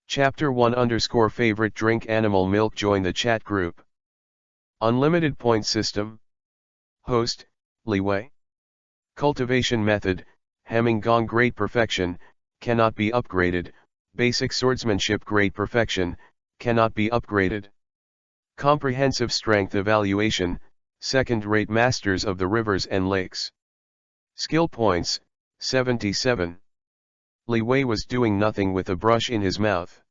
Chapter 1 Favorite drink animal milk. Join the chat group. Unlimited point system. Host, Leewi. Cultivation method, hemming gong. Great perfection, cannot be upgraded. Basic swordsmanship. Great perfection, cannot be upgraded. Comprehensive strength evaluation, second-rate masters of the rivers and lakes. Skill points, 77. Leewi was doing nothing with a brush in his mouth.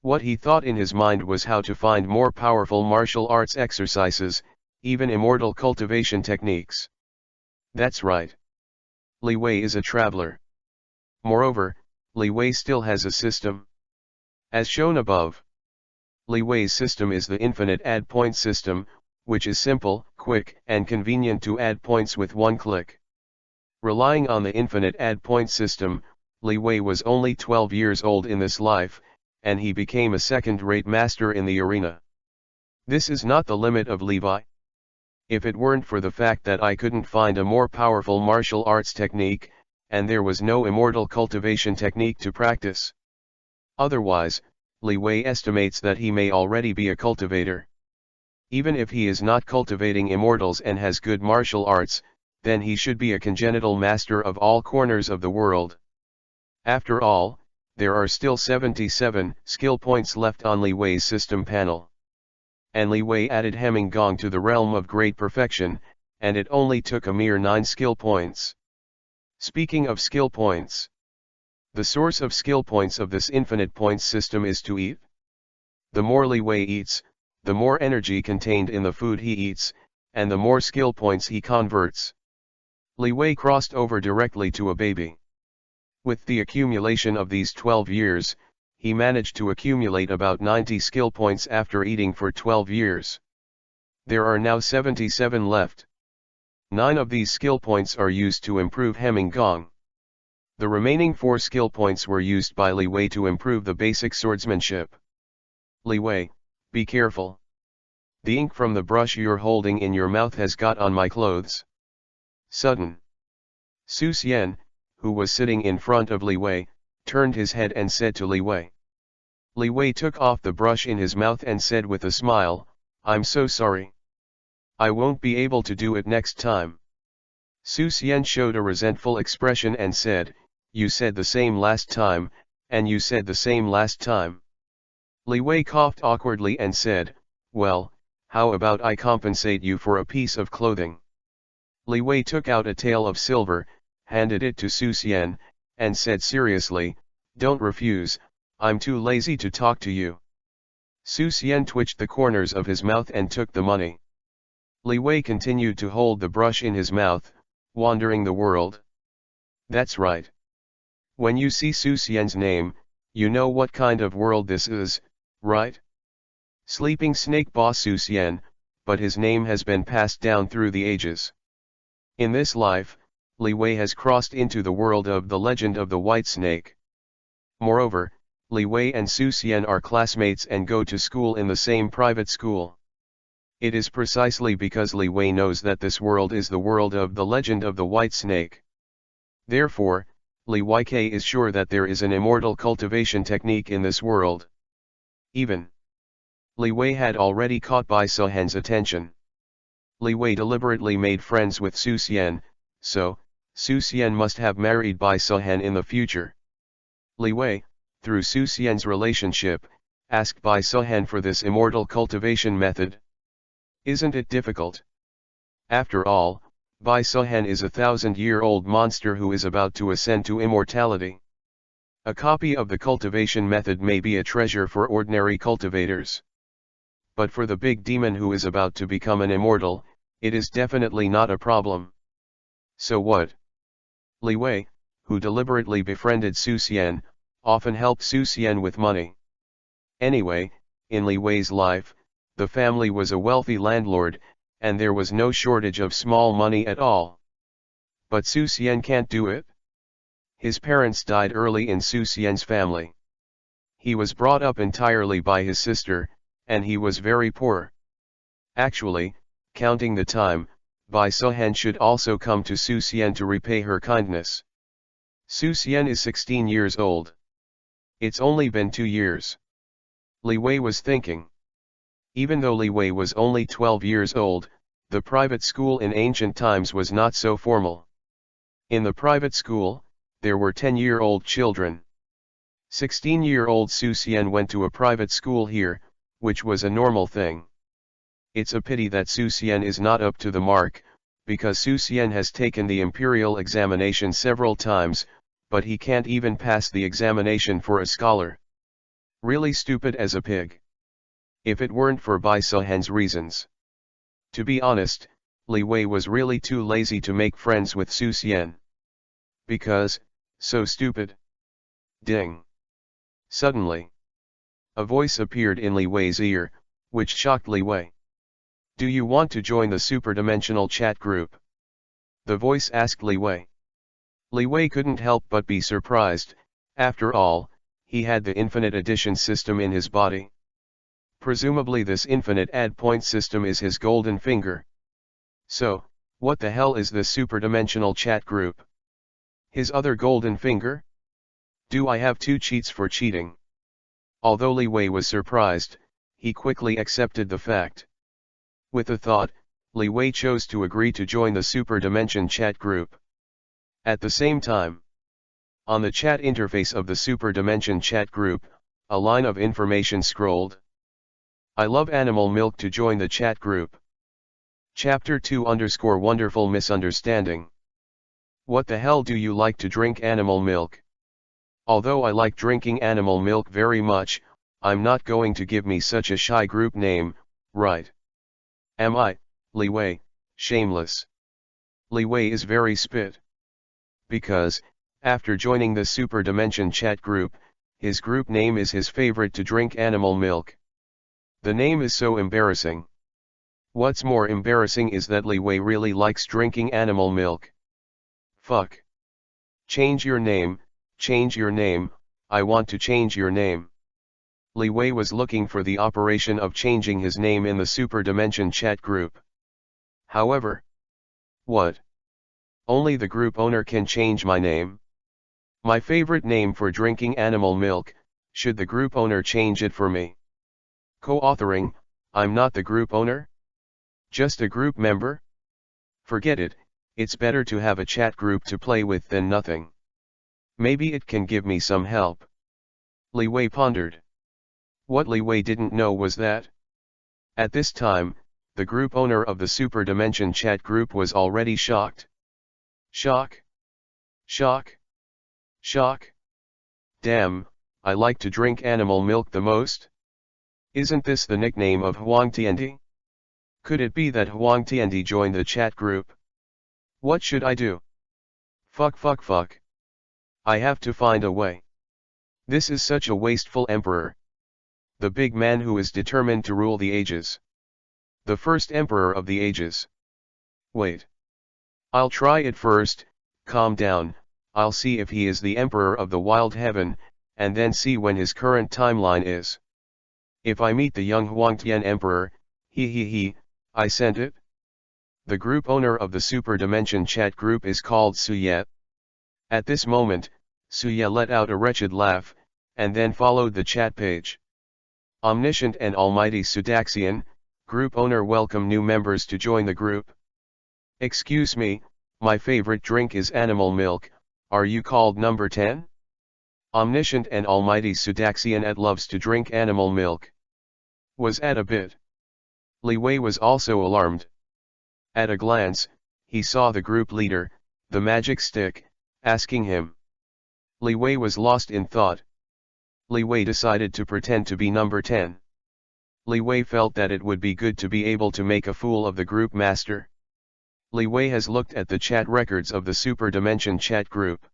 What he thought in his mind was how to find more powerful martial arts exercises, even immortal cultivation techniques. That's right. Leewi is a traveler. Moreover, Leewi still has a system. As shown above. Leewi's system is the infinite add point system, which is simple, quick, and convenient to add points with one click. Relying on the infinite add point system, Leewi was only 12 years old in this life, and he became a second-rate master in the arena. This is not the limit of Leewi. If it weren't for the fact that I couldn't find a more powerful martial arts technique, and there was no immortal cultivation technique to practice. Otherwise, Leewi estimates that he may already be a cultivator. Even if he is not cultivating immortals and has good martial arts, then he should be a congenital master of all corners of the world. After all, there are still 77 skill points left on Leewi's system panel. And Leewi added hemming gong to the realm of great perfection, and it only took a mere 9 skill points. Speaking of skill points, the source of skill points of this infinite points system is to eat. The more Leewi eats, the more energy contained in the food he eats, and the more skill points he converts. Leewi crossed over directly to a baby. With the accumulation of these 12 years, he managed to accumulate about 90 skill points after eating for 12 years. There are now 77 left. 9 of these skill points are used to improve hemming gong. The remaining 4 skill points were used by Leewi to improve the basic swordsmanship. Leewi, be careful. The ink from the brush you're holding in your mouth has got on my clothes. Sudden. Su Xian, who was sitting in front of Leewi, turned his head and said to Leewi. Leewi took off the brush in his mouth and said with a smile, "I'm so sorry. I won't be able to do it next time." Su Xian showed a resentful expression and said, "You said the same last time, and you said the same last time." Leewi coughed awkwardly and said, "Well, how about I compensate you for a piece of clothing?" Leewi took out a tael of silver, handed it to Su Xian, and said seriously, "Don't refuse, I'm too lazy to talk to you." Su Xian twitched the corners of his mouth and took the money. Leewi continued to hold the brush in his mouth, wandering the world. That's right. When you see Su Xian's name, you know what kind of world this is, right? Sleeping snake boss Su Xian, but his name has been passed down through the ages. In this life, Leewi has crossed into the world of the legend of the white snake. Moreover, Leewi and Su Xian are classmates and go to school in the same private school. It is precisely because Leewi knows that this world is the world of the legend of the white snake. Therefore, Leewi is sure that there is an immortal cultivation technique in this world. Even Leewi had already caught Bai Suhan's attention. Leewi deliberately made friends with Su Xian, so Su Xian must have married Bai Suhan in the future. Leewi, through Su Xian's relationship, asked Bai Suhan for this immortal cultivation method. Isn't it difficult? After all, Bai Suhan is a 1,000-year-old monster who is about to ascend to immortality. A copy of the cultivation method may be a treasure for ordinary cultivators. But for the big demon who is about to become an immortal, it is definitely not a problem. So what? Leewi, who deliberately befriended Su Xian, often helped Su Xian with money. Anyway, in Leewi's life, the family was a wealthy landlord, and there was no shortage of small money at all. But Su Xian can't do it. His parents died early in Su Xian's family. He was brought up entirely by his sister, and he was very poor. Actually, counting the time, Bai Suhan should also come to Su Xian to repay her kindness. Su Xian is 16 years old. It's only been 2 years. Leewi was thinking. Even though Leewi was only 12 years old, the private school in ancient times was not so formal. In the private school, there were 10-year-old children. 16-year-old Su Xian went to a private school here, which was a normal thing. It's a pity that Su Xian is not up to the mark, because Su Xian has taken the imperial examination several times, but he can't even pass the examination for a scholar. Really stupid as a pig. If it weren't for Bai Suhen's reasons. To be honest, Leewi was really too lazy to make friends with Su Xian. Because, so stupid. Ding. Suddenly, a voice appeared in Leewi's ear, which shocked Leewi. Do you want to join the superdimensional chat group? The voice asked Leewi. Leewi couldn't help but be surprised. After all, he had the infinite addition system in his body. Presumably this infinite add point system is his golden finger. So, what the hell is this superdimensional chat group? His other golden finger? Do I have 2 cheats for cheating? Although Leewi was surprised, he quickly accepted the fact. With a thought, Leewi chose to agree to join the superdimension chat group. At the same time, on the chat interface of the superdimension chat group, a line of information scrolled. I love animal milk to join the chat group. Chapter 2-Wonderful Misunderstanding. What the hell do you like to drink animal milk? Although I like drinking animal milk very much, I'm not going to give me such a shy group name, right? Am I, Leewi, shameless? Leewi is very spit. Because, after joining the Super Dimension chat group, his group name is his favorite to drink animal milk. The name is so embarrassing. What's more embarrassing is that Leewi really likes drinking animal milk. Fuck. Change your name, I want to change your name. Leewi was looking for the operation of changing his name in the Super Dimension chat group. However, what? Only the group owner can change my name? My favorite name for drinking animal milk, should the group owner change it for me? Co-authoring, I'm not the group owner? Just a group member? Forget it, it's better to have a chat group to play with than nothing. Maybe it can give me some help. Leewi pondered. What Leewi didn't know was that, at this time, the group owner of the Super Dimension chat group was already shocked. Shock? Shock? Shock? Damn, I like to drink animal milk the most? Isn't this the nickname of Huang Tiandi? Could it be that Huang Tiandi joined the chat group? What should I do? Fuck. I have to find a way. This is such a wasteful emperor. The big man who is determined to rule the ages. The first emperor of the ages. Wait. I'll try it first, calm down, I'll see if he is the emperor of the wild heaven, and then see when his current timeline is. If I meet the young Huangtian emperor, I sent it. The group owner of the Super Dimension chat group is called Suye. At this moment, Suye let out a wretched laugh, and then followed the chat page. Omniscient and Almighty Sudaxian, group owner, welcome new members to join the group. Excuse me, my favorite drink is animal milk, are you called number 10? Omniscient and Almighty Sudaxian loves to drink animal milk. Was at a bit. Leewi was also alarmed. At a glance, he saw the group leader, the magic stick, asking him. Leewi was lost in thought. Leewi decided to pretend to be number 10. Leewi felt that it would be good to be able to make a fool of the group master. Leewi has looked at the chat records of the Super Dimension chat group.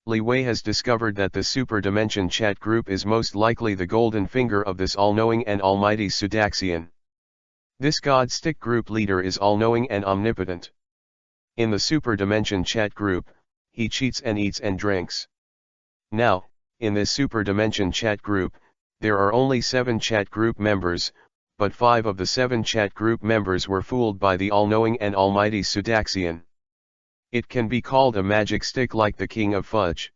Leewi has discovered that the Super Dimension chat group is most likely the golden finger of this all-knowing and almighty Sudaxian. This God Stick group leader is all-knowing and omnipotent. In the Super Dimension chat group, he cheats and eats and drinks. Now, in this Super Dimension chat group, there are only 7 chat group members, but 5 of the 7 chat group members were fooled by the all-knowing and almighty Sudaxian. It can be called a magic stick like the King of Fudge.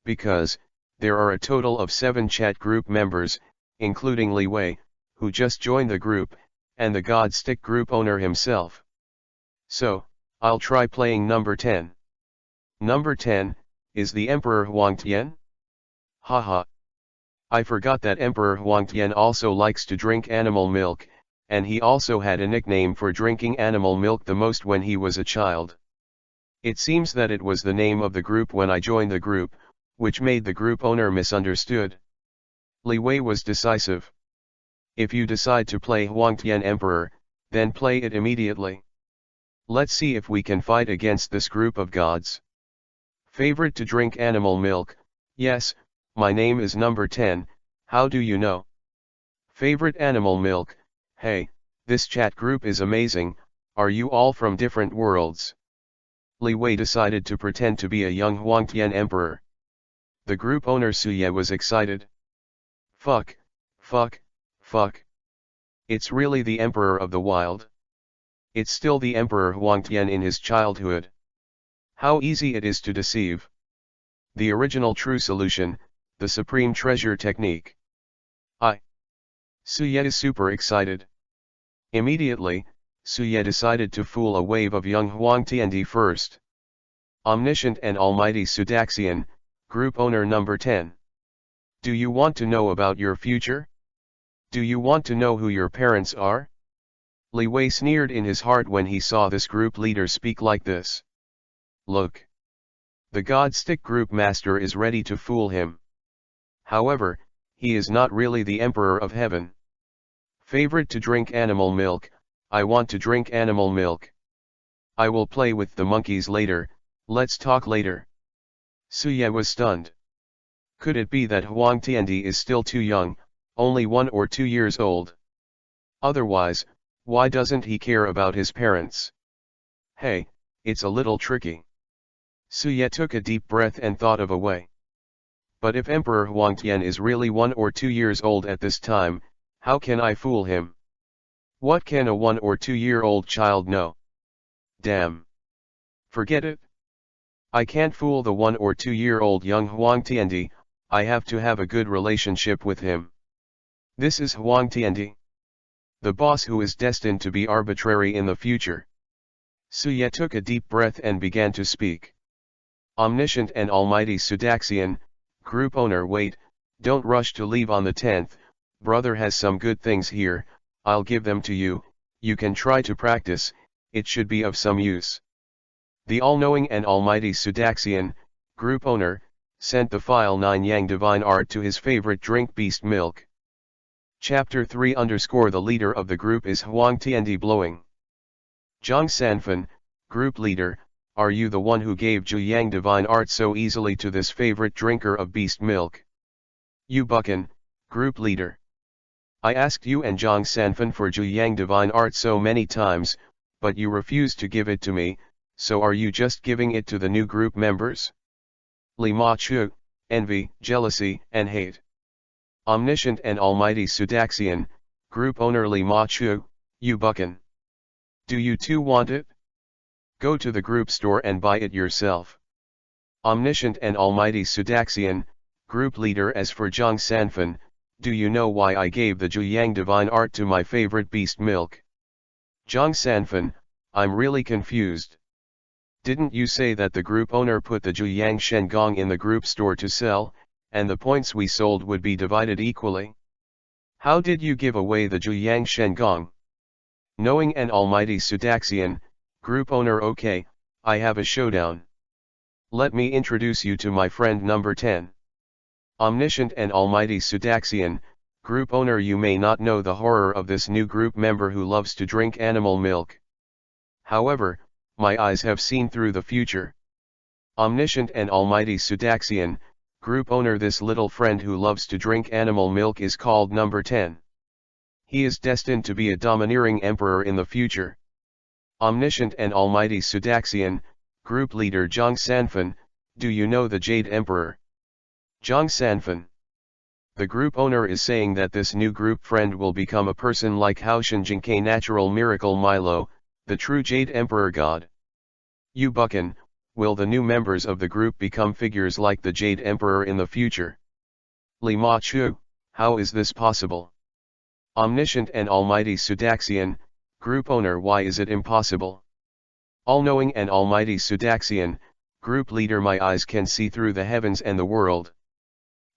because there are a total of 7 chat group members, including Leewi, who just joined the group, and the Godstick group owner himself. So, I'll try playing number 10. Number 10, is the Emperor Huangtian? Haha. I forgot that Emperor Huangtian also likes to drink animal milk, and he also had a nickname for drinking animal milk the most when he was a child. It seems that it was the name of the group when I joined the group, which made the group owner misunderstood. Leewi was decisive. If you decide to play Huangtian Emperor, then play it immediately. Let's see if we can fight against this group of gods. Favorite to drink animal milk? Yes, my name is number 10, how do you know? Favorite animal milk? Hey, this chat group is amazing, are you all from different worlds? Leewi decided to pretend to be a young Huangtian Emperor. The group owner Suye was excited. Fuck. It's really the Emperor of the Wild. It's still the Emperor Huangtian in his childhood. How easy it is to deceive. The original true solution, the supreme treasure technique. Suye is super excited. Immediately, Suye decided to fool a wave of young Huangtiandi first. Omniscient and almighty Sudaxian, group owner number 10. Do you want to know about your future? Do you want to know who your parents are? Leewi sneered in his heart when he saw this group leader speak like this. Look. The Godstick group master is ready to fool him. However, he is not really the Emperor of Heaven. Favorite to drink animal milk? I want to drink animal milk. I will play with the monkeys later, let's talk later. Suye was stunned. Could it be that Huangtiandi is still too young, only 1 or 2 years old? Otherwise, why doesn't he care about his parents? Hey, it's a little tricky. Suye took a deep breath and thought of a way. But if Emperor Huangtian is really 1 or 2 years old at this time, how can I fool him? What can a 1 or 2-year-old child know? Damn. Forget it. I can't fool the 1 or 2-year-old young Huangtiandi, I have to have a good relationship with him. This is Huangtiandi, the boss who is destined to be arbitrary in the future. Suye took a deep breath and began to speak. Omniscient and almighty Sudaxian, group owner, wait, don't rush to leave on the 10th, brother has some good things here, I'll give them to you, you can try to practice, it should be of some use. The all-knowing and almighty Sudaxian, group owner, sent the file 9 Yang Divine Art to his favorite drink beast milk. Chapter 3 _ The leader of the group is Huangtiandi blowing. Zhang Sanfan, group leader, are you the one who gave Zhu Yang Divine Art so easily to this favorite drinker of beast milk? You buckin, group leader. I asked you and Zhang Sanfan for Zhu Yang Divine Art so many times, but you refused to give it to me, so are you just giving it to the new group members? Li Ma Chu, envy, jealousy, and hate. Omniscient and almighty Sudaxian, group owner Li Ma Chu, you buckin. Do you too want it? Go to the group store and buy it yourself. Omniscient and almighty Sudaxian, group leader. As for Zhang Sanfan, do you know why I gave the Zhu Yang Divine Art to my favorite beast milk? Zhang Sanfan, I'm really confused. Didn't you say that the group owner put the Zhu Yang Shengong in the group store to sell, and the points we sold would be divided equally? How did you give away the Zhu Yang Shengong? Knowing and almighty Sudaxian, group owner, okay, I have a showdown. Let me introduce you to my friend number 10. Omniscient and almighty Sudaxian, group owner, you may not know the horror of this new group member who loves to drink animal milk. However, my eyes have seen through the future. Omniscient and almighty Sudaxian, group owner, this little friend who loves to drink animal milk is called number 10. He is destined to be a domineering emperor in the future. Omniscient and almighty Sudaxian, group leader Zhang Sanfan, do you know the Jade Emperor? Zhang Sanfan. The group owner is saying that this new group friend will become a person like Hao Shenjingke Natural Miracle Milo, the true Jade Emperor God. You buckin, Will the new members of the group become figures like the Jade Emperor in the future? Li Ma Chu, how is this possible? Omniscient and almighty Sudaxian, group owner, why is it impossible? All-knowing and almighty Sudaxian, group leader, my eyes can see through the heavens and the world.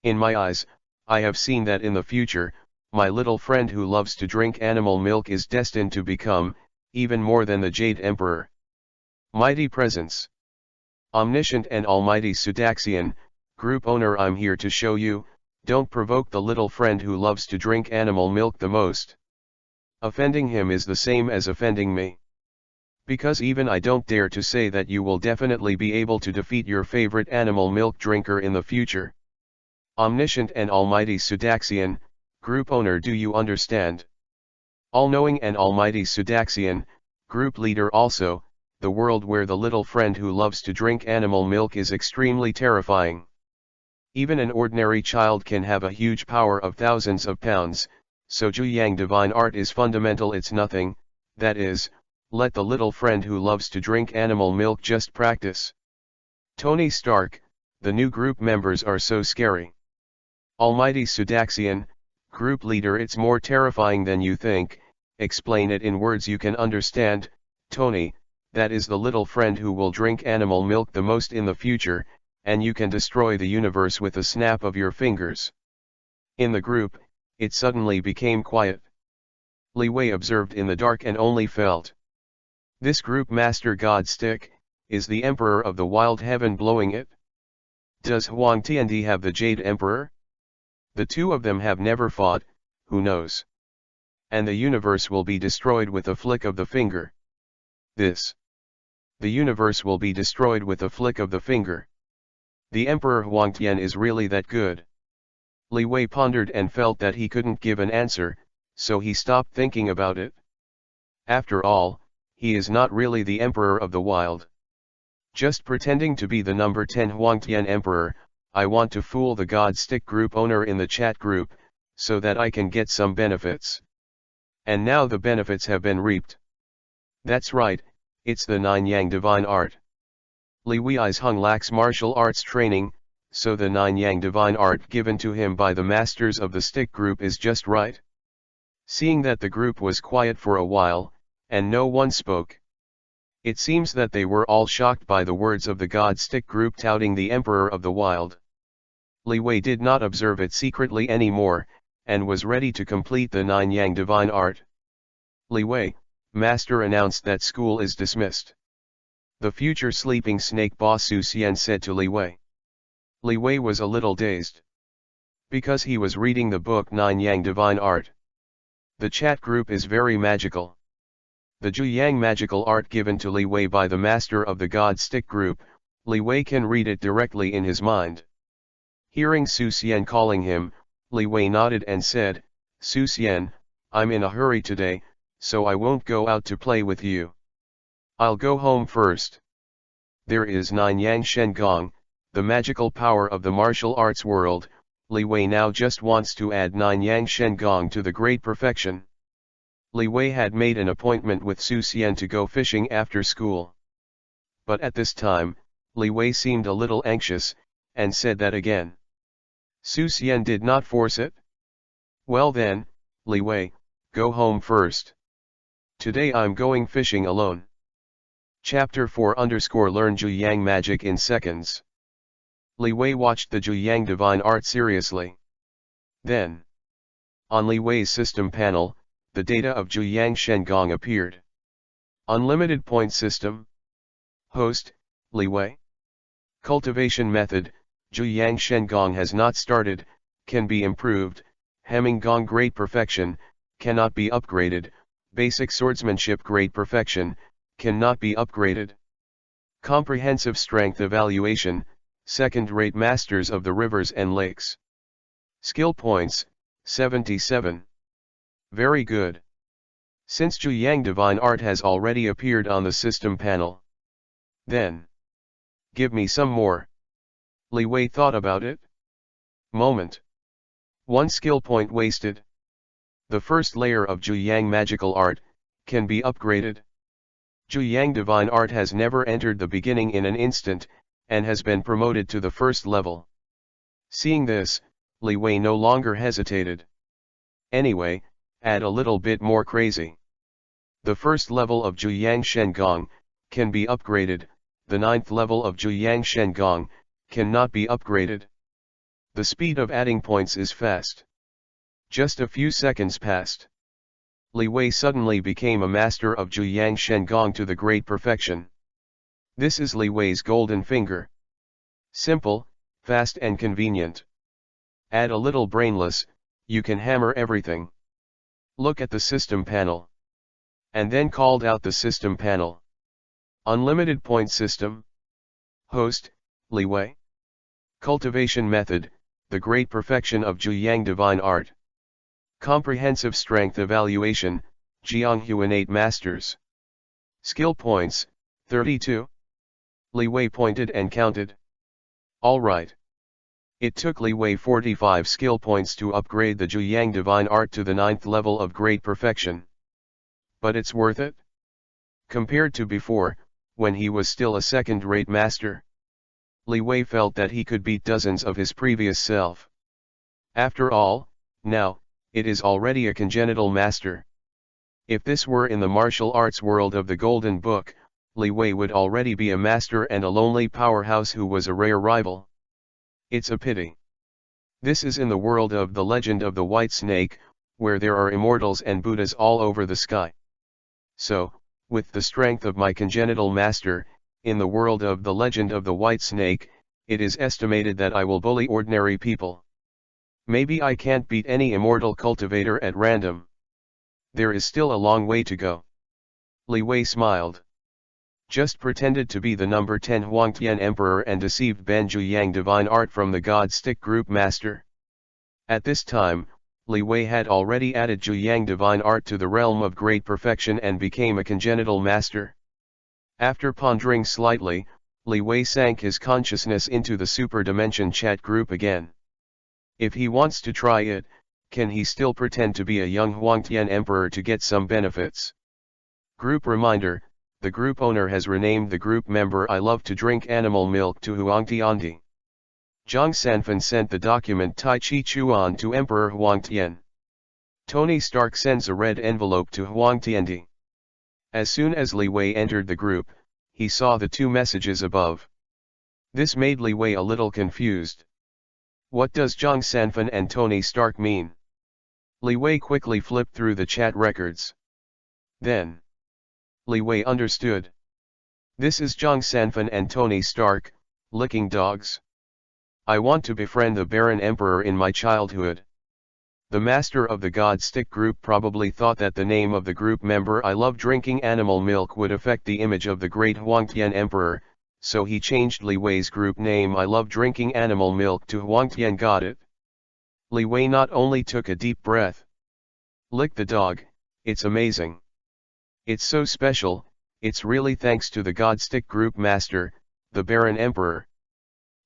In my eyes, I have seen that in the future, my little friend who loves to drink animal milk is destined to become, even more than the Jade Emperor. Mighty Presence. Omniscient and almighty Sudaxian, group owner, I'm here to show you, don't provoke the little friend who loves to drink animal milk the most. Offending him is the same as offending me. Because even I don't dare to say that you will definitely be able to defeat your favorite animal milk drinker in the future. Omniscient and almighty Sudaxian, group owner, do you understand? All-knowing and almighty Sudaxian, group leader, also, the world where the little friend who loves to drink animal milk is extremely terrifying. Even an ordinary child can have a huge power of thousands of pounds, so Zhuyang divine art is fundamental. It's nothing, that is, let the little friend who loves to drink animal milk just practice. Tony Stark, the new group members are so scary. Almighty Sudaxian, group leader, it's more terrifying than you think. Explain it in words you can understand. Tony, that is the little friend who will drink animal milk the most in the future, and you can destroy the universe with a snap of your fingers. In the group, it suddenly became quiet. Leewi observed in the dark and only felt. This group master God Stick, is the Emperor of the Wild Heaven blowing it? Does Huang Tiandi have the Jade Emperor? The two of them have never fought, who knows? And the universe will be destroyed with a flick of the finger. The universe will be destroyed with a flick of the finger. The Emperor Huangtian is really that good? Leewi pondered and felt that he couldn't give an answer, so he stopped thinking about it. After all, he is not really the Emperor of the Wild. Just pretending to be the number 10 Huangtian Emperor. I want to fool the God Stick group owner in the chat group, so that I can get some benefits. And now the benefits have been reaped. That's right, it's the 9 Yang divine art. Leewi's Hung lacks martial arts training, so the 9 Yang divine art given to him by the masters of the Stick group is just right. Seeing that the group was quiet for a while, and no one spoke. It seems that they were all shocked by the words of the God Stick group touting the Emperor of the Wild. Leewi did not observe it secretly anymore, and was ready to complete the 9 Yang divine art. Leewi, master announced that school is dismissed. The future sleeping snake boss Su Xian said to Leewi. Leewi was a little dazed. Because he was reading the book 9 Yang divine art. The chat group is very magical. The Zhuyang magical art given to Leewi by the master of the God Stick group, Leewi can read it directly in his mind. Hearing Su Xian calling him, Leewi nodded and said, Su Xian, I'm in a hurry today, so I won't go out to play with you. I'll go home first. There is 9 Yang Shen Gong, the magical power of the martial arts world. Leewi now just wants to add 9 Yang Shen Gong to the great perfection. Leewi had made an appointment with Su Xian to go fishing after school. But at this time, Leewi seemed a little anxious, and said that again. Su Xian did not force it. Well then, Leewi, go home first. Today I'm going fishing alone. Chapter 4_Learn Zhuyang Magic in Seconds. Leewi watched the Zhuyang divine art seriously. Then, on Leewi's system panel, the data of Zhuyang Shengong appeared. Unlimited point system. Host, Leewi. Cultivation method, Zhuyang Shengong has not started, can be improved. Hemming Gong great perfection, cannot be upgraded. Basic swordsmanship great perfection, cannot be upgraded. Comprehensive strength evaluation, second-rate masters of the rivers and lakes. Skill points, 77. Very good. Since Zhuyang divine art has already appeared on the system panel. Then, give me some more. Leewi thought about it. Moment. 1 skill point wasted. The first layer of Zhuyang magical art, can be upgraded. Zhu Divine Art has never entered the beginning in an instant, and has been promoted to the first level. Seeing this, Leewi no longer hesitated. Anyway, add a little bit more crazy. The first level of Zhu Shengong can be upgraded, the 9th level of Zhu Shengong cannot be upgraded. The speed of adding points is fast. Just a few seconds passed. Leewi suddenly became a master of Zhu Shengong to the great perfection. This is Leewi's golden finger. Simple, fast and convenient. Add a little brainless, you can hammer everything. Look at the system panel. And then called out the system panel. Unlimited point system. Host, Leewi. Cultivation method, the great perfection of Zhu Divine Art. Comprehensive strength evaluation, Jianghu innate masters. Skill points, 32. Leewi pointed and counted. Alright. It took Leewi 45 skill points to upgrade the Zhu Divine Art to the 9th level of great perfection. But it's worth it? Compared to before, when he was still a second-rate master. Leewi felt that he could beat dozens of his previous self. After all, now, it is already a congenital master. If this were in the martial arts world of the Golden Book, Leewi would already be a master and a lonely powerhouse who was a rare rival. It's a pity. This is in the world of the legend of the White Snake, where there are immortals and Buddhas all over the sky. So, with the strength of my congenital master, in the world of the legend of the White Snake, it is estimated that I will bully ordinary people. Maybe I can't beat any immortal cultivator at random. There is still a long way to go. Leewi smiled. Just pretended to be the number 10 Huangtian Emperor and deceived Ben Zhu Divine Art from the God Stick Group Master. At this time, Leewi had already added Zhu Divine Art to the realm of great perfection and became a congenital master. After pondering slightly, Leewi sank his consciousness into the super dimension chat group again. If he wants to try it, can he still pretend to be a young Huangtian Emperor to get some benefits? Group reminder, the group owner has renamed the group member I love to drink animal milk to Huangtiandi. Zhang Sanfan sent the document Tai Chi Chuan to Emperor Huangtian. Tony Stark sends a red envelope to Huangtiandi. As soon as Leewi entered the group, he saw the two messages above. This made Leewi a little confused. What does Zhang Sanfan and Tony Stark mean? Leewi quickly flipped through the chat records. Then, Leewi understood. This is Zhang Sanfan and Tony Stark, licking dogs. I want to befriend the Baron Emperor in my childhood. The master of the God Stick group probably thought that the name of the group member I love drinking animal milk would affect the image of the great Huangtian Emperor, so he changed Leewi's group name I love drinking animal milk to Huangtian. Got it? Leewi not only took a deep breath. Lick the dog, it's amazing. It's so special, it's really thanks to the God Stick group master, the Baron Emperor.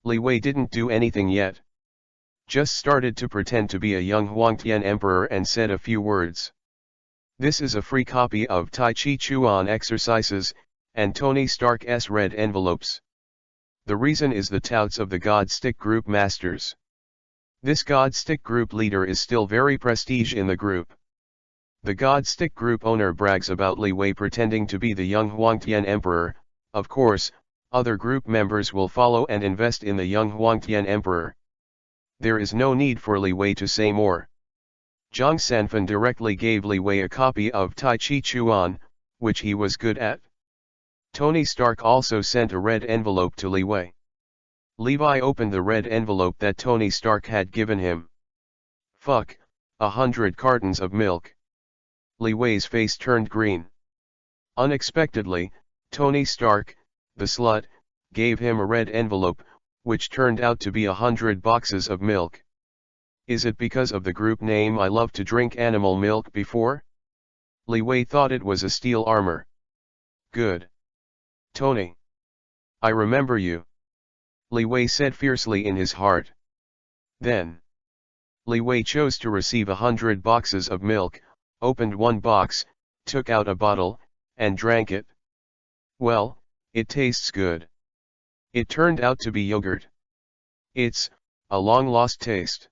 Leewi didn't do anything yet. Just started to pretend to be a young Huangtian Emperor and said a few words. This is a free copy of Tai Chi Chuan exercises, and Tony Stark's red envelopes. The reason is the touts of the God Stick group masters. This God Stick group leader is still very prestige in the group. The God Stick group owner brags about Leewi pretending to be the young Huangtian Emperor. Of course, other group members will follow and invest in the young Huangtian Emperor. There is no need for Leewi to say more. Zhang Sanfan directly gave Leewi a copy of Tai Chi Chuan, which he was good at. Tony Stark also sent a red envelope to Leewi. Leewi opened the red envelope that Tony Stark had given him. Fuck, 100 cartons of milk. Leewi's face turned green. Unexpectedly, Tony Stark, the slut, gave him a red envelope, which turned out to be 100 boxes of milk. Is it because of the group name I love to drink animal milk before? Leewi thought it was a steel armor. Good. Tony. I remember you. Leewi said fiercely in his heart. Then, Leewi chose to receive 100 boxes of milk, opened one box, took out a bottle, and drank it. Well, it tastes good. It turned out to be yogurt. It's a long-lost taste.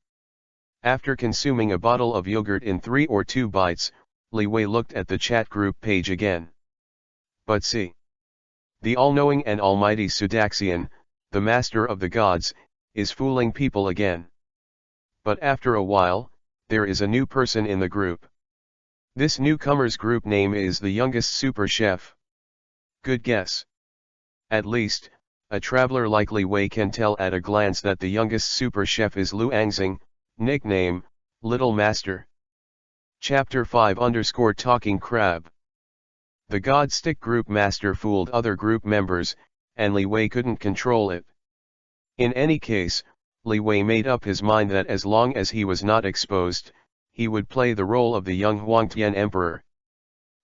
After consuming a bottle of yogurt in 3 or 2 bites, Leewi looked at the chat group page again. But see. The all-knowing and almighty Sudaxian, the master of the gods, is fooling people again. But after a while, there is a new person in the group. This newcomer's group name is the youngest super chef. Good guess. At least, a traveler like Leewi can tell at a glance that the youngest super chef is Lu Angxing, nickname, Little Master. Chapter 5_Talking Crab. The God Stick group master fooled other group members, and Leewi couldn't control it. In any case, Leewi made up his mind that as long as he was not exposed, he would play the role of the young Huangtian Emperor.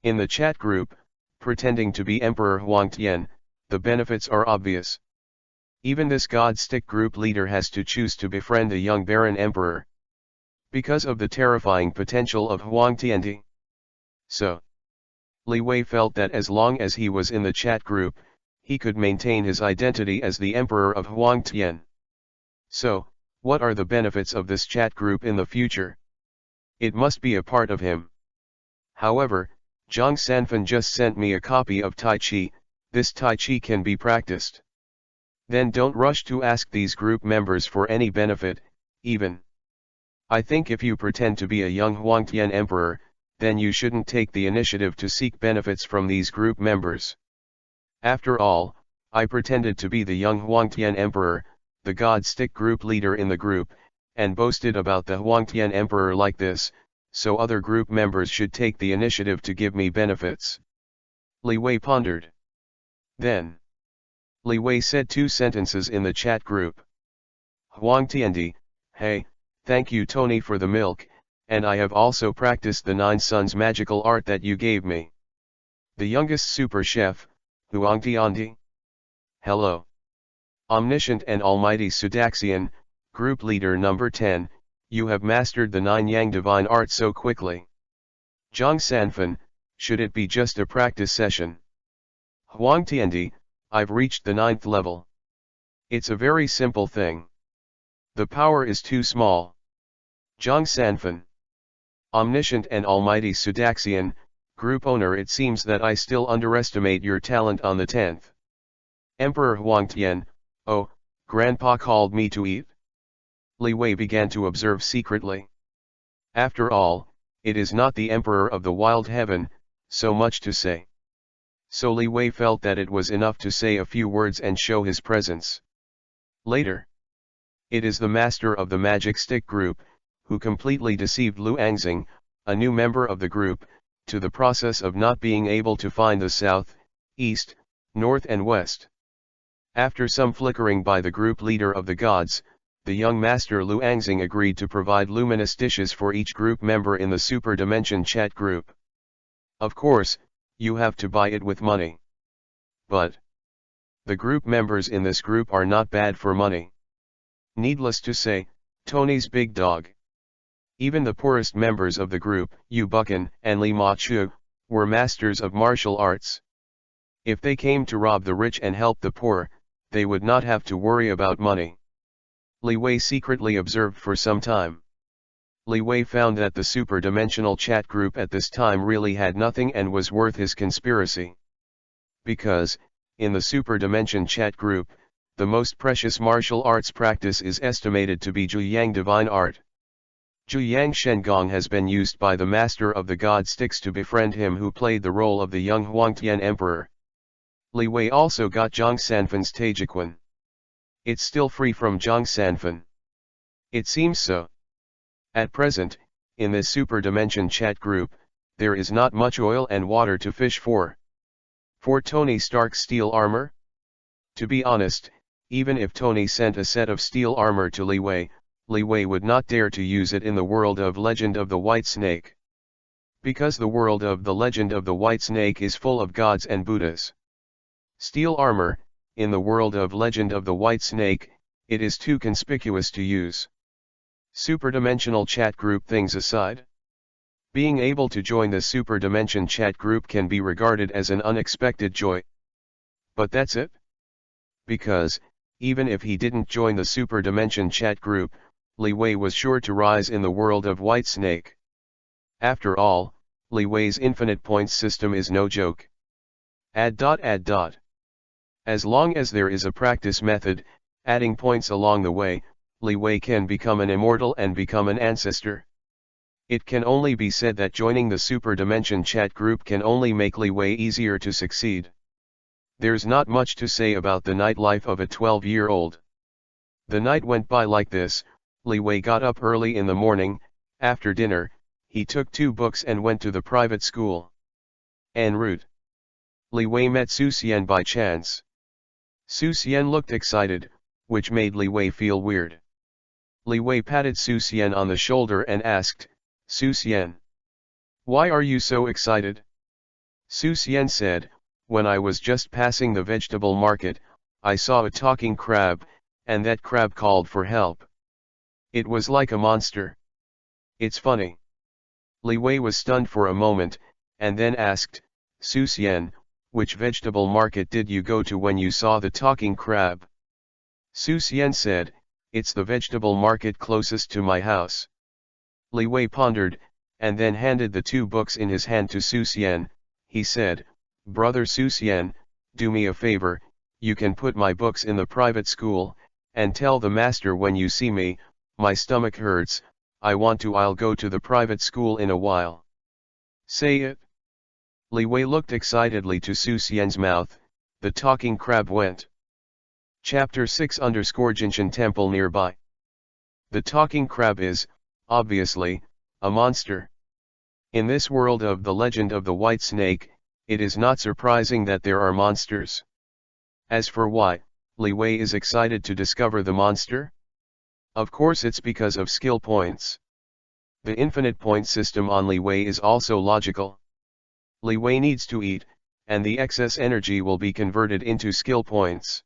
In the chat group, pretending to be Emperor Huangtian, the benefits are obvious. Even this God Stick group leader has to choose to befriend the young Baron Emperor. Because of the terrifying potential of Huangtianti. So, Leewi felt that as long as he was in the chat group, he could maintain his identity as the Emperor of Huangtian. So, what are the benefits of this chat group in the future? It must be a part of him. However, Zhang Sanfan just sent me a copy of Tai Chi. This Tai Chi can be practiced. Then don't rush to ask these group members for any benefit, even. I think if you pretend to be a young Huangtian Emperor, then you shouldn't take the initiative to seek benefits from these group members. After all, I pretended to be the young Huangtian Emperor, the God Stick group leader in the group, and boasted about the Huangtian Emperor like this, so other group members should take the initiative to give me benefits. Leewi pondered. Then, Leewi said 2 sentences in the chat group. Huangtiandi, hey, thank you Tony for the milk, and I have also practiced the 9 Suns magical art that you gave me. The youngest super chef, Huangtiandi. Hello. Omniscient and almighty Sudaxian, group leader number 10, you have mastered the 9 Yang divine art so quickly. Zhang Sanfan, should it be just a practice session? Huangtiandi, I've reached the 9th level. It's a very simple thing. The power is too small. Zhang Sanfan. Omniscient and almighty Sudaxian, group owner, it seems that I still underestimate your talent on the 10th. Emperor Huangtian, oh, Grandpa called me to eat? Leewi began to observe secretly. After all, it is not the Emperor of the Wild Heaven, so much to say. So Leewi felt that it was enough to say a few words and show his presence. Later. It is the master of the Magic Stick group, who completely deceived Lu Angxing, a new member of the group, to the process of not being able to find the south, east, north and west. After some flickering by the group leader of the gods, the young master Lu Angxing agreed to provide luminous dishes for each group member in the Super Dimension chat group. Of course, you have to buy it with money. But the group members in this group are not bad for money. Needless to say, Tony's big dog. Even the poorest members of the group, Yu Buchan and Li Ma Chu, were masters of martial arts. If they came to rob the rich and help the poor, they would not have to worry about money. Leewi secretly observed for some time. Leewi found that the super-dimensional chat group at this time really had nothing and was worth his conspiracy. Because, in the super-dimension chat group, the most precious martial arts practice is estimated to be Zhuyang divine art. Zhuyang Shengong has been used by the master of the God Sticks to befriend him who played the role of the young Huangtian Emperor. Leewi also got Zhang Sanfan's Taijiquan. It's still free from Zhang Sanfan. It seems so. At present, in this super dimension chat group, there is not much oil and water to fish for. For Tony Stark's steel armor? To be honest, even if Tony sent a set of steel armor to Leewi, Leewi would not dare to use it in the world of Legend of the White Snake. Because the world of the Legend of the White Snake is full of gods and Buddhas. Steel armor, in the world of Legend of the White Snake, it is too conspicuous to use. Superdimensional chat group things aside. Being able to join the Super Dimension chat group can be regarded as an unexpected joy. But that's it? Because, even if he didn't join the Super Dimension chat group, Leewi was sure to rise in the world of Whitesnake. After all, Leewi's infinite points system is no joke. Add. As long as there is a practice method, adding points along the way, Leewi can become an immortal and become an ancestor. It can only be said that joining the Super Dimension chat group can only make Leewi easier to succeed. There's not much to say about the nightlife of a 12-year-old. The night went by like this. Leewi got up early in the morning. After dinner, he took 2 books and went to the private school. En route, Leewi met Susian by chance. Susian looked excited, which made Leewi feel weird. Leewi patted Susian on the shoulder and asked, "Susian, why are you so excited?" Susian said, "When I was just passing the vegetable market, I saw a talking crab, and that crab called for help. It was like a monster. It's funny." Leewi was stunned for a moment, and then asked, "Susian, which vegetable market did you go to when you saw the talking crab?" Susian said, "It's the vegetable market closest to my house." Leewi pondered, and then handed the 2 books in his hand to Susian. He said, "Brother Susian, do me a favor, you can put my books in the private school, and tell the master when you see me, my stomach hurts, I'll go to the private school in a while. Say it." Leewi looked excitedly to Susian's mouth. The talking crab went. Chapter 6 Temple nearby. The talking crab is, obviously, a monster. In this world of the legend of the white snake, it is not surprising that there are monsters. As for why, Leewi is excited to discover the monster? Of course it's because of skill points. The infinite point system on Leewi is also logical. Leewi needs to eat, and the excess energy will be converted into skill points.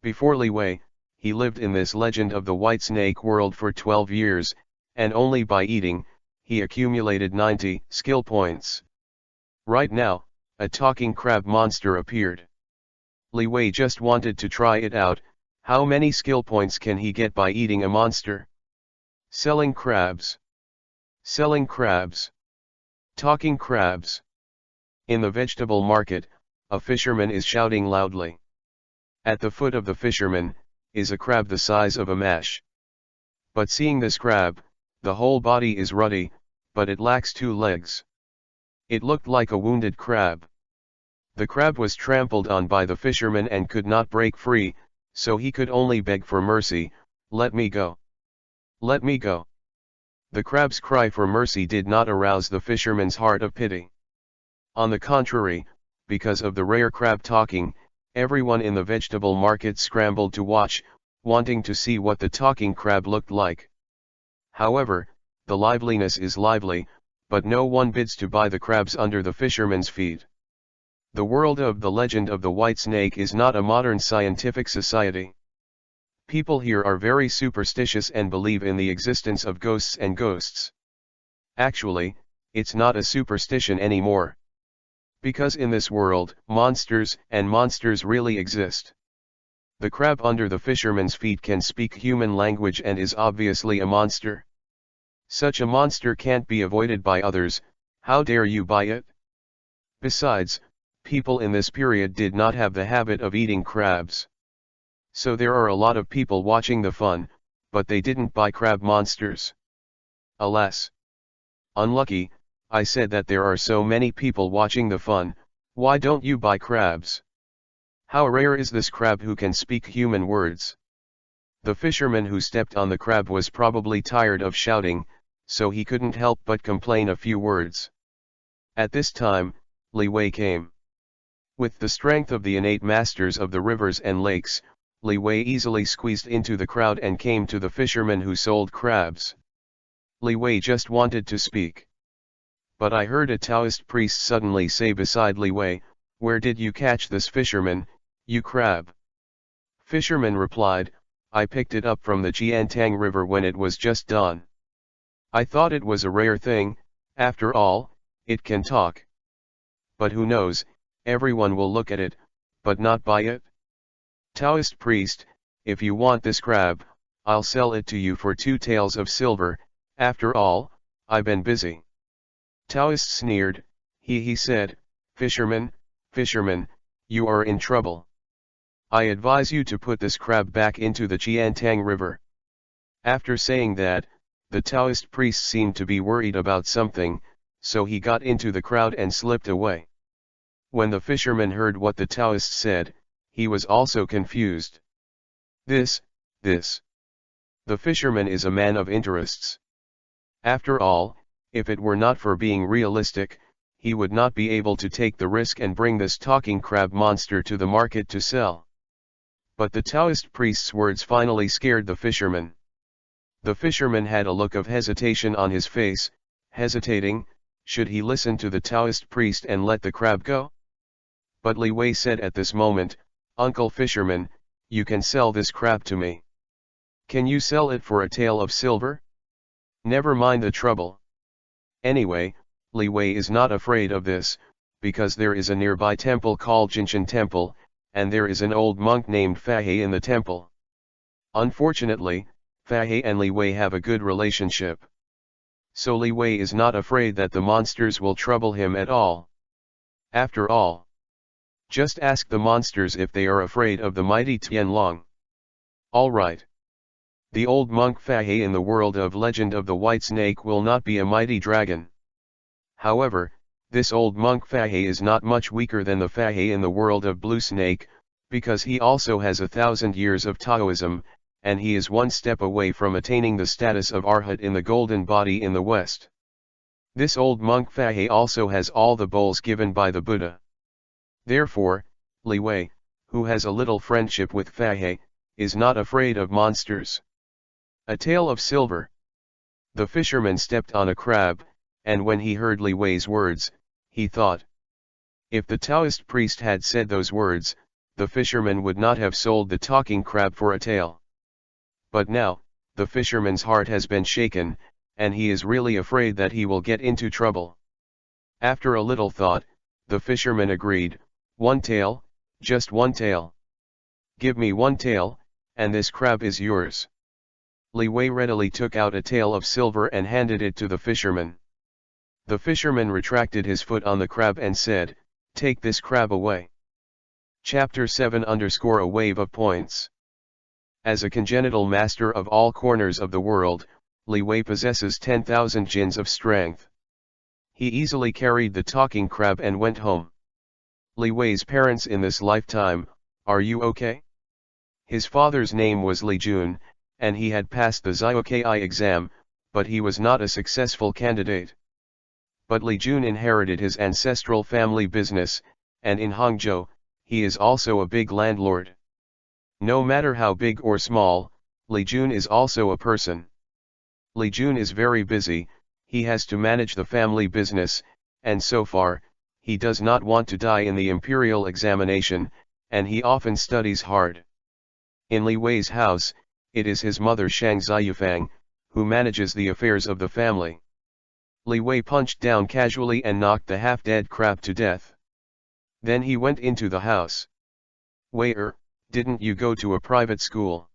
Before Leewi, he lived in this legend of the white snake world for 12 years, and only by eating, he accumulated 90 skill points. Right now, a talking crab monster appeared. Leewi just wanted to try it out. How many skill points can he get by eating a monster? Selling crabs. Selling crabs. Talking crabs. In the vegetable market, a fisherman is shouting loudly. At the foot of the fisherman, is a crab the size of a mash. But seeing this crab, the whole body is ruddy, but it lacks 2 legs. It looked like a wounded crab. The crab was trampled on by the fisherman and could not break free, so he could only beg for mercy, "Let me go. Let me go." The crab's cry for mercy did not arouse the fisherman's heart of pity. On the contrary, because of the rare crab talking, everyone in the vegetable market scrambled to watch, wanting to see what the talking crab looked like. However, the liveliness is lively, but no one bids to buy the crabs under the fisherman's feet. The world of the legend of the white snake is not a modern scientific society. People here are very superstitious and believe in the existence of ghosts and ghosts. Actually, it's not a superstition anymore. Because in this world, monsters really exist. The crab under the fisherman's feet can speak human language and is obviously a monster. Such a monster can't be avoided by others. How dare you buy it? Besides, people in this period did not have the habit of eating crabs. So there are a lot of people watching the fun, but they didn't buy crab monsters. Alas. Unlucky, I said that there are so many people watching the fun. Why don't you buy crabs? How rare is this crab who can speak human words? The fisherman who stepped on the crab was probably tired of shouting, so he couldn't help but complain a few words. At this time, Leewi came. With the strength of the innate masters of the rivers and lakes, Leewi easily squeezed into the crowd and came to the fisherman who sold crabs. Leewi just wanted to speak. But I heard a Taoist priest suddenly say beside Leewi, "Where did you catch this fisherman, you crab?" Fisherman replied, "I picked it up from the Jiantang River when it was just dawn. I thought it was a rare thing, after all, it can talk. But who knows, everyone will look at it, but not buy it? Taoist priest, if you want this crab, I'll sell it to you for 2 taels of silver, after all, I've been busy. Taoist sneered, he said, fisherman, you are in trouble. I advise you to put this crab back into the Qiantang River. After saying that, the Taoist priest seemed to be worried about something, so he got into the crowd and slipped away. When the fisherman heard what the Taoist said, he was also confused. This. The fisherman is a man of interests. After all, if it were not for being realistic, he would not be able to take the risk and bring this talking crab monster to the market to sell. But the Taoist priest's words finally scared the fisherman. The fisherman had a look of hesitation on his face, hesitating, should he listen to the Taoist priest and let the crab go? But Leewi said at this moment, Uncle Fisherman, you can sell this crab to me. Can you sell it for a tael of silver? Never mind the trouble. Anyway, Leewi is not afraid of this, because there is a nearby temple called Jinshan Temple, and there is an old monk named Fahe in the temple. Unfortunately, Fahe and Leewi have a good relationship. So Leewi is not afraid that the monsters will trouble him at all. After all, just ask the monsters if they are afraid of the mighty Tianlong. Alright. The old monk Fahe in the world of Legend of the White Snake will not be a mighty dragon. However, this old monk Fahe is not much weaker than the Fahe in the world of Blue Snake, because he also has 1,000 years of Taoism, and he is one step away from attaining the status of Arhat in the Golden Body in the West. This old monk Fahe also has all the bowls given by the Buddha. Therefore, Leewi, who has a little friendship with Fahe, is not afraid of monsters. A tael of silver. The fisherman stepped on a crab, and when he heard Leewi's words, he thought, if the Taoist priest had said those words, the fisherman would not have sold the talking crab for a tael. But now, the fisherman's heart has been shaken, and he is really afraid that he will get into trouble. After a little thought, the fisherman agreed, 1 tael, just 1 tael. Give me 1 tael, and this crab is yours. Leewi readily took out a tael of silver and handed it to the fisherman. The fisherman retracted his foot on the crab and said, take this crab away. Chapter 7_A wave of points. As a congenital master of all corners of the world, Leewi possesses 10,000 jins of strength. He easily carried the talking crab and went home. Leewi's parents in this lifetime, are you okay? His father's name was Li Jun, and he had passed the Zioki exam, but he was not a successful candidate. But Li Jun inherited his ancestral family business, and in Hangzhou, he is also a big landlord. No matter how big or small, Li Jun is also a person. Li Jun is very busy, he has to manage the family business, and so far, he does not want to die in the imperial examination, and he often studies hard. In Leewi's house, it is his mother Shang Ziyufang, who manages the affairs of the family. Leewi punched down casually and knocked the half-dead crab to death. Then he went into the house. Waiter, didn't you go to a private school?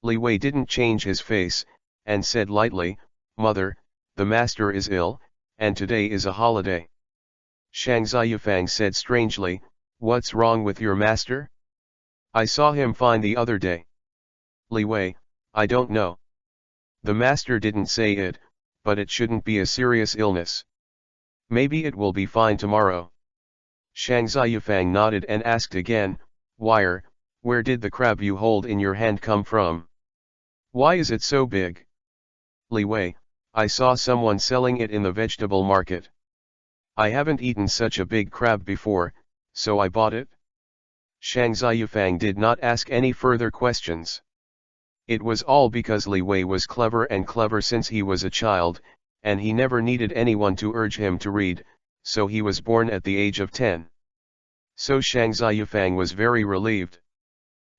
Leewi didn't change his face, and said lightly, Mother, the master is ill, and today is a holiday. Shang Ziyufang said strangely, what's wrong with your master? I saw him fine the other day. Leewi, I don't know. The master didn't say it, but it shouldn't be a serious illness. Maybe it will be fine tomorrow. Shang Ziyufang nodded and asked again, Wire, where did the crab you hold in your hand come from? Why is it so big? Leewi, I saw someone selling it in the vegetable market. I haven't eaten such a big crab before, so I bought it. Shang Ziyufang did not ask any further questions. It was all because Leewi was clever since he was a child, and he never needed anyone to urge him to read, so he was born at the age of 10. So Shang Ziyufang was very relieved.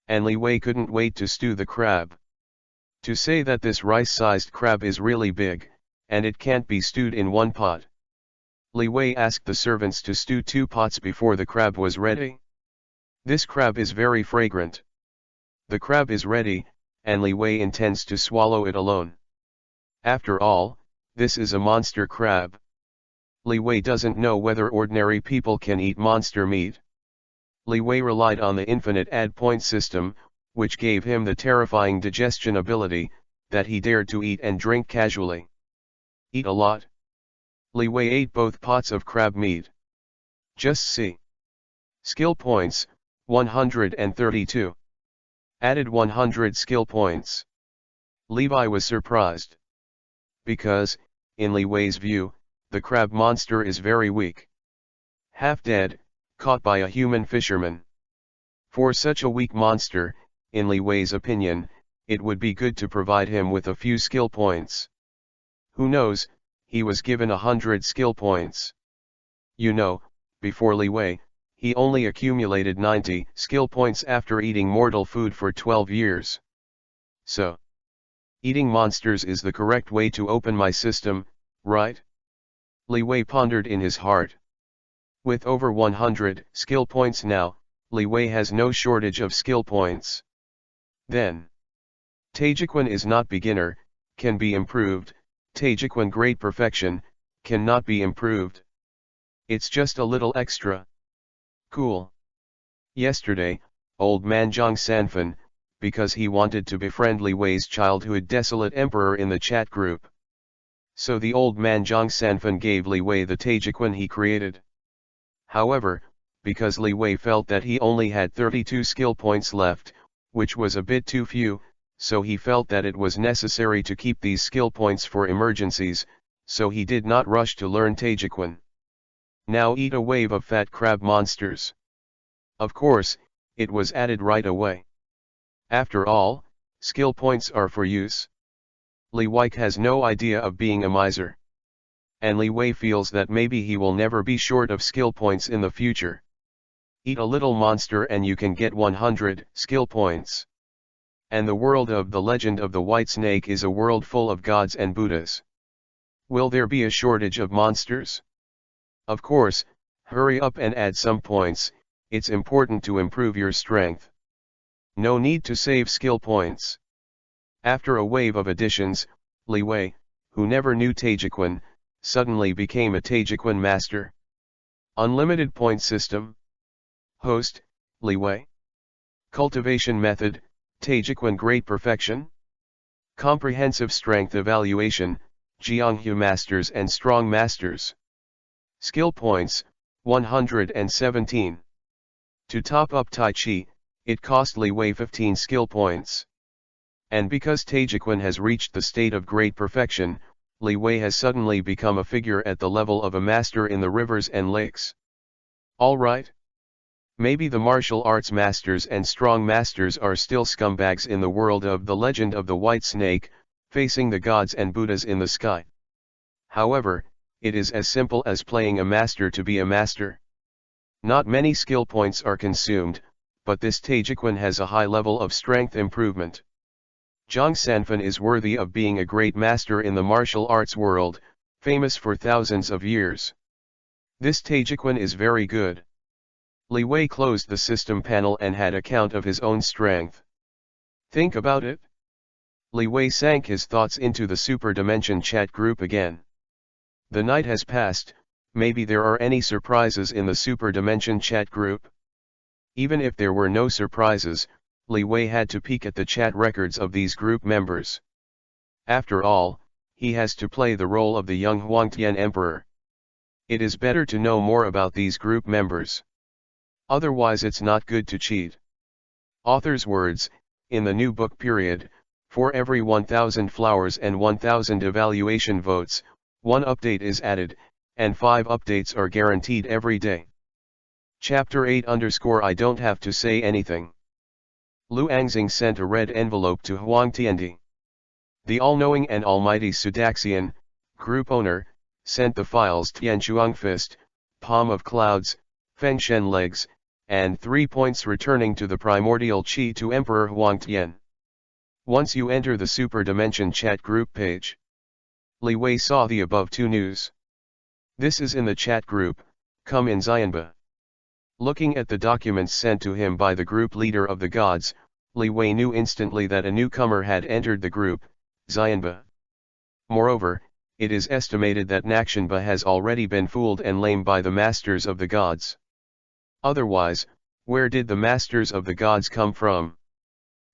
And Leewi couldn't wait to stew the crab. To say that this rice-sized crab is really big, and it can't be stewed in one pot. Leewi asked the servants to stew 2 pots before the crab was ready. This crab is very fragrant. The crab is ready, and Leewi intends to swallow it alone. After all, this is a monster crab. Leewi doesn't know whether ordinary people can eat monster meat. Leewi relied on the infinite add point system, which gave him the terrifying digestion ability, that he dared to eat and drink casually. Eat a lot. Leewi ate both pots of crab meat. Just see. Skill points, 132. Added 100 skill points. Leewi was surprised. Because, in Leewi's view, the crab monster is very weak. Half dead, caught by a human fisherman. For such a weak monster, in Leewi's opinion, it would be good to provide him with a few skill points. Who knows, he was given 100 skill points. You know, before Leewi, he only accumulated 90 skill points after eating mortal food for 12 years. So, eating monsters is the correct way to open my system, right? Leewi pondered in his heart. With over 100 skill points now, Leewi has no shortage of skill points. Then, Taejikwon is not beginner, can be improved. Taejikwon great perfection, cannot be improved. It's just a little extra. Cool. Yesterday, old man Jong Sanfan, because he wanted to befriend Leewi's childhood desolate emperor in the chat group. So the old man Jong Sanfan gave Leewi the Taejikwon he created. However, because Leewi felt that he only had 32 skill points left, which was a bit too few, so he felt that it was necessary to keep these skill points for emergencies, so he did not rush to learn Taejikwon. Now eat a wave of fat crab monsters. Of course, it was added right away. After all, skill points are for use. Leewi has no idea of being a miser. And Leewi feels that maybe he will never be short of skill points in the future. Eat a little monster and you can get 100 skill points. And the world of the legend of the white snake is a world full of gods and Buddhas. Will there be a shortage of monsters? Of course, hurry up and add some points, it's important to improve your strength. No need to save skill points. After a wave of additions, Leewi, who never knew Taejikwon, suddenly became a Taejikwon master. Unlimited point system. Host, Leewi. Cultivation method, Taejikwon great perfection. Comprehensive strength evaluation, Jeonghu masters and strong masters. Skill points, 117. To top up Tai Chi, it cost Leewi 15 skill points. And because Taejikwon has reached the state of great perfection, Leewi has suddenly become a figure at the level of a master in the rivers and lakes. Alright. Maybe the martial arts masters and strong masters are still scumbags in the world of the legend of the white snake, facing the gods and Buddhas in the sky. However, it is as simple as playing a master to be a master. Not many skill points are consumed, but this Taejikwon has a high level of strength improvement. Jong Sanfan is worthy of being a great master in the martial arts world, famous for thousands of years. This Taejikwon is very good. Leewi closed the system panel and had a count of his own strength. Think about it. Leewi sank his thoughts into the Super Dimension chat group again. The night has passed, maybe there are any surprises in the Super Dimension chat group? Even if there were no surprises, Leewi had to peek at the chat records of these group members. After all, he has to play the role of the young Huangtian Emperor. It is better to know more about these group members. Otherwise it's not good to cheat. Author's words, in the new book period, for every 1,000 flowers and 1,000 evaluation votes, 1 update is added, and 5 updates are guaranteed every day. Chapter 8 I don't have to say anything. Lu Angxing sent a red envelope to Huang Tiandi. The all-knowing and almighty Sudaxian, group owner, sent the files Tianchuang Fist, Palm of Clouds, Fengshen Legs, and 3 points returning to the primordial Qi to Emperor Huangtian. Once you enter the Super Dimension chat group page, Leewi saw the above 2 news. This is in the chat group, come in Xianba. Looking at the documents sent to him by the group leader of the gods, Leewi knew instantly that a newcomer had entered the group, Xianba. Moreover, it is estimated that Nakshanba has already been fooled and lamed by the masters of the gods. Otherwise, where did the masters of the gods come from?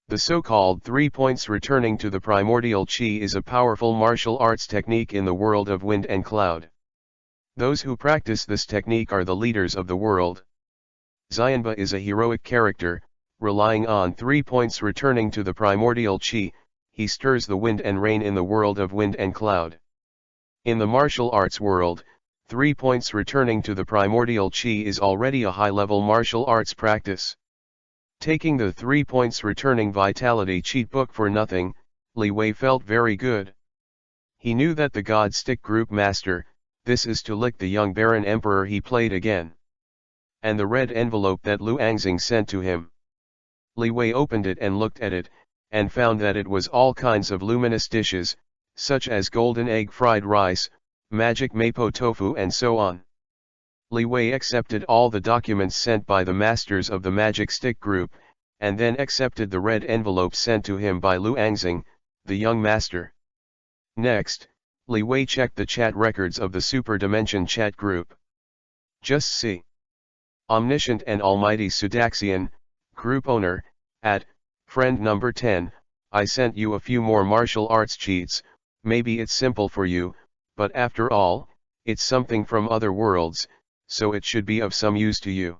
The so-called 3 points returning to the primordial chi is a powerful martial arts technique in the world of wind and cloud. Those who practice this technique are the leaders of the world. Xianba is a heroic character, relying on 3 points returning to the primordial chi. He stirs the wind and rain in the world of wind and cloud. In the martial arts world, 3 points returning to the primordial chi is already a high-level martial arts practice. Taking the 3 points returning vitality cheat book for nothing, Leewi felt very good. He knew that the God Stick Group Master, this is to lick the young Baron Emperor he played again. And the red envelope that Lu Angxing sent to him. Leewi opened it and looked at it, and found that it was all kinds of luminous dishes, such as golden egg fried rice, magic mapo tofu and so on. Leewi accepted all the documents sent by the masters of the Magic Stick Group, and then accepted the red envelope sent to him by Lu Angxing, the young master. Next, Leewi checked the chat records of the Super Dimension chat group. Just see. Omniscient and Almighty Sudaxian, group owner, at, friend number 10, I sent you a few more martial arts cheats. Maybe it's simple for you, but after all, it's something from other worlds, so it should be of some use to you.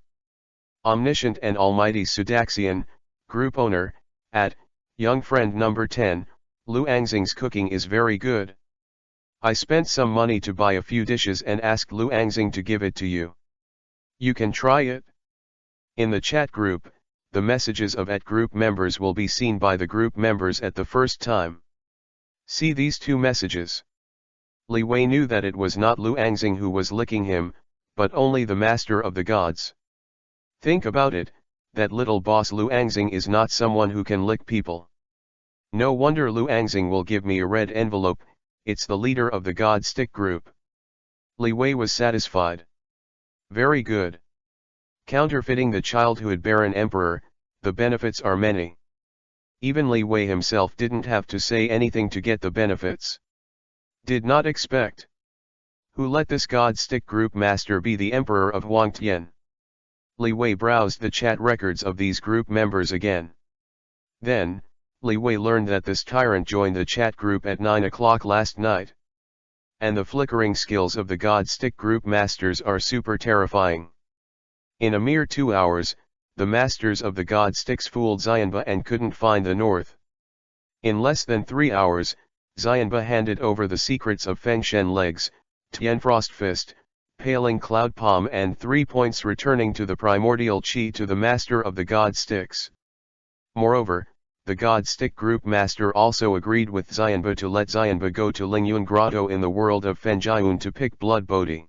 Omniscient and Almighty Sudaxian, group owner, at, young friend number 10, Lu Angxing's cooking is very good. I spent some money to buy a few dishes and asked Lu Angxing to give it to you. You can try it. In the chat group, the messages of @group members will be seen by the group members at the first time. See these 2 messages. Leewi knew that it was not Lu Angxing who was licking him, but only the master of the gods. Think about it, that little boss Lu Angxing is not someone who can lick people. No wonder Lu Angxing will give me a red envelope, it's the leader of the God Stick Group. Leewi was satisfied. Very good. Counterfeiting the childhood Baron Emperor, the benefits are many. Even Leewi himself didn't have to say anything to get the benefits. Did not expect. Who let this God Stick Group Master be the Emperor of Huangtian? Leewi browsed the chat records of these group members again. Then, Leewi learned that this tyrant joined the chat group at 9 o'clock last night. And the flickering skills of the God Stick Group Masters are super terrifying. In a mere 2 hours, the masters of the God Sticks fooled Xianba and couldn't find the north. In less than 3 hours, Xianba handed over the secrets of Fengshen Legs, Tianfrost Fist, Paling Cloud Palm and 3 points returning to the primordial chi to the master of the God Sticks. Moreover, the God Stick Group Master also agreed with Xianba to let Xianba go to Lingyun Grotto in the world of Fenjiun to pick Blood Bodhi.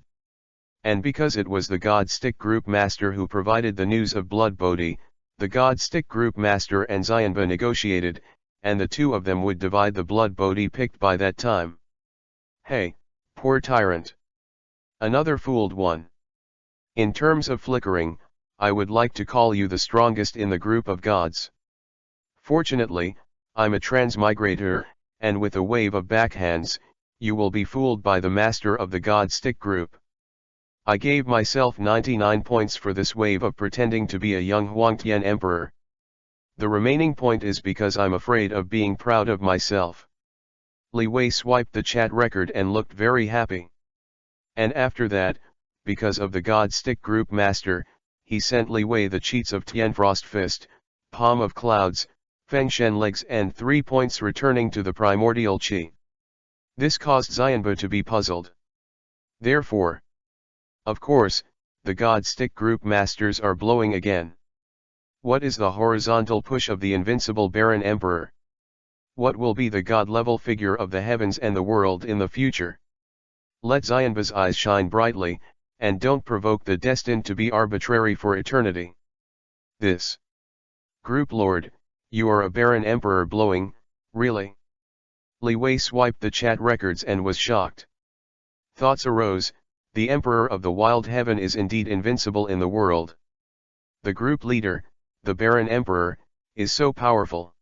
And because it was the God Stick Group Master who provided the news of Blood Bodhi, the God Stick Group Master and Xianba negotiated, and the 2 of them would divide the Blood Bodhi picked by that time. Hey, poor tyrant. Another fooled one. In terms of flickering, I would like to call you the strongest in the group of gods. Fortunately, I'm a transmigrator, and with a wave of backhands, you will be fooled by the master of the God Stick Group. I gave myself 99 points for this wave of pretending to be a young Huangtian emperor. The remaining point is because I'm afraid of being proud of myself. Leewi swiped the chat record and looked very happy. And after that, because of the God Stick Group Master, he sent Leewi the cheats of Tianfrost Fist, Palm of Clouds, Fengshen Legs and 3 points returning to the primordial chi. This caused Xianba to be puzzled. Therefore, of course, the God Stick Group Masters are blowing again. What is the horizontal push of the invincible Baron Emperor? What will be the God-level figure of the heavens and the world in the future? Let Xianba's eyes shine brightly, and don't provoke the destined to be arbitrary for eternity. This Group Lord, you are a Baron Emperor blowing, really? Leewi swiped the chat records and was shocked. Thoughts arose, the Emperor of the Wild Heaven is indeed invincible in the world. The group leader, the Baron Emperor, is so powerful.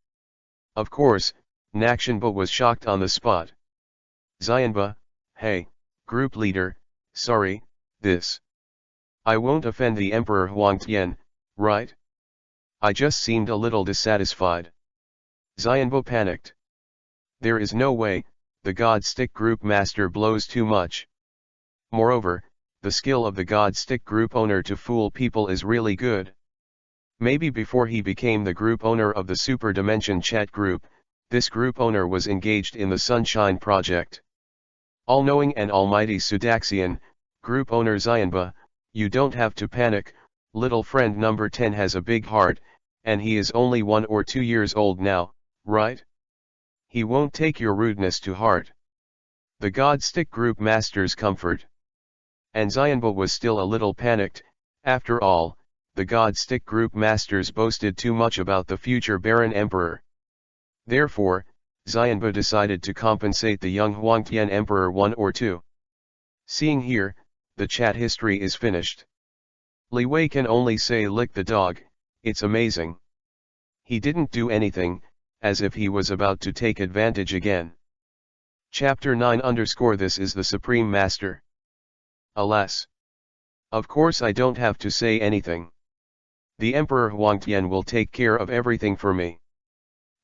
Of course, Nakshanba was shocked on the spot. Xianba, hey, group leader, sorry, this. I won't offend the Emperor Huangtian, right? I just seemed a little dissatisfied. Xianba panicked. There is no way, the God Stick Group Master blows too much. Moreover, the skill of the God Stick Group owner to fool people is really good. Maybe before he became the group owner of the Super Dimension Chat Group, this group owner was engaged in the Sunshine Project. All-knowing and almighty Sudaxian, group owner Xianba, you don't have to panic, little friend number 10 has a big heart, and he is only 1 or 2 years old now, right? He won't take your rudeness to heart. The God Stick Group Master's comfort. And Xianba was still a little panicked. After all, the God Stick Group Masters boasted too much about the future Baron Emperor. Therefore, Xianba decided to compensate the young Huangtian Emperor 1 or 2. Seeing here, the chat history is finished. Leewi can only say lick the dog, it's amazing. He didn't do anything, as if he was about to take advantage again. Chapter 9 _ This is the Supreme Master. Alas. Of course I don't have to say anything. The Emperor Huangtian will take care of everything for me.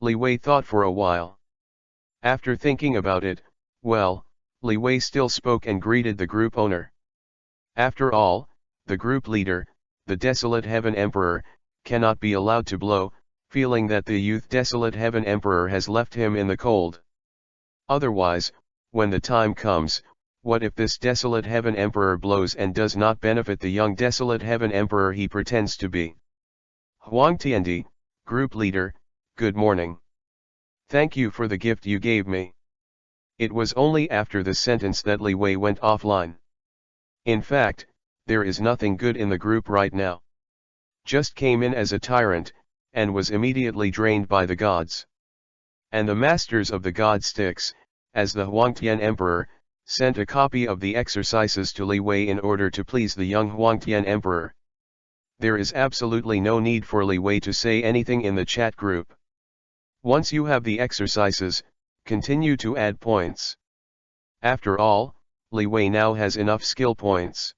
Leewi thought for a while. After thinking about it, well, Leewi still spoke and greeted the group owner. After all, the group leader, the Desolate Heaven Emperor, cannot be allowed to blow, feeling that the youth Desolate Heaven Emperor has left him in the cold. Otherwise, when the time comes, what if this Desolate Heaven Emperor blows and does not benefit the young Desolate Heaven Emperor he pretends to be? Huangtiandi, group leader, good morning. Thank you for the gift you gave me. It was only after this sentence that Leewi went offline. In fact, there is nothing good in the group right now. Just came in as a tyrant, and was immediately drained by the gods. And the masters of the God Sticks, as the Huangtian Emperor, sent a copy of the exercises to Leewi in order to please the young Huangtian Emperor. There is absolutely no need for Leewi to say anything in the chat group. Once you have the exercises, continue to add points. After all, Leewi now has enough skill points.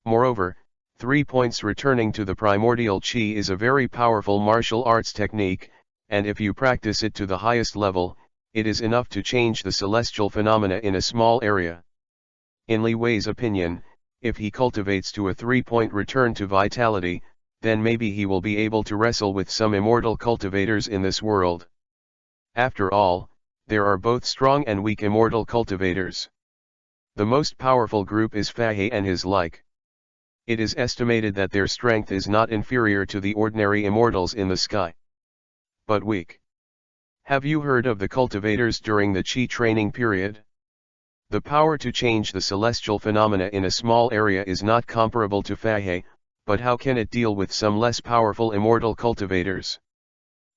Moreover, 3 points returning to the primordial chi is a very powerful martial arts technique, and if you practice it to the highest level, it is enough to change the celestial phenomena in a small area. In Leewi's opinion, if he cultivates to a 3-point return to vitality, then maybe he will be able to wrestle with some immortal cultivators in this world. After all, there are both strong and weak immortal cultivators. The most powerful group is Fahe and his like. It is estimated that their strength is not inferior to the ordinary immortals in the sky. But weak. Have you heard of the cultivators during the Chi training period? The power to change the celestial phenomena in a small area is not comparable to Fahe, but how can it deal with some less powerful immortal cultivators?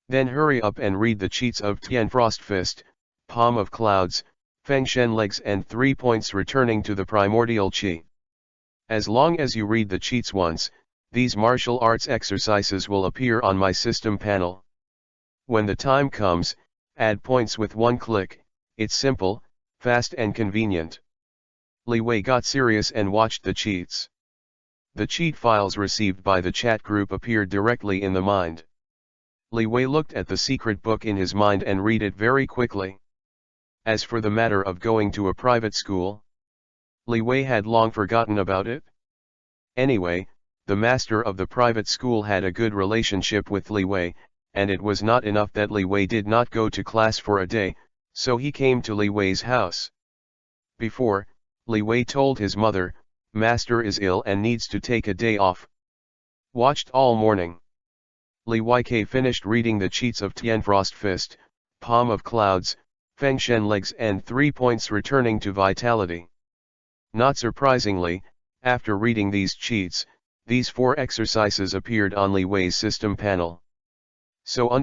Then hurry up and read the cheats of Tian Frostfist, Palm of Clouds, Feng Shen Legs and 3 points returning to the primordial Chi. As long as you read the cheats once, these martial arts exercises will appear on my system panel. When the time comes, add points with 1 click, it's simple, fast and convenient. Leewi got serious and watched the cheats. The cheat files received by the chat group appeared directly in the mind. Leewi looked at the secret book in his mind and read it very quickly. As for the matter of going to a private school, Leewi had long forgotten about it. Anyway, the master of the private school had a good relationship with Leewi, and it was not enough that Leewi did not go to class for a day, so he came to Leewi's house. Before, Leewi told his mother, "Master is ill and needs to take a day off." Watched all morning. Leewi finished reading the cheats of Tian Frostfist, Palm of Clouds, Feng Shen Legs and 3 points returning to vitality. Not surprisingly, after reading these cheats, these 4 exercises appeared on Leewi's system panel. So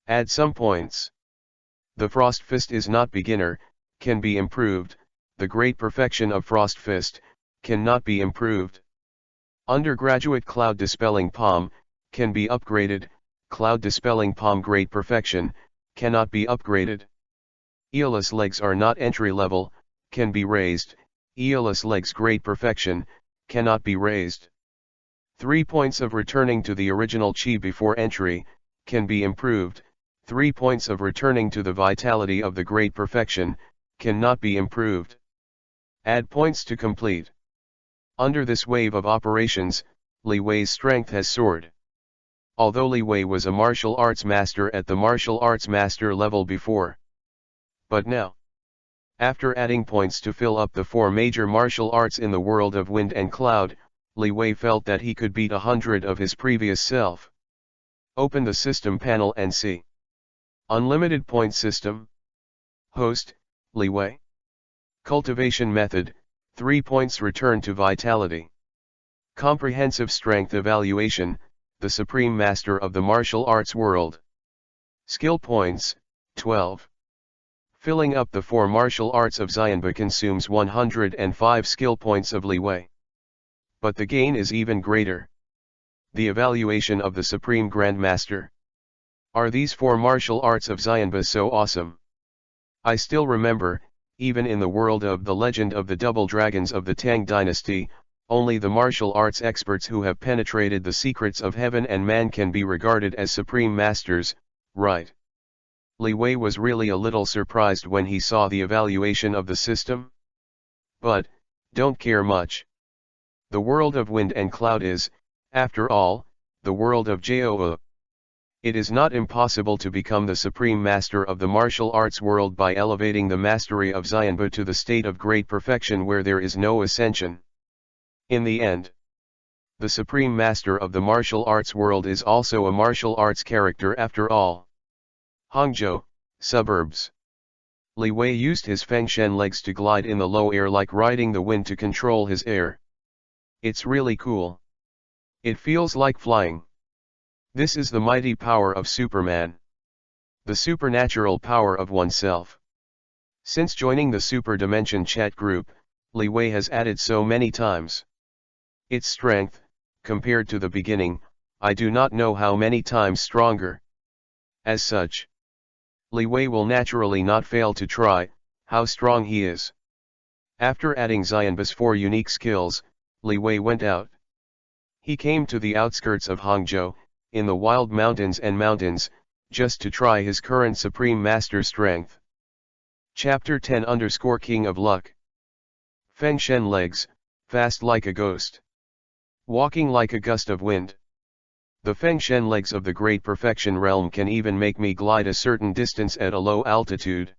add some points. The Frostfist is not beginner, can be improved, the great perfection of Frostfist, cannot be improved. Undergraduate Cloud Dispelling Palm, can be upgraded. Cloud Dispelling Palm Great Perfection, cannot be upgraded. Aeolus Legs are not entry level, can be raised. Aeolus Legs Great Perfection, cannot be raised. 3 points of returning to the original chi before entry, can be improved. 3 points of returning to the vitality of the Great Perfection, cannot be improved. Add points to complete. Under this wave of operations, Leewi's strength has soared. Although Leewi was a martial arts master at the martial arts master level before. But now, after adding points to fill up the 4 major martial arts in the world of wind and cloud, Leewi felt that he could beat 100 of his previous self. Open the system panel and see. Unlimited point system. Host, Leewi. Cultivation method, 3 points return to vitality. Comprehensive strength evaluation, the supreme master of the martial arts world. Skill points, 12. Filling up the 4 martial arts of Xianba consumes 105 skill points of Leewi. But the gain is even greater. The evaluation of the Supreme Grandmaster. Are these 4 martial arts of Xianba so awesome? I still remember, even in the world of the legend of the double dragons of the Tang dynasty, only the martial arts experts who have penetrated the secrets of heaven and man can be regarded as supreme masters, right? Leewi was really a little surprised when he saw the evaluation of the system. But, don't care much. The world of wind and cloud is, after all, the world of Joo. It is not impossible to become the supreme master of the martial arts world by elevating the mastery of Xianba to the state of great perfection where there is no ascension. In the end, the supreme master of the martial arts world is also a martial arts character after all. Hangzhou, suburbs. Leewi used his Fengshen legs to glide in the low air like riding the wind to control his air. It's really cool. It feels like flying. This is the mighty power of Superman. The supernatural power of oneself. Since joining the Super Dimension chat group, Leewi has added so many times. Its strength, compared to the beginning, I do not know how many times stronger. As such, Leewi will naturally not fail to try, how strong he is. After adding Xianba's 4 unique skills, Leewi went out. He came to the outskirts of Hangzhou, in the wild mountains and mountains, just to try his current Supreme Master strength. Chapter 10_King of Luck. Fengshen legs, fast like a ghost. Walking like a gust of wind. The Fengshen legs of the Great Perfection realm can even make me glide a certain distance at a low altitude.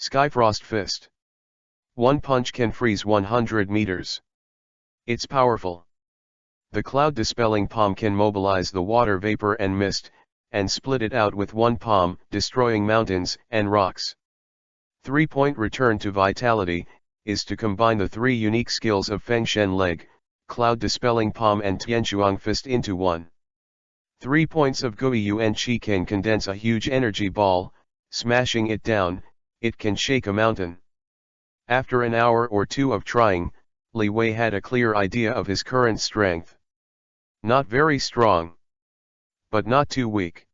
Skyfrost Fist. One punch can freeze 100 meters. It's powerful. The Cloud Dispelling Palm can mobilize the water vapor and mist, and split it out with one palm, destroying mountains and rocks. 3-point return to vitality, is to combine the 3 unique skills of Fengshen Leg, Cloud Dispelling Palm and Tianchuang Fist into one. 3 points of Gui Yuan Qi can condense a huge energy ball, smashing it down, it can shake a mountain. After an hour or 2 of trying, Leewi had a clear idea of his current strength. Not very strong. But not too weak.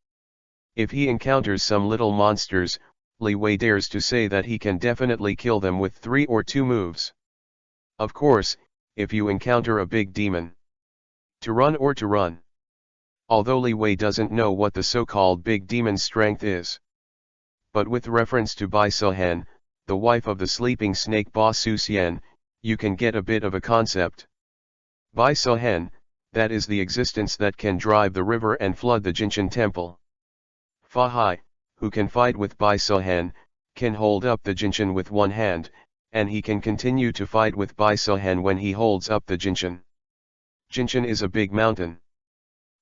If he encounters some little monsters, Leewi dares to say that he can definitely kill them with 3 or 2 moves. Of course, if you encounter a big demon. To run. Although Leewi doesn't know what the so-called big demon's strength is. But with reference to Bai Sohan, the wife of the sleeping snake boss Su Xian, you can get a bit of a concept. Bai Sohan, that is the existence that can drive the river and flood the Jinshan temple. Fa Hai, who can fight with Bai Sohan, can hold up the Jinshan with one hand, and he can continue to fight with Bai Sohan when he holds up the Jinshan. Jinshan is a big mountain.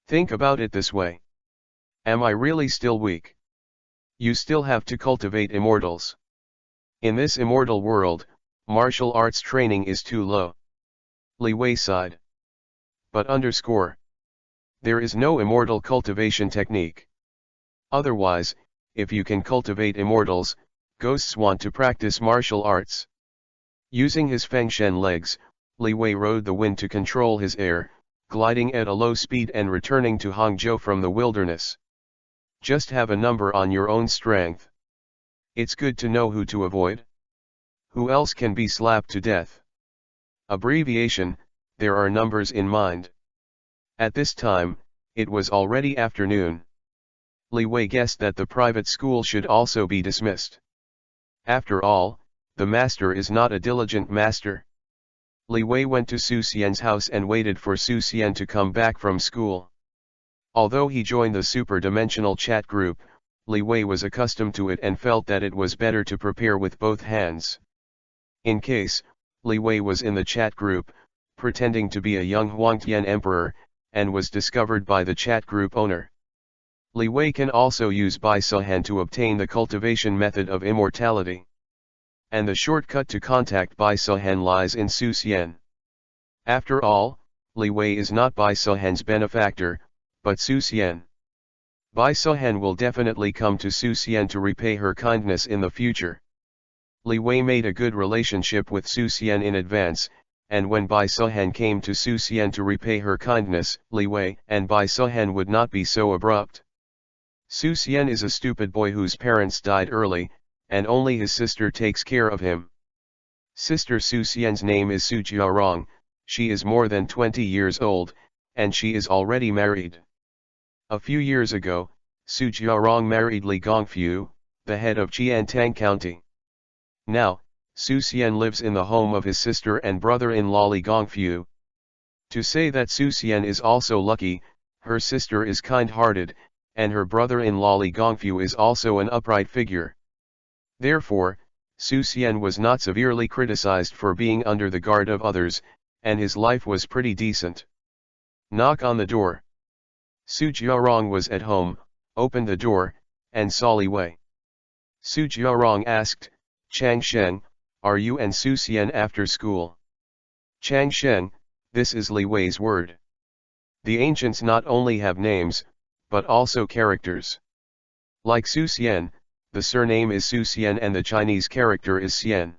Think about it this way. Am I really still weak? You still have to cultivate immortals. In this immortal world, martial arts training is too low. Leewi sighed. But there is no immortal cultivation technique. Otherwise, if you can cultivate immortals, ghosts want to practice martial arts. Using his Fengshen legs, Leewi rode the wind to control his air, gliding at a low speed and returning to Hangzhou from the wilderness. Just have a number on your own strength. It's good to know who to avoid. Who else can be slapped to death? Abbreviation, there are numbers in mind. At this time, it was already afternoon. Leewi guessed that the private school should also be dismissed. After all, the master is not a diligent master. Leewi went to Su Xian's house and waited for Su Xian to come back from school. Although he joined the super-dimensional chat group, Leewi was accustomed to it and felt that it was better to prepare with both hands. In case, Leewi was in the chat group, pretending to be a young Huangtian emperor, and was discovered by the chat group owner. Leewi can also use Bai Suhan to obtain the cultivation method of immortality. And the shortcut to contact Bai Suhan lies in Su Xian. After all, Leewi is not Bai Suhan's benefactor, but Su Xian. Bai Suhan will definitely come to Su Xian to repay her kindness in the future. Leewi made a good relationship with Su Xian in advance, and when Bai Suhan came to Su Xian to repay her kindness, Leewi and Bai Suhan would not be so abrupt. Su Xian is a stupid boy whose parents died early, and only his sister takes care of him. Sister Su Xian's name is Su Jiarong, she is more than 20 years old, and she is already married. A few years ago, Su Jiarong married Li Gongfu, the head of Qiantang County. Now, Su Xian lives in the home of his sister and brother-in-law Li Gongfu. To say that Su Xian is also lucky, her sister is kind-hearted, and her brother-in-law Li Gongfu is also an upright figure. Therefore, Su Xian was not severely criticized for being under the guard of others, and his life was pretty decent. Knock on the door. Su Jiarong was at home, opened the door, and saw Leewi. Su Jiarong asked, "Chang Sheng, are you and Su Xian after school?" "Chang Sheng, this is Leewi's word. The ancients not only have names, but also characters. Like Su Xian, the surname is Su Xian and the Chinese character is Xian.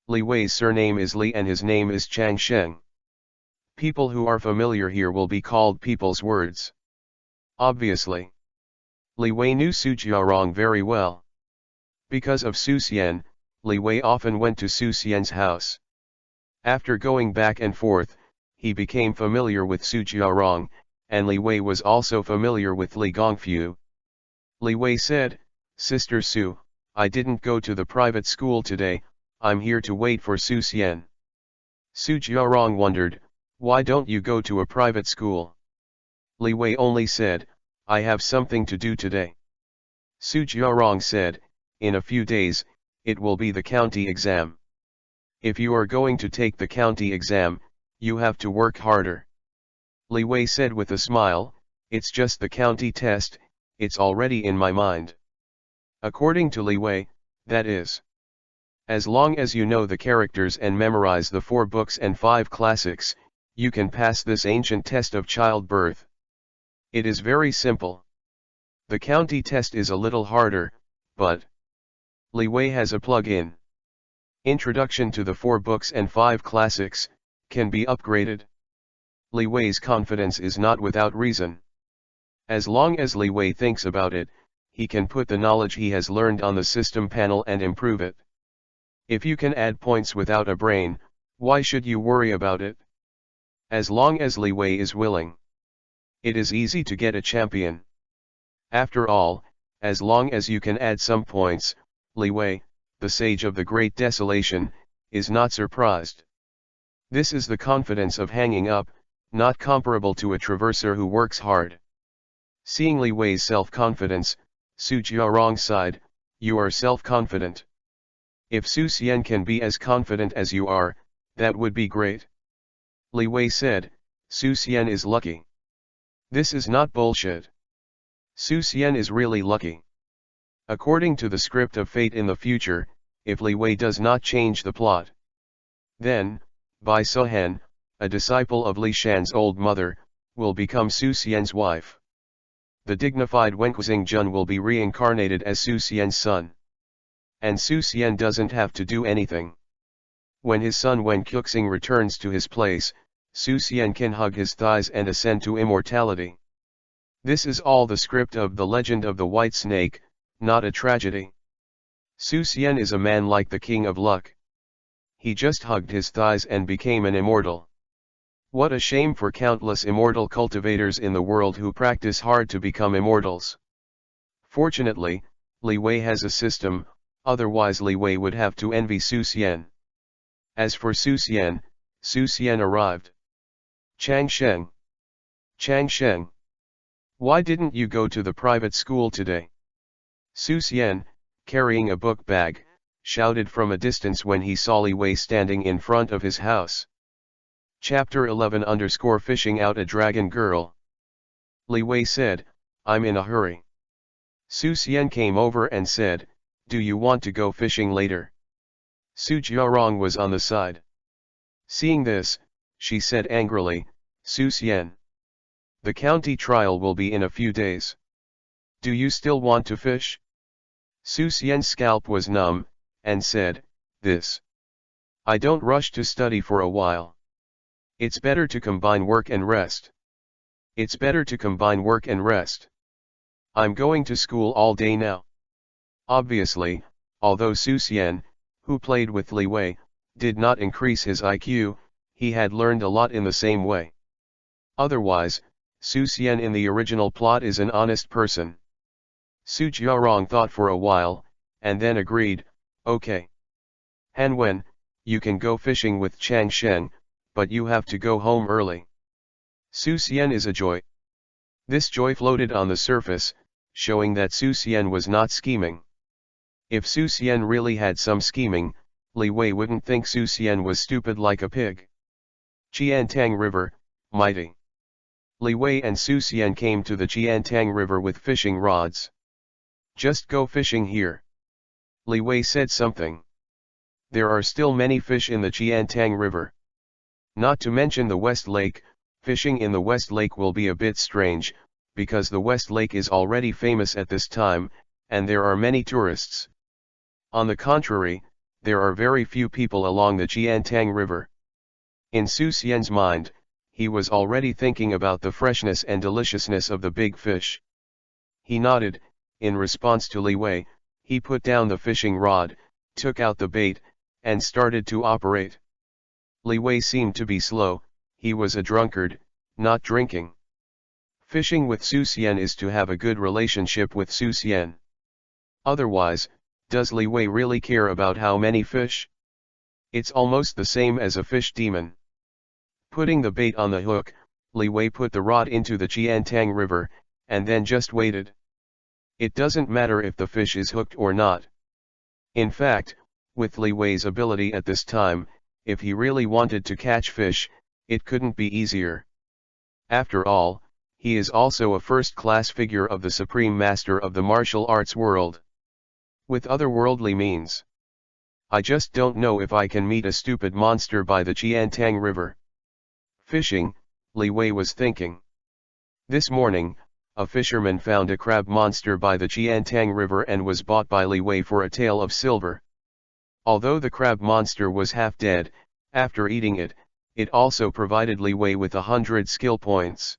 Leewi's surname is Li and his name is Chang Sheng. People who are familiar here will be called people's words." Obviously, Leewi knew Su Jiarong very well. Because of Su Xian, Leewi often went to Su Xian's house. After going back and forth, he became familiar with Su Jiarong, and Leewi was also familiar with Li Gongfu. Leewi said, "Sister Su, I didn't go to the private school today, I'm here to wait for Su Xian." Su Jiarong wondered, "Why don't you go to a private school?" Leewi only said, "I have something to do today." Su Jiarong said, "In a few days, it will be the county exam. If you are going to take the county exam, you have to work harder." Leewi said with a smile, "It's just the county test, it's already in my mind." According to Leewi, that is. As long as you know the characters and memorize the 4 books and 5 classics, you can pass this ancient test of childbirth. It is very simple. The county test is a little harder, but Leewi has a plug-in. Introduction to the 4 books and 5 classics can be upgraded. Leewi's confidence is not without reason. As long as Leewi thinks about it, he can put the knowledge he has learned on the system panel and improve it. If you can add points without a brain, why should you worry about it? As long as Leewi is willing. It is easy to get a champion. After all, as long as you can add some points, Leewi, the sage of the Great Desolation, is not surprised. This is the confidence of hanging up, not comparable to a traverser who works hard. Seeing Leewi's self-confidence, Su Jiarong sighed, "You are self-confident. If Su Xian can be as confident as you are, that would be great." Leewi said, "Su Xian is lucky. This is not bullshit. Su Xian is really lucky. According to the script of fate in the future, if Leewi does not change the plot, then, Bai Suhan, a disciple of Li Shan's old mother, will become Su Xian's wife. The dignified Wenxing Jun will be reincarnated as Su Xian's son. And Su Xian doesn't have to do anything. When his son Wenxing returns to his place, Su Xian can hug his thighs and ascend to immortality. This is all the script of The Legend of the White Snake, not a tragedy. Su Xian is a man like the King of Luck. He just hugged his thighs and became an immortal. What a shame for countless immortal cultivators in the world who practice hard to become immortals. Fortunately, Leewi has a system, otherwise Leewi would have to envy Su Xian. As for Su Xian arrived. Chang Sheng. Chang Sheng. Why didn't you go to the private school today? Su Xian, carrying a book bag, shouted from a distance when he saw Leewi standing in front of his house. Chapter 11 Fishing out a dragon girl. Leewi said, I'm in a hurry. Su Xian came over and said, do you want to go fishing later? Su Jiarong was on the side. Seeing this, she said angrily, Su Xian. The county trial will be in a few days. Do you still want to fish? Su Xian's scalp was numb, and said, this. I don't rush to study for a while. It's better to combine work and rest. It's better to combine work and rest. I'm going to school all day now. Obviously, although Su Xian, who played with Leewi, did not increase his IQ, he had learned a lot in the same way. Otherwise, Su Xian in the original plot is an honest person. Su Jiarong thought for a while, and then agreed, okay. Han Wen, you can go fishing with Chang Sheng, but you have to go home early. Su Xian is a joy. This joy floated on the surface, showing that Su Xian was not scheming. If Su Xian really had some scheming, Leewi wouldn't think Su Xian was stupid like a pig. Qiantang River, mighty. Leewi and Su Xian came to the Qiantang River with fishing rods. Just go fishing here. Leewi said something. There are still many fish in the Qiantang River. Not to mention the West Lake, fishing in the West Lake will be a bit strange, because the West Lake is already famous at this time, and there are many tourists. On the contrary, there are very few people along the Qiantang River. In Su Xian's mind, he was already thinking about the freshness and deliciousness of the big fish. He nodded, in response to Leewi, he put down the fishing rod, took out the bait, and started to operate. Leewi seemed to be slow, he was a drunkard, not drinking. Fishing with Su Xian is to have a good relationship with Su Xian. Otherwise, does Leewi really care about how many fish? It's almost the same as a fish demon. Putting the bait on the hook, Leewi put the rod into the Qiantang River, and then just waited. It doesn't matter if the fish is hooked or not. In fact, with Leewi's ability at this time, if he really wanted to catch fish, it couldn't be easier. After all, he is also a first-class figure of the supreme master of the martial arts world. With otherworldly means. I just don't know if I can meet a stupid monster by the Qiantang River. Fishing, Leewi was thinking. This morning, a fisherman found a crab monster by the Qiantang River and was bought by Leewi for a tael of silver. Although the crab monster was half dead, after eating it, it also provided Leewi with 100 skill points.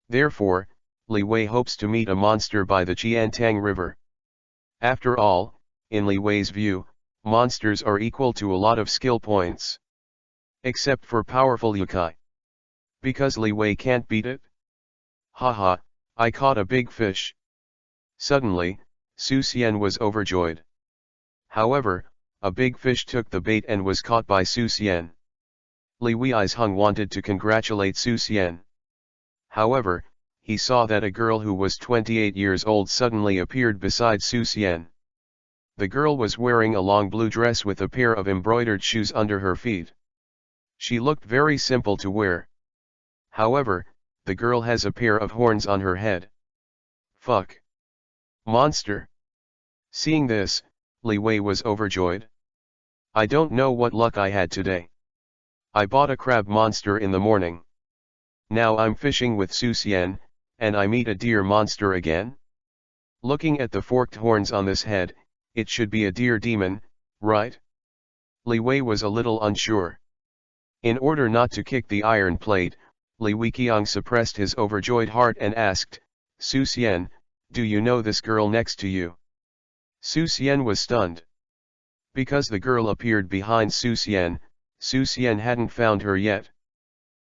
Therefore, Leewi hopes to meet a monster by the Qiantang River. After all, in Leewi's view, monsters are equal to a lot of skill points. Except for powerful yokai. Because Leewi can't beat it? Haha, I caught a big fish. Suddenly, Su Xian was overjoyed. However, a big fish took the bait and was caught by Su Xian. Leewi's Hung wanted to congratulate Su Xian. However, he saw that a girl who was 28 years old suddenly appeared beside Su Xian. The girl was wearing a long blue dress with a pair of embroidered shoes under her feet. She looked very simple to wear. However, the girl has a pair of horns on her head. Fuck. Monster. Seeing this, Leewi was overjoyed. I don't know what luck I had today. I bought a crab monster in the morning. Now I'm fishing with Su Xian, and I meet a deer monster again? Looking at the forked horns on this head, it should be a deer demon, right? Leewi was a little unsure. In order not to kick the iron plate, Leewi suppressed his overjoyed heart and asked, Su Xian, do you know this girl next to you? Su Xian was stunned. Because the girl appeared behind Su Xian hadn't found her yet.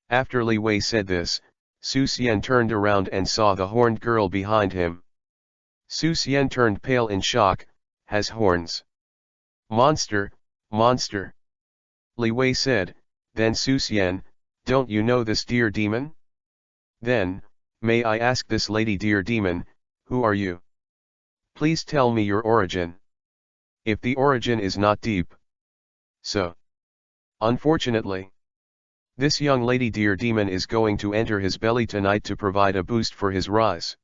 After Leewi said this, Su Xian turned around and saw the horned girl behind him. Su Xian turned pale in shock. Has horns. Monster, monster. Leewi said, then Su Xian, don't you know this dear demon? Then, may I ask this lady dear demon, who are you? Please tell me your origin. If the origin is not deep. So. Unfortunately. This young lady dear demon is going to enter his belly tonight to provide a boost for his rise.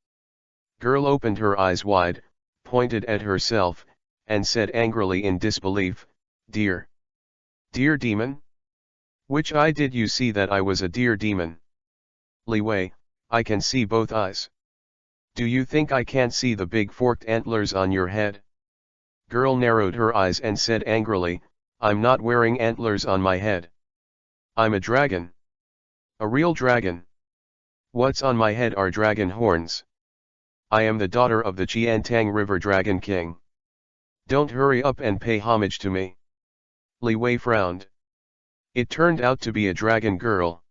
Girl opened her eyes wide, pointed at herself, and said angrily in disbelief, Dear. Dear demon? Which eye did you see that I was a dear demon? Leewi, I can see both eyes. Do you think I can't see the big forked antlers on your head? Girl narrowed her eyes and said angrily, I'm not wearing antlers on my head. I'm a dragon. A real dragon. What's on my head are dragon horns. I am the daughter of the Qiantang River Dragon King. Don't hurry up and pay homage to me. Leewi frowned. It turned out to be a dragon girl.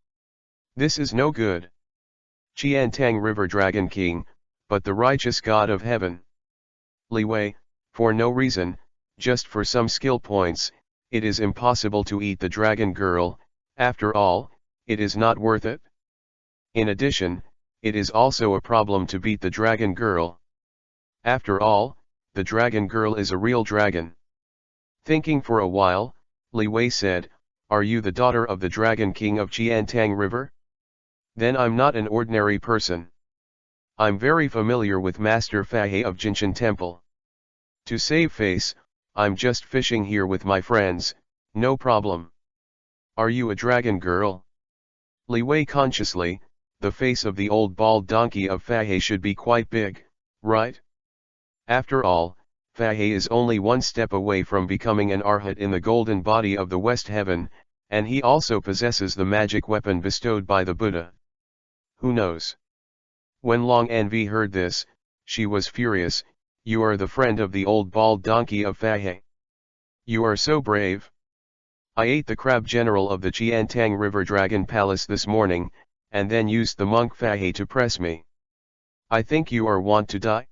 This is no good. Qiantang River Dragon King, but the righteous God of heaven. Leewi, for no reason, just for some skill points, it is impossible to eat the dragon girl, after all, it is not worth it. In addition, it is also a problem to beat the dragon girl. After all, the dragon girl is a real dragon. Thinking for a while, Leewi said, Are you the daughter of the Dragon King of Qiantang River? Then I'm not an ordinary person. I'm very familiar with Master Fahe of Jinshan Temple. To save face, I'm just fishing here with my friends, no problem. Are you a dragon girl? Leewi consciously, the face of the old bald donkey of Fahe should be quite big, right? After all, Fahe is only one step away from becoming an Arhat in the golden body of the West Heaven, and he also possesses the magic weapon bestowed by the Buddha. Who knows? When Long Envy heard this, she was furious. You are the friend of the old bald donkey of Fahe. You are so brave. I ate the crab general of the Qiantang River Dragon Palace this morning, and then used the monk Fahe to press me. I think you are want to die?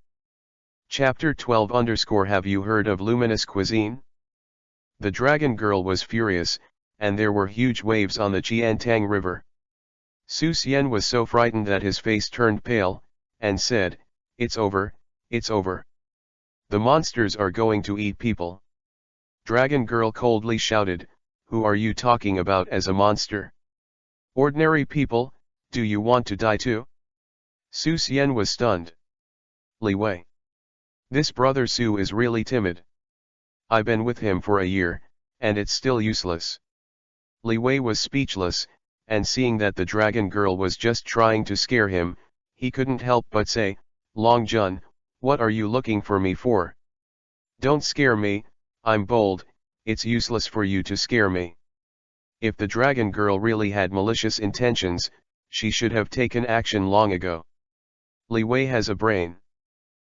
Chapter 12 _ Have you heard of luminous cuisine? The dragon girl was furious, and there were huge waves on the Qiantang River. Su Xian was so frightened that his face turned pale, and said, It's over, it's over. The monsters are going to eat people. Dragon girl coldly shouted, Who are you talking about as a monster? Ordinary people, do you want to die too? Su Xian was stunned. Leewi. This brother Su is really timid. I've been with him for a year, and it's still useless. Leewi was speechless, and seeing that the dragon girl was just trying to scare him, he couldn't help but say, Long Jun, what are you looking for me for? Don't scare me, I'm bold, it's useless for you to scare me. If the dragon girl really had malicious intentions, she should have taken action long ago. Leewi has a brain.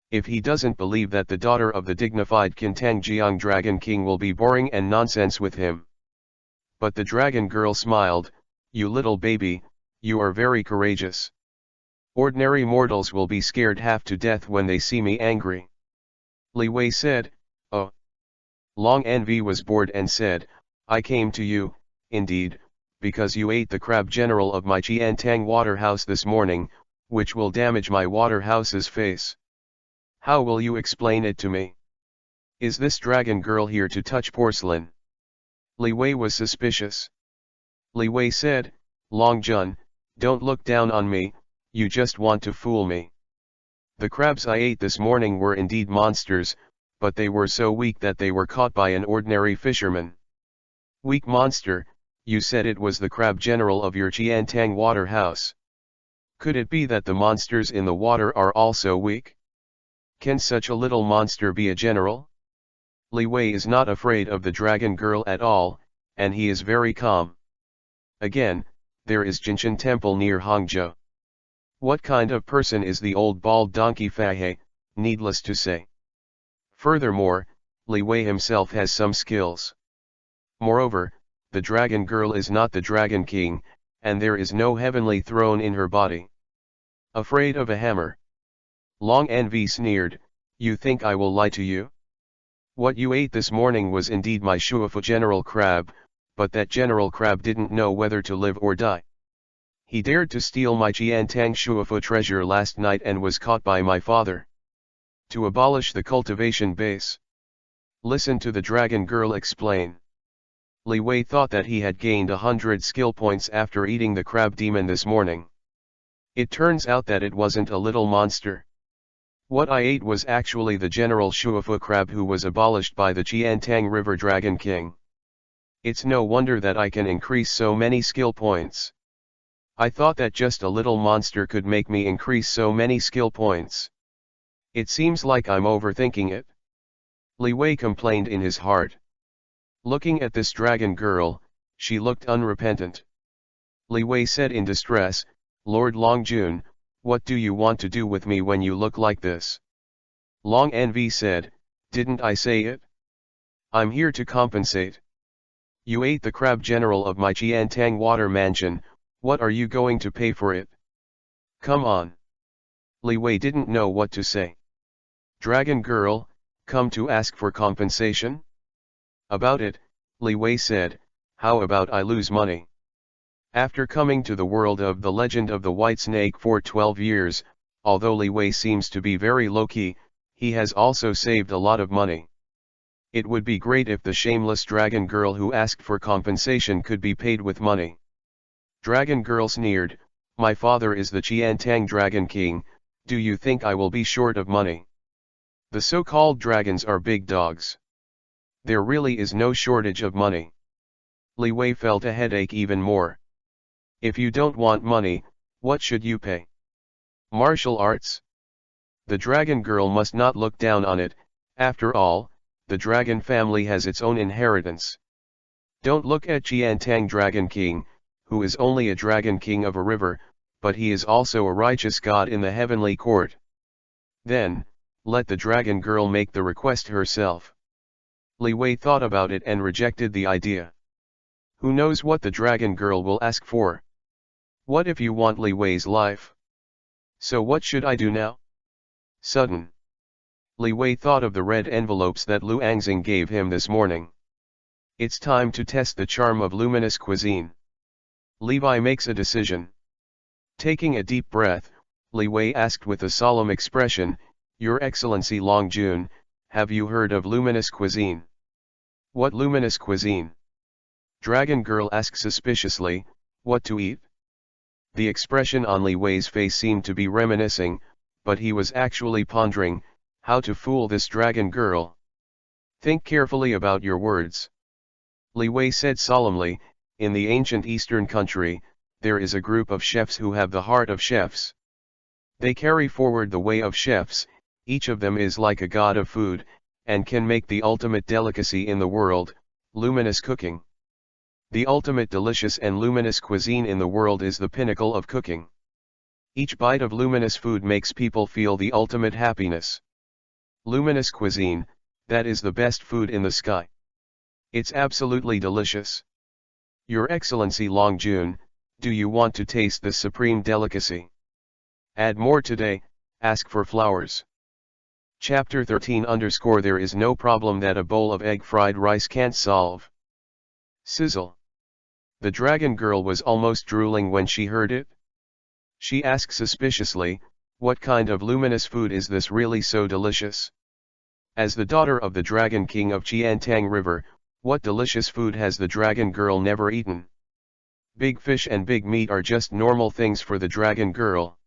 If he doesn't believe that the daughter of the dignified Qintang Jiang Dragon King will be boring and nonsense with him. But the dragon girl smiled, You little baby, you are very courageous. Ordinary mortals will be scared half to death when they see me angry. Leewi said, Oh. Long Envy was bored and said, I came to you, indeed, because you ate the crab general of my Qiantang waterhouse this morning, which will damage my waterhouse's face. How will you explain it to me? Is this dragon girl here to touch porcelain? Leewi was suspicious. Leewi said, Long Jun, don't look down on me, you just want to fool me. The crabs I ate this morning were indeed monsters, but they were so weak that they were caught by an ordinary fisherman. Weak monster, you said it was the crab general of your Qiantang waterhouse. Could it be that the monsters in the water are also weak? Can such a little monster be a general? Leewi is not afraid of the dragon girl at all, and he is very calm. Again, there is Jinshan Temple near Hangzhou. What kind of person is the old bald donkey Fahey, needless to say. Furthermore, Leewi himself has some skills. Moreover, the dragon girl is not the dragon king, and there is no heavenly throne in her body. Afraid of a hammer? Long Envy sneered, you think I will lie to you? What you ate this morning was indeed my shuafu general crab, but that general crab didn't know whether to live or die. He dared to steal my Jiantang shuafu treasure last night and was caught by my father. To abolish the cultivation base. Listen to the dragon girl explain. Leewi thought that he had gained 100 skill points after eating the crab demon this morning. It turns out that it wasn't a little monster. What I ate was actually the general shuafu crab who was abolished by the Jiantang River Dragon King. It's no wonder that I can increase so many skill points. I thought that just a little monster could make me increase so many skill points. It seems like I'm overthinking it. Leewi complained in his heart. Looking at this dragon girl, she looked unrepentant. Leewi said in distress, Lord Longjun, what do you want to do with me when you look like this? Long Envy said, didn't I say it? I'm here to compensate. You ate the crab general of my Jiantang water mansion, what are you going to pay for it? Come on. Leewi didn't know what to say. Dragon girl, come to ask for compensation? About it, Leewi said, how about I lose money? After coming to the world of the legend of the White Snake for 12 years, although Leewi seems to be very low-key, he has also saved a lot of money. It would be great if the shameless dragon girl who asked for compensation could be paid with money. Dragon girl sneered, my father is the Jiantang Dragon King, do you think I will be short of money? The so-called dragons are big dogs. There really is no shortage of money. Leewi felt a headache even more. If you don't want money, what should you pay? Martial arts? The dragon girl must not look down on it, after all, the dragon family has its own inheritance. Don't look at Jiantang Dragon King, who is only a dragon king of a river, but he is also a righteous god in the heavenly court. Then, let the dragon girl make the request herself. Leewi thought about it and rejected the idea. Who knows what the dragon girl will ask for? What if you want Leewi's life? So what should I do now? Sudden. Leewi thought of the red envelopes that Lu Angxing gave him this morning. It's time to test the charm of luminous cuisine. Leewi makes a decision. Taking a deep breath, Leewi asked with a solemn expression, Your Excellency Longjun, have you heard of luminous cuisine? What luminous cuisine? Dragon girl asked suspiciously, what to eat? The expression on Leewi's face seemed to be reminiscing, but he was actually pondering, how to fool this dragon girl. Think carefully about your words. Leewi said solemnly, in the ancient Eastern country, there is a group of chefs who have the heart of chefs. They carry forward the way of chefs, each of them is like a god of food, and can make the ultimate delicacy in the world, luminous cooking. The ultimate delicious and luminous cuisine in the world is the pinnacle of cooking. Each bite of luminous food makes people feel the ultimate happiness. Luminous cuisine, that is the best food in the sky. It's absolutely delicious. Your Excellency Longjun, do you want to taste this supreme delicacy? Add more today, ask for flowers. Chapter 13 _ There is no problem that a bowl of egg fried rice can't solve. Sizzle. The dragon girl was almost drooling when she heard it. She asked suspiciously, what kind of luminous food is this really so delicious? As the daughter of the Dragon King of Jiantang River, what delicious food has the dragon girl never eaten? Big fish and big meat are just normal things for the dragon girl.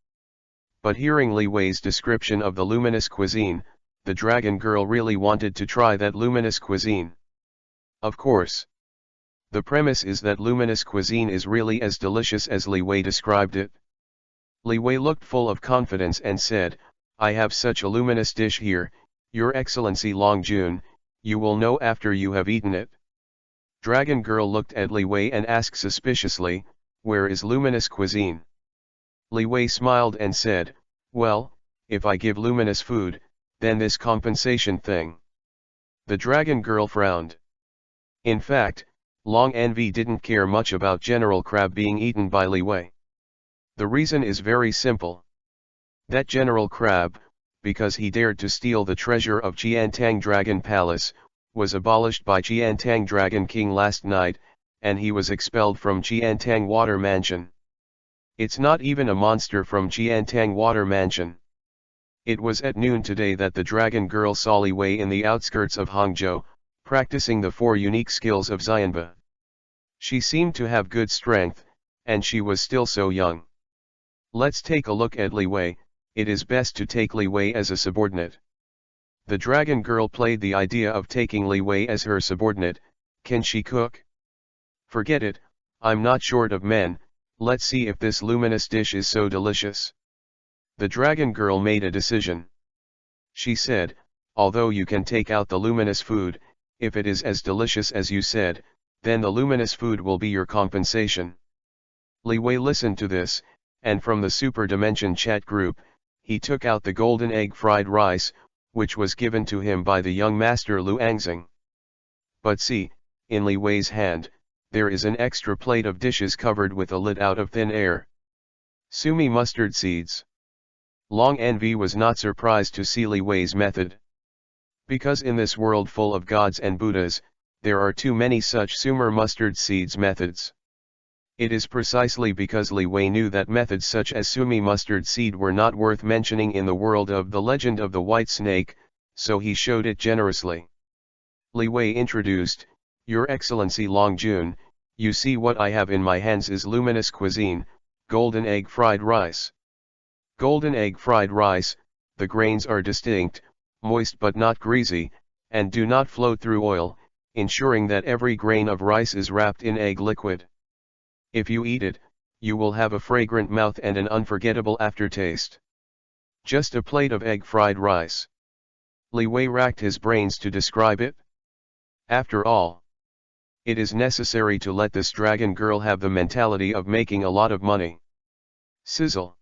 But hearing Leewi's description of the luminous cuisine, the dragon girl really wanted to try that luminous cuisine. Of course. The premise is that luminous cuisine is really as delicious as Leewi described it. Leewi looked full of confidence and said, I have such a luminous dish here, Your Excellency Longjun, you will know after you have eaten it. Dragon Girl looked at Leewi and asked suspiciously, "Where is luminous cuisine?" Leewi smiled and said, "Well, if I give luminous food, then this compensation thing." The Dragon Girl frowned. In fact, Long Envy didn't care much about General Crab being eaten by Leewi. The reason is very simple. That General Crab, because he dared to steal the treasure of Qiantang Dragon Palace, was abolished by Qiantang Dragon King last night, and he was expelled from Qiantang Water Mansion. It's not even a monster from Qiantang Water Mansion. It was at noon today that the Dragon Girl saw Leewi in the outskirts of Hangzhou, practicing the 4 unique skills of Xianba. She seemed to have good strength, and she was still so young. Let's take a look at Leewi. It is best to take Leewi as a subordinate. The Dragon Girl played the idea of taking Leewi as her subordinate. Can she cook? Forget it, I'm not short of men. Let's see if this luminous dish is so delicious. The Dragon Girl made a decision. She said, "Although you can take out the luminous food, if it is as delicious as you said, then the luminous food will be your compensation." Leewi listened to this, and from the Super Dimension chat group, he took out the golden egg fried rice, which was given to him by the young master Lu Angxing. But see, in Leewi's hand, there is an extra plate of dishes covered with a lid out of thin air. Sumi mustard seeds. Long Envy was not surprised to see Leewi's method. Because in this world full of gods and Buddhas, there are too many such Sumer mustard seeds methods. It is precisely because Leewi knew that methods such as Sumi mustard seed were not worth mentioning in the world of the legend of the white snake, so he showed it generously. Leewi introduced, "Your Excellency Long Jun, you see what I have in my hands is luminous cuisine, golden egg fried rice. Golden egg fried rice, the grains are distinct, moist but not greasy, and do not float through oil, ensuring that every grain of rice is wrapped in egg liquid. If you eat it, you will have a fragrant mouth and an unforgettable aftertaste. Just a plate of egg fried rice." Leewi racked his brains to describe it. After all, it is necessary to let this Dragon Girl have the mentality of making a lot of money. Sizzle.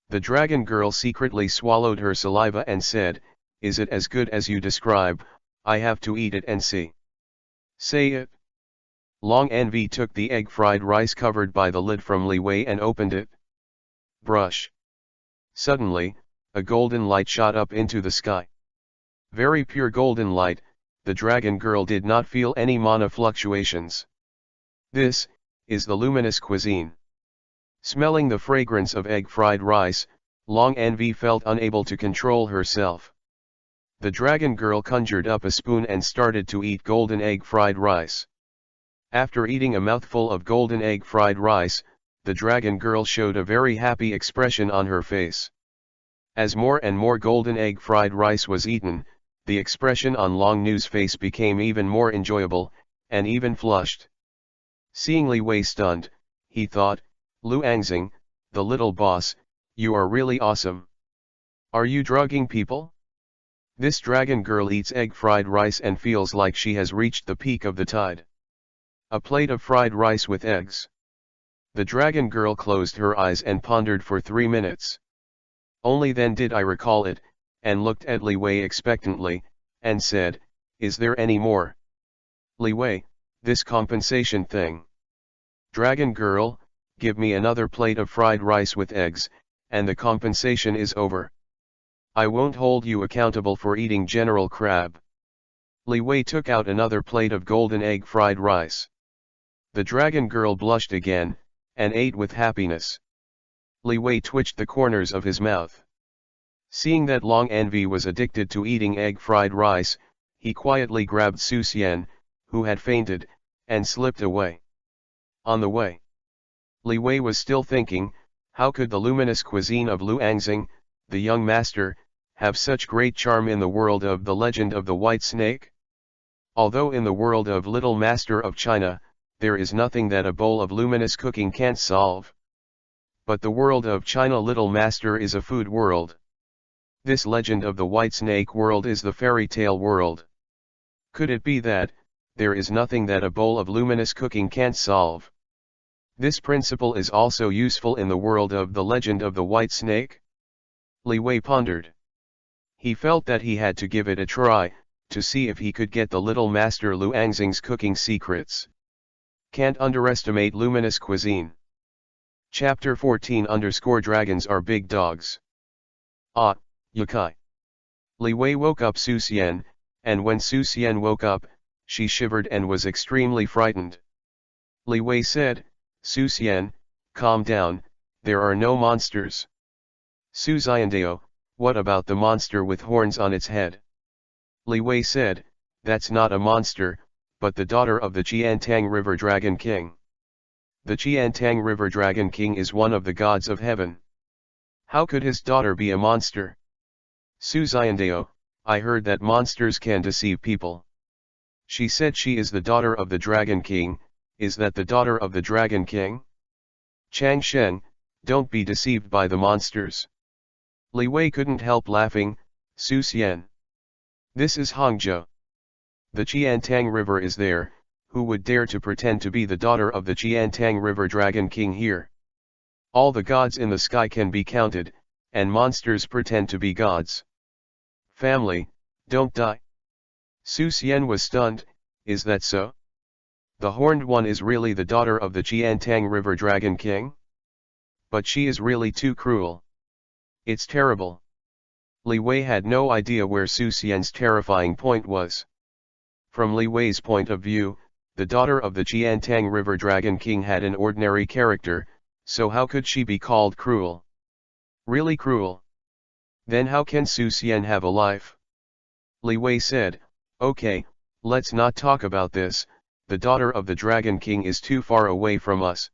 The Dragon Girl secretly swallowed her saliva and said, "Is it as good as you describe? I have to eat it and see." "Say it." Long Envy took the egg fried rice covered by the lid from Leewi and opened it. Brush. Suddenly, a golden light shot up into the sky. Very pure golden light, the Dragon Girl did not feel any mana fluctuations. This is the luminous cuisine. Smelling the fragrance of egg fried rice, Long Envy felt unable to control herself. The Dragon Girl conjured up a spoon and started to eat golden egg fried rice. After eating a mouthful of golden egg fried rice, the Dragon Girl showed a very happy expression on her face. As more and more golden egg fried rice was eaten, the expression on Long Nu's face became even more enjoyable, and even flushed. Seeing Leewi stunned, he thought, "Lu Angxing, the little boss, you are really awesome. Are you drugging people? This Dragon Girl eats egg fried rice and feels like she has reached the peak of the tide. A plate of fried rice with eggs." The Dragon Girl closed her eyes and pondered for 3 minutes. Only then did I recall it, and looked at Leewi expectantly, and said, "Is there any more?" "Leewi, this compensation thing." "Dragon Girl, give me another plate of fried rice with eggs, and the compensation is over. I won't hold you accountable for eating General Crab." Leewi took out another plate of golden egg fried rice. The Dragon Girl blushed again, and ate with happiness. Leewi twitched the corners of his mouth. Seeing that Long Envy was addicted to eating egg fried rice, he quietly grabbed Su Xian, who had fainted, and slipped away. On the way, Leewi was still thinking, how could the luminous cuisine of Lu Angxing, the young master, have such great charm in the world of the legend of the white snake? Although in the world of Little Master of China, there is nothing that a bowl of luminous cooking can't solve. But the world of China Little Master is a food world. This legend of the white snake world is the fairy tale world. Could it be that, there is nothing that a bowl of luminous cooking can't solve. This principle is also useful in the world of the legend of the white snake? Leewi pondered. He felt that he had to give it a try, to see if he could get the little master Luangzing's cooking secrets. Can't underestimate luminous cuisine. Chapter 14 _ Dragons are big dogs. Ah, Yakai. Leewi woke up Su Xian, and when Su Xian woke up, she shivered and was extremely frightened. Leewi said, Su Xian, calm down, there are no monsters. Su Xiandao, what about the monster with horns on its head? Leewi said, that's not a monster, but the daughter of the Qiantang River Dragon King. The Qiantang River Dragon King is one of the gods of heaven. How could his daughter be a monster? Su Xiandao, I heard that monsters can deceive people. She said she is the daughter of the Dragon King. Is that the daughter of the Dragon King? Chang Sheng, don't be deceived by the monsters. Leewi couldn't help laughing. Su Xian. This is Hangzhou. The Qiantang River is there. Who would dare to pretend to be the daughter of the Qiantang River Dragon King here? All the gods in the sky can be counted, and monsters pretend to be gods. Family, don't die. Su Xian was stunned. Is that so? The horned one is really the daughter of the Qiantang River Dragon King? But she is really too cruel. It's terrible. Leewi had no idea where Su Xian's terrifying point was. From Leewi's point of view, the daughter of the Qiantang River Dragon King had an ordinary character, so how could she be called cruel? Really cruel? Then how can Su Xian have a life? Leewi said, okay, let's not talk about this. The daughter of the Dragon King is too far away from us.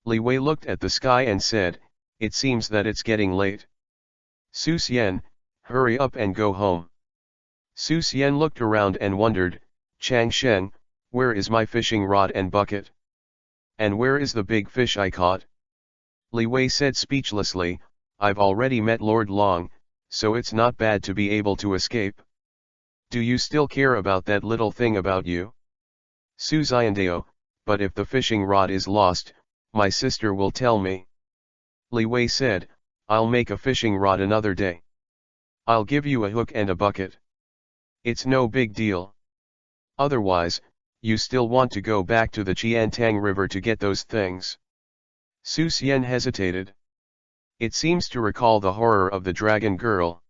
Leewi looked at the sky and said, it seems that it's getting late. Su Xian, hurry up and go home. Su Xian looked around and wondered, Chang Sheng, where is my fishing rod and bucket? And where is the big fish I caught? Leewi said speechlessly, I've already met Lord Long, so it's not bad to be able to escape. Do you still care about that little thing about you? Su Xiandao, but if the fishing rod is lost, my sister will tell me. Leewi said, I'll make a fishing rod another day. I'll give you a hook and a bucket. It's no big deal. Otherwise, you still want to go back to the Qiantang River to get those things. Su Xian hesitated. It seems to recall the horror of the dragon girl.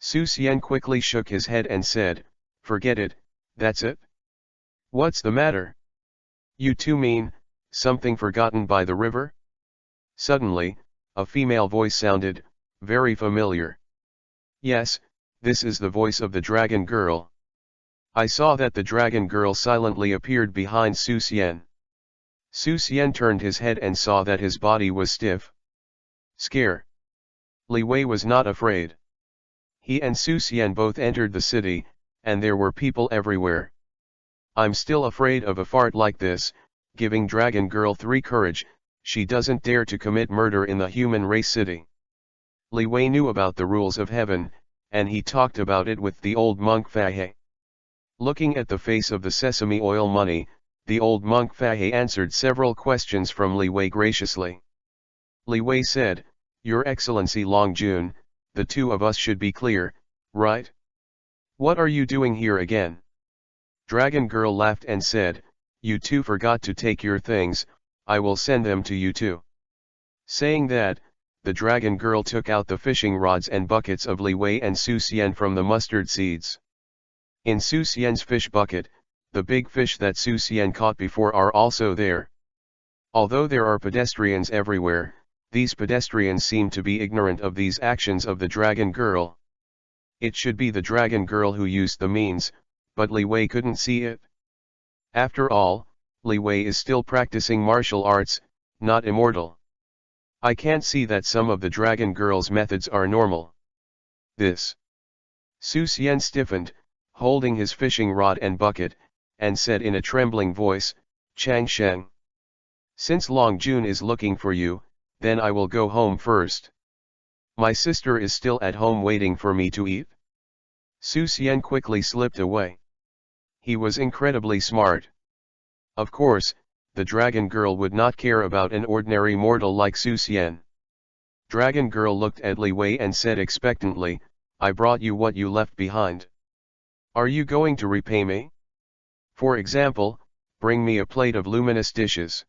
Su Xian quickly shook his head and said, forget it, that's it. What's the matter? You two mean, something forgotten by the river? Suddenly, a female voice sounded, very familiar. Yes, this is the voice of the dragon girl. I saw that the dragon girl silently appeared behind Su Xian. Su Xian turned his head and saw that his body was stiff. Scare. Leewi was not afraid. He and Su Xian both entered the city, and there were people everywhere. I'm still afraid of a fart like this, giving Dragon Girl 3 courage. She doesn't dare to commit murder in the human race city. Leewi knew about the rules of heaven, and he talked about it with the old monk Fahe. Looking at the face of the sesame oil money, the old monk Fahe answered several questions from Leewi graciously. Leewi said, Your Excellency Long Jun, the two of us should be clear, right? What are you doing here again? Dragon Girl laughed and said, You two forgot to take your things, I will send them to you too. Saying that, the Dragon Girl took out the fishing rods and buckets of Leewi and Su Xian from the mustard seeds. In Su Xian's fish bucket, the big fish that Su Xian caught before are also there. Although there are pedestrians everywhere, these pedestrians seem to be ignorant of these actions of the Dragon Girl. It should be the Dragon Girl who used the means, but Leewi couldn't see it. After all, Leewi is still practicing martial arts, not immortal. I can't see that some of the Dragon Girl's methods are normal. This. Su Xian stiffened, holding his fishing rod and bucket, and said in a trembling voice, Chang Sheng. Since Long Jun is looking for you, then I will go home first. My sister is still at home waiting for me to eat. Su Xian quickly slipped away. He was incredibly smart. Of course, the dragon girl would not care about an ordinary mortal like Su Xian. Dragon girl looked at Leewi and said expectantly, I brought you what you left behind. Are you going to repay me? For example, bring me a plate of luminous dishes.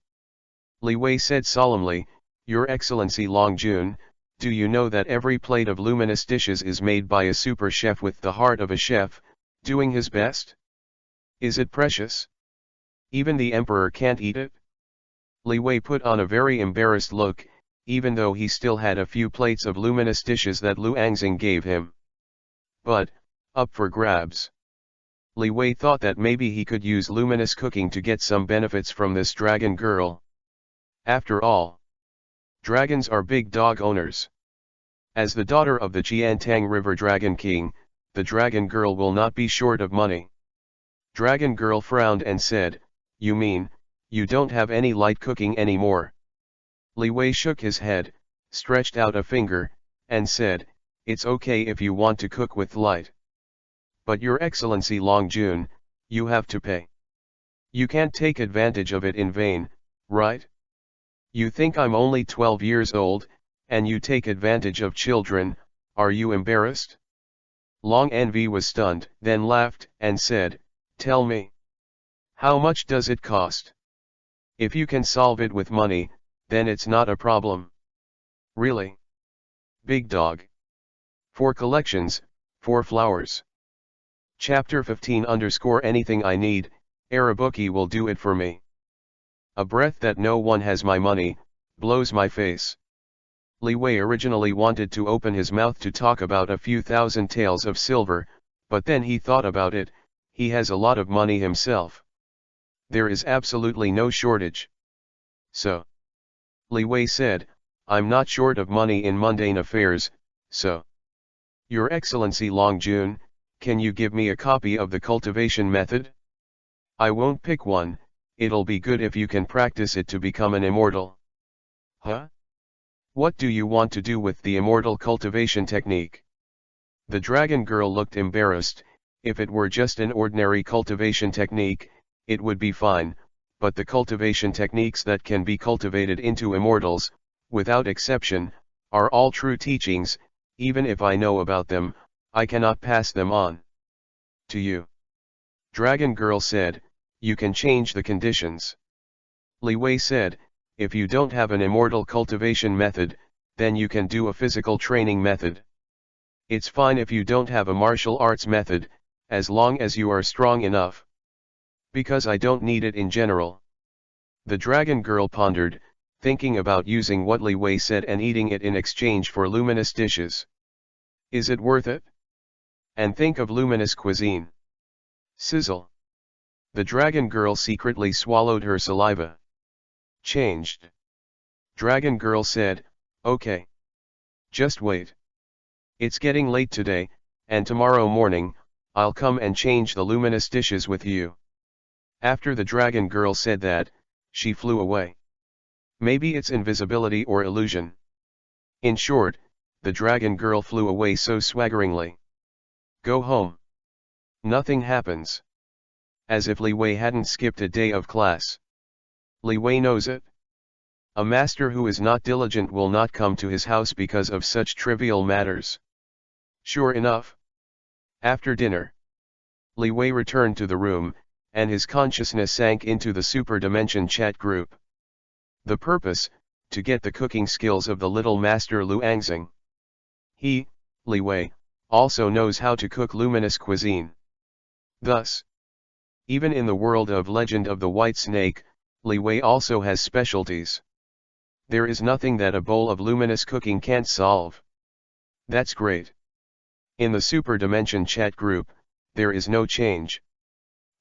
Leewi said solemnly, Your Excellency Long Jun, do you know that every plate of luminous dishes is made by a super chef with the heart of a chef, doing his best? Is it precious? Even the emperor can't eat it? Leewi put on a very embarrassed look, even though he still had a few plates of luminous dishes that Lu Angxing gave him. But, up for grabs. Leewi thought that maybe he could use luminous cooking to get some benefits from this dragon girl. After all, dragons are big dog owners. As the daughter of the Jiantang River Dragon King, the dragon girl will not be short of money. Dragon girl frowned and said, You mean, you don't have any light cooking anymore? Leewi shook his head, stretched out a finger, and said, It's okay if you want to cook with light. But Your Excellency Long Jun, you have to pay. You can't take advantage of it in vain, right? You think I'm only 12 years old, and you take advantage of children, are you embarrassed? Long Envy was stunned, then laughed, and said, Tell me. How much does it cost? If you can solve it with money, then it's not a problem. Really? Big dog. 4 collections, 4 flowers. Chapter 15 _anything I need, Arabuki will do it for me. A breath that no one has my money, blows my face. Leewi originally wanted to open his mouth to talk about a few thousand taels of silver, but then he thought about it, he has a lot of money himself. There is absolutely no shortage. So. Leewi said, I'm not short of money in mundane affairs, so. Your Excellency Long Jun, can you give me a copy of the cultivation method? I won't pick one, it'll be good if you can practice it to become an immortal. Huh? What do you want to do with the immortal cultivation technique? The dragon girl looked embarrassed. If it were just an ordinary cultivation technique, it would be fine, but the cultivation techniques that can be cultivated into immortals, without exception, are all true teachings. Even if I know about them, I cannot pass them on to you. Dragon girl said, You can change the conditions. Leewi said, If you don't have an immortal cultivation method, then you can do a physical training method. It's fine if you don't have a martial arts method, as long as you are strong enough. Because I don't need it in general. The dragon girl pondered, thinking about using what Leewi said and eating it in exchange for luminous dishes. Is it worth it? And think of luminous cuisine. Sizzle. The dragon girl secretly swallowed her saliva. Changed. Dragon girl said, Okay. Just wait. It's getting late today, and tomorrow morning, I'll come and change the luminous dishes with you. After the dragon girl said that, she flew away. Maybe it's invisibility or illusion. In short, the dragon girl flew away so swaggeringly. Go home. Nothing happens. As if Leewi hadn't skipped a day of class. Leewi knows it. A master who is not diligent will not come to his house because of such trivial matters. Sure enough. After dinner, Leewi returned to the room, and his consciousness sank into the super dimension chat group. The purpose, to get the cooking skills of the little master Lu Angxing. He, Leewi, also knows how to cook luminous cuisine. Thus, even in the world of Legend of the White Snake, Leewi also has specialties. There is nothing that a bowl of luminous cooking can't solve. That's great. In the Super Dimension chat group, there is no change.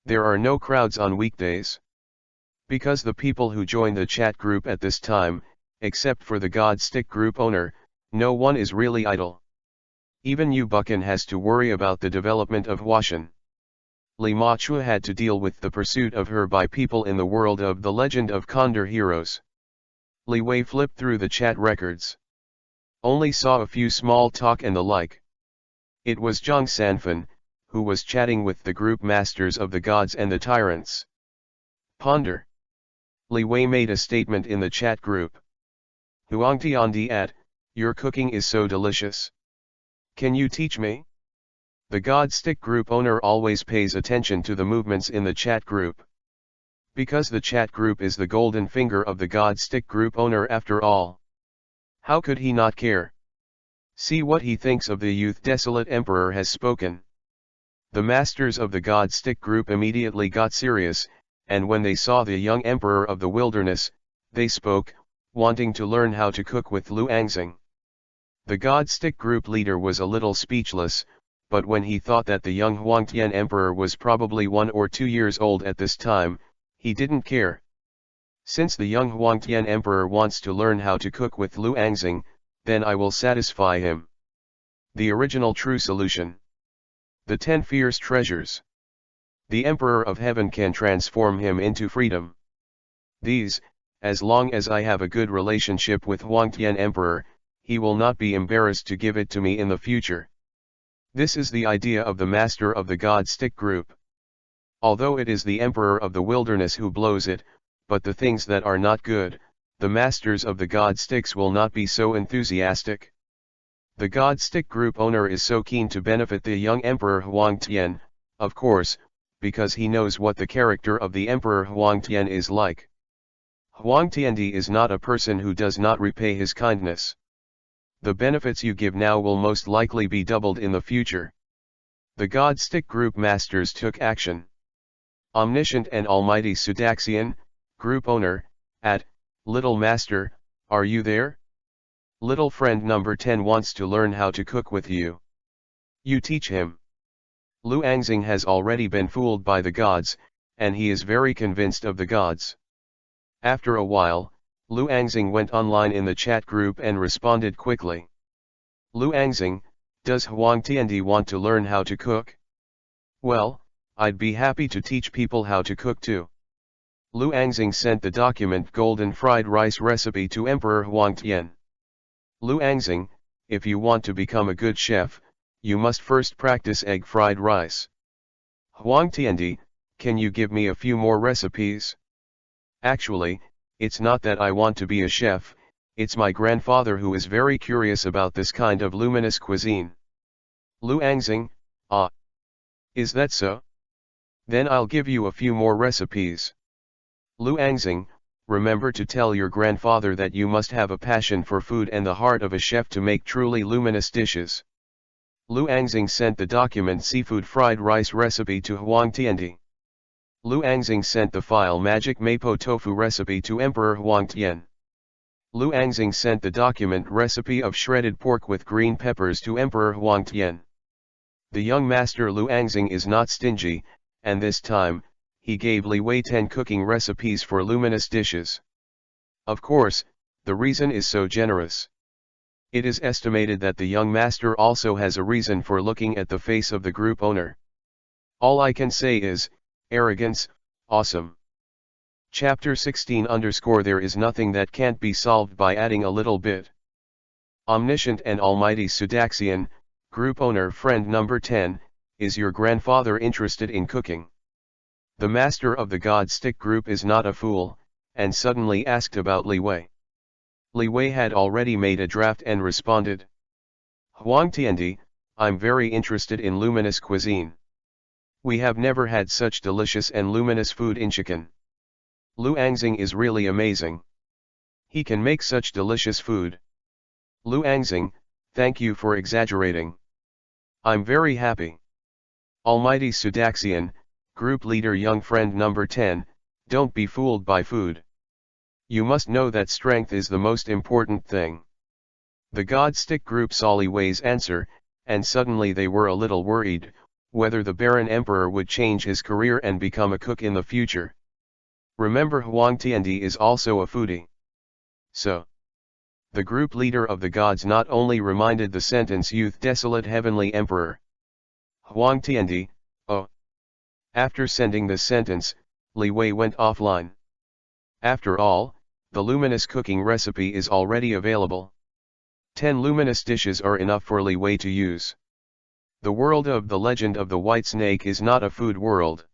There are no crowds on weekdays. Because the people who join the chat group at this time, except for the God Stick group owner, no one is really idle. Even Yu Buchan has to worry about the development of Huashan. Li Ma Chua had to deal with the pursuit of her by people in the world of the Legend of Condor heroes. Leewi flipped through the chat records. Only saw a few small talk and the like. It was Zhang Sanfan, who was chatting with the group masters of the gods and the tyrants. Ponder. Leewi made a statement in the chat group. Huangtiandi at, your cooking is so delicious. Can you teach me? The God Stick group owner always pays attention to the movements in the chat group. Because the chat group is the golden finger of the God Stick group owner after all. How could he not care? See what he thinks of the youth desolate emperor has spoken. The masters of the God Stick group immediately got serious, and when they saw the young emperor of the wilderness, they spoke, wanting to learn how to cook with Lu Angxing. The God Stick group leader was a little speechless, but when he thought that the young Huangtian emperor was probably 1 or 2 years old at this time, he didn't care. Since the young Huangtian emperor wants to learn how to cook with Lu Angxing, then I will satisfy him. The original true solution. The 10 fierce treasures. The Emperor of Heaven can transform him into freedom. These, as long as I have a good relationship with Huangtian Emperor, he will not be embarrassed to give it to me in the future. This is the idea of the master of the God Stick group. Although it is the Emperor of the wilderness who blows it, but the things that are not good, the masters of the God Sticks will not be so enthusiastic. The God Stick group owner is so keen to benefit the young Emperor Huangtian, of course, because he knows what the character of the Emperor Huangtian is like. Huangtiandi is not a person who does not repay his kindness. The benefits you give now will most likely be doubled in the future. The God Stick group masters took action. Omniscient and Almighty Sudaxian, group owner, at, Little Master, are you there? Little friend number 10 wants to learn how to cook with you. You teach him. Lu Angxing has already been fooled by the gods, and he is very convinced of the gods. After a while, Lu Angxing went online in the chat group and responded quickly. Lu Angxing, does Huangtiandi want to learn how to cook? Well, I'd be happy to teach people how to cook too. Lu Angxing sent the document Golden Fried Rice Recipe to Emperor Huangtian. Lu Angxing, if you want to become a good chef, you must first practice egg fried rice. Huangtiandi, can you give me a few more recipes? Actually, it's not that I want to be a chef, it's my grandfather who is very curious about this kind of luminous cuisine. Lu Angxing, ah. Is that so? Then I'll give you a few more recipes. Lu Angxing, remember to tell your grandfather that you must have a passion for food and the heart of a chef to make truly luminous dishes. Lu Angxing sent the document Seafood Fried Rice Recipe to Huangtiandi. Lu Angxing sent the file Magic Mapo Tofu Recipe to Emperor Huangtian. Lu Angxing sent the document Recipe of Shredded Pork with Green Peppers to Emperor Huangtian. The young master Lu Angxing is not stingy, and this time, he gave Leewi 10 cooking recipes for luminous dishes. Of course, the reason is so generous. It is estimated that the young master also has a reason for looking at the face of the group owner. All I can say is, arrogance, awesome. Chapter 16 _ There is nothing that can't be solved by adding a little bit. Omniscient and Almighty Sudaxian, group owner friend number 10, is your grandfather interested in cooking? The master of the God Stick group is not a fool, and suddenly asked about Leewi. Leewi had already made a draft and responded. Huangtiandi, I'm very interested in luminous cuisine. We have never had such delicious and luminous food in chicken. Lu Angxing is really amazing. He can make such delicious food. Lu Angxing, thank you for exaggerating. I'm very happy. Almighty Sudaxian, group leader young friend number 10, don't be fooled by food. You must know that strength is the most important thing. The God Stick group saw Leewi's answer, and suddenly they were a little worried, whether the Baron Emperor would change his career and become a cook in the future. Remember Huangtiandi is also a foodie. So, the group leader of the gods not only reminded the sentence Youth Desolate Heavenly Emperor. Huangtiandi, oh. After sending this sentence, Leewi went offline. After all, the luminous cooking recipe is already available. 10 luminous dishes are enough for Leewi to use. The world of The Legend of the White Snake is not a food world.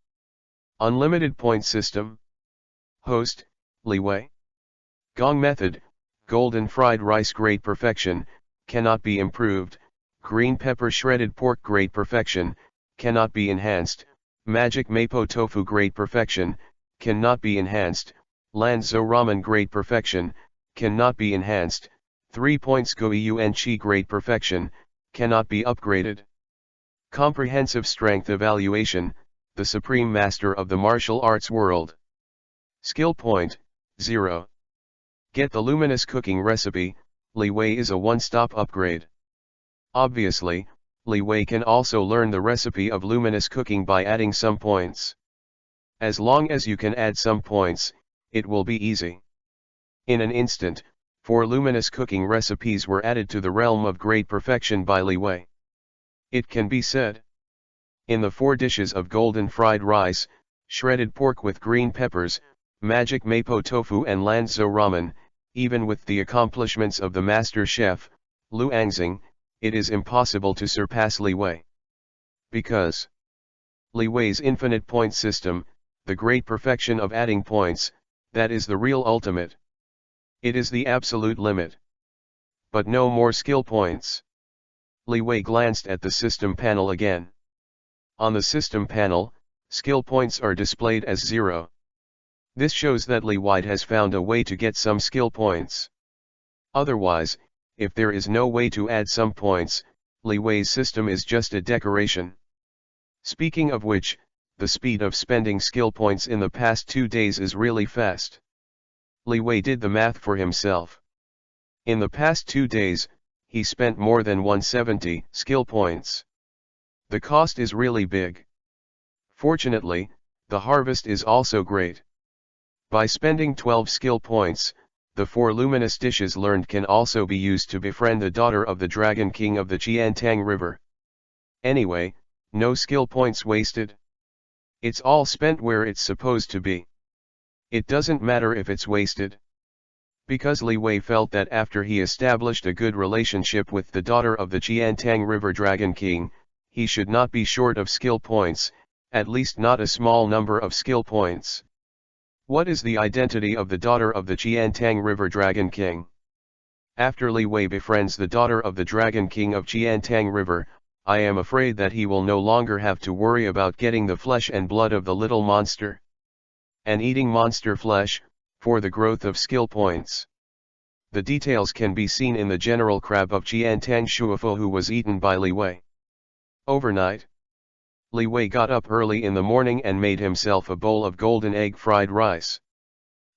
Unlimited point system. Host, Leewi. Gong method, golden fried rice great perfection, cannot be improved, green pepper shredded pork great perfection, cannot be enhanced, magic mapo tofu great perfection, cannot be enhanced, lanzo ramen great perfection, cannot be enhanced, 3 points goyun chi great perfection, cannot be upgraded. Comprehensive strength evaluation, the supreme master of the martial arts world. Skill point, 0. Get the luminous cooking recipe, Leewi is a one-stop upgrade. Obviously, Leewi can also learn the recipe of luminous cooking by adding some points. As long as you can add some points, it will be easy. In an instant, 4 luminous cooking recipes were added to the realm of great perfection by Leewi. It can be said. In the 4 dishes of golden fried rice, shredded pork with green peppers, magic mapo tofu and lanzo ramen, even with the accomplishments of the master chef, Lu Angxing, it is impossible to surpass Leewi. Because Leewi's infinite point system, the great perfection of adding points, that is the real ultimate. It is the absolute limit. But no more skill points. Leewi glanced at the system panel again. On the system panel, skill points are displayed as 0. This shows that Leewi has found a way to get some skill points. Otherwise, if there is no way to add some points, Leewi's system is just a decoration. Speaking of which, the speed of spending skill points in the past 2 days is really fast. Leewi did the math for himself. In the past 2 days, he spent more than 170 skill points. The cost is really big. Fortunately, the harvest is also great. By spending 12 skill points, the 4 luminous dishes learned can also be used to befriend the daughter of the Dragon King of the Qiantang River. Anyway, no skill points wasted. It's all spent where it's supposed to be. It doesn't matter if it's wasted. Because Leewi felt that after he established a good relationship with the daughter of the Qiantang River Dragon King, he should not be short of skill points, at least not a small number of skill points. What is the identity of the daughter of the Qiantang River Dragon King? After Leewi befriends the daughter of the Dragon King of Qiantang River, I am afraid that he will no longer have to worry about getting the flesh and blood of the little monster and eating monster flesh, for the growth of skill points. The details can be seen in the General Crab of Qiantang Shuofo who was eaten by Leewi. Overnight, Leewi got up early in the morning and made himself a bowl of golden egg fried rice.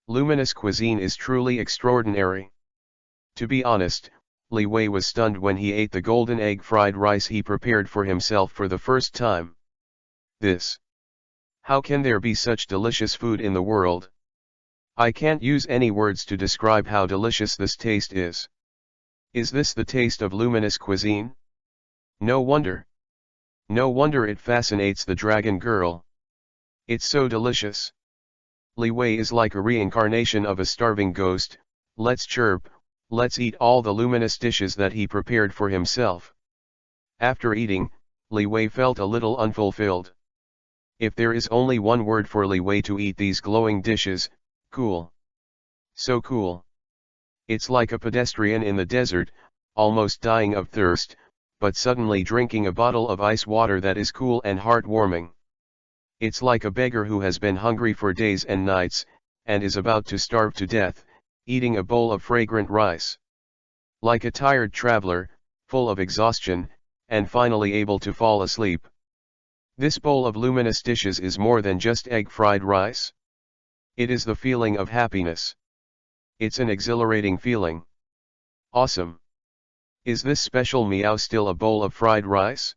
Luminous cuisine is truly extraordinary. To be honest, Leewi was stunned when he ate the golden egg fried rice he prepared for himself for the first time. How can there be such delicious food in the world? I can't use any words to describe how delicious this taste is. Is this the taste of luminous cuisine? No wonder. No wonder it fascinates the dragon girl. It's so delicious. Leewi is like a reincarnation of a starving ghost. Let's chirp, let's eat all the luminous dishes that he prepared for himself. After eating, Leewi felt a little unfulfilled. If there is only one word for Leewi to eat these glowing dishes, cool. So cool. It's like a pedestrian in the desert, almost dying of thirst, but suddenly drinking a bottle of ice water that is cool and heartwarming. It's like a beggar who has been hungry for days and nights, and is about to starve to death, eating a bowl of fragrant rice. Like a tired traveler, full of exhaustion, and finally able to fall asleep. This bowl of luminous dishes is more than just egg fried rice. It is the feeling of happiness. It's an exhilarating feeling. Awesome. Is this special meow still a bowl of fried rice?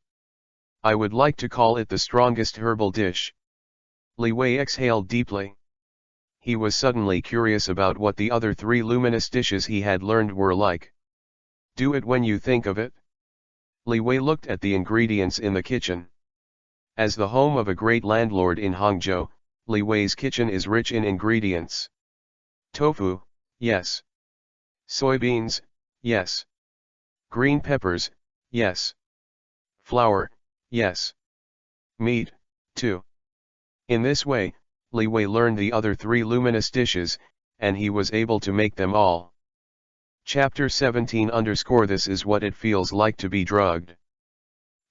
I would like to call it the strongest herbal dish. Leewi exhaled deeply. He was suddenly curious about what the other 3 luminous dishes he had learned were like. Do it when you think of it. Leewi looked at the ingredients in the kitchen. As the home of a great landlord in Hangzhou, Leewi's kitchen is rich in ingredients. Tofu, yes. Soybeans, yes. Green peppers, yes. Flour, Yes. Meat, too. In this way, Leewi learned the other 3 luminous dishes, and he was able to make them all. Chapter 17 _ This is what it feels like to be drugged.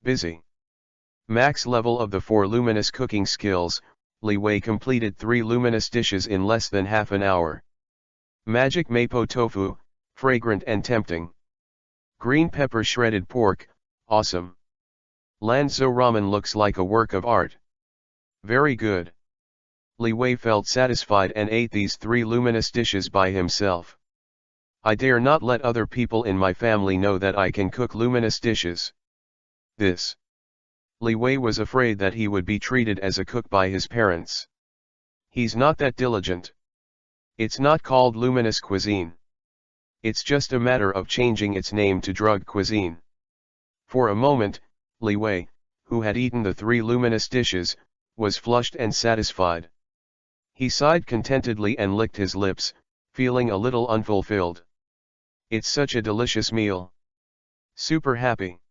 Busy. Max level of the 4 luminous cooking skills, Leewi completed 3 luminous dishes in less than half an hour. Magic mapo tofu, fragrant and tempting. Green pepper shredded pork, awesome. Lanzo ramen looks like a work of art. Very good. Leewi felt satisfied and ate these 3 luminous dishes by himself. I dare not let other people in my family know that I can cook luminous dishes. This. Leewi was afraid that he would be treated as a cook by his parents. He's not that diligent. It's not called luminous cuisine. It's just a matter of changing its name to drug cuisine. For a moment, Leewi, who had eaten the 3 luminous dishes, was flushed and satisfied. He sighed contentedly and licked his lips, feeling a little unfulfilled. It's such a delicious meal. Super happy.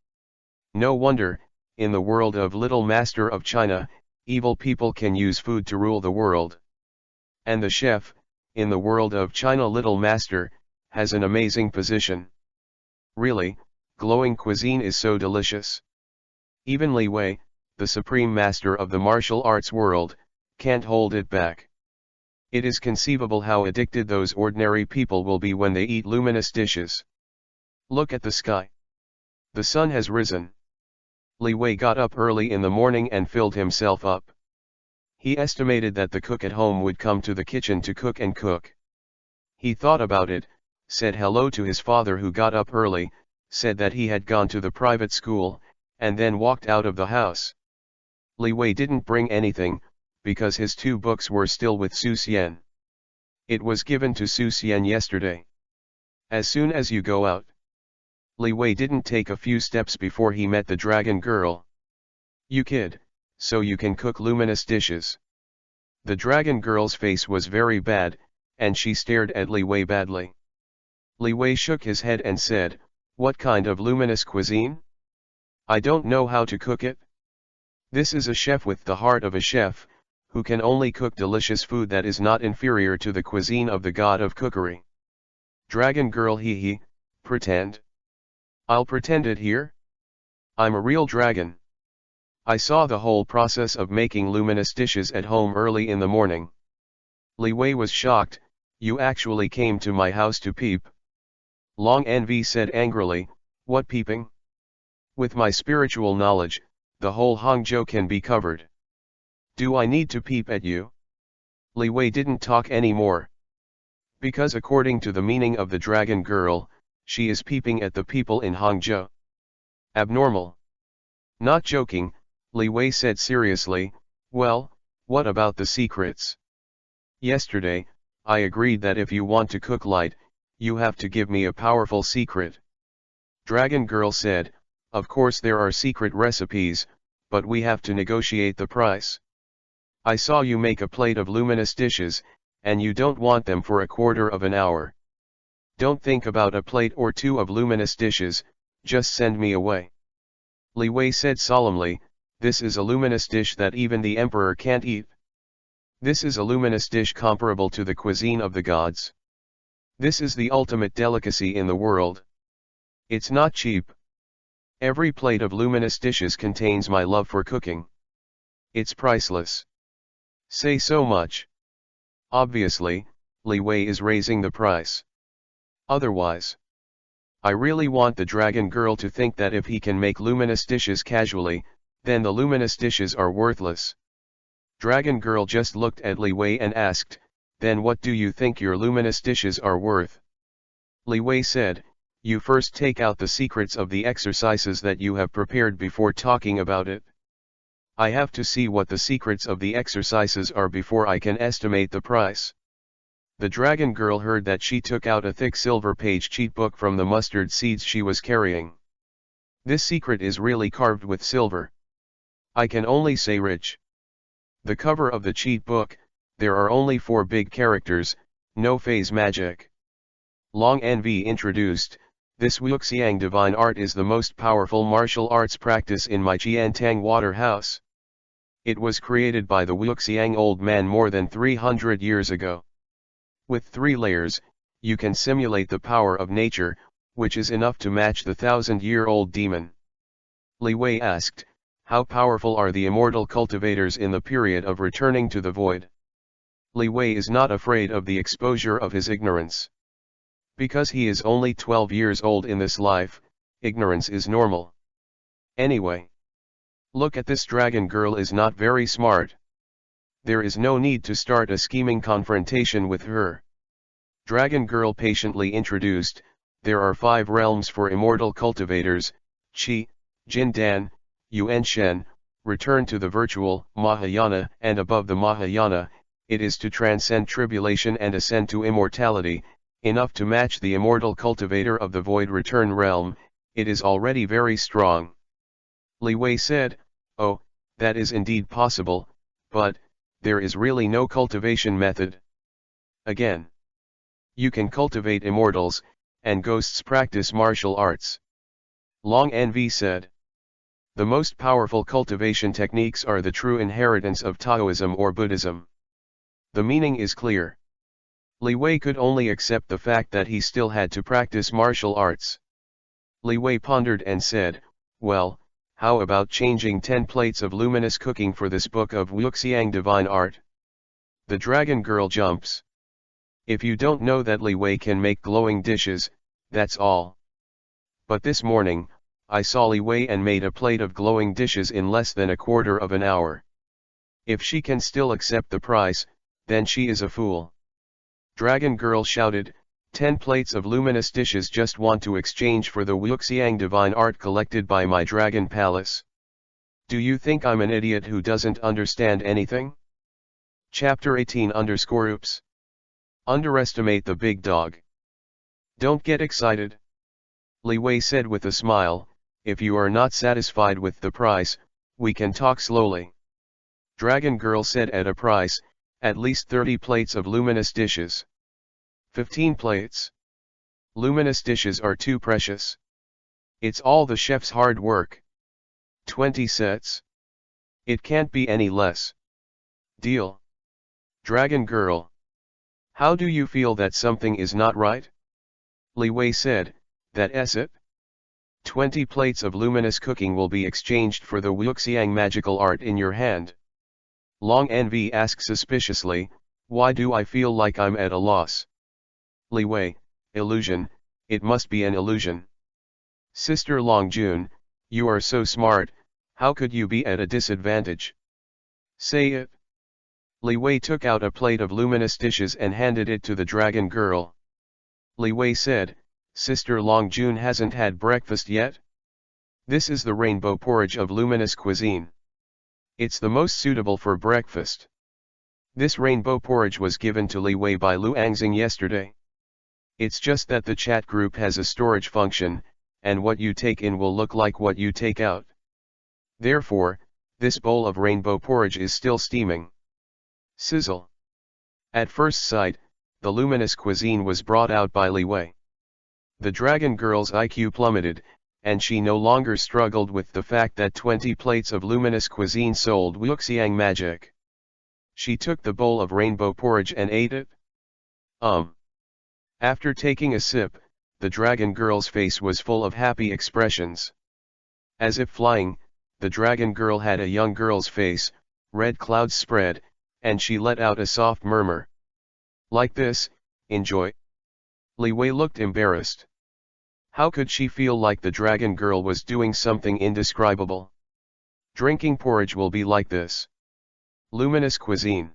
No wonder, in the world of Little Master of China, evil people can use food to rule the world. And the chef, in the world of China Little Master, has an amazing position. Really, glowing cuisine is so delicious. Even Leewi, the supreme master of the martial arts world, can't hold it back. It is conceivable how addicted those ordinary people will be when they eat luminous dishes. Look at the sky. The sun has risen. Leewi got up early in the morning and filled himself up. He estimated that the cook at home would come to the kitchen to cook and cook. He thought about it, said hello to his father who got up early, said that he had gone to the private school, and then walked out of the house. Leewi didn't bring anything, because his 2 books were still with Su Xian. It was given to Su Xian yesterday. As soon as you go out. Leewi didn't take a few steps before he met the dragon girl. You kid, so you can cook luminous dishes. The dragon girl's face was very bad, and she stared at Leewi badly. Leewi shook his head and said, what kind of luminous cuisine? I don't know how to cook it. This is a chef with the heart of a chef, who can only cook delicious food that is not inferior to the cuisine of the god of cookery. Dragon girl hee, pretend. I'll pretend it here. I'm a real dragon. I saw the whole process of making luminous dishes at home early in the morning. Leewi was shocked, you actually came to my house to peep. Long Nv said angrily, what peeping? With my spiritual knowledge, the whole Hangzhou can be covered. Do I need to peep at you? Leewi didn't talk anymore. Because according to the meaning of the dragon girl, she is peeping at the people in Hangzhou. Abnormal. Not joking, Leewi said seriously, well, what about the secrets? Yesterday, I agreed that if you want to cook light, you have to give me a powerful secret. Dragon girl said, of course there are secret recipes, but we have to negotiate the price. I saw you make a plate of luminous dishes, and you don't want them for a quarter of an hour. Don't think about a plate or 2 of luminous dishes, just send me away. Leewi said solemnly, this is a luminous dish that even the emperor can't eat. This is a luminous dish comparable to the cuisine of the gods. This is the ultimate delicacy in the world. It's not cheap. Every plate of luminous dishes contains my love for cooking. It's priceless. Say so much. Obviously, Leewi is raising the price. Otherwise, I really want the dragon girl to think that if he can make luminous dishes casually, then the luminous dishes are worthless. Dragon girl just looked at Leewi and asked, then what do you think your luminous dishes are worth? Leewi said, you first take out the secrets of the exercises that you have prepared before talking about it. I have to see what the secrets of the exercises are before I can estimate the price. The dragon girl heard that she took out a thick silver page cheat book from the mustard seeds she was carrying. This secret is really carved with silver. I can only say rich. The cover of the cheat book, there are only 4 big characters, no phase magic. Long Nv introduced, This Wuxiang divine art is the most powerful martial arts practice in my Jiantang water house. It was created by the Wuxiang old man more than 300 years ago. With 3 layers, you can simulate the power of nature, which is enough to match the 1,000-year-old demon. Leewi asked, how powerful are the immortal cultivators in the period of returning to the void? Leewi is not afraid of the exposure of his ignorance. Because he is only 12 years old in this life, ignorance is normal. Anyway, look at this dragon girl is not very smart. There is no need to start a scheming confrontation with her. Dragon girl patiently introduced, there are 5 realms for immortal cultivators, Qi, Jin Dan, Yuan Shen, return to the virtual, Mahayana, and above the Mahayana, it is to transcend tribulation and ascend to immortality, enough to match the immortal cultivator of the void return realm, it is already very strong. Leewi said, oh, that is indeed possible, but, there is really no cultivation method. Again, you can cultivate immortals, and ghosts practice martial arts. Long Nv said. The most powerful cultivation techniques are the true inheritance of Taoism or Buddhism. The meaning is clear. Leewi could only accept the fact that he still had to practice martial arts. Leewi pondered and said, well, how about changing 10 plates of luminous cooking for this book of Wuxiang divine art? The dragon girl jumps. If you don't know that Leewi can make glowing dishes, that's all. But this morning, I saw Leewi and made a plate of glowing dishes in less than a quarter of an hour. If she can still accept the price, then she is a fool. Dragon girl shouted, 10 plates of luminous dishes just want to exchange for the Wuxiang divine art collected by my dragon palace. Do you think I'm an idiot who doesn't understand anything? Chapter 18_oops. Underestimate the big dog. Don't get excited. Leewi said with a smile, if you are not satisfied with the price, we can talk slowly. Dragon girl said at a price, at least 30 plates of luminous dishes. 15 plates. Luminous dishes are too precious. It's all the chef's hard work. 20 sets. It can't be any less. Deal. Dragon girl. How do you feel that something is not right? Leewi said, that's it. 20 plates of luminous cooking will be exchanged for the Wuxiang magical art in your hand. Long Nv asked suspiciously, why do I feel like I'm at a loss? Leewi, illusion, it must be an illusion. Sister Long Jun, you are so smart, how could you be at a disadvantage? Say it. Leewi took out a plate of luminous dishes and handed it to the dragon girl. Leewi said, Sister Long Jun hasn't had breakfast yet? This is the rainbow porridge of luminous cuisine. It's the most suitable for breakfast. This rainbow porridge was given to Leewi by Lu Angxing yesterday. It's just that the chat group has a storage function, and what you take in will look like what you take out. Therefore, this bowl of rainbow porridge is still steaming. Sizzle. At first sight, the luminous cuisine was brought out by Leewi. The dragon girl's IQ plummeted, and she no longer struggled with the fact that 20 plates of luminous cuisine sold Wuxiang magic. She took the bowl of rainbow porridge and ate it. After taking a sip, the dragon girl's face was full of happy expressions. As if flying, the dragon girl had a young girl's face, red clouds spread, and she let out a soft murmur. Like this, enjoy. Leewi looked embarrassed. How could she feel like the dragon girl was doing something indescribable? Drinking porridge will be like this. Luminous cuisine.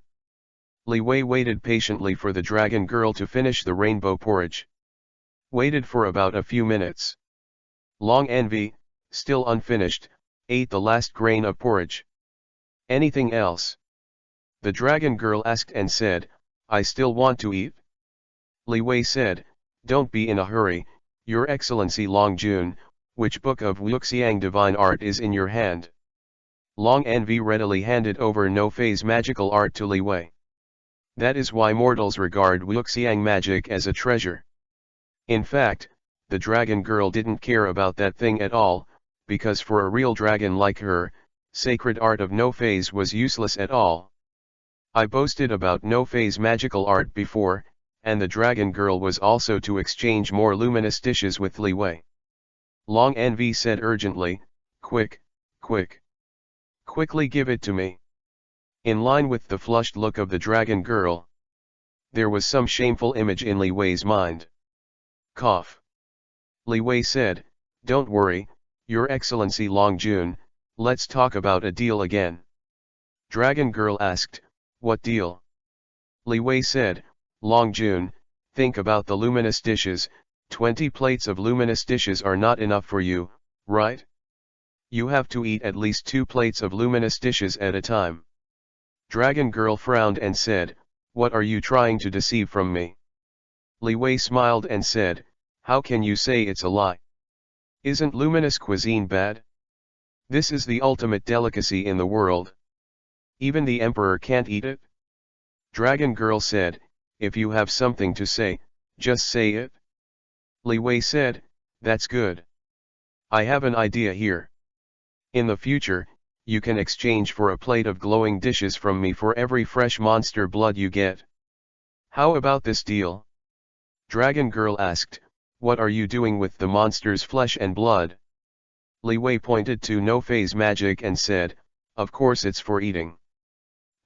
Leewi waited patiently for the dragon girl to finish the rainbow porridge. Waited for about a few minutes. Long Nv, still unfinished, ate the last grain of porridge. Anything else? The dragon girl asked and said, I still want to eat. Leewi said, don't be in a hurry, Your Excellency Long Jun, which book of Wuxiang divine art is in your hand? Long Nv readily handed over No Phase magical art to Leewi. That is why mortals regard Wuxiang magic as a treasure. In fact, the dragon girl didn't care about that thing at all, because for a real dragon like her, sacred art of no phase was useless at all. I boasted about no phase magical art before, and the dragon girl was also to exchange more luminous dishes with Leewi. Long Envy said urgently, "Quick, quick. Quickly give it to me." In line with the flushed look of the dragon girl, there was some shameful image in Leewi's mind. Cough. Leewi said, "Don't worry, Your Excellency Long Jun, let's talk about a deal again." Dragon girl asked, "What deal?" Leewi said, "Long Jun, think about the luminous dishes, 20 plates of luminous dishes are not enough for you, right? You have to eat at least 2 plates of luminous dishes at a time." Dragon girl frowned and said, "What are you trying to deceive from me?" Leewi smiled and said, "How can you say it's a lie? Isn't luminous cuisine bad? This is the ultimate delicacy in the world. Even the emperor can't eat it?" Dragon girl said, "If you have something to say, just say it." Leewi said, "That's good. I have an idea here. In the future, you can exchange for a plate of glowing dishes from me for every fresh monster blood you get. How about this deal?" Dragon girl asked, "What are you doing with the monster's flesh and blood?" Leewi pointed to no phase magic and said, "Of course it's for eating.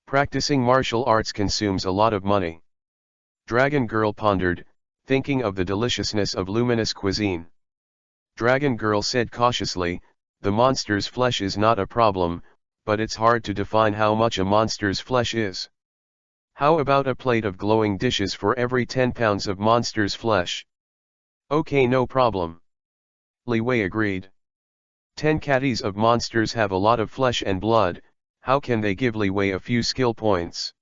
Practicing martial arts consumes a lot of money." Dragon girl pondered, thinking of the deliciousness of luminous cuisine. Dragon girl said cautiously, "The monster's flesh is not a problem, but it's hard to define how much a monster's flesh is. How about a plate of glowing dishes for every 10 pounds of monster's flesh?" "Okay, no problem." Leewi agreed. 10 caddies of monsters have a lot of flesh and blood, how can they give Leewi a few skill points?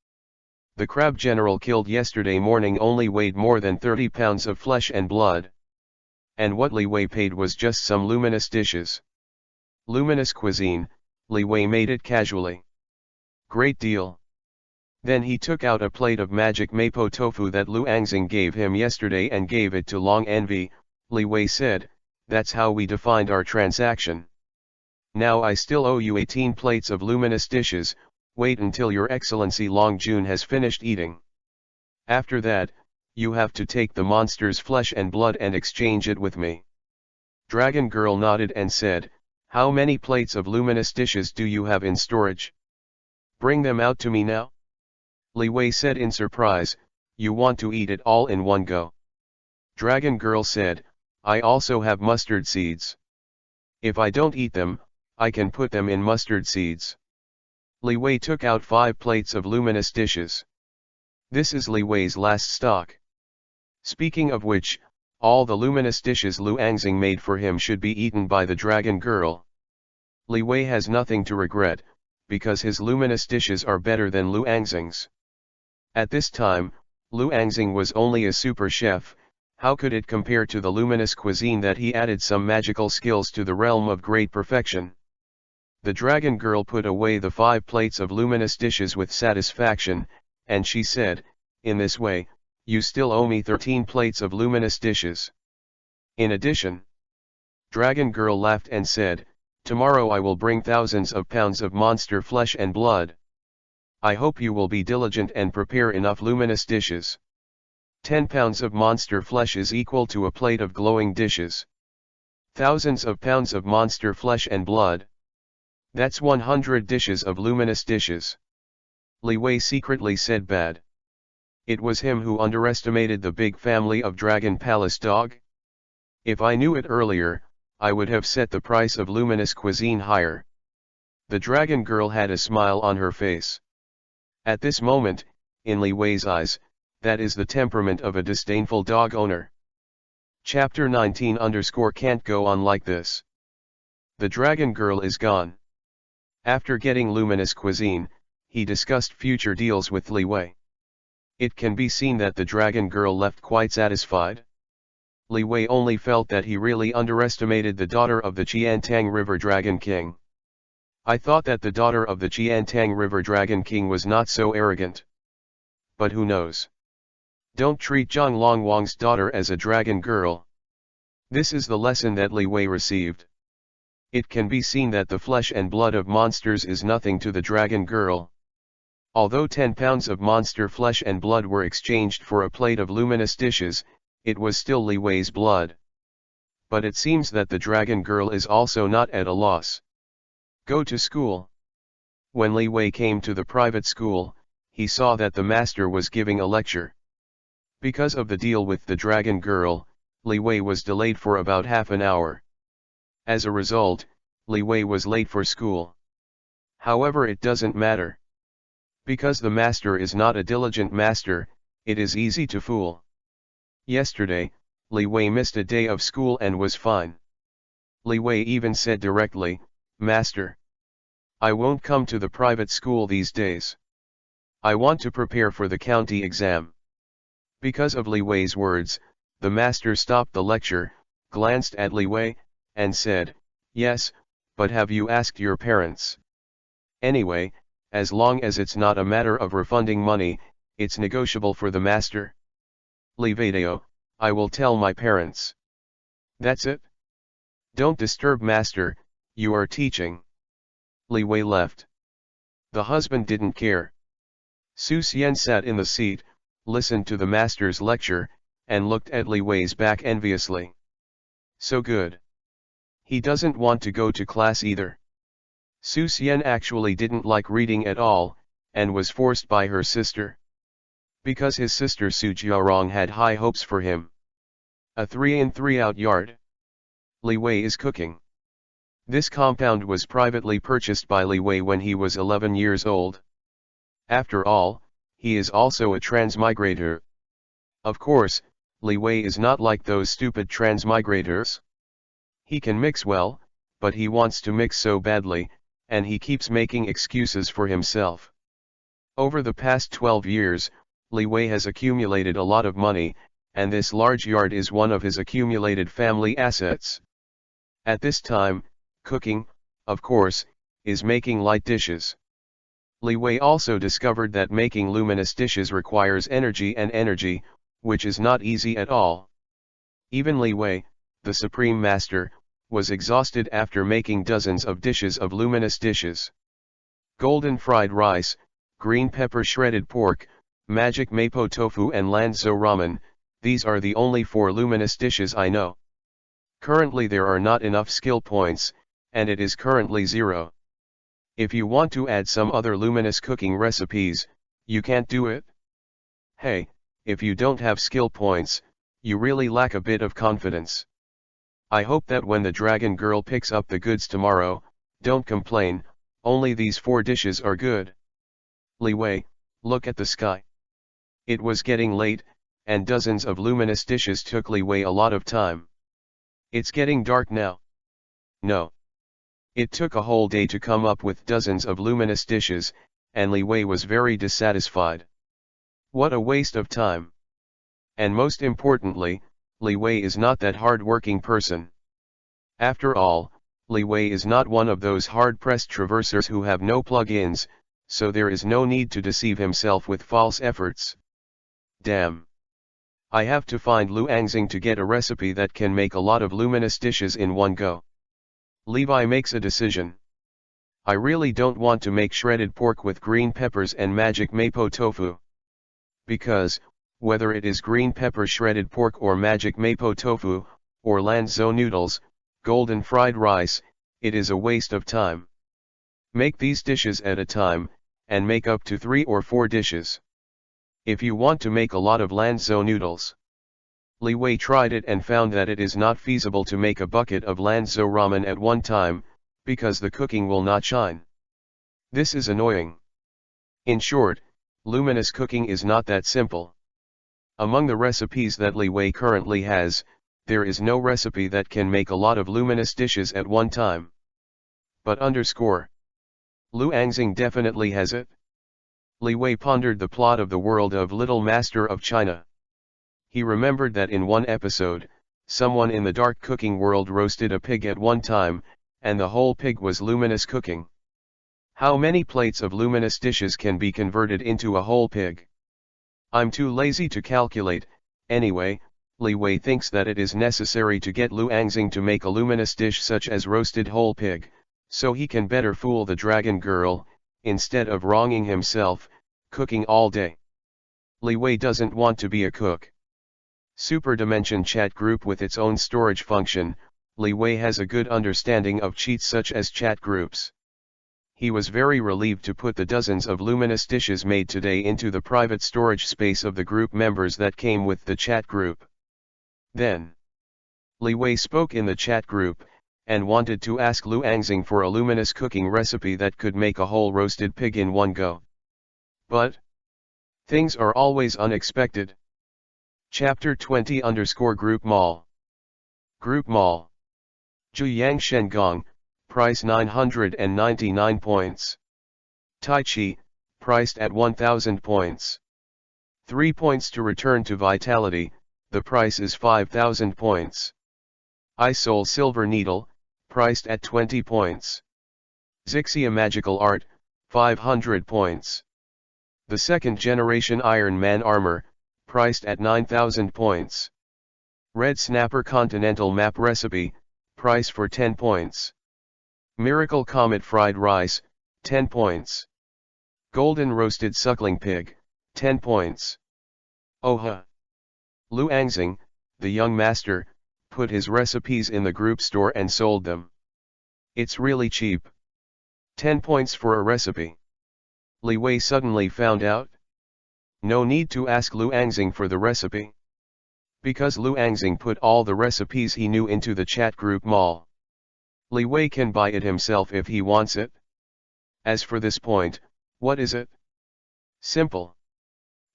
The crab general killed yesterday morning only weighed more than 30 pounds of flesh and blood. And what Leewi paid was just some luminous dishes. Luminous cuisine, Leewi made it casually. Great deal. Then he took out a plate of magic mapo tofu that Lu Angxing gave him yesterday and gave it to Long Envy. Leewi said, "That's how we defined our transaction. Now I still owe you 18 plates of luminous dishes, wait until Your Excellency Long Jun has finished eating. After that, you have to take the monster's flesh and blood and exchange it with me." Dragon girl nodded and said, "How many plates of luminous dishes do you have in storage? Bring them out to me now." Leewi said in surprise, "You want to eat it all in one go?" Dragon girl said, "I also have mustard seeds. If I don't eat them, I can put them in mustard seeds." Leewi took out 5 plates of luminous dishes. This is Leewi's last stock. Speaking of which, all the luminous dishes Lu Angxing made for him should be eaten by the dragon girl. Leewi has nothing to regret, because his luminous dishes are better than Lu Angxing's. At this time, Lu Angxing was only a super chef. How could it compare to the luminous cuisine that he added some magical skills to the realm of great perfection? The dragon girl put away the 5 plates of luminous dishes with satisfaction, and she said, "In this way, you still owe me 13 plates of luminous dishes. In addition." Dragon girl laughed and said, "Tomorrow I will bring thousands of pounds of monster flesh and blood. I hope you will be diligent and prepare enough luminous dishes. 10 pounds of monster flesh is equal to a plate of glowing dishes. Thousands of pounds of monster flesh and blood. That's 100 dishes of luminous dishes." Leewi secretly said bad. It was him who underestimated the big family of Dragon Palace dog. If I knew it earlier, I would have set the price of luminous cuisine higher. The dragon girl had a smile on her face. At this moment, in Leewi's eyes, that is the temperament of a disdainful dog owner. Chapter 19 can't go on like this. The dragon girl is gone. After getting luminous cuisine, he discussed future deals with Leewi. It can be seen that the dragon girl left quite satisfied. Leewi only felt that he really underestimated the daughter of the Qiantang River Dragon King. "I thought that the daughter of the Qiantang River Dragon King was not so arrogant. But who knows? Don't treat Zhang Longwang's daughter as a dragon girl." This is the lesson that Leewi received. It can be seen that the flesh and blood of monsters is nothing to the dragon girl. Although 10 pounds of monster flesh and blood were exchanged for a plate of luminous dishes, it was still Leewi's blood. But it seems that the dragon girl is also not at a loss. Go to school. When Leewi came to the private school, he saw that the master was giving a lecture. Because of the deal with the dragon girl, Leewi was delayed for about half an hour. As a result, Leewi was late for school. However, it doesn't matter. Because the master is not a diligent master, it is easy to fool. Yesterday, Leewi missed a day of school and was fine. Leewi even said directly, "Master, I won't come to the private school these days. I want to prepare for the county exam." Because of Leewi's words, the master stopped the lecture, glanced at Leewi, and said, "Yes, but have you asked your parents? Anyway, as long as it's not a matter of refunding money, it's negotiable for the master." "Leewi, I will tell my parents." "That's it? Don't disturb master, you are teaching." Leewi left. The husband didn't care. Su Xian sat in the seat, listened to the master's lecture, and looked at Leewi's back enviously. So good. He doesn't want to go to class either. Su Xian actually didn't like reading at all, and was forced by her sister. Because his sister Su Jiarong had high hopes for him. A 3-in 3-out yard. Leewi is cooking. This compound was privately purchased by Leewi when he was 11 years old. After all, he is also a transmigrator. Of course, Leewi is not like those stupid transmigrators. He can mix well, but he wants to mix so badly, and he keeps making excuses for himself. Over the past 12 years, Leewi has accumulated a lot of money, and this large yard is one of his accumulated family assets. At this time, cooking, of course, is making light dishes. Leewi also discovered that making luminous dishes requires energy, which is not easy at all. Even Leewi, the Supreme Master, was exhausted after making dozens of dishes of luminous dishes. Golden fried rice, green pepper shredded pork, magic mapo tofu and lanzo ramen, these are the only 4 luminous dishes I know. Currently there are not enough skill points, and it is currently 0. If you want to add some other luminous cooking recipes, you can't do it? Hey, if you don't have skill points, you really lack a bit of confidence. I hope that when the dragon girl picks up the goods tomorrow, don't complain, only these 4 dishes are good. Leewi, look at the sky. It was getting late, and dozens of luminous dishes took Leewi a lot of time. It's getting dark now. No. It took a whole day to come up with dozens of luminous dishes, and Leewi was very dissatisfied. What a waste of time. And most importantly, Leewi is not that hard-working person. After all, Leewi is not one of those hard-pressed traversers who have no plug-ins, so there is no need to deceive himself with false efforts. Damn. I have to find Lu Angxing to get a recipe that can make a lot of luminous dishes in one go. Leewi makes a decision. I really don't want to make shredded pork with green peppers and magic mapo tofu. Because, whether it is green pepper shredded pork or magic mapo tofu, or lanzo noodles, golden fried rice, it is a waste of time. Make these dishes at a time, and make up to 3 or 4 dishes. If you want to make a lot of lanzo noodles. Leewi tried it and found that it is not feasible to make a bucket of lanzo ramen at one time, because the cooking will not shine. This is annoying. In short, luminous cooking is not that simple. Among the recipes that Leewi currently has, there is no recipe that can make a lot of luminous dishes at one time. But Lu Angxing definitely has it. Leewi pondered the plot of the world of Little Master of China. He remembered that in one episode, someone in the dark cooking world roasted a pig at one time, and the whole pig was luminous cooking. How many plates of luminous dishes can be converted into a whole pig? I'm too lazy to calculate. Anyway, Leewi thinks that it is necessary to get Lu Angxing to make a luminous dish such as roasted whole pig, so he can better fool the dragon girl, instead of wronging himself, cooking all day. Leewi doesn't want to be a cook. Super Dimension chat group with its own storage function. Leewi has a good understanding of cheats such as chat groups. He was very relieved to put the dozens of luminous dishes made today into the private storage space of the group members that came with the chat group. Then, Leewi spoke in the chat group, and wanted to ask Lu Angxing for a luminous cooking recipe that could make a whole roasted pig in one go. But things are always unexpected. Chapter 20_Group Mall. Group Mall. Juyang Shengong, price 999 points. Tai Chi, priced at 1000 points. 3 points to return to vitality, the price is 5000 points. iSoul Silver Needle, priced at 20 points. Zixia Magical Art, 500 points. The second generation Iron Man Armor, priced at 9000 points. Red Snapper Continental Map Recipe, price for 10 points. Miracle Comet Fried Rice, 10 points. Golden Roasted Suckling Pig, 10 points. Oha! Lu Angxing, the young master, put his recipes in the group store and sold them. It's really cheap. 10 points for a recipe. Leewi suddenly found out. No need to ask Lu Angxing for the recipe. Because Lu Angxing put all the recipes he knew into the chat group mall. Leewi can buy it himself if he wants it. As for this point, what is it? Simple.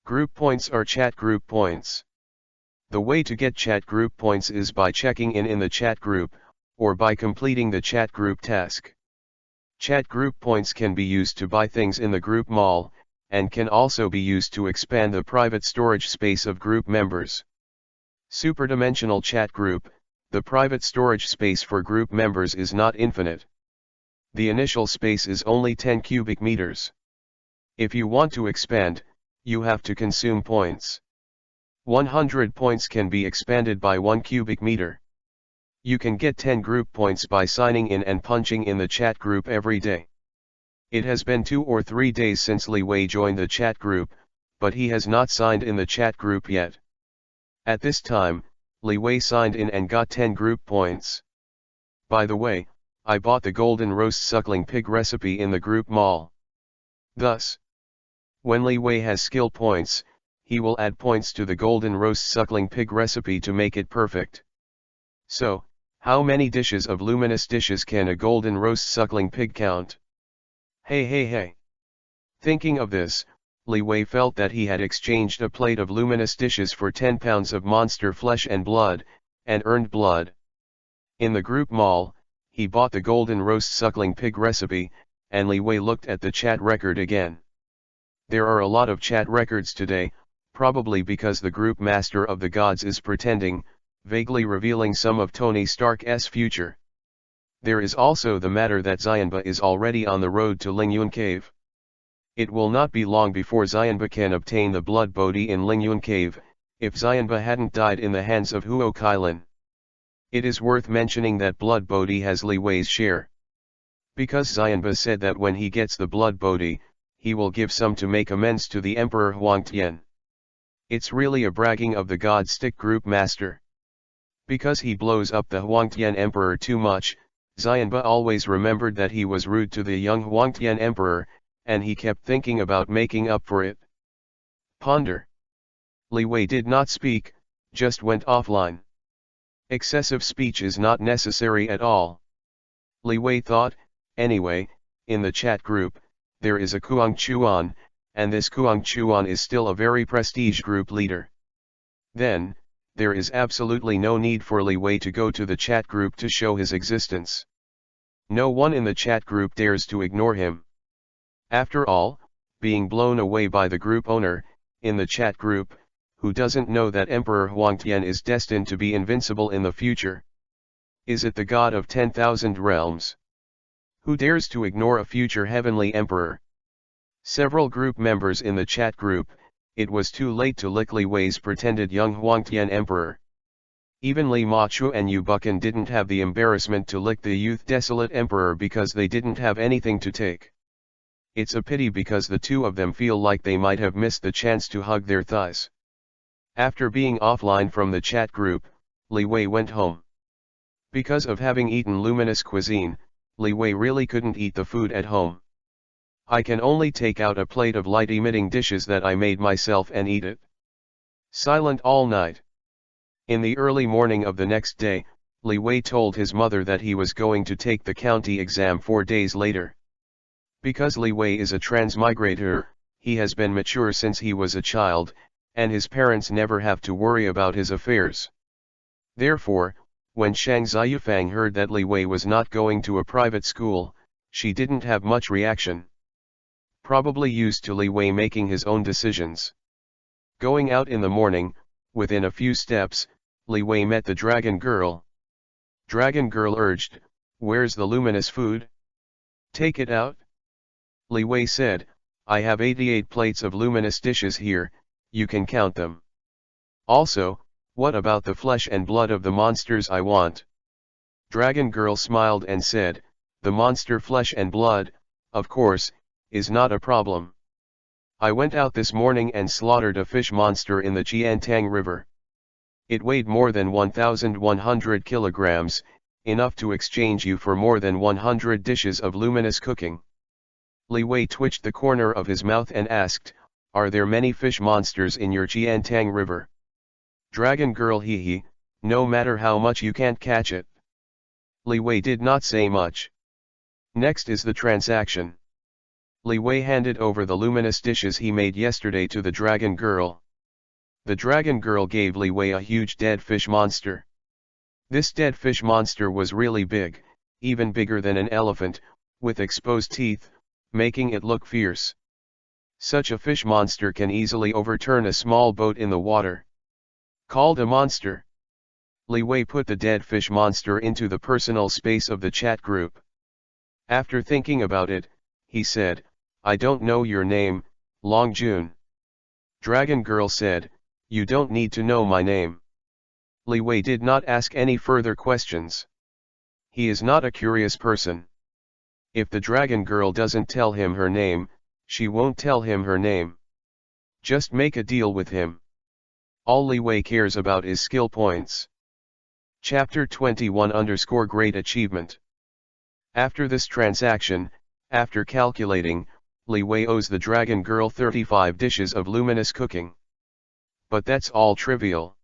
Group points are chat group points. The way to get chat group points is by checking in the chat group, or by completing the chat group task. Chat group points can be used to buy things in the group mall, and can also be used to expand the private storage space of group members. Superdimensional chat group. The private storage space for group members is not infinite. The initial space is only 10 cubic meters. If you want to expand, you have to consume points. 100 points can be expanded by 1 cubic meter. You can get 10 group points by signing in and punching in the chat group every day. It has been 2 or 3 days since Leewi joined the chat group, but he has not signed in the chat group yet. At this time, Leewi signed in and got 10 group points. By the way, I bought the golden roast suckling pig recipe in the group mall. Thus, when Leewi has skill points, he will add points to the golden roast suckling pig recipe to make it perfect. So, how many dishes of luminous dishes can a golden roast suckling pig count? Hey. Thinking of this, Leewi felt that he had exchanged a plate of luminous dishes for 10 pounds of monster flesh and blood, and earned blood. In the group mall, he bought the golden roast suckling pig recipe, and Leewi looked at the chat record again. There are a lot of chat records today, probably because the group master of the gods is pretending, vaguely revealing some of Tony Stark's future. There is also the matter that Xianba is already on the road to Lingyun Cave. It will not be long before Xianba can obtain the blood bodhi in Lingyun Cave, if Xianba hadn't died in the hands of Huo Kailin. It is worth mentioning that blood bodhi has Leewi's share. Because Xianba said that when he gets the blood bodhi, he will give some to make amends to the Emperor Huangtian. It's really a bragging of the God Stick Group Master. Because he blows up the Huangtian Emperor too much, Xianba always remembered that he was rude to the young Huangtian Emperor, and he kept thinking about making up for it. Ponder. Leewi did not speak, just went offline. Excessive speech is not necessary at all. Leewi thought, anyway, in the chat group, there is a Kuang Chuan, and this Kuang Chuan is still a very prestige group leader. Then, there is absolutely no need for Leewi to go to the chat group to show his existence. No one in the chat group dares to ignore him. After all, being blown away by the group owner, in the chat group, who doesn't know that Emperor Huangtian is destined to be invincible in the future? Is it the god of 10,000 realms? Who dares to ignore a future heavenly emperor? Several group members in the chat group, it was too late to lick Leewi's pretended young Huangtian emperor. Even Li Machu and Yu Buchan didn't have the embarrassment to lick the youth desolate emperor because they didn't have anything to take. It's a pity because the two of them feel like they might have missed the chance to hug their thighs. After being offline from the chat group, Li Wei went home. Because of having eaten luminous cuisine, Li Wei really couldn't eat the food at home. I can only take out a plate of light-emitting dishes that I made myself and eat it. Silent all night. In the early morning of the next day, Li Wei told his mother that he was going to take the county exam 4 days later. Because Li Wei is a transmigrator, he has been mature since he was a child, and his parents never have to worry about his affairs. Therefore, when Shang Ziyufang heard that Li Wei was not going to a private school, she didn't have much reaction. Probably used to Li Wei making his own decisions. Going out in the morning, within a few steps, Li Wei met the dragon girl. Dragon girl urged, "Where's the luminous food? Take it out." Li Wei said, "I have 88 plates of luminous dishes here, you can count them. Also, what about the flesh and blood of the monsters I want?" Dragon girl smiled and said, "The monster flesh and blood, of course, is not a problem. I went out this morning and slaughtered a fish monster in the Jiantang River. It weighed more than 1,100 kilograms, enough to exchange you for more than 100 dishes of luminous cooking." Li Wei twitched the corner of his mouth and asked, "Are there many fish monsters in your Jiantang River?" Dragon girl hee, "No matter how much you can't catch it." Li Wei did not say much. Next is the transaction. Li Wei handed over the luminous dishes he made yesterday to the dragon girl. The dragon girl gave Li Wei a huge dead fish monster. This dead fish monster was really big, even bigger than an elephant, with exposed teeth, making it look fierce. Such a fish monster can easily overturn a small boat in the water. Called a monster. Li Wei put the dead fish monster into the personal space of the chat group. After thinking about it, he said, "I don't know your name, Long Jun." Dragon girl said, "You don't need to know my name." Li Wei did not ask any further questions. He is not a curious person. If the dragon girl doesn't tell him her name, she won't tell him her name. Just make a deal with him. All Li Wei cares about is skill points. Chapter 21 Great Achievement. After this transaction, after calculating, Li Wei owes the dragon girl 35 dishes of luminous cooking. But that's all trivial.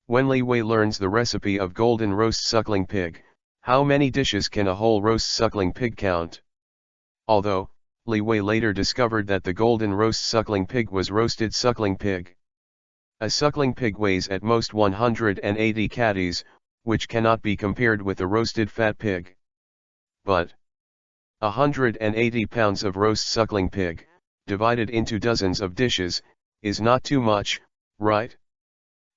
When Li Wei learns the recipe of golden roast suckling pig, how many dishes can a whole roast suckling pig count? Although, Li Wei later discovered that the golden roast suckling pig was roasted suckling pig. A suckling pig weighs at most 180 kgs, which cannot be compared with a roasted fat pig. But 180 pounds of roast suckling pig, divided into dozens of dishes, is not too much, right?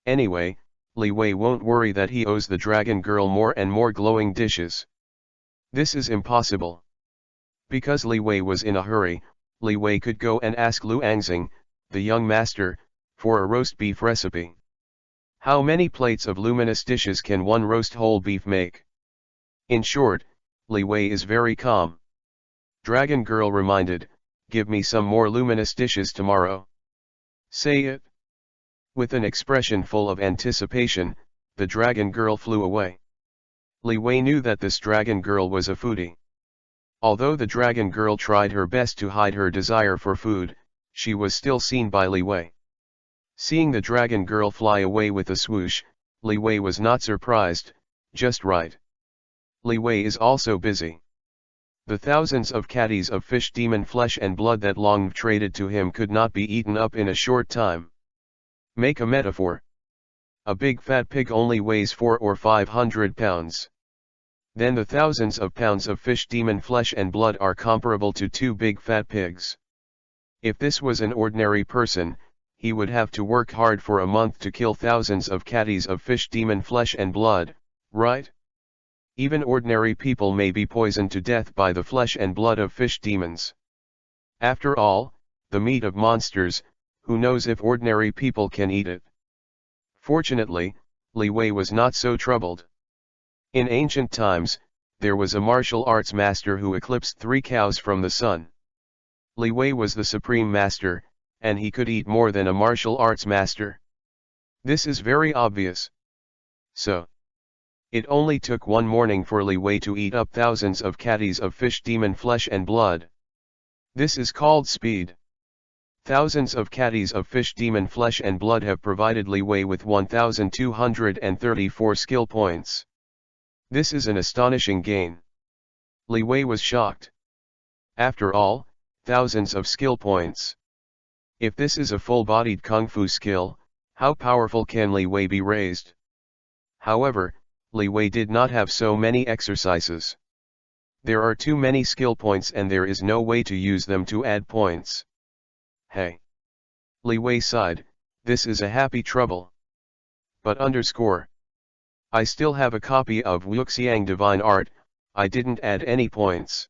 Anyway, Li Wei won't worry that he owes the dragon girl more and more glowing dishes. This is impossible. Because Li Wei was in a hurry, Li Wei could go and ask Lu Angxing, the young master, for a roast beef recipe. How many plates of luminous dishes can one roast whole beef make? In short, Li Wei is very calm. Dragon girl reminded, "Give me some more luminous dishes tomorrow." Say it. With an expression full of anticipation, the dragon girl flew away. Li Wei knew that this dragon girl was a foodie. Although the dragon girl tried her best to hide her desire for food, she was still seen by Li Wei. Seeing the dragon girl fly away with a swoosh, Li Wei was not surprised, just right. Li Wei is also busy. The thousands of caddies of fish demon flesh and blood that Long traded to him could not be eaten up in a short time. Make a metaphor. A big fat pig only weighs 400 or 500 pounds. Then the thousands of pounds of fish demon flesh and blood are comparable to 2 big fat pigs. If this was an ordinary person, he would have to work hard for a month to kill thousands of caddies of fish demon flesh and blood, right? Even ordinary people may be poisoned to death by the flesh and blood of fish demons. After all, the meat of monsters, who knows if ordinary people can eat it? Fortunately, Leewi was not so troubled. In ancient times, there was a martial arts master who eclipsed 3 cows from the sun. Leewi was the supreme master, and he could eat more than a martial arts master. This is very obvious. So, it only took one morning for Leewi to eat up thousands of catties of fish demon flesh and blood. This is called speed. Thousands of catties of fish demon flesh and blood have provided Leewi with 1,234 skill points. This is an astonishing gain. Leewi was shocked. After all, thousands of skill points. If this is a full-bodied kung fu skill, how powerful can Leewi be raised? However, Leewi did not have so many exercises. There are too many skill points and there is no way to use them to add points. Hey! Leewi sighed, this is a happy trouble. But I still have a copy of Wuxiang Divine Art, I didn't add any points.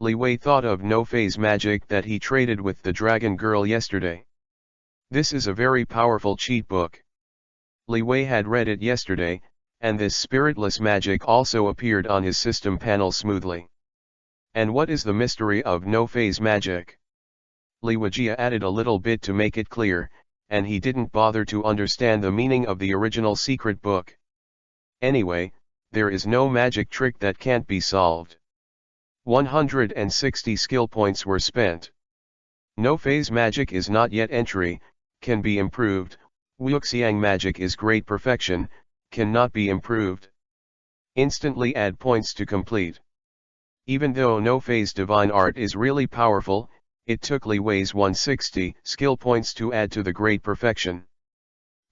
Leewi thought of No Phase Magic that he traded with the Dragon Girl yesterday. This is a very powerful cheat book. Leewi had read it yesterday, and this spiritless magic also appeared on his system panel smoothly. And what is the mystery of No Phase Magic? Leewi added a little bit to make it clear, and he didn't bother to understand the meaning of the original secret book. Anyway, there is no magic trick that can't be solved. 160 skill points were spent. No Phase Magic is not yet entry, can be improved. Wuxiang Magic is great perfection, cannot be improved. Instantly add points to complete. Even though No Phase Divine Art is really powerful, it took Leewi's 160 skill points to add to the great perfection.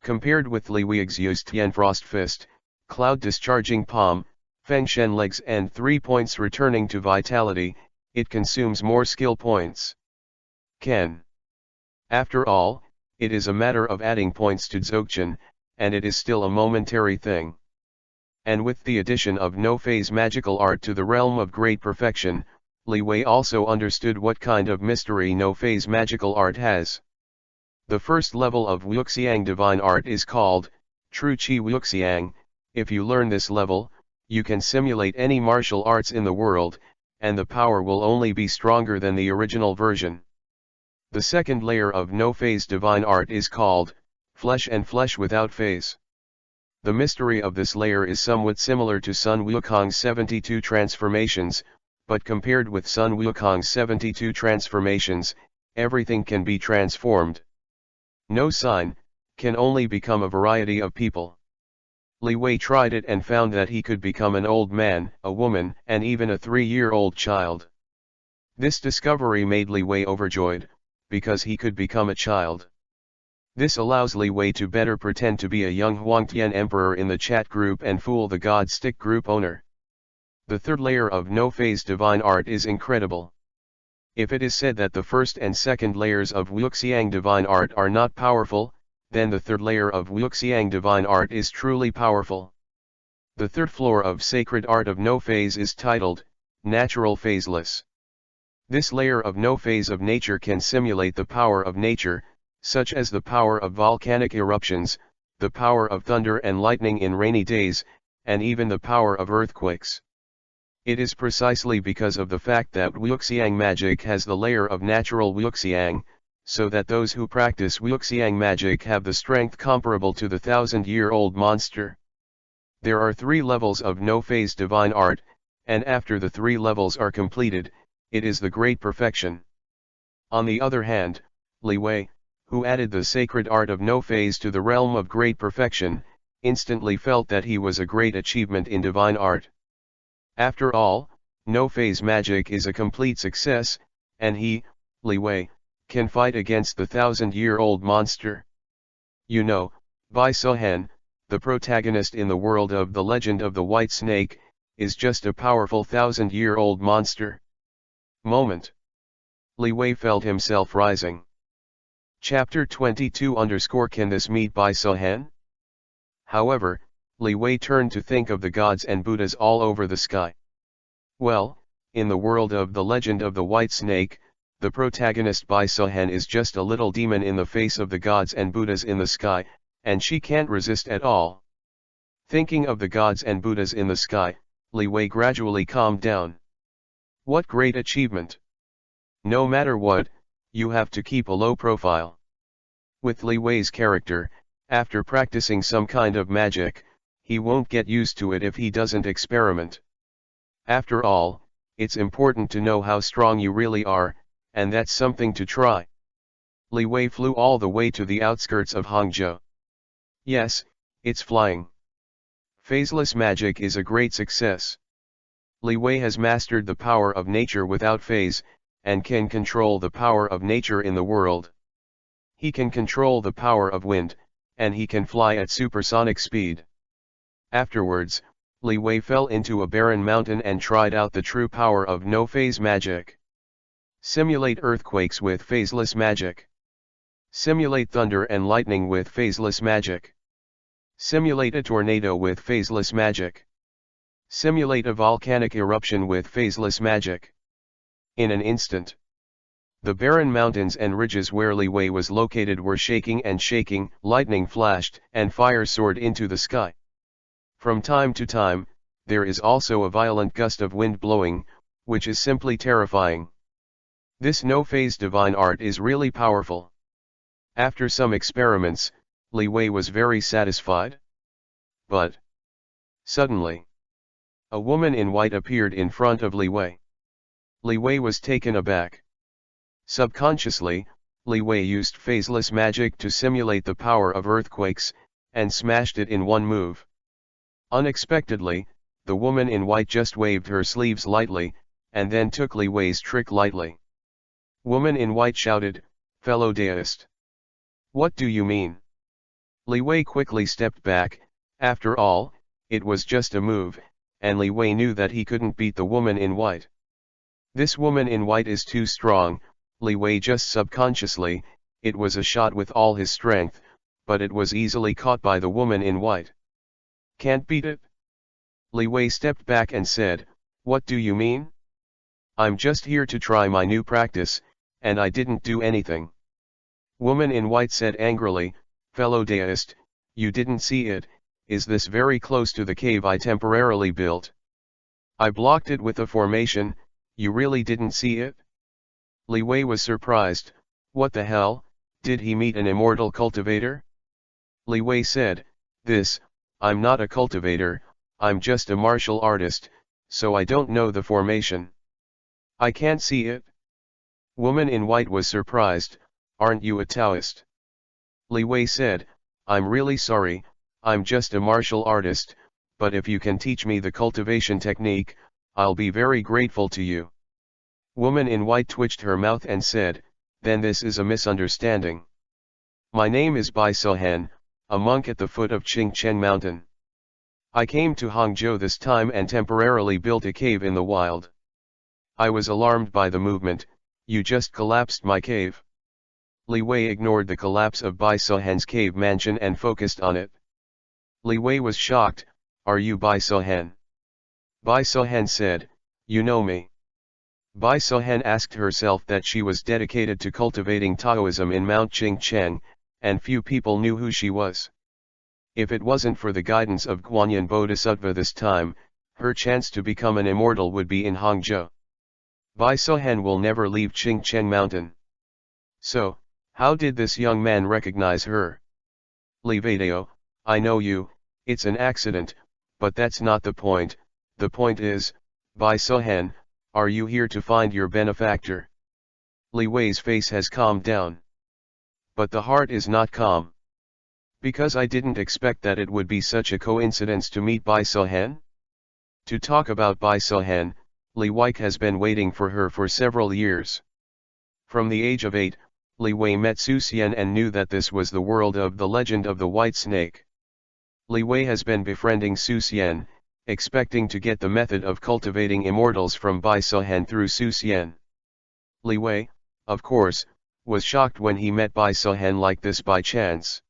Compared with Leewi's used Tian Frost Fist, Cloud Discharging Palm, Feng Shen Legs and 3 points returning to vitality, it consumes more skill points. After all, it is a matter of adding points to Dzogchen, and it is still a momentary thing. And with the addition of No Phase Magical Art to the realm of great perfection, Leewi also understood what kind of mystery No Phase Magical Art has. The first level of Wuxiang Divine Art is called True Qi Wuxiang. If you learn this level, you can simulate any martial arts in the world, and the power will only be stronger than the original version. The second layer of No Phase Divine Art is called Flesh and Flesh Without Phase. The mystery of this layer is somewhat similar to Sun Wukong's 72 transformations, but compared with Sun Wukong's 72 transformations, everything can be transformed. No sign, can only become a variety of people. Leewi tried it and found that he could become an old man, a woman, and even a 3-year-old child. This discovery made Leewi overjoyed, because he could become a child. This allows Leewi to better pretend to be a young Huangtian emperor in the chat group and fool the God Stick group owner. The third layer of No Phase Divine Art is incredible. If it is said that the first and second layers of Wuxiang Divine Art are not powerful, then the third layer of Wuxiang Divine Art is truly powerful. The third floor of Sacred Art of No Phase is titled, Natural Phaseless. This layer of No Phase of Nature can simulate the power of nature, such as the power of volcanic eruptions, the power of thunder and lightning in rainy days, and even the power of earthquakes. It is precisely because of the fact that Wuxiang magic has the layer of natural Wuxiang, so that those who practice Wuxiang magic have the strength comparable to the 1,000-year-old monster. There are 3 levels of No Phase Divine Art, and after the 3 levels are completed, it is the great perfection. On the other hand, Leewi, who added the sacred art of No Phase to the realm of great perfection, instantly felt that he was a great achievement in divine art. After all, No Phase magic is a complete success, and he, Leewi, can fight against the 1,000-year-old monster. You know, Bai Sohan, the protagonist in the world of The Legend of the White Snake, is just a powerful 1,000-year-old monster. Moment. Leewi felt himself rising. Chapter 22 _ Can this meet Bai Sohan? However, Leewi turned to think of the gods and Buddhas all over the sky. Well, in the world of The Legend of the White Snake, the protagonist Bai Sohan is just a little demon in the face of the gods and Buddhas in the sky, and she can't resist at all. Thinking of the gods and Buddhas in the sky, Leewi gradually calmed down. What great achievement! No matter what, you have to keep a low profile. With Leewi's character, after practicing some kind of magic, he won't get used to it if he doesn't experiment. After all, it's important to know how strong you really are, and that's something to try. Leewi flew all the way to the outskirts of Hangzhou. Yes, it's flying. Phaseless magic is a great success. Leewi has mastered the power of nature without phase, and can control the power of nature in the world. He can control the power of wind, and he can fly at supersonic speed. Afterwards, Leewi fell into a barren mountain and tried out the true power of no-phase magic. Simulate earthquakes with phaseless magic. Simulate thunder and lightning with phaseless magic. Simulate a tornado with phaseless magic. Simulate a volcanic eruption with phaseless magic. In an instant, the barren mountains and ridges where Leewi was located were shaking and shaking, lightning flashed, and fire soared into the sky. From time to time, there is also a violent gust of wind blowing, which is simply terrifying. This no-phase divine art is really powerful. After some experiments, Leewi was very satisfied. But suddenly, a woman in white appeared in front of Leewi. Leewi was taken aback. Subconsciously, Leewi used phaseless magic to simulate the power of earthquakes, and smashed it in one move. Unexpectedly, the woman in white just waved her sleeves lightly, and then took Leewi's trick lightly. Woman in white shouted, "Fellow deist! What do you mean?" Leewi quickly stepped back. After all, it was just a move, and Leewi knew that he couldn't beat the woman in white. This woman in white is too strong. Leewi just subconsciously, it was a shot with all his strength, but it was easily caught by the woman in white. Can't beat it? Leewi stepped back and said, "What do you mean? I'm just here to try my new practice, and I didn't do anything." Woman in white said angrily, "Fellow deist, you didn't see it. Is this very close to the cave I temporarily built? I blocked it with a formation. You really didn't see it?" Leewi was surprised. What the hell, did he meet an immortal cultivator? Leewi said, I'm not a cultivator, I'm just a martial artist, so I don't know the formation. I can't see it." Woman in white was surprised. "Aren't you a Taoist?" Leewi said, "I'm really sorry, I'm just a martial artist, but if you can teach me the cultivation technique, I'll be very grateful to you." Woman in white twitched her mouth and said, "Then this is a misunderstanding. My name is Bai Sohan, a monk at the foot of Qingcheng Mountain. I came to Hangzhou this time and temporarily built a cave in the wild. I was alarmed by the movement. You just collapsed my cave." Leewi ignored the collapse of Bai Sohan's cave mansion and focused on it. Leewi was shocked. "Are you Bai Sohan?" Bai Sohan said, "You know me." Bai Sohan asked herself that she was dedicated to cultivating Taoism in Mount Qingcheng, and few people knew who she was. If it wasn't for the guidance of Guanyin Bodhisattva this time, her chance to become an immortal would be in Hangzhou. Bai Sohan will never leave Qingcheng Mountain. So, how did this young man recognize her? "Leewi, I know you, it's an accident, but that's not the point. The point is, Bai Sohan, are you here to find your benefactor?" Leewi's face has calmed down. But the heart is not calm. Because I didn't expect that it would be such a coincidence to meet Bai Sohan. To talk about Bai Sohan, Leewi has been waiting for her for several years. From the age of 8, Leewi met Su Xian and knew that this was the world of the legend of the White Snake. Leewi has been befriending Su Xian, expecting to get the method of cultivating immortals from Bai Sohan through Su Xian. Leewi, of course, was shocked when he met Bai Sohan like this by chance.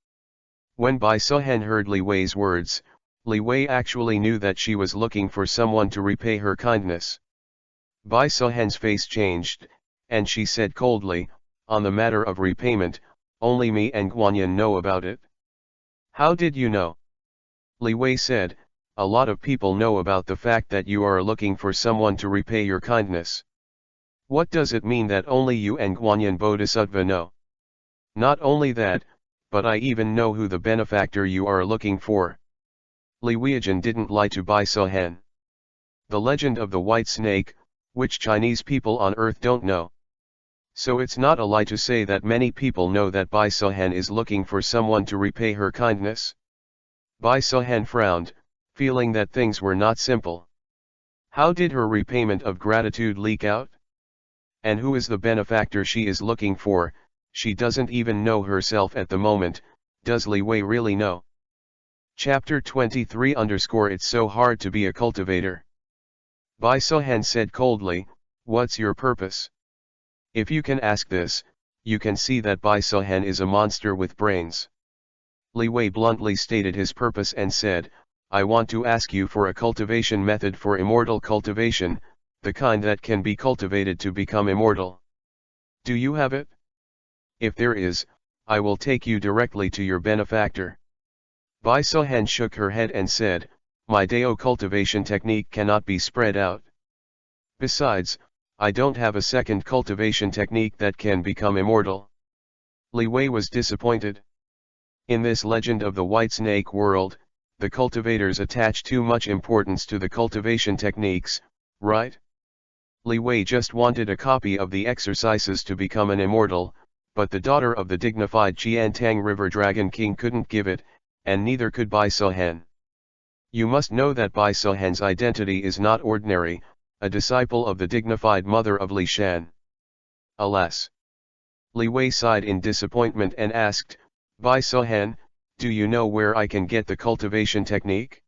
When Bai Sohan heard Leewi's words, Leewi actually knew that she was looking for someone to repay her kindness. Bai Sohan's face changed, and she said coldly, "On the matter of repayment, only me and Guanyin know about it." "How did you know?" Leewi said, a lot of people know about the fact that you are looking for someone to repay your kindness. What does it mean that only you and Guanyin Bodhisattva know? Not only that, but I even know who the benefactor you are looking for. Leewiajin didn't lie to Bai Sohan. The legend of the white snake, which Chinese people on earth don't know. So it's not a lie to say that many people know that Bai Sohan is looking for someone to repay her kindness. Bai Sohan frowned, feeling that things were not simple. How did her repayment of gratitude leak out? And who is the benefactor she is looking for? She doesn't even know herself at the moment. Does Leewi really know? Chapter 23 It's so hard to be a cultivator. Bai Sohan said coldly, what's your purpose? If you can ask this, you can see that Bai Sohan is a monster with brains. Leewi bluntly stated his purpose and said, I want to ask you for a cultivation method for immortal cultivation, the kind that can be cultivated to become immortal. Do you have it? If there is, I will take you directly to your benefactor. Bai Sohan shook her head and said, my Dao cultivation technique cannot be spread out. Besides, I don't have a second cultivation technique that can become immortal. Leewi was disappointed. In this legend of the white snake world, the cultivators attach too much importance to the cultivation techniques, right? Leewi just wanted a copy of the exercises to become an immortal, but the daughter of the dignified Qiantang River Dragon King couldn't give it, and neither could Bai Sohan. You must know that Bai Sohan's identity is not ordinary, a disciple of the dignified mother of Li Shan. Alas! Leewi sighed in disappointment and asked, Bai Sohan, do you know where I can get the cultivation technique?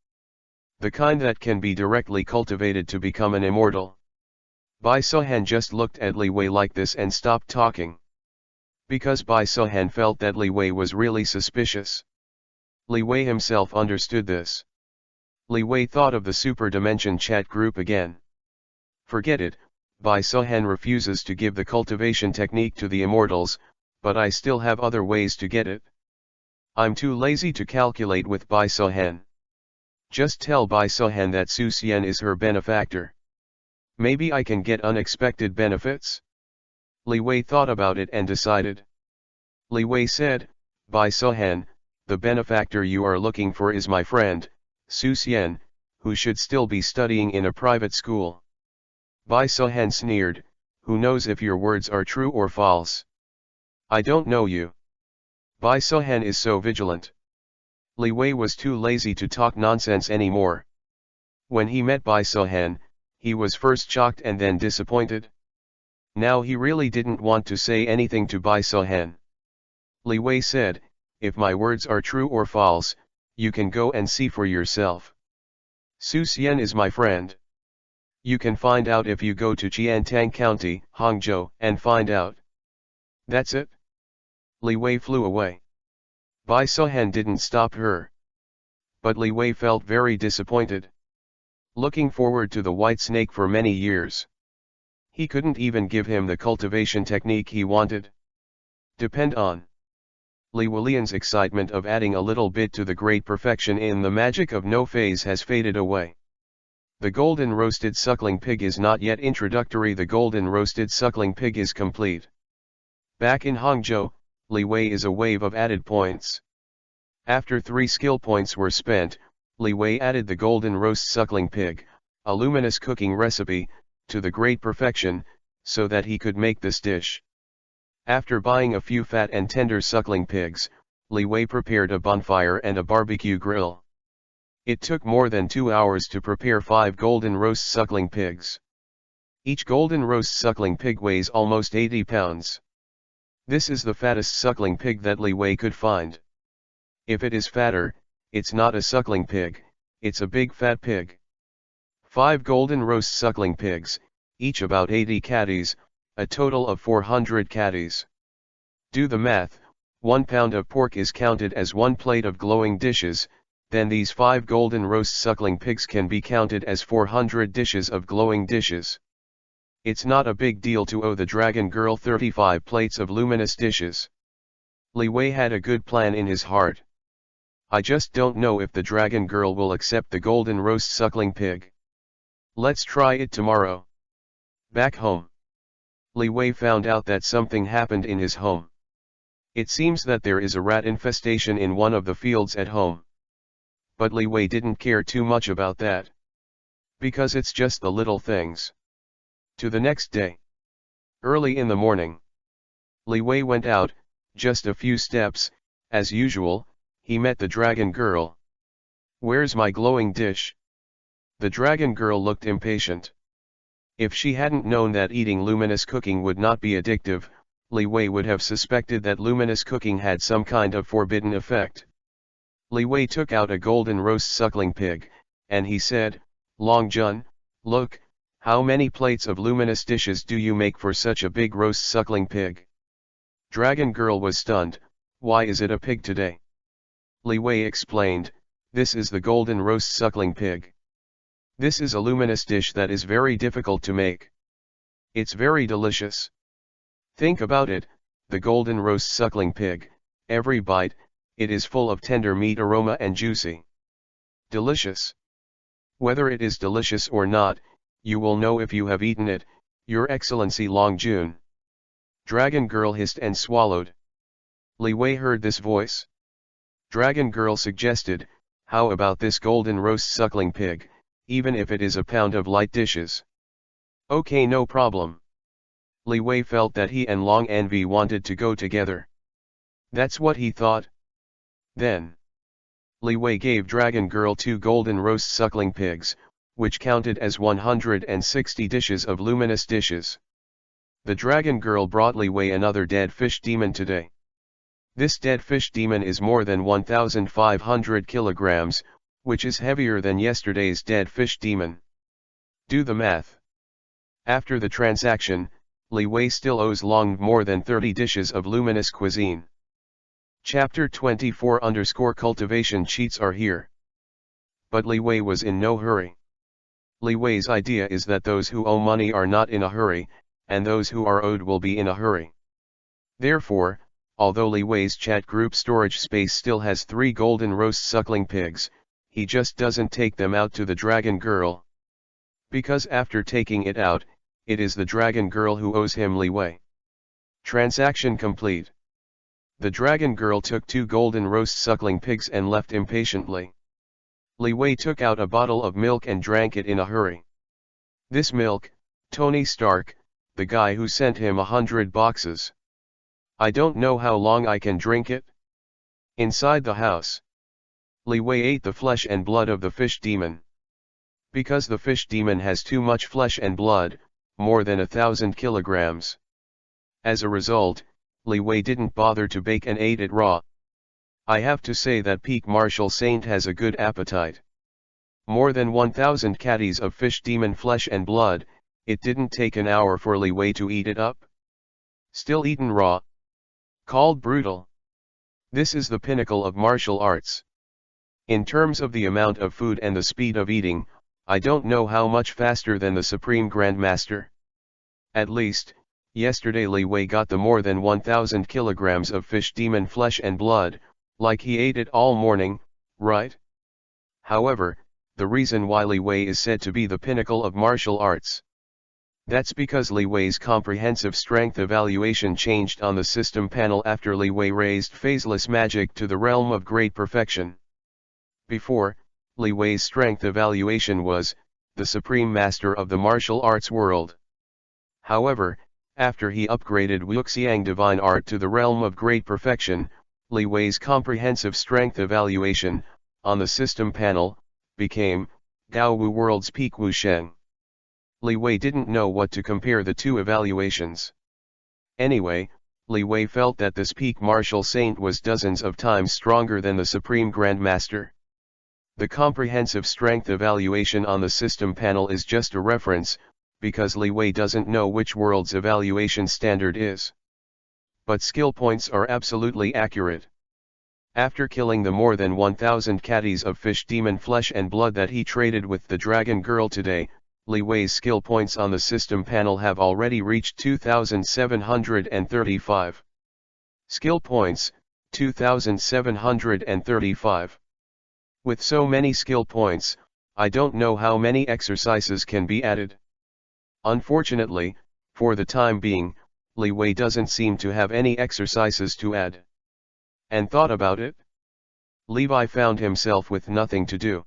The kind that can be directly cultivated to become an immortal. Bai Sohan just looked at Leewi like this and stopped talking. Because Bai Sohan felt that Leewi was really suspicious. Leewi himself understood this. Leewi thought of the Super Dimension chat group again. Forget it, Bai Sohan refuses to give the cultivation technique to the immortals, but I still have other ways to get it. I'm too lazy to calculate with Bai Sohan. Just tell Bai Sohan that Su Xian is her benefactor. Maybe I can get unexpected benefits? Leewi thought about it and decided. Leewi said, Bai Sohan, the benefactor you are looking for is my friend, Su Xian, who should still be studying in a private school. Bai Sohan sneered, who knows if your words are true or false? I don't know you. Bai Sohan is so vigilant. Leewi was too lazy to talk nonsense anymore. When he met Bai Sohan, he was first shocked and then disappointed. Now he really didn't want to say anything to Bai Sohan. Leewi said, if my words are true or false, you can go and see for yourself. Su Xian is my friend. You can find out if you go to Qiantang County, Hangzhou, and find out. That's it. Leewi flew away. Bai Sohan didn't stop her. But Leewi felt very disappointed. Looking forward to the white snake for many years. He couldn't even give him the cultivation technique he wanted. Depend on. Leewi's excitement of adding a little bit to the great perfection in the magic of no phase has faded away. The golden roasted suckling pig is not yet introductory. The golden roasted suckling pig is complete. Back in Hangzhou, Leewi is a wave of added points. After 3 skill points were spent, Leewi added the golden roast suckling pig, a luminous cooking recipe, to the great perfection, so that he could make this dish. After buying a few fat and tender suckling pigs, Leewi prepared a bonfire and a barbecue grill. It took more than 2 hours to prepare 5 golden roast suckling pigs. Each golden roast suckling pig weighs almost 80 pounds. This is the fattest suckling pig that Leewi could find. If it is fatter, it's not a suckling pig, it's a big fat pig. 5 golden roast suckling pigs, each about 80 catties, a total of 400 catties. Do the math, 1 pound of pork is counted as 1 plate of glowing dishes, then these 5 golden roast suckling pigs can be counted as 400 dishes of glowing dishes. It's not a big deal to owe the dragon girl 35 plates of luminous dishes. Leewi had a good plan in his heart. I just don't know if the dragon girl will accept the golden roast suckling pig. Let's try it tomorrow. Back home, Leewi found out that something happened in his home. It seems that there is a rat infestation in one of the fields at home. But Leewi didn't care too much about that. Because it's just the little things. To the next day. Early in the morning, Leewi went out, just a few steps, as usual, he met the dragon girl. Where's my glowing dish? The dragon girl looked impatient. If she hadn't known that eating luminous cooking would not be addictive, Leewi would have suspected that luminous cooking had some kind of forbidden effect. Leewi took out a golden roast suckling pig, and he said, Long John, look, how many plates of luminous dishes do you make for such a big roast suckling pig? Dragon girl was stunned. Why is it a pig today? Leewi explained, this is the golden roast suckling pig. This is a luminous dish that is very difficult to make. It's very delicious. Think about it, the golden roast suckling pig, every bite, it is full of tender meat aroma and juicy. Delicious. Whether it is delicious or not, you will know if you have eaten it, Your Excellency Long June. Dragon girl hissed and swallowed. Leewi heard this voice. Dragon girl suggested, how about this golden roast suckling pig, even if it is a pound of light dishes? Okay, no problem. Leewi felt that he and Long Envy wanted to go together. That's what he thought. Then, Leewi gave Dragon Girl 2 golden roast suckling pigs, which counted as 160 dishes of luminous dishes. The Dragon Girl brought Leewi another dead fish demon today. This dead fish demon is more than 1,500 kilograms, which is heavier than yesterday's dead fish demon. Do the math. After the transaction, Leewi still owes Long more than 30 dishes of luminous cuisine. Chapter 24_cultivation cheats are here. But Leewi was in no hurry. Leewi's idea is that those who owe money are not in a hurry, and those who are owed will be in a hurry. Therefore, although Leewi's chat group storage space still has 3 golden roast suckling pigs, he just doesn't take them out to the Dragon Girl. Because after taking it out, it is the Dragon Girl who owes him Leewi. Transaction complete. The Dragon Girl took 2 golden roast suckling pigs and left impatiently. Leewi took out a bottle of milk and drank it in a hurry. This milk, Tony Stark, the guy who sent him 100 boxes. I don't know how long I can drink it. Inside the house, Leewi ate the flesh and blood of the fish demon. Because the fish demon has too much flesh and blood, more than 1,000 kilograms. As a result, Leewi didn't bother to bake and ate it raw. I have to say that Peak Marshal Saint has a good appetite. More than 1,000 caddies of fish demon flesh and blood, it didn't take an hour for Leewi to eat it up. Still eaten raw. Called brutal. This is the pinnacle of martial arts. In terms of the amount of food and the speed of eating, I don't know how much faster than the Supreme Grandmaster. At least, yesterday Leewi got the more than 1,000 kilograms of fish demon flesh and blood, like he ate it all morning, right? However, the reason why Leewi is said to be the pinnacle of martial arts. That's because Leewi's comprehensive strength evaluation changed on the system panel after Leewi raised phaseless magic to the realm of great perfection. Before, Leewi's strength evaluation was, the supreme master of the martial arts world. However, after he upgraded Wuxiang divine art to the realm of great perfection, Leewi's comprehensive strength evaluation, on the system panel, became, Gao Wu world's peak Wusheng. Leewi didn't know what to compare the two evaluations. Anyway, Leewi felt that this peak martial saint was dozens of times stronger than the supreme grandmaster. The comprehensive strength evaluation on the system panel is just a reference, because Leewi doesn't know which world's evaluation standard is. But skill points are absolutely accurate. After killing the more than 1,000 caddies of fish demon flesh and blood that he traded with the Dragon Girl today, Leewi's skill points on the system panel have already reached 2,735. Skill points, 2,735. With so many skill points, I don't know how many exercises can be added. Unfortunately, for the time being, Leewi doesn't seem to have any exercises to add. And thought about it? Leewi found himself with nothing to do.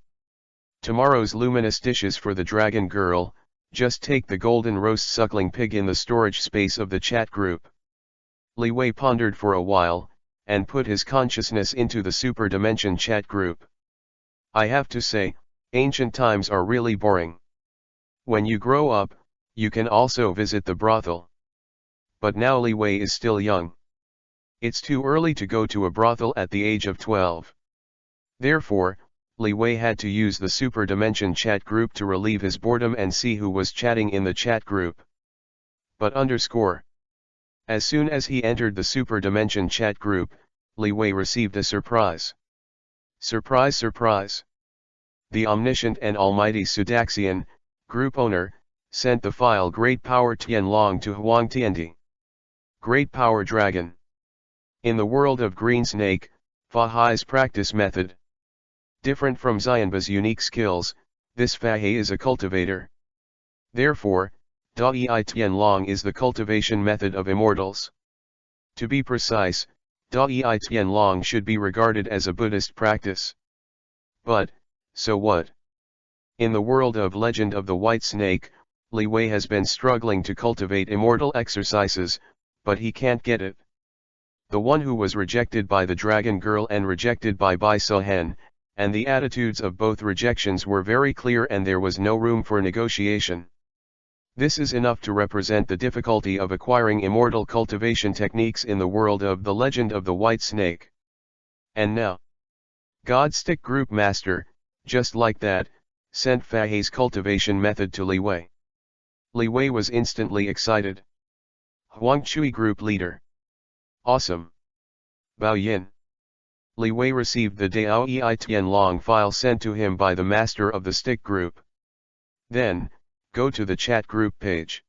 Tomorrow's luminous dishes for the dragon girl, just take the golden roast suckling pig in the storage space of the chat group. Leewi pondered for a while, and put his consciousness into the super dimension chat group. I have to say, ancient times are really boring. When you grow up, you can also visit the brothel. But now Leewi is still young. It's too early to go to a brothel at the age of 12. Therefore, Leewi had to use the super dimension chat group to relieve his boredom and see who was chatting in the chat group. But as soon as he entered the super dimension chat group, Leewi received a surprise. Surprise, surprise. The omniscient and almighty Sudaxian, group owner, sent the file Great Power Tianlong to Huang Tiandi. Great Power Dragon. In the world of Green Snake, Fa Hai's practice method. Different from Xianba's unique skills, this Fa Hai is a cultivator. Therefore, Dai Tianlong is the cultivation method of immortals. To be precise, Dai Tianlong should be regarded as a Buddhist practice. But, so what? In the world of Legend of the White Snake, Leewi has been struggling to cultivate immortal exercises, but he can't get it. The one who was rejected by the dragon girl and rejected by Bai Sohen, and the attitudes of both rejections were very clear and there was no room for negotiation. This is enough to represent the difficulty of acquiring immortal cultivation techniques in the world of the Legend of the White Snake. And now, God Stick Group Master, just like that, sent Fa Hai's cultivation method to Leewi. Leewi was instantly excited. Huang Chui Group Leader. Awesome. Bao Yin. Leewi received the Dao Ei Tianlong file sent to him by the master of the stick group. Then, go to the chat group page.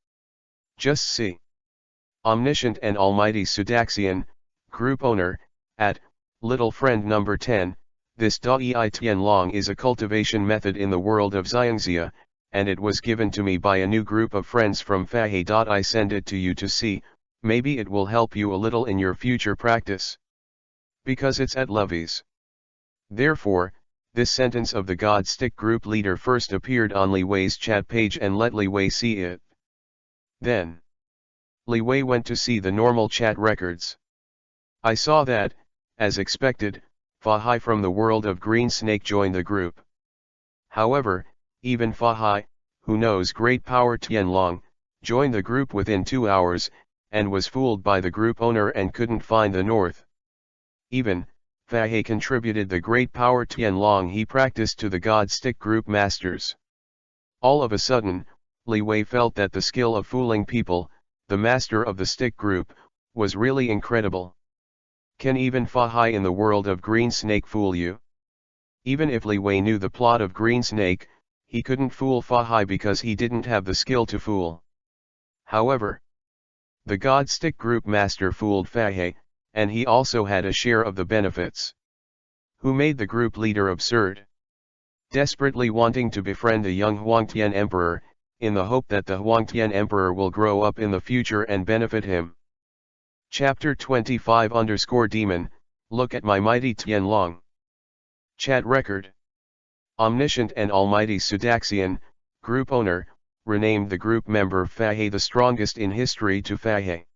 Just see. Omniscient and Almighty Sudaxian, group owner, at, little friend number 10, this Dao Ei Tianlong is a cultivation method in the world of Xiangxia, and it was given to me by a new group of friends from Fa Hai. I send it to you to see, maybe it will help you a little in your future practice. Because it's at Levi's. Therefore, this sentence of the God Stick group leader first appeared on Leewi's chat page and let Leewi see it. Then, Leewi went to see the normal chat records. I saw that, as expected, Fa Hai from the world of Green Snake joined the group. However, even Fa Hai, who knows Great Power Tianlong, joined the group within 2 hours, and was fooled by the group owner and couldn't find the north. Even, Fa Hai contributed the Great Power Tianlong he practiced to the God Stick group masters. All of a sudden, Leewi felt that the skill of fooling people, the master of the stick group, was really incredible. Can even Fa Hai in the world of Green Snake fool you? Even if Leewi knew the plot of Green Snake, he couldn't fool Fa Hai because he didn't have the skill to fool. However, the God Stick group master fooled Fa Hai, and he also had a share of the benefits. Who made the group leader absurd? Desperately wanting to befriend a young Huangtian emperor, in the hope that the Huangtian emperor will grow up in the future and benefit him. Chapter 25_Demon, Look at my mighty Tianlong. Chat record. Omniscient and Almighty Sudaxian, group owner, renamed the group member Fa Hai the strongest in history to Fa Hai.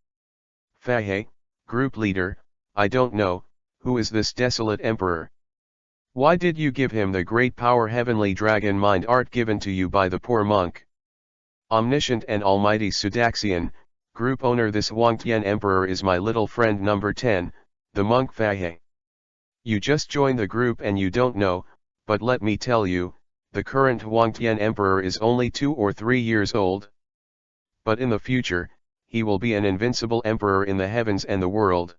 Fa Hai, group leader, I don't know, who is this desolate emperor? Why did you give him the great power heavenly dragon mind art given to you by the poor monk? Omniscient and Almighty Sudaxian, group owner, this Huangtian emperor is my little friend number 10, the monk Fa Hai. You just joined the group and you don't know, but let me tell you, the current Huangtian emperor is only 2 or 3 years old. But in the future, he will be an invincible emperor in the heavens and the world.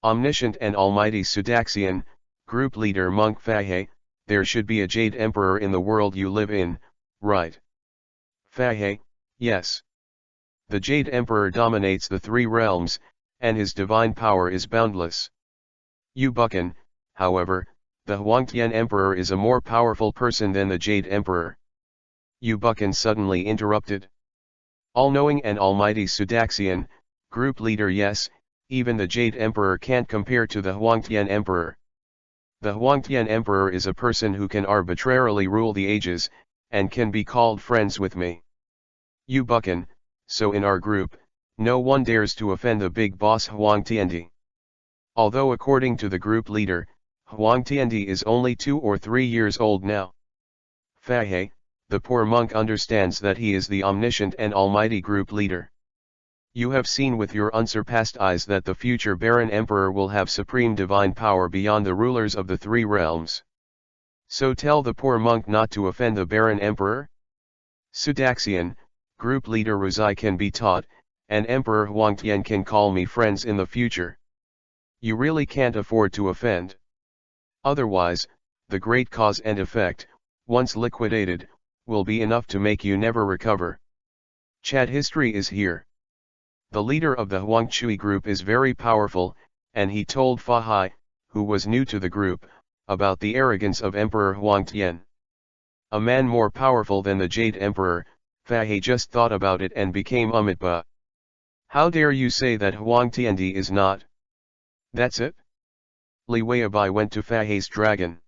Omniscient and Almighty Sudaxian, group leader monk Fa Hai, there should be a jade emperor in the world you live in, right? Fa Hai, yes. The jade emperor dominates the 3 realms, and his divine power is boundless. You buccan, however, The Huangtian Emperor is a more powerful person than the Jade Emperor. Yu Buchan suddenly interrupted. All-knowing and almighty Sudaxian, group leader. Yes, even the Jade Emperor can't compare to the Huangtian Emperor. The Huangtian Emperor is a person who can arbitrarily rule the ages, and can be called friends with me. Yu Buchan, so in our group, no one dares to offend the big boss Huangtiandi. Although according to the group leader, Huangtiandi is only 2 or 3 years old now. Fahe, the poor monk understands that he is the omniscient and almighty group leader. You have seen with your unsurpassed eyes that the future Baron Emperor will have supreme divine power beyond the rulers of the 3 realms. So tell the poor monk not to offend the Baron Emperor? Sudaxian, group leader Ruzai can be taught, and Emperor Huangtian can call me friends in the future. You really can't afford to offend. Otherwise, the great cause and effect, once liquidated, will be enough to make you never recover. Chat history is here. The leader of the Huangchui group is very powerful, and he told Fa Hai, who was new to the group, about the arrogance of Emperor Huangtian. A man more powerful than the Jade Emperor, Fa Hai just thought about it and became Amitba. How dare you say that Huangtiandi is not? That's it? Leewi Abai went to Fa Hai's dragon.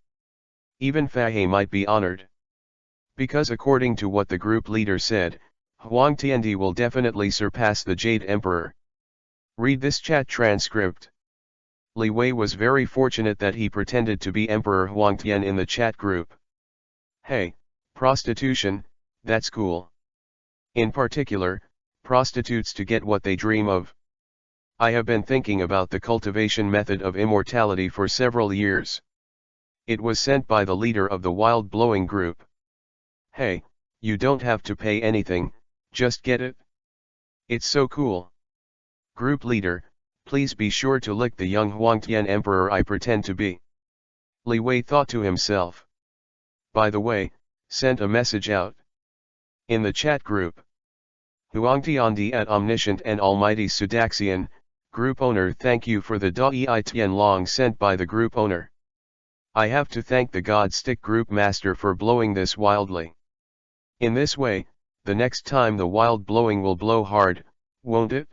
Even Fa Hai might be honored. Because according to what the group leader said, Huangtiandi will definitely surpass the Jade Emperor. Read this chat transcript. Leewi was very fortunate that he pretended to be Emperor Huangtian in the chat group. Hey, prostitution, that's cool. In particular, prostitutes to get what they dream of. I have been thinking about the cultivation method of immortality for several years. It was sent by the leader of the Wild Blowing group. Hey, you don't have to pay anything, just get it. It's so cool. Group leader, please be sure to lick the young Huangtian Emperor I pretend to be. Leewi thought to himself. By the way, sent a message out. In the chat group. Huangtiandi at Omniscient and Almighty Sudaxian, group owner, thank you for the Dai Tianlong sent by the group owner. I have to thank the God Stick group master for blowing this wildly. In this way, the next time the wild blowing will blow hard, won't it?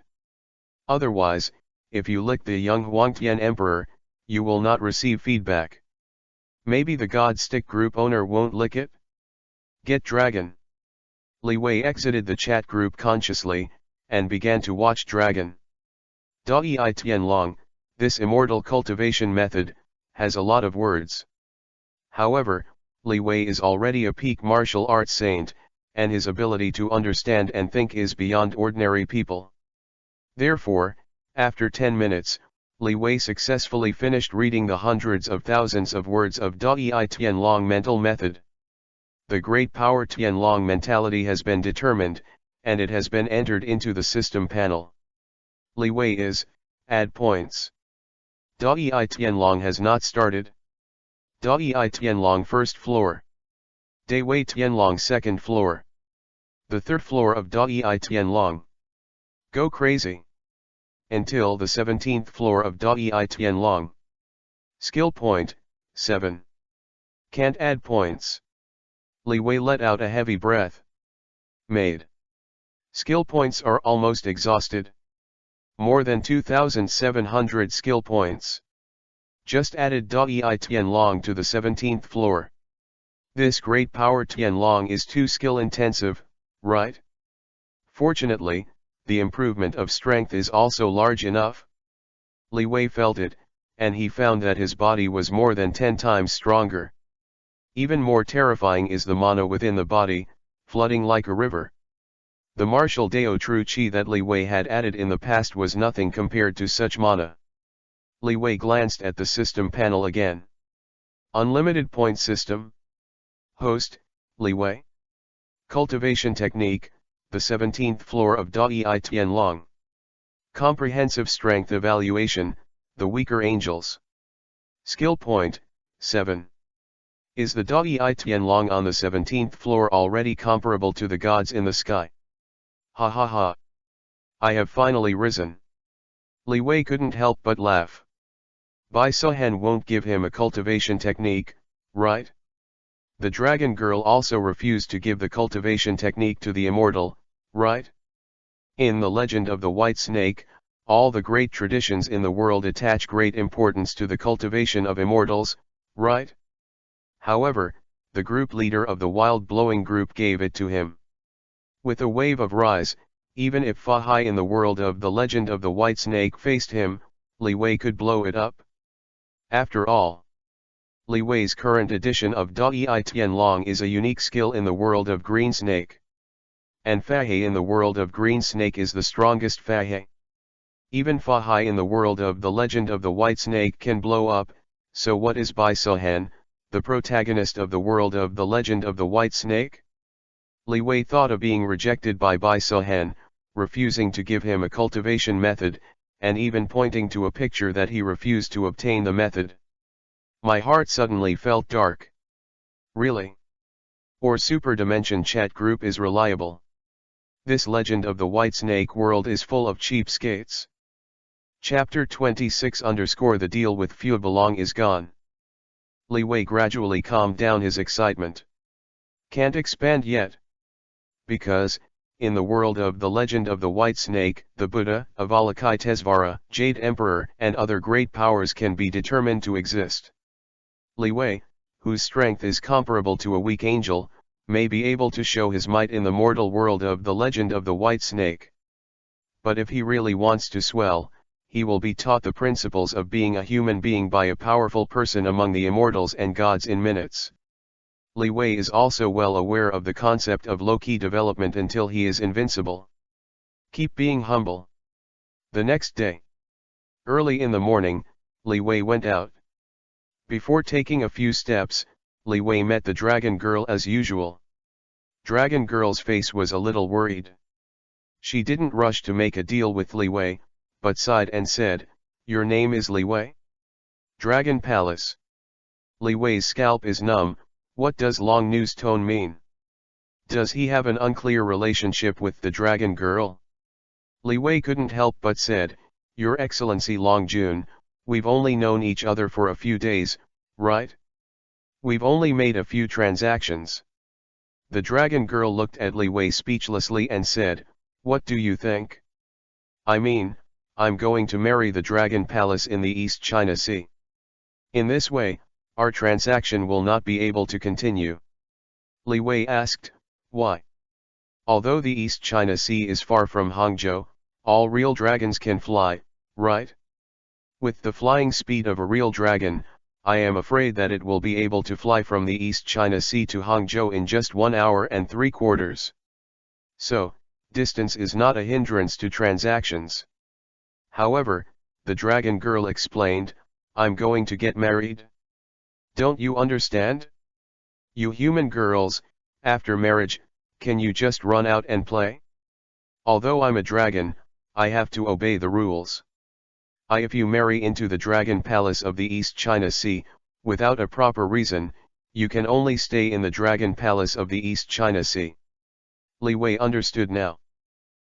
Otherwise, if you lick the young Huangtian Emperor, you will not receive feedback. Maybe the God Stick group owner won't lick it? Get dragon. Leewi exited the chat group consciously, and began to watch dragon. Dai Tianlong, this immortal cultivation method, has a lot of words. However, Leewi is already a peak martial arts saint, and his ability to understand and think is beyond ordinary people. Therefore, after 10 minutes, Leewi successfully finished reading the hundreds of thousands of words of Dai Tianlong mental method. The great power Tianlong mentality has been determined, and it has been entered into the system panel. Leewi is, add points. Dai Tianlong has not started. Dai Tianlong first floor. Daiwei Tianlong second floor. The third floor of Dai Tianlong. Go crazy. Until the 17th floor of Dai Tianlong. Skill point, 7. Can't add points. Leewi let out a heavy breath. Made. Skill points are almost exhausted. More than 2,700 skill points. Just added Dai Tianlong to the 17th floor. This great power Tianlong is too skill intensive, right? Fortunately, the improvement of strength is also large enough. Leewi felt it, and he found that his body was more than 10 times stronger. Even more terrifying is the mana within the body, flooding like a river. The martial Dao True Chi that Leewi had added in the past was nothing compared to such mana. Leewi glanced at the system panel again. Unlimited point system. Host, Leewi. Cultivation technique, the 17th floor of Dai Tianlong. Comprehensive strength evaluation, the weaker angels. Skill point, 7. Is the Dai Tianlong on the 17th floor already comparable to the gods in the sky? Ha ha ha. I have finally risen. Leewi couldn't help but laugh. Bai Suhan won't give him a cultivation technique, right? The dragon girl also refused to give the cultivation technique to the immortal, right? In the legend of the white snake, all the great traditions in the world attach great importance to the cultivation of immortals, right? However, the group leader of the wild blowing group gave it to him. With a wave of rise, even if Fa Hai in the world of the legend of the white snake faced him, Leewi could blow it up. After all, Leewi's current edition of Da Yi Tian Long is a unique skill in the world of green snake. And Fa Hai in the world of green snake is the strongest Fa Hai. Even Fa Hai in the world of the legend of the white snake can blow up, so what is Bai Suhan, the protagonist of the world of the legend of the white snake? Leewi thought of being rejected by Bai Suhan, refusing to give him a cultivation method, and even pointing to a picture that he refused to obtain the method. My heart suddenly felt dark. Really? Or Super Dimension chat group is reliable? This legend of the white snake world is full of cheapskates. Chapter 26 The deal with Fu Belong is gone. Leewi gradually calmed down his excitement. Can't expand yet. Because, in the world of the legend of the white snake, the Buddha, Avalokitesvara, Jade Emperor and other great powers can be determined to exist. Leewi, whose strength is comparable to a weak angel, may be able to show his might in the mortal world of the legend of the white snake. But if he really wants to swell, he will be taught the principles of being a human being by a powerful person among the immortals and gods in minutes. Leewi is also well aware of the concept of low-key development until he is invincible. Keep being humble. The next day, early in the morning, Leewi went out. Before taking a few steps, Leewi met the dragon girl as usual. Dragon girl's face was a little worried. She didn't rush to make a deal with Leewi, but sighed and said, "Your name is Leewi?" Dragon Palace. Leewi's scalp is numb. What does long news tone mean? Does he have an unclear relationship with the dragon girl? Leewi couldn't help but said, "Your Excellency Long Jun, we've only known each other for a few days, right? We've only made a few transactions." The dragon girl looked at Leewi speechlessly and said, "What do you think? I mean, I'm going to marry the dragon palace in the East China Sea. In this way, our transaction will not be able to continue." Leewi asked, "Why?" "Although the East China Sea is far from Hangzhou, all real dragons can fly, right? With the flying speed of a real dragon, I am afraid that it will be able to fly from the East China Sea to Hangzhou in just 1 hour and 3/4. So, distance is not a hindrance to transactions. However, the dragon girl explained, I'm going to get married. Don't you understand? You human girls, after marriage, can you just run out and play? Although I'm a dragon, I have to obey the rules. If you marry into the dragon palace of the East China Sea, without a proper reason, you can only stay in the dragon palace of the East China Sea." Leewi understood now.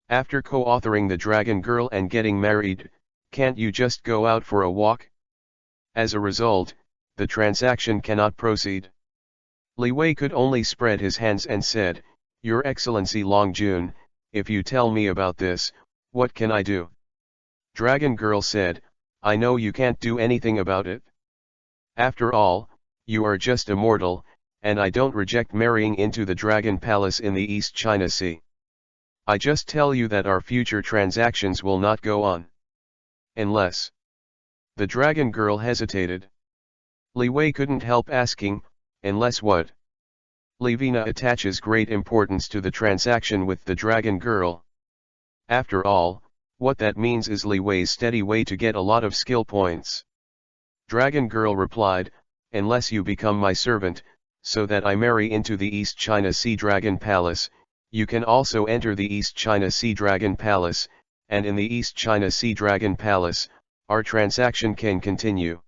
After co-authoring the dragon girl and getting married, can't you just go out for a walk? As a result, the transaction cannot proceed. Leewi could only spread his hands and said, "Your Excellency Long Jun, if you tell me about this, what can I do?" Dragon girl said, "I know you can't do anything about it. After all, you are just a mortal, and I don't reject marrying into the dragon palace in the East China Sea. I just tell you that our future transactions will not go on. Unless..." The dragon girl hesitated. Leewi couldn't help asking, "Unless what?" Leevina attaches great importance to the transaction with the dragon girl. After all, what that means is Leewi's steady way to get a lot of skill points. Dragon girl replied, "Unless you become my servant, so that I marry into the East China Sea Dragon Palace, you can also enter the East China Sea Dragon Palace, and in the East China Sea Dragon Palace, our transaction can continue."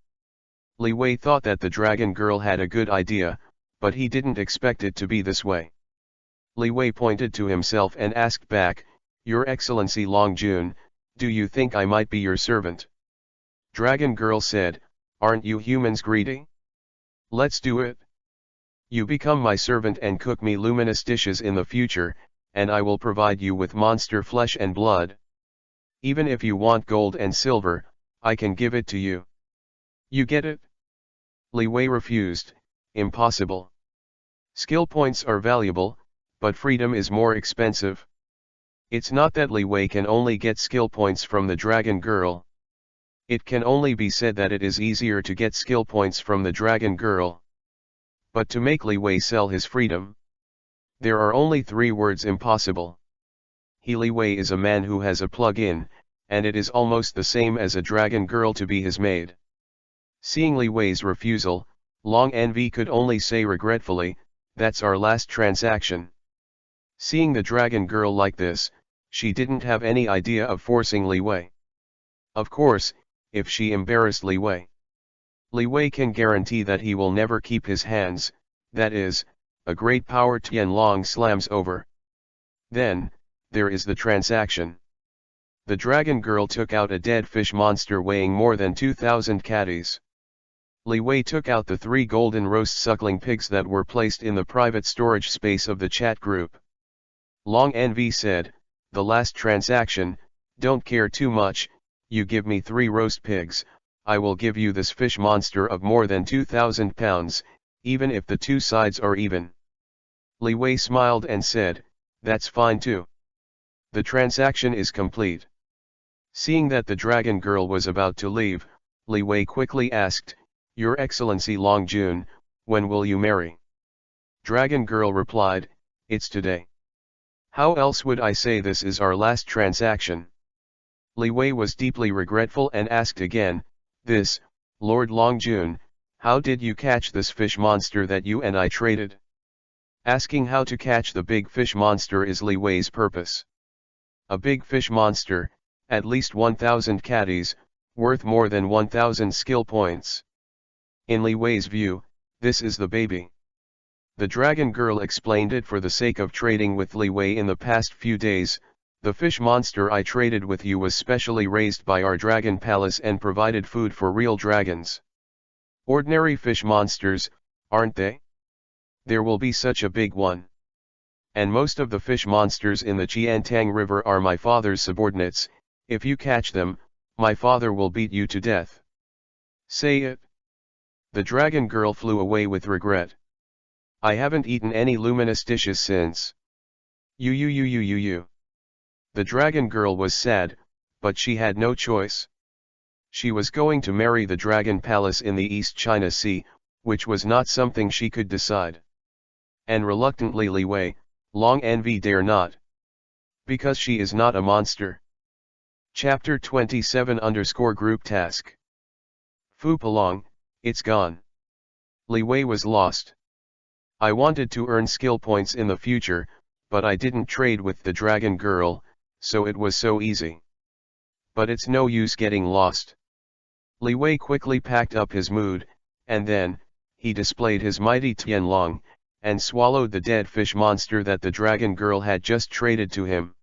Leewi thought that the dragon girl had a good idea, but he didn't expect it to be this way. Leewi pointed to himself and asked back, "Your Excellency Long Jun, do you think I might be your servant?" Dragon girl said, Aren't you humans greedy? Let's do it. You become my servant and cook me luminous dishes in the future, and I will provide you with monster flesh and blood. Even if you want gold and silver, I can give it to you. You get it? Leewi refused. Impossible. Skill points are valuable, but freedom is more expensive. It's not that Leewi can only get skill points from the dragon girl. It can only be said that it is easier to get skill points from the dragon girl. But to make Leewi sell his freedom, there are only 3 words impossible. Leewi is a man who has a plug-in, and it is almost the same as a dragon girl to be his maid. Seeing Leewi's refusal, Long Envy could only say regretfully, "That's our last transaction." Seeing the dragon girl like this, she didn't have any idea of forcing Leewi. Of course, if she embarrassed Leewi can guarantee that he will never keep his hands, that is, a great power Tianlong slams over. Then, there is the transaction. The dragon girl took out a dead fish monster weighing more than 2,000 catties. Leewi took out the 3 golden roast suckling pigs that were placed in the private storage space of the chat group. Long Envy said, "The last transaction, don't care too much, you give me 3 roast pigs, I will give you this fish monster of more than 2,000 pounds, even if the 2 sides are even." Leewi smiled and said, "That's fine too. The transaction is complete." Seeing that the dragon girl was about to leave, Leewi quickly asked, "Your Excellency Longjun, when will you marry?" Dragon girl replied, "It's today. How else would I say this is our last transaction?" Leewi was deeply regretful and asked again, "This, Lord Longjun, how did you catch this fish monster that you and I traded?" Asking how to catch the big fish monster is Leewi's purpose. A big fish monster, at least 1,000 catties, worth more than 1,000 skill points. In Leewi's view, this is the baby. The dragon girl explained it for the sake of trading with Leewi in the past few days. "The fish monster I traded with you was specially raised by our dragon palace and provided food for real dragons. Ordinary fish monsters, aren't they? There will be such a big one. And most of the fish monsters in the Qiantang River are my father's subordinates. If you catch them, my father will beat you to death." "Say it." The dragon girl flew away with regret. "I haven't eaten any luminous dishes since." You. The dragon girl was sad, but she had no choice. She was going to marry the dragon palace in the East China Sea, which was not something she could decide. And reluctantly Leewi, Long Envy dare not. Because she is not a monster. Chapter 27 _group task. Fu Palong, it's gone. Leewi was lost. "I wanted to earn skill points in the future, but I didn't trade with the dragon girl, so it was so easy. But it's no use getting lost." Leewi quickly packed up his mood, and then, he displayed his mighty Tianlong, and swallowed the dead fish monster that the dragon girl had just traded to him.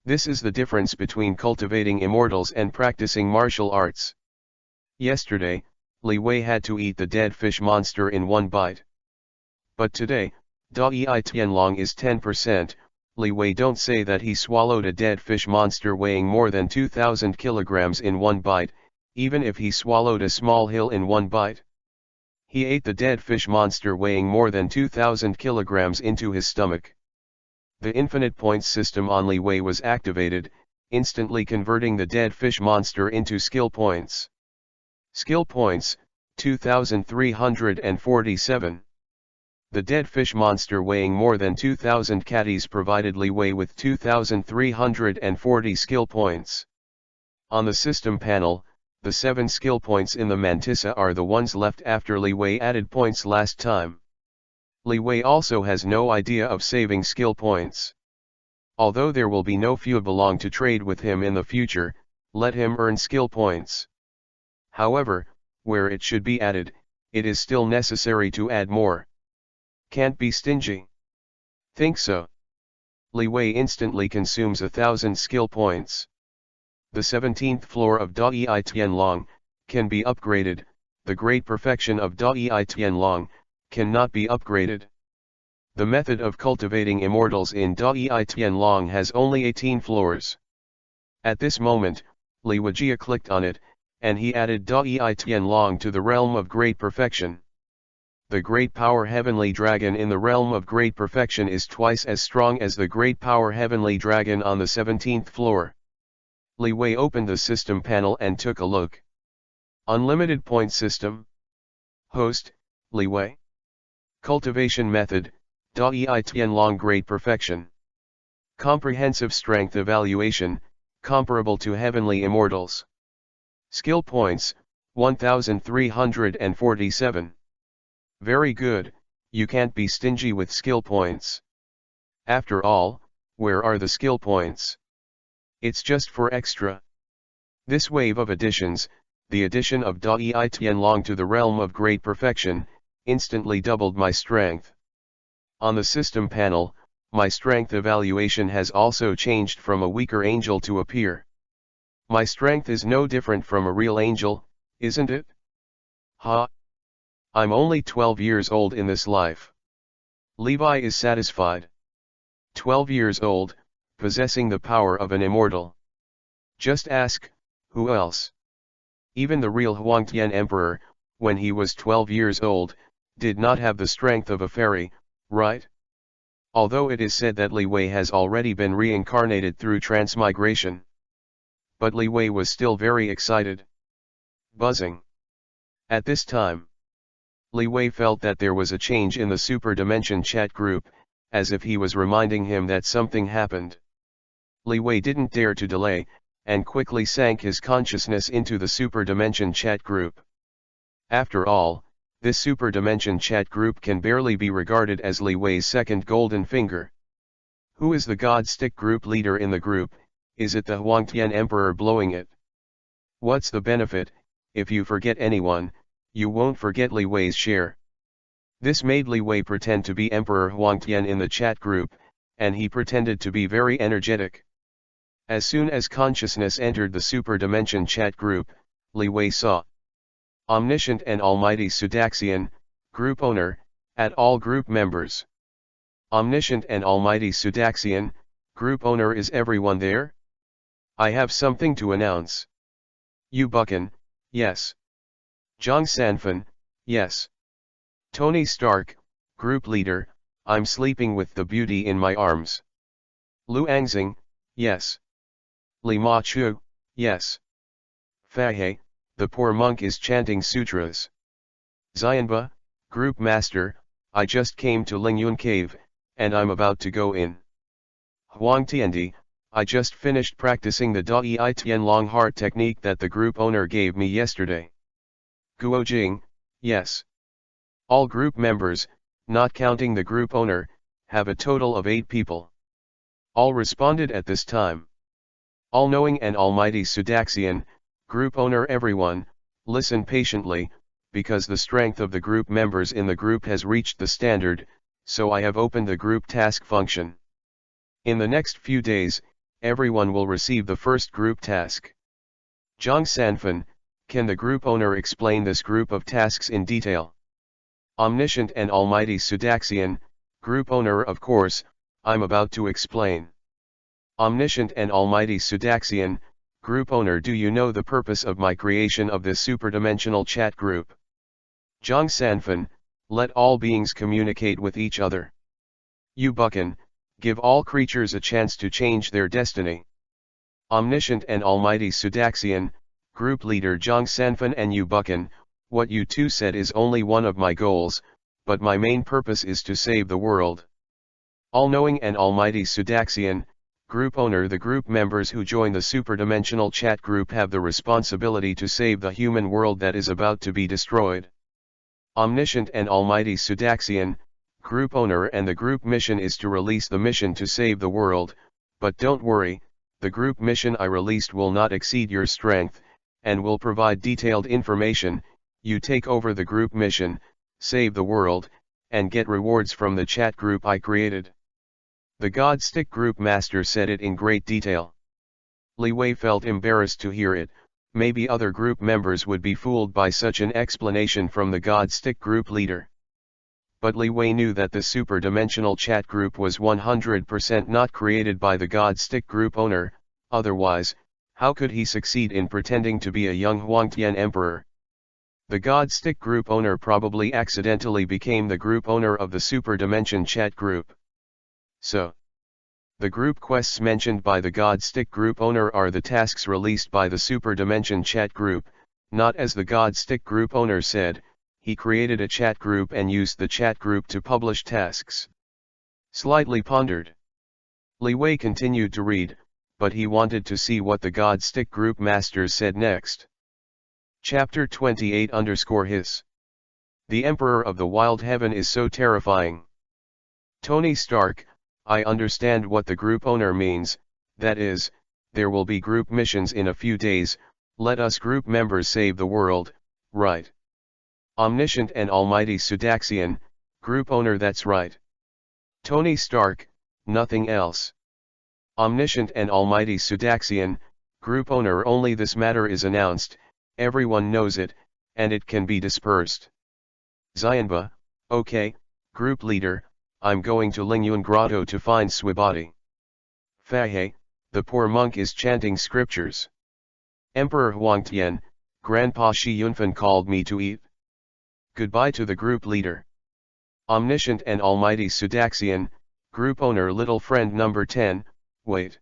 This is the difference between cultivating immortals and practicing martial arts. Yesterday, Leewi had to eat the dead fish monster in one bite. But today, Dai Tianlong is 10%, Leewi don't say that he swallowed a dead fish monster weighing more than 2,000 kilograms in one bite, even if he swallowed a small hill in one bite. He ate the dead fish monster weighing more than 2,000 kilograms into his stomach. The infinite points system on Leewi was activated, instantly converting the dead fish monster into skill points. Skill points, 2,347. The dead fish monster weighing more than 2,000 catties provided Leewi with 2,340 skill points. On the system panel, the 7 skill points in the mantissa are the ones left after Leewi added points last time. Leewi also has no idea of saving skill points. Although there will be no few belong to trade with him in the future, let him earn skill points. However, where it should be added, it is still necessary to add more. Can't be stingy. Think so. Leewi instantly consumes 1,000 skill points. The 17th floor of Dai Tianlong can be upgraded, the great perfection of Dai Tianlong, cannot be upgraded. The method of cultivating immortals in Dai Tianlong has only 18 floors. At this moment, Leewi clicked on it, and he added Dai Tianlong to the realm of great perfection. The great power heavenly dragon in the realm of great perfection is twice as strong as the great power heavenly dragon on the 17th floor. Leewi opened the system panel and took a look. Unlimited point system. Host, Leewi. Cultivation method, Dai Tianlong great perfection. Comprehensive strength evaluation, comparable to heavenly immortals. Skill points, 1347. Very good, you can't be stingy with skill points. After all, where are the skill points? It's just for extra. This wave of additions, the addition of Dai Tianlong to the realm of great perfection, instantly doubled my strength. On the system panel, my strength evaluation has also changed from a weaker angel to a peer. My strength is no different from a real angel, isn't it? Ha! I'm only 12 years old in this life. Leewi is satisfied. 12 years old, possessing the power of an immortal. Just ask, who else? Even the real Huangtian Emperor, when he was 12 years old, did not have the strength of a fairy, right? Although it is said that Leewi has already been reincarnated through transmigration. But Leewi was still very excited. Buzzing. At this time, Leewi felt that there was a change in the Super Dimension chat group, as if he was reminding him that something happened. Leewi didn't dare to delay, and quickly sank his consciousness into the Super Dimension chat group. After all, this Super Dimension chat group can barely be regarded as Leewi's second golden finger. Who is the God Stick group leader in the group? Is it the Huangtian Emperor blowing it? What's the benefit? If you forget anyone, you won't forget Leewi's share. This made Leewi pretend to be Emperor Huangtian in the chat group, and he pretended to be very energetic. As soon as consciousness entered the Super Dimension chat group, Leewi saw Omniscient and Almighty Sudaxian, group owner, at all group members. Omniscient and Almighty Sudaxian, group owner, is everyone there? I have something to announce. Yu Buchan, yes. Zhang Sanfan, yes. Tony Stark, group leader, I'm sleeping with the beauty in my arms. Lu Angxing, yes. Li Ma Chu, yes. Fahe, the poor monk is chanting sutras. Xianba, group master, I just came to Lingyun cave, and I'm about to go in. Huang Tiandi, I just finished practicing the Dai Tianlong heart technique that the group owner gave me yesterday. Guo Jing, yes. All group members, not counting the group owner, have a total of 8 people. All responded at this time. All-knowing and almighty Sudaxian, group owner, everyone, listen patiently, because the strength of the group members in the group has reached the standard, so I have opened the group task function. In the next few days, everyone will receive the first group task. Zhang Sanfan, can the group owner explain this group of tasks in detail? Omniscient and almighty Sudaxian, group owner, of course, I'm about to explain. Omniscient and almighty Sudaxian, group owner, do you know the purpose of my creation of this superdimensional chat group? Zhang Sanfan, let all beings communicate with each other. Yu Buchan, give all creatures a chance to change their destiny. Omniscient and almighty Sudaxian, group leader Zhang Sanfan and Yu Buchan, what you two said is only one of my goals, but my main purpose is to save the world. All-knowing and almighty Sudaxian, group owner, the group members who join the superdimensional chat group have the responsibility to save the human world that is about to be destroyed. Omniscient and almighty Sudaxian, group owner, and the group mission is to release the mission to save the world, but don't worry, the group mission I released will not exceed your strength, and will provide detailed information. You take over the group mission, save the world, and get rewards from the chat group I created. The God Stick group master said it in great detail. Leewi felt embarrassed to hear it, maybe other group members would be fooled by such an explanation from the God Stick group leader. But Leewi knew that the super-dimensional chat group was 100% not created by the God Stick group owner, otherwise, how could he succeed in pretending to be a young Huangtian emperor? The God Stick group owner probably accidentally became the group owner of the Super Dimension chat group. So, the group quests mentioned by the God Stick group owner are the tasks released by the Super Dimension chat group, not as the God Stick group owner said, he created a chat group and used the chat group to publish tasks. Slightly pondered. Leewi continued to read, but he wanted to see what the God Stick group masters said next. Chapter 28_his. The Emperor of the Wild Heaven is so terrifying. Tony Stark, I understand what the group owner means, that is, there will be group missions in a few days, let us group members save the world, right? Omniscient and Almighty Sudaxian, group owner, that's right. Tony Stark, nothing else. Omniscient and Almighty Sudaxian, group owner, only this matter is announced, everyone knows it, and it can be dispersed. Xianba, okay, group leader, I'm going to Lingyun Grotto to find Swibati. Fahe, the poor monk is chanting scriptures. Emperor Huangtian, Grandpa Shi Yunfan called me to eat. Goodbye to the group leader. Omniscient and Almighty Sudaxian, group owner, little friend number 10, wait.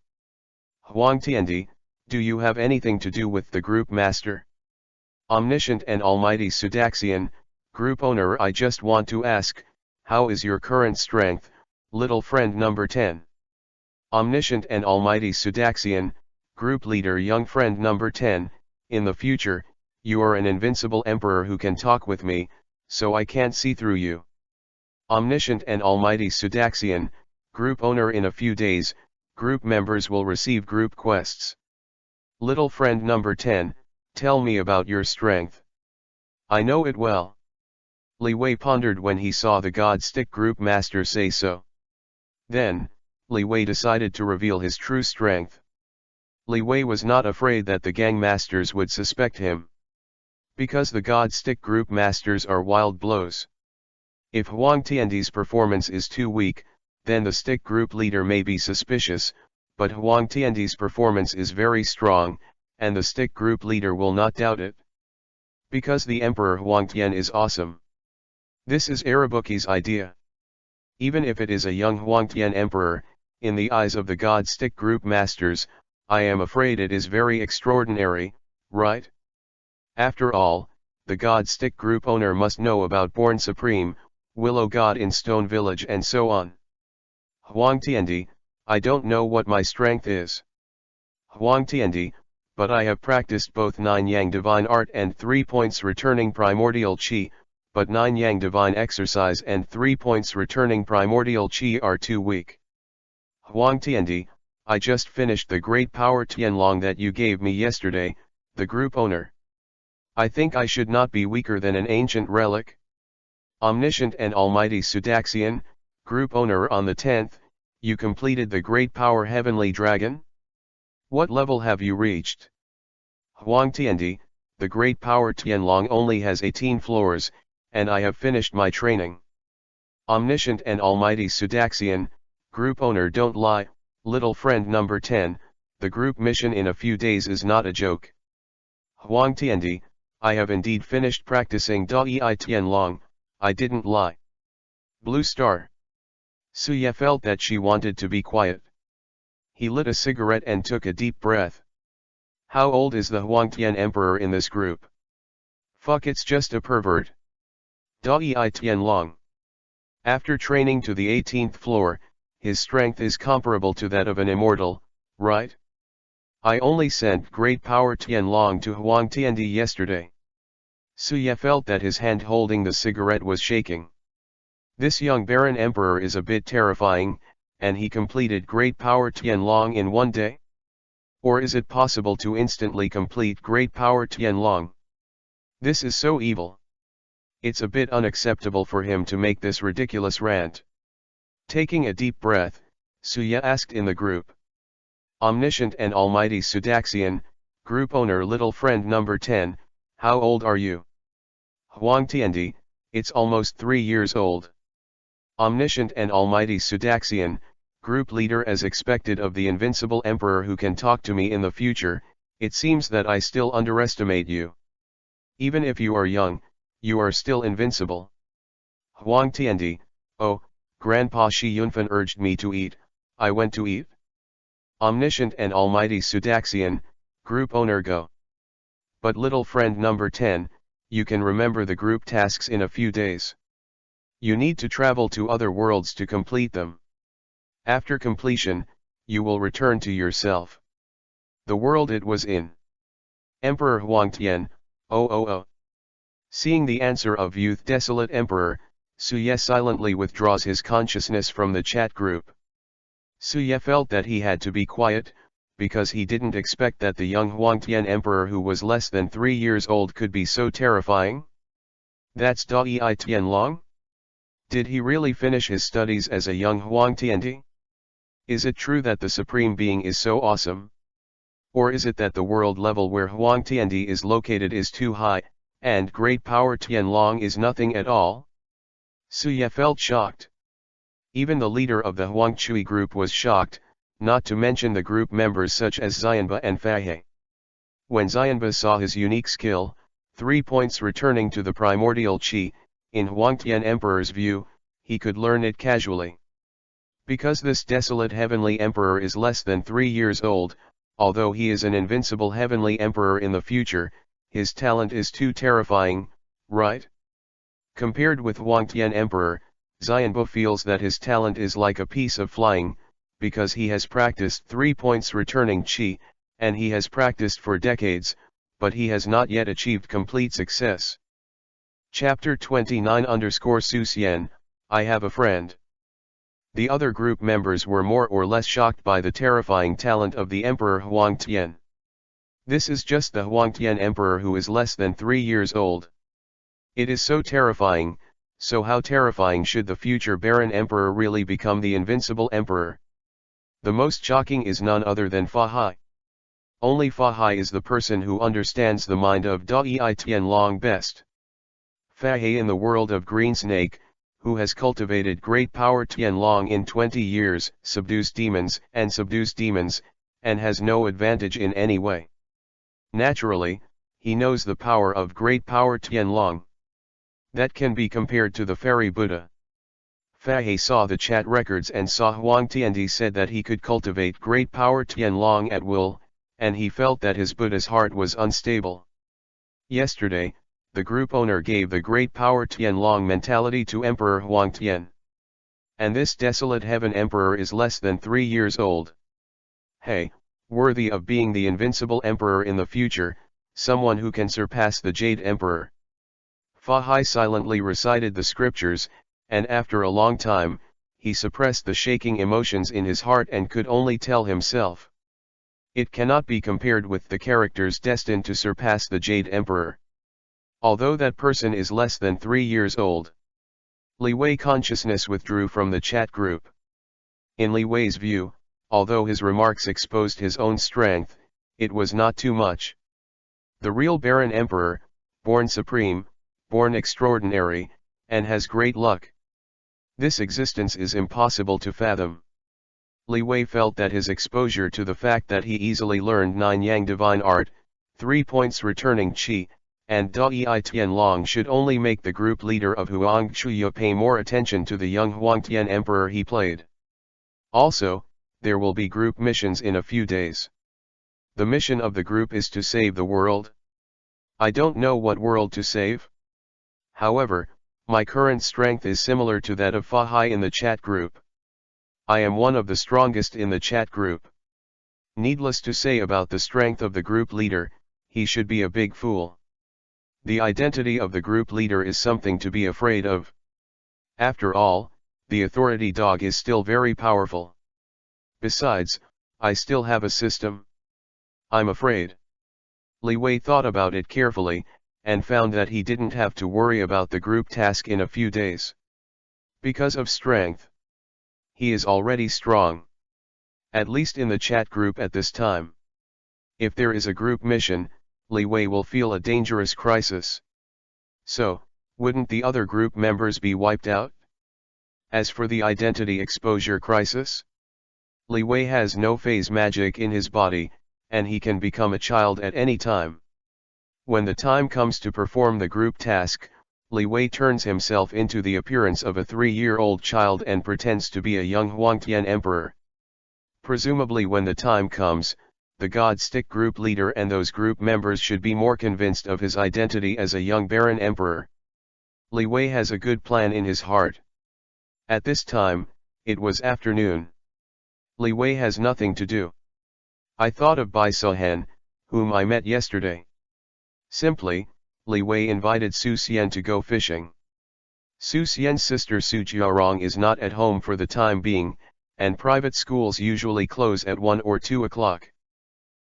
Huangtiandi, do you have anything to do with the group master? Omniscient and Almighty Sudaxian, group owner, I just want to ask, how is your current strength, little friend number 10? Omniscient and Almighty Sudaxian, group leader, young friend number 10, in the future, you are an invincible emperor who can talk with me, so I can't see through you. Omniscient and Almighty Sudaxian, group owner, in a few days, group members will receive group quests. Little friend number 10, tell me about your strength. I know it well. Leewi pondered when he saw the God Stick group master say so. Then, Leewi decided to reveal his true strength. Leewi was not afraid that the gang masters would suspect him. Because the God Stick group masters are wild blows. If Huangtiandi's performance is too weak, then the Stick group leader may be suspicious, but Huangtiandi's performance is very strong, and the Stick group leader will not doubt it. Because the Emperor Huangtian is awesome. This is Arabuki's idea. Even if it is a young Huangtian emperor, in the eyes of the God Stick group masters, I am afraid it is very extraordinary, right? After all, the God Stick group owner must know about Born Supreme, Willow God in Stone Village, and so on. Huangtiandi, I don't know what my strength is. Huangtiandi, but I have practiced both 9 Yang Divine Art and 3 points returning Primordial Qi, but 9 Yang Divine Exercise and 3 points returning Primordial Qi are too weak. Huangtiandi, I just finished the Great Power Tianlong that you gave me yesterday, the group owner. I think I should not be weaker than an ancient relic. Omniscient and Almighty Sudaxian, group owner, on the 10th, you completed the Great Power Heavenly Dragon? What level have you reached? Huangtiandi, the Great Power Tianlong only has 18 floors, and I have finished my training. Omniscient and Almighty Sudaxian, group owner, don't lie, little friend number 10, the group mission in a few days is not a joke. Huangtiandi, I have indeed finished practicing Dai Tianlong, I didn't lie. Blue Star. Suya felt that she wanted to be quiet. He lit a cigarette and took a deep breath. How old is the Huangtian emperor in this group? Fuck, it's just a pervert. Dai Tianlong. After training to the 18th floor, his strength is comparable to that of an immortal, right? I only sent Great Power Tianlong to Huangtiandi yesterday. Suya felt that his hand holding the cigarette was shaking. This young Baron Emperor is a bit terrifying, and he completed Great Power Tianlong in one day? Or is it possible to instantly complete Great Power Tianlong? This is so evil. It's a bit unacceptable for him to make this ridiculous rant. Taking a deep breath, Suya asked in the group. Omniscient and Almighty Sudaxian, Group owner little friend number 10, how old are you? Huang Tiandi, it's almost 3 years old. Omniscient and almighty Sudaxian, group leader as expected of the invincible emperor who can talk to me in the future, it seems that I still underestimate you. Even if you are young, you are still invincible. Huang Tiandi, oh, Grandpa Shi Yunfan urged me to eat, I went to eat. Omniscient and almighty Sudaxian, group owner go. But little friend number 10, you can remember the group tasks in a few days. You need to travel to other worlds to complete them. After completion, you will return to yourself. The world it was in. Emperor Huangtian, oh. Seeing the answer of youth desolate emperor, Suye silently withdraws his consciousness from the chat group. Suye felt that he had to be quiet, because he didn't expect that the young Huangtian emperor who was less than 3 years old could be so terrifying. That's Dai Tianlong? Did he really finish his studies as a young Huangtiandi? Is it true that the Supreme Being is so awesome? Or is it that the world level where Huangtiandi is located is too high, and great power Tianlong is nothing at all? Suye felt shocked. Even the leader of the Huangchui group was shocked, not to mention the group members such as Xianba and Fahe. When Xianba saw his unique skill, 3 points returning to the primordial qi, in Huangtian Emperor's view, he could learn it casually. Because this desolate heavenly emperor is less than 3 years old, although he is an invincible heavenly emperor in the future, his talent is too terrifying, right? Compared with Huangtian Emperor, Xianbo feels that his talent is like a piece of flying, because he has practiced 3 points returning qi, and he has practiced for decades, but he has not yet achieved complete success. Chapter 29_Susian, I have a friend. The other group members were more or less shocked by the terrifying talent of the Emperor Huangtian. This is just the Huangtian Emperor who is less than 3 years old. It is so terrifying, so how terrifying should the future Baron Emperor really become the invincible Emperor? The most shocking is none other than Fa Hai. Only Fa Hai is the person who understands the mind of Dai Tianlong best. Fa Hai in the world of Green Snake, who has cultivated great power Tianlong in 20 years, subdues demons, and has no advantage in any way. Naturally, he knows the power of great power Tianlong. That can be compared to the fairy Buddha. Fa Hai saw the chat records and saw Huang Tiandi said that he could cultivate great power Tianlong at will, and he felt that his Buddha's heart was unstable. Yesterday, the group owner gave the great power Tianlong mentality to Emperor Huangtian. And this desolate heaven emperor is less than 3 years old. Hey, worthy of being the invincible emperor in the future, someone who can surpass the Jade Emperor. Fa Hai silently recited the scriptures, and after a long time, he suppressed the shaking emotions in his heart and could only tell himself. It cannot be compared with the characters destined to surpass the Jade Emperor. Although that person is less than 3 years old. Leewi consciousness withdrew from the chat group. In Leewi's view, although his remarks exposed his own strength, it was not too much. The real Baron Emperor, born supreme, born extraordinary, and has great luck. This existence is impossible to fathom. Leewi felt that his exposure to the fact that he easily learned 9 Yang divine art, 3 points returning qi, and Dai Tianlong should only make the group leader of Huangchuya pay more attention to the young Huangtian emperor he played. Also, there will be group missions in a few days. The mission of the group is to save the world. I don't know what world to save. However, my current strength is similar to that of Fa Hai in the chat group. I am one of the strongest in the chat group. Needless to say about the strength of the group leader, he should be a big fool. The identity of the group leader is something to be afraid of. After all, the authority dog is still very powerful. Besides, I still have a system. I'm afraid. Leewi thought about it carefully, and found that he didn't have to worry about the group task in a few days. Because of strength. He is already strong. At least in the chat group at this time. If there is a group mission, Leewi will feel a dangerous crisis. So, wouldn't the other group members be wiped out? As for the identity exposure crisis, Leewi has no phase magic in his body, and he can become a child at any time. When the time comes to perform the group task, Leewi turns himself into the appearance of a 3-year-old child and pretends to be a young Huangtian emperor. Presumably when the time comes, the God Stick group leader and those group members should be more convinced of his identity as a young Baron Emperor. Leewi has a good plan in his heart. At this time, it was afternoon. Leewi has nothing to do. I thought of Bai Sohan, whom I met yesterday. Simply, Leewi invited Su Xian to go fishing. Su Xian's sister Su Jiarong is not at home for the time being, and private schools usually close at 1 or 2 o'clock.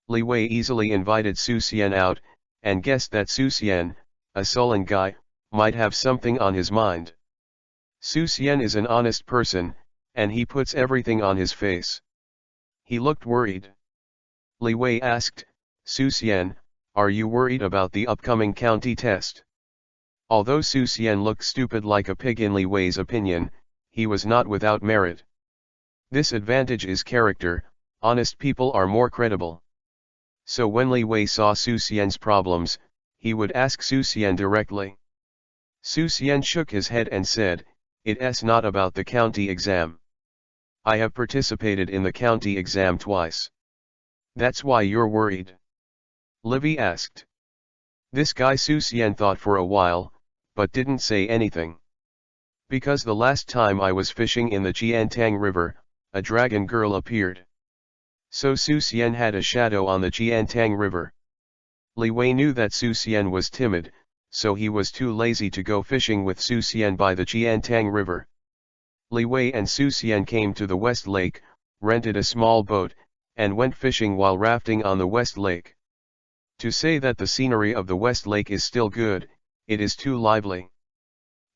Leewi easily invited Su Xian out, and guessed that Su Xian, a sullen guy, might have something on his mind. Su Xian is an honest person, and he puts everything on his face. He looked worried. Leewi asked, Su Xian, are you worried about the upcoming county test? Although Su Xian looked stupid like a pig in Leewi's opinion, he was not without merit. This advantage is character. Honest people are more credible. So when Leewi saw Su Xian's problems, he would ask Su Xian directly. Su Xian shook his head and said, It's not about the county exam. I have participated in the county exam twice. That's why you're worried? Leewi asked. This guy Su Xian thought for a while, but didn't say anything. Because the last time I was fishing in the Jiantang River, a dragon girl appeared. So Su Xian had a shadow on the Jiantang River. Leewi knew that Su Xian was timid, so he was too lazy to go fishing with Su Xian by the Jiantang River. Leewi and Su Xian came to the West Lake, rented a small boat, and went fishing while rafting on the West Lake. To say that the scenery of the West Lake is still good, it is too lively.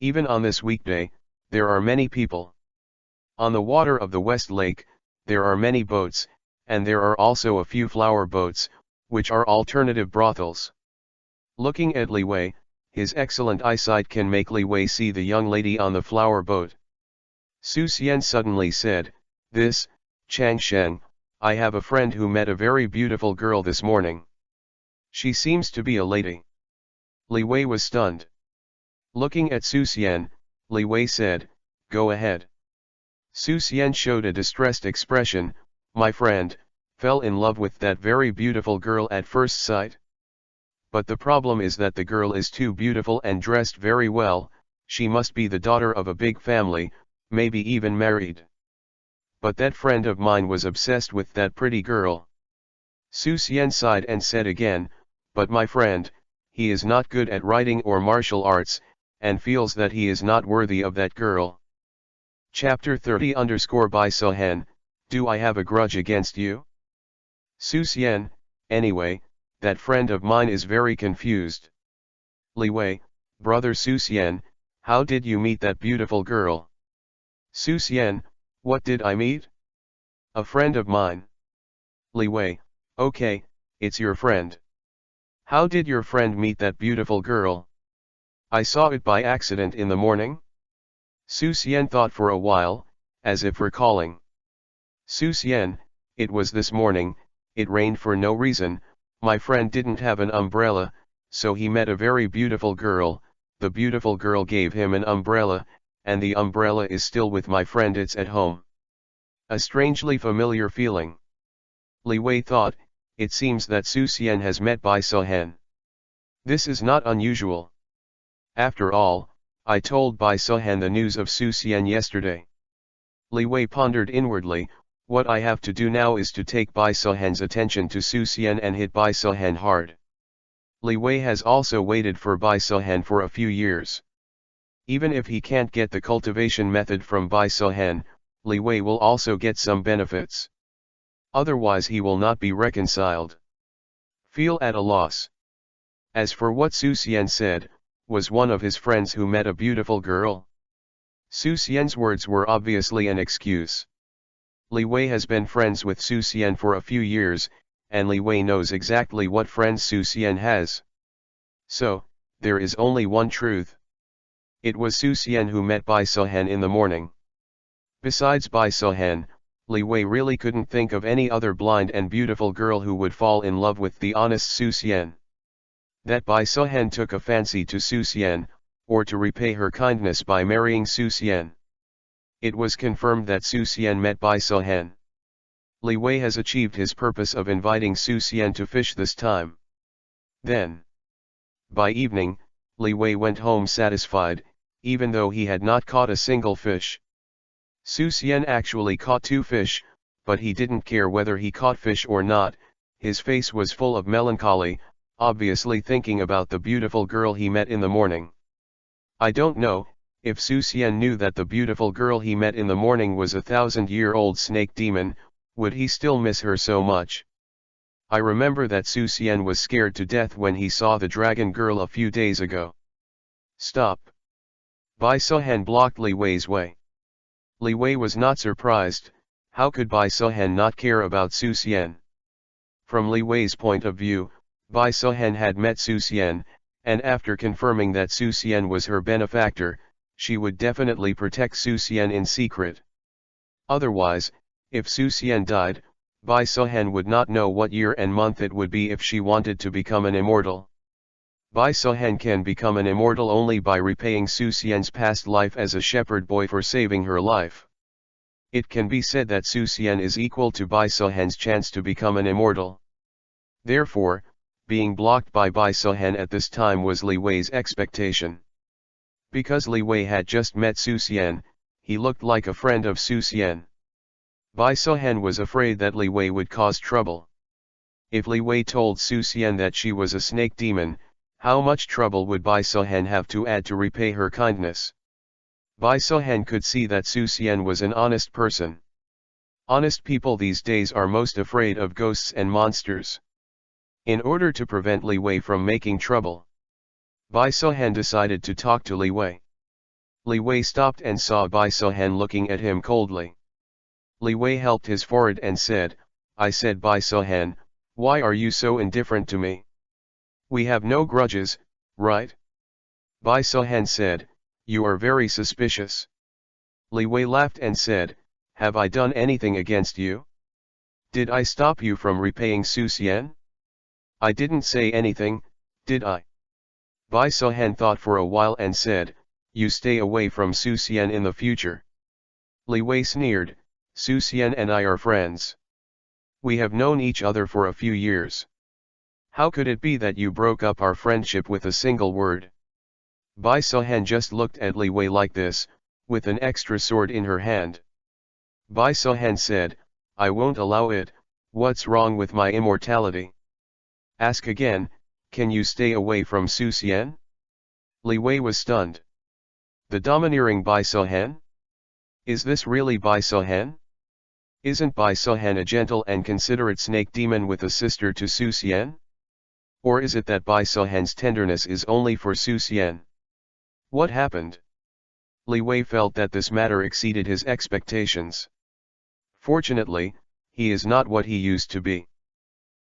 Even on this weekday, there are many people. On the water of the West Lake, there are many boats, and there are also a few flower boats, which are alternative brothels. Looking at Leewi, his excellent eyesight can make Leewi see the young lady on the flower boat. Su Xian suddenly said, This, Chang Shen, I have a friend who met a very beautiful girl this morning. She seems to be a lady. Leewi was stunned. Looking at Su Xian, Leewi said, Go ahead. Su Xian showed a distressed expression. My friend, fell in love with that very beautiful girl at first sight. But the problem is that the girl is too beautiful and dressed very well. She must be the daughter of a big family, maybe even married. But that friend of mine was obsessed with that pretty girl. Su Xian sighed and said again, But my friend, he is not good at writing or martial arts, and feels that he is not worthy of that girl. Chapter 30 Bai Sohan, Do I have a grudge against you? Su Xian, anyway, that friend of mine is very confused. Leewi, brother Su Xian, how did you meet that beautiful girl? Su Xian, what did I meet? A friend of mine. Leewi, okay, it's your friend. How did your friend meet that beautiful girl? I saw it by accident in the morning. Su Xian thought for a while, as if recalling. Su Xian, it was this morning. It rained for no reason. My friend didn't have an umbrella, so he met a very beautiful girl. The beautiful girl gave him an umbrella, and the umbrella is still with my friend. It's at home. A strangely familiar feeling. Leewi thought, it seems that Su Xian has met Bai Sohan. This is not unusual. After all, I told Bai Sohan the news of Su Xian yesterday. Leewi pondered inwardly. What I have to do now is to take Bai Sohan's attention to Su Xian and hit Bai Sohan hard. Leewi has also waited for Bai Sohan for a few years. Even if he can't get the cultivation method from Bai Sohan, Leewi will also get some benefits. Otherwise he will not be reconciled. Feel at a loss. As for what Su Xian said, was one of his friends who met a beautiful girl? Su Xian's words were obviously an excuse. Leewi has been friends with Su Xian for a few years, and Leewi knows exactly what friends Su Xian has. So, there is only one truth. It was Su Xian who met Bai Sohan in the morning. Besides Bai Sohan, Leewi really couldn't think of any other blind and beautiful girl who would fall in love with the honest Su Xian. That Bai Sohan took a fancy to Su Xian, or to repay her kindness by marrying Su Xian. It was confirmed that Su Xian met Bai Sohan. Leewi has achieved his purpose of inviting Su Xian to fish this time. Then, by evening, Leewi went home satisfied, even though he had not caught a single fish. Su Xian actually caught 2 fish, but he didn't care whether he caught fish or not. His face was full of melancholy, obviously thinking about the beautiful girl he met in the morning. I don't know, if Su Xian knew that the beautiful girl he met in the morning was a 1,000-year-old snake demon, would he still miss her so much? I remember that Su Xian was scared to death when he saw the dragon girl a few days ago. Stop! Bai Sohan blocked Leewi's way. Leewi was not surprised. How could Bai Sohan not care about Su Xian? From Leewi's point of view, Bai Sohan had met Su Xian, and after confirming that Su Xian was her benefactor, she would definitely protect Su Xian in secret. Otherwise, if Su Xian died, Bai Sohan would not know what year and month it would be if she wanted to become an immortal. Bai Sohan can become an immortal only by repaying Su Xian's past life as a shepherd boy for saving her life. It can be said that Su Xian is equal to Bai Sohan's chance to become an immortal. Therefore, being blocked by Bai Sohan at this time was Leewi's expectation. Because Leewi had just met Su Xian, he looked like a friend of Su Xian. Bai Sohan was afraid that Leewi would cause trouble. If Leewi told Su Xian that she was a snake demon, how much trouble would Bai Sohan have to add to repay her kindness? Bai Sohan could see that Su Xian was an honest person. Honest people these days are most afraid of ghosts and monsters. In order to prevent Leewi from making trouble, Bai Sohan decided to talk to Leewi. Leewi stopped and saw Bai Sohan looking at him coldly. Leewi helped his forehead and said, "I said Bai Sohan, why are you so indifferent to me? We have no grudges, right?" Bai Sohan said, "You are very suspicious." Leewi laughed and said, "Have I done anything against you? Did I stop you from repaying Su Xian? I didn't say anything, did I?" Bai Sohan thought for a while and said, "You stay away from Su Xian in the future." Leewi sneered, "Su Xian and I are friends. We have known each other for a few years. How could it be that you broke up our friendship with a single word?" Bai Sohan just looked at Leewi like this, with an extra sword in her hand. Bai Sohan said, "I won't allow it. What's wrong with my immortality? Ask again, can you stay away from Su Xian?" Leewi was stunned. The domineering Bai Sohan? Is this really Bai Sohan? Isn't Bai Sohan a gentle and considerate snake demon with a sister to Su Xian? Or is it that Bai Sohan's tenderness is only for Su Xian? What happened? Leewi felt that this matter exceeded his expectations. Fortunately, he is not what he used to be.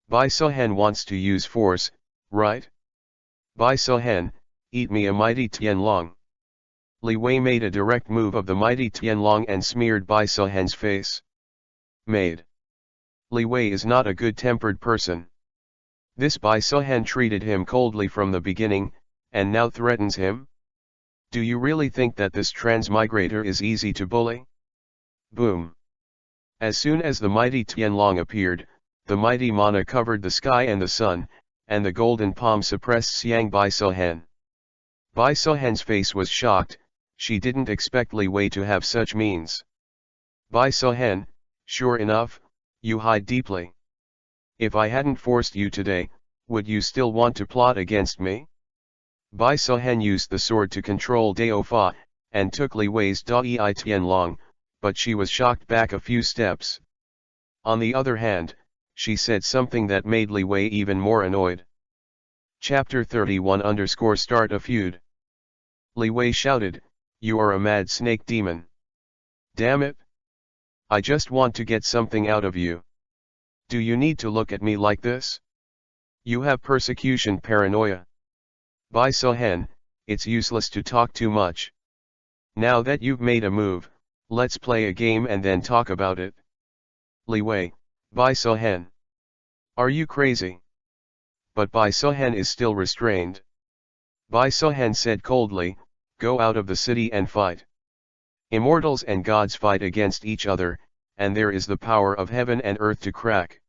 Bai Sohan wants to use force, right? Bai Sohan, eat me a mighty Tianlong. Leewi made a direct move of the mighty Tianlong and smeared Bai Sohan's face. Made. Leewi is not a good-tempered person. This Bai Sohan treated him coldly from the beginning, and now threatens him? Do you really think that this transmigrator is easy to bully? Boom. As soon as the mighty Tianlong appeared, the mighty mana covered the sky and the sun, and the golden palm suppressed Xiang Bai Sohan. Bai Sohan's face was shocked. She didn't expect Leewi to have such means. Bai Sohan, sure enough, you hide deeply. If I hadn't forced you today, would you still want to plot against me? Bai Sohan used the sword to control Dao Fa, and took Leewi's Dai Tianlong, but she was shocked back a few steps. On the other hand, she said something that made Leewi even more annoyed. Chapter 31 _ Start a Feud. Leewi shouted, "You are a mad snake demon. Damn it! I just want to get something out of you. Do you need to look at me like this? You have persecution paranoia. Bai Sohen, it's useless to talk too much. Now that you've made a move, let's play a game and then talk about it. Leewi, Bai Sohen. Are you crazy? But Bai Sohen is still restrained. Bai Sohen said coldly, go out of the city and fight. Immortals and gods fight against each other, and there is the power of heaven and earth to crack.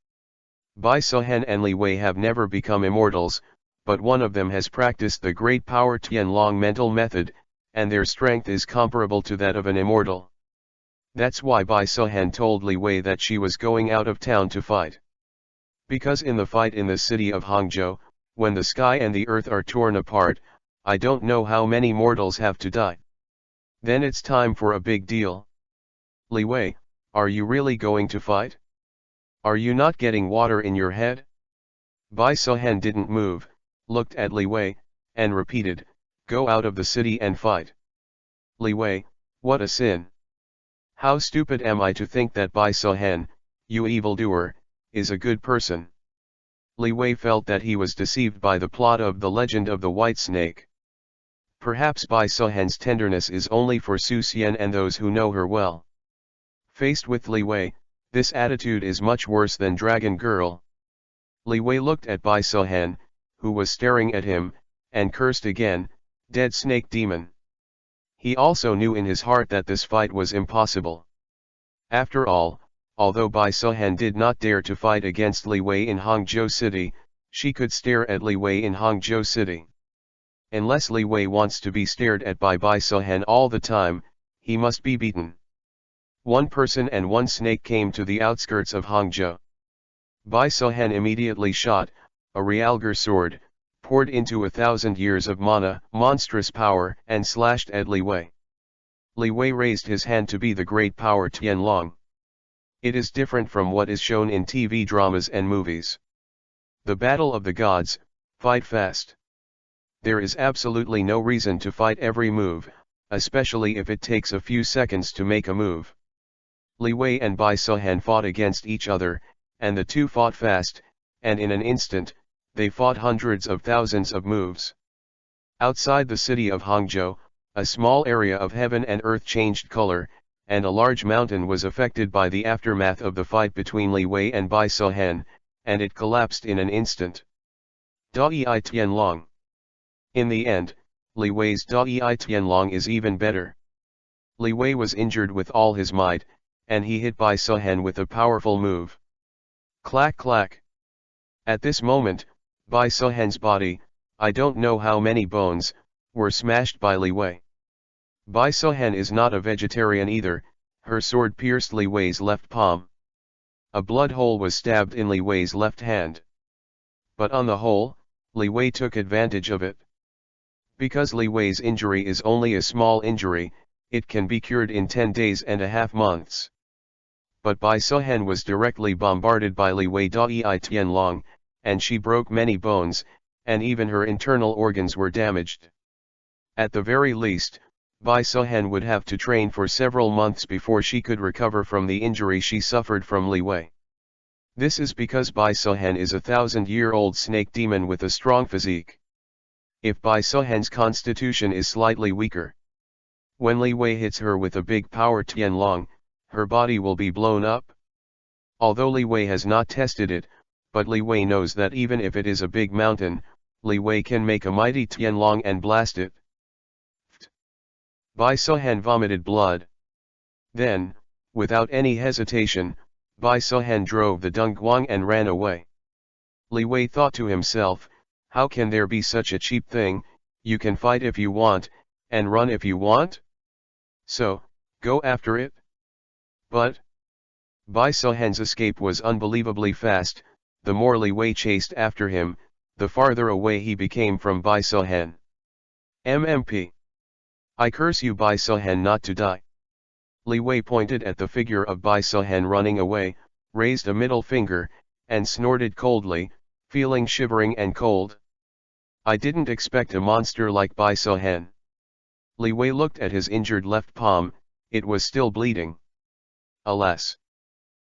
Bai Sohen and Leewi have never become immortals, but one of them has practiced the great power Tianlong mental method, and their strength is comparable to that of an immortal. That's why Bai Sohen told Leewi that she was going out of town to fight. Because in the fight in the city of Hangzhou, when the sky and the earth are torn apart, I don't know how many mortals have to die. Then it's time for a big deal. Leewi, are you really going to fight? Are you not getting water in your head? Bai Sohen didn't move, looked at Leewi, and repeated, go out of the city and fight. Leewi, what a sin. How stupid am I to think that Bai Sohen, you evildoer, is a good person. Leewi felt that he was deceived by the plot of the legend of the white snake. Perhaps Bai Sohen's tenderness is only for Su Xian and those who know her well. Faced with Leewi, this attitude is much worse than Dragon Girl. Leewi looked at Bai Sohen, who was staring at him, and cursed again, dead snake demon. He also knew in his heart that this fight was impossible. After all, although Bai Sohen did not dare to fight against Leewi in Hangzhou City, she could stare at Leewi in Hangzhou City. Unless Leewi wants to be stared at by Bai Sohen all the time, he must be beaten. One person and one snake came to the outskirts of Hangzhou. Bai Sohen immediately shot, a realgar sword, poured into 1,000 years of mana, monstrous power, and slashed at Leewi. Leewi raised his hand to be the great power Tianlong. It is different from what is shown in TV dramas and movies. The battle of the gods, fight fast. There is absolutely no reason to fight every move, especially if it takes a few seconds to make a move. Leewi and Bai Sohen fought against each other, and the two fought fast, and in an instant, they fought hundreds of thousands of moves. Outside the city of Hangzhou, a small area of heaven and earth changed color, and a large mountain was affected by the aftermath of the fight between Leewi and Bai Sohen, and it collapsed in an instant. Dai Tianlong. In the end, Leewi's Dai Tianlong is even better. Leewi was injured with all his might, and he hit Bai Sohen with a powerful move. Clack clack. At this moment, Bai Sohen's body, I don't know how many bones, were smashed by Leewi. Bai Sohen is not a vegetarian either, her sword pierced Leewi's left palm. A blood hole was stabbed in Leewi's left hand. But on the whole, Leewi took advantage of it. Because Leewi's injury is only a small injury, it can be cured in 10 days and a half months. But Bai Sohen was directly bombarded by Leewi Dai Tianlong, and she broke many bones, and even her internal organs were damaged. At the very least, Bai Sohen would have to train for several months before she could recover from the injury she suffered from Leewi. This is because Bai Sohen is a 1,000-year-old snake demon with a strong physique. If Bai Sohen's constitution is slightly weaker, when Leewi hits her with a big power Tianlong, her body will be blown up. Although Leewi has not tested it, but Leewi knows that even if it is a big mountain, Leewi can make a mighty Tianlong and blast it. Bai Sohen vomited blood. Then, without any hesitation, Bai Sohen drove the Dongguang and ran away. Leewi thought to himself, how can there be such a cheap thing, you can fight if you want, and run if you want? So, go after it. But Bai Sohen's escape was unbelievably fast. The more Leewi chased after him, the farther away he became from Bai Sohen. MMP. I curse you Bai Sohen not to die. Leewi pointed at the figure of Bai Sohen running away, raised a middle finger, and snorted coldly, feeling shivering and cold. I didn't expect a monster like Bai Sohen. Leewi looked at his injured left palm, it was still bleeding. Alas!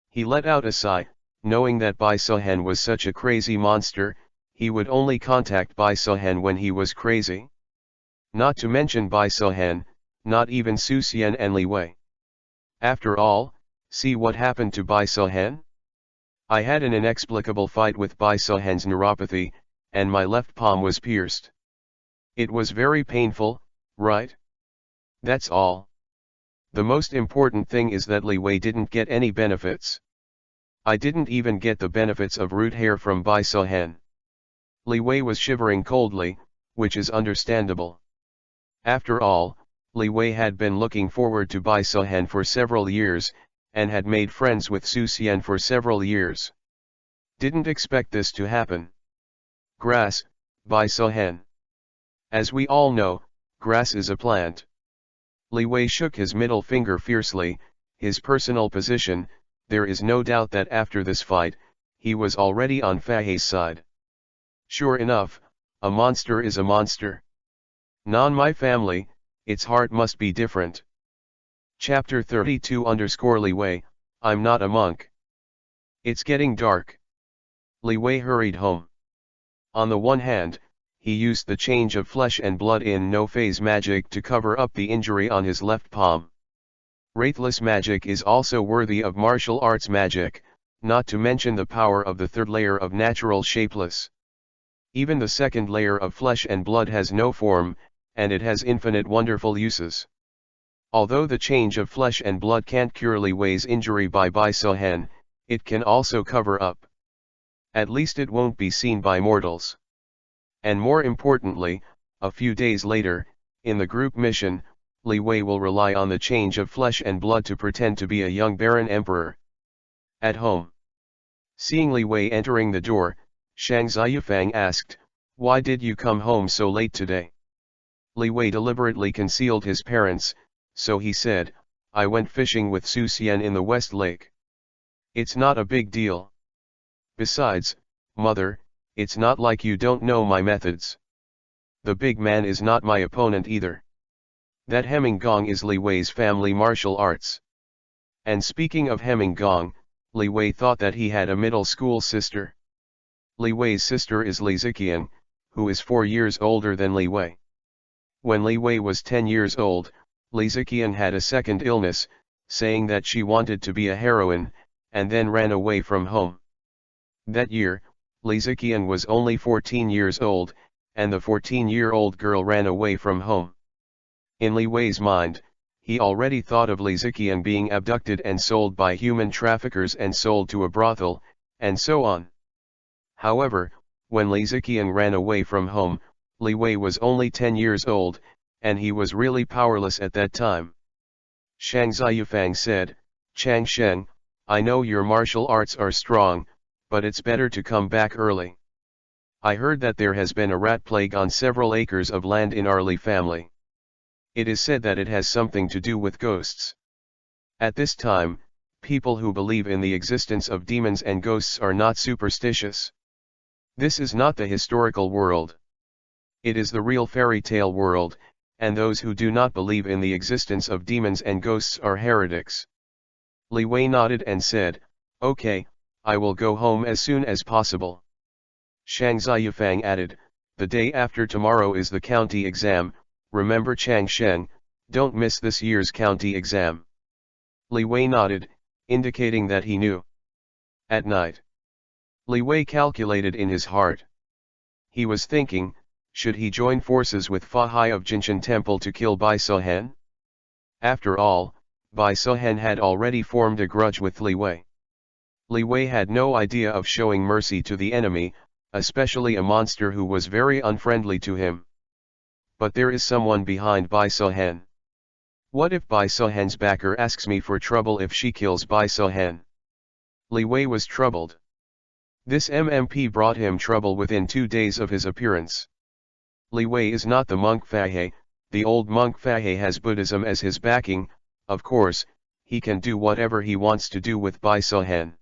He let out a sigh, knowing that Bai Sohan was such a crazy monster, he would only contact Bai Sohan when he was crazy. Not to mention Bai Sohan, not even Su Xian and Li Wei. After all, see what happened to Bai Sohan? I had an inexplicable fight with Bai Sohan's neuropathy, and my left palm was pierced. It was very painful, right? That's all. The most important thing is that Li Wei didn't get any benefits. I didn't even get the benefits of root hair from Bai Sohan. Li Wei was shivering coldly, which is understandable. After all, Li Wei had been looking forward to Bai Sohan for several years, and had made friends with Su Xian for several years. Didn't expect this to happen. Grass, Bai Sohan. As we all know, grass is a plant. Li Wei shook his middle finger fiercely, his personal position. There is no doubt that after this fight, he was already on Fahei's side. Sure enough, a monster is a monster. Non my family, its heart must be different. Chapter 32_Li Wei, I'm not a monk. It's getting dark. Li Wei hurried home. On the one hand, he used the change of flesh and blood in no-phase magic to cover up the injury on his left palm. Wraithless magic is also worthy of martial arts magic, not to mention the power of the third layer of natural shapeless. Even the second layer of flesh and blood has no form, and it has infinite wonderful uses. Although the change of flesh and blood can't cure Li Wei's injury by Bai Sohan, it can also cover up. At least it won't be seen by mortals. And more importantly, a few days later, in the group mission, Li Wei will rely on the change of flesh and blood to pretend to be a young Baron Emperor. At home. Seeing Li Wei entering the door, Shang Ziyufang asked, "Why did you come home so late today?" Li Wei deliberately concealed his parents, so he said, "I went fishing with Su Xian in the West Lake. It's not a big deal. Besides, mother, it's not like you don't know my methods. The big man is not my opponent either. That hemming gong is Li Wei's family martial arts." And speaking of hemming gong, Li Wei thought that he had a middle school sister. Li Wei's sister is Li Ziqian, who is 4 years older than Li Wei. When Li Wei was 10 years old, Li Ziqian had a second illness, saying that she wanted to be a heroine, and then ran away from home. That year, Li Ziqian was only 14 years old, and the 14-year-old girl ran away from home. In Li Wei's mind, he already thought of Li Ziqian being abducted and sold by human traffickers and sold to a brothel, and so on. However, when Li Ziqian ran away from home, Li Wei was only 10 years old, and he was really powerless at that time. Shang Ziyufang said, "Chang Sheng, I know your martial arts are strong, but it's better to come back early. I heard that there has been a rat plague on several acres of land in our Li family. It is said that it has something to do with ghosts. At this time, people who believe in the existence of demons and ghosts are not superstitious. This is not the historical world. It is the real fairy tale world, and those who do not believe in the existence of demons and ghosts are heretics." Li Wei nodded and said, "Okay, I will go home as soon as possible." Shang Ziyufang added, "The day after tomorrow is the county exam, remember Chang Sheng, don't miss this year's county exam." Li Wei nodded, indicating that he knew. At night, Li Wei calculated in his heart. He was thinking, should he join forces with Fa Hai of Jinshan Temple to kill Bai Sohan? After all, Bai Sohan had already formed a grudge with Li Wei. Li Wei had no idea of showing mercy to the enemy, especially a monster who was very unfriendly to him. But there is someone behind Bai Sohan. What if Bai Sohan's backer asks me for trouble if she kills Bai Sohan? Li Wei was troubled. This MMP brought him trouble within 2 days of his appearance. Li Wei is not the monk Fahei, the old monk Fahei has Buddhism as his backing, of course, he can do whatever he wants to do with Bai Sohan.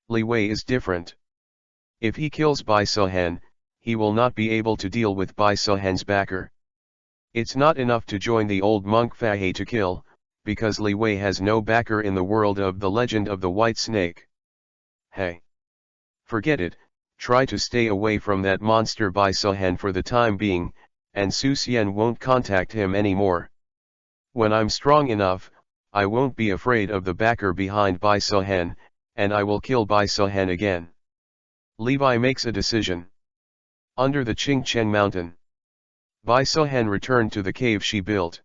Li Wei is different. If he kills Bai Sohan, he will not be able to deal with Bai Sohan's backer. It's not enough to join the old monk Fahei to kill, because Li Wei has no backer in the world of the legend of the White Snake. Hey. Forget it, try to stay away from that monster Bai Sohan for the time being, and Su Xian won't contact him anymore. When I'm strong enough, I won't be afraid of the backer behind Bai Sohan, and I will kill Bai Sohan again. Leewi makes a decision. Under the Qingcheng mountain, Bai Sohan returned to the cave she built.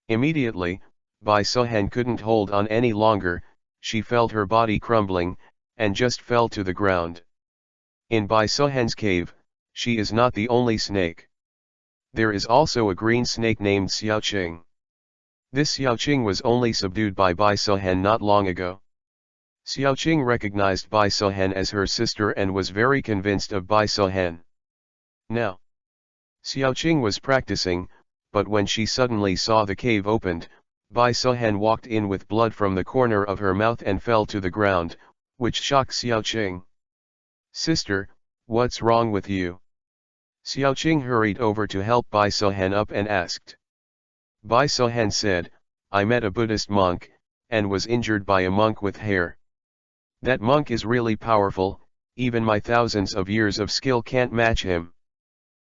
Immediately, Bai Sohan couldn't hold on any longer, she felt her body crumbling, and just fell to the ground. In Bai Sohan's cave, she is not the only snake. There is also a green snake named Xiaoqing. This Xiaoqing was only subdued by Bai Sohan not long ago. Xiaoqing recognized Bai Sohan as her sister and was very convinced of Bai Sohan. Now, Xiaoqing was practicing, but when she suddenly saw the cave opened, Bai Sohan walked in with blood from the corner of her mouth and fell to the ground, which shocked Xiaoqing. "Sister, what's wrong with you?" Xiaoqing hurried over to help Bai Sohan up and asked. Bai Sohan said, "I met a Buddhist monk, and was injured by a monk with hair. That monk is really powerful, even my thousands of years of skill can't match him."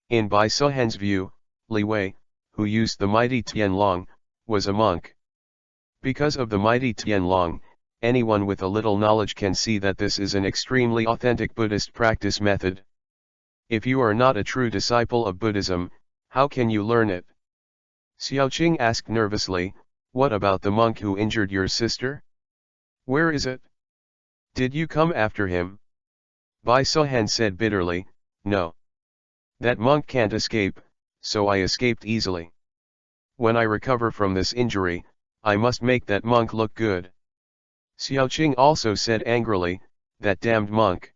In Bai Sohan's view, Leewi, who used the mighty Tianlong, was a monk. Because of the mighty Tianlong, anyone with a little knowledge can see that this is an extremely authentic Buddhist practice method. If you are not a true disciple of Buddhism, how can you learn it? Xiaoqing asked nervously, "What about the monk who injured your sister? Where is it? Did you come after him?" Bai Sohan said bitterly, "No. That monk can't escape, so I escaped easily. When I recover from this injury, I must make that monk look good." Xiaoqing also said angrily, "That damned monk.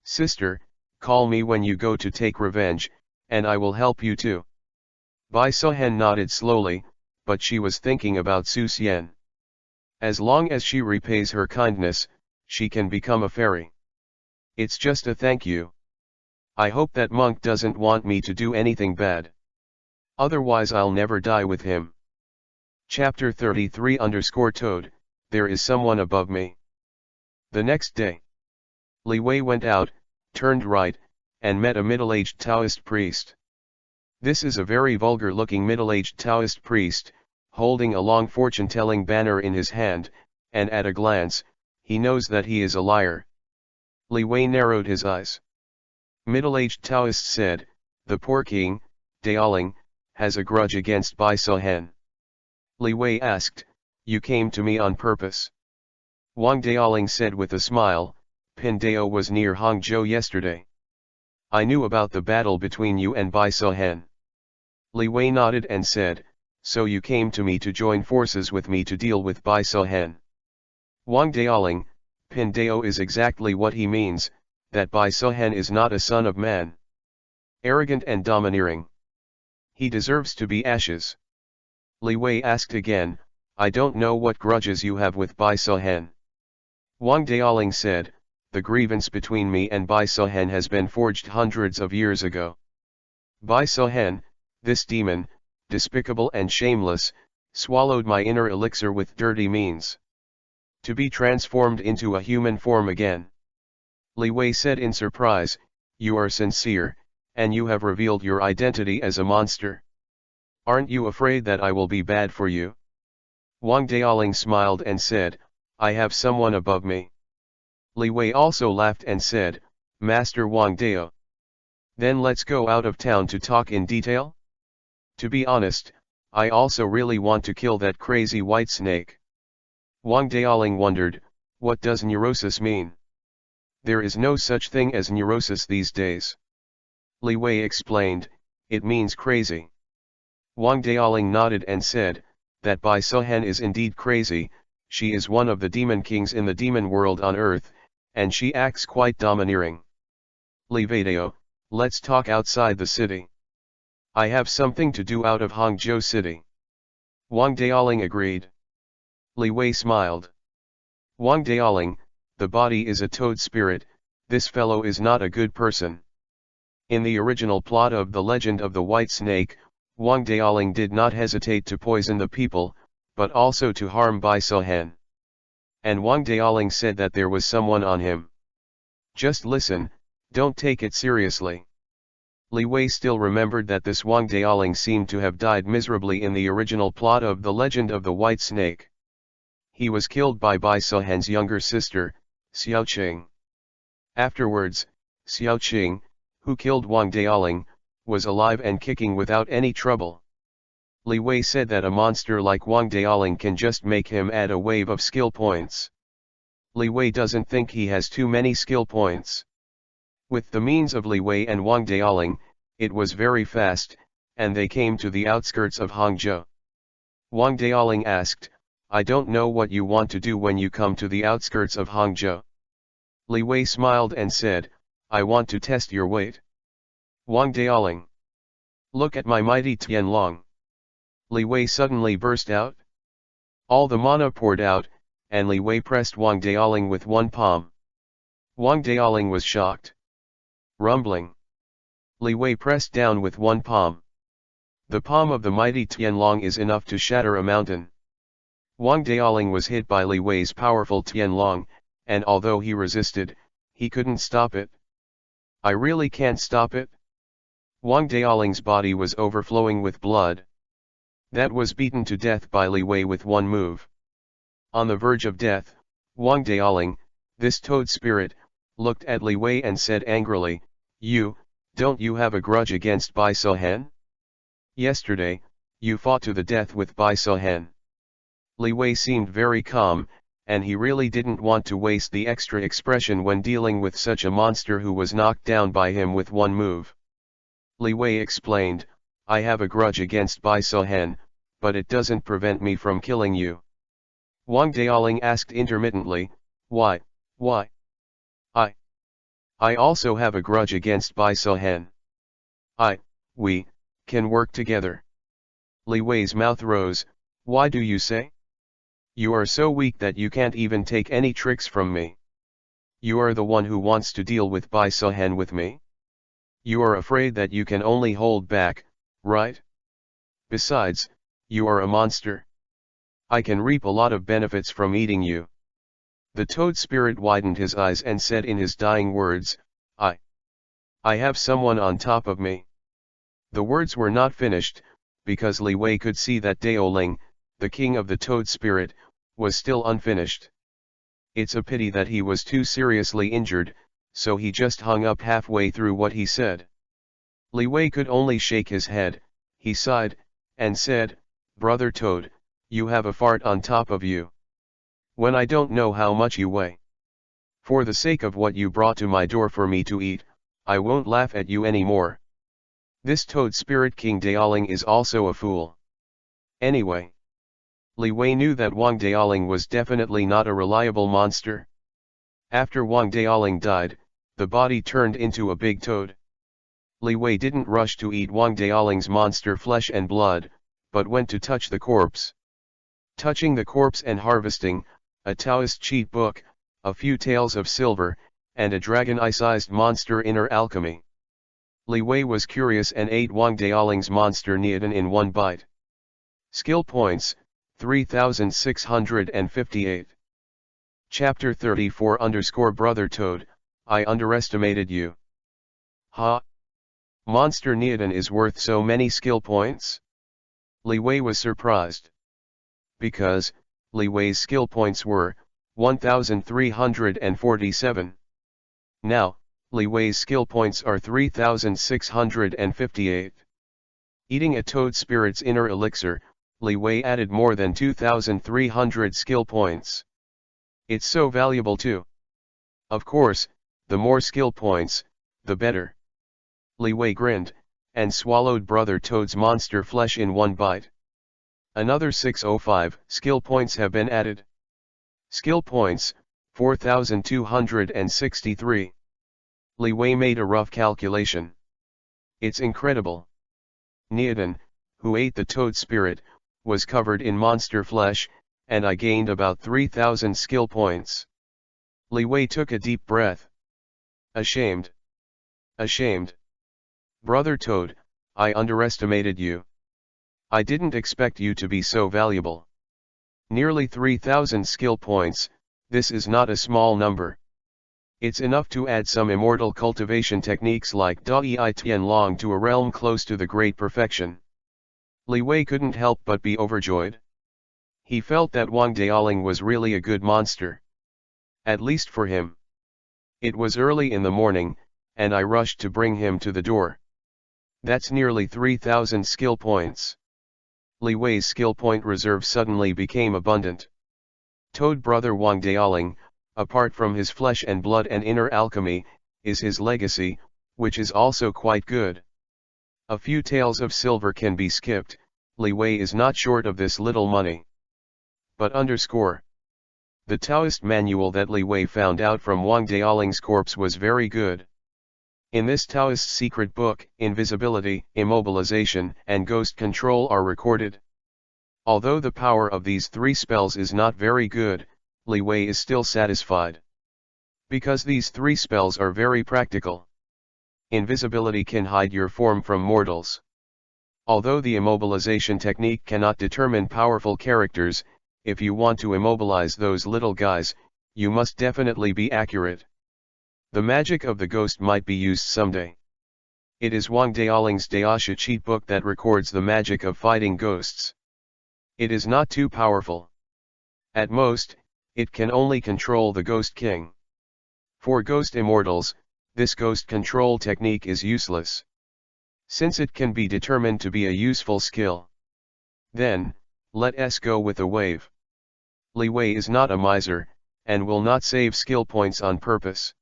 Sister, call me when you go to take revenge, and I will help you too." Bai Sohan nodded slowly, but she was thinking about Su Xian. As long as she repays her kindness, she can become a fairy. It's just a thank you. I hope that monk doesn't want me to do anything bad. Otherwise I'll never die with him. Chapter 33_Toad, There is Someone Above Me. The next day, Leewi went out, turned right, and met a middle-aged Taoist priest. This is a very vulgar-looking middle-aged Taoist priest, holding a long fortune-telling banner in his hand, and at a glance, he knows that he is a liar. Leewi narrowed his eyes. Middle-aged Taoist said, "The poor king, Daoling, has a grudge against Bai Sohan." Leewi asked, "You came to me on purpose?" Wang Daoling said with a smile, "Pindao was near Hangzhou yesterday. I knew about the battle between you and Bai Sohan." Leewi nodded and said, "So you came to me to join forces with me to deal with Bai Sohan." Wang Daoling, "Pindao is exactly what he means, that Bai Sohan is not a son of man. Arrogant and domineering. He deserves to be ashes." Leewi asked again, "I don't know what grudges you have with Bai Sohan." Wang Daoling said, "The grievance between me and Bai Sohan has been forged hundreds of years ago. Bai Sohan, this demon, despicable and shameless, swallowed my inner elixir with dirty means. To be transformed into a human form again." Leewi said in surprise, "You are sincere, and you have revealed your identity as a monster. Aren't you afraid that I will be bad for you?" Wang Daoling smiled and said, "I have someone above me." Leewi also laughed and said, "Master Wang Dao. Then let's go out of town to talk in detail? To be honest, I also really want to kill that crazy white snake." Wang Daoling wondered, "What does neurosis mean?" "There is no such thing as neurosis these days." Leewi explained, "It means crazy." Wang Daoling nodded and said, "That Bai Sohan is indeed crazy, she is one of the demon kings in the demon world on earth, and she acts quite domineering. Leewi, let's talk outside the city. I have something to do out of Hangzhou city." Wang Daoling agreed. Leewi smiled. "Wang Daoling, the body is a toad spirit, this fellow is not a good person." In the original plot of The Legend of the White Snake, Wang Daoling did not hesitate to poison the people, but also to harm Bai Sohan. and Wang Daoling said that there was someone on him. Just listen, don't take it seriously. Leewi still remembered that this Wang Daoling seemed to have died miserably in the original plot of The Legend of the White Snake. He was killed by Bai Suhen's younger sister, Xiaoqing. Afterwards, Xiaoqing, who killed Wang Daoling, was alive and kicking without any trouble. Leewi said that a monster like Wang Daoling can just make him add a wave of skill points. Leewi doesn't think he has too many skill points. With the means of Leewi and Wang Daoling, it was very fast, and they came to the outskirts of Hangzhou. Wang Daoling asked, "I don't know what you want to do when you come to the outskirts of Hangzhou." Leewi smiled and said, "I want to test your weight." Wang Daoling, "Look at my mighty Tianlong." Leewi suddenly burst out. All the mana poured out, and Leewi pressed Wang Daoling with one palm. Wang Daoling was shocked. Rumbling. Leewi pressed down with one palm. The palm of the mighty Tianlong is enough to shatter a mountain. Wang Daoling was hit by Leewi's powerful Tianlong, and although he resisted, he couldn't stop it. "I really can't stop it." Wang Daoling's body was overflowing with blood. That was beaten to death by Leewi with one move. On the verge of death, Wang Daoling, this toad spirit, looked at Leewi and said angrily, Don't you have a grudge against Bai Suhen? Yesterday, you fought to the death with Bai Suhen." Leewi seemed very calm, and he really didn't want to waste the extra expression when dealing with such a monster who was knocked down by him with one move. Leewi explained, "I have a grudge against Bai Suhen, but it doesn't prevent me from killing you." Wang Daoling asked intermittently, Why? I also have a grudge against Bai Suhen. We can work together." Leewi's mouth rose. "Why do you say? You are so weak that you can't even take any tricks from me. You are the one who wants to deal with Bai Suhen with me? You are afraid that you can only hold back, right? Besides, you are a monster. I can reap a lot of benefits from eating you." The toad spirit widened his eyes and said in his dying words, I have someone on top of me." The words were not finished, because Leewi could see that Daoling, the king of the toad spirit, was still unfinished. It's a pity that he was too seriously injured, so he just hung up halfway through what he said. Leewi could only shake his head. He sighed, and said, "Brother Toad, you have a fart on top of you. When I don't know how much you weigh. For the sake of what you brought to my door for me to eat, I won't laugh at you anymore. This toad spirit King Daoling is also a fool." Anyway, Leewi knew that Wang Daoling was definitely not a reliable monster. After Wang Daoling died, the body turned into a big toad. Leewi didn't rush to eat Wang Daoling's monster flesh and blood, but went to touch the corpse. Touching the corpse and harvesting, a Taoist cheat book, a few taels of silver, and a dragon-eye-sized monster inner alchemy. Leewi was curious and ate Wang Daoling's monster Niadan in one bite. Skill points, 3658. Chapter 34 Brother Toad, I underestimated you. Ha! Monster Niadan is worth so many skill points? Leewi was surprised. Because, Leewi's skill points were 1,347. Now, Leewi's skill points are 3,658. Eating a toad spirit's inner elixir, Leewi added more than 2,300 skill points. It's so valuable too. Of course, the more skill points, the better. Leewi grinned, and swallowed Brother Toad's monster flesh in one bite. Another 605 skill points have been added. Skill points, 4,263. Leewi made a rough calculation. It's incredible. Niadan, who ate the toad spirit, was covered in monster flesh, and I gained about 3,000 skill points. Leewi took a deep breath. Ashamed. Ashamed. Brother Toad, I underestimated you. I didn't expect you to be so valuable. Nearly 3,000 skill points, This is not a small number. It's enough to add some immortal cultivation techniques like Dai Tian Long to a realm close to the great perfection. Leewi couldn't help but be overjoyed. He felt that Wang Daoling was really a good monster. At least for him. It was early in the morning, and I rushed to bring him to the door. That's nearly 3,000 skill points. Leewi's skill point reserve suddenly became abundant. Toad brother Wang Daoling, apart from his flesh and blood and inner alchemy, is his legacy, which is also quite good. A few taels of silver can be skipped, Leewi is not short of this little money. But the Taoist manual that Leewi found out from Wang Daoling's corpse was very good. In this Taoist secret book, invisibility, immobilization, and ghost control are recorded. Although the power of these three spells is not very good, Leewi is still satisfied. Because these three spells are very practical. Invisibility can hide your form from mortals. Although the immobilization technique cannot determine powerful characters, if you want to immobilize those little guys, you must definitely be accurate. The magic of the ghost might be used someday. It is Wang Daoling's Daosha cheat book that records the magic of fighting ghosts. It is not too powerful. At most, it can only control the Ghost King. For ghost immortals, this ghost control technique is useless. Since it can be determined to be a useful skill. Then, let us go with the wave. Leewi is not a miser, and will not save skill points on purpose.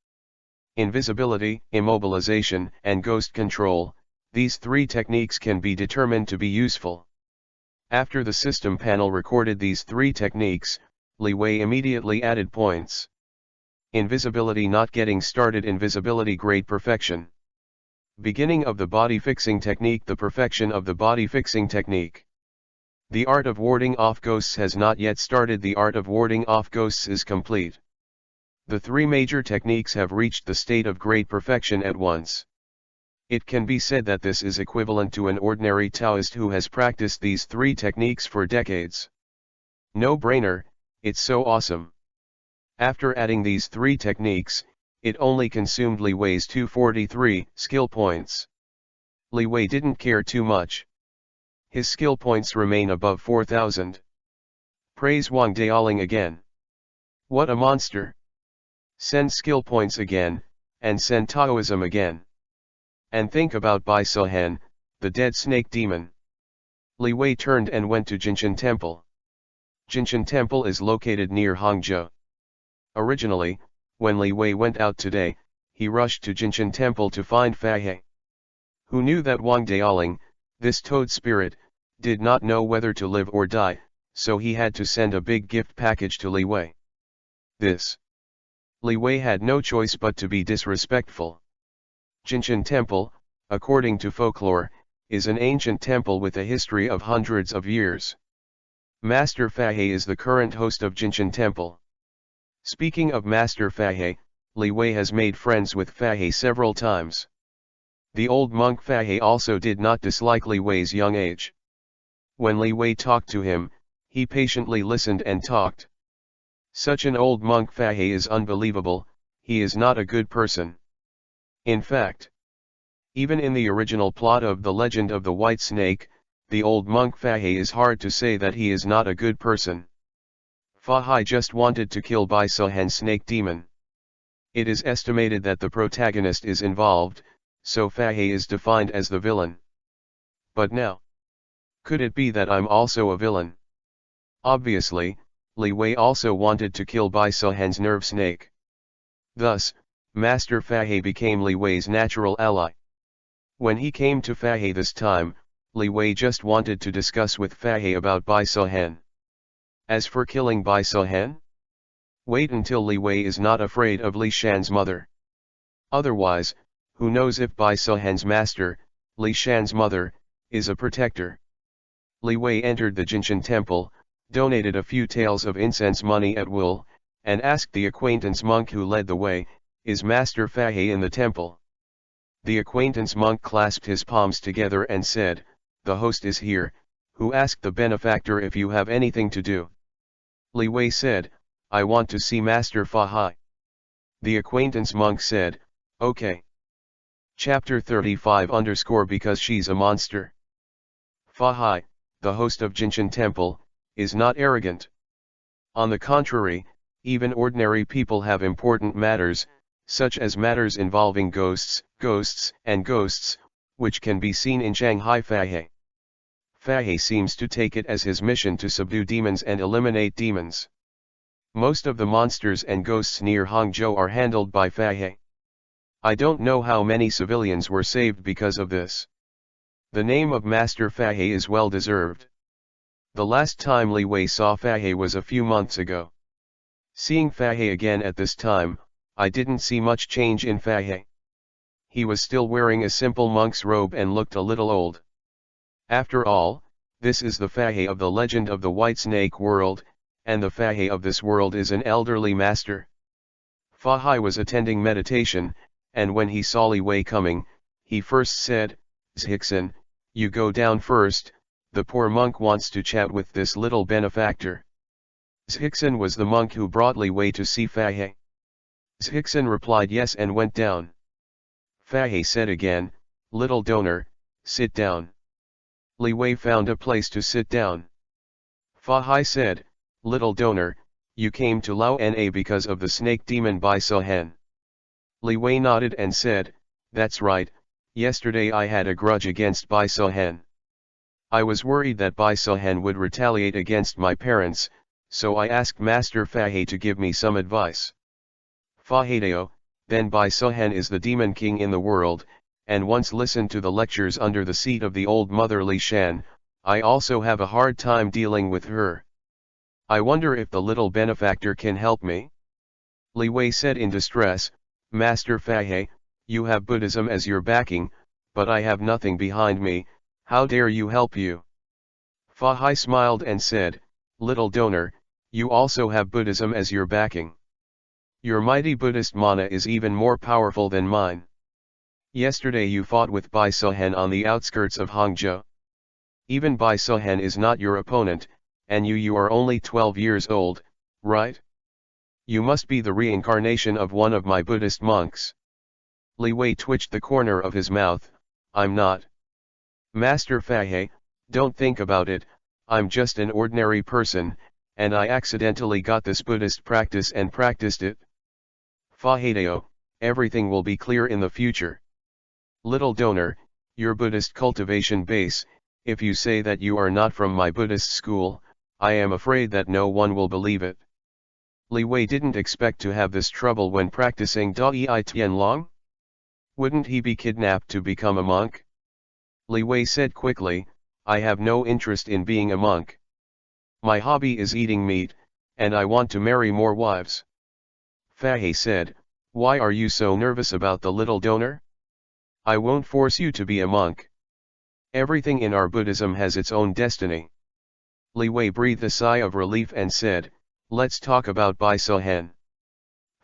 Invisibility, immobilization, and ghost control, these three techniques can be determined to be useful. After the system panel recorded these three techniques, Leewi immediately added points. Invisibility not getting started. Invisibility great perfection. Beginning of the body fixing technique. The perfection of the body fixing technique. The art of warding off ghosts has not yet started. The art of warding off ghosts is complete. The three major techniques have reached the state of great perfection at once. It can be said that this is equivalent to an ordinary Taoist who has practiced these three techniques for decades. No brainer, it's so awesome. After adding these three techniques, it only consumed Leewi's 243 skill points. Leewi didn't care too much. His skill points remain above 4,000. Praise Wang Daoling again. What a monster! Send skill points again, and send Taoism again. And think about Bai Sohan, the dead snake demon. Leewi turned and went to Jinshan Temple. Jinshan Temple is located near Hangzhou. Originally, when Leewi went out today, he rushed to Jinshan Temple to find Fahe. Who knew that Wang Daoling, this toad spirit, did not know whether to live or die, so he had to send a big gift package to Leewi. Leewi had no choice but to be disrespectful. Jinshan Temple, according to folklore, is an ancient temple with a history of hundreds of years. Master Fahe is the current host of Jinshan Temple. Speaking of Master Fahe, Leewi has made friends with Fahe several times. The old monk Fahe also did not dislike Leewi's young age. When Leewi talked to him, he patiently listened and talked. Such an old monk Fahe is unbelievable, he is not a good person. In fact, even in the original plot of The Legend of the White Snake, the old monk Fahe is hard to say that he is not a good person. Fahe just wanted to kill Bai Sohan snake demon. It is estimated that the protagonist is involved, so Fahe is defined as the villain. But now, could it be that I'm also a villain? Obviously, Leewi also wanted to kill Bai Sohan's nerve snake. Thus, Master Fahe became Leewi's natural ally. When he came to Fahe this time, Leewi just wanted to discuss with Fahe about Bai Sohan. As for killing Bai Sohan? Wait until Leewi is not afraid of Li Shan's mother. Otherwise, who knows if Bai Sohan's master, Li Shan's mother, is a protector. Leewi entered the Jinshan Temple, donated a few taels of incense money at will, and asked the acquaintance monk who led the way, "Is Master Fahe in the temple?" The acquaintance monk clasped his palms together and said, "The host is here, who asked the benefactor if you have anything to do." Leewi said, I want to see Master Fa Hai. The acquaintance monk said, okay. Chapter 35 Because she's a monster. Fa Hai, the host of Jinshan Temple, is not arrogant. On the contrary, even ordinary people have important matters, such as matters involving ghosts, and ghosts, which can be seen in Shanghai Fa Hai. Fa Hai seems to take it as his mission to subdue demons and eliminate demons. Most of the monsters and ghosts near Hangzhou are handled by Fa Hai. I don't know how many civilians were saved because of this. The name of Master Fa Hai is well deserved. The last time Leewi saw Fa Hai was a few months ago. Seeing Fa Hai again at this time, I didn't see much change in Fa Hai. He was still wearing a simple monk's robe and looked a little old. After all, this is the Fa Hai of the legend of the White Snake world, and the Fa Hai of this world is an elderly master. Fa Hai was attending meditation, and when he saw Leewi coming, he first said, "Zhixin, you go down first, the poor monk wants to chat with this little benefactor." Zhixin was the monk who brought Leewi to see Fa Hai. Zhixin replied yes and went down. Fa Hai said again, "Little donor, sit down." Leewi found a place to sit down. Fa Hai said, "Little donor, you came to Lao Na because of the snake demon Bai Sohen." Leewi nodded and said, "That's right, yesterday I had a grudge against Bai Sohen. I was worried that Bai Sohen would retaliate against my parents, so I asked Master Fa Hai to give me some advice." Fa Haideo, then Bai Sohen is the demon king in the world, and once listened to the lectures under the seat of the old mother Li Shan. I also have a hard time dealing with her. I wonder if the little benefactor can help me? Leewi said in distress, "Master Fa Hai, you have Buddhism as your backing, but I have nothing behind me, how dare you help you?" Fa Hai smiled and said, "Little donor, you also have Buddhism as your backing. Your mighty Buddhist mana is even more powerful than mine. Yesterday you fought with Bai Sohen on the outskirts of Hangzhou. Even Bai Sohen is not your opponent, and you are only 12 years old, right? You must be the reincarnation of one of my Buddhist monks." Leewi twitched the corner of his mouth, "I'm not. Master Fa Hai, don't think about it, I'm just an ordinary person, and I accidentally got this Buddhist practice and practiced it. Fa Haideo, everything will be clear in the future. Little donor, your Buddhist cultivation base, if you say that you are not from my Buddhist school, I am afraid that no one will believe it." Leewi didn't expect to have this trouble when practicing Dai Tianlong. Wouldn't he be kidnapped to become a monk? Leewi said quickly, "I have no interest in being a monk. My hobby is eating meat, and I want to marry more wives." Fa Hai said, "Why are you so nervous about the little donor? I won't force you to be a monk. Everything in our Buddhism has its own destiny." Leewi breathed a sigh of relief and said, "Let's talk about Bai Sohen."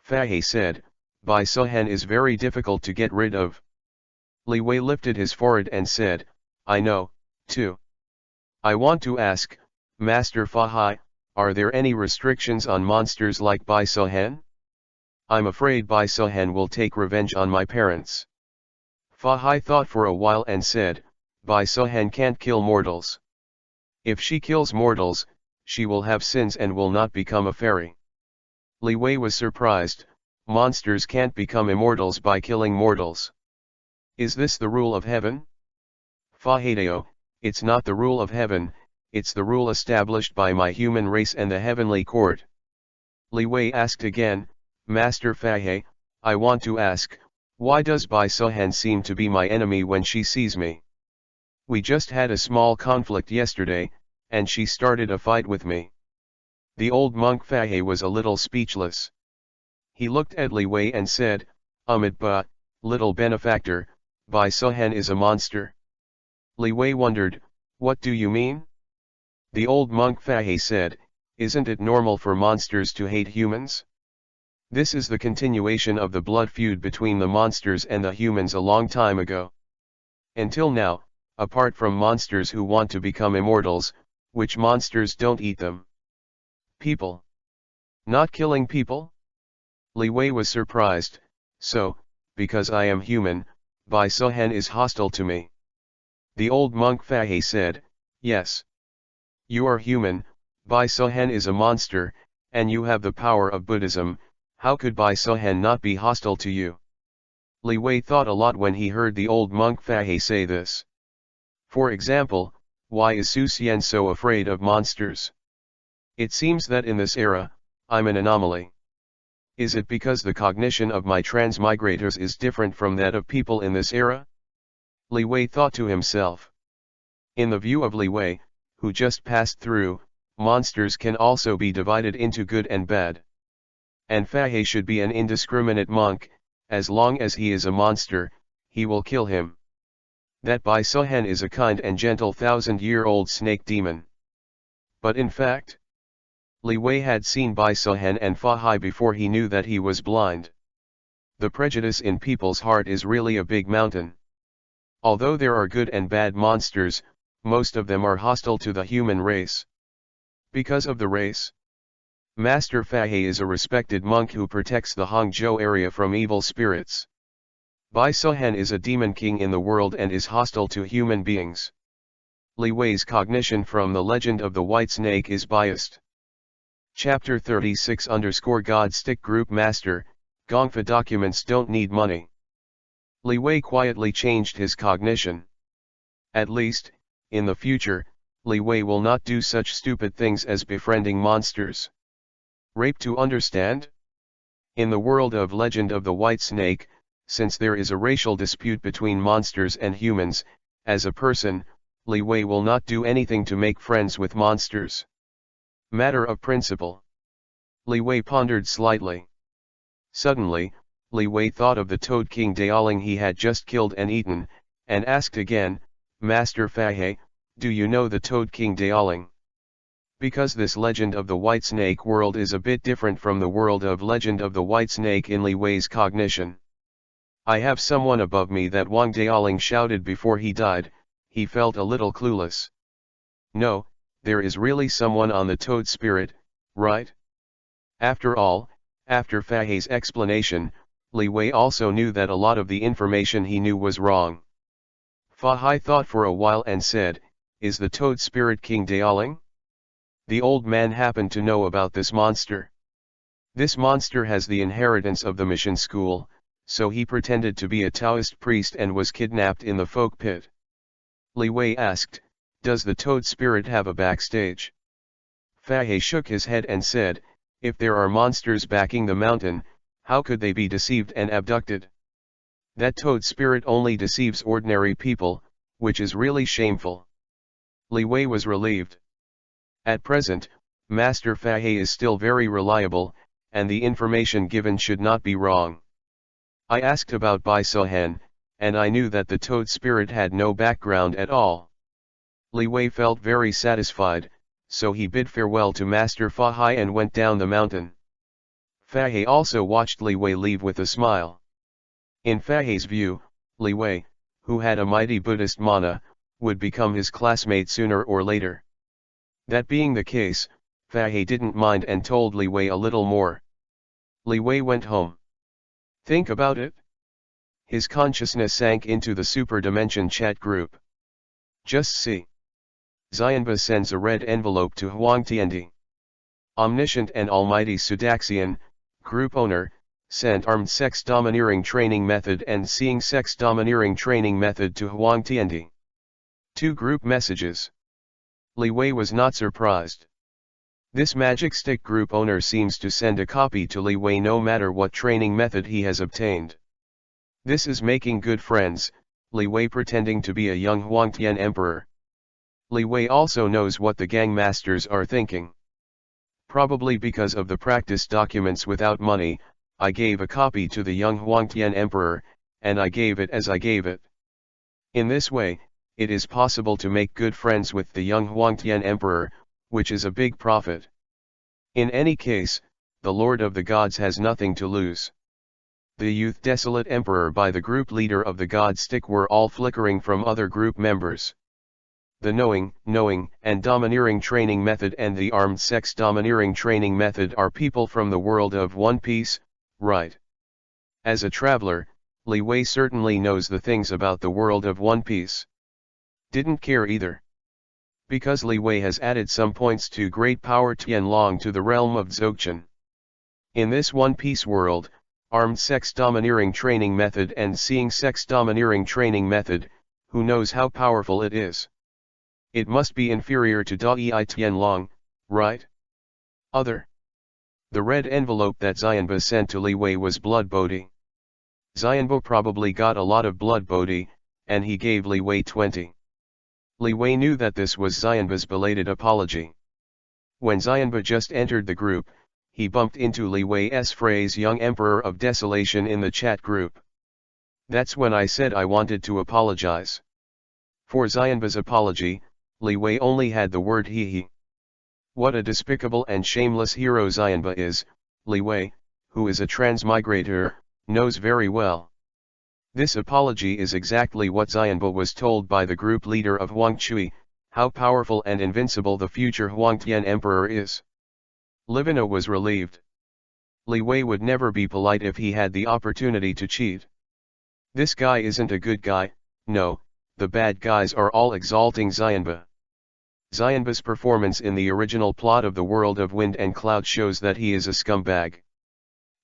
Fa Hai said, "Bai Sohen is very difficult to get rid of." Leewi lifted his forehead and said, "I know, too. I want to ask, Master Fa Hai, are there any restrictions on monsters like Bai Sohen? I'm afraid Bai Sohen will take revenge on my parents." Fa Hai thought for a while and said, "Bai Sohen can't kill mortals. If she kills mortals, she will have sins and will not become a fairy." Leewi was surprised, monsters can't become immortals by killing mortals. Is this the rule of heaven? Fa Haideo, it's not the rule of heaven, it's the rule established by my human race and the heavenly court. Leewi asked again, "Master Fa Hai, I want to ask, why does Bai Sohen seem to be my enemy when she sees me? We just had a small conflict yesterday, and she started a fight with me." The old monk Fa Hai was a little speechless. He looked at Leewi and said, "But, little benefactor, Bai Sohen is a monster." Leewi wondered, "What do you mean?" The old monk Fa Hai said, "Isn't it normal for monsters to hate humans? This is the continuation of the blood feud between the monsters and the humans a long time ago. Until now, apart from monsters who want to become immortals, which monsters don't eat them? People. Not killing people? Leewi was surprised. So, because I am human, Bai Sohen is hostile to me. The old monk Fahe said, yes. You are human, Bai Sohen is a monster, and you have the power of Buddhism, how could Bai Sohen not be hostile to you? Leewi thought a lot when he heard the old monk Fahe say this. For example, why is Su Xian so afraid of monsters? It seems that in this era, I'm an anomaly. Is it because the cognition of my transmigrators is different from that of people in this era? Leewi thought to himself. In the view of Leewi, who just passed through, monsters can also be divided into good and bad. And Fahe should be an indiscriminate monk, as long as he is a monster, he will kill him. That Bai Sohen is a kind and gentle 1,000-year-old snake demon. But in fact, Leewi had seen Bai Sohen and Fahe before he knew that he was blind. The prejudice in people's heart is really a big mountain. Although there are good and bad monsters, most of them are hostile to the human race. Because of the race, Master Fahe is a respected monk who protects the Hangzhou area from evil spirits. Bai Sohen is a demon king in the world and is hostile to human beings. Leewi's cognition from the legend of the white snake is biased. Chapter 36 God Stick Group Master, Gongfa documents don't need money. Leewi quietly changed his cognition. At least, in the future, Leewi will not do such stupid things as befriending monsters. Rape to understand? In the world of Legend of the White Snake, since there is a racial dispute between monsters and humans, as a person, Leewi will not do anything to make friends with monsters. Matter of principle. Leewi pondered slightly. Suddenly, Leewi thought of the Toad King Daoling he had just killed and eaten, and asked again, Master Fahe, do you know the Toad King Daoling? Because this Legend of the White Snake world is a bit different from the world of Legend of the White Snake in Leewi's cognition. I have someone above me, that Wang Daoling shouted before he died. He felt a little clueless. No, there is really someone on the Toad Spirit, right? After all, after Fahe's explanation, Leewi also knew that a lot of the information he knew was wrong. Fahe thought for a while and said, is the Toad Spirit King Daoling? The old man happened to know about this monster. This monster has the inheritance of the mission school, so he pretended to be a Taoist priest and was kidnapped in the folk pit. Leewi asked, does the Toad Spirit have a backstage? Fahe shook his head and said, if there are monsters backing the mountain, how could they be deceived and abducted? That Toad Spirit only deceives ordinary people, which is really shameful. Leewi was relieved. At present, Master Fahe is still very reliable, and the information given should not be wrong. I asked about Bai Sohen, and I knew that the Toad Spirit had no background at all. Leewi felt very satisfied, so he bid farewell to Master Fahe and went down the mountain. Fahe also watched Leewi leave with a smile. In Fahe's view, Leewi, who had a mighty Buddhist mana, would become his classmate sooner or later. That being the case, Fahe didn't mind and told Leewi a little more. Leewi went home. Think about it. His consciousness sank into the super dimension chat group. Just see. Xianba sends a red envelope to Huang Tiandi. Omniscient and almighty Sudaxian, group owner, sent armed sex domineering training method and seeing sex domineering training method to Huang Tiandi. 2 group messages. Leewi was not surprised. This magic stick group owner seems to send a copy to Leewi no matter what training method he has obtained. This is making good friends, Leewi pretending to be a young Huangtian emperor. Leewi also knows what the gang masters are thinking. Probably because of the practice documents without money, I gave a copy to the young Huangtian emperor, and I gave it as I gave it. In this way, it is possible to make good friends with the young Huangtian emperor, which is a big profit. In any case, the Lord of the Gods has nothing to lose. The youth desolate emperor by the group leader of the God Stick were all flickering from other group members. The knowing, and domineering training method and the armed sex domineering training method are people from the world of One Piece, right? As a traveler, Leewi certainly knows the things about the world of One Piece. Didn't care either. Because Leewi has added some points to Great Power Tianlong to the realm of Dzogchen. In this One Piece world, armed sex domineering training method and seeing sex domineering training method, who knows how powerful it is? It must be inferior to Dai Tianlong, right? Other. The red envelope that Xianba sent to Leewi was blood booty. Xianba probably got a lot of blood booty, and he gave Leewi 20. Leewi knew that this was Xianba's belated apology. When Xianba just entered the group, he bumped into Leewi's phrase "Young Emperor of Desolation" in the chat group. That's when I said I wanted to apologize. For Xianba's apology, Leewi only had the word he. What a despicable and shameless hero Xianba is, Leewi, who is a transmigrator, knows very well. This apology is exactly what Xianba was told by the group leader of Huangchui, how powerful and invincible the future Huangtian Emperor is. Livina was relieved. Leewi would never be polite if he had the opportunity to cheat. This guy isn't a good guy, no, the bad guys are all exalting Xianba. Xianba's performance in the original plot of The World of Wind and Cloud shows that he is a scumbag.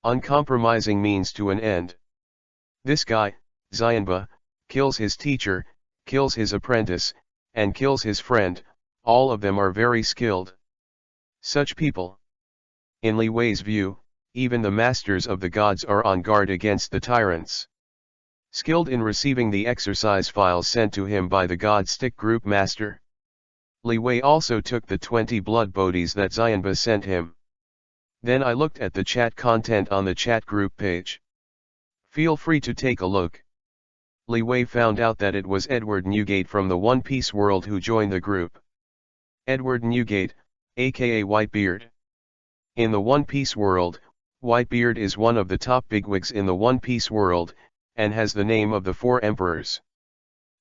Uncompromising means to an end. This guy, Xianba, kills his teacher, kills his apprentice, and kills his friend, all of them are very skilled. Such people. In Leewi's view, even the masters of the gods are on guard against the tyrants. Skilled in receiving the exercise files sent to him by the God Stick Group Master. Leewi also took the 20 blood bodies that Xianba sent him. Then I looked at the chat content on the chat group page. Feel free to take a look. Leewi found out that it was Edward Newgate from the One Piece world who joined the group. Edward Newgate, aka Whitebeard. In the One Piece world, Whitebeard is one of the top bigwigs in the One Piece world, and has the name of the Four Emperors.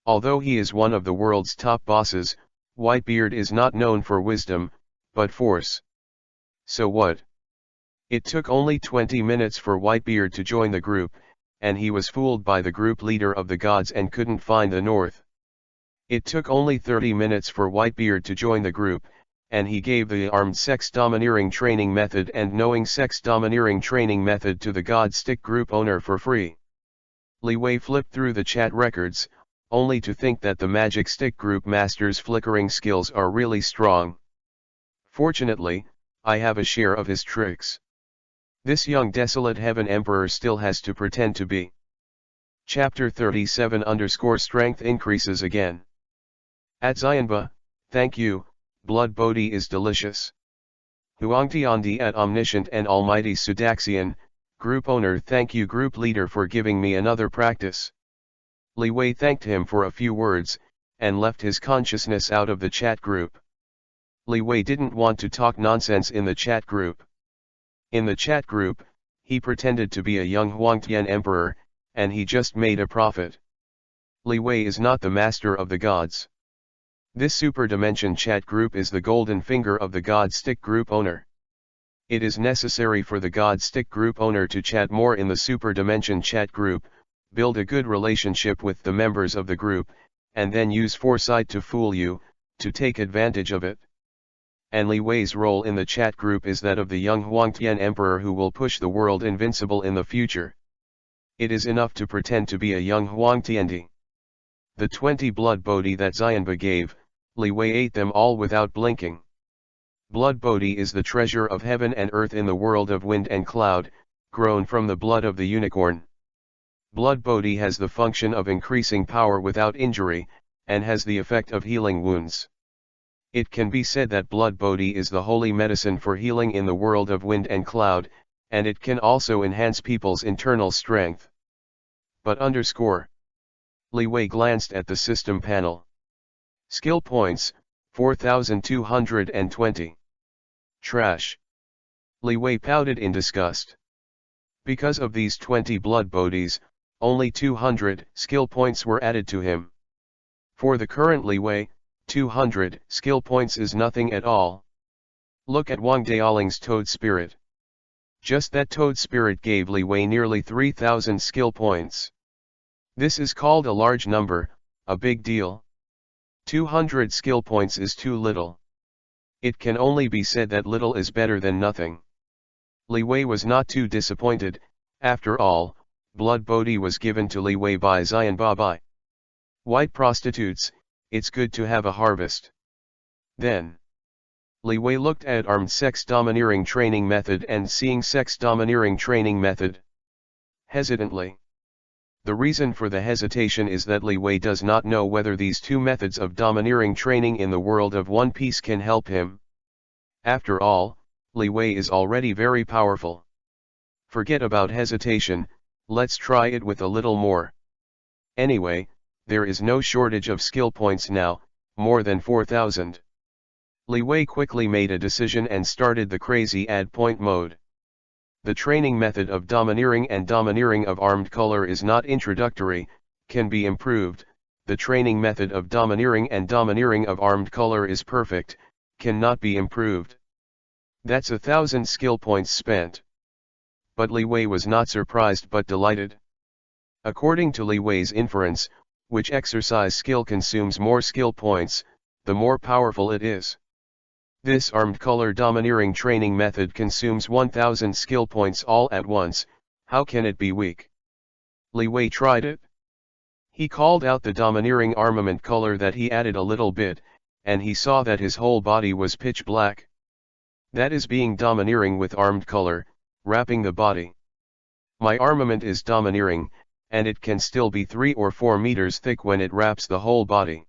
Although he is one of the world's top bosses, Whitebeard is not known for wisdom, but force. So what? It took only 20 minutes for Whitebeard to join the group, and he was fooled by the group leader of the gods and couldn't find the north. It took only 30 minutes for Whitebeard to join the group, and he gave the armed sex domineering training method and knowing sex domineering training method to the God Stick group owner for free. Leewi flipped through the chat records, only to think that the Magic Stick Group Master's flickering skills are really strong. Fortunately, I have a share of his tricks. This young desolate heaven emperor still has to pretend to be. Chapter 37 _ strength increases again. At Xianba, thank you, blood booty is delicious. Huangtiandi at omniscient and almighty Sudaxian, group owner, thank you group leader for giving me another practice. Leewi thanked him for a few words, and left his consciousness out of the chat group. Leewi didn't want to talk nonsense in the chat group. In the chat group, he pretended to be a young Huangtian emperor, and he just made a profit. Leewi is not the master of the gods. This super dimension chat group is the golden finger of the God Stick group owner. It is necessary for the God Stick group owner to chat more in the super dimension chat group, build a good relationship with the members of the group, and then use foresight to fool you, to take advantage of it. And Leewi's role in the chat group is that of the young Huangtian emperor who will push the world invincible in the future. It is enough to pretend to be a young Huangtiandi. The 20 blood booty that Xianba gave, Leewi ate them all without blinking. Blood booty is the treasure of heaven and earth in the world of wind and cloud, grown from the blood of the unicorn. Blood booty has the function of increasing power without injury, and has the effect of healing wounds. It can be said that blood booty is the holy medicine for healing in the world of wind and cloud, and it can also enhance people's internal strength. But Leewi glanced at the system panel. Skill points, 4,220. Trash. Leewi pouted in disgust. Because of these 20 blood bodies, only 200 skill points were added to him. For the current Leewi, 200 skill points is nothing at all. Look at Wang Daoling's Toad Spirit. Just that Toad Spirit gave Leewi nearly 3,000 skill points. This is called a large number, a big deal. 200 skill points is too little. It can only be said that little is better than nothing. Leewi was not too disappointed. After all, blood bodhi was given to Leewi by Xian Babai. White prostitutes, it's good to have a harvest. Then Leewi looked at armed sex domineering training method and seeing sex domineering training method. Hesitantly. The reason for the hesitation is that Leewi does not know whether these two methods of domineering training in the world of One Piece can help him. After all, Leewi is already very powerful. Forget about hesitation, let's try it with a little more. Anyway, there is no shortage of skill points now, more than 4,000. Leewi quickly made a decision and started the crazy add point mode. The training method of domineering and domineering of armed color is not introductory, can be improved. The training method of domineering and domineering of armed color is perfect, cannot be improved. That's 1,000 skill points spent. But Leewi was not surprised but delighted. According to Leewi's inference, which exercise skill consumes more skill points, the more powerful it is. This armed color domineering training method consumes 1,000 skill points all at once. How can it be weak? Leewi tried it. He called out the domineering armament color that he added a little bit, and he saw that his whole body was pitch black. That is being domineering with armed color, wrapping the body. My armament is domineering, and it can still be 3 or 4 meters thick when it wraps the whole body.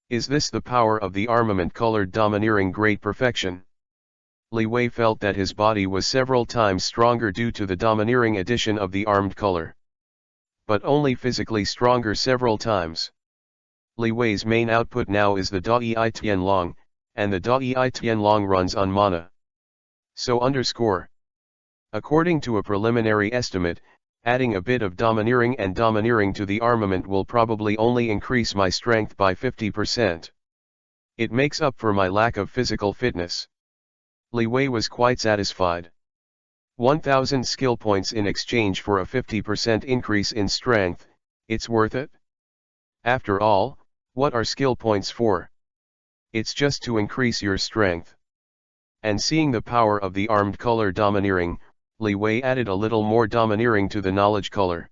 Is this the power of the armament-colored domineering great perfection? Leewi felt that his body was several times stronger due to the domineering addition of the armed color. But only physically stronger several times. Leewi's main output now is the Dai Tianlong, and the Dai Tianlong runs on mana. So According to a preliminary estimate, adding a bit of domineering and domineering to the armament will probably only increase my strength by 50%. It makes up for my lack of physical fitness. Leewi was quite satisfied. 1,000 skill points in exchange for a 50% increase in strength, it's worth it? After all, what are skill points for? It's just to increase your strength. And seeing the power of the armed color domineering, Leewi added a little more domineering to the knowledge color.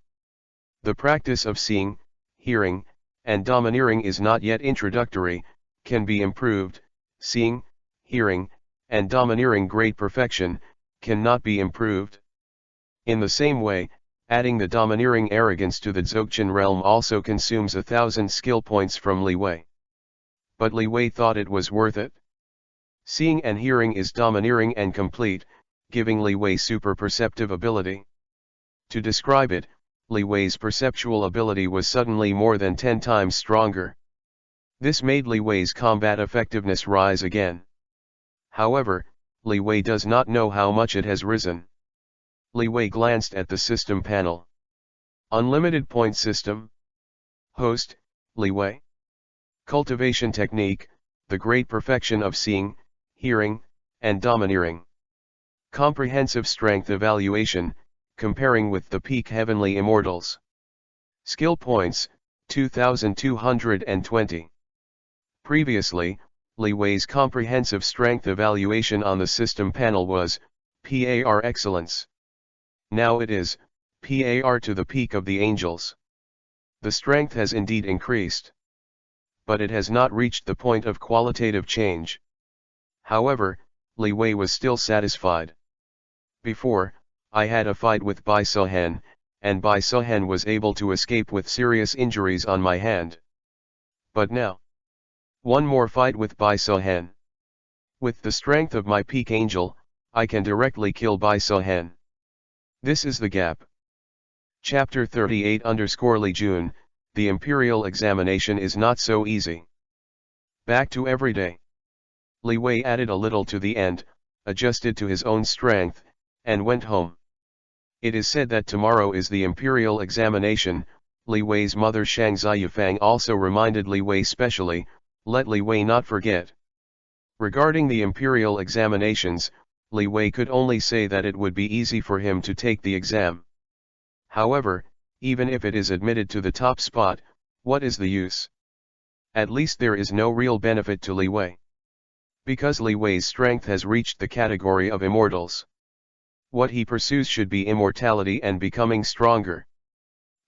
The practice of seeing, hearing, and domineering is not yet introductory, can be improved. Seeing, hearing, and domineering great perfection, cannot be improved. In the same way, adding the domineering arrogance to the Dzogchen realm also consumes 1,000 skill points from Leewi. But Leewi thought it was worth it. Seeing and hearing is domineering and complete, giving Leewi super perceptive ability. To describe it, Leewi's perceptual ability was suddenly more than 10 times stronger. This made Leewi's combat effectiveness rise again. However, Leewi does not know how much it has risen. Leewi glanced at the system panel. Unlimited point system. Host, Leewi. Cultivation technique, the great perfection of seeing, hearing, and domineering. Comprehensive strength evaluation, comparing with the peak heavenly immortals. Skill points, 2,220. Previously, Leewi's comprehensive strength evaluation on the system panel was, PAR excellence. Now it is, PAR to the peak of the angels. The strength has indeed increased. But it has not reached the point of qualitative change. However, Leewi was still satisfied. Before, I had a fight with Bai Sohen, and Bai Sohen was able to escape with serious injuries on my hand. But now, one more fight with Bai Sohen. With the strength of my peak angel, I can directly kill Bai Sohen. This is the gap. Chapter 38 June, the imperial examination is not so easy. Back to everyday. Leewi added a little to the end, adjusted to his own strength, and went home. It is said that tomorrow is the imperial examination. Leewi's mother Shang Ziyufang also reminded Leewi specially, Let Leewi not forget. Regarding the imperial examinations, Leewi could only say that it would be easy for him to take the exam. However, even if it is admitted to the top spot, what is the use? At least there is no real benefit to Leewi. Because Leewi's strength has reached the category of immortals. What he pursues should be immortality and becoming stronger.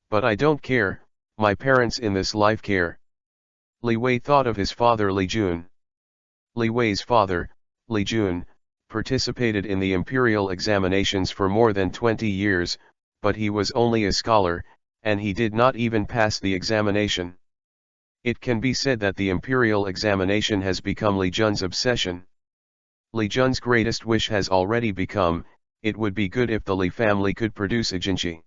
But I don't care, my parents in this life care. Leewi thought of his father Leejun. Leewi's father, Leejun, participated in the imperial examinations for more than 20 years, but he was only a scholar, and he did not even pass the examination. It can be said that the imperial examination has become Leejun's obsession. Leejun's greatest wish has already become, it would be good if the Lee family could produce a jinchi.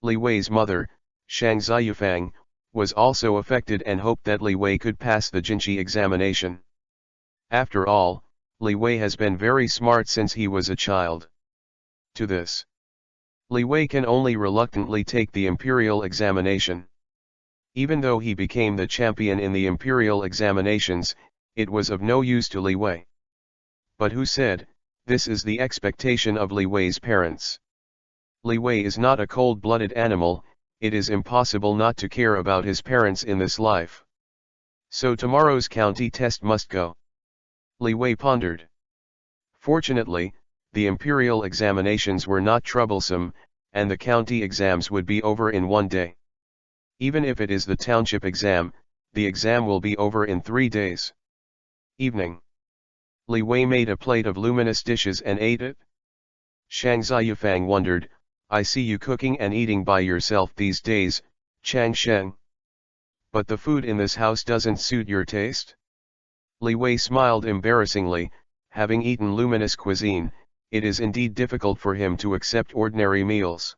Leewi's mother, Shang Ziyufang, was also affected and hoped that Leewi could pass the jinchi examination. After all, Leewi has been very smart since he was a child. To this, Leewi can only reluctantly take the imperial examination. Even though he became the champion in the imperial examinations, it was of no use to Leewi. But who said, this is the expectation of Leewi's parents? Leewi is not a cold-blooded animal, it is impossible not to care about his parents in this life. So tomorrow's county test must go. Leewi pondered. Fortunately, the imperial examinations were not troublesome, and the county exams would be over in one day. Even if it is the township exam, the exam will be over in 3 days. Evening. Leewi made a plate of luminous dishes and ate it. Shang Ziyufang wondered, I see you cooking and eating by yourself these days, Chang Sheng. But the food in this house doesn't suit your taste? Leewi smiled embarrassingly, having eaten luminous cuisine, it is indeed difficult for him to accept ordinary meals.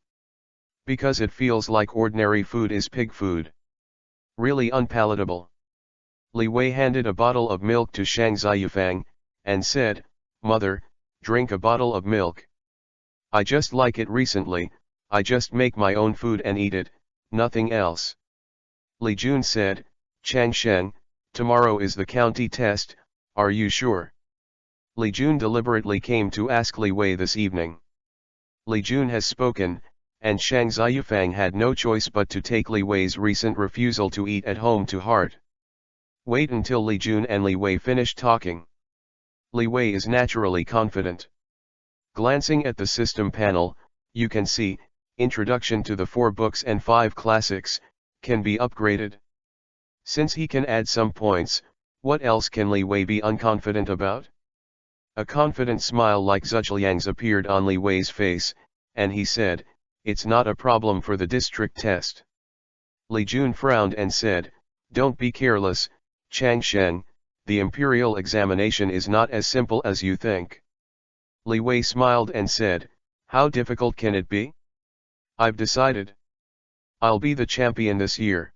Because it feels like ordinary food is pig food. Really unpalatable. Leewi handed a bottle of milk to Shang Ziyufang, and said, Mother, drink a bottle of milk. I just like it recently, I just make my own food and eat it, nothing else. Leejun said, Chang Sheng, tomorrow is the county test, are you sure? Leejun deliberately came to ask Leewi this evening. Leejun has spoken, and Shang Ziyufang had no choice but to take Leewi's recent refusal to eat at home to heart. Wait until Leejun and Leewi finish talking. Leewi is naturally confident. Glancing at the system panel, you can see, Introduction to the 4 books and 5 classics, can be upgraded. Since he can add some points, what else can Leewi be unconfident about? A confident smile like Zhujiang's appeared on Leewi's face, and he said, it's not a problem for the district test. Leejun frowned and said, don't be careless, Chang Sheng, the imperial examination is not as simple as you think. Leewi smiled and said, how difficult can it be? I've decided. I'll be the champion this year.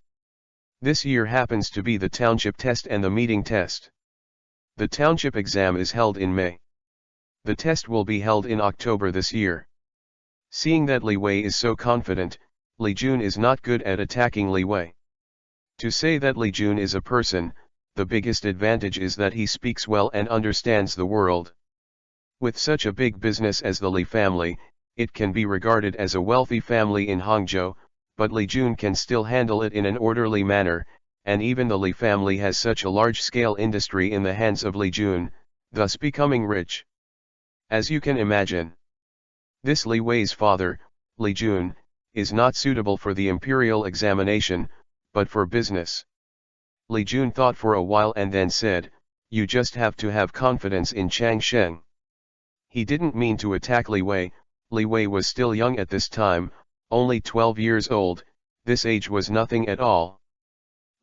This year happens to be the township test and the meeting test. The township exam is held in May. The test will be held in October this year. Seeing that Leewi is so confident, Leejun is not good at attacking Leewi. To say that Leejun is a person, the biggest advantage is that he speaks well and understands the world. With such a big business as the Lee family, it can be regarded as a wealthy family in Hangzhou, but Leejun can still handle it in an orderly manner, and even the Lee family has such a large-scale industry in the hands of Leejun, thus becoming rich. As you can imagine, this Leewi's father, Leejun, is not suitable for the imperial examination, but for business. Leejun thought for a while and then said, you just have to have confidence in Chang Sheng. He didn't mean to attack Leewi. Leewi was still young at this time, only 12 years old, this age was nothing at all.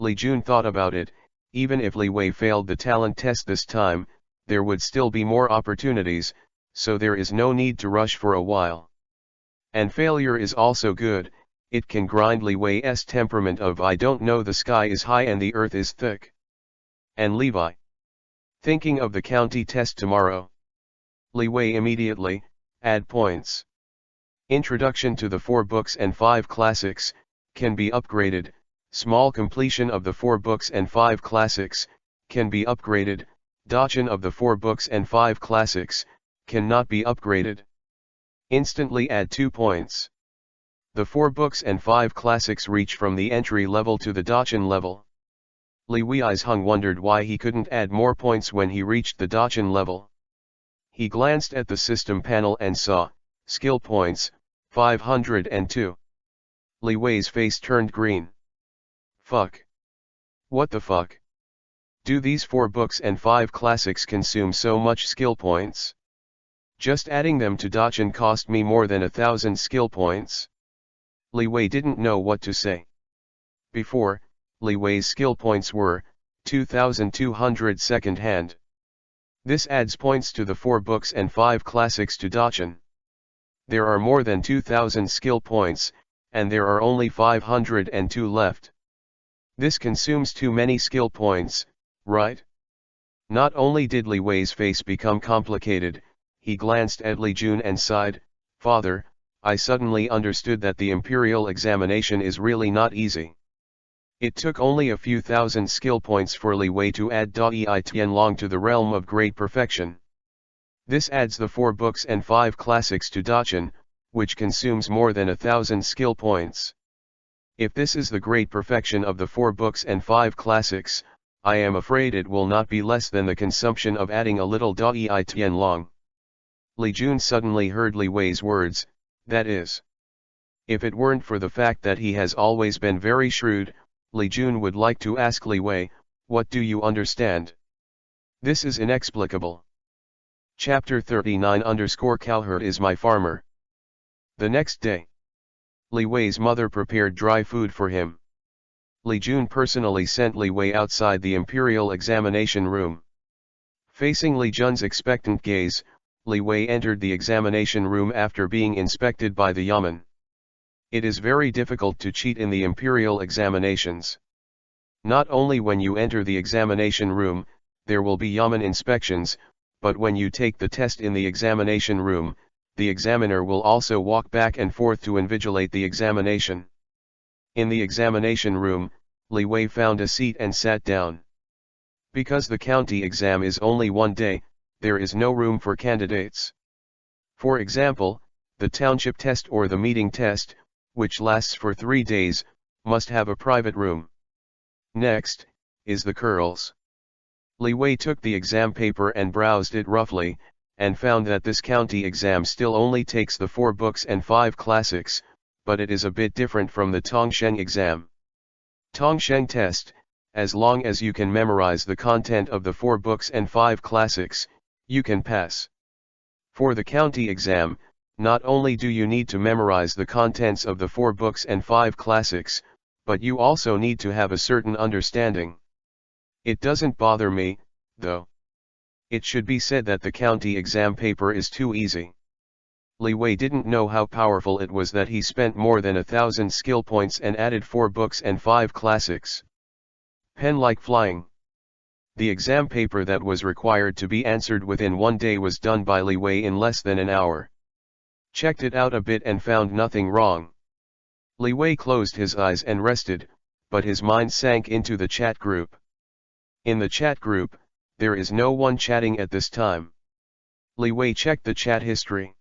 Leejun thought about it, even if Leewi failed the talent test this time, there would still be more opportunities, so there is no need to rush for a while. And failure is also good, it can grind Leewi's temperament of I don't know, the sky is high and the earth is thick. And Leewi, thinking of the county test tomorrow. Leewi immediately, add points. Introduction to the 4 books and 5 classics, can be upgraded, small completion of the 4 books and 5 classics, can be upgraded. Dachin of the 4 books and 5 classics, cannot be upgraded. Instantly add 2 points. The 4 books and 5 classics reach from the entry level to the Dachin level. Leewi Eyes Hung wondered why he couldn't add more points when he reached the Dachin level. He glanced at the system panel and saw, skill points, 502. Leewi's face turned green. Fuck. What the fuck? Do these 4 books and 5 classics consume so much skill points? Just adding them to Dachin cost me more than 1,000 skill points. Leewi didn't know what to say. Before, Leewi's skill points were 2,200 second hand. This adds points to the 4 books and 5 classics to Dachin. There are more than 2,000 skill points, and there are only 502 left. This consumes too many skill points, right? Not only did Leewi's face become complicated, he glanced at Li Jun and sighed, "Father, I suddenly understood that the imperial examination is really not easy." It took only a few thousand skill points for Leewi to add Dai Tianlong to the realm of great perfection. This adds the 4 books and 5 classics to Dachin, which consumes more than 1,000 skill points. If this is the great perfection of the 4 books and 5 classics, I am afraid it will not be less than the consumption of adding a little Dai Tianlong. Li Jun suddenly heard Leewi's words, that is. If it weren't for the fact that he has always been very shrewd, Li Jun would like to ask Leewi, what do you understand? This is inexplicable. Chapter 39 Cowherd is my farmer. The next day, Leewi's mother prepared dry food for him. Li Jun personally sent Leewi outside the imperial examination room. Facing Li Jun's expectant gaze, Leewi entered the examination room after being inspected by the yamen. It is very difficult to cheat in the imperial examinations. Not only when you enter the examination room, there will be yamen inspections, but when you take the test in the examination room, the examiner will also walk back and forth to invigilate the examination. In the examination room, Leewi found a seat and sat down. Because the county exam is only 1 day, there is no room for candidates. For example, the township test or the meeting test, which lasts for 3 days, must have a private room. Next, is the curls. Leewi took the exam paper and browsed it roughly, and found that this county exam still only takes the 4 books and 5 classics, but it is a bit different from the Tongsheng exam. Tongsheng test, as long as you can memorize the content of the 4 books and 5 classics, you can pass. For the county exam, not only do you need to memorize the contents of the 4 books and 5 classics, but you also need to have a certain understanding. It doesn't bother me, though. It should be said that the county exam paper is too easy. Leewi didn't know how powerful it was that he spent more than 1,000 skill points and added 4 books and 5 classics. Pen like flying. The exam paper that was required to be answered within 1 day was done by Leewi in less than an hour. Checked it out a bit and found nothing wrong. Leewi closed his eyes and rested, but his mind sank into the chat group. In the chat group, there is no one chatting at this time. Leewi checked the chat history.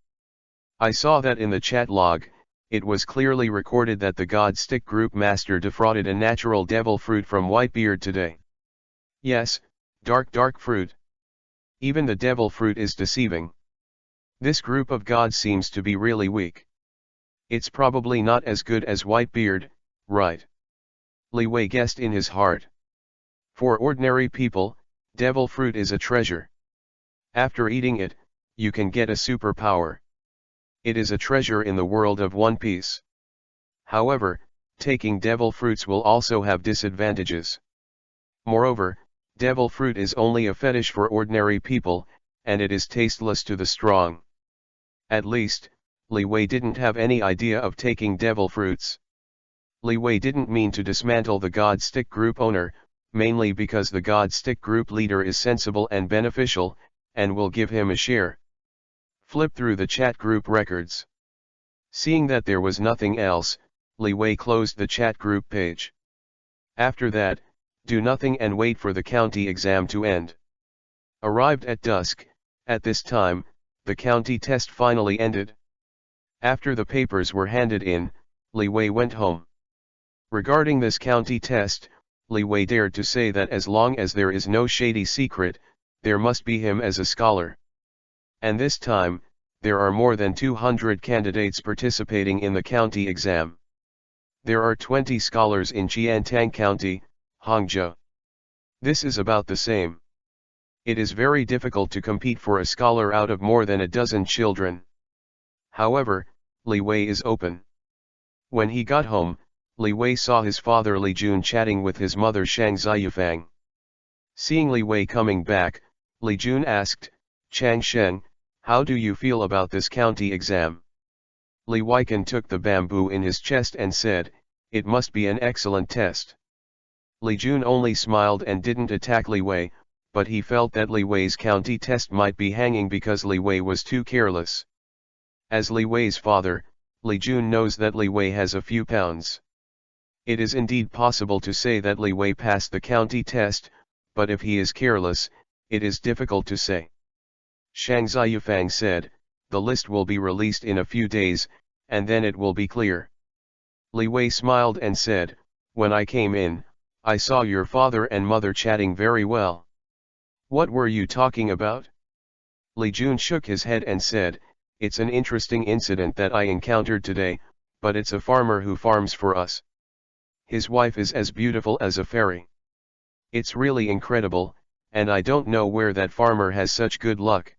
I saw that in the chat log, it was clearly recorded that the God Stick Group Master defrauded a natural devil fruit from Whitebeard today. Yes, dark fruit. Even the devil fruit is deceiving. This group of gods seems to be really weak. It's probably not as good as Whitebeard, right? Leewi guessed in his heart. For ordinary people, devil fruit is a treasure. After eating it, you can get a superpower. It is a treasure in the world of One Piece. However, taking devil fruits will also have disadvantages. Moreover, devil fruit is only a fetish for ordinary people, and it is tasteless to the strong. At least, Leewi didn't have any idea of taking devil fruits. Leewi didn't mean to dismantle the God Stick Group owner, mainly because the God Stick Group leader is sensible and beneficial, and will give him a share. Flip through the chat group records. Seeing that there was nothing else, Leewi closed the chat group page. After that, Do nothing and wait for the county exam to end. Arrived at dusk, at this time, the county test finally ended. After the papers were handed in, Leewi went home. Regarding this county test, Leewi dared to say that as long as there is no shady secret, there must be him as a scholar. And this time, there are more than 200 candidates participating in the county exam. There are 20 scholars in Jiantang County, Hangzhou. This is about the same. It is very difficult to compete for a scholar out of more than a dozen children. However, Leewi is open. When he got home, Leewi saw his father Li Jun chatting with his mother Shang Ziyufang. Seeing Leewi coming back, Li Jun asked, "Chang Sheng, how do you feel about this county exam?" Li Weikan took the bamboo in his chest and said, "It must be an excellent test." Li Jun only smiled and didn't attack Leewi, but he felt that Leewi's county test might be hanging because Leewi was too careless. As Leewi's father, Li Jun knows that Leewi has a few pounds. It is indeed possible to say that Leewi passed the county test, but if he is careless, it is difficult to say. Shang Ziyufang said, "The list will be released in a few days, and then it will be clear." Leewi smiled and said, "When I came in, I saw your father and mother chatting very well. What were you talking about?" Li Jun shook his head and said, "It's an interesting incident that I encountered today, but it's a farmer who farms for us. His wife is as beautiful as a fairy. It's really incredible, and I don't know where that farmer has such good luck."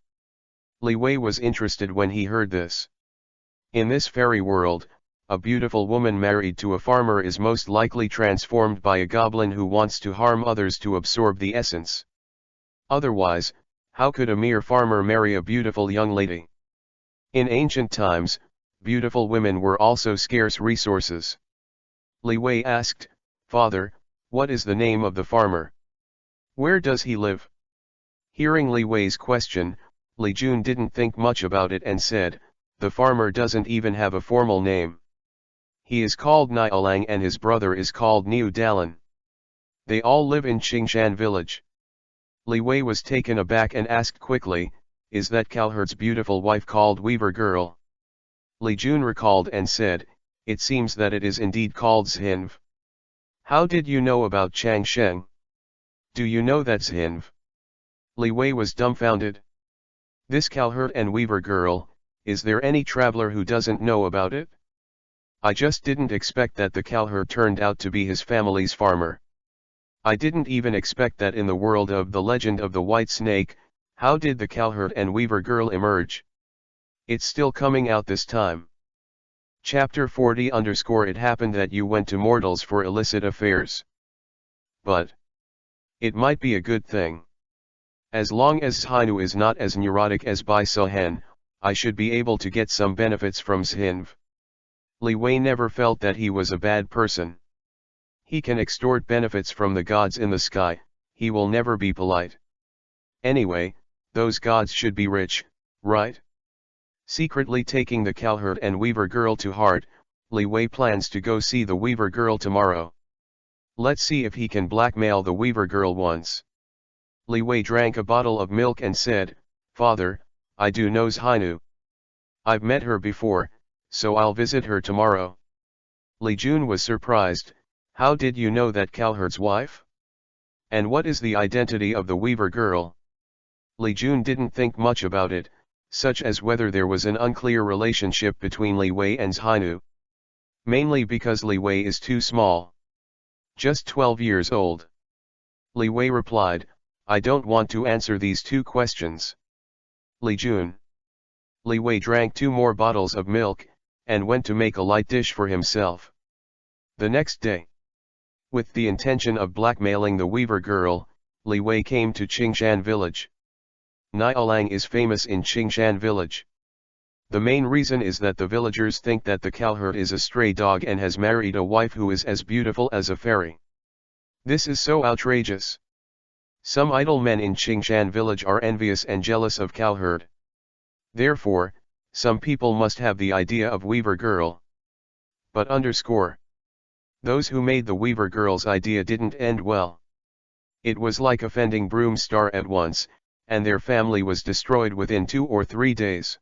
Leewi was interested when he heard this. In this fairy world, a beautiful woman married to a farmer is most likely transformed by a goblin who wants to harm others to absorb the essence. Otherwise, how could a mere farmer marry a beautiful young lady? In ancient times, beautiful women were also scarce resources. Leewi asked, "Father, what is the name of the farmer? Where does he live?" Hearing Leewi's question, Li Jun didn't think much about it and said, "The farmer doesn't even have a formal name. He is called Nialang and his brother is called Niu Dalan. They all live in Qingshan village." Leewi was taken aback and asked quickly, "Is that cowherd's beautiful wife called Weaver Girl?" Li Jun recalled and said, "It seems that it is indeed called Zhinv. How did you know about Chang Sheng? Do you know that Zhinv?" Leewi was dumbfounded. This cowherd and weaver girl, is there any traveler who doesn't know about it? I just didn't expect that the cowherd turned out to be his family's farmer. I didn't even expect that in the world of the legend of the white snake. How did the cowherd and weaver girl emerge? It's still coming out this time. Chapter 40 _ It happened that you went to mortals for illicit affairs. But it might be a good thing. As long as Zhinu is not as neurotic as Bai Sohan, I should be able to get some benefits from Zhinv. Leewi never felt that he was a bad person. He can extort benefits from the gods in the sky, he will never be polite. Anyway, those gods should be rich, right? Secretly taking the cowherd and weaver girl to heart, Leewi plans to go see the weaver girl tomorrow. Let's see if he can blackmail the weaver girl once. Leewi drank a bottle of milk and said, "Father, I do know Zhinu. I've met her before, so I'll visit her tomorrow." Li Jun was surprised, "How did you know that cowherd's wife? And what is the identity of the weaver girl?" Li Jun didn't think much about it, such as whether there was an unclear relationship between Leewi and Zhinu. Mainly because Leewi is too small. Just 12 years old. Leewi replied, "I don't want to answer these two questions." Li Jun. Leewi drank 2 more bottles of milk, and went to make a light dish for himself. The next day, with the intention of blackmailing the weaver girl, Leewi came to Qingshan village. Nialang is famous in Qingshan village. The main reason is that the villagers think that the cowherd is a stray dog and has married a wife who is as beautiful as a fairy. This is so outrageous. Some idle men in Qingshan village are envious and jealous of cowherd. Therefore, some people must have the idea of weaver girl. But _ those who made the weaver girl's idea didn't end well. It was like offending Broom Star at once, and their family was destroyed within 2 or 3 days.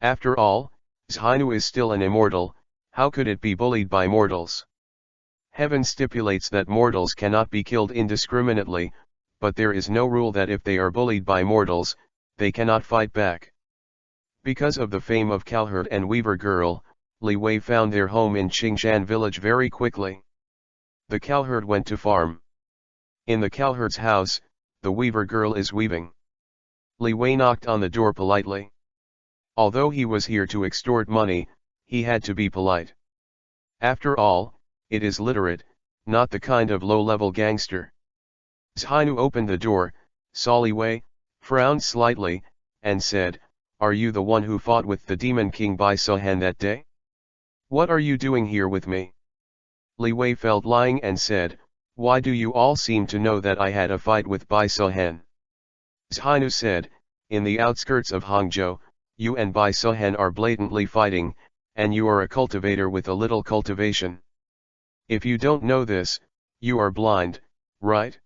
After all, Zhainu is still an immortal, how could it be bullied by mortals? Heaven stipulates that mortals cannot be killed indiscriminately, but there is no rule that if they are bullied by mortals, they cannot fight back. Because of the fame of cowherd and weaver girl, Leewi found their home in Qingshan village very quickly. The cowherd went to farm. In the cowherd's house, the weaver girl is weaving. Leewi knocked on the door politely. Although he was here to extort money, he had to be polite. After all, it is literate, not the kind of low-level gangster. Zhainu opened the door, saw Leewi, frowned slightly, and said, "Are you the one who fought with the demon king Bai Sohan that day? What are you doing here with me?" Leewi felt lying and said, "Why do you all seem to know that I had a fight with Bai Sohan?" Zhainu said, "In the outskirts of Hangzhou, you and Bai Sohan are blatantly fighting, and you are a cultivator with a little cultivation. If you don't know this, you are blind, right?"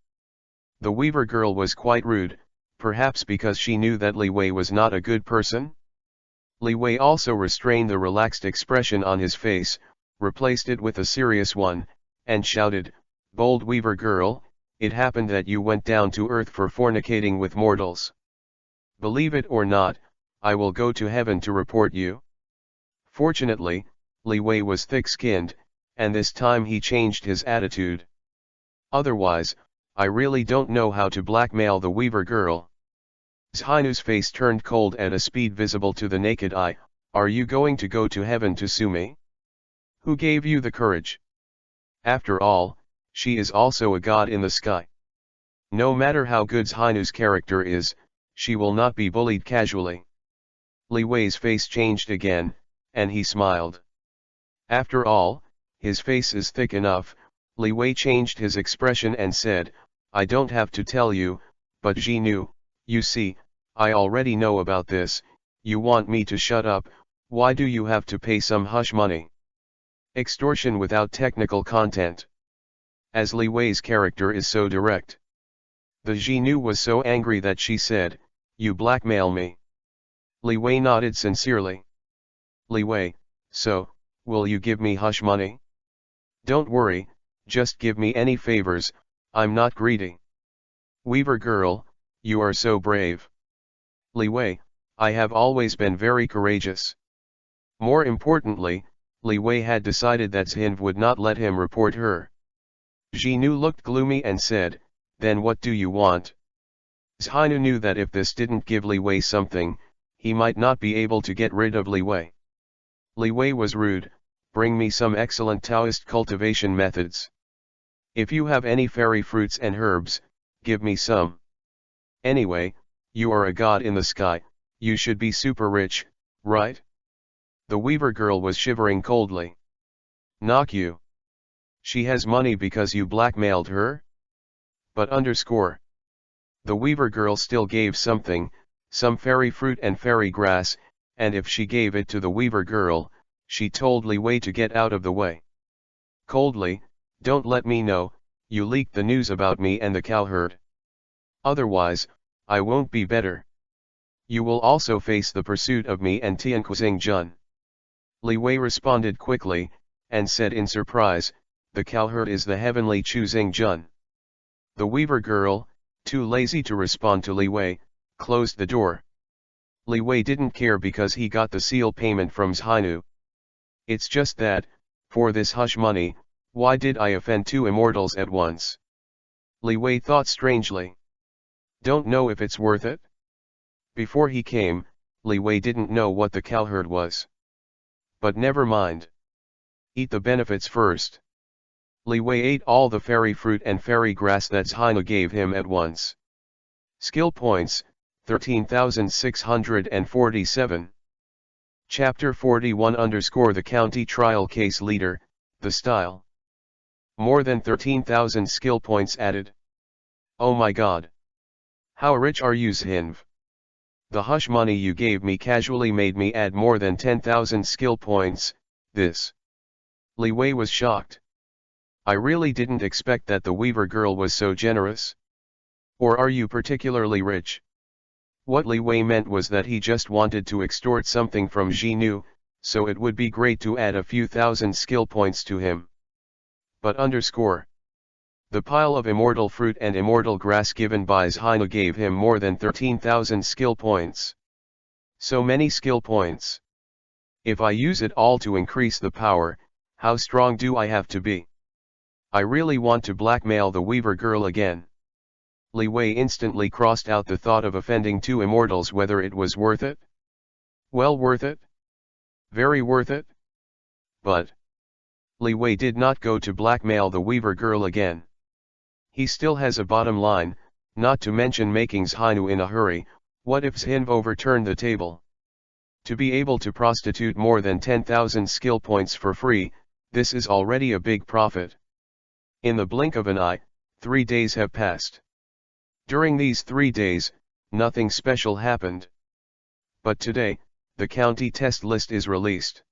The weaver girl was quite rude, perhaps because she knew that Leewi was not a good person. Leewi also restrained the relaxed expression on his face, replaced it with a serious one, and shouted, "Bold weaver girl, it happened that you went down to earth for fornicating with mortals. Believe it or not, I will go to heaven to report you." Fortunately, Leewi was thick-skinned, and this time he changed his attitude. "Otherwise, I really don't know how to blackmail the weaver girl." Zhainu's face turned cold at a speed visible to the naked eye. "Are you going to go to heaven to sue me? Who gave you the courage? After all, she is also a god in the sky. No matter how good Zhainu's character is, she will not be bullied casually." Leewi's face changed again, and he smiled. After all, his face is thick enough. Leewi changed his expression and said, "I don't have to tell you, but Zhainu, you see, I already know about this. You want me to shut up. Why do you have to pay some hush money?" Extortion without technical content. As Leewi's character is so direct. The Zhainu was so angry that she said, "You blackmail me." Leewi nodded sincerely. "Leewi, so, will you give me hush money? Don't worry, just give me any favors, I'm not greedy." "Weaver girl, you are so brave." "Leewi, I have always been very courageous." More importantly, Leewi had decided that Zhinv would not let him report her. Zhainu looked gloomy and said, "Then what do you want?" Zhainu knew that if this didn't give Leewi something, he might not be able to get rid of Leewi. Leewi was rude. "Bring me some excellent Taoist cultivation methods. If you have any fairy fruits and herbs, give me some. Anyway, you are a god in the sky, you should be super rich, right?" The weaver girl was shivering coldly. "Knock you. She has money because you blackmailed her?" But the weaver girl still gave something, some fairy fruit and fairy grass, and if she gave it to the weaver girl, she told Leewi to get out of the way. Coldly, "Don't let me know, you leaked the news about me and the cowherd. Otherwise, I won't be better. You will also face the pursuit of me and Tianquizing Jun." Leewi responded quickly, and said in surprise, "The cowherd is the heavenly Chuzing Jun." The weaver girl, too lazy to respond to Leewi, closed the door. Leewi didn't care because he got the seal payment from Zhainu. It's just that, for this hush money, why did I offend 2 immortals at once? Leewi thought strangely. Don't know if it's worth it? Before he came, Leewi didn't know what the cowherd was. But never mind. Eat the benefits first. Leewi ate all the fairy fruit and fairy grass that Zhainu gave him at once. Skill points, 13,647. Chapter 41 _ The County Trial Case Leader, the Style. More than 13,000 skill points added. Oh my god. How rich are you, Zhinv? The hush money you gave me casually made me add more than 10,000 skill points. This. Leewi was shocked. I really didn't expect that the weaver girl was so generous. Or are you particularly rich? What Li Wei meant was that he just wanted to extort something from Xinu, so it would be great to add a few thousand skill points to him. But underscore. The pile of immortal fruit and immortal grass given by Xinu gave him more than 13,000 skill points. So many skill points. If I use it all to increase the power, how strong do I have to be? I really want to blackmail the Weaver girl again. Li Wei instantly crossed out the thought of offending two immortals, whether it was worth it. Well, worth it. Very worth it. But Li Wei did not go to blackmail the Weaver girl again. He still has a bottom line, not to mention making Xinu in a hurry. What if Xinv overturned the table? To be able to prostitute more than 10,000 skill points for free, this is already a big profit. In the blink of an eye, 3 days have passed. During these 3 days, nothing special happened. But today, the county test list is released.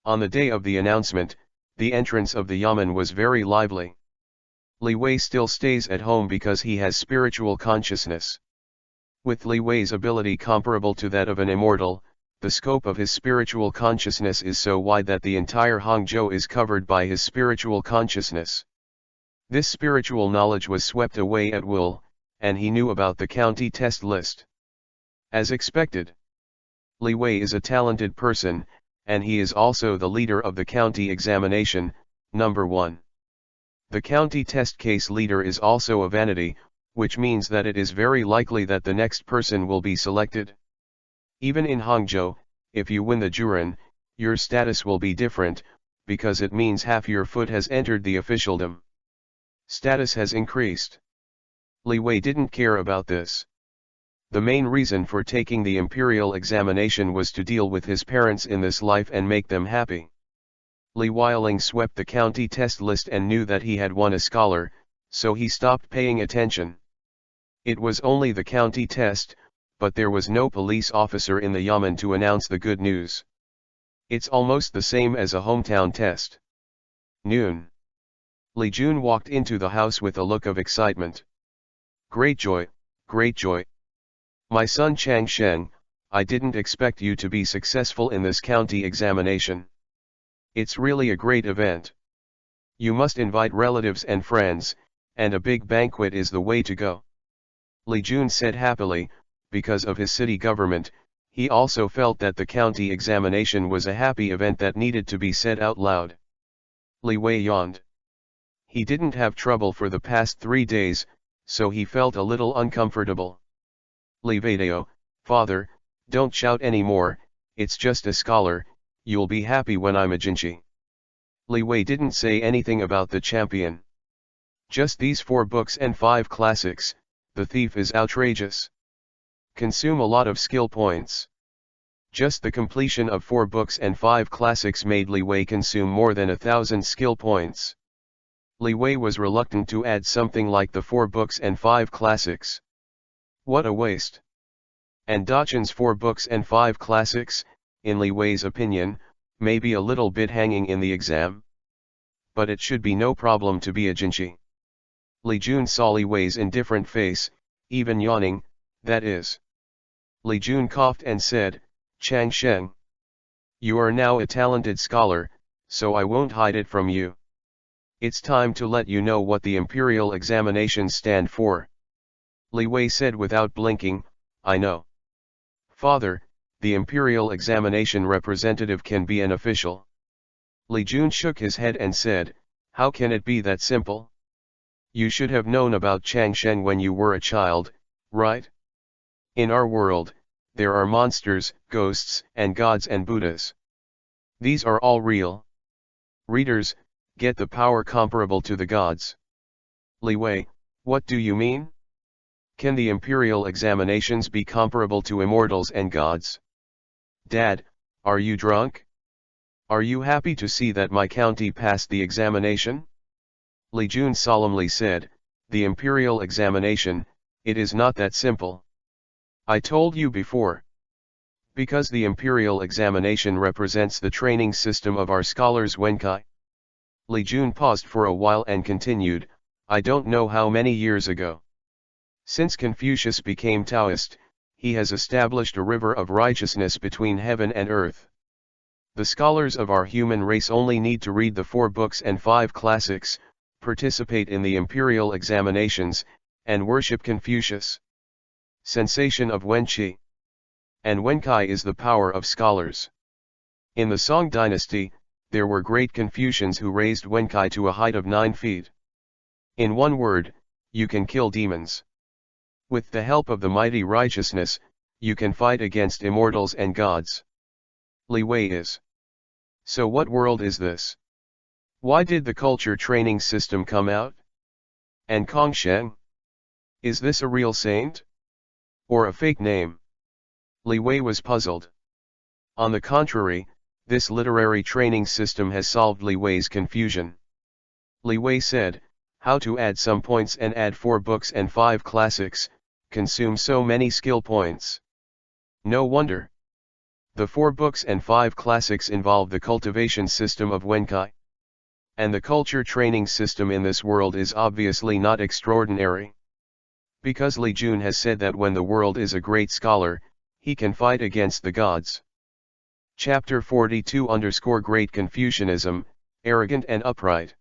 On the day of the announcement, the entrance of the Yamen was very lively. Li Wei still stays at home because he has spiritual consciousness. With Li Wei's ability comparable to that of an immortal, the scope of his spiritual consciousness is so wide that the entire Hangzhou is covered by his spiritual consciousness. This spiritual knowledge was swept away at will, and he knew about the county test list. As expected. Li Wei is a talented person, and he is also the leader of the county examination, number 1. The county test case leader is also a vanity, which means that it is very likely that the next person will be selected. Even in Hangzhou, if you win the Juren, your status will be different, because it means half your foot has entered the officialdom. Status has increased. Li Wei didn't care about this. The main reason for taking the imperial examination was to deal with his parents in this life and make them happy. Li Weiling swept the county test list and knew that he had won a scholar, so he stopped paying attention. It was only the county test, but there was no police officer in the Yamen to announce the good news. It's almost the same as a hometown test. Noon. Li Jun walked into the house with a look of excitement. Great joy, great joy. My son Chang Sheng, I didn't expect you to be successful in this county examination. It's really a great event. You must invite relatives and friends, and a big banquet is the way to go. Li Jun said happily. Because of his city government, he also felt that the county examination was a happy event that needed to be said out loud. Li Wei yawned. He didn't have trouble for the past 3 days, so he felt a little uncomfortable. Li Weidao, father, don't shout anymore, it's just a scholar, you'll be happy when I'm a Jinchi. Li Wei didn't say anything about the champion. Just these 4 books and 5 classics, the thief is outrageous. Consume a lot of skill points. Just the completion of 4 books and 5 classics made Li Wei consume more than 1,000 skill points. Li Wei was reluctant to add something like the 4 books and 5 classics. What a waste. And Dachen's 4 books and 5 classics, in Li Wei's opinion, may be a little bit hanging in the exam. But it should be no problem to be a Jinchi. Li Jun saw Li Wei's indifferent face, even yawning, that is. Li Jun coughed and said, Chang Sheng. You are now a talented scholar, so I won't hide it from you. It's time to let you know what the imperial examinations stand for. Li Wei said without blinking, I know. Father, the imperial examination representative can be an official. Li Jun shook his head and said, how can it be that simple? You should have known about Chang Sheng when you were a child, right? In our world, there are monsters, ghosts, and gods and Buddhas. These are all real. Readers, get the power comparable to the gods. Li Wei, what do you mean? Can the imperial examinations be comparable to immortals and gods? Dad, are you drunk? Are you happy to see that my county passed the examination? Li Jun solemnly said, the imperial examination, it is not that simple. I told you before. Because the imperial examination represents the training system of our scholars Wenkai. Li Jun paused for a while and continued, I don't know how many years ago. Since Confucius became Taoist, he has established a river of righteousness between heaven and earth. The scholars of our human race only need to read the 4 books and 5 classics, participate in the imperial examinations, and worship Confucius. Sensation of Wenqi. And Wenkai is the power of scholars. In the Song dynasty, there were great Confucians who raised Wenkai to a height of 9 feet. In one word, you can kill demons. With the help of the mighty righteousness, you can fight against immortals and gods. Leewi is. So what world is this? Why did the culture training system come out? And Kongshen? Is this a real saint? Or a fake name? Leewi was puzzled. On the contrary, this literary training system has solved Leewi's confusion. Leewi said, how to add some points and add 4 books and 5 classics, consume so many skill points. No wonder. The 4 books and 5 classics involve the cultivation system of Wenkai. And the culture training system in this world is obviously not extraordinary. Because Li Jun has said that when the world is a great scholar, he can fight against the gods. Chapter 42 Great Confucianism, arrogant and upright.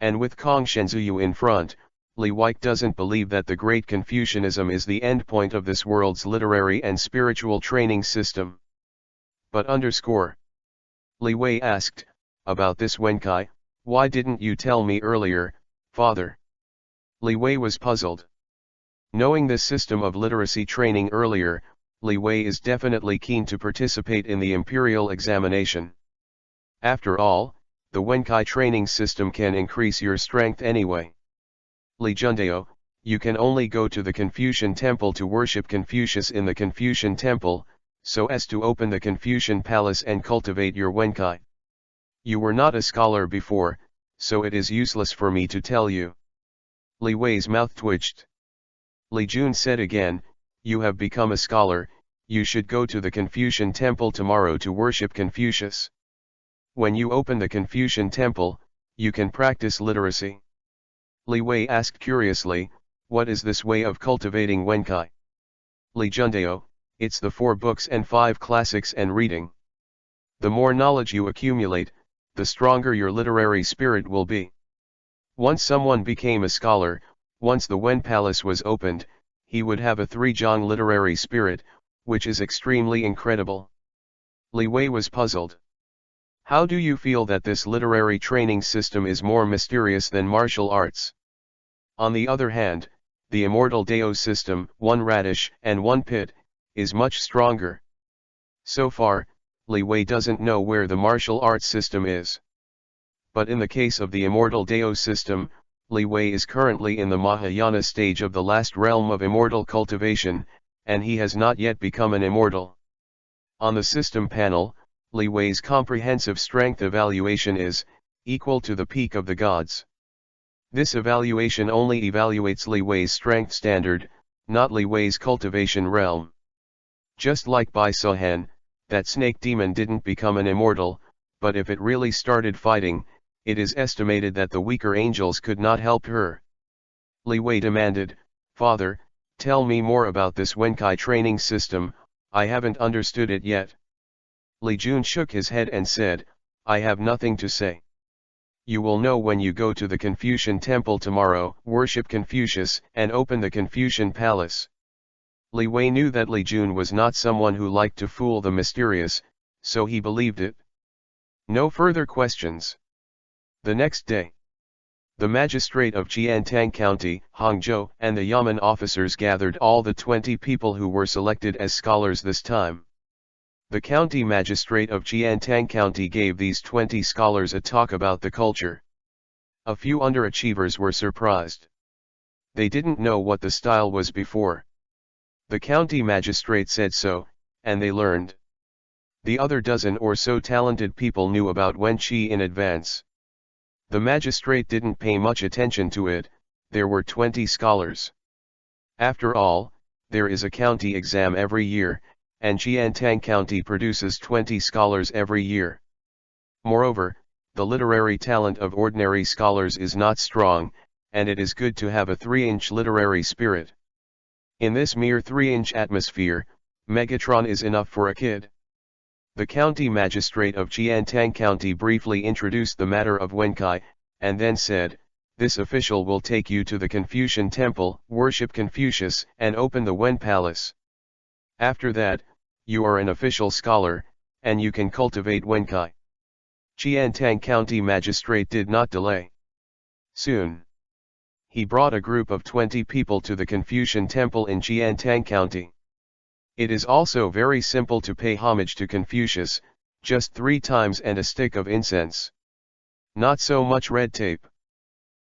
And with Kong Shenzuyu in front, Li Wike doesn't believe that the Great Confucianism is the endpoint of this world's literary and spiritual training system. But Leewi asked, about this Wenkai, why didn't you tell me earlier, father? Leewi was puzzled. Knowing this system of literacy training earlier, Leewi is definitely keen to participate in the imperial examination. After all, the Wenkai training system can increase your strength anyway. Li Jundeo, you can only go to the Confucian temple to worship Confucius in the Confucian temple, so as to open the Confucian palace and cultivate your Wenkai. You were not a scholar before, so it is useless for me to tell you. Leewi's mouth twitched. Li Jun said again, you have become a scholar, you should go to the Confucian temple tomorrow to worship Confucius. When you open the Confucian temple, you can practice literacy. Leewi asked curiously, what is this way of cultivating Wenkai? Li Jundeo, it's the 4 books and 5 classics and reading. The more knowledge you accumulate, the stronger your literary spirit will be. Once someone became a scholar, once the Wen Palace was opened, he would have a 3-jong literary spirit, which is extremely incredible. Leewi was puzzled. How do you feel that this literary training system is more mysterious than martial arts? On the other hand, the immortal Dao system, 1 radish and 1 pit, is much stronger. So far, Leewi doesn't know where the martial arts system is. But in the case of the immortal Dao system, Leewi is currently in the Mahayana stage of the last realm of immortal cultivation, and he has not yet become an immortal. On the system panel, Leewi's comprehensive strength evaluation is equal to the peak of the gods. This evaluation only evaluates Leewi's strength standard, not Leewi's cultivation realm. Just like Bai Sohan, that snake demon didn't become an immortal, but if it really started fighting, it is estimated that the weaker angels could not help her. Leewi demanded, Father, tell me more about this Wenkai training system, I haven't understood it yet. Li Jun shook his head and said, I have nothing to say. You will know when you go to the Confucian temple tomorrow, worship Confucius, and open the Confucian palace. Leewi knew that Li Jun was not someone who liked to fool the mysterious, so he believed it. No further questions. The next day, the magistrate of Jiantang County, Hangzhou, and the Yamen officers gathered all the 20 people who were selected as scholars this time. The county magistrate of Jiantang County gave these 20 scholars a talk about the culture. A few underachievers were surprised. They didn't know what the style was before. The county magistrate said so, and they learned. The other dozen or so talented people knew about Wenqi in advance. The magistrate didn't pay much attention to it, there were 20 scholars. After all, there is a county exam every year, and Jiantang County produces 20 scholars every year. Moreover, the literary talent of ordinary scholars is not strong, and it is good to have a 3-inch literary spirit. In this mere 3-inch atmosphere, Megatron is enough for a kid. The county magistrate of Jiantang County briefly introduced the matter of Wenkai, and then said, "This official will take you to the Confucian temple, worship Confucius, and open the Wen Palace. After that, you are an official scholar, and you can cultivate Wenkai." Jiantang County magistrate did not delay. Soon, he brought a group of 20 people to the Confucian temple in Jiantang County. It is also very simple to pay homage to Confucius, just 3 times and a stick of incense. Not so much red tape.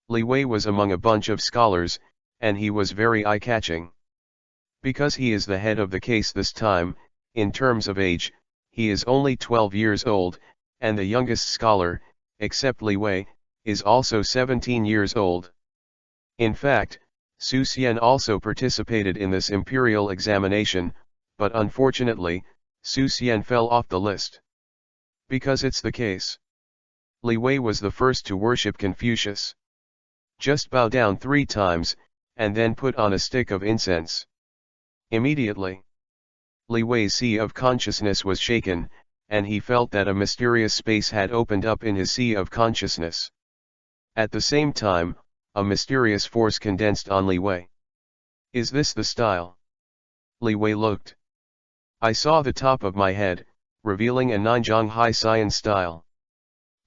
Leewi was among a bunch of scholars, and he was very eye-catching. Because he is the head of the case this time, in terms of age, he is only 12 years old, and the youngest scholar, except Leewi, is also 17 years old. In fact, Su Xian also participated in this imperial examination, but unfortunately, Su Xian fell off the list. Because it's the case. Leewi was the first to worship Confucius. Just bow down 3 times, and then put on a stick of incense. Immediately, Leewi's sea of consciousness was shaken, and he felt that a mysterious space had opened up in his sea of consciousness. At the same time, a mysterious force condensed on Leewi. Is this the style? Leewi looked. I saw the top of my head, revealing a Nanzhang High Science style.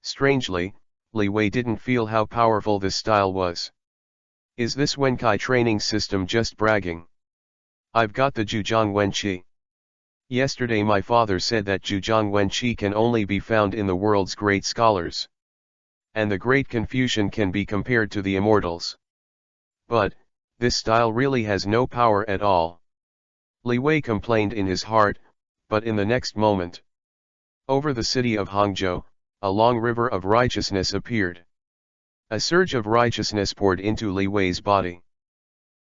Strangely, Leewi didn't feel how powerful this style was. Is this Wenkai training system just bragging? I've got the Zhujiang Wenqi. Yesterday my father said that Zhujiang Wenqi can only be found in the world's great scholars. And the great Confucian can be compared to the immortals. But, this style really has no power at all. Leewi complained in his heart, but in the next moment, over the city of Hangzhou, a long river of righteousness appeared. A surge of righteousness poured into Leewi's body.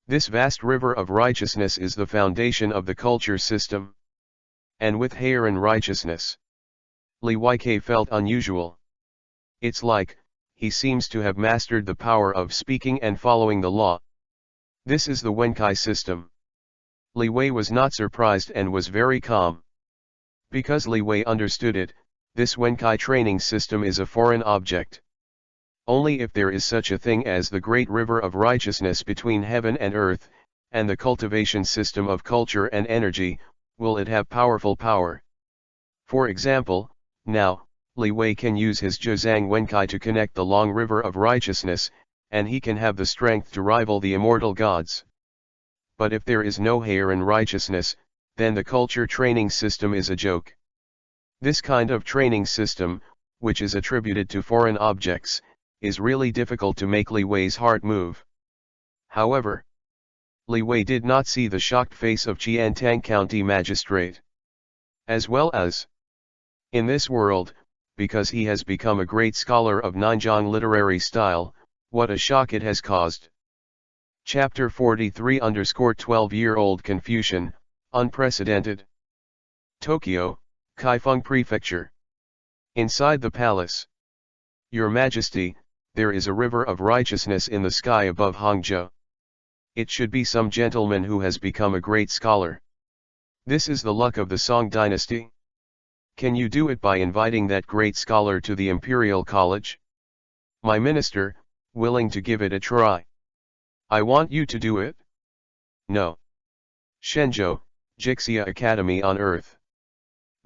This vast river of righteousness is the foundation of the culture system. And with Heian righteousness, Leewi felt unusual. It's like, he seems to have mastered the power of speaking and following the law. This is the Wenkai system. Leewi was not surprised and was very calm. Because Leewi understood it, this Wenkai training system is a foreign object. Only if there is such a thing as the great river of righteousness between heaven and earth, and the cultivation system of culture and energy, will it have powerful power. For example, now, Leewi can use his Zhujiang Wenkai to connect the long river of righteousness, and he can have the strength to rival the immortal gods. But if there is no Heian righteousness, then the culture training system is a joke. This kind of training system, which is attributed to foreign objects, is really difficult to make Leewi's heart move. However, Leewi did not see the shocked face of Jiantang County magistrate. As well as, in this world, because he has become a great scholar of Nanzhang literary style, what a shock it has caused. Chapter 43_12-year-old Confucian, unprecedented. Tokyo, Kaifeng Prefecture. Inside the palace. Your Majesty, there is a river of righteousness in the sky above Hangzhou. It should be some gentleman who has become a great scholar. This is the luck of the Song dynasty. Can you do it by inviting that great scholar to the Imperial College? My minister, willing to give it a try. I want you to do it? No. Shenzhou, Jixia Academy on Earth.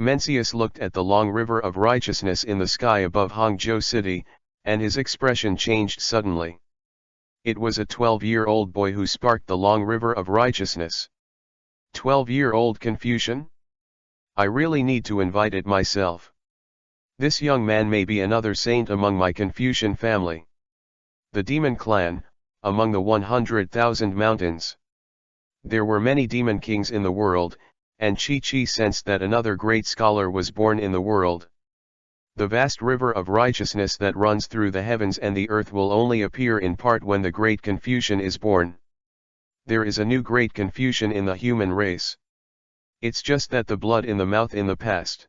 Mencius looked at the long river of righteousness in the sky above Hangzhou City, and his expression changed suddenly. It was a 12-year-old boy who sparked the long river of righteousness. 12-year-old Confucian? I really need to invite it myself. This young man may be another saint among my Confucian family. The demon clan, among the 100,000 mountains. There were many demon kings in the world, and Chi sensed that another great scholar was born in the world. The vast river of righteousness that runs through the heavens and the earth will only appear in part when the great Confucian is born. There is a new great Confucian in the human race. It's just that the blood in the mouth in the past.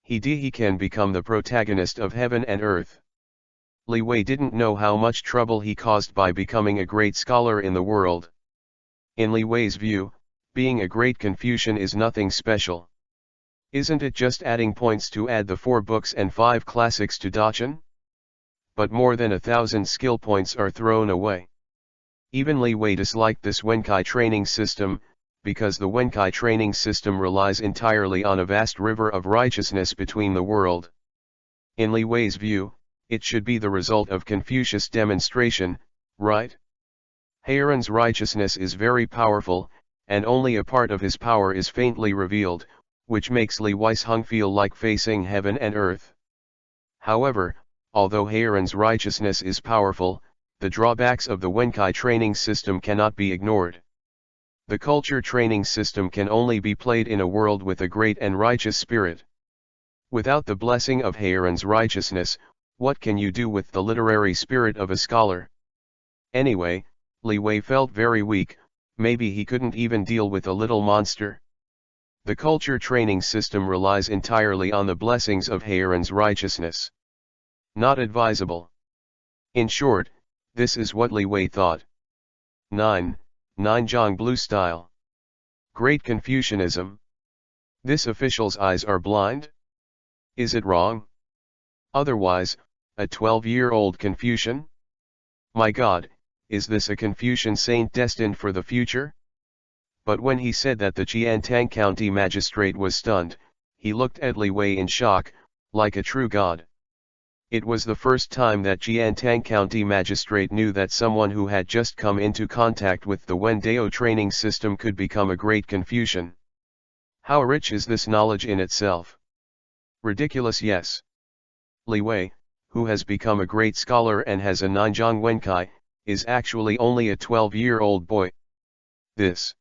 He can become the protagonist of heaven and earth. Leewi didn't know how much trouble he caused by becoming a great scholar in the world. In Leewi's view, being a great Confucian is nothing special. Isn't it just adding points to add the 4 books and 5 classics to Dachshund? But more than 1,000 skill points are thrown away. Even Leewi disliked this Wenkai training system, because the Wenkai training system relies entirely on a vast river of righteousness between the world. In Leewi's view, it should be the result of Confucius demonstration, right? Heiran's righteousness is very powerful, and only a part of his power is faintly revealed, which makes Li Weisheng feel like facing heaven and earth. However, although Heiran's righteousness is powerful, the drawbacks of the Wenkai training system cannot be ignored. The culture training system can only be played in a world with a great and righteous spirit. Without the blessing of Heiran's righteousness, what can you do with the literary spirit of a scholar? Anyway, Leewi felt very weak, maybe he couldn't even deal with a little monster. The culture training system relies entirely on the blessings of Heiran's righteousness. Not advisable. In short, this is what Leewi thought. 9. Ninjong Blue Style. Great Confucianism. This official's eyes are blind? Is it wrong? Otherwise, a 12-year-old Confucian? My God, is this a Confucian saint destined for the future? But when he said that the Jiantang County magistrate was stunned, he looked at Leewi in shock, like a true god. It was the first time that Jiantang County magistrate knew that someone who had just come into contact with the Wendao training system could become a great Confucian. How rich is this knowledge in itself? Ridiculous, yes. Leewi, who has become a great scholar and has a Ninjong Wenkai, is actually only a 12-year-old boy. This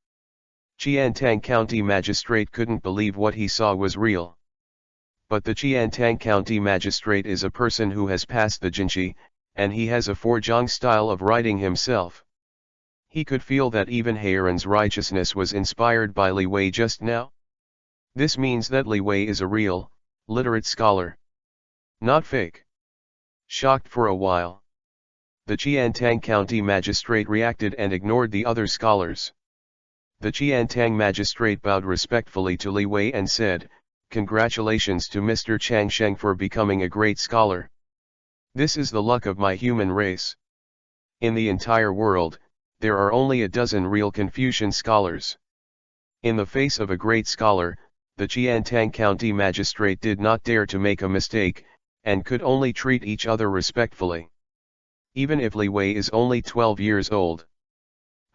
Jiantang County magistrate couldn't believe what he saw was real. But the Jiantang County magistrate is a person who has passed the Jinshi, and he has a Forjong style of writing himself. He could feel that even Heiran's righteousness was inspired by Leewi just now. This means that Leewi is a real, literate scholar. Not fake. Shocked for a while, the Jiantang County magistrate reacted and ignored the other scholars. The Jiantang magistrate bowed respectfully to Leewi and said, "Congratulations to Mr. Changsheng for becoming a great scholar. This is the luck of my human race. In the entire world, there are only a dozen real Confucian scholars." In the face of a great scholar, the Jiantang County magistrate did not dare to make a mistake, and could only treat each other respectfully. Even if Leewi is only 12 years old.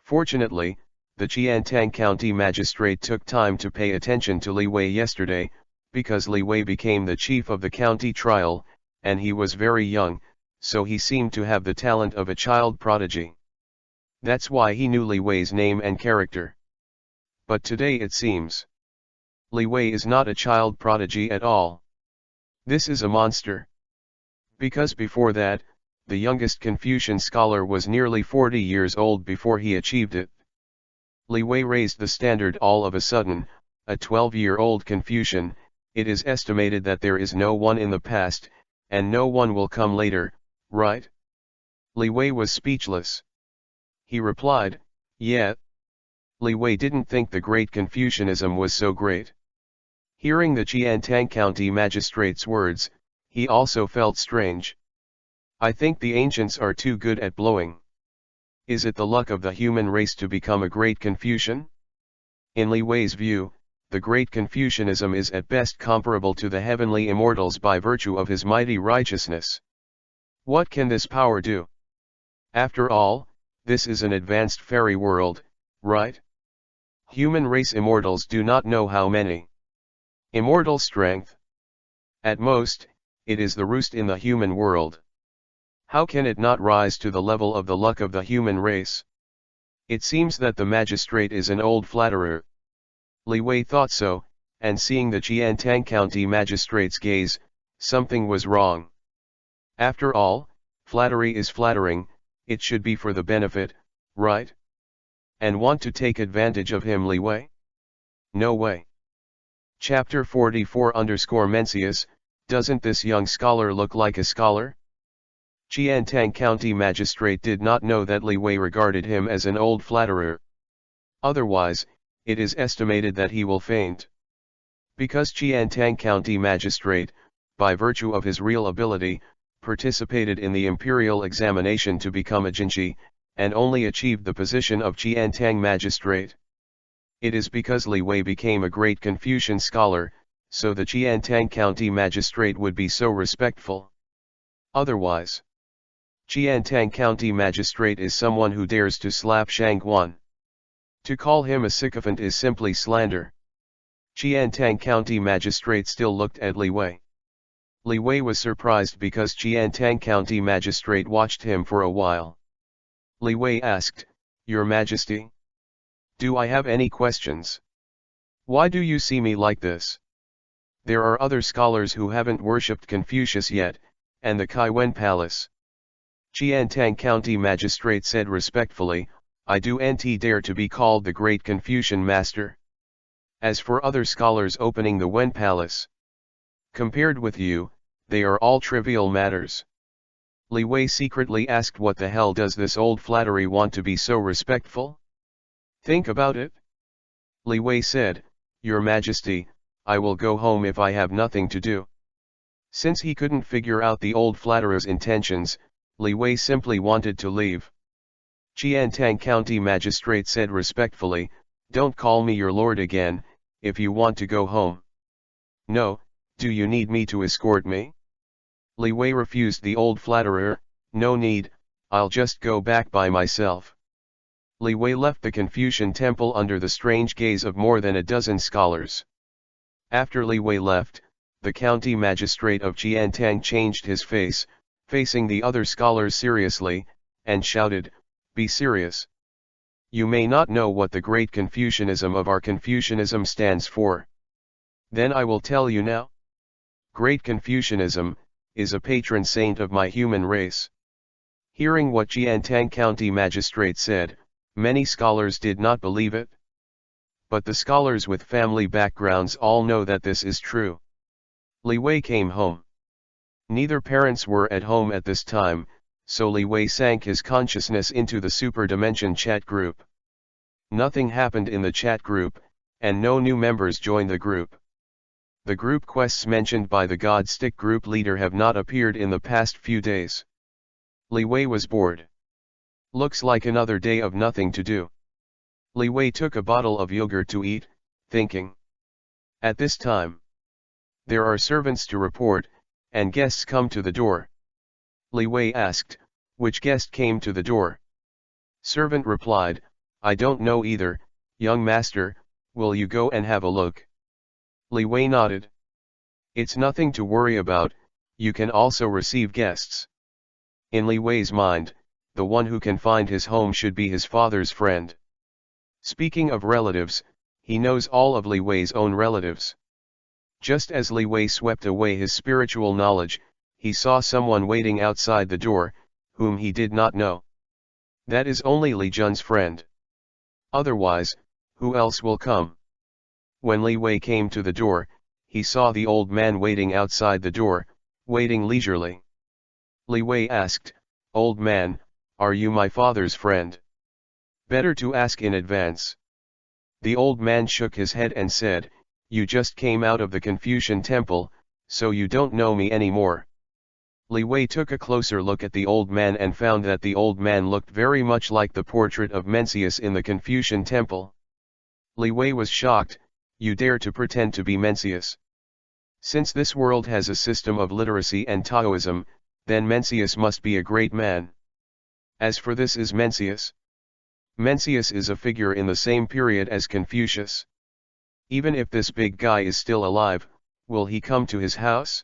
Fortunately, the Jiantang County magistrate took time to pay attention to Leewi yesterday, because Leewi became the chief of the county trial, and he was very young, so he seemed to have the talent of a child prodigy. That's why he knew Leewi's name and character. But today it seems Leewi is not a child prodigy at all. This is a monster. Because before that, the youngest Confucian scholar was nearly 40 years old before he achieved it. Leewi raised the standard all of a sudden, a 12-year-old Confucian. It is estimated that there is no one in the past, and no one will come later, right? Leewi was speechless. He replied, "Yeah." Leewi didn't think the great Confucianism was so great. Hearing the Jiantang County magistrate's words, he also felt strange. "I think the ancients are too good at blowing. Is it the luck of the human race to become a great Confucian?" In Leewi's view, the great Confucianism is at best comparable to the heavenly immortals by virtue of his mighty righteousness. What can this power do? After all, this is an advanced fairy world, right? Human race immortals do not know how many. Immortal strength. At most, it is the roost in the human world. How can it not rise to the level of the luck of the human race? It seems that the magistrate is an old flatterer. Leewi thought so, and seeing the Jiantang County magistrate's gaze, something was wrong. After all, flattery is flattering, it should be for the benefit, right? And want to take advantage of him, Leewi? No way. Chapter 44_Mencius, doesn't this young scholar look like a scholar? Jiantang County magistrate did not know that Leewi regarded him as an old flatterer. Otherwise, it is estimated that he will faint. Because Qiantang County Magistrate, by virtue of his real ability, participated in the imperial examination to become a Jinshi, and only achieved the position of Qiantang Magistrate. It is because Leewi became a great Confucian scholar, so the Qiantang County Magistrate would be so respectful. Otherwise, Qiantang County Magistrate is someone who dares to slap Shangguan. To call him a sycophant is simply slander. Qiantang County Magistrate still looked at Leewi. Leewi was surprised because Qiantang County Magistrate watched him for a while. Leewi asked, "Your Majesty? Do I have any questions? Why do you see me like this? There are other scholars who haven't worshipped Confucius yet, and the Kaiwen Palace." Qiantang County Magistrate said respectfully, "I do not dare to be called the Great Confucian Master. As for other scholars opening the Wen Palace, compared with you, they are all trivial matters." Leewi secretly asked, "What the hell does this old flattery want to be so respectful? Think about it." Leewi said, "Your Majesty, I will go home if I have nothing to do." Since he couldn't figure out the old flatterer's intentions, Leewi simply wanted to leave. Qiantang County Magistrate said respectfully, "Don't call me your lord again, if you want to go home." "No, do you need me to escort me?" Leewi refused the old flatterer, "No need, I'll just go back by myself." Leewi left the Confucian temple under the strange gaze of more than a dozen scholars. After Leewi left, the county magistrate of Qiantang changed his face, facing the other scholars seriously, and shouted, "Be serious. You may not know what the great Confucianism of our Confucianism stands for. Then I will tell you now. Great Confucianism is a patron saint of my human race." Hearing what Qiantang County Magistrate said, many scholars did not believe it. But the scholars with family backgrounds all know that this is true. Leewi came home. Neither parents were at home at this time, so Leewi sank his consciousness into the super dimension chat group. Nothing happened in the chat group, and no new members joined the group. The group quests mentioned by the God Stick group leader have not appeared in the past few days. Leewi was bored. Looks like another day of nothing to do. Leewi took a bottle of yogurt to eat, thinking. At this time, there are servants to report, and guests come to the door. Leewi asked, "Which guest came to the door?" Servant replied, "I don't know either, young master, will you go and have a look?" Leewi nodded. "It's nothing to worry about, you can also receive guests." In Leewi's mind, the one who can find his home should be his father's friend. Speaking of relatives, he knows all of Leewi's own relatives. Just as Leewi swept away his spiritual knowledge, he saw someone waiting outside the door, whom he did not know. That is only Li Jun's friend. Otherwise, who else will come? When Leewi came to the door, he saw the old man waiting outside the door, waiting leisurely. Leewi asked, "Old man, are you my father's friend? Better to ask in advance." The old man shook his head and said, "You just came out of the Confucian temple, so you don't know me anymore." Leewi took a closer look at the old man and found that the old man looked very much like the portrait of Mencius in the Confucian temple. Leewi was shocked. "You dare to pretend to be Mencius? Since this world has a system of literacy and Taoism, then Mencius must be a great man. As for this is Mencius? Mencius is a figure in the same period as Confucius. Even if this big guy is still alive, will he come to his house?"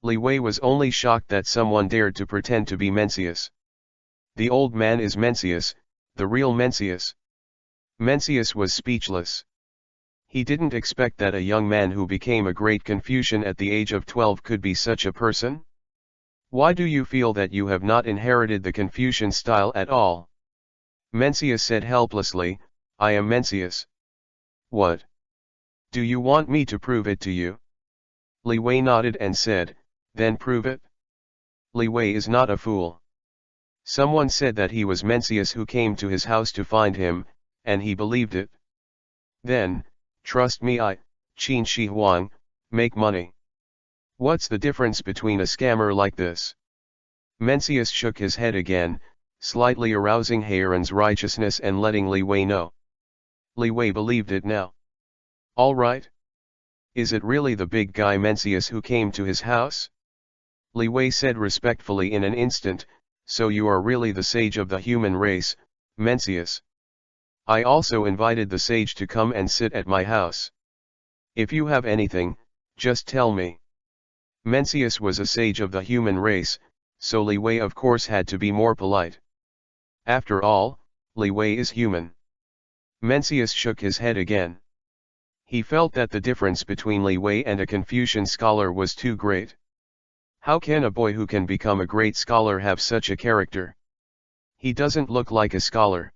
Leewi was only shocked that someone dared to pretend to be Mencius. The old man is Mencius, the real Mencius. Mencius was speechless. He didn't expect that a young man who became a great Confucian at the age of 12 could be such a person. "Why do you feel that you have not inherited the Confucian style at all?" Mencius said helplessly, "I am Mencius." "What? Do you want me to prove it to you?" Leewi nodded and said, "Then prove it." Leewi is not a fool. Someone said that he was Mencius who came to his house to find him, and he believed it. Then, trust me, Qin Shi Huang, make money. What's the difference between a scammer like this? Mencius shook his head again, slightly arousing Heron's righteousness and letting Leewi know. Leewi believed it now. All right. Is it really the big guy Mencius who came to his house? Leewi said respectfully in an instant, so you are really the sage of the human race, Mencius. I also invited the sage to come and sit at my house. If you have anything, just tell me. Mencius was a sage of the human race, so Leewi of course had to be more polite. After all, Leewi is human. Mencius shook his head again. He felt that the difference between Leewi and a Confucian scholar was too great. How can a boy who can become a great scholar have such a character? He doesn't look like a scholar.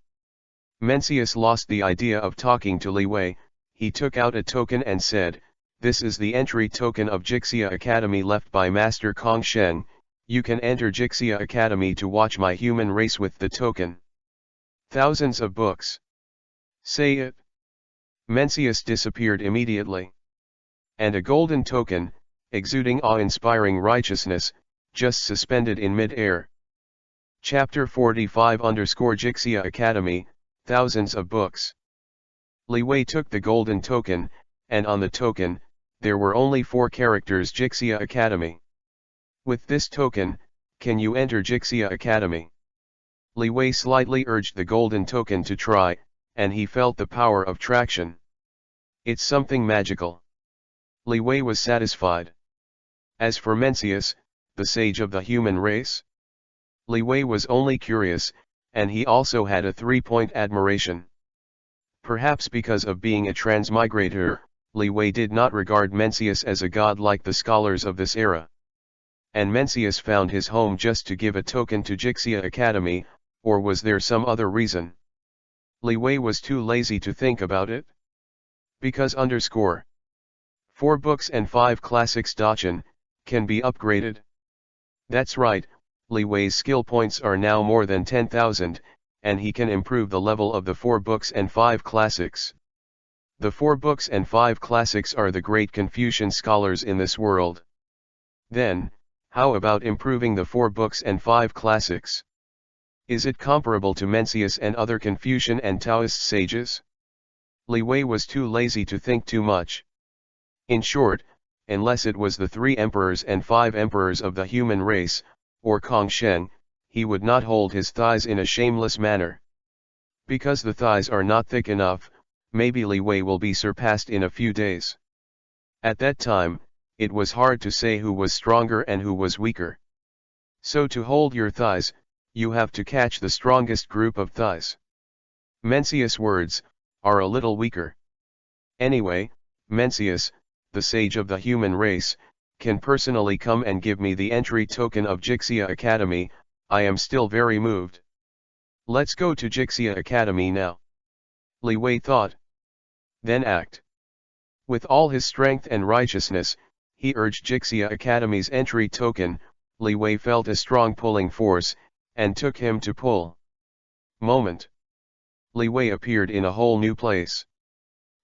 Mencius lost the idea of talking to Leewi. He took out a token and said, "This is the entry token of Jixia Academy left by Master Kong Sheng. You can enter Jixia Academy to watch my human race with the token." Thousands of books. Say it. Mencius disappeared immediately. And a golden token, exuding awe-inspiring righteousness, just suspended in mid-air. Chapter 45 Jixia Academy, thousands of books. Leewi took the golden token, and on the token, there were only 4 characters Jixia Academy. With this token, can you enter Jixia Academy? Leewi slightly urged the golden token to try, and he felt the power of traction. It's something magical. Leewi was satisfied. As for Mencius, the sage of the human race? Leewi was only curious, and he also had a 3-point admiration. Perhaps because of being a transmigrator, Leewi did not regard Mencius as a god like the scholars of this era. And Mencius found his home just to give a token to Jixia Academy, or was there some other reason? Leewi was too lazy to think about it. Because 4 books and 5 classics Dachan can be upgraded. That's right, Leewi's skill points are now more than 10,000, and he can improve the level of the 4 books and 5 classics. The 4 books and 5 classics are the great Confucian scholars in this world. Then, how about improving the 4 books and 5 classics? Is it comparable to Mencius and other Confucian and Taoist sages? Leewi was too lazy to think too much. In short, unless it was the 3 emperors and 5 emperors of the human race, or Kong Sheng, he would not hold his thighs in a shameless manner. Because the thighs are not thick enough, maybe Leewi will be surpassed in a few days. At that time, it was hard to say who was stronger and who was weaker. So to hold your thighs, you have to catch the strongest group of thighs. Mencius' words are a little weaker. Anyway, Mencius, the sage of the human race, can personally come and give me the entry token of Jixia Academy. I am still very moved. Let's go to Jixia Academy now. Leewi thought. Then act. With all his strength and righteousness, he urged Jixia Academy's entry token. Leewi felt a strong pulling force, and took him to pull. Moment. Leewi appeared in a whole new place.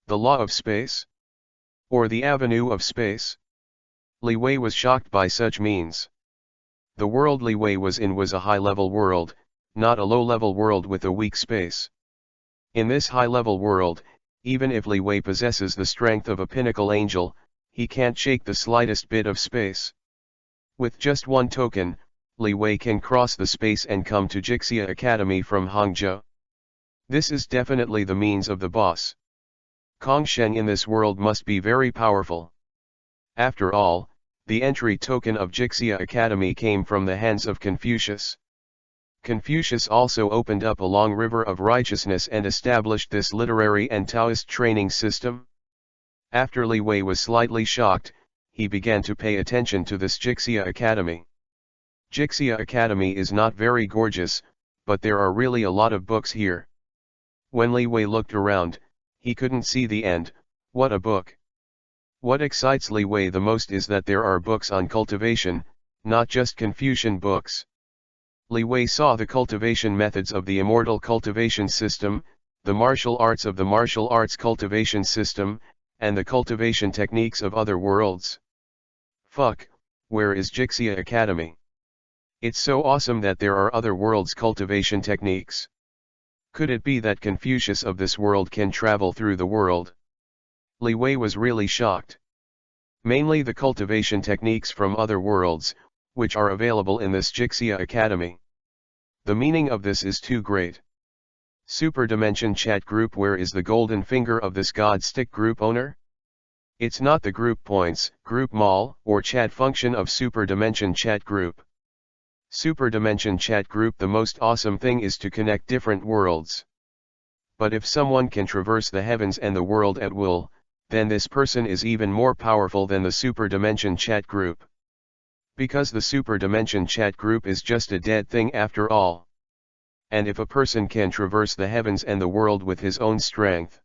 The law of space? Or the avenue of space? Leewi was shocked by such means. The world Leewi was in was a high-level world, not a low-level world with a weak space. In this high-level world, even if Leewi possesses the strength of a pinnacle angel, he can't shake the slightest bit of space. With just 1 token, Leewi can cross the space and come to Jixia Academy from Hangzhou. This is definitely the means of the boss. Kong Sheng in this world must be very powerful. After all, the entry token of Jixia Academy came from the hands of Confucius. Confucius also opened up a long river of righteousness and established this literary and Taoist training system. After Leewi was slightly shocked, he began to pay attention to this Jixia Academy. Jixia Academy is not very gorgeous, but there are really a lot of books here. When Leewi looked around, he couldn't see the end. What a book! What excites Leewi the most is that there are books on cultivation, not just Confucian books. Leewi saw the cultivation methods of the immortal cultivation system, the martial arts of the martial arts cultivation system, and the cultivation techniques of other worlds. Fuck, where is Jixia Academy? It's so awesome that there are other worlds' cultivation techniques. Could it be that Confucius of this world can travel through the world? Leewi was really shocked. Mainly the cultivation techniques from other worlds, which are available in this Jixia Academy. The meaning of this is too great. Super Dimension Chat Group. Where is the golden finger of this God Stick group owner? It's not the group points, group mall, or chat function of Super Dimension Chat Group. Super Dimension Chat Group. The most awesome thing is to connect different worlds. But if someone can traverse the heavens and the world at will, then this person is even more powerful than the Super Dimension Chat Group. Because the Super Dimension Chat Group is just a dead thing after all. And if a person can traverse the heavens and the world with his own strength,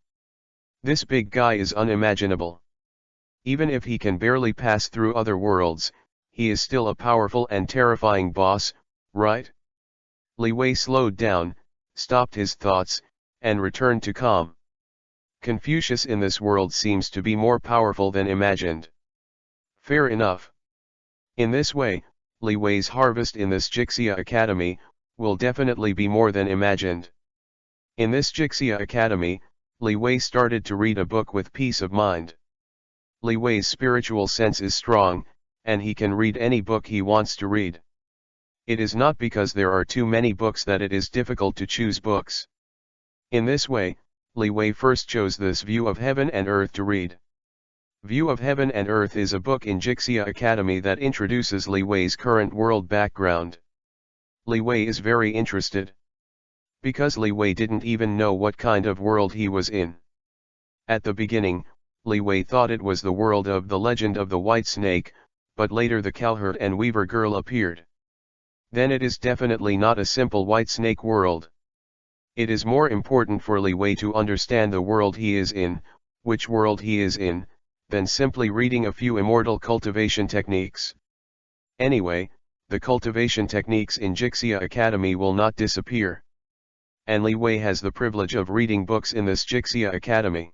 this big guy is unimaginable. Even if he can barely pass through other worlds, he is still a powerful and terrifying boss, right? Leewi slowed down, stopped his thoughts, and returned to calm. Confucius in this world seems to be more powerful than imagined. Fair enough. In this way, Leewi's harvest in this Jixia Academy will definitely be more than imagined. In this Jixia Academy, Leewi started to read a book with peace of mind. Leewi's spiritual sense is strong, and he can read any book he wants to read. It is not because there are too many books that it is difficult to choose books. In this way, Leewi first chose this View of Heaven and Earth to read. View of Heaven and Earth is a book in Jixia Academy that introduces Leewi's current world background. Leewi is very interested. Because Leewi didn't even know what kind of world he was in. At the beginning, Leewi thought it was the world of the legend of the White Snake, but later the cowherd and weaver girl appeared. Then it is definitely not a simple White Snake world. It is more important for Leewi to understand the world he is in, which world he is in, than simply reading a few immortal cultivation techniques. Anyway, the cultivation techniques in Jixia Academy will not disappear. And Leewi has the privilege of reading books in this Jixia Academy.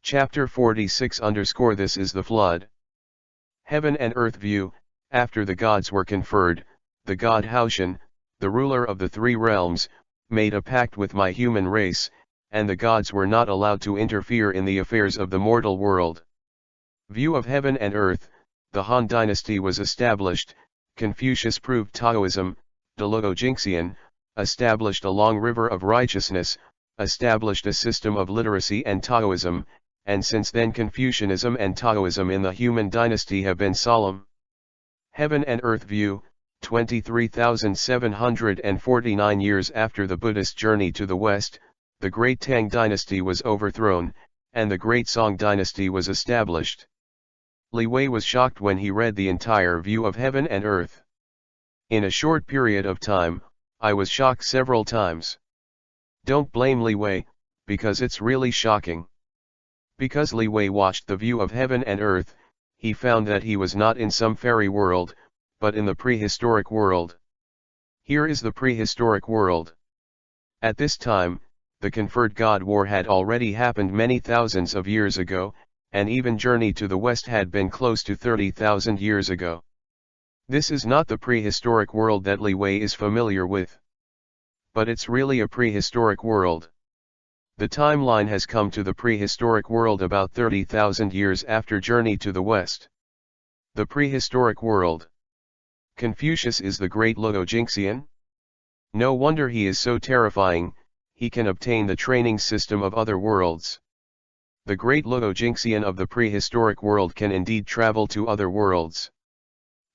Chapter 46 _ This is the flood. Heaven and Earth View. After the gods were conferred, the god Haoshan, the ruler of the three realms, made a pact with my human race, and the gods were not allowed to interfere in the affairs of the mortal world. View of Heaven and Earth. The Han Dynasty was established. Confucius proved Taoism. Dalogo Jingxian, established a long river of righteousness, established a system of literacy and Taoism, and since then Confucianism and Taoism in the human dynasty have been solemn. Heaven and Earth View. 23,749 years after the Buddhist journey to the west, the great Tang dynasty was overthrown, and the great Song dynasty was established. Leewi was shocked when he read the entire View of Heaven and Earth. In a short period of time, I was shocked several times. Don't blame Leewi, because it's really shocking. Because Leewi watched the View of Heaven and Earth, he found that he was not in some fairy world, but in the prehistoric world. Here is the prehistoric world. At this time, the conferred God War had already happened many thousands of years ago, and even journey to the west had been close to 30,000 years ago. This is not the prehistoric world that Leewi is familiar with. But it's really a prehistoric world. The timeline has come to the prehistoric world about 30,000 years after journey to the west. The prehistoric world. Confucius is the great Logo Jingxian? No wonder he is so terrifying, he can obtain the training system of other worlds. The great Logo Jingxian of the prehistoric world can indeed travel to other worlds.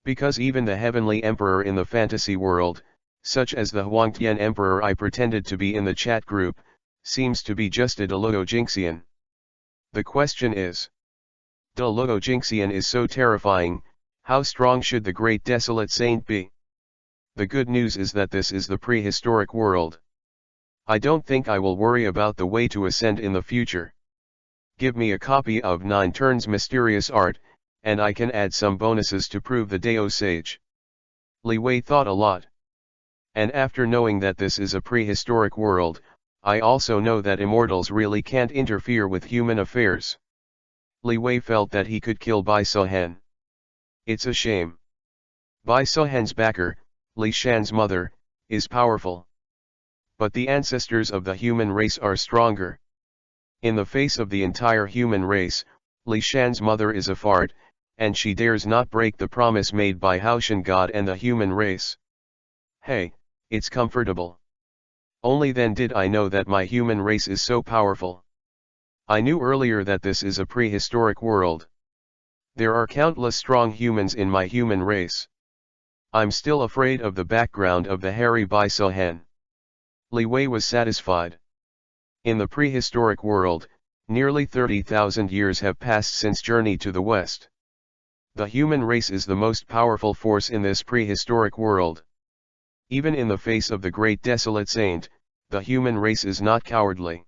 Because even the heavenly emperor in the fantasy world, such as the Huangtian emperor I pretended to be in the chat group, seems to be just a Logo Jingxian. The question is, Logo Jingxian is so terrifying, how strong should the great desolate saint be? The good news is that this is the prehistoric world. I don't think I will worry about the way to ascend in the future. Give me a copy of 9 Turns Mysterious Art, and I can add some bonuses to prove the Dao Sage. Leewi thought a lot. And after knowing that this is a prehistoric world, I also know that immortals really can't interfere with human affairs. Leewi felt that he could kill Bai Sohen. It's a shame. Bai Sohen's backer, Li Shan's mother, is powerful. But the ancestors of the human race are stronger. In the face of the entire human race, Li Shan's mother is a fart, and she dares not break the promise made by Haoshan God and the human race. Hey, it's comfortable. Only then did I know that my human race is so powerful. I knew earlier that this is a prehistoric world. There are countless strong humans in my human race. I'm still afraid of the background of the hairy Bai Sohen. Leewi was satisfied. In the prehistoric world, nearly 30,000 years have passed since journey to the west. The human race is the most powerful force in this prehistoric world. Even in the face of the great desolate saint, the human race is not cowardly.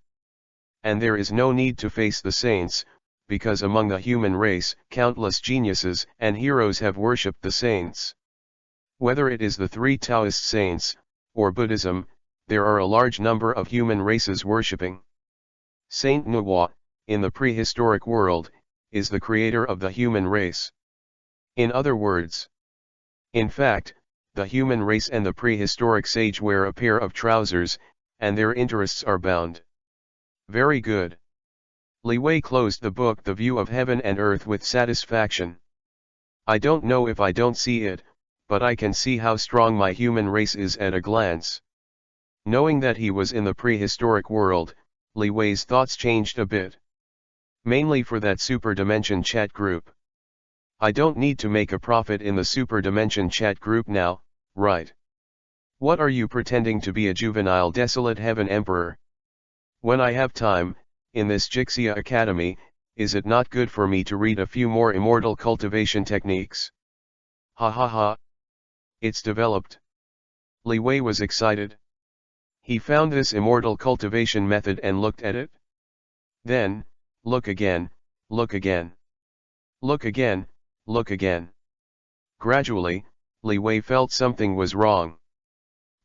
And there is no need to face the saints, because among the human race, countless geniuses and heroes have worshipped the saints. Whether it is the three Taoist saints, or Buddhism, there are a large number of human races worshipping. Saint Nuwa, in the prehistoric world, is the creator of the human race. In other words, in fact, the human race and the prehistoric sage wear a pair of trousers, and their interests are bound. Very good. Leewi closed the book The View of Heaven and Earth with satisfaction. I don't know if I don't see it, but I can see how strong my human race is at a glance. Knowing that he was in the prehistoric world, Leewi's thoughts changed a bit. Mainly for that super dimension chat group. I don't need to make a profit in the super dimension chat group now, right? What are you pretending to be, a juvenile desolate heaven emperor? When I have time, in this Jixia Academy, is it not good for me to read a few more immortal cultivation techniques? Ha ha ha. It's developed. Leewi was excited. He found this immortal cultivation method and looked at it. Then, look again, look again. Look again, look again. Gradually, Leewi felt something was wrong.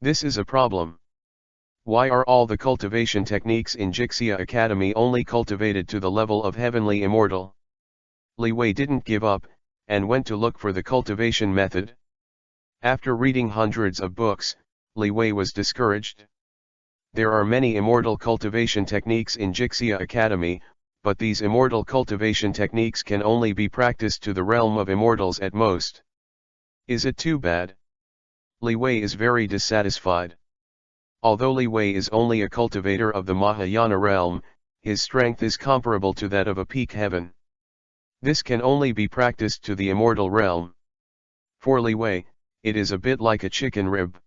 This is a problem. Why are all the cultivation techniques in Jixia Academy only cultivated to the level of heavenly immortal? Leewi didn't give up, and went to look for the cultivation method. After reading hundreds of books, Leewi was discouraged. There are many immortal cultivation techniques in Jixia Academy, but these immortal cultivation techniques can only be practiced to the realm of immortals at most. Is it too bad? Leewi is very dissatisfied. Although Leewi is only a cultivator of the Mahayana realm, his strength is comparable to that of a peak heaven. This can only be practiced to the immortal realm. For Leewi, it is a bit like a chicken rib.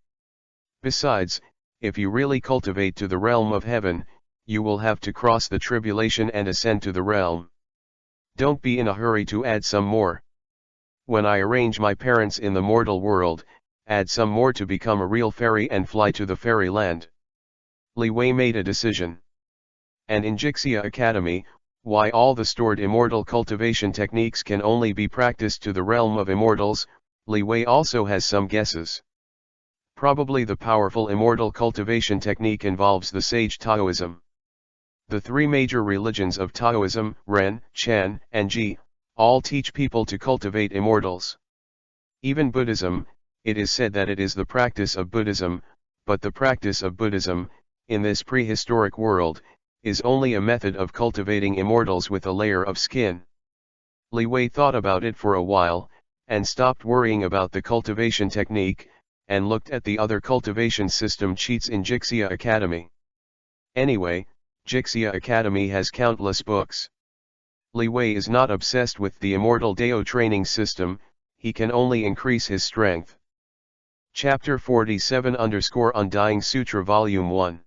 Besides, if you really cultivate to the realm of heaven, you will have to cross the tribulation and ascend to the realm. Don't be in a hurry to add some more. When I arrange my parents in the mortal world, add some more to become a real fairy and fly to the fairyland. Leewi made a decision. And in Jixia Academy, why all the stored immortal cultivation techniques can only be practiced to the realm of immortals, Leewi also has some guesses. Probably the powerful immortal cultivation technique involves the sage Taoism. The three major religions of Taoism, Ren, Chan, and Ji, all teach people to cultivate immortals. Even Buddhism, it is said that it is the practice of Buddhism, but the practice of Buddhism, in this prehistoric world, is only a method of cultivating immortals with a layer of skin. Leewi thought about it for a while, and stopped worrying about the cultivation technique, and looked at the other cultivation system cheats in Jixia Academy. Anyway, Jixia Academy has countless books. Leewi is not obsessed with the immortal Dao training system, he can only increase his strength. Chapter 47_Undying Sutra Volume 1.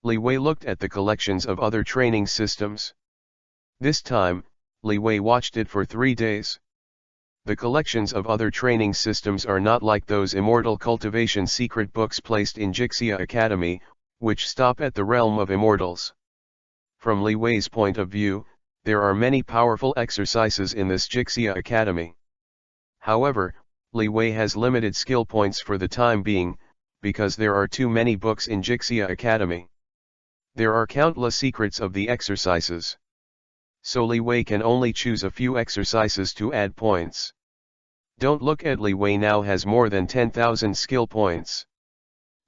Leewi looked at the collections of other training systems. This time, Leewi watched it for 3 days. The collections of other training systems are not like those immortal cultivation secret books placed in Jixia Academy, which stop at the realm of immortals. From Leewi's point of view, there are many powerful exercises in this Jixia Academy. However, Leewi has limited skill points for the time being, because there are too many books in Jixia Academy. There are countless secrets of the exercises. So Leewi can only choose a few exercises to add points. Don't look at Leewi now has more than 10,000 skill points.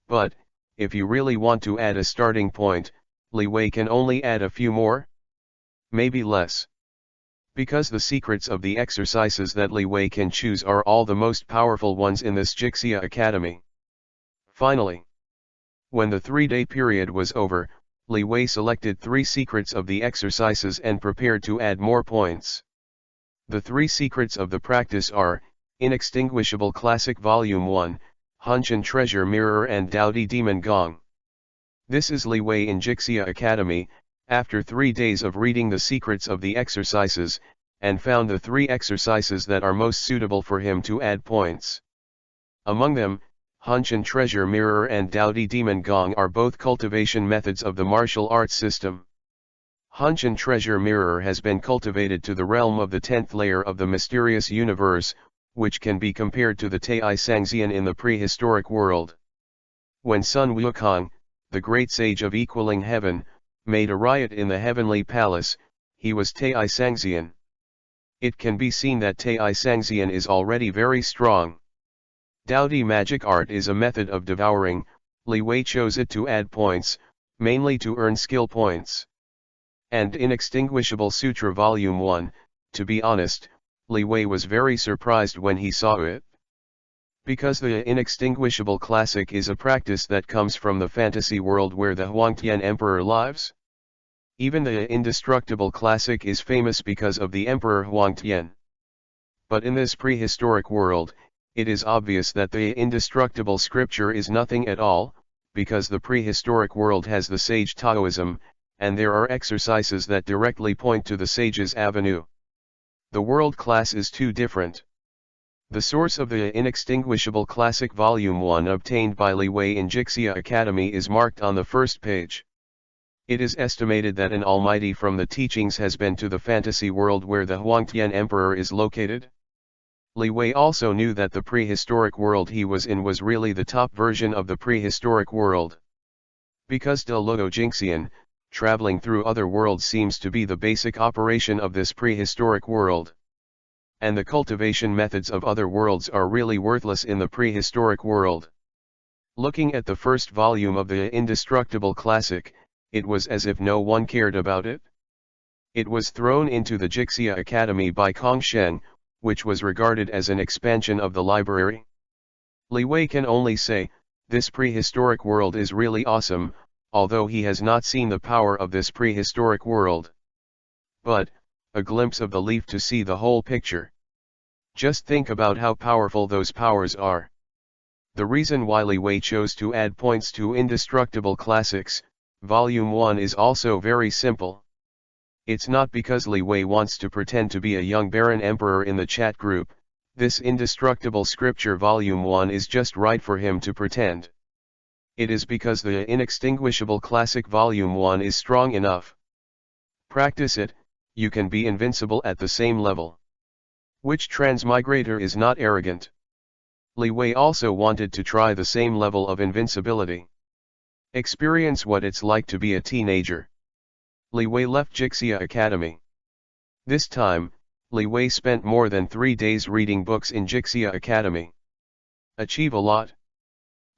But, if you really want to add a starting point, Leewi can only add a few more? Maybe less. Because the secrets of the exercises that Leewi can choose are all the most powerful ones in this Jixia Academy. Finally, when the 3-day period was over, Leewi selected 3 secrets of the exercises and prepared to add more points. The 3 secrets of the practice are, Inextinguishable Classic Volume 1, Hunshan Treasure Mirror and Dowdy Demon Gong. This is Leewi in Jixia Academy, after 3 days of reading the secrets of the exercises, and found the 3 exercises that are most suitable for him to add points. Among them, Hunshan Treasure Mirror and Dowdy Demon Gong are both cultivation methods of the martial arts system. Hunshan Treasure Mirror has been cultivated to the realm of the 10th layer of the mysterious universe, which can be compared to the Tai Sangxian in the prehistoric world. When Sun Wukong, the great sage of equaling heaven, made a riot in the heavenly palace, he was Tai Sangxian. It can be seen that Tai Sangxian is already very strong. Dowdy magic art is a method of devouring. Leewi chose it to add points, mainly to earn skill points. And Inextinguishable Sutra Volume 1, to be honest, Leewi was very surprised when he saw it. Because the Inextinguishable Classic is a practice that comes from the fantasy world where the Huangtian Emperor lives. Even the Indestructible Classic is famous because of the Emperor Huangtian. But in this prehistoric world, it is obvious that the indestructible scripture is nothing at all, because the prehistoric world has the sage Taoism, and there are exercises that directly point to the sage's avenue. The world class is too different. The source of the Inextinguishable Classic Volume 1 obtained by Leewi in Jixia Academy is marked on the first page. It is estimated that an almighty from the teachings has been to the fantasy world where the Huangtian Emperor is located. Leewi also knew that the prehistoric world he was in was really the top version of the prehistoric world. Because De Luo Jinxian, traveling through other worlds seems to be the basic operation of this prehistoric world. And the cultivation methods of other worlds are really worthless in the prehistoric world. Looking at the first volume of the Indestructible Classic, it was as if no one cared about it. It was thrown into the Jixia Academy by Kong Sheng, which was regarded as an expansion of the library. Leewi can only say, this prehistoric world is really awesome, although he has not seen the power of this prehistoric world. But, a glimpse of the leaf to see the whole picture. Just think about how powerful those powers are. The reason why Leewi chose to add points to Indestructible Classics, Volume 1 is also very simple. It's not because Leewi wants to pretend to be a young Baron Emperor in the chat group. This Indestructible Scripture Volume 1 is just right for him to pretend. It is because the Inextinguishable Classic Volume 1 is strong enough. Practice it, you can be invincible at the same level. Which transmigrator is not arrogant? Leewi also wanted to try the same level of invincibility. Experience what it's like to be a teenager. Leewi left Jixia Academy. This time, Leewi spent more than 3 days reading books in Jixia Academy. Achieve a lot.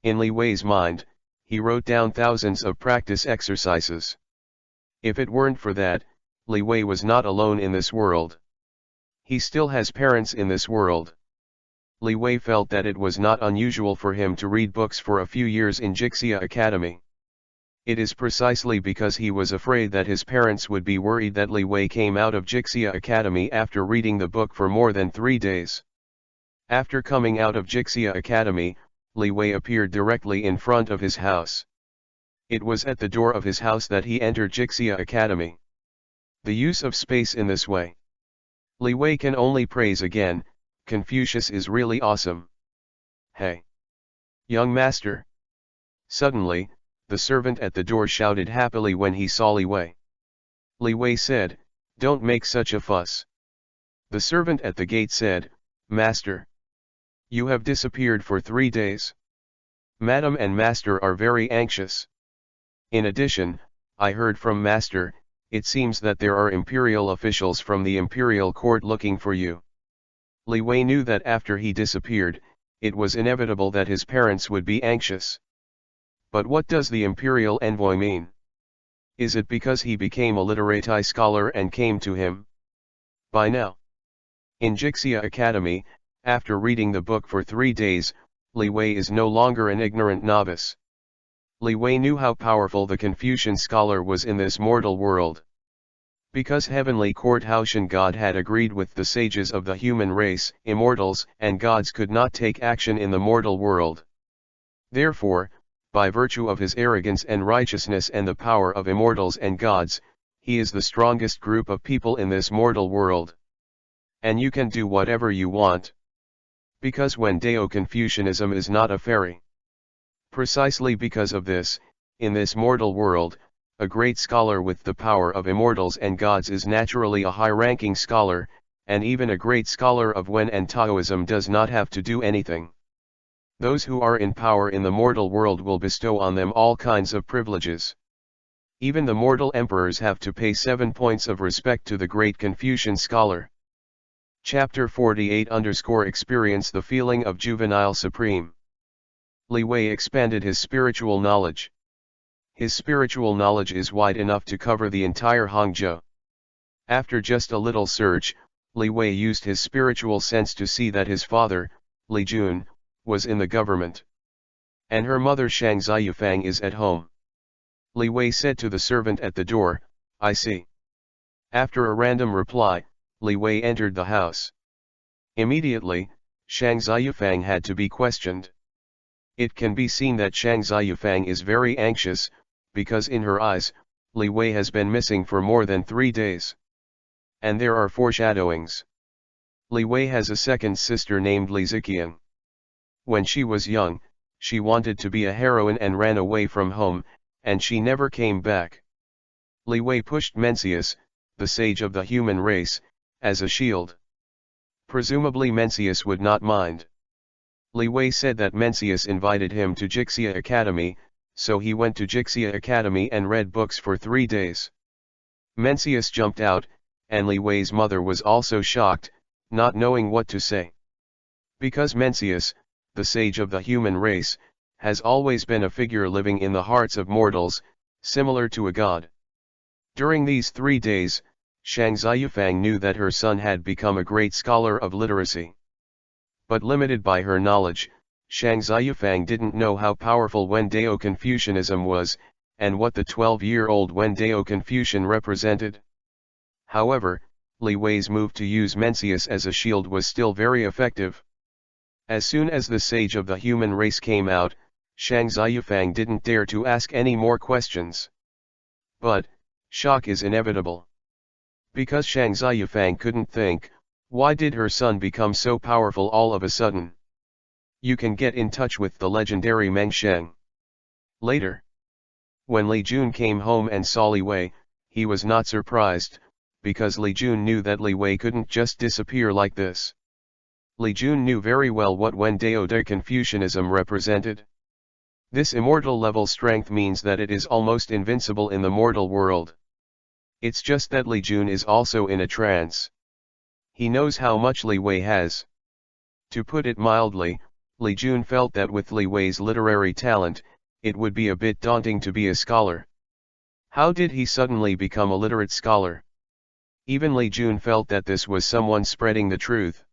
In Leewi's mind, he wrote down thousands of practice exercises. If it weren't for that, Leewi was not alone in this world. He still has parents in this world. Leewi felt that it was not unusual for him to read books for a few years in Jixia Academy. It is precisely because he was afraid that his parents would be worried that Leewi came out of Jixia Academy after reading the book for more than 3 days. After coming out of Jixia Academy, Leewi appeared directly in front of his house. It was at the door of his house that he entered Jixia Academy. The use of space in this way. Leewi can only praise again. Confucius is really awesome. Hey! Young master! Suddenly, the servant at the door shouted happily when he saw Leewi. Leewi said, "Don't make such a fuss." The servant at the gate said, "Master, you have disappeared for 3 days. Madam and master are very anxious. In addition, I heard from Master, it seems that there are imperial officials from the imperial court looking for you. Leewi knew that after he disappeared, it was inevitable that his parents would be anxious. But what does the imperial envoy mean? Is it because he became a literati scholar and came to him? By now. In Jixia Academy, after reading the book for 3 days, Leewi is no longer an ignorant novice. Leewi knew how powerful the Confucian scholar was in this mortal world. Because heavenly court Haoshan God had agreed with the sages of the human race, immortals and gods could not take action in the mortal world. Therefore, by virtue of his arrogance and righteousness and the power of immortals and gods, he is the strongest group of people in this mortal world. And you can do whatever you want. Because when Confucianism is not a fairy. Precisely because of this, in this mortal world, a great scholar with the power of immortals and gods is naturally a high-ranking scholar, and even a great scholar of Wen and Taoism does not have to do anything. Those who are in power in the mortal world will bestow on them all kinds of privileges. Even the mortal emperors have to pay 7 points of respect to the great Confucian scholar. Chapter 48 Experience the feeling of juvenile supreme. Leewi expanded his spiritual knowledge. His spiritual knowledge is wide enough to cover the entire Hangzhou. After just a little search, Leewi used his spiritual sense to see that his father, Li Jun, was in the government. And her mother Shang Ziyufang is at home. Leewi said to the servant at the door, "I see." After a random reply, Leewi entered the house. Immediately, Shang Ziyufang had to be questioned. It can be seen that Shang Ziyufang is very anxious, because in her eyes, Leewi has been missing for more than 3 days. And there are foreshadowings. Leewi has a second sister named Li Ziqiang. When she was young, she wanted to be a heroine and ran away from home, and she never came back. Leewi pushed Mencius, the sage of the human race, as a shield. Presumably Mencius would not mind. Leewi said that Mencius invited him to Jixia Academy, so he went to Jixia Academy and read books for 3 days. Mencius jumped out, and Leewi's mother was also shocked, not knowing what to say. Because Mencius, the sage of the human race, has always been a figure living in the hearts of mortals, similar to a god. During these 3 days, Shang Ziyufang knew that her son had become a great scholar of literacy. But limited by her knowledge, Shang Ziyufang didn't know how powerful Wendao Confucianism was, and what the 12-year-old Wendao Confucian represented. However, Leewi's move to use Mencius as a shield was still very effective. As soon as the sage of the human race came out, Shang Ziyufang didn't dare to ask any more questions. But, shock is inevitable. Because Shang Ziyufang couldn't think, why did her son become so powerful all of a sudden? You can get in touch with the legendary Meng Sheng. Later, when Li Jun came home and saw Leewi, he was not surprised, because Li Jun knew that Leewi couldn't just disappear like this. Li Jun knew very well what Wendao de Confucianism represented. This immortal level strength means that it is almost invincible in the mortal world. It's just that Li Jun is also in a trance. He knows how much Leewi has. To put it mildly, Li Jun felt that with Leewi's literary talent, it would be a bit daunting to be a scholar. How did he suddenly become a literate scholar? Even Li Jun felt that this was someone spreading the truth.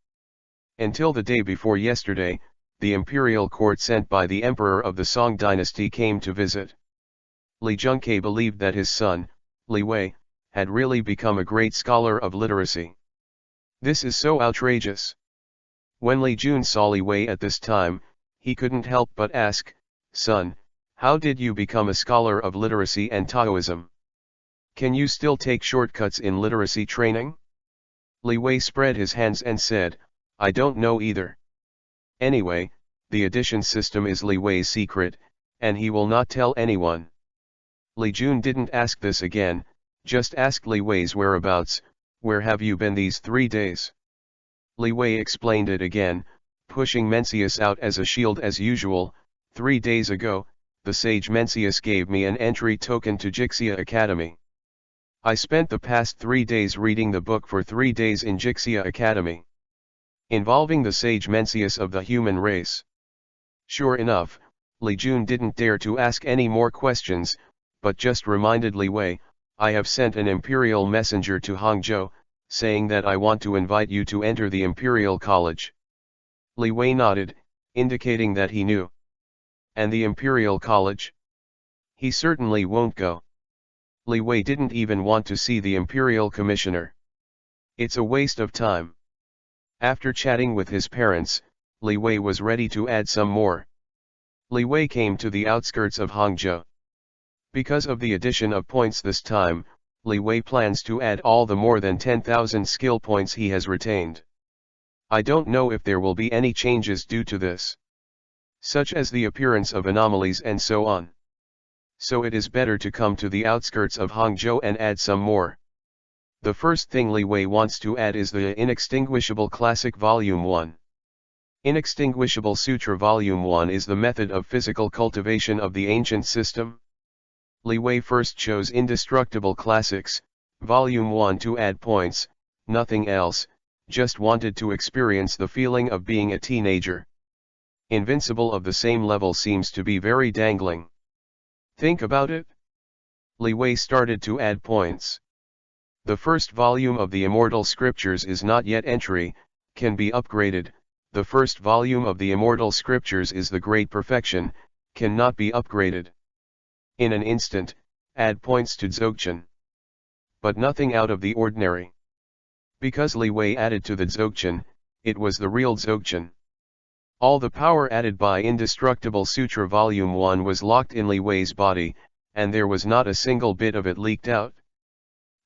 Until the day before yesterday, the imperial court sent by the emperor of the Song dynasty came to visit. Li Junke believed that his son, Leewi, had really become a great scholar of literacy. This is so outrageous. When Li Jun saw Leewi at this time, he couldn't help but ask, "Son, how did you become a scholar of literacy and Taoism? Can you still take shortcuts in literacy training?" Leewi spread his hands and said, "I don't know either. Anyway, the addition system is Leewi's secret, and he will not tell anyone." Li Jun didn't ask this again, just asked Leewi's whereabouts. "Where have you been these 3 days?" Leewi explained it again, pushing Mencius out as a shield as usual. 3 days ago, the sage Mencius gave me an entry token to Jixia Academy. I spent the past 3 days reading the book for 3 days in Jixia Academy, involving the sage Mencius of the human race. Sure enough, Li Jun didn't dare to ask any more questions, but just reminded Li Wei, I have sent an imperial messenger to Hangzhou, saying that I want to invite you to enter the Imperial College. Li Wei nodded, indicating that he knew. And the Imperial College? He certainly won't go. Li Wei didn't even want to see the Imperial Commissioner. It's a waste of time. After chatting with his parents, Li Wei was ready to add some more. Li Wei came to the outskirts of Hangzhou. Because of the addition of points this time, Li Wei plans to add all the more than 10,000 skill points he has retained. I don't know if there will be any changes due to this, such as the appearance of anomalies and so on. So it is better to come to the outskirts of Hangzhou and add some more. The first thing Li Wei wants to add is the Inextinguishable Classic Volume 1. Inextinguishable Sutra Volume 1 is the method of physical cultivation of the ancient system. Li Wei first chose Indestructible Classics, Volume 1 to add points, nothing else, just wanted to experience the feeling of being a teenager. Invincible of the same level seems to be very dangling. Think about it. Li Wei started to add points. The first volume of the Immortal Scriptures is not yet entry, can be upgraded. The first volume of the Immortal Scriptures is the Great Perfection, cannot be upgraded. In an instant, add points to Dzogchen. But nothing out of the ordinary. Because Li Wei added to the Dzogchen, it was the real Dzogchen. All the power added by Indestructible Sutra Volume 1 was locked in Li Wei's body, and there was not a single bit of it leaked out.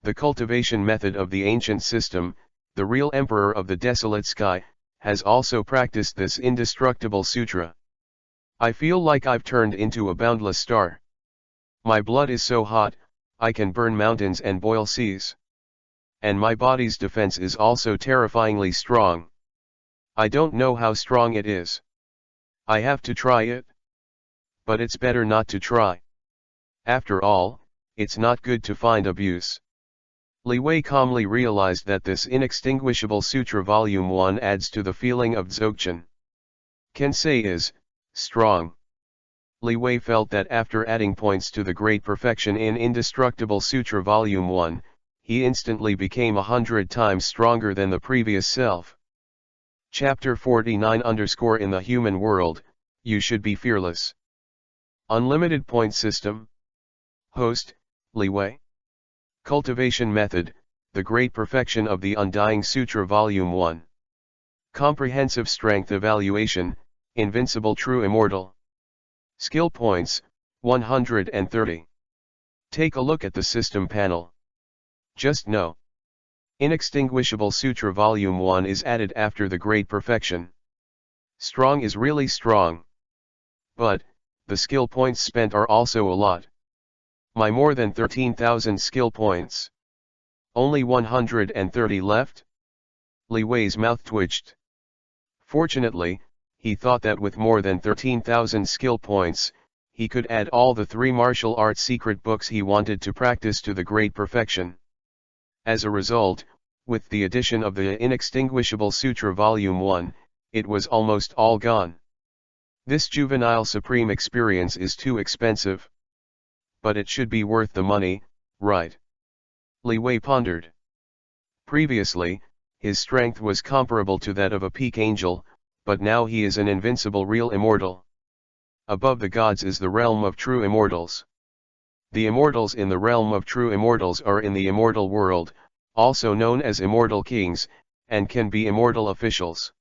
The cultivation method of the ancient system, the real Emperor of the Desolate Sky, has also practiced this Indestructible Sutra. I feel like I've turned into a boundless star. My blood is so hot, I can burn mountains and boil seas. And my body's defense is also terrifyingly strong. I don't know how strong it is. I have to try it. But it's better not to try. After all, it's not good to find abuse. Li Wei calmly realized that this Inextinguishable Sutra Volume 1 adds to the feeling of Dzogchen. Kensei is strong. Li Wei felt that after adding points to the Great Perfection in Indestructible Sutra Volume 1, he instantly became 100 times stronger than the previous self. Chapter 49 In the human world, you should be fearless. Unlimited point system. Host, Li Wei. Cultivation method, the Great Perfection of the Undying Sutra Volume 1. Comprehensive strength evaluation, invincible true immortal. Skill points, 130. Take a look at the system panel. Just know. Inextinguishable Sutra Volume 1 is added after the Great Perfection. Strong is really strong. But, the skill points spent are also a lot. My more than 13,000 skill points. Only 130 left? Li Wei's mouth twitched. Fortunately, he thought that with more than 13,000 skill points, he could add all the 3 martial arts secret books he wanted to practice to the Great Perfection. As a result, with the addition of the Inextinguishable Sutra Volume 1, it was almost all gone. This juvenile supreme experience is too expensive. But it should be worth the money, right? Li Wei pondered. Previously, his strength was comparable to that of a peak angel, but now he is an invincible real immortal. Above the gods is the realm of true immortals. The immortals in the realm of true immortals are in the immortal world, also known as immortal kings, and can be immortal officials.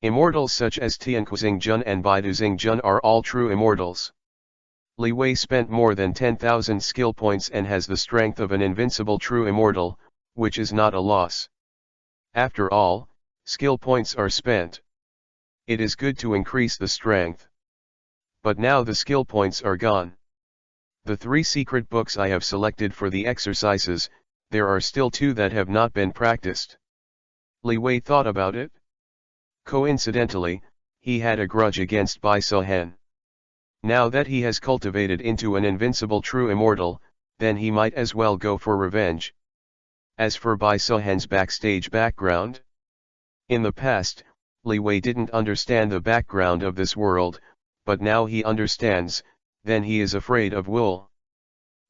Immortals such as Tianquixing Jun and Baiduzing Jun are all true immortals. Li Wei spent more than 10,000 skill points and has the strength of an invincible true immortal, which is not a loss. After all, skill points are spent. It is good to increase the strength. But now the skill points are gone. The 3 secret books I have selected for the exercises, there are still 2 that have not been practiced. Li Wei thought about it. Coincidentally, he had a grudge against Bai Suhen. Now that he has cultivated into an invincible true immortal, then he might as well go for revenge. As for Bai Sohen's backstage background, in the past, Leewi didn't understand the background of this world, but now he understands. Then he is afraid of Wool.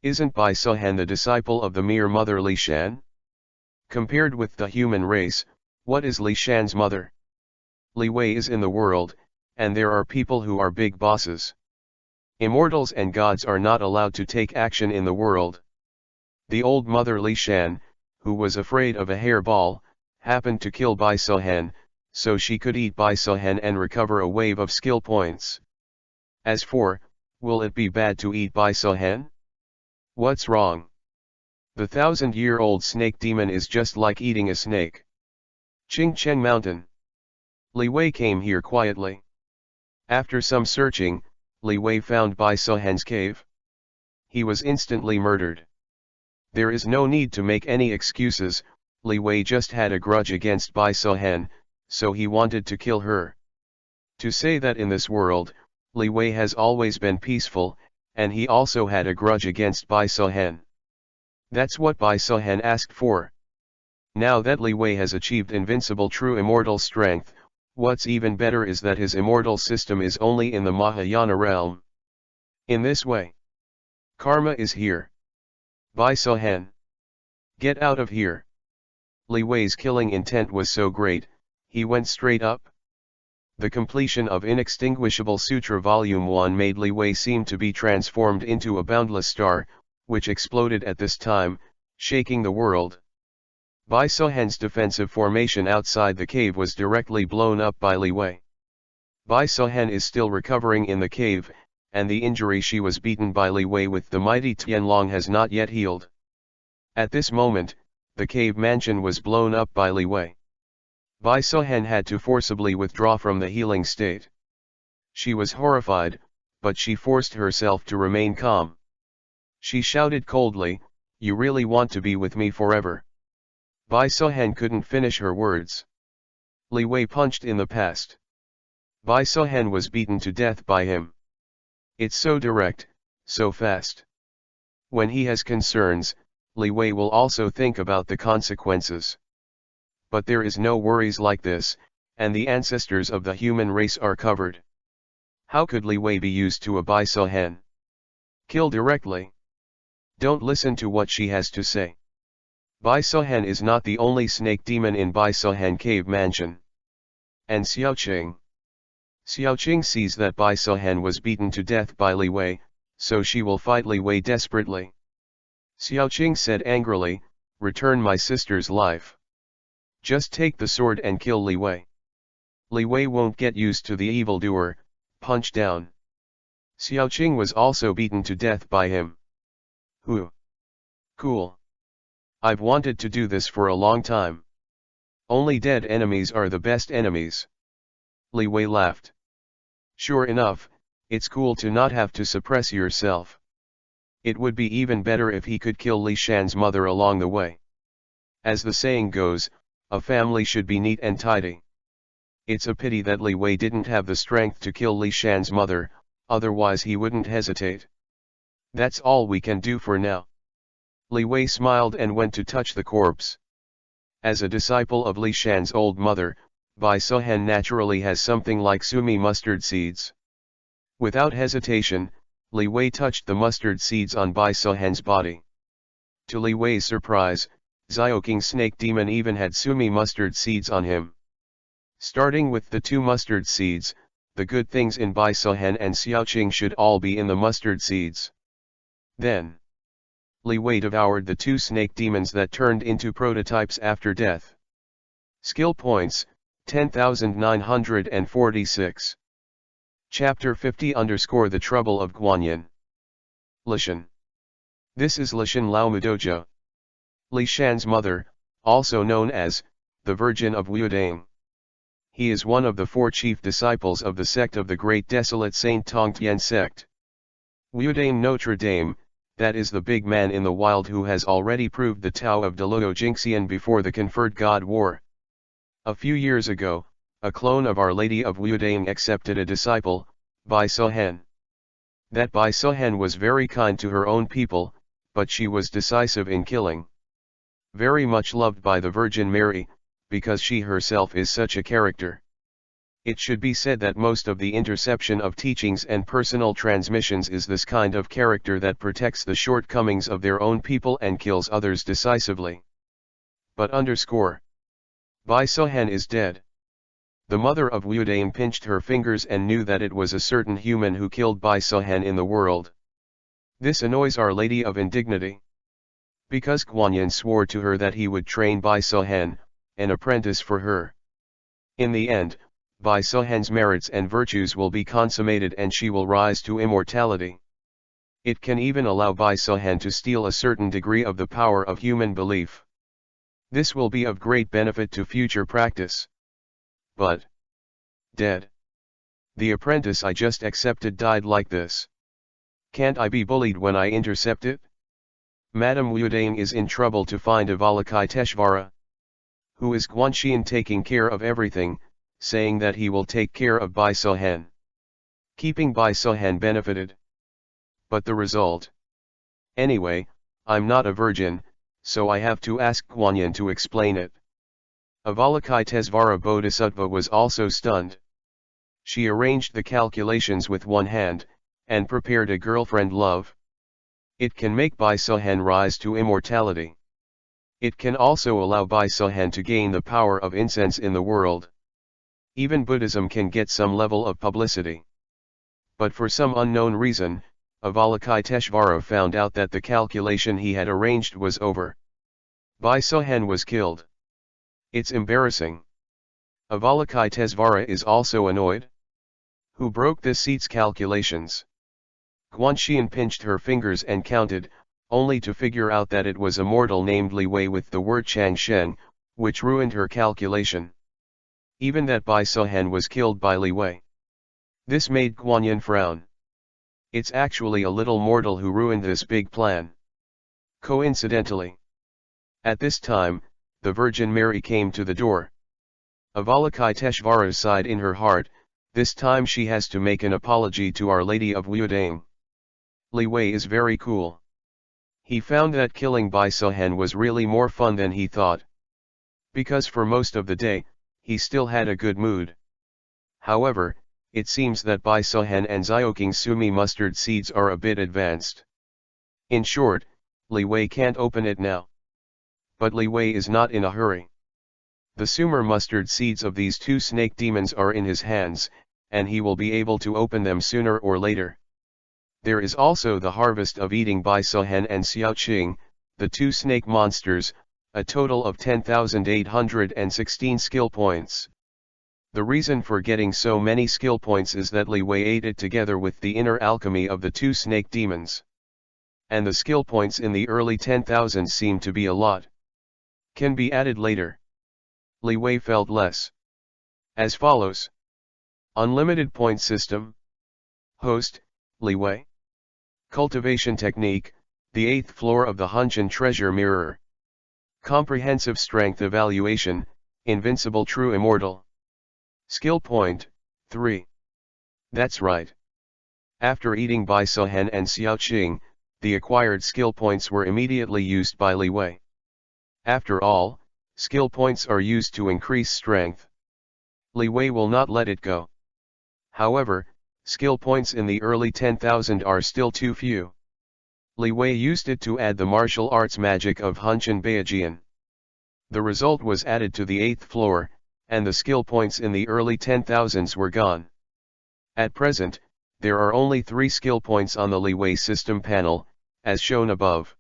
Isn't Bai Sohen the disciple of the mere mother Li Shan? Compared with the human race, what is Li Shan's mother? Leewi is in the world, and there are people who are big bosses. Immortals and gods are not allowed to take action in the world. The old mother Li Shan, who was afraid of a hairball, happened to kill Bai Sohen, so she could eat Bai Sohen and recover a wave of skill points. As for, will it be bad to eat Bai Sohen? What's wrong? The 1,000-year-old snake demon is just like eating a snake. Ching Cheng Mountain. Leewi came here quietly. After some searching, Leewi found Bai Sohen's cave. He was instantly murdered. There is no need to make any excuses. Leewi just had a grudge against Bai Sohen, so he wanted to kill her. To say that in this world, Leewi has always been peaceful, and he also had a grudge against Bai Sohen. That's what Bai Sohen asked for. Now that Leewi has achieved invincible true immortal strength, what's even better is that his immortal system is only in the Mahayana realm. In this way, karma is here. Bai Sohen, get out of here. Leewi's killing intent was so great, he went straight up. The completion of Inextinguishable Sutra Volume 1 made Leewi seem to be transformed into a boundless star, which exploded at this time, shaking the world. Bai Sohen's defensive formation outside the cave was directly blown up by Leewi. Bai Sohen is still recovering in the cave, and the injury she was beaten by Leewi with the mighty Tianlong has not yet healed. At this moment, the cave mansion was blown up by Leewi. Bai Sohen had to forcibly withdraw from the healing state. She was horrified, but she forced herself to remain calm. She shouted coldly, "You really want to be with me forever?" Bai Sohen couldn't finish her words. Leewi punched in the past. Bai Sohen was beaten to death by him. It's so direct, so fast. When he has concerns, Leewi will also think about the consequences. But there is no worries like this, and the ancestors of the human race are covered. How could Leewi be used to a Bai Sohen? Kill directly. Don't listen to what she has to say. Bai Sohen is not the only snake demon in Bai Sohen cave mansion. And Xiaoqing. Xiaoqing sees that Bai Sohen was beaten to death by Leewi, so she will fight Leewi desperately. Xiaoqing said angrily, "Return my sister's life. Just take the sword and kill Leewi. Leewi won't get used to the evildoer." Punch down. Xiaoqing was also beaten to death by him. Whew. Cool. I've wanted to do this for a long time. Only dead enemies are the best enemies. Leewi laughed. Sure enough, it's cool to not have to suppress yourself. It would be even better if he could kill Li Shan's mother along the way. As the saying goes, a family should be neat and tidy. It's a pity that Leewi didn't have the strength to kill Li Shan's mother, otherwise he wouldn't hesitate. That's all we can do for now. Leewi smiled and went to touch the corpse. As a disciple of Li Shan's old mother, Bai Sohen naturally has something like sumi mustard seeds. Without hesitation, Leewi touched the mustard seeds on Bai Sohen's body. To Leewi's surprise, Xiaoqing's snake demon even had sumi mustard seeds on him. Starting with the 2 mustard seeds, the good things in Bai Sohen and Xiaoqing should all be in the mustard seeds. Then, Leewi devoured the 2 snake demons that turned into prototypes after death. Skill points, 10,946. Chapter 50 _ The Trouble of Guanyin. Lishan. This is Lishan Laomudojo. Li Shan's mother, also known as the Virgin of Wudang. He is one of the 4 chief disciples of the sect of the Great Desolate Saint Tongtian sect. Wudang Notre Dame, that is the big man in the wild who has already proved the Tao of Deluo Jingxian before the conferred God War. A few years ago, a clone of Our Lady of Wudang accepted a disciple, Bai Sohen. That Bai Sohan was very kind to her own people, but she was decisive in killing. Very much loved by the Virgin Mary, because she herself is such a character. It should be said that most of the interception of teachings and personal transmissions is this kind of character that protects the shortcomings of their own people and kills others decisively. But Bai Sohan is dead. The mother of Wudang pinched her fingers and knew that it was a certain human who killed Bai Sohan in the world. This annoys Our Lady of Indignity. Because Guanyin swore to her that he would train Bai Sohan, an apprentice for her. In the end, Bai Sohan's merits and virtues will be consummated and she will rise to immortality. It can even allow Bai Sohan to steal a certain degree of the power of human belief. This will be of great benefit to future practice. But dead. The apprentice I just accepted died like this. Can't I be bullied when I intercept it? Madame Wudang is in trouble to find Avalakai Teshvara. Who is Guanxian taking care of everything, saying that he will take care of Bai Sohan. Keeping Bai Sohan benefited. But the result? Anyway, I'm not a virgin, so I have to ask Guanyin to explain it. Avalakai Tesvara Bodhisattva was also stunned. She arranged the calculations with one hand, and prepared a girlfriend love. It can make Bai Sohan rise to immortality. It can also allow Bai Sohan to gain the power of incense in the world. Even Buddhism can get some level of publicity. But for some unknown reason, Avalakai Teshvara found out that the calculation he had arranged was over. Bai Sohan was killed. It's embarrassing. Avalakai Tesvara is also annoyed. Who broke this seat's calculations? Guanxian pinched her fingers and counted, only to figure out that it was a mortal named Leewi with the word Changshen, which ruined her calculation. Even that Bai Sohan was killed by Leewi. This made Guanyin frown. It's actually a little mortal who ruined this big plan. Coincidentally. At this time, the Virgin Mary came to the door. Avalakai Teshvara sighed in her heart, this time she has to make an apology to Our Lady of Wudang. Leewi is very cool. He found that killing Bai Sohan was really more fun than he thought. Because for most of the day, he still had a good mood. However, it seems that Bai Sohan and Zioking Sumi mustard seeds are a bit advanced. In short, Leewi can't open it now. But Leewi is not in a hurry. The Sumer mustard seeds of these two snake demons are in his hands, and he will be able to open them sooner or later. There is also the harvest of eating Bai Sohan and Xiaoqing, the two snake monsters, a total of 10,816 skill points. The reason for getting so many skill points is that Leewi ate it together with the inner alchemy of the two snake demons. And the skill points in the early 10,000 seem to be a lot. Can be added later. Leewi felt less. As follows. Unlimited point system. Host, Leewi. Cultivation technique, the 8th floor of the Hunshan treasure mirror. Comprehensive strength evaluation, invincible true immortal. Skill point, 3. That's right. After eating Bai Sohan and Xiaoqing, the acquired skill points were immediately used by Leewi. After all, skill points are used to increase strength. Leewi will not let it go. However, skill points in the early 10,000 are still too few. Leewi used it to add the martial arts magic of Hunshan Beijian. The result was added to the 8th floor, and the skill points in the early 10,000s were gone. At present, there are only 3 skill points on the Leewi system panel, as shown above.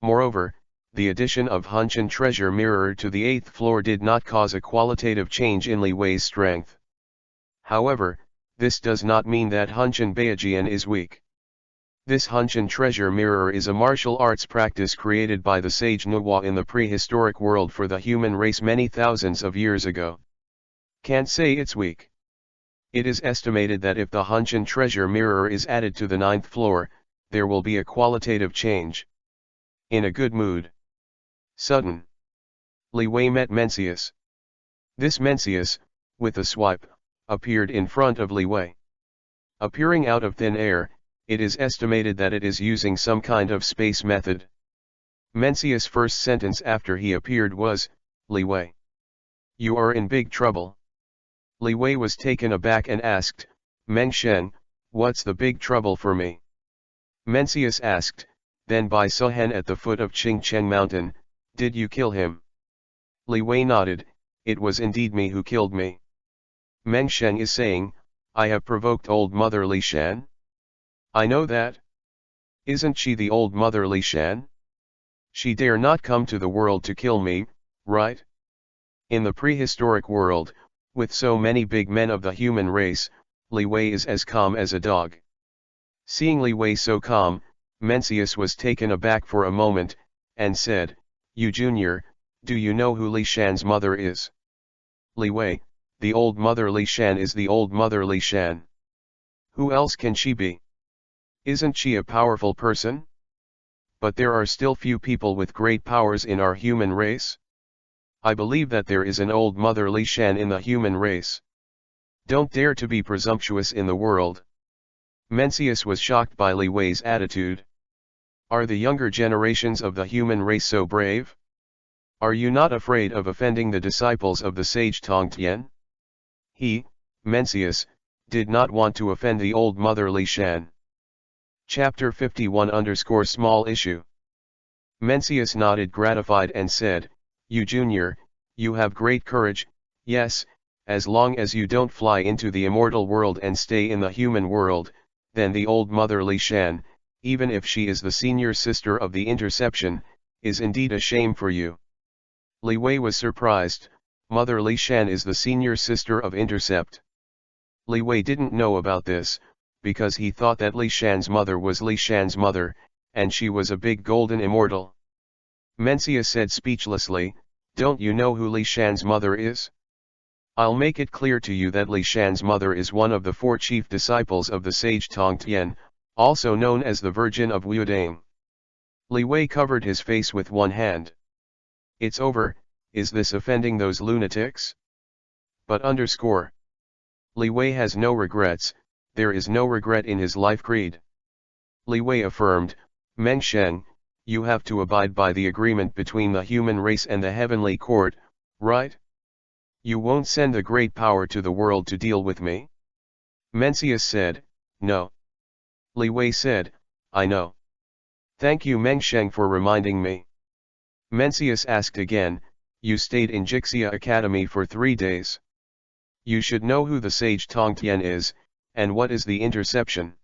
Moreover, the addition of Hunshan treasure mirror to the 8th floor did not cause a qualitative change in Leewi's strength. However, this does not mean that Hunshan Beijian is weak. This Hunshan treasure mirror is a martial arts practice created by the sage Nuwa in the prehistoric world for the human race many thousands of years ago. Can't say it's weak. It is estimated that if the Hunshan treasure mirror is added to the 9th floor, there will be a qualitative change. In a good mood. Sudden. Leewi met Mencius. This Mencius, with a swipe, appeared in front of Leewi. Appearing out of thin air, It is estimated that it is using some kind of space method. Mencius' first sentence after he appeared was, "Leewi, you are in big trouble." Leewi was taken aback and asked, "Mengsheng, what's the big trouble for me?" Mencius asked, "Then by Suhen at the foot of Qingcheng Mountain, did you kill him?" Leewi nodded, "It was indeed me who killed me." Mengsheng is saying, "I have provoked old mother Li Shan?" "I know that. Isn't she the old mother Li Shan? She dare not come to the world to kill me, right?" In the prehistoric world, with so many big men of the human race, Leewi is as calm as a dog. Seeing Leewi so calm, Mencius was taken aback for a moment, and said, "You junior, do you know who Li Shan's mother is?" "Leewi, the old mother Li Shan is the old mother Li Shan. Who else can she be? Isn't she a powerful person? But there are still few people with great powers in our human race. I believe that there is an old mother Li Shan in the human race. Don't dare to be presumptuous in the world." Mencius was shocked by Leewi's attitude. Are the younger generations of the human race so brave? Are you not afraid of offending the disciples of the sage Tongtian? He, Mencius, did not want to offend the old mother Li Shan. Chapter 51_small issue. Mencius nodded gratified and said, "You junior, you have great courage, yes, as long as you don't fly into the immortal world and stay in the human world, then the old mother Li Shan, even if she is the senior sister of the interception, is indeed a shame for you." Leewi was surprised. Mother Li Shan is the senior sister of intercept. Leewi didn't know about this, because he thought that Li Shan's mother was Li Shan's mother, and she was a big golden immortal. Mencius said speechlessly, "Don't you know who Li Shan's mother is?" "I'll make it clear to you that Li Shan's mother is one of the 4 chief disciples of the sage Tongtian, also known as the Virgin of Wuodang." Leewi covered his face with one hand. "It's over, is this offending those lunatics?" But Leewi has no regrets, there is no regret in his life creed. Leewi affirmed, "Mengsheng, you have to abide by the agreement between the human race and the heavenly court, right? You won't send the great power to the world to deal with me?" Mencius said, "No." Leewi said, "I know. Thank you Mengsheng for reminding me." Mencius asked again, "You stayed in Jixia Academy for 3 days. You should know who the sage Tongtian is, and what is the interception."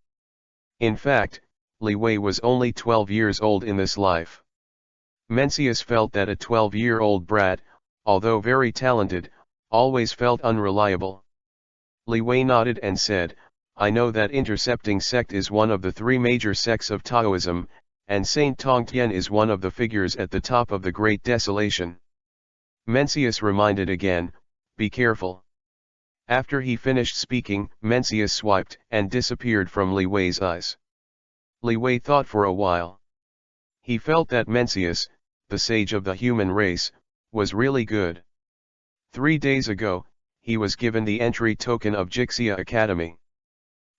In fact, Leewi was only 12 years old in this life. Mencius felt that a 12-year-old brat, although very talented, always felt unreliable. Leewi nodded and said, "I know that intercepting sect is one of the 3 major sects of Taoism, and Saint Tongtian is one of the figures at the top of the Great Desolation." Mencius reminded again, "Be careful." After he finished speaking, Mencius swiped and disappeared from Leewi's eyes. Leewi thought for a while. He felt that Mencius, the sage of the human race, was really good. 3 days ago, he was given the entry token of Jixia Academy.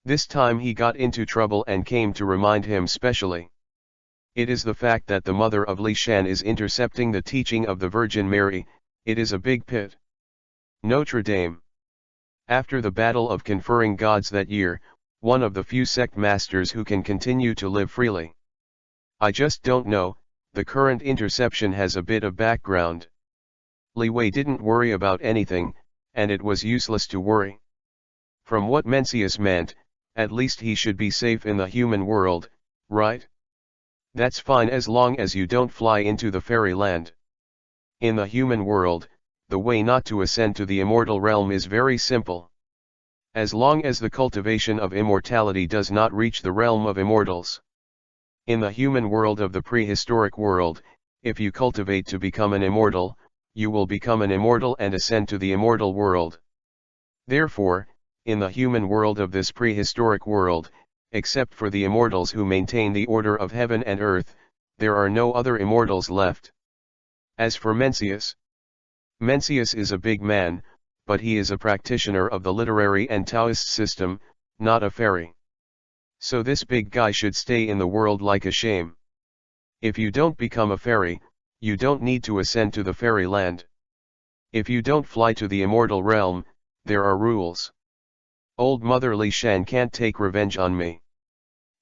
This time he got into trouble and came to remind him specially. It is the fact that the mother of Li Shan is intercepting the teaching of the Virgin Mary, it is a big pit. Notre Dame. After the Battle of Conferring Gods that year, one of the few sect masters who can continue to live freely. I just don't know, the current interception has a bit of background. Leewi didn't worry about anything, and it was useless to worry. From what Mencius meant, at least he should be safe in the human world, right? That's fine as long as you don't fly into the fairyland. In the human world, the way not to ascend to the immortal realm is very simple. As long as the cultivation of immortality does not reach the realm of immortals. In the human world of the prehistoric world, if you cultivate to become an immortal, you will become an immortal and ascend to the immortal world. Therefore, in the human world of this prehistoric world, except for the immortals who maintain the order of heaven and earth, there are no other immortals left. As for Mencius is a big man, but he is a practitioner of the literary and Taoist system, not a fairy. So this big guy should stay in the world like a shame. If you don't become a fairy, you don't need to ascend to the fairyland. If you don't fly to the immortal realm, there are rules. Old Mother Li Shan can't take revenge on me.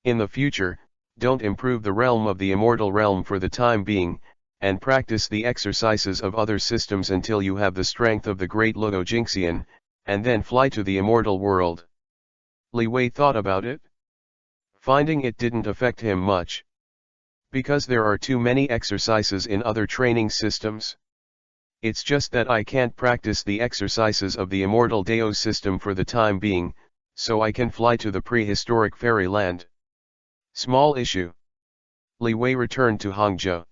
In the future, don't improve the realm of the immortal realm for the time being, and practice the exercises of other systems until you have the strength of the great Luo Jingxian, and then fly to the immortal world. Li Wei thought about it, finding it didn't affect him much. Because there are too many exercises in other training systems. It's just that I can't practice the exercises of the immortal Dao system for the time being, so I can fly to the prehistoric fairyland. Small issue. Li Wei returned to Hangzhou.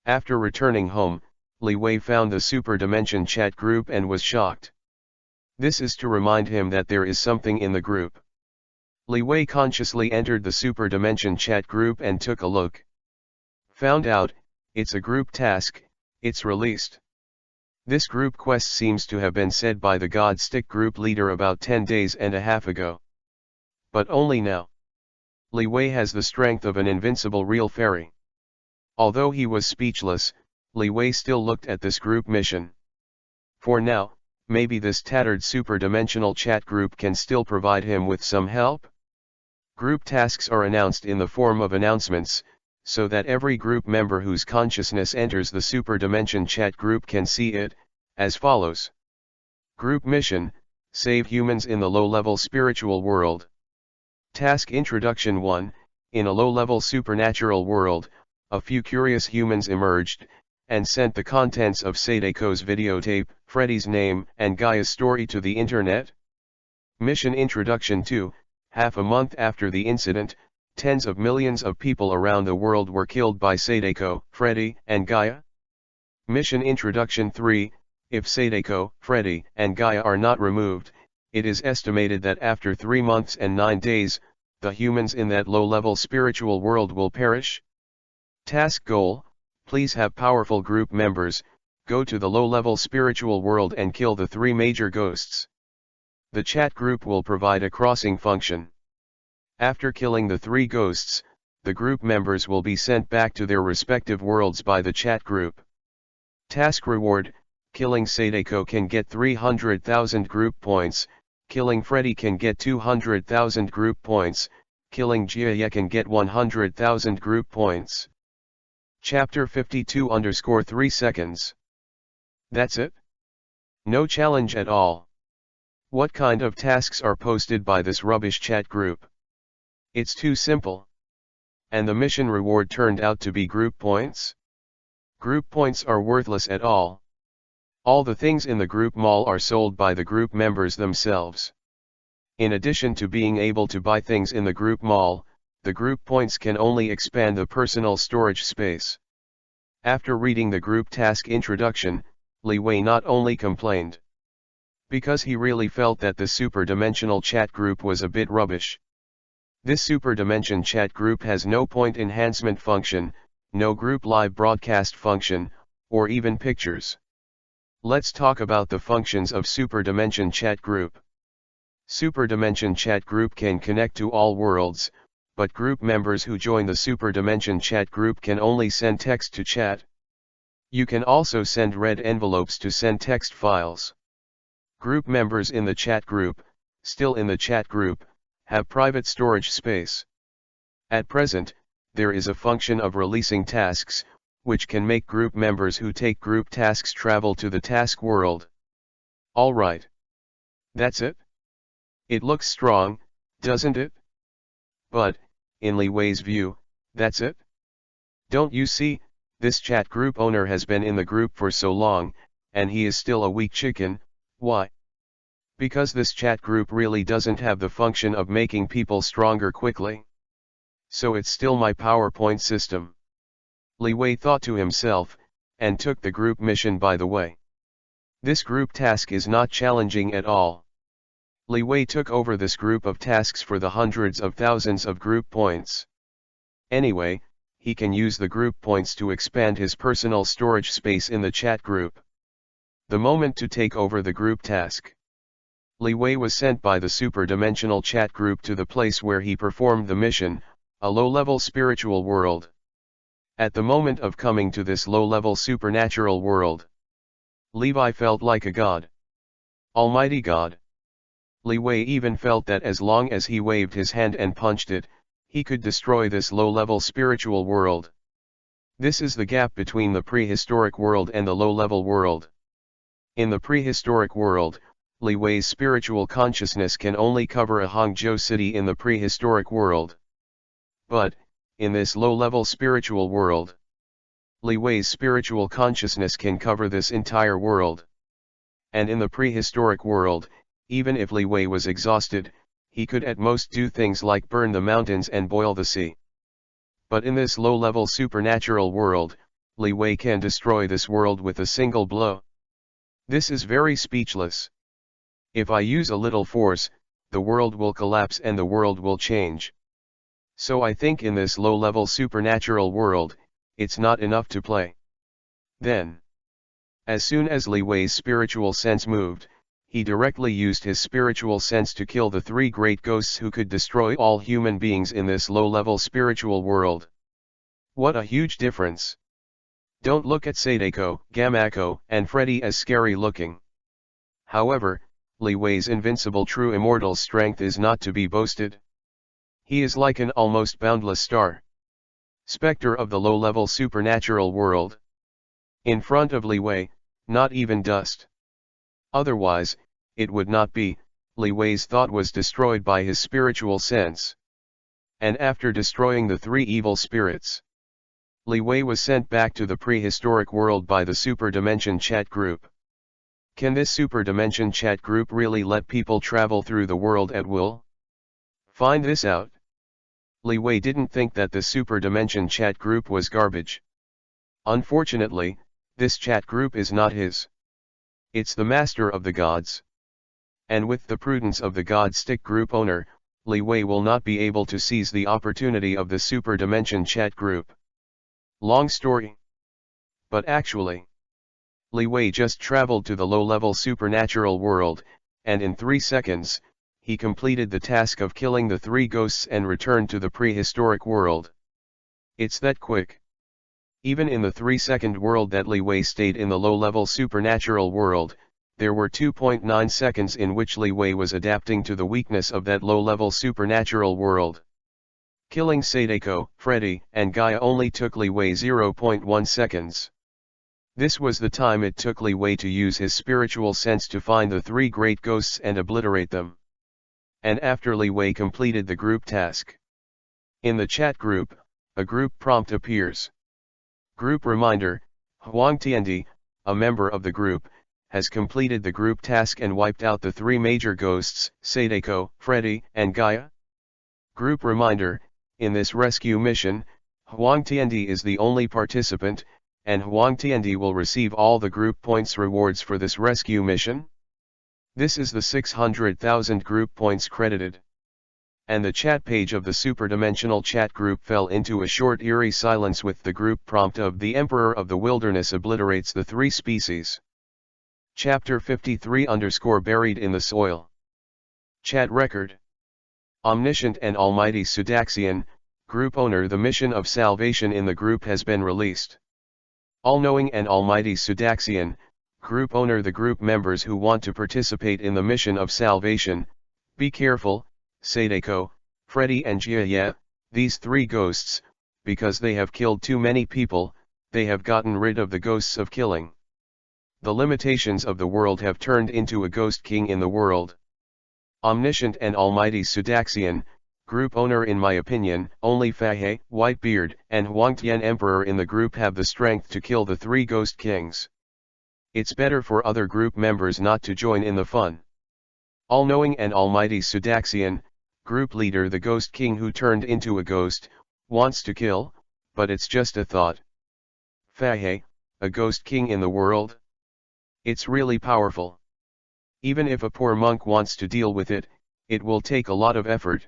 After returning home, Li Wei found the Super Dimension chat group and was shocked. This is to remind him that there is something in the group. Li Wei consciously entered the Super Dimension chat group and took a look. Found out, it's a group task, it's released. This group quest seems to have been said by the God Stick group leader about 10 days and a half ago. But only now. Li Wei has the strength of an invincible real fairy. Although he was speechless, Li Wei still looked at this group mission. For now, maybe this tattered super-dimensional chat group can still provide him with some help? Group tasks are announced in the form of announcements, so that every group member whose consciousness enters the Super Dimension chat group can see it, as follows. Group mission, save humans in the low-level spiritual world. Task Introduction 1, in a low-level supernatural world, a few curious humans emerged, and sent the contents of Sadeko's videotape, Freddy's name, and Gaia's story to the internet. Mission Introduction 2, half a month after the incident, tens of millions of people around the world were killed by Sadeko, Freddy, and Gaia. Mission Introduction 3, if Sadeko, Freddy, and Gaia are not removed, it is estimated that after 3 months and 9 days, the humans in that low-level spiritual world will perish. Task Goal, please have powerful group members, go to the low-level spiritual world and kill the 3 major ghosts. The chat group will provide a crossing function. After killing the 3 ghosts, the group members will be sent back to their respective worlds by the chat group. Task Reward, killing Sadeko can get 300,000 group points, killing Freddy can get 200,000 group points, killing Jia can get 100,000 group points. Chapter 52_3 seconds. That's it? No challenge at all. What kind of tasks are posted by this rubbish chat group? It's too simple. And the mission reward turned out to be group points? Group points are worthless at all. All the things in the group mall are sold by the group members themselves. In addition to being able to buy things in the group mall, the group points can only expand the personal storage space. After reading the group task introduction, Li Wei not only complained, because he really felt that the super-dimensional chat group was a bit rubbish. This super-dimension chat group has no point enhancement function, no group live broadcast function, or even pictures. Let's talk about the functions of Super Dimension Chat Group. Super Dimension Chat Group can connect to all worlds, but group members who join the Super Dimension Chat Group can only send text to chat. You can also send red envelopes to send text files. Group members in the chat group, still in the chat group, have private storage space. At present, there is a function of releasing tasks, which can make group members who take group tasks travel to the task world. Alright. That's it? It looks strong, doesn't it? But, in Li Wei's view, that's it? Don't you see, this chat group owner has been in the group for so long, and he is still a weak chicken. Why? Because this chat group really doesn't have the function of making people stronger quickly. So it's still my PowerPoint system. Li Wei thought to himself, and took the group mission by the way. This group task is not challenging at all. Li Wei took over this group of tasks for the hundreds of thousands of group points. Anyway, he can use the group points to expand his personal storage space in the chat group. The moment to take over the group task. Leewi was sent by the super-dimensional chat group to the place where he performed the mission, a low-level spiritual world. At the moment of coming to this low-level supernatural world, Leewi felt like a god. Almighty God. Leewi even felt that as long as he waved his hand and punched it, he could destroy this low-level spiritual world. This is the gap between the prehistoric world and the low-level world. In the prehistoric world, Leewi's spiritual consciousness can only cover a Hangzhou city in the prehistoric world. But, in this low-level spiritual world, Leewi's spiritual consciousness can cover this entire world. And in the prehistoric world, even if Leewi was exhausted, he could at most do things like burn the mountains and boil the sea. But in this low-level supernatural world, Leewi can destroy this world with a single blow. This is very speechless. If I use a little force, the world will collapse and the world will change. So I think in this low-level supernatural world, it's not enough to play. Then, as soon as Leewi's spiritual sense moved, he directly used his spiritual sense to kill the three great ghosts who could destroy all human beings in this low-level spiritual world. What a huge difference! Don't look at Sadako, Gamako, and Freddy as scary looking. However, Leewi's invincible true immortal strength is not to be boasted. He is like an almost boundless star. Spectre of the low-level supernatural world. In front of Leewi, not even dust. Otherwise, it would not be. Leewi's thought was destroyed by his spiritual sense. And after destroying the three evil spirits, Leewi was sent back to the prehistoric world by the Super Dimension chat group. Can this Super Dimension chat group really let people travel through the world at will? Find this out. Leewi didn't think that the Super Dimension chat group was garbage. Unfortunately, this chat group is not his. It's the master of the gods. And with the prudence of the God Stick group owner, Leewi will not be able to seize the opportunity of the Super Dimension chat group. Long story. But actually, Leewi just traveled to the low-level supernatural world, and in 3 seconds, he completed the task of killing the three ghosts and returned to the prehistoric world. It's that quick. Even in the 3-second world that Leewi stayed in the low-level supernatural world, there were 2.9 seconds in which Leewi was adapting to the weakness of that low-level supernatural world. Killing Sadako, Freddy, and Gaia only took Leewi 0.1 seconds. This was the time it took Leewi to use his spiritual sense to find the three great ghosts and obliterate them. And after Leewi completed the group task, in the chat group, a group prompt appears. Group reminder: Huang Tiandi, a member of the group, has completed the group task and wiped out the three major ghosts, Sadako, Freddy, and Gaia. Group reminder: in this rescue mission, Huang Tiandi is the only participant, and Huang Tiandi will receive all the group points rewards for this rescue mission. This is the 600,000 group points credited. And the chat page of the super-dimensional chat group fell into a short eerie silence with the group prompt of "The Emperor of the Wilderness obliterates the three species." Chapter 53 _ Buried in the Soil. Chat record. Omniscient and Almighty Sudaxian, group owner. The mission of salvation in the group has been released. All-knowing and Almighty Sudaxian, group owner. The group members who want to participate in the mission of salvation, be careful, Sadako, Freddy and Gaia, these three ghosts, because they have killed too many people, they have gotten rid of the ghosts of killing. The limitations of the world have turned into a ghost king in the world. Omniscient and Almighty Sudaxian, group owner. In my opinion, only Fahe, Whitebeard, and Huangtian Emperor in the group have the strength to kill the three ghost kings. It's better for other group members not to join in the fun. All-knowing and Almighty Sudaxian, group leader. The ghost king who turned into a ghost, wants to kill, but it's just a thought. Fahe, a ghost king in the world? It's really powerful. Even if a poor monk wants to deal with it, it will take a lot of effort.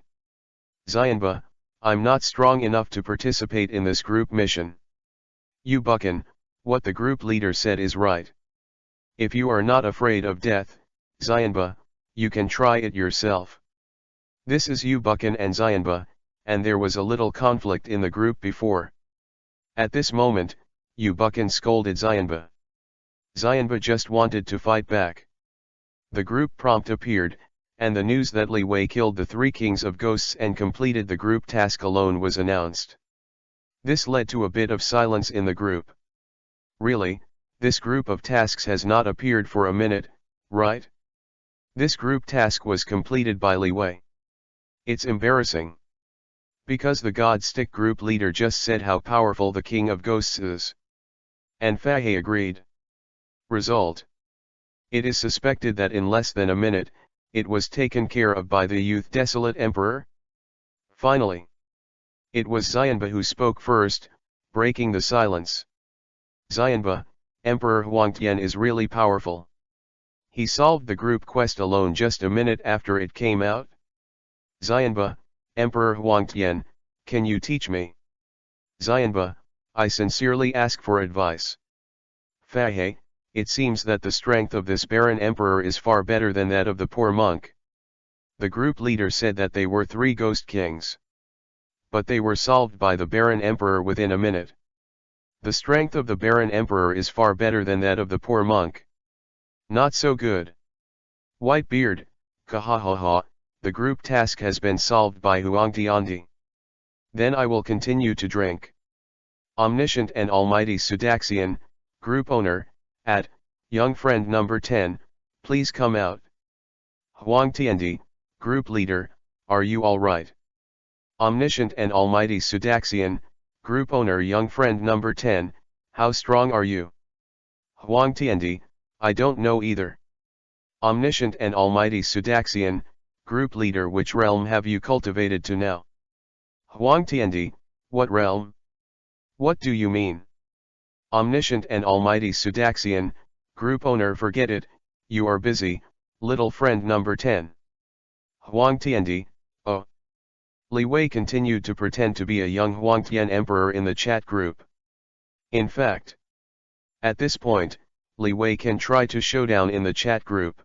Xianba, I'm not strong enough to participate in this group mission. You buckin, what the group leader said is right. If you are not afraid of death, Xianba, you can try it yourself. This is Yu Buchan and Xianba, and there was a little conflict in the group before. At this moment, Yu Buchan scolded Xianba. Xianba just wanted to fight back. The group prompt appeared, and the news that Leewi killed the 3 kings of ghosts and completed the group task alone was announced. This led to a bit of silence in the group. Really, this group of tasks has not appeared for a minute, right? This group task was completed by Leewi. It's embarrassing. Because the God Stick group leader just said how powerful the King of Ghosts is. And Faye agreed. Result. It is suspected that in less than a minute, it was taken care of by the youth desolate emperor. Finally. It was Xianba who spoke first, breaking the silence. Xianba, Emperor Huangtian is really powerful. He solved the group quest alone just a minute after it came out. Xianba, Emperor Huangtian, can you teach me? Xianba, I sincerely ask for advice. Faye, it seems that the strength of this barren emperor is far better than that of the poor monk. The group leader said that they were 3 ghost kings. But they were solved by the barren emperor within a minute. The strength of the barren emperor is far better than that of the poor monk. Not so good. Whitebeard, kahahaha, the group task has been solved by Huangtiandi. Then I will continue to drink. Omniscient and Almighty Sudaxian, group owner, at, young friend number 10, please come out. Huangtiandi, group leader, are you alright? Omniscient and Almighty Sudaxian, group owner young friend number 10, how strong are you? Huangtiandi, I don't know either. Omniscient and Almighty Sudaxian, group leader, which realm have you cultivated to now? Huangtiandi, what realm? What do you mean? Omniscient and Almighty Sudaxian, group owner, forget it, you are busy, little friend number 10. Huangtiandi, oh. Leewi continued to pretend to be a young Huangtian emperor in the chat group. In fact, at this point, Leewi can try to showdown in the chat group.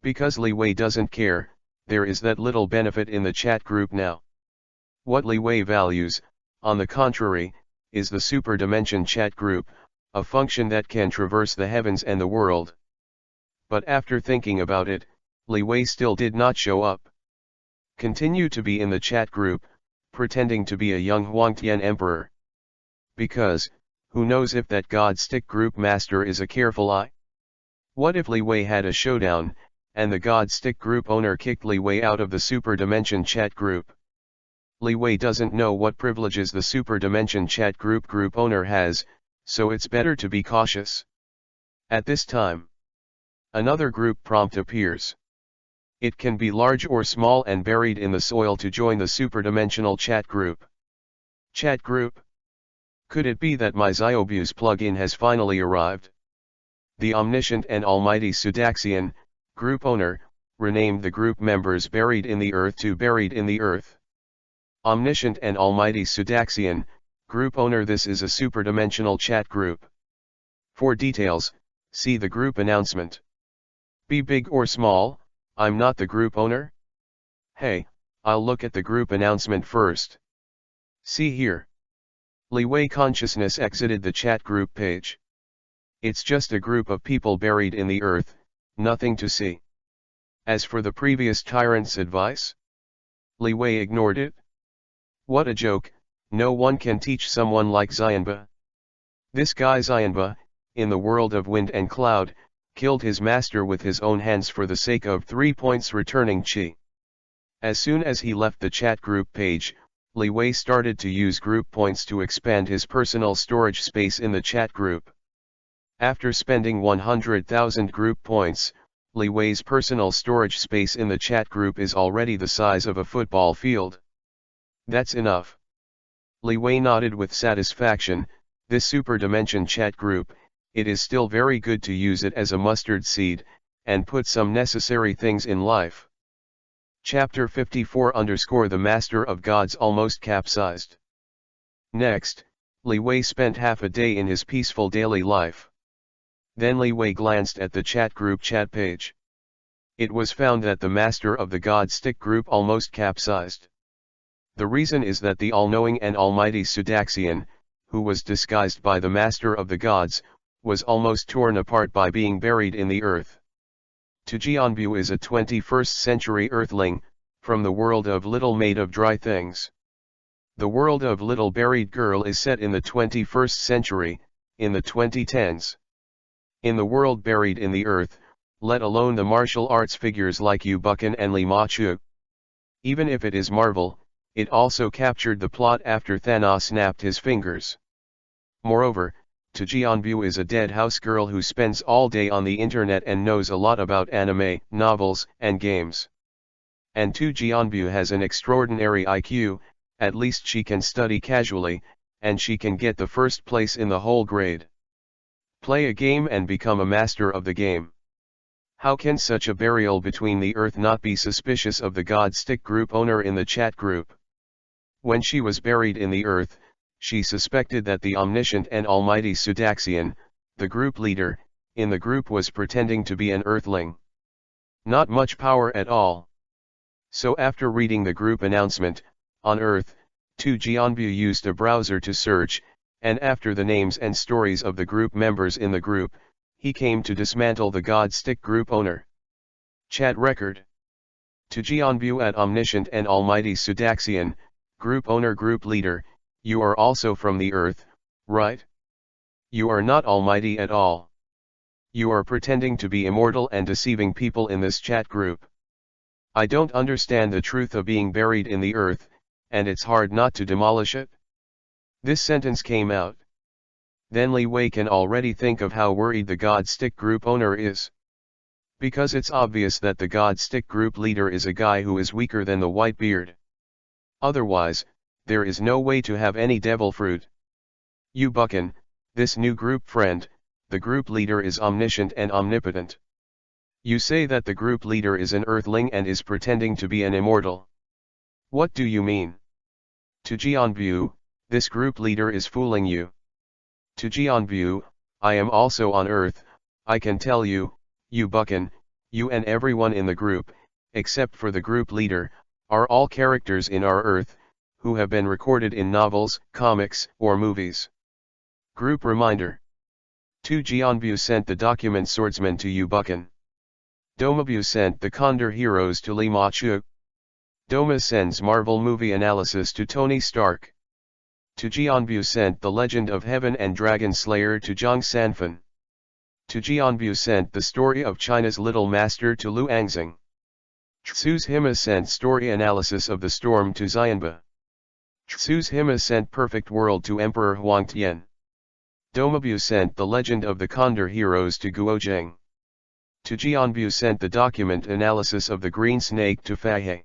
Because Leewi doesn't care, there is that little benefit in the chat group now. What Leewi values, on the contrary, is the super dimension chat group, a function that can traverse the heavens and the world. But after thinking about it, Leewi still did not show up. Continue to be in the chat group, pretending to be a young Huangtian emperor. Because, who knows if that God Stick group master is a careful eye? What if Leewi had a showdown, and the God Stick group owner kicked Leewi out of the super dimension chat group? Leewi doesn't know what privileges the super dimension chat group owner has, so it's better to be cautious. At this time, another group prompt appears. It can be large or small and buried in the soil to join the superdimensional chat group. Chat group? Could it be that my Xiobuse plugin has finally arrived? The Omniscient and Almighty Sudaxian, group owner, renamed the group members Buried in the Earth to Buried in the Earth. Omniscient and Almighty Sudaxian, group owner, this is a superdimensional chat group. For details, see the group announcement. Be big or small, I'm not the group owner? Hey, I'll look at the group announcement first. See here. Leewi consciousness exited the chat group page. It's just a group of people buried in the earth, nothing to see. As for the previous tyrant's advice, Leewi ignored it. What a joke, no one can teach someone like Xianba. This guy Xianba, in the world of wind and cloud, killed his master with his own hands for the sake of 3 points returning chi. As soon as he left the chat group page, Leewi started to use group points to expand his personal storage space in the chat group. After spending 100,000 group points, Leewi's personal storage space in the chat group is already the size of a football field. That's enough. Leewi nodded with satisfaction. This super dimension chat group, it is still very good to use it as a mustard seed, and put some necessary things in life. Chapter 54 _ The Master of Gods almost capsized. Next, Leewi spent half a day in his peaceful daily life. Then Leewi glanced at the chat group chat page. It was found that the master of the God Stick group almost capsized. The reason is that the all-knowing and almighty Sudaxian, who was disguised by the master of the gods, was almost torn apart by being buried in the earth. Tu Jianbu is a 21st century earthling, from the world of Little Maid of Dry Things. The world of Little Buried Girl is set in the 21st century, in the 2010s. In the world buried in the earth, let alone the martial arts figures like Yu Buchan and Li Ma Chu. Even if it is Marvel, it also captured the plot after Thanos snapped his fingers. Moreover, Tu Jianbu is a dead house girl who spends all day on the internet and knows a lot about anime, novels, and games. And Tu Jianbu has an extraordinary IQ, at least she can study casually, and she can get the first place in the whole grade. Play a game and become a master of the game. How can such a burial between the earth not be suspicious of the God Stick group owner in the chat group? When she was buried in the earth, she suspected that the omniscient and almighty Sudaxian, the group leader, in the group was pretending to be an earthling. Not much power at all. So after reading the group announcement, on Earth, Tu Jianbu used a browser to search, and after the names and stories of the group members in the group, he came to dismantle the God Stick group owner. Chat record. Tu Jianbu at omniscient and almighty Sudaxian, group owner group leader, you are also from the Earth, right? You are not almighty at all. You are pretending to be immortal and deceiving people in this chat group. I don't understand the truth of being buried in the earth, and it's hard not to demolish it. This sentence came out. Then Leewi can already think of how worried the God Stick group owner is. Because it's obvious that the God Stick group leader is a guy who is weaker than the white beard. Otherwise, there is no way to have any devil fruit. Yu Buchan, this new group friend, the group leader is omniscient and omnipotent. You say that the group leader is an earthling and is pretending to be an immortal. What do you mean? Tu Jianbu, this group leader is fooling you. Tu Jianbu, I am also on Earth, I can tell you, Yu Buchan, you and everyone in the group, except for the group leader, are all characters in our Earth, who have been recorded in novels, comics, or movies. Group reminder. Tu Jianbu sent the document swordsman to Yu Buchan. Domabu sent the Condor heroes to Li Ma Chu. Doma sends Marvel movie analysis to Tony Stark. Tu Jianbu sent the Legend of Heaven and Dragon Slayer to Zhang Sanfan. Tu Jianbu sent the story of China's Little Master to Lu Angxing. Xuz Hima sent story analysis of The Storm to Xianba. Xuz Hima sent Perfect World to Emperor Huangtian. Domabu sent the Legend of the Condor heroes to Guozheng. Tu Jianbu sent the document analysis of The Green Snake to Fahe.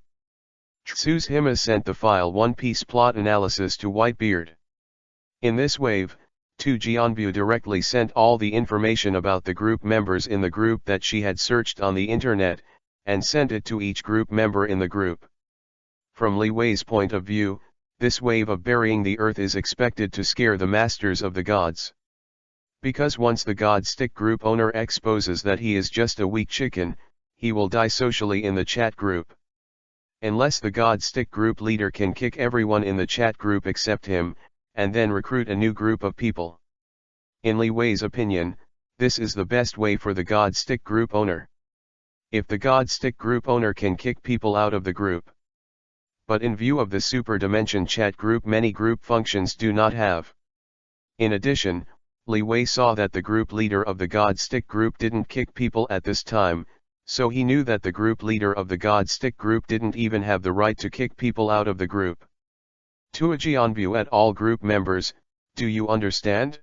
Xuz Hima sent the file One Piece plot analysis to Whitebeard. In this wave, Tu Jianbu directly sent all the information about the group members in the group that she had searched on the internet, and sent it to each group member in the group. From Leewi's point of view, this wave of burying the earth is expected to scare the masters of the gods. Because once the God Stick group owner exposes that he is just a weak chicken, he will die socially in the chat group. Unless the God Stick group leader can kick everyone in the chat group except him, and then recruit a new group of people. In Leewi's opinion, this is the best way for the God Stick group owner. If the God Stick group owner can kick people out of the group. But in view of the super dimension chat group, many group functions do not have. In addition, Leewi saw that the group leader of the God Stick group didn't kick people at this time, so he knew that the group leader of the God Stick group didn't even have the right to kick people out of the group. Tu Jianbu at all group members, do you understand?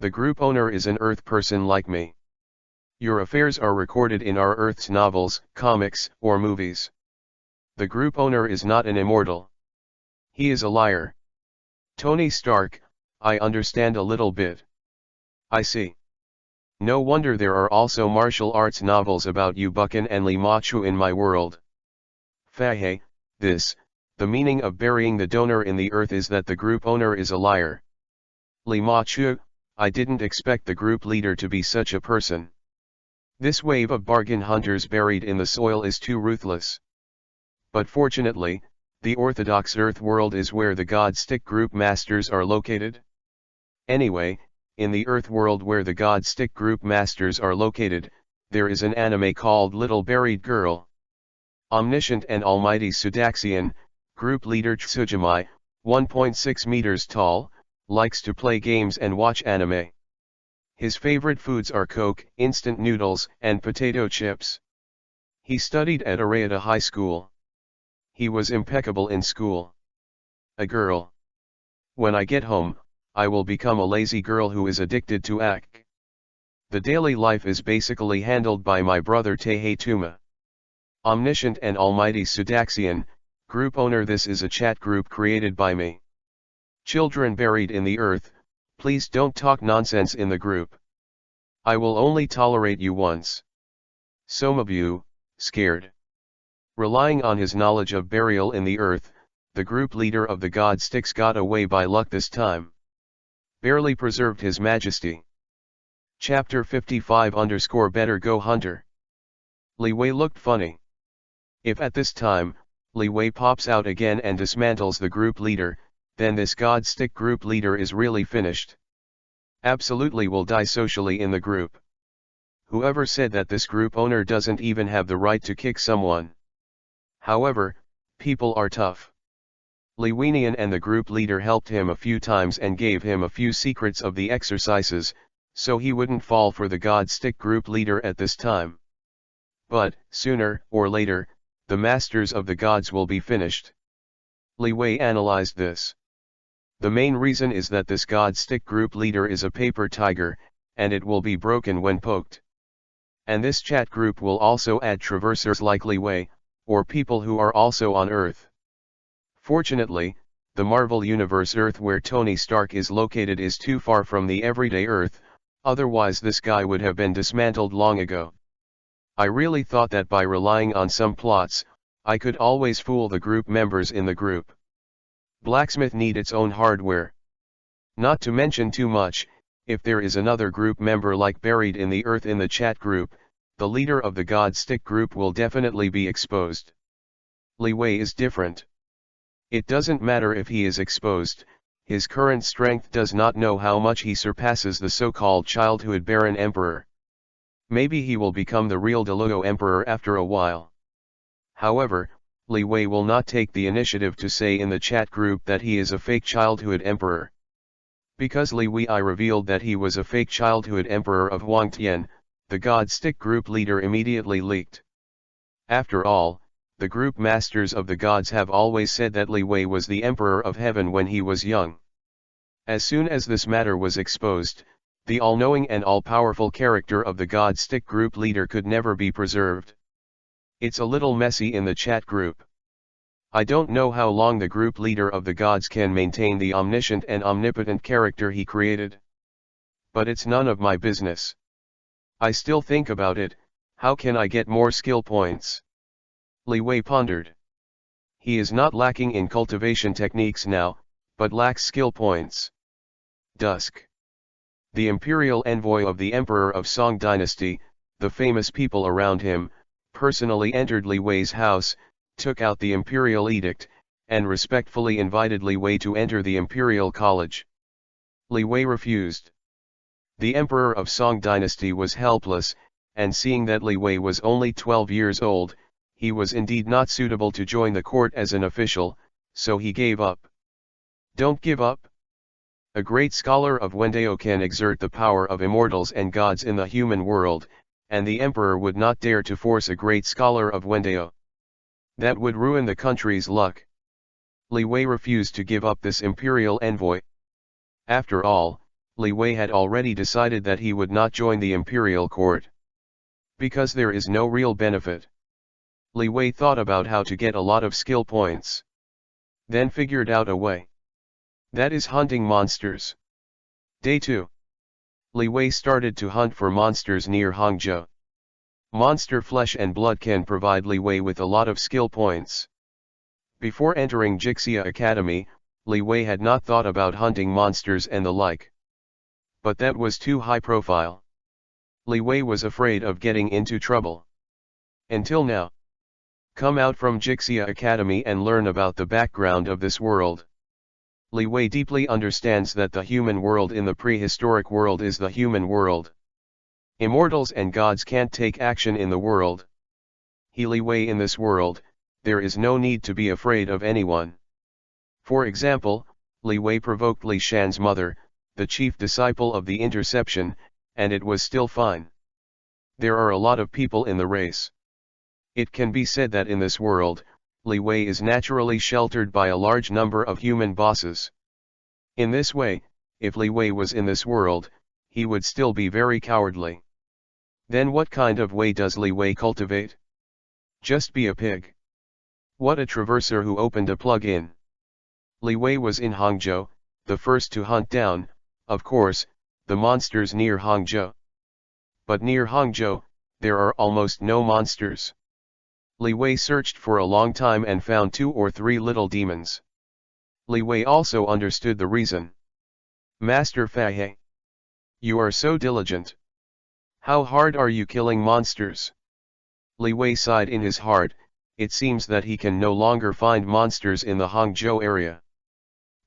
The group owner is an Earth person like me. Your affairs are recorded in our Earth's novels, comics, or movies. The group owner is not an immortal. He is a liar. Tony Stark, I understand a little bit. I see. No wonder there are also martial arts novels about Yu Buchan and Li Ma Chu in my world. Fahe, the meaning of burying the donor in the earth is that the group owner is a liar. Li Ma Chu, I didn't expect the group leader to be such a person. This wave of bargain hunters buried in the soil is too ruthless. But fortunately, the orthodox Earth world is where the God Stick Group Masters are located. Anyway, in the Earth world where the God Stick Group Masters are located, there is an anime called Little Buried Girl. Omniscient and almighty Sudaxian, group leader Tsujimi, 1.6 meters tall, likes to play games and watch anime. His favorite foods are Coke, instant noodles, and potato chips. He studied at Arayata High School. He was impeccable in school. A girl. When I get home, I will become a lazy girl who is addicted to act. The daily life is basically handled by my brother Teihei Tuma. Omniscient and almighty Sudaxian, group owner. This is a chat group created by me. Children buried in the earth, please don't talk nonsense in the group. I will only tolerate you once. Somabu, scared. Relying on his knowledge of burial in the earth, the group leader of the God Sticks got away by luck this time. Barely preserved his majesty. Chapter 55 _ Better Go Hunter. Leewi looked funny. If at this time, Leewi pops out again and dismantles the group leader, then this God Stick group leader is really finished. Absolutely will die socially in the group. Whoever said that this group owner doesn't even have the right to kick someone? However, people are tough. Leewinian and the group leader helped him a few times and gave him a few secrets of the exercises, so he wouldn't fall for the God Stick group leader at this time. But, sooner or later, the masters of the gods will be finished. Leewi analyzed this. The main reason is that this God Stick group leader is a paper tiger, and it will be broken when poked. And this chat group will also add traversers like Leewi, or people who are also on Earth. Fortunately, the Marvel Universe Earth where Tony Stark is located is too far from the everyday Earth, otherwise this guy would have been dismantled long ago. I really thought that by relying on some plots, I could always fool the group members in the group. Blacksmith need its own hardware. Not to mention too much, if there is another group member like buried in the earth in the chat group, the leader of the God Stick group will definitely be exposed. Leewi is different. It doesn't matter if he is exposed, his current strength does not know how much he surpasses the so-called childhood Baron Emperor. Maybe he will become the real Delugo Emperor after a while. However, Leewi will not take the initiative to say in the chat group that he is a fake childhood emperor. Because Leewi revealed that he was a fake childhood emperor of Huangtian, the God Stick group leader immediately leaked. After all, the group masters of the gods have always said that Leewi was the emperor of heaven when he was young. As soon as this matter was exposed, the all-knowing and all-powerful character of the God Stick group leader could never be preserved. It's a little messy in the chat group. I don't know how long the group leader of the gods can maintain the omniscient and omnipotent character he created. But it's none of my business. I still think about it, how can I get more skill points? Leewi pondered. He is not lacking in cultivation techniques now, but lacks skill points. Dusk. The imperial envoy of the Emperor of Song Dynasty, the famous people around him, personally entered Leewi's house, took out the imperial edict, and respectfully invited Leewi to enter the imperial college. Leewi refused. The Emperor of Song Dynasty was helpless, and seeing that Leewi was only 12 years old, he was indeed not suitable to join the court as an official, so he gave up. Don't give up. A great scholar of Wendeo can exert the power of immortals and gods in the human world, and the emperor would not dare to force a great scholar of Wendeo. That would ruin the country's luck. Leewi refused to give up this imperial envoy. After all, Leewi had already decided that he would not join the imperial court. Because there is no real benefit. Leewi thought about how to get a lot of skill points. Then figured out a way. That is hunting monsters. Day 2. Leewi started to hunt for monsters near Hangzhou. Monster flesh and blood can provide Leewi with a lot of skill points. Before entering Jixia Academy, Leewi had not thought about hunting monsters and the like. But that was too high profile. Leewi was afraid of getting into trouble. Until now. Come out from Jixia Academy and learn about the background of this world. Leewi deeply understands that the human world in the prehistoric world is the human world. Immortals and gods can't take action in the world. Leewi in this world, there is no need to be afraid of anyone. For example, Leewi provoked Li Shan's mother, the chief disciple of the interception, and it was still fine. There are a lot of people in the race. It can be said that in this world, Leewi is naturally sheltered by a large number of human bosses. In this way, if Leewi was in this world, he would still be very cowardly. Then what kind of way does Leewi cultivate? Just be a pig. What a traverser who opened a plug-in. Leewi was in Hangzhou, the first to hunt down, of course, the monsters near Hangzhou. But near Hangzhou, there are almost no monsters. Leewi searched for a long time and found 2 or 3 little demons. Leewi also understood the reason. Master Faye, you are so diligent. How hard are you killing monsters? Leewi sighed in his heart. It seems that he can no longer find monsters in the Hangzhou area.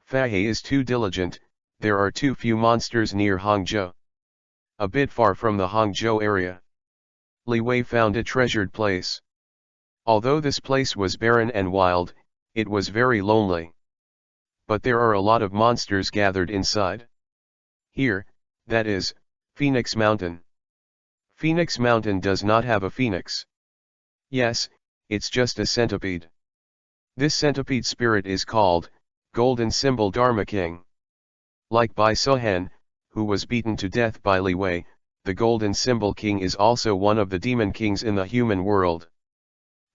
Faye is too diligent, there are too few monsters near Hangzhou. A bit far from the Hangzhou area. Leewi found a treasured place. Although this place was barren and wild, it was very lonely. But there are a lot of monsters gathered inside. Here, that is, Phoenix Mountain. Phoenix Mountain does not have a phoenix. Yes, it's just a centipede. This centipede spirit is called, Golden Symbol Dharma King. Like Bai Sohan, who was beaten to death by Leewi, the Golden Symbol King is also one of the demon kings in the human world.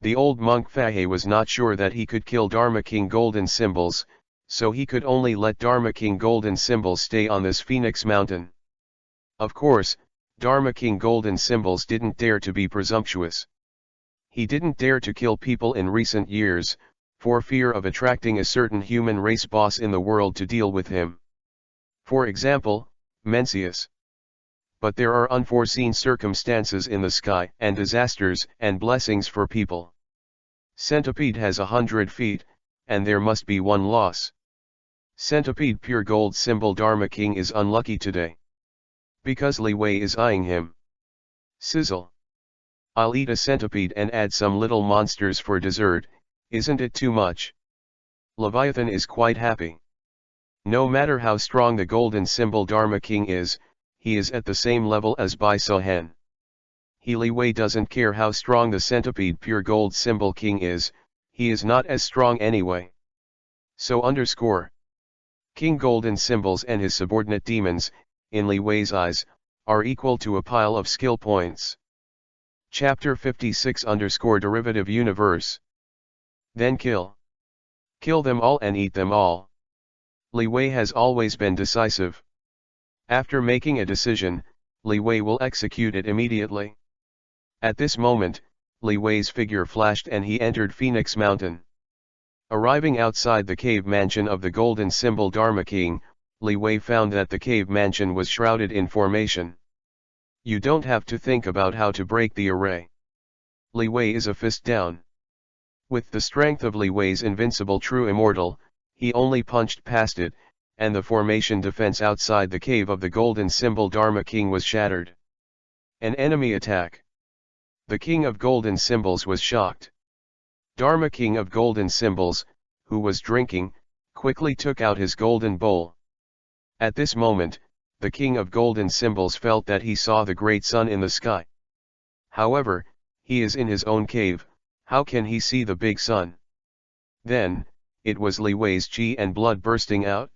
The old monk Faye was not sure that he could kill Dharma King Golden Symbols, so he could only let Dharma King Golden Symbols stay on this Phoenix Mountain. Of course, Dharma King Golden Symbols didn't dare to be presumptuous. He didn't dare to kill people in recent years, for fear of attracting a certain human race boss in the world to deal with him. For example, Mencius. But there are unforeseen circumstances in the sky and disasters and blessings for people. Centipede has 100 feet, and there must be one loss. Centipede Pure Gold Symbol Dharma King is unlucky today. Because Leewi is eyeing him. Sizzle. I'll eat a centipede and add some little monsters for dessert, isn't it too much? Leviathan is quite happy. No matter how strong the Golden Symbol Dharma King is, he is at the same level as Bai Sohan. Leewi doesn't care how strong the centipede Pure Gold Symbol King is, he is not as strong anyway. So King Golden Symbols and his subordinate demons, in Leewi's eyes, are equal to a pile of skill points. Chapter 56 Derivative Universe. Then kill. Kill them all and eat them all. Leewi has always been decisive. After making a decision, Leewi will execute it immediately. At this moment, Leewi's figure flashed and he entered Phoenix Mountain. Arriving outside the cave mansion of the Golden Symbol Dharma King, Leewi found that the cave mansion was shrouded in formation. You don't have to think about how to break the array. Leewi is a fist down. With the strength of Leewi's invincible true immortal, he only punched past it, and the formation defense outside the cave of the Golden Symbol Dharma King was shattered. An enemy attack. The King of Golden Symbols was shocked. Dharma King of Golden Symbols, who was drinking, quickly took out his golden bowl. At this moment, the King of Golden Symbols felt that he saw the great sun in the sky. However, he is in his own cave, how can he see the big sun? Then, it was Leewi's chi and blood bursting out.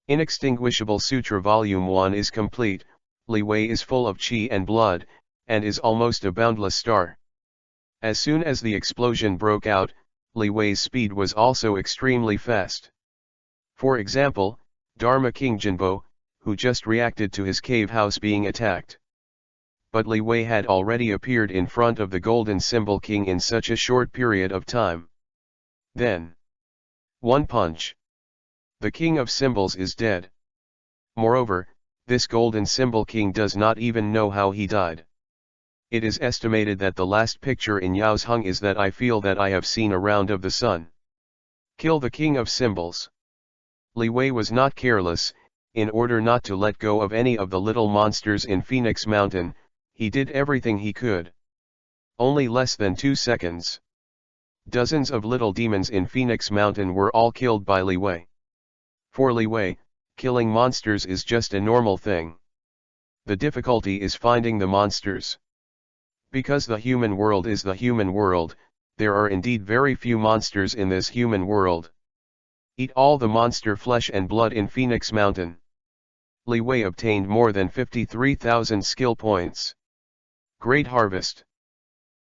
Inextinguishable Sutra Volume 1 is complete. Leewi is full of chi and blood, and is almost a boundless star. As soon as the explosion broke out, Leewi's speed was also extremely fast. For example, Dharma King Jinbo, who just reacted to his cave house being attacked. But Leewi had already appeared in front of the Golden Symbol King in such a short period of time. Then, one punch. The King of Symbols is dead. Moreover, This golden symbol king does not even know how he died. It is estimated that the last picture in Yao's hung is that I feel that I have seen a round of the sun. Kill the king of symbols. Leewi was not careless. In order not to let go of any of the little monsters in Phoenix Mountain, he did everything he could. Only less than 2 seconds. Dozens of little demons in Phoenix Mountain were all killed by Leewi. For Leewi, killing monsters is just a normal thing. The difficulty is finding the monsters. Because the human world is the human world, there are indeed very few monsters in this human world. Eat all the monster flesh and blood in Phoenix Mountain. Leewi obtained more than 53,000 skill points. Great harvest.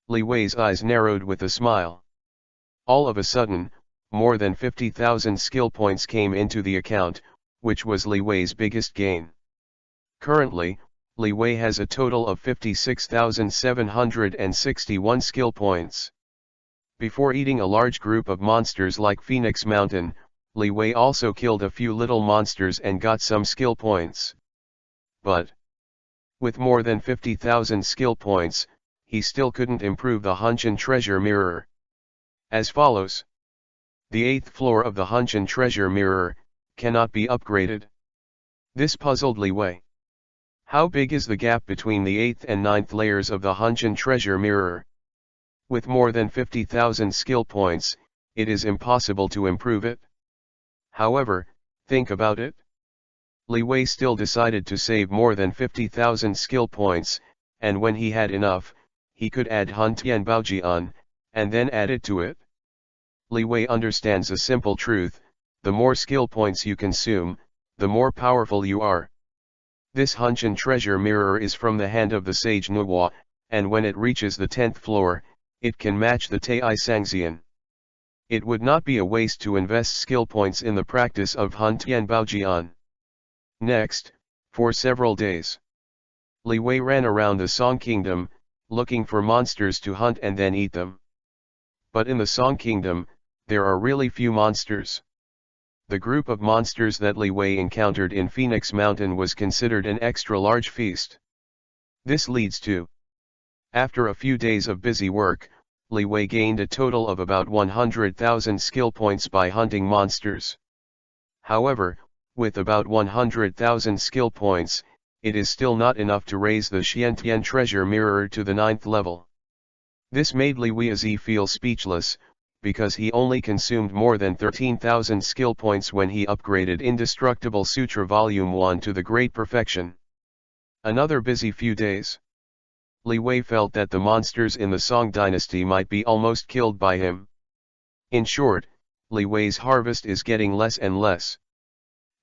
Leewi's eyes narrowed with a smile. All of a sudden, more than 50,000 skill points came into the account, which was Leewi's biggest gain. Currently, Leewi has a total of 56,761 skill points. Before eating a large group of monsters like Phoenix Mountain, Leewi also killed a few little monsters and got some skill points. But with more than 50,000 skill points, he still couldn't improve the Hunchin Treasure Mirror. As follows. The 8th floor of the Hunchin Treasure Mirror cannot be upgraded. This puzzled Leewi. How big is the gap between the 8th and 9th layers of the Hunchin Treasure Mirror? With more than 50,000 skill points, it is impossible to improve it. However, think about it. Leewi still decided to save more than 50,000 skill points, and when he had enough, he could add Han Tian Baojian, and then add it to it. Leewi understands a simple truth: the more skill points you consume, the more powerful you are. This Hunchin Treasure Mirror is from the hand of the sage Nuwa, and when it reaches the 10th floor, it can match the Tai Sangxian. It would not be a waste to invest skill points in the practice of Han Tian Baojian. Next, for several days, Leewi ran around the Song Kingdom, looking for monsters to hunt and then eat them. But in the Song Kingdom, there are really few monsters. The group of monsters that Leewi encountered in Phoenix Mountain was considered an extra-large feast. This leads to, after a few days of busy work, Leewi gained a total of about 100,000 skill points by hunting monsters. However, with about 100,000 skill points, it is still not enough to raise the Xiantian Treasure Mirror to the 9th level. This made Leewi feel speechless, because he only consumed more than 13,000 skill points when he upgraded Indestructible Sutra Volume 1 to the Great Perfection. Another busy few days. Leewi felt that the monsters in the Song dynasty might be almost killed by him. In short, Leewi's harvest is getting less and less.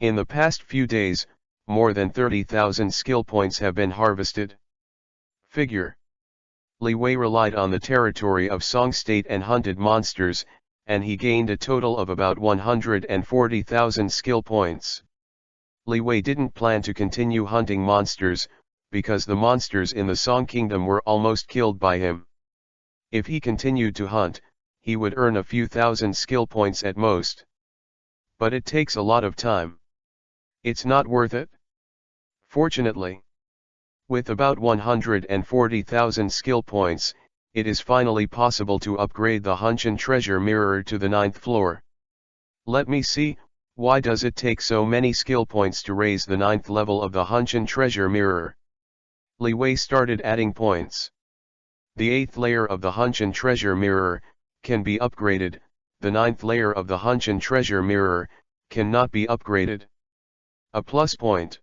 In the past few days, more than 30,000 skill points have been harvested. Figure. Leewi relied on the territory of Song State and hunted monsters, and he gained a total of about 140,000 skill points. Leewi didn't plan to continue hunting monsters, because the monsters in the Song Kingdom were almost killed by him. If he continued to hunt, he would earn a few thousand skill points at most. But it takes a lot of time. It's not worth it. Fortunately, with about 140,000 skill points, it is finally possible to upgrade the Hunchin Treasure Mirror to the 9th floor. Let me see, why does it take so many skill points to raise the 9th level of the Hunchin Treasure Mirror? Leewi started adding points. The 8th layer of the Hunchin Treasure Mirror can be upgraded, the 9th layer of the Hunchin Treasure Mirror cannot be upgraded. A plus point.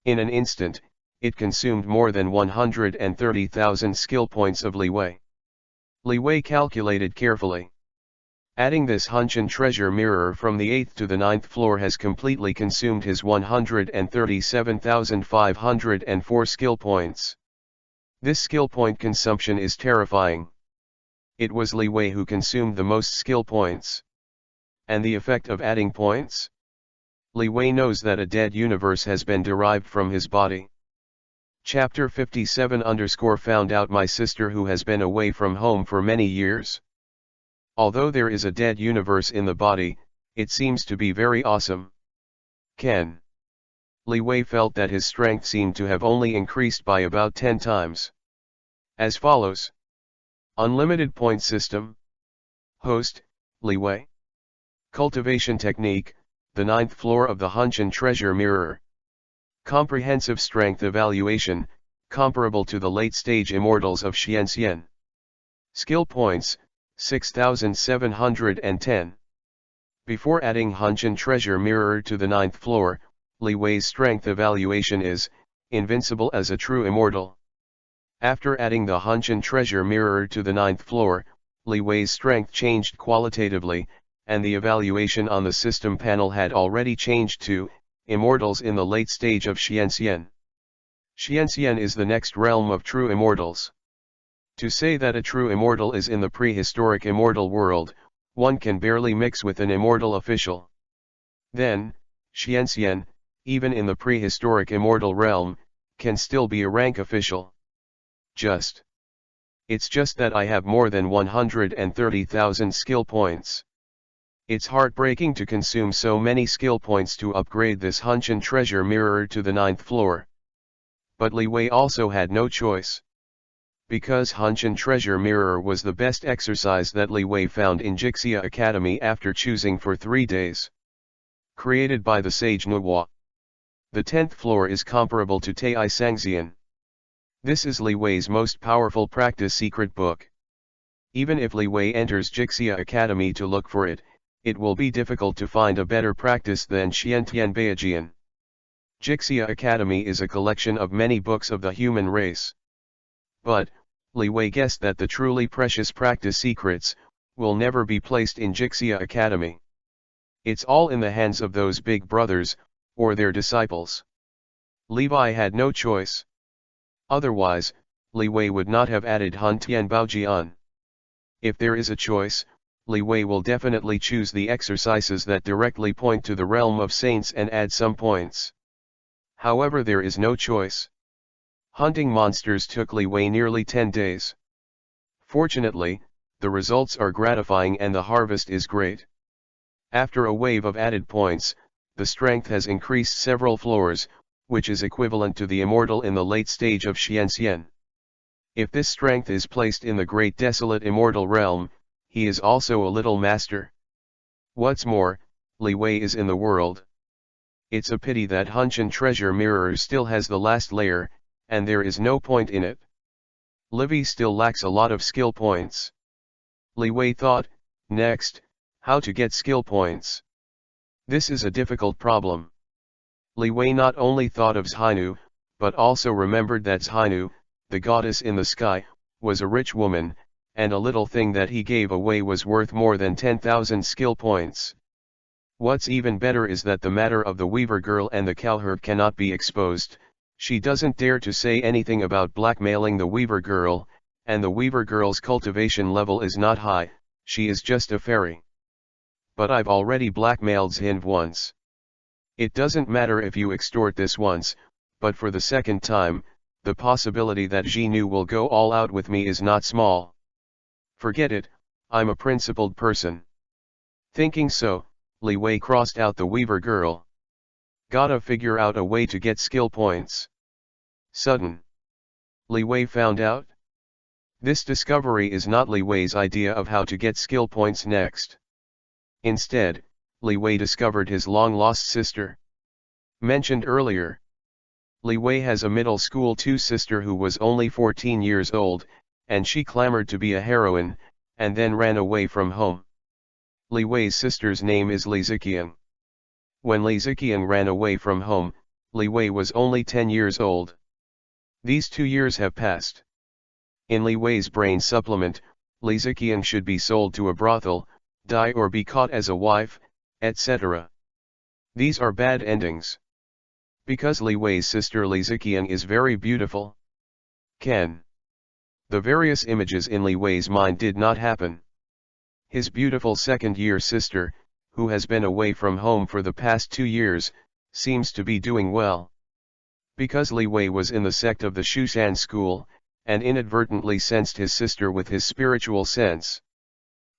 In an instant, it consumed more than 130,000 skill points of Leewi. Leewi calculated carefully. Adding this Hunchin Treasure Mirror from the 8th to the 9th floor has completely consumed his 137,504 skill points. This skill point consumption is terrifying. It was Leewi who consumed the most skill points. And the effect of adding points? Leewi knows that a dead universe has been derived from his body. Chapter 57 Found out my sister who has been away from home for many years. Although there is a dead universe in the body, it seems to be very awesome. Ken. Li Wei felt that his strength seemed to have only increased by about 10 times. As follows. Unlimited point system. Host, Li Wei. Cultivation technique, the 9th floor of the Hunshan treasure mirror. Comprehensive strength evaluation, comparable to the late-stage immortals of Xianxian. Skill points, 6,710. Before adding Hunshan treasure mirror to the 9th floor, Li Wei's strength evaluation is, invincible as a true immortal. After adding the Hunshan treasure mirror to the 9th floor, Li Wei's strength changed qualitatively, and the evaluation on the system panel had already changed to, immortals in the late stage of Xianxian. Xianxian is the next realm of true immortals. To say that a true immortal is in the prehistoric immortal world, one can barely mix with an immortal official. Then, Xianxian, even in the prehistoric immortal realm, can still be a rank official. It's just that I have more than 130,000 skill points. It's heartbreaking to consume so many skill points to upgrade this Hunshan treasure mirror to the 9th floor. But Li Wei also had no choice. Because Hunshan treasure mirror was the best exercise that Li Wei found in Jixia Academy after choosing for 3 days. Created by the sage Nuwa. The 10th floor is comparable to Tei Sangxian. This is Li Wei's most powerful practice secret book. Even if Li Wei enters Jixia Academy to look for it, it will be difficult to find a better practice than Xiantian Beijian. Jixia Academy is a collection of many books of the human race. But, Li Wei guessed that the truly precious practice secrets will never be placed in Jixia Academy. It's all in the hands of those big brothers, or their disciples. Levi had no choice. Otherwise, Li Wei would not have added Han Tian Baojian. If there is a choice, Li Wei will definitely choose the exercises that directly point to the realm of saints and add some points. However, there is no choice. Hunting monsters took Li Wei nearly 10 days. Fortunately, the results are gratifying and the harvest is great. After a wave of added points, the strength has increased several floors, which is equivalent to the immortal in the late stage of Xianxian. If this strength is placed in the great desolate immortal realm, he is also a little master. What's more, Li Wei is in the world. It's a pity that Hunshan treasure mirror still has the last layer, and there is no point in it. Livy still lacks a lot of skill points. Li Wei thought, next, how to get skill points. This is a difficult problem. Li Wei not only thought of Zhainu, but also remembered that Zhainu, the goddess in the sky, was a rich woman, and a little thing that he gave away was worth more than 10,000 skill points. What's even better is that the matter of the weaver girl and the cowherd cannot be exposed. She doesn't dare to say anything about blackmailing the weaver girl, and the weaver girl's cultivation level is not high, she is just a fairy. But I've already blackmailed Zhinv once. It doesn't matter if you extort this once, but for the second time, the possibility that Zhinu will go all out with me is not small. Forget it, I'm a principled person. Thinking so, Li Wei crossed out the weaver girl. Gotta figure out a way to get skill points. Sudden. Li Wei found out? This discovery is not Li Wei's idea of how to get skill points next. Instead, Li Wei discovered his long-lost sister. Mentioned earlier. Li Wei has a middle school 2 sister who was only 14 years old, and she clamored to be a heroine, and then ran away from home. Li Wei's sister's name is Li Ziqiang. When Li Ziqiang ran away from home, Li Wei was only 10 years old. These 2 years have passed. In Li Wei's brain supplement, Li Ziqiang should be sold to a brothel, die or be caught as a wife, etc. These are bad endings. Because Li Wei's sister Li Ziqiang is very beautiful. The various images in Li Wei's mind did not happen. His beautiful second-year sister, who has been away from home for the past 2 years, seems to be doing well. Because Li Wei was in the sect of the Shushan school, and inadvertently sensed his sister with his spiritual sense.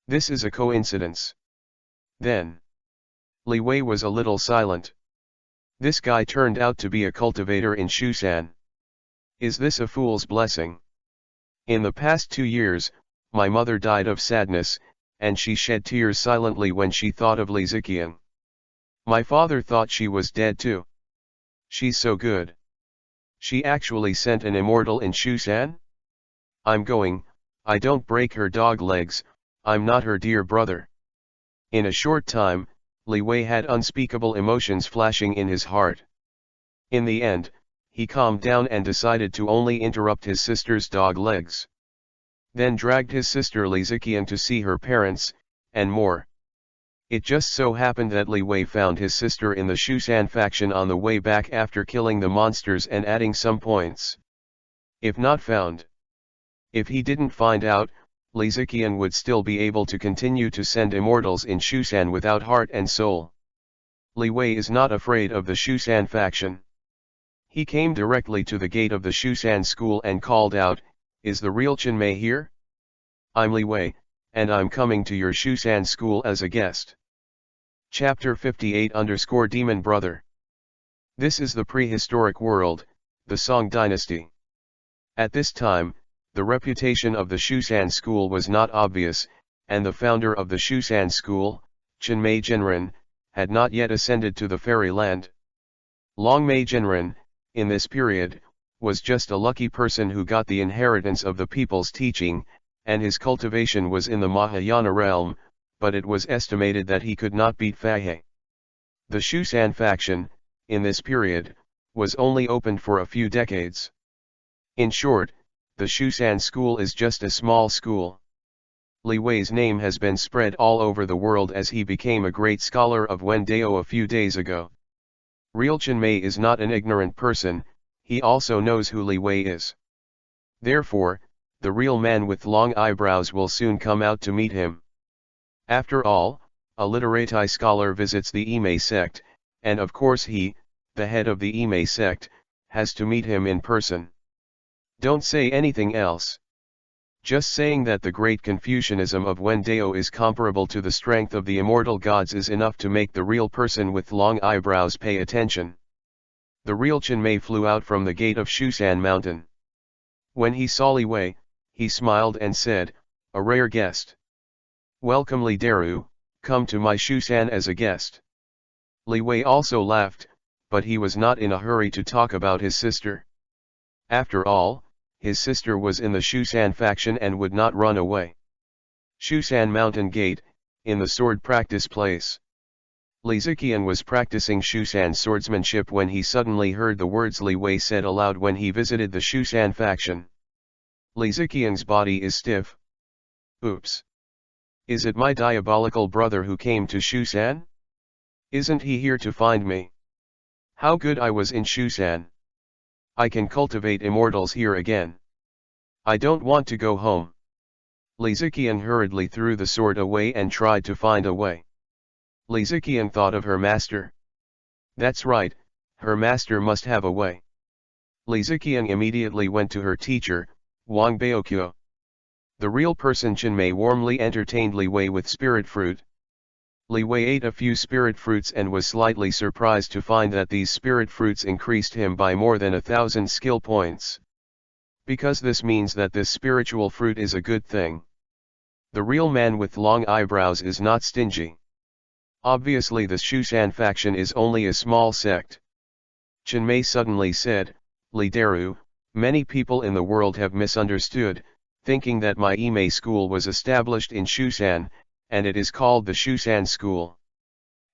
This is a coincidence. Then, Li Wei was a little silent. This guy turned out to be a cultivator in Shusan. Is this a fool's blessing? In the past 2 years, my mother died of sadness, and she shed tears silently when she thought of Lizikian. My father thought she was dead too. She's so good. She actually sent an immortal in Shusan? I'm going, I don't break her dog legs, I'm not her dear brother. In a short time, Leewi had unspeakable emotions flashing in his heart. In the end, he calmed down and decided to only interrupt his sister's dog legs. Then dragged his sister Lizikian to see her parents, and more. It just so happened that Leewi found his sister in the Shusan faction on the way back after killing the monsters and adding some points. If not found. If he didn't find out, Lizikian would still be able to continue to send immortals in Shusan without heart and soul. Leewi is not afraid of the Shusan faction. He came directly to the gate of the Shusan school and called out, "Is the real Chinmay here? I'm Leewi, and I'm coming to your Shusan school as a guest." Chapter 58_Demon Brother. This is the prehistoric world, the Song dynasty. At this time, the reputation of the Shusan school was not obvious, and the founder of the Shusan school, Chinmay Jinran, had not yet ascended to the fairyland. Longmei Jinran, in this period, was just a lucky person who got the inheritance of the people's teaching, and his cultivation was in the Mahayana realm, but it was estimated that he could not beat Fahe. The Shusan faction, in this period, was only opened for a few decades. In short, the Shusan school is just a small school. Leewi's name has been spread all over the world as he became a great scholar of Wendao a few days ago. Real Chinmay is not an ignorant person, he also knows who Leewi is. Therefore, the real man with long eyebrows will soon come out to meet him. After all, a literati scholar visits the Imei sect, and of course he, the head of the Imei sect, has to meet him in person. Don't say anything else. Just saying that the great Confucianism of Wendao is comparable to the strength of the immortal gods is enough to make the real person with long eyebrows pay attention. The real Chinmay flew out from the gate of Shusan mountain. When he saw Leewi, he smiled and said, "A rare guest. Welcome Leedaru, come to my Shusan as a guest." Leewi also laughed, but he was not in a hurry to talk about his sister. After all, his sister was in the Shusan faction and would not run away. Shusan Mountain Gate, in the sword practice place. Lizikian was practicing Shusan swordsmanship when he suddenly heard the words Leewi said aloud when he visited the Shusan faction. Lizikian's body is stiff. Oops. Is it my diabolical brother who came to Shusan? Isn't he here to find me? How good I was in Shusan. I can cultivate immortals here again. I don't want to go home. Lizikian hurriedly threw the sword away and tried to find a way. Lizikian thought of her master. That's right, her master must have a way. Lizikian immediately went to her teacher, Wang Baokyo. The real person Chinmay warmly entertained Leewi with spirit fruit. Leewi ate a few spirit fruits and was slightly surprised to find that these spirit fruits increased him by more than 1,000 skill points. Because this means that this spiritual fruit is a good thing. The real man with long eyebrows is not stingy. Obviously the Shusan faction is only a small sect. Chinmay suddenly said, "Leedaru, many people in the world have misunderstood, thinking that my Imei school was established in Shusan, and it is called the Shusan school."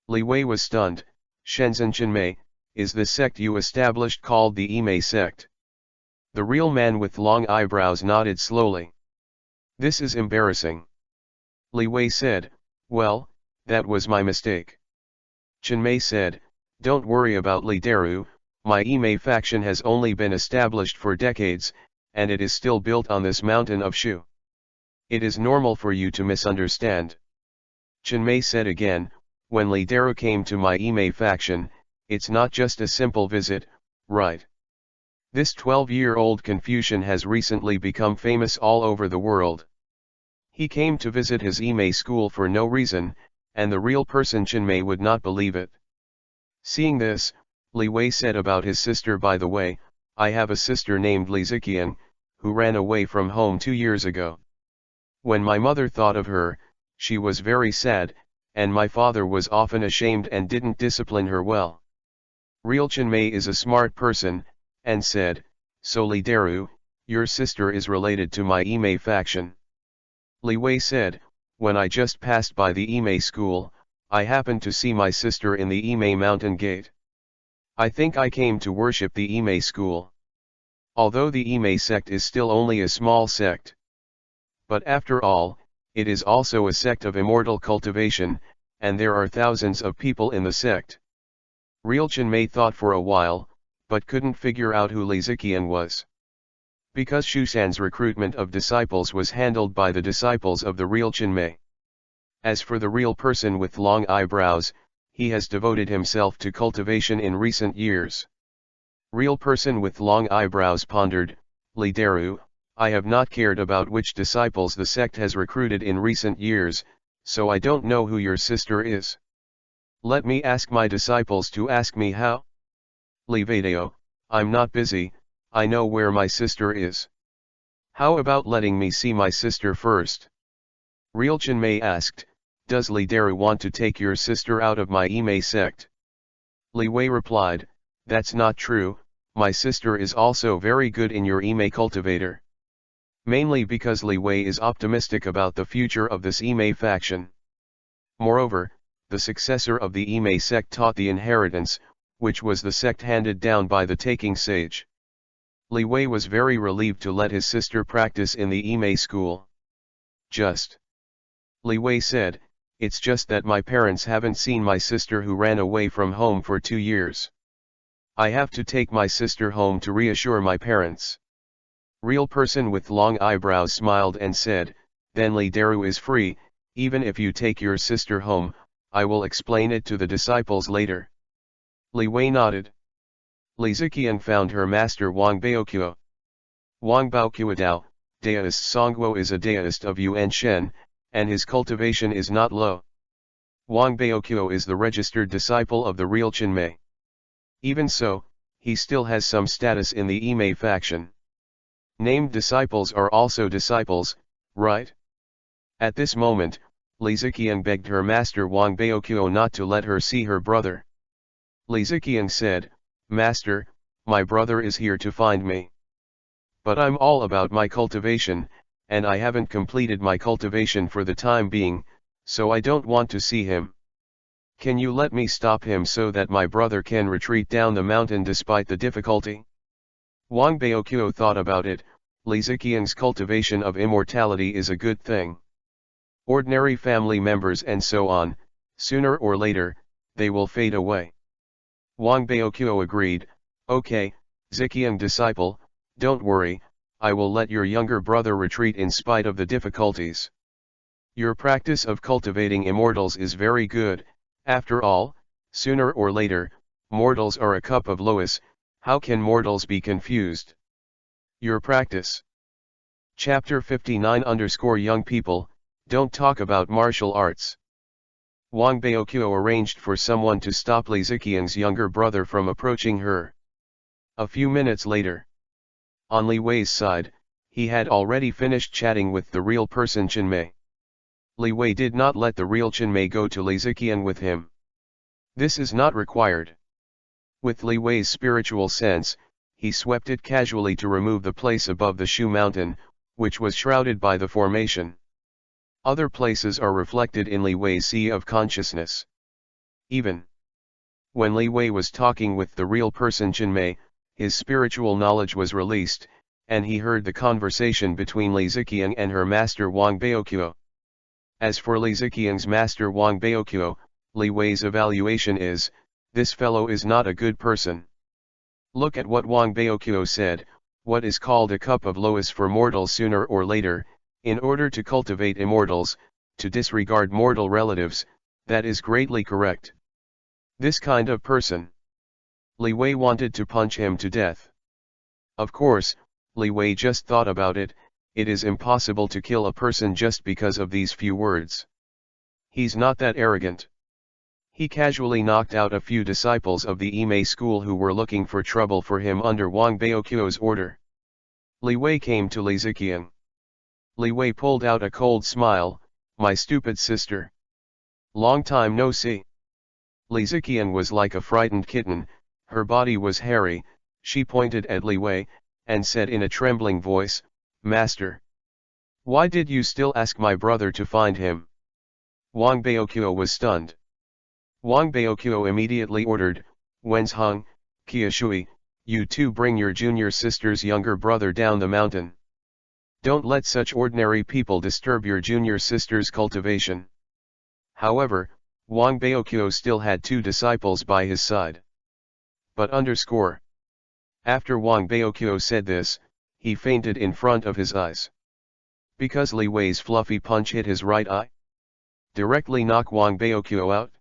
Leewi was stunned. "Shenzhen Chinmay, is the sect you established called the Imei sect?" The real man with long eyebrows nodded slowly. "This is embarrassing." Leewi said, "Well, that was my mistake." Chinmay said, "Don't worry about Leedaru, my Imei faction has only been established for decades, and it is still built on this mountain of Shu. It is normal for you to misunderstand." Chinmay said again, "When Leedaru came to my Imei faction, it's not just a simple visit, right? This 12-year-old Confucian has recently become famous all over the world. He came to visit his Imei school for no reason, and the real person Chinmay would not believe it." Seeing this, Leewi said about his sister, by the way, I have a sister named Leewi, who ran away from home 2 years ago. When my mother thought of her, she was very sad, and my father was often ashamed and didn't discipline her well. Reelchenmei is a smart person, and said, so Leedaru, your sister is related to my Imei faction. Leewi said, when I just passed by the Imei school, I happened to see my sister in the Imei mountain gate. I think I came to worship the Imei school. Although the Imei sect is still only a small sect. But after all, it is also a sect of immortal cultivation, and there are thousands of people in the sect. Reelchenmei thought for a while, but couldn't figure out who Leewi was. Because Shusan's recruitment of disciples was handled by the disciples of the Reelchenmei. As for the real person with long eyebrows, he has devoted himself to cultivation in recent years. Real person with long eyebrows pondered, Leedaru, I have not cared about which disciples the sect has recruited in recent years, so I don't know who your sister is. Let me ask my disciples to ask me how? Leevideo, I'm not busy, I know where my sister is. How about letting me see my sister first? Reelchenmei asked, does Leedaru want to take your sister out of my Imei sect? Leewi replied, that's not true, my sister is also very good in your Imei cultivator. Mainly because Leewi is optimistic about the future of this Imei faction. Moreover, the successor of the Imei sect taught the inheritance, which was the sect handed down by the taking sage. Leewi was very relieved to let his sister practice in the Imei school. Leewi said, it's just that my parents haven't seen my sister who ran away from home for 2 years. I have to take my sister home to reassure my parents. Real person with long eyebrows smiled and said, then Leedaru is free, even if you take your sister home, I will explain it to the disciples later. Leewi nodded. Leewi found her master Wang Baoqiu. Wang Baoqiu Daoist Songguo is a Daoist of Yuan Shen, and his cultivation is not low. Wang Baoqiu is the registered disciple of the Reelchenmei. Even so, he still has some status in the Imei faction. Named disciples are also disciples, right? At this moment, Leewi begged her master Wang Baoqiu not to let her see her brother. Leewi said, Master, my brother is here to find me. But I'm all about my cultivation, and I haven't completed my cultivation for the time being, so I don't want to see him. Can you let me stop him so that my brother can retreat down the mountain despite the difficulty? Wang Baoqiu thought about it. Leewi's cultivation of immortality is a good thing. Ordinary family members and so on, sooner or later, they will fade away. Wang Baoqiu agreed, okay, Ziqiang disciple, don't worry, I will let your younger brother retreat in spite of the difficulties. Your practice of cultivating immortals is very good, after all, sooner or later, mortals are a cup of loess, how can mortals be confused? Your practice. Chapter 59 Young people, don't talk about martial arts. Wang Baoqiu arranged for someone to stop Leewi's younger brother from approaching her. A few minutes later. On Leewi's side, he had already finished chatting with the real person Chenmei. Leewi did not let the real Chenmei go to Leewi with him. This is not required. With Leewi's spiritual sense, he swept it casually to remove the place above the Shu mountain, which was shrouded by the formation. Other places are reflected in Leewi's sea of consciousness. Even when Leewi was talking with the real person Chenmei, his spiritual knowledge was released, and he heard the conversation between Leewi and her master Wang Baoqiu. As for Leewi's master Wang Baoqiu, Leewi's evaluation is, this fellow is not a good person. Look at what Wang Baoqiu said, what is called a cup of loess for mortals sooner or later, in order to cultivate immortals, to disregard mortal relatives, that is greatly correct. This kind of person. Leewi wanted to punch him to death. Of course, Leewi just thought about it, it is impossible to kill a person just because of these few words. He's not that arrogant. He casually knocked out a few disciples of the Ime school who were looking for trouble for him under Wang Baoqiu's order. Leewi came to Li Ziqian. Leewi pulled out a cold smile, "My stupid sister. Long time no see." Li Ziqian was like a frightened kitten, her body was hairy, she pointed at Leewi, and said in a trembling voice, "Master. Why did you still ask my brother to find him?" Wang Baoqiu was stunned. Wang Baoqiu immediately ordered, "Wenzheng, Qiushui, you two bring your junior sister's younger brother down the mountain. Don't let such ordinary people disturb your junior sister's cultivation." However, Wang Baoqiu still had two disciples by his side. But underscore. After Wang Baoqiu said this, he fainted in front of his eyes. Because Leewi's fluffy punch hit his right eye. Directly knock Wang Baoqiu out.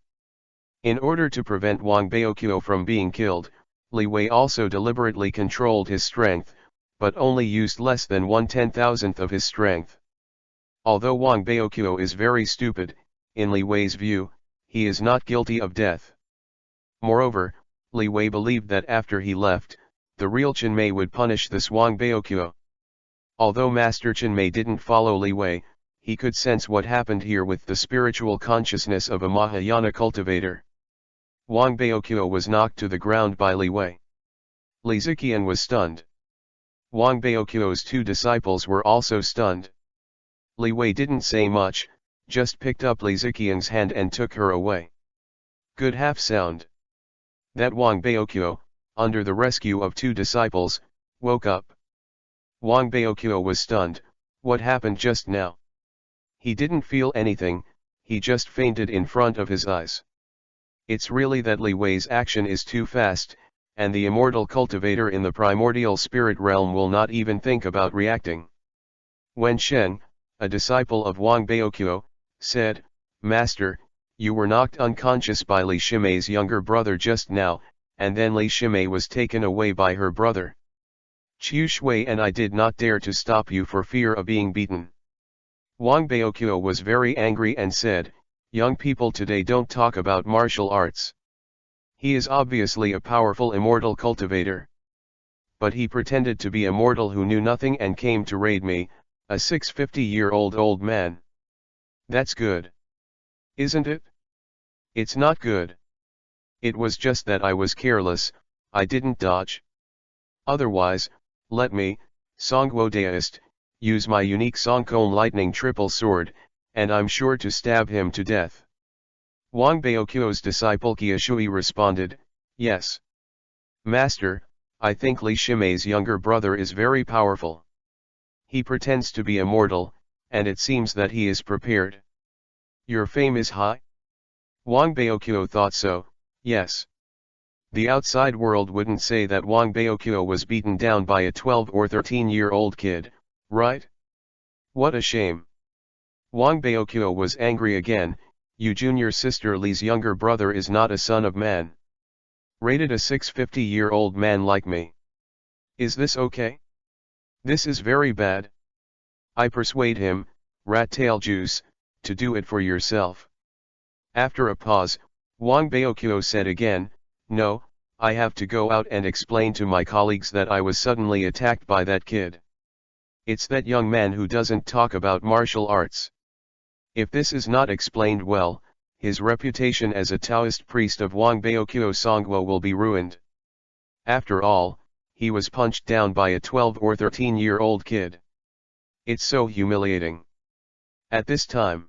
In order to prevent Wang Baoqiu from being killed, Leewi also deliberately controlled his strength, but only used less than 1/10,000th of his strength. Although Wang Baoqiu is very stupid, in Leewi's view, he is not guilty of death. Moreover, Leewi believed that after he left, the real Chenmei would punish this Wang Baoqiu. Although Master Chenmei didn't follow Leewi, he could sense what happened here with the spiritual consciousness of a Mahayana cultivator. Wang Baoqiu was knocked to the ground by Leewi. Li Ziqian was stunned. Wang Baoqiu's two disciples were also stunned. Leewi didn't say much, just picked up Li Ziqian's hand and took her away. Good half sound. That Wang Baoqiu, under the rescue of two disciples, woke up. Wang Baoqiu was stunned. What happened just now? He didn't feel anything, he just fainted in front of his eyes. It's really that Leewi's action is too fast, and the immortal cultivator in the primordial spirit realm will not even think about reacting. Wen Shen, a disciple of Wang Baoqiu, said, "Master, you were knocked unconscious by Li Shimei's younger brother just now, and then Li Shimei was taken away by her brother. Qiu Shui and I did not dare to stop you for fear of being beaten." Wang Baoqiu was very angry and said, "Young people today don't talk about martial arts. He is obviously a powerful immortal cultivator. But he pretended to be a mortal who knew nothing and came to raid me, a 650-year-old old man. That's good. Isn't it? It's not good. It was just that I was careless, I didn't dodge. Otherwise, let me, Songguo Daoist, use my unique Songkon lightning triple sword, and I'm sure to stab him to death." Wang Baoqiu's disciple Qiushui responded, "Yes. Master, I think Li Shimei's younger brother is very powerful. He pretends to be immortal, and it seems that he is prepared. Your fame is high?" Wang Baoqiu thought so, yes. The outside world wouldn't say that Wang Baoqiu was beaten down by a 12 or 13-year-old kid, right? What a shame. Wang Baoqiu was angry again. "You junior sister Li's younger brother is not a son of man. Rated a 650-year-old man like me. Is this okay? This is very bad. I persuade him, rat tail juice, to do it for yourself." After a pause, Wang Baoqiu said again, "No, I have to go out and explain to my colleagues that I was suddenly attacked by that kid. It's that young man who doesn't talk about martial arts. If this is not explained well, his reputation as a Taoist priest of Wang Baoqiu Songguo will be ruined. After all, he was punched down by a 12 or 13-year-old kid. It's so humiliating." At this time,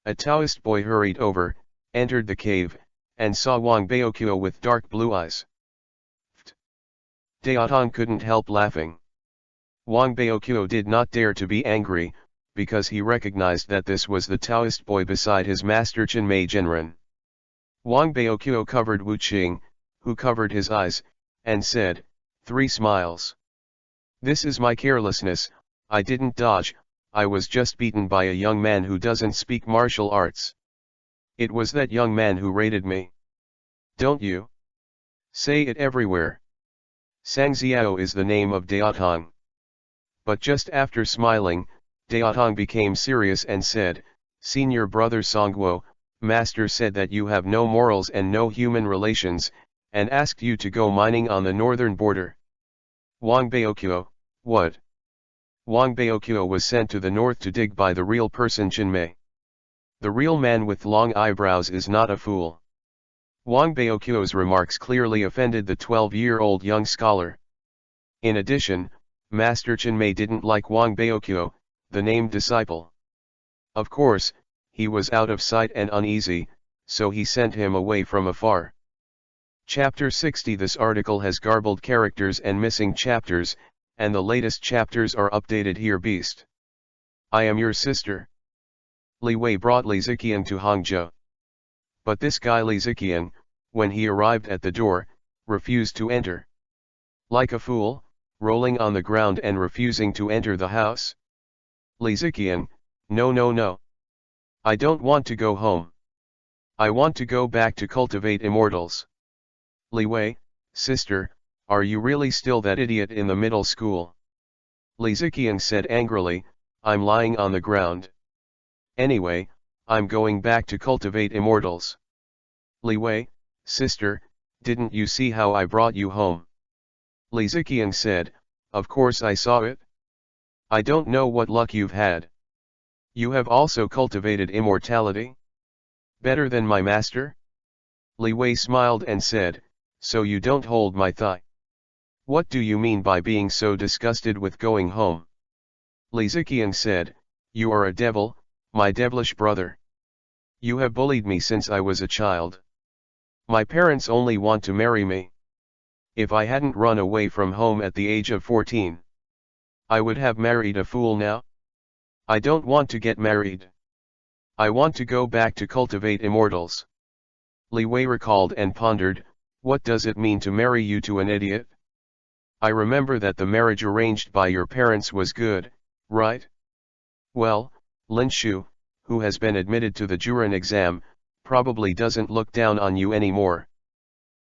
a Taoist boy hurried over, entered the cave, and saw Wang Baoqiu with dark blue eyes. Daotong couldn't help laughing. Wang Baoqiu did not dare to be angry, because he recognized that this was the Taoist boy beside his master Chenmei Genren. Wang Baoqiu covered Wu Qing, who covered his eyes, and said, 3 smiles. "This is my carelessness, I didn't dodge, I was just beaten by a young man who doesn't speak martial arts. It was that young man who raided me. Don't you? Say it everywhere. Sang Xiao is the name of Daotong." But just after smiling, Daotong became serious and said, "Senior brother Songguo, Master said that you have no morals and no human relations, and asked you to go mining on the northern border. Wang Baoqiu, what? Wang Baoqiu was sent to the north to dig by the real person Jinmei. The real man with long eyebrows is not a fool. Wang Baoqiu's remarks clearly offended the 12-year-old young scholar. In addition, Master Jinmei didn't like Wang Baoqiu, the named disciple. Of course, he was out of sight and uneasy, so he sent him away from afar. Chapter 60. This article has garbled characters and missing chapters, and the latest chapters are updated here. Beast. I am your sister. Leewi brought Li Ziqian to Hangzhou. But this guy Li Ziqian, when he arrived at the door, refused to enter. Like a fool, rolling on the ground and refusing to enter the house. Li Ziqian, no no no. I don't want to go home. I want to go back to cultivate immortals. Leewi, sister, are you really still that idiot in the middle school? Li Ziqian said angrily, I'm lying on the ground. Anyway, I'm going back to cultivate immortals. Leewi, sister, didn't you see how I brought you home? Li Ziqian said, of course I saw it. I don't know what luck you've had. You have also cultivated immortality? Better than my master? Leewi smiled and said, so you don't hold my thigh. What do you mean by being so disgusted with going home? Li Ziqian said, you are a devil, my devilish brother. You have bullied me since I was a child. My parents only want to marry me. If I hadn't run away from home at the age of 14, I would have married a fool now. I don't want to get married. I want to go back to cultivate immortals. Leewi recalled and pondered, what does it mean to marry you to an idiot? I remember that the marriage arranged by your parents was good, right? Well, Lin Shu, who has been admitted to the Juran exam, probably doesn't look down on you anymore.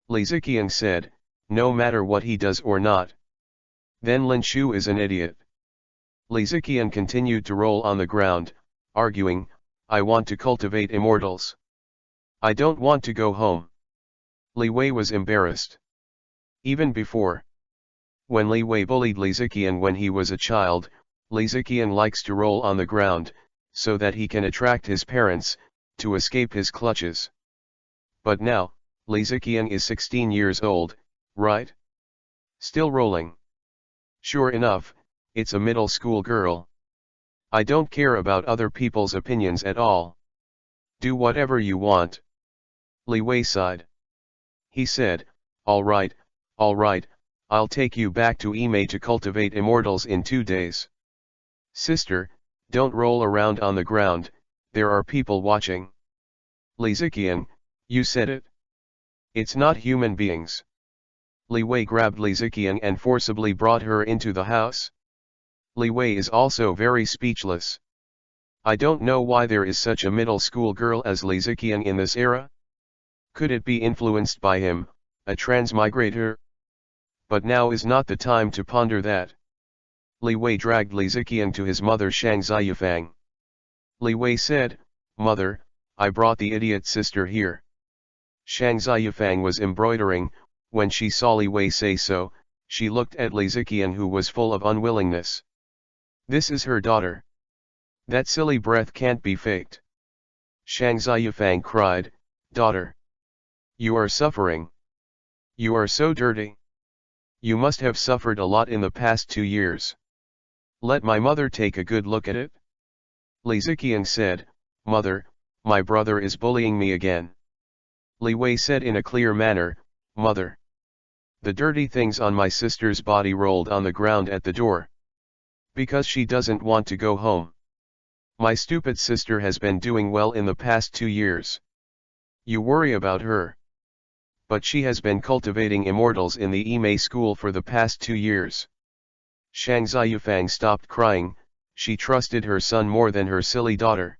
Li Ziqian said, no matter what he does or not. Then Lin Shu is an idiot. Li Ziqian continued to roll on the ground, arguing, I want to cultivate immortals. I don't want to go home. Leewi was embarrassed. Even before. When Leewi bullied Li Ziqian when he was a child, Li Ziqian likes to roll on the ground, so that he can attract his parents, to escape his clutches. But now, Li Ziqian is 16 years old, right? Still rolling. Sure enough, it's a middle school girl. I don't care about other people's opinions at all. Do whatever you want. Leewi sighed. He said, all right, I'll take you back to Imei to cultivate immortals in 2 days. Sister, don't roll around on the ground, there are people watching. Li Ziqian, you said it. It's not human beings. Leewi grabbed Li Ziqian and forcibly brought her into the house. Leewi is also very speechless. I don't know why there is such a middle school girl as Li Ziqian in this era. Could it be influenced by him, a transmigrator? But now is not the time to ponder that. Leewi dragged Li Ziqian to his mother Shang Ziyufang. Leewi said, Mother, I brought the idiot sister here. Shang Ziyufang was embroidering. When she saw Leewi say so, she looked at Li Ziqian, who was full of unwillingness. This is her daughter. That silly breath can't be faked. Shang Ziyufang cried, Daughter. You are suffering. You are so dirty. You must have suffered a lot in the past 2 years. Let my mother take a good look at it. Li Ziqian said, Mother, my brother is bullying me again. Leewi said in a clear manner, Mother. The dirty things on my sister's body rolled on the ground at the door. Because she doesn't want to go home. My stupid sister has been doing well in the past 2 years. You worry about her. But she has been cultivating immortals in the Imei school for the past 2 years. Shang Ziyufang stopped crying, she trusted her son more than her silly daughter.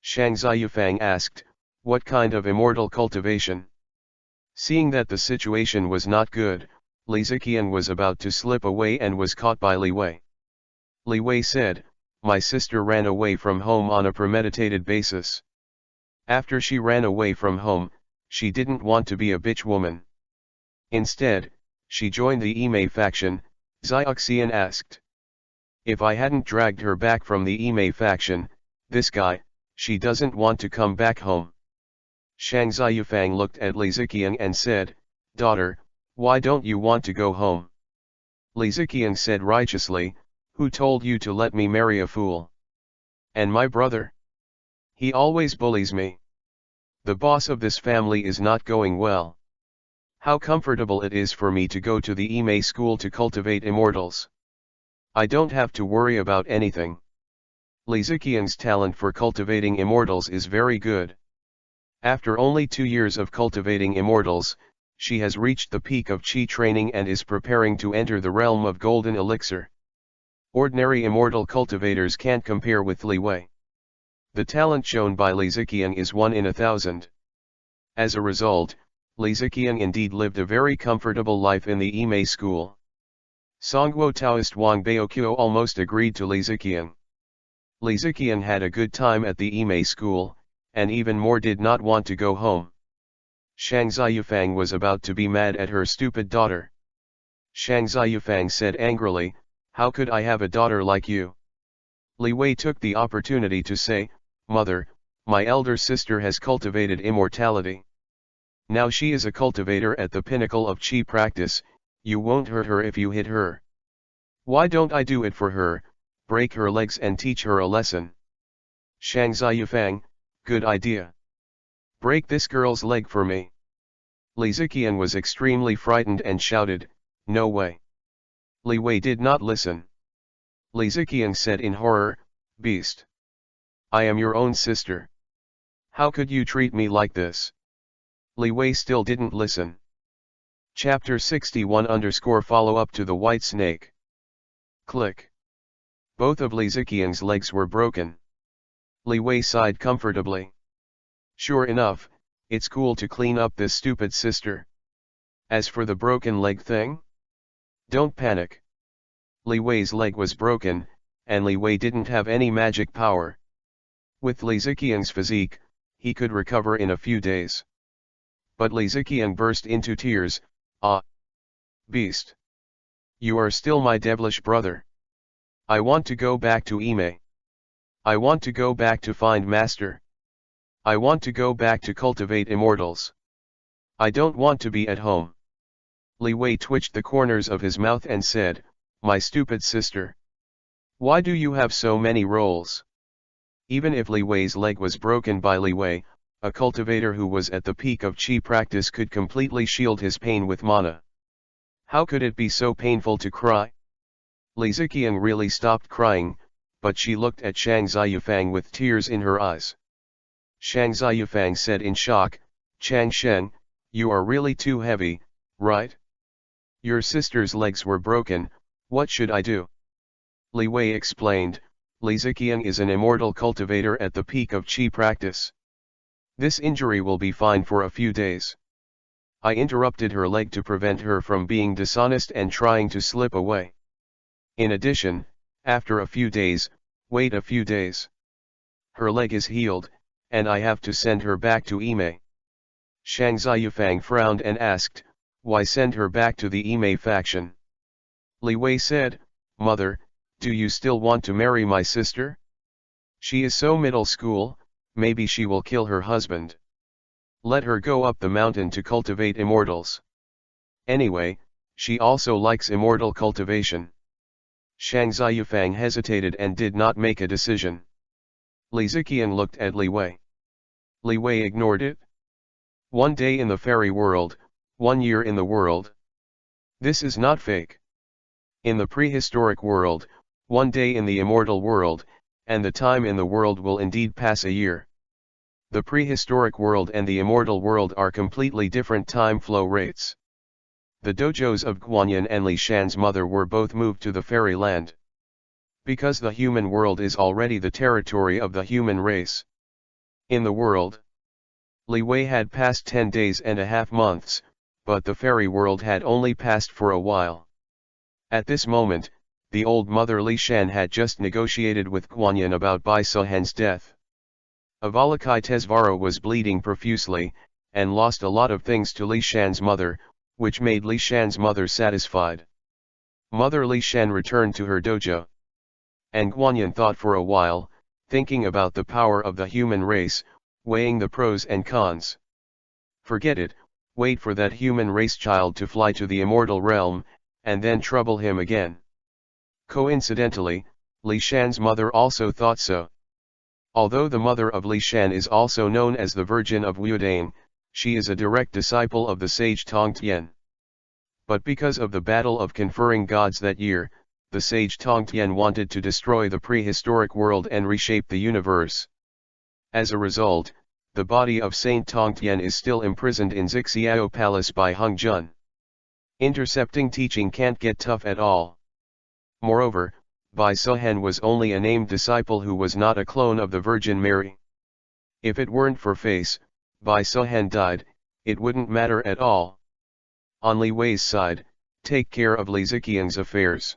Shang Ziyufang asked, what kind of immortal cultivation? Seeing that the situation was not good, Li Ziqian was about to slip away and was caught by Leewi. Leewi said, my sister ran away from home on a premeditated basis. After she ran away from home, she didn't want to be a bitch woman. Instead, she joined the Ime faction, Xiaoxian asked. If I hadn't dragged her back from the Ime faction, this guy, she doesn't want to come back home. Shang Ziyufang looked at Li Ziqiang and said, Daughter, why don't you want to go home? Li Ziqiang said righteously, who told you to let me marry a fool? And my brother? He always bullies me. The boss of this family is not going well. How comfortable it is for me to go to the Ime school to cultivate immortals. I don't have to worry about anything. Li Ziqiang's talent for cultivating immortals is very good. After only 2 years of cultivating immortals, she has reached the peak of Qi training and is preparing to enter the realm of golden elixir. Ordinary immortal cultivators can't compare with Li Wei. The talent shown by Li Ziqiang is 1 in 1,000. As a result, Li Ziqiang indeed lived a very comfortable life in the Ime school. Songguo Taoist Wang Baoqiu almost agreed to Li Ziqiang. Li Ziqiang had a good time at the Ime school, and even more did not want to go home. Shang Ziyufang was about to be mad at her stupid daughter. Shang Ziyufang said angrily, how could I have a daughter like you? Li Wei took the opportunity to say, Mother, my elder sister has cultivated immortality. Now she is a cultivator at the pinnacle of Qi practice, you won't hurt her if you hit her. Why don't I do it for her, break her legs and teach her a lesson? Shang Ziyufang, good idea. Break this girl's leg for me. Li Ziqiang was extremely frightened and shouted, no way. Li Wei did not listen. Li Ziqiang said in horror, beast. I am your own sister. How could you treat me like this? Li Wei still didn't listen. Chapter 61 Follow-up to the White Snake. Click. Both of Li Ziqiang's legs were broken. Li Wei sighed comfortably. Sure enough, it's cool to clean up this stupid sister. As for the broken leg thing? Don't panic. Li Wei's leg was broken, and Li Wei didn't have any magic power. With Li Ziqiang's physique, he could recover in a few days. But Li Ziqiang burst into tears, ah! Beast! You are still my devilish brother. I want to go back to Ime. I want to go back to find Master. I want to go back to cultivate immortals. I don't want to be at home. Li Wei twitched the corners of his mouth and said, my stupid sister. Why do you have so many roles? Even if Li Wei's leg was broken by Li Wei, a cultivator who was at the peak of Qi practice could completely shield his pain with mana. How could it be so painful to cry? Li Ziqiang really stopped crying, but she looked at Shang Ziyufang with tears in her eyes. Shang Ziyufang said in shock, Chang Shen, you are really too heavy, right? Your sister's legs were broken, what should I do? Li Wei explained, Li Ziqiang is an immortal cultivator at the peak of Qi practice. This injury will be fine for a few days. I interrupted her leg to prevent her from being dishonest and trying to slip away. In addition, after a few days, wait a few days. Her leg is healed, and I have to send her back to Ime. Shang Ziyufang frowned and asked, why send her back to the Ime faction? Li Wei said, Mother, do you still want to marry my sister? She is so middle school, maybe she will kill her husband. Let her go up the mountain to cultivate immortals. Anyway, she also likes immortal cultivation. Shang Ziyufang hesitated and did not make a decision. Li Ziqiang looked at Li Wei. Li Wei ignored it. 1 day in the fairy world, 1 year in the world. This is not fake. In the prehistoric world, 1 day in the immortal world, and the time in the world will indeed pass a year. The prehistoric world and the immortal world are completely different time flow rates. The dojos of Guanyin and Li Shan's mother were both moved to the fairy land. Because the human world is already the territory of the human race. In the world, Li Wei had passed 10 days and a half months, but the fairy world had only passed for a while. At this moment, the old mother Li Shan had just negotiated with Guanyin about Bai Suhen's death. Avalakai Tesvara was bleeding profusely, and lost a lot of things to Li Shan's mother, which made Li Shan's mother satisfied. Mother Li Shan returned to her dojo. And Guanyin thought for a while, thinking about the power of the human race, weighing the pros and cons. Forget it, wait for that human race child to fly to the immortal realm, and then trouble him again. Coincidentally, Li Shan's mother also thought so. Although the mother of Li Shan is also known as the Virgin of Wudan, she is a direct disciple of the sage Tongtian. But because of the battle of conferring gods that year, the sage Tongtian wanted to destroy the prehistoric world and reshape the universe. As a result, the body of Saint Tongtian is still imprisoned in Zixiao Palace by Hung Jun. Intercepting teaching can't get tough at all. Moreover, Bai Suhen was only a named disciple who was not a clone of the Virgin Mary. If it weren't for face, Bai Suhen died, it wouldn't matter at all. On Li Wei's side, take care of Li Ziqiang's affairs.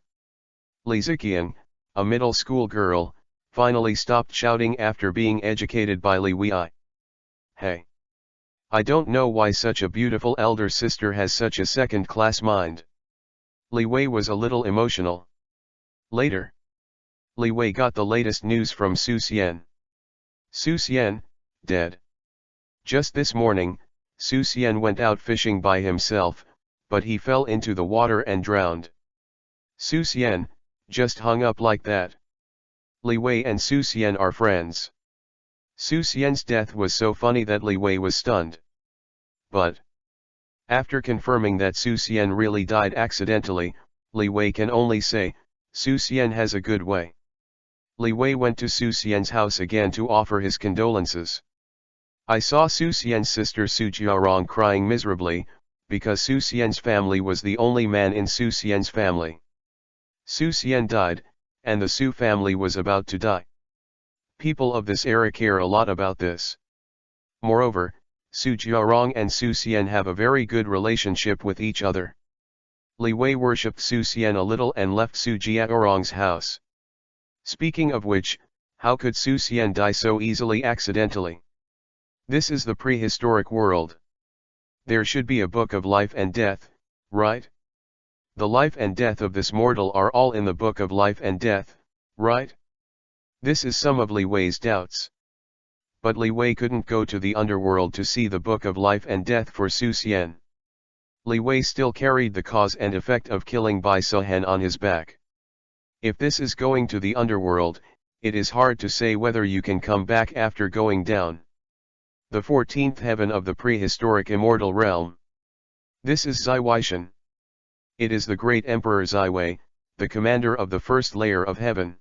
Li Ziqiang, a middle school girl, finally stopped shouting after being educated by Li Wei. Hey! I don't know why such a beautiful elder sister has such a second-class mind. Li Wei was a little emotional. Later, Li Wei got the latest news from Su Xian. Su Xian, dead. Just this morning, Su Xian went out fishing by himself, but he fell into the water and drowned. Su Xian, just hung up like that. Li Wei and Su Xian are friends. Su Xian's death was so funny that Li Wei was stunned. But after confirming that Su Xian really died accidentally, Li Wei can only say, Su Xian has a good way. Li Wei went to Su Xian's house again to offer his condolences. I saw Su Xian's sister Su Jiarong crying miserably, because Su Xian's family was the only man in Su Xian's family. Su Xian died, and the Su family was about to die. People of this era care a lot about this. Moreover, Su Jiarong and Su Xian have a very good relationship with each other. Li Wei worshipped Su Xian a little and left Su Jiarong's house. Speaking of which, how could Su Xian die so easily accidentally? This is the prehistoric world. There should be a book of life and death, right? The life and death of this mortal are all in the book of life and death, right? This is some of Li Wei's doubts. But Li Wei couldn't go to the underworld to see the book of life and death for Su Xian. Li Wei still carried the cause and effect of killing Bai Suhen on his back. If this is going to the underworld, it is hard to say whether you can come back after going down. The 14th heaven of the prehistoric immortal realm. This is Zai Weishan. It is the great Emperor Zai Wei, the commander of the first layer of heaven.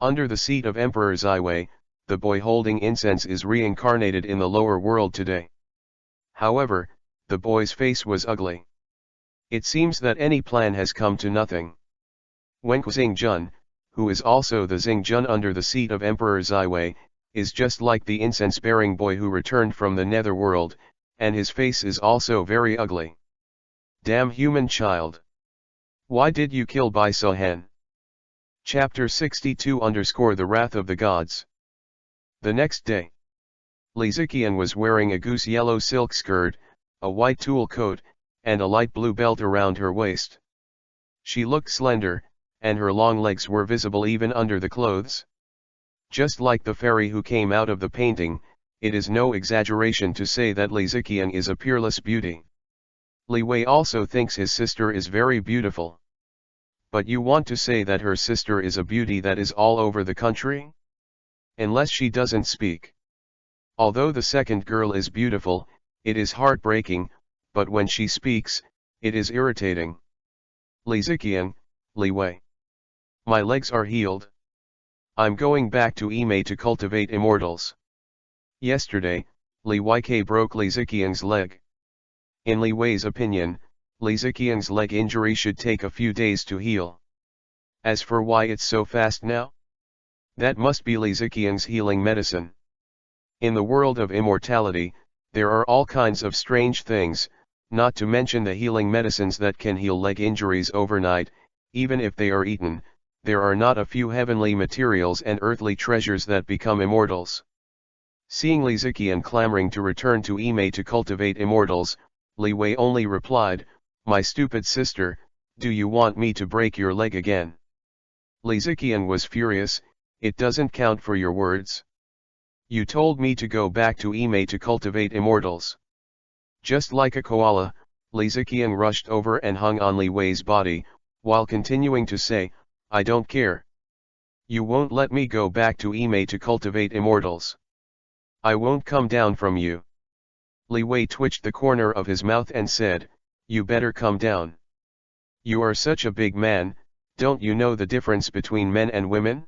Under the seat of Emperor Zai Wei, the boy holding incense is reincarnated in the lower world today. However, the boy's face was ugly. It seems that any plan has come to nothing. Wen Xingjun, who is also the Xingjun under the seat of Emperor Zai Wei, is just like the incense-bearing boy who returned from the netherworld, and his face is also very ugly. Damn human child! Why did you kill Bai Suhen? Chapter 62 _ The Wrath of the Gods. The next day, Li Ziqian was wearing a goose yellow silk skirt, a white tulle coat, and a light blue belt around her waist. She looked slender, and her long legs were visible even under the clothes. Just like the fairy who came out of the painting, it is no exaggeration to say that Li Ziqian is a peerless beauty. Li Wei also thinks his sister is very beautiful. But you want to say that her sister is a beauty that is all over the country? Unless she doesn't speak. Although the second girl is beautiful, it is heartbreaking, but when she speaks, it is irritating. Li Ziqian, Li Wei. My legs are healed. I'm going back to Imei to cultivate immortals. Yesterday, Li Yk broke Li Ziqiang's leg. In Li Wei's opinion, Li Ziqiang's leg injury should take a few days to heal. As for why it's so fast now? That must be Li Ziqiang's healing medicine. In the world of immortality, there are all kinds of strange things, not to mention the healing medicines that can heal leg injuries overnight. Even if they are eaten, there are not a few heavenly materials and earthly treasures that become immortals. Seeing Li Ziqian clamoring to return to Imei to cultivate immortals, Leewi only replied, "My stupid sister, do you want me to break your leg again?" Li Ziqian was furious, "It doesn't count for your words. You told me to go back to Imei to cultivate immortals." Just like a koala, Li Ziqian rushed over and hung on Li Wei's body, while continuing to say, "I don't care. You won't let me go back to Imei to cultivate immortals. I won't come down from you." Li Wei twitched the corner of his mouth and said, "You better come down. You are such a big man, don't you know the difference between men and women?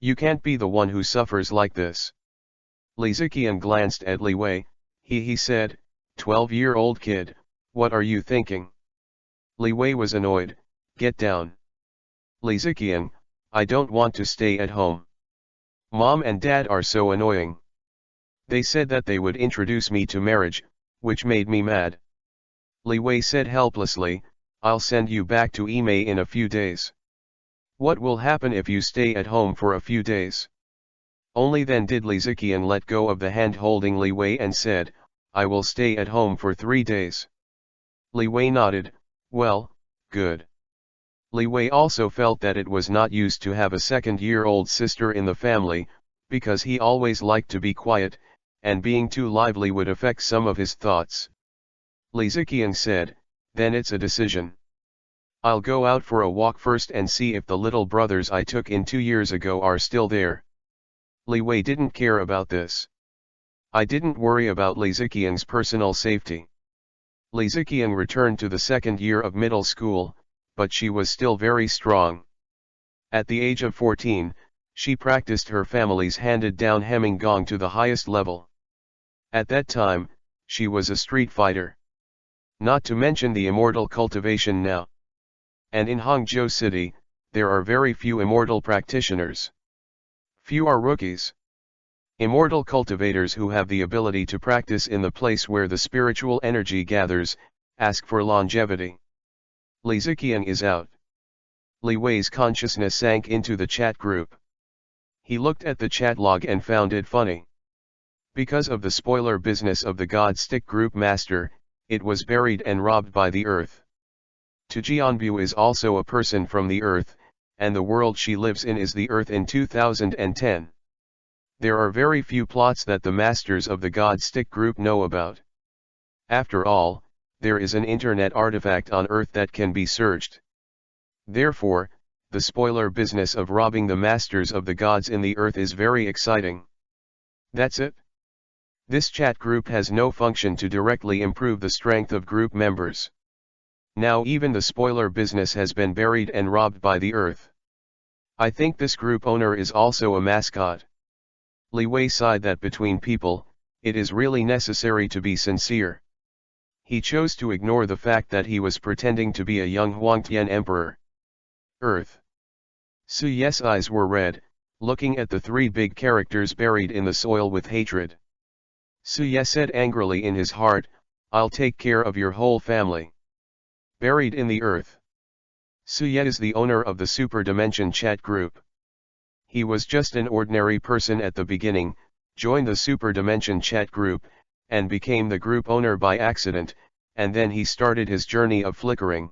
You can't be the one who suffers like this." Li Ziqian glanced at Li Wei, he said, 12-year-old kid, what are you thinking?" Li Wei was annoyed, "Get down." Li Ziqian, "I don't want to stay at home. Mom and Dad are so annoying. They said that they would introduce me to marriage, which made me mad." Li Wei said helplessly, "I'll send you back to Imei in a few days. What will happen if you stay at home for a few days?" Only then did Li Ziqian let go of the hand holding Li Wei and said, "I will stay at home for 3 days." Li Wei nodded, "Well, good." Li Wei also felt that it was not used to have a second-year-old sister in the family, because he always liked to be quiet, and being too lively would affect some of his thoughts. Li Ziqian said, "Then it's a decision. I'll go out for a walk first and see if the little brothers I took in 2 years ago are still there." Li Wei didn't care about this. I didn't worry about Li Ziqian's personal safety. Li Ziqian returned to the second year of middle school, but she was still very strong. At the age of 14, she practiced her family's handed-down hemming gong to the highest level. At that time, she was a street fighter. Not to mention the immortal cultivation now. And in Hangzhou City, there are very few immortal practitioners. Few are rookies. Immortal cultivators who have the ability to practice in the place where the spiritual energy gathers, ask for longevity. Li Ziqian is out. Li Wei's consciousness sank into the chat group. He looked at the chat log and found it funny. Because of the spoiler business of the God Stick Group Master, it was buried and robbed by the earth. Tu Jianbu is also a person from the earth, and the world she lives in is the earth in 2010. There are very few plots that the masters of the God Stick Group know about. After all, there is an internet artifact on Earth that can be searched. Therefore, the spoiler business of robbing the masters of the gods in the earth is very exciting. That's it. This chat group has no function to directly improve the strength of group members. Now even the spoiler business has been buried and robbed by the earth. I think this group owner is also a mascot. Li Wei sighed that between people, it is really necessary to be sincere. He chose to ignore the fact that he was pretending to be a young Huangtian emperor. Earth. Su Ye's eyes were red, looking at the 3 big characters buried in the soil with hatred. Su Ye said angrily in his heart, "I'll take care of your whole family." Buried in the earth. Su Ye is the owner of the Super Dimension chat group. He was just an ordinary person at the beginning, joined the Super Dimension chat group, and became the group owner by accident, and then he started his journey of flickering.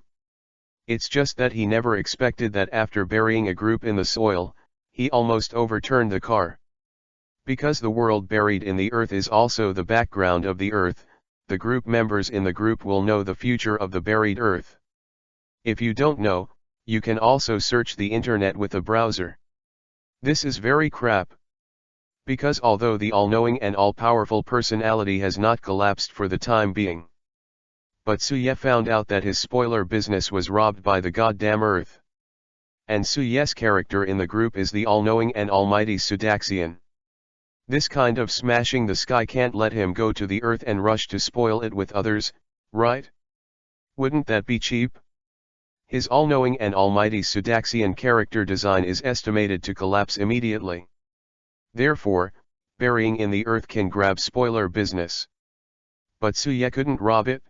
It's just that he never expected that after burying a group in the soil, he almost overturned the car. Because the world buried in the earth is also the background of the earth, the group members in the group will know the future of the buried earth. If you don't know, you can also search the internet with a browser. This is very crap. Because although the all-knowing and all-powerful personality has not collapsed for the time being, but Su Ye found out that his spoiler business was robbed by the goddamn earth. And Su Ye's character in the group is the all-knowing and almighty Sudaxian. This kind of smashing the sky can't let him go to the earth and rush to spoil it with others, right? Wouldn't that be cheap? His all-knowing and almighty Sudaxian character design is estimated to collapse immediately. Therefore, burying in the earth can grab spoiler business. But Su Ye couldn't rob it.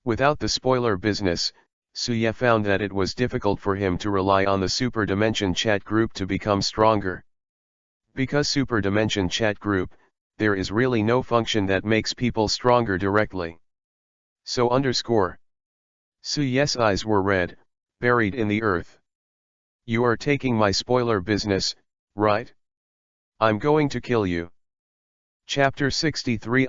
Without the spoiler business, Su Ye found that it was difficult for him to rely on the Super Dimension chat group to become stronger. Because Super Dimension chat group, there is really no function that makes people stronger directly. So Suye's eyes were red, buried in the earth. You are taking my spoiler business, right? I'm going to kill you. Chapter 63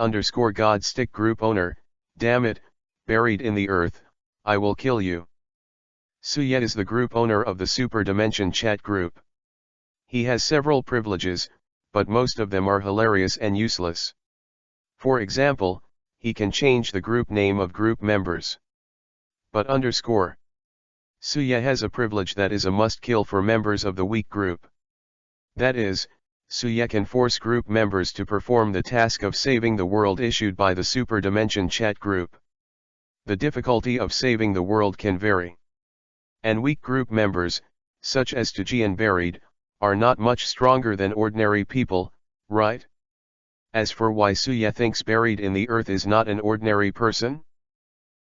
God Stick Group Owner, damn it, buried in the earth, I will kill you. Suye is the group owner of the Super Dimension chat group. He has several privileges, but most of them are hilarious and useless. For example, he can change the group name of group members. But Suye has a privilege that is a must-kill for members of the weak group. That is, Suye can force group members to perform the task of saving the world issued by the Super Dimension chat group. The difficulty of saving the world can vary. And weak group members, such as Tuji and Buried, are not much stronger than ordinary people, right? As for why Suye thinks buried in the earth is not an ordinary person,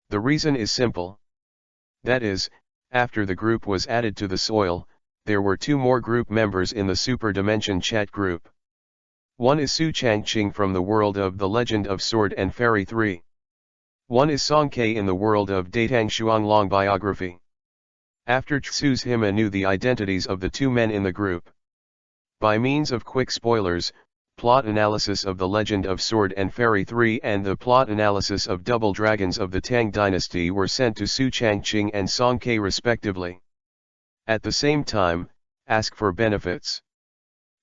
the reason is simple. That is, after the group was added to the soil, there were two more group members in the Super Dimension chat group. One is Su Changqing from the world of The Legend of Sword and Fairy 3. One is Song Ke in the world of Datang Shuanglong biography. After Su's Hima knew the identities of the two men in the group. By means of quick spoilers, plot analysis of The Legend of Sword and Fairy 3 and the plot analysis of Double Dragons of the Tang Dynasty were sent to Su Changqing and Song Ke respectively. At the same time, ask for benefits.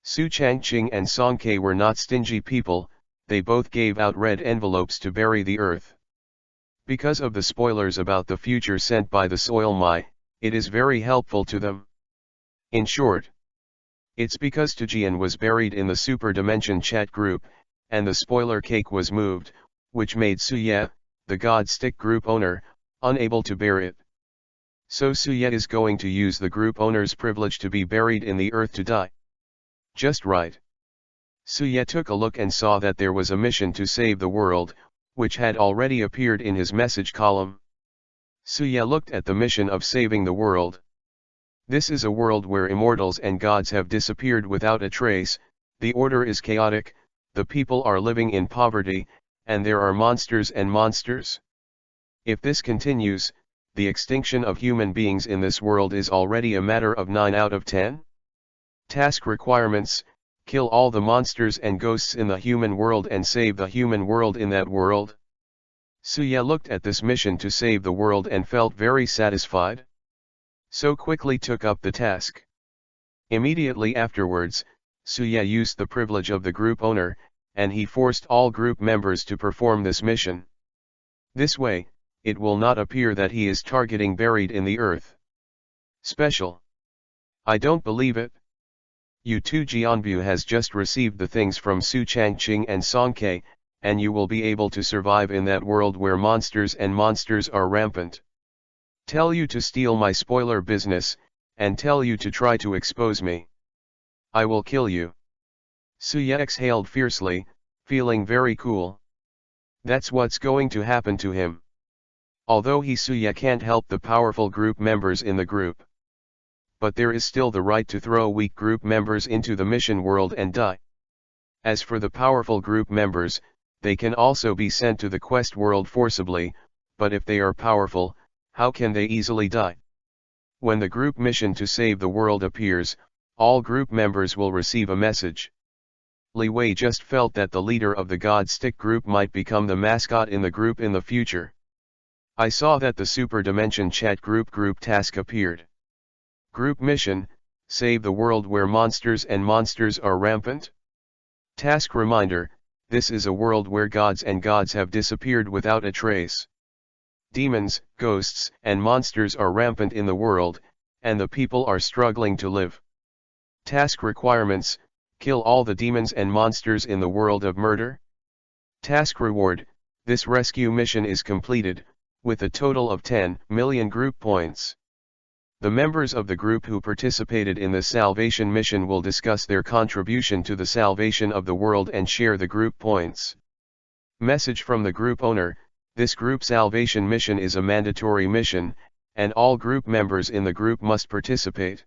Su Changqing and Song Ke were not stingy people, they both gave out red envelopes to bury the earth. Because of the spoilers about the future sent by the Soil Mai, it is very helpful to them. In short, it's because Tujian was buried in the Super Dimension chat group, and the spoiler cake was moved, which made Suye, the God Stick group owner, unable to bear it. So Suye is going to use the group owner's privilege to be buried in the earth to die. Just right. Suye took a look and saw that there was a mission to save the world, which had already appeared in his message column. Suye looked at the mission of saving the world. This is a world where immortals and gods have disappeared without a trace, the order is chaotic, the people are living in poverty, and there are monsters and monsters. If this continues, the extinction of human beings in this world is already a matter of 9 out of 10. Task requirements: kill all the monsters and ghosts in the human world and save the human world in that world. Suye looked at this mission to save the world and felt very satisfied. So quickly took up the task. Immediately afterwards, Suye used the privilege of the group owner, and he forced all group members to perform this mission. This way, it will not appear that he is targeting buried in the earth. Special. I don't believe it. Tu Jianbu has just received the things from Su Changqing and Song Ke, and you will be able to survive in that world where monsters and monsters are rampant. Tell you to steal my spoiler business, and tell you to try to expose me. I will kill you. Suye exhaled fiercely, feeling very cool. That's what's going to happen to him. Although Suye can't help the powerful group members in the group. But there is still the right to throw weak group members into the mission world and die. As for the powerful group members, they can also be sent to the quest world forcibly, but if they are powerful, how can they easily die? When the group mission to save the world appears, all group members will receive a message. Leewi just felt that the leader of the God Stick group might become the mascot in the group in the future. I saw that the Super Dimension chat group task appeared. Group mission: save the world where monsters and monsters are rampant. Task reminder: this is a world where gods have disappeared without a trace. Demons, ghosts, and monsters are rampant in the world, and the people are struggling to live. Task requirements: kill all the demons and monsters in the world of murder. Task reward: this rescue mission is completed, with a total of 10 million group points. The members of the group who participated in the salvation mission will discuss their contribution to the salvation of the world and share the group points. Message from the group owner: this group salvation mission is a mandatory mission, and all group members in the group must participate.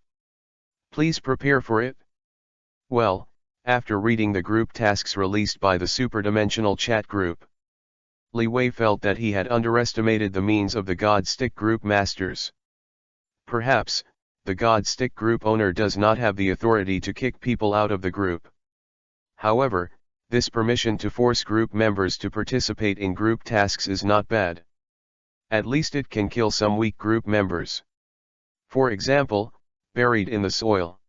Please prepare for it. Well, After reading the group tasks released by the superdimensional chat group, Leewi felt that he had underestimated the means of the God Stick group masters. Perhaps, the God Stick group owner does not have the authority to kick people out of the group. However, this permission to force group members to participate in group tasks is not bad. At least it can kill some weak group members. For example, buried in the soil.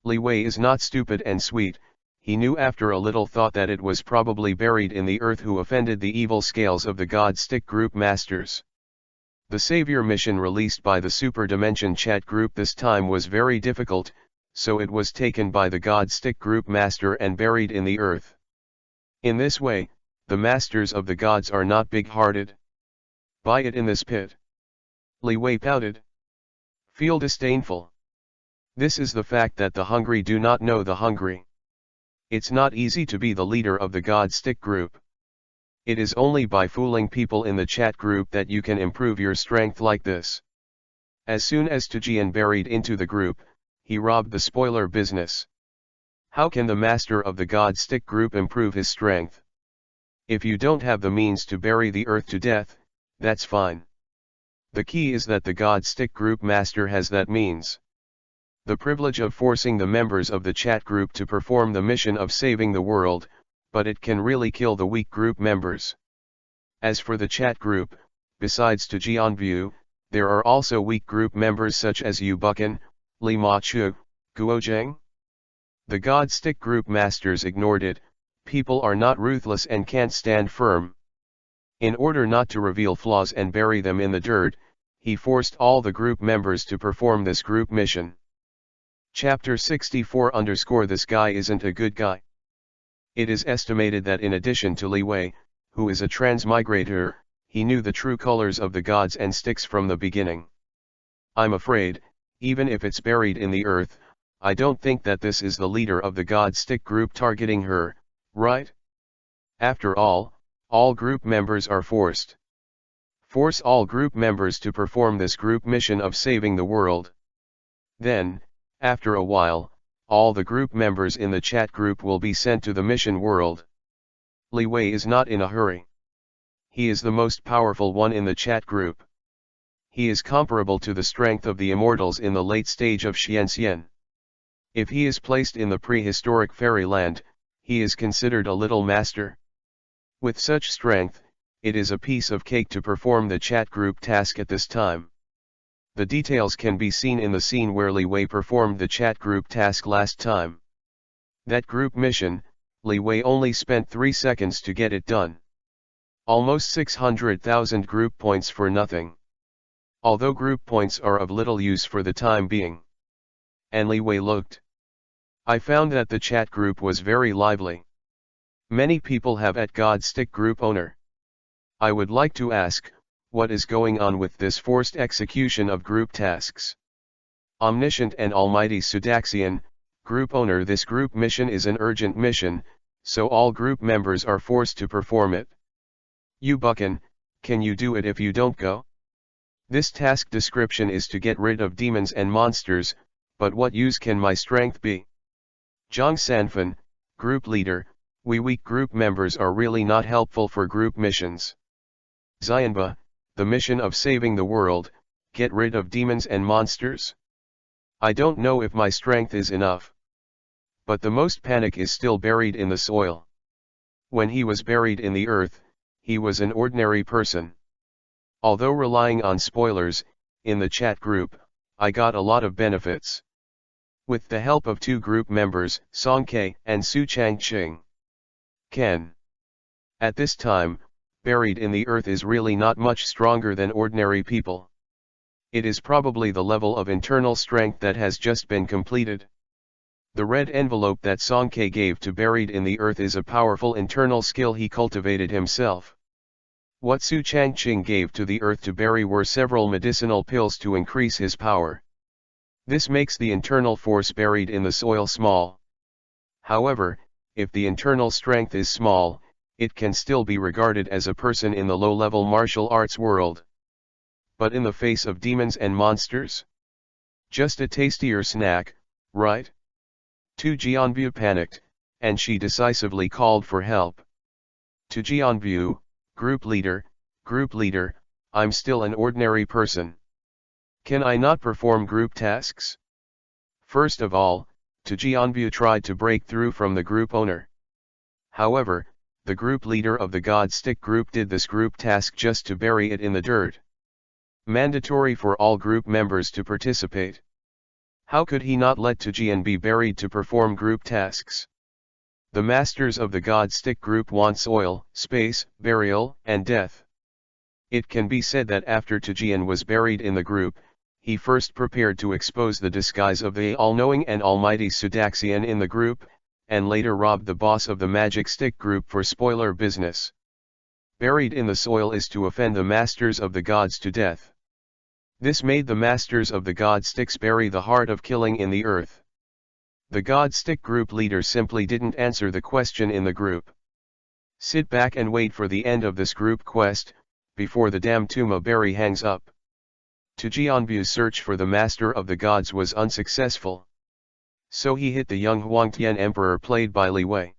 Leewi is not stupid and sweet. He knew after a little thought that it was probably buried in the earth who offended the evil scales of the God Stick group masters. The Savior mission released by the Super Dimension chat group this time was very difficult, so it was taken by the God Stick group master and buried in the earth. In this way, the masters of the gods are not big-hearted. Buy it in this pit. Leewi pouted. Feel disdainful. This is the fact that the hungry do not know the hungry. It's not easy to be the leader of the God Stick group. It is only by fooling people in the chat group that you can improve your strength like this. As soon as Tajian buried into the group, he robbed the spoiler business. How can the master of the God Stick group improve his strength? If you don't have the means to bury the earth to death, that's fine. The key is that the God Stick group master has that means. The privilege of forcing the members of the chat group to perform the mission of saving the world, but it can really kill the weak group members. As for the chat group, besides Tajianvu, there are also weak group members such as Yu Buchan, Li Ma Chu, Guozheng. The God Stick group masters ignored it. People are not ruthless and can't stand firm. In order not to reveal flaws and bury them in the dirt, he forced all the group members to perform this group mission. Chapter 64 _ This guy isn't a good guy. It is estimated that in addition to Leewi, who is a transmigrator, he knew the true colors of the gods and sticks from the beginning. I'm afraid, even if it's buried in the earth, I don't think that this is the leader of the God Stick group targeting her, right? After all group members are forced. Force all group members to perform this group mission of saving the world. Then, after a while, all the group members in the chat group will be sent to the mission world. Leewi is not in a hurry. He is the most powerful one in the chat group. He is comparable to the strength of the immortals in the late stage of Xianxian. If he is placed in the prehistoric fairyland, he is considered a little master. With such strength, it is a piece of cake to perform the chat group task at this time. The details can be seen in the scene where Leewi performed the chat group task last time. That group mission, Leewi only spent 3 seconds to get it done. Almost 600,000 group points for nothing. Although group points are of little use for the time being. And Leewi looked. I found that the chat group was very lively. Many people have at God Stick group owner. I would like to ask, what is going on with this forced execution of group tasks? Omniscient and Almighty Sudaxian, group owner, this group mission is an urgent mission, so all group members are forced to perform it. Yu Buchan, can you do it if you don't go? This task description is to get rid of demons and monsters, but what use can my strength be? Zhang Sanfan, group leader, we weak group members are really not helpful for group missions. Xianba, the mission of saving the world, get rid of demons and monsters? I don't know if my strength is enough. But the most panic is still buried in the soil. When he was buried in the earth, he was an ordinary person. Although relying on spoilers, in the chat group, I got a lot of benefits. With the help of 2 group members, Song Ke and Su Changqing. Ken. At this time, buried in the earth is really not much stronger than ordinary people. It is probably the level of internal strength that has just been completed. The red envelope that Song Ke gave to buried in the earth is a powerful internal skill he cultivated himself. What Su Changqing gave to the earth to bury were several medicinal pills to increase his power. This makes the internal force buried in the soil small. However, if the internal strength is small, it can still be regarded as a person in the low-level martial arts world. But in the face of demons and monsters? Just a tastier snack, right? Tu Jianbu panicked, and she decisively called for help. To Jianbu, Group Leader, I'm still an ordinary person. Can I not perform group tasks? First of all, Tu Jianbu tried to break through from the group owner. However, the group leader of the God Stick group did this group task just to bury it in the dirt. Mandatory for all group members to participate. How could he not let Tu Jian be buried to perform group tasks? The masters of the God Stick group want soil, space, burial, and death. It can be said that after Tu Jian was buried in the group, he first prepared to expose the disguise of the all-knowing and almighty Sudaxian in the group, and later robbed the boss of the Magic Stick group for spoiler business. Buried in the soil is to offend the masters of the gods to death. This made the masters of the God Sticks bury the heart of killing in the earth. The God Stick group leader simply didn't answer the question in the group. Sit back and wait for the end of this group quest, before the damn Tuma berry hangs up. Tu Jianbu's search for the master of the gods was unsuccessful. So he hit the young Huangtian emperor played by Leewi.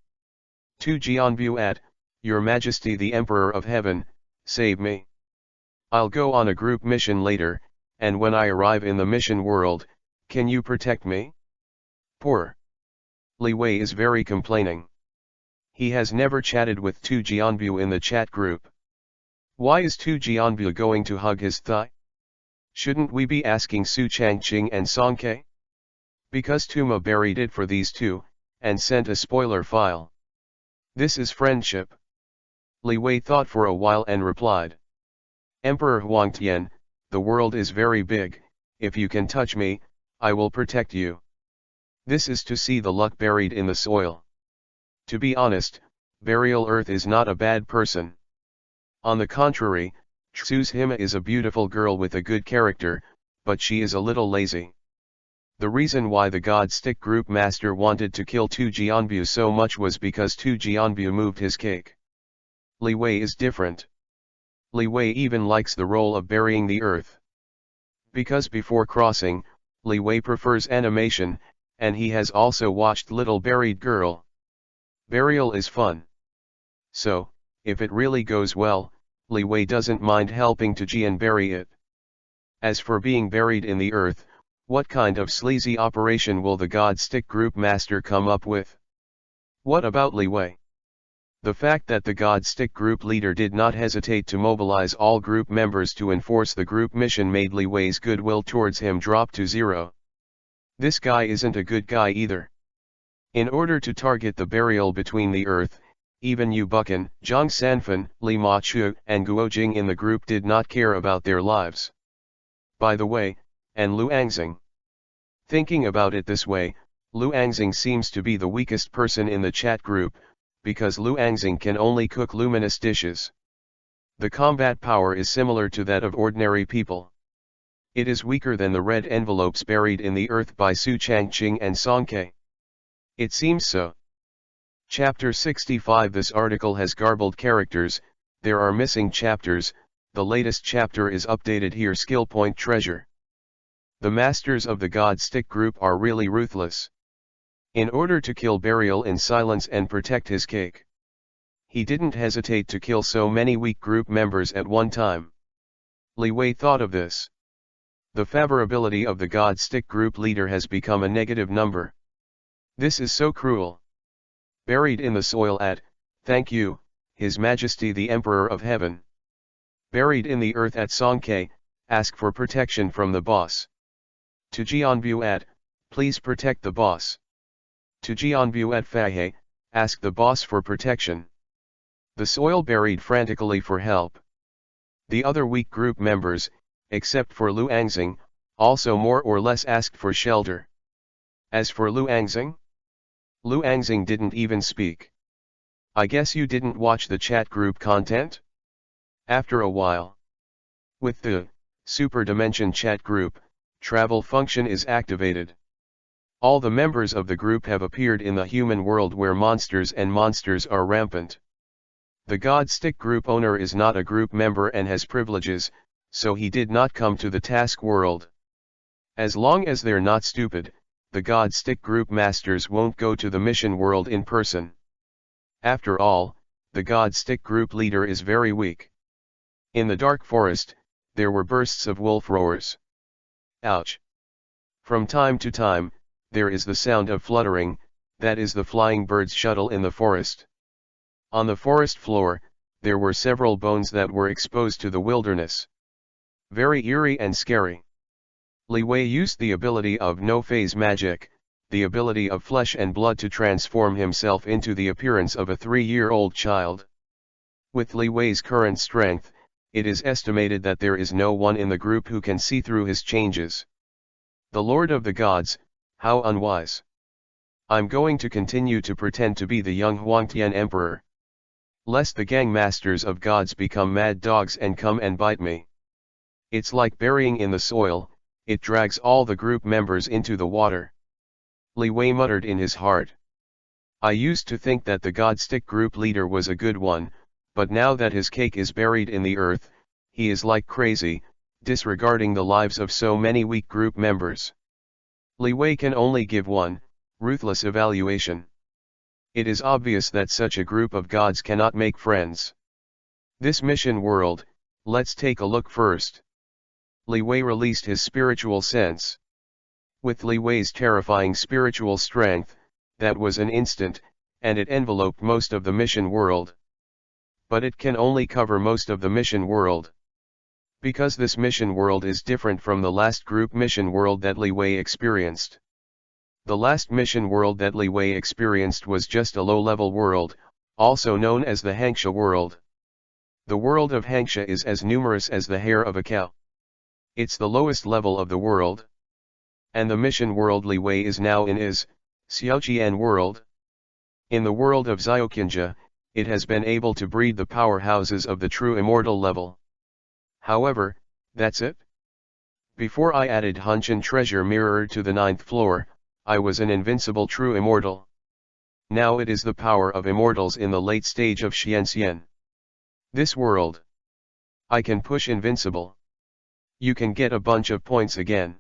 Tu Jianbu at, Your Majesty the Emperor of Heaven, save me. I'll go on a group mission later, and when I arrive in the mission world, can you protect me? Poor Leewi is very complaining. He has never chatted with Tu Jianbu in the chat group. Why is Tu Jianbu going to hug his thigh? Shouldn't we be asking Su Changqing and Songke? Because Tuma buried it for these two, and sent a spoiler file. This is friendship. Leewi thought for a while and replied. Emperor Huangtian, the world is very big, if you can touch me, I will protect you. This is to see the luck buried in the soil. To be honest, Burial Earth is not a bad person. On the contrary, Tsuzhima is a beautiful girl with a good character, but she is a little lazy. The reason why the God Stick group master wanted to kill Tu Jianbu so much was because Tu Jianbu moved his cake. Leewi is different. Leewi even likes the role of burying the earth. Because before crossing, Leewi prefers animation, and he has also watched Little Buried Girl. Burial is fun. So, if it really goes well, Leewi doesn't mind helping Tu Jian bury it. As for being buried in the earth, what kind of sleazy operation will the God Stick group master come up with? What about Leewi? The fact that the God Stick group leader did not hesitate to mobilize all group members to enforce the group mission made Leewi's goodwill towards him drop to zero. This guy isn't a good guy either. In order to target the burial between the earth, even Yu Buchan, Zhang Sanfan, Li Ma Chu, and Guo Jing in the group did not care about their lives. By the way, and Lu Angxing. Thinking about it this way, Lu Angxing seems to be the weakest person in the chat group, because Lu Angxing can only cook luminous dishes. The combat power is similar to that of ordinary people. It is weaker than the red envelopes buried in the earth by Su Changqing and Songke. It seems so. Chapter 65. This article has garbled characters, there are missing chapters, the latest chapter is updated here. Skill point treasure. The masters of the God Stick group are really ruthless. In order to kill Burial in silence and protect his cake, he didn't hesitate to kill so many weak group members at one time. Leewi thought of this. The favorability of the God Stick group leader has become a negative number. This is so cruel. Buried in the soil at, thank you, His Majesty the Emperor of Heaven. Buried in the earth at Songke, ask for protection from the boss. Tu Jianbu at, please protect the boss. Tu Jianbu at Fahe, ask the boss for protection. The soil buried frantically for help. The other weak group members, except for Lu Angxing, also more or less asked for shelter. As for Lu Angxing didn't even speak. I guess you didn't watch the chat group content? After a while, with the Super Dimension chat group, travel function is activated. All the members of the group have appeared in the human world where monsters are rampant. The God Stick group owner is not a group member and has privileges, so he did not come to the task world. As long as they're not stupid, the God Stick group masters won't go to the mission world in person. After all, the God Stick group leader is very weak. In the dark forest, there were bursts of wolf roars. Ouch! From time to time, there is the sound of fluttering, that is the flying bird's shuttle in the forest. On the forest floor, there were several bones that were exposed to the wilderness. Very eerie and scary. Leewi used the ability of no-phase magic, the ability of flesh and blood to transform himself into the appearance of a 3-year-old child. With Leewi's current strength, it is estimated that there is no one in the group who can see through his changes. The Lord of the Gods, how unwise. I'm going to continue to pretend to be the young Huangtian Emperor. Lest the gang masters of gods become mad dogs and come and bite me. It's like burying in the soil, it drags all the group members into the water. Leewi muttered in his heart. I used to think that the God Stick group leader was a good one, but now that his cake is buried in the earth, he is like crazy, disregarding the lives of so many weak group members. Leewi can only give one ruthless evaluation. It is obvious that such a group of gods cannot make friends. This mission world, let's take a look first. Leewi released his spiritual sense. With Leewi's terrifying spiritual strength, that was an instant, and it enveloped most of the mission world. But it can only cover most of the mission world. Because this mission world is different from the last group mission world that Leewi experienced. The last mission world that Leewi experienced was just a low-level world, also known as the Hangsha world. The world of Hangsha is as numerous as the hair of a cow. It's the lowest level of the world. And the mission world Leewi is now in is, Xiaoqian world. In the world of Xiaoqianja, it has been able to breed the powerhouses of the true immortal level. However, that's it. Before I added Hunshan Treasure Mirror to the 9th floor, I was an invincible true immortal. Now it is the power of immortals in the late stage of Xianxian. This world. I can push invincible. You can get a bunch of points again.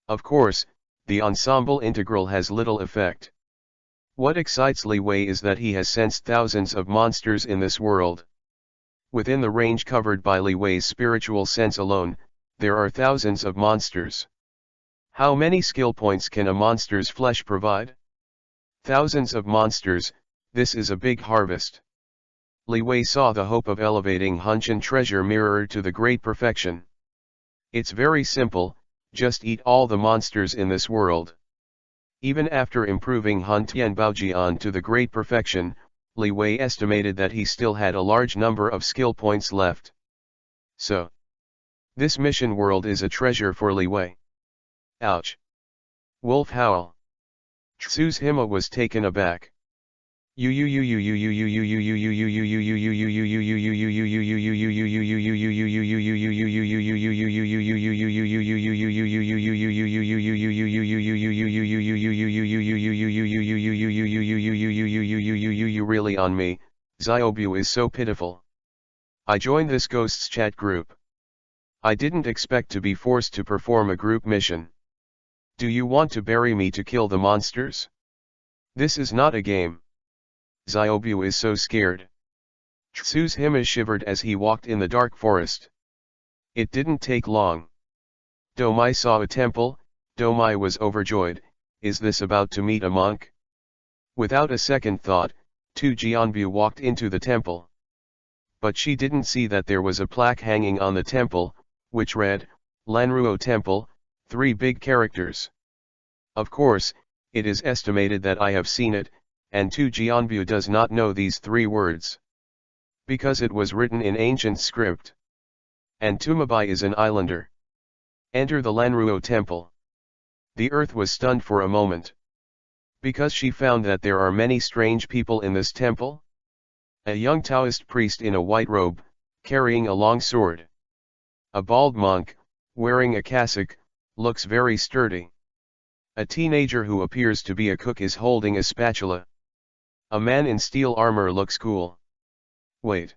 Of course, the ensemble integral has little effect. What excites Leewi is that he has sensed thousands of monsters in this world. Within the range covered by Leewi's spiritual sense alone, there are thousands of monsters. How many skill points can a monster's flesh provide? Thousands of monsters, this is a big harvest. Leewi saw the hope of elevating Hunshan Treasure Mirror to the great perfection. It's very simple, just eat all the monsters in this world. Even after improving Huntian Baojian to the great perfection, Leewi estimated that he still had a large number of skill points left. So, this mission world is a treasure for Leewi. Ouch! Wolf howl. Tsu's Hima was taken aback. Really on me, Xiaobu is so pitiful. I joined this ghosts chat group. I didn't expect to be forced to perform a group mission. Do you want to bury me to kill the monsters? This is not a game. Xiaobu is so scared. Tsu's Hima shivered as he walked in the dark forest. It didn't take long. Domai saw a temple. Domai was overjoyed. Is this about to meet a monk? Without a second thought, Tu Jianbu walked into the temple. But she didn't see that there was a plaque hanging on the temple, which read, Lanruo Temple, 3 big characters. Of course, it is estimated that I have seen it, and Tu Jianbu does not know these 3 words. Because it was written in ancient script. And Tumabai is an islander. Enter the Lanruo Temple. The earth was stunned for a moment. Because she found that there are many strange people in this temple. A young Taoist priest in a white robe, carrying a long sword. A bald monk, wearing a cassock, looks very sturdy. A teenager who appears to be a cook is holding a spatula. A man in steel armor looks cool. Wait.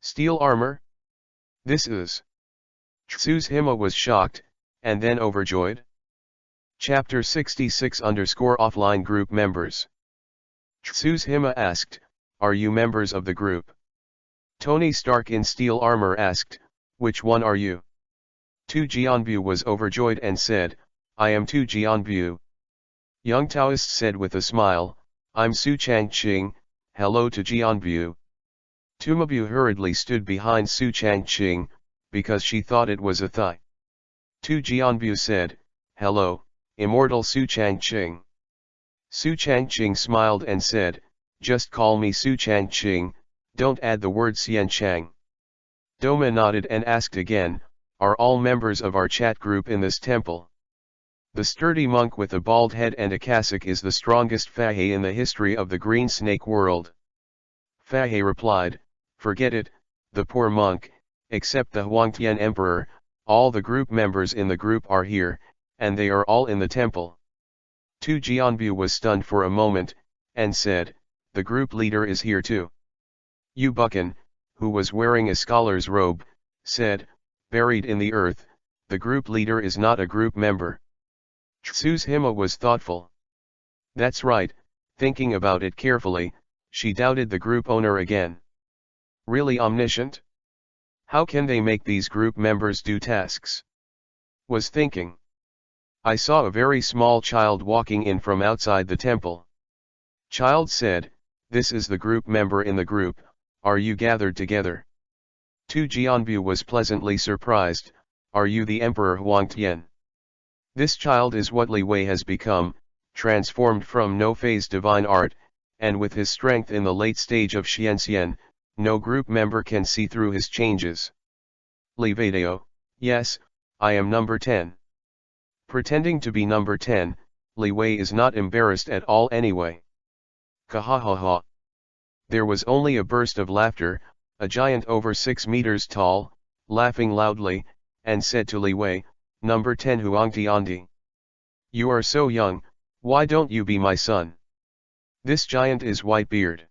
Steel armor? This is... Tsu's Hima was shocked, and then overjoyed. Chapter 66 _offline group members. Tsuzhima asked, "Are you members of the group?" Tony Stark in steel armor asked, "Which one are you?" Tu Jianbu was overjoyed and said, "I am Tu Jianbu." Young Taoist said with a smile, "I'm Su Changqing, hello to Jianbu." Tumabu hurriedly stood behind Su Changqing, because she thought it was a thigh. Tu Jianbu said, "Hello, immortal Su Changqing." Su Changqing smiled and said, "Just call me Su Changqing, don't add the word Xianchang." Doma nodded and asked again, "Are all members of our chat group in this temple?" The sturdy monk with a bald head and a cassock is the strongest Fahe in the history of the Green Snake world. Fahe replied, "Forget it, the poor monk, except the Huangtian Emperor, all the group members in the group are here, and they are all in the temple." Tu Jianbu was stunned for a moment, and said, "The group leader is here too." Yu Buchan, who was wearing a scholar's robe, said, "Buried in the earth, the group leader is not a group member." Tsuzhima was thoughtful. That's right, thinking about it carefully, she doubted the group owner again. Really omniscient? How can they make these group members do tasks? Was thinking. I saw a very small child walking in from outside the temple. Child said, "This is the group member in the group, are you gathered together?" Tu Jianbu was pleasantly surprised, "Are you the Emperor Huangtian?" This child is what Leewi has become, transformed from no-phase divine art, and with his strength in the late stage of Xianxian, no group member can see through his changes. Leewi, yes, I am number 10. Pretending to be number 10, Leewi is not embarrassed at all anyway. Kahahaha. There was only a burst of laughter, a giant over 6 meters tall, laughing loudly, and said to Leewi, "Number 10 Huangtiandi. You are so young, why don't you be my son?" This giant is Whitebeard.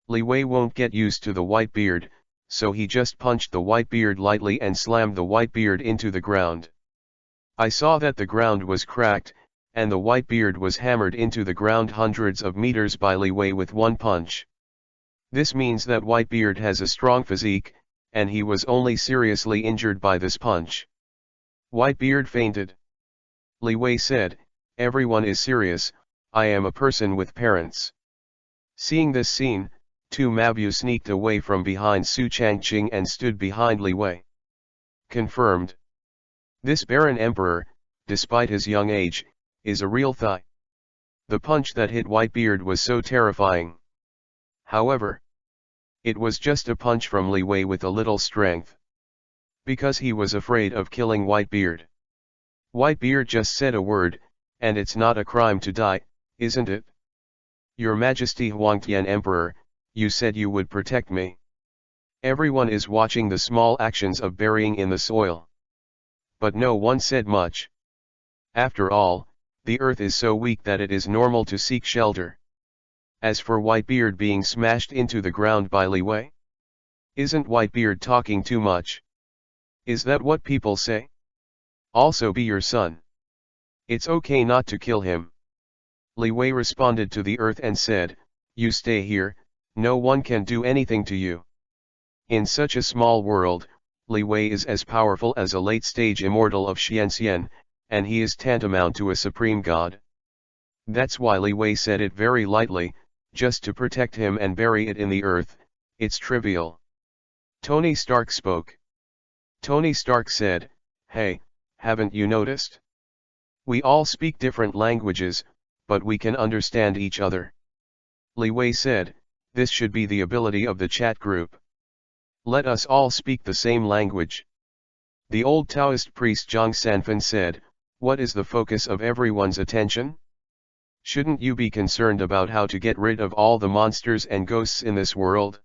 Leewi won't get used to the Whitebeard, so he just punched the Whitebeard lightly and slammed the Whitebeard into the ground. I saw that the ground was cracked, and the Whitebeard was hammered into the ground hundreds of meters by Leewi with one punch. This means that Whitebeard has a strong physique, and he was only seriously injured by this punch. Whitebeard fainted. Leewi said, "Everyone is serious, I am a person with parents." Seeing this scene, Tu Mabu sneaked away from behind Su Changqing and stood behind Leewi. Confirmed. This barren emperor, despite his young age, is a real thigh. The punch that hit Whitebeard was so terrifying. However, it was just a punch from Leewi with a little strength. Because he was afraid of killing Whitebeard. Whitebeard just said a word, and it's not a crime to die, isn't it? "Your Majesty Huangtian Emperor, you said you would protect me." Everyone is watching the small actions of burying in the soil. But no one said much. After all, the earth is so weak that it is normal to seek shelter. As for Whitebeard being smashed into the ground by Leewi? Isn't Whitebeard talking too much? Is that what people say? Also be your son. It's okay not to kill him. Leewi responded to the earth and said, "You stay here, no one can do anything to you." In such a small world, Leewi is as powerful as a late-stage immortal of Xianxian, and he is tantamount to a supreme god. That's why Leewi said it very lightly, just to protect him and bury it in the earth. It's trivial. Tony Stark spoke. Tony Stark said, "Hey, haven't you noticed? We all speak different languages, but we can understand each other." Leewi said, "This should be the ability of the chat group. Let us all speak the same language." The old Taoist priest Zhang Sanfen said, "What is the focus of everyone's attention? Shouldn't you be concerned about how to get rid of all the monsters and ghosts in this world?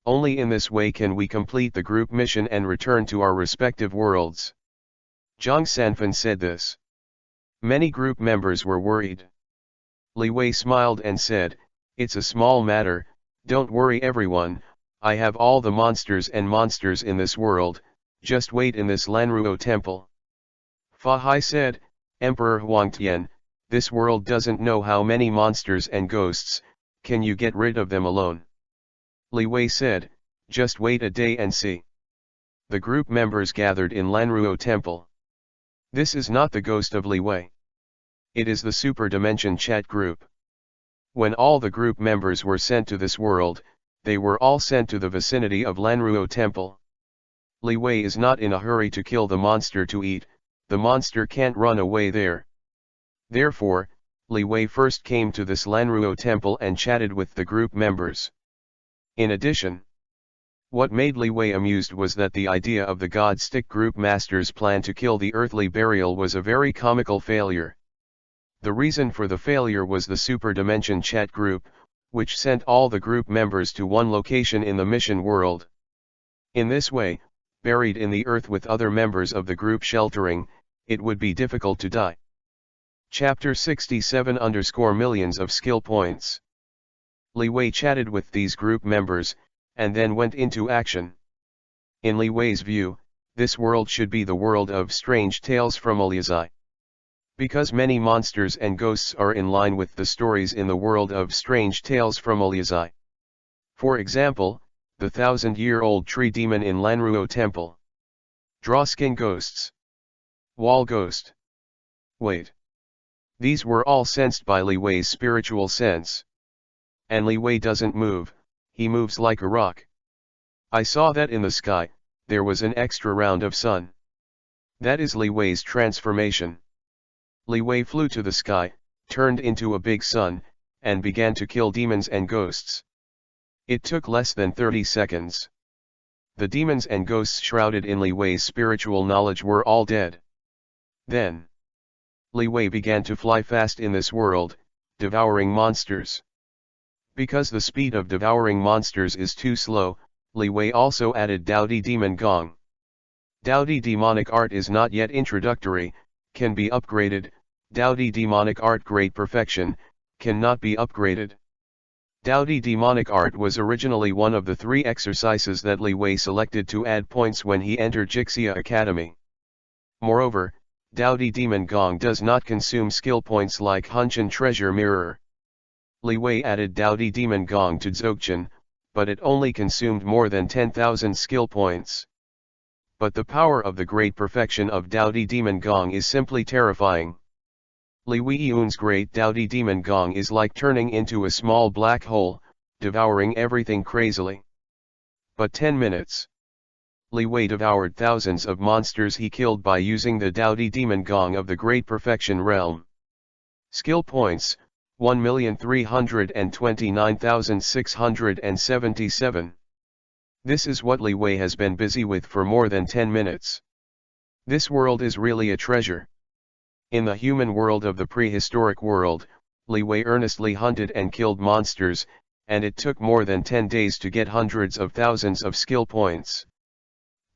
Only in this way can we complete the group mission and return to our respective worlds." Zhang Sanfen said this. Many group members were worried. Leewi smiled and said, "It's a small matter, don't worry everyone, I have all the monsters in this world, just wait in this Lanruo temple." Fa Hai said, Emperor Huangtian, this world doesn't know how many monsters and ghosts, can you get rid of them alone? Leewi said, just wait a day and see. The group members gathered in Lanruo Temple. This is not the ghost of Leewi. It is the Super Dimension chat group. When all the group members were sent to this world, they were all sent to the vicinity of Lanruo Temple. Leewi is not in a hurry to kill the monster to eat, the monster can't run away there. Therefore, Leewi first came to this Lanruo Temple and chatted with the group members. In addition, what made Leewi amused was that the idea of the God Stick group master's plan to kill the earthly burial was a very comical failure. The reason for the failure was the Super Dimension chat group, which sent all the group members to one location in the mission world. In this way, buried in the earth with other members of the group sheltering, it would be difficult to die. Chapter 67_millions of skill points. Leewi chatted with these group members, and then went into action. In Leewi's view, this world should be the world of strange tales from Elyazai. Because many monsters and ghosts are in line with the stories in the world of strange tales from Elyazai. For example, the 1,000-year-old tree demon in Lanruo Temple. Draw skin ghosts. Wall ghost. Wait. These were all sensed by Leewi's spiritual sense. And Leewi doesn't move, he moves like a rock. I saw that in the sky, there was an extra round of sun. That is Leewi's transformation. Leewi flew to the sky, turned into a big sun, and began to kill demons and ghosts. It took less than 30 seconds. The demons and ghosts shrouded in Leewi's spiritual knowledge were all dead. Then, Leewi began to fly fast in this world, devouring monsters. Because the speed of devouring monsters is too slow, Leewi also added Dowdy Demon Gong. Dowdy Demonic Art is not yet introductory, can be upgraded. Dowdy Demonic Art Great Perfection, cannot be upgraded. Dowdy Demonic Art was originally one of the 3 exercises that Leewi selected to add points when he entered Jixia Academy. Moreover, Dowdy Demon Gong does not consume skill points like Hunchin Treasure Mirror. Leewi added Dowdy Demon Gong to Dzogchen, but it only consumed more than 10,000 skill points. But the power of the great perfection of Dowdy Demon Gong is simply terrifying. Leewi Yun's great Dowdy Demon Gong is like turning into a small black hole, devouring everything crazily. But 10 minutes. Leewi devoured thousands of monsters he killed by using the Dowdy Demon Gong of the Great Perfection realm. Skill points, 1,329,677. This is what Leewi has been busy with for more than 10 minutes. This world is really a treasure. In the human world of the prehistoric world, Leewi earnestly hunted and killed monsters, and it took more than 10 days to get hundreds of thousands of skill points.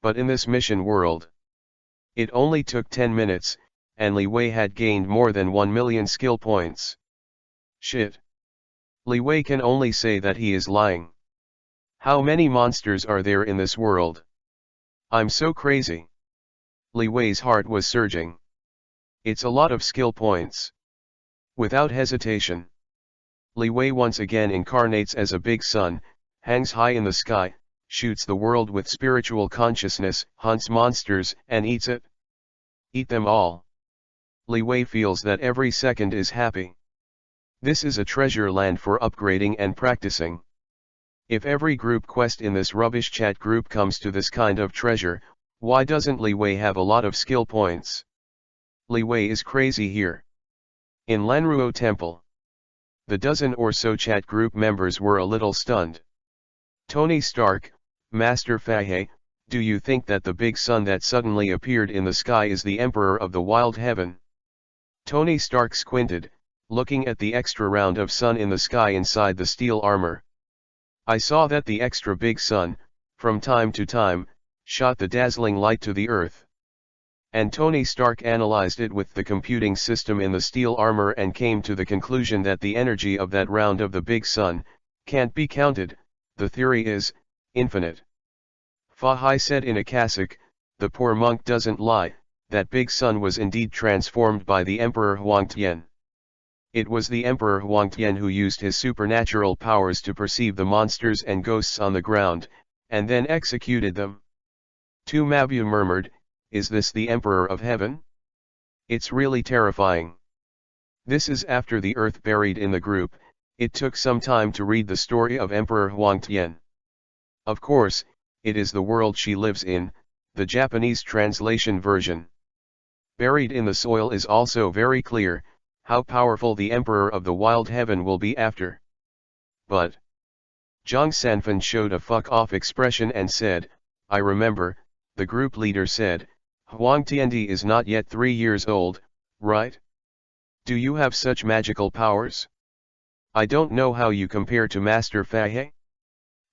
But in this mission world, it only took 10 minutes, and Leewi had gained more than 1 million skill points. Shit. Leewi can only say that he is lying. How many monsters are there in this world? I'm so crazy. Leewi's heart was surging. It's a lot of skill points. Without hesitation, Leewi once again incarnates as a big sun, hangs high in the sky, shoots the world with spiritual consciousness, hunts monsters, and eats it. Eat them all. Leewi feels that every second is happy. This is a treasure land for upgrading and practicing. If every group quest in this rubbish chat group comes to this kind of treasure, why doesn't Leewi have a lot of skill points? Leewi is crazy here. In Lanruo Temple, the dozen or so chat group members were a little stunned. Tony Stark, Master Faye, do you think that the big sun that suddenly appeared in the sky is the Emperor of the Wild Heaven? Tony Stark squinted, looking at the extra round of sun in the sky inside the steel armor. I saw that the extra big sun, from time to time, shot the dazzling light to the earth. And Tony Stark analyzed it with the computing system in the steel armor and came to the conclusion that the energy of that round of the big sun can't be counted. The theory is infinite. Fahai said in a cassock, the poor monk doesn't lie, that big sun was indeed transformed by the Emperor Huangtian. It was the Emperor Huangtian who used his supernatural powers to perceive the monsters and ghosts on the ground, and then executed them. Tu Mabu murmured, "Is this the Emperor of Heaven? It's really terrifying." This is after the earth buried in the group. It took some time to read the story of Emperor Huangtian. Of course, it is the world she lives in, the Japanese translation version. Buried in the soil is also very clear, how powerful the Emperor of the Wild Heaven will be after. But Zhang Sanfan showed a fuck off expression and said, "I remember," the group leader said, "Huang Tiandi is not yet 3 years old, right? Do you have such magical powers? I don't know how you compare to Master Fahe."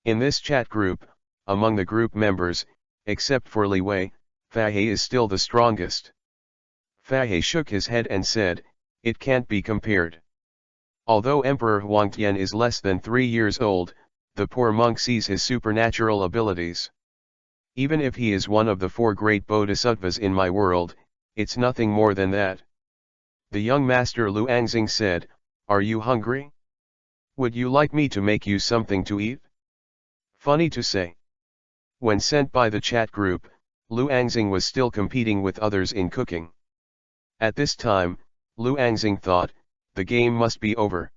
In this chat group, among the group members, except for Leewi, Fahe is still the strongest. Fahe shook his head and said, "It can't be compared. Although Emperor Huangtian is less than 3 years old, the poor monk sees his supernatural abilities. Even if he is one of the 4 great bodhisattvas in my world, it's nothing more than that." The young master Lu Angxing said, "Are you hungry? Would you like me to make you something to eat?" Funny to say, when sent by the chat group, Lu Angxing was still competing with others in cooking. At this time, Lu Angxing thought, the game must be over.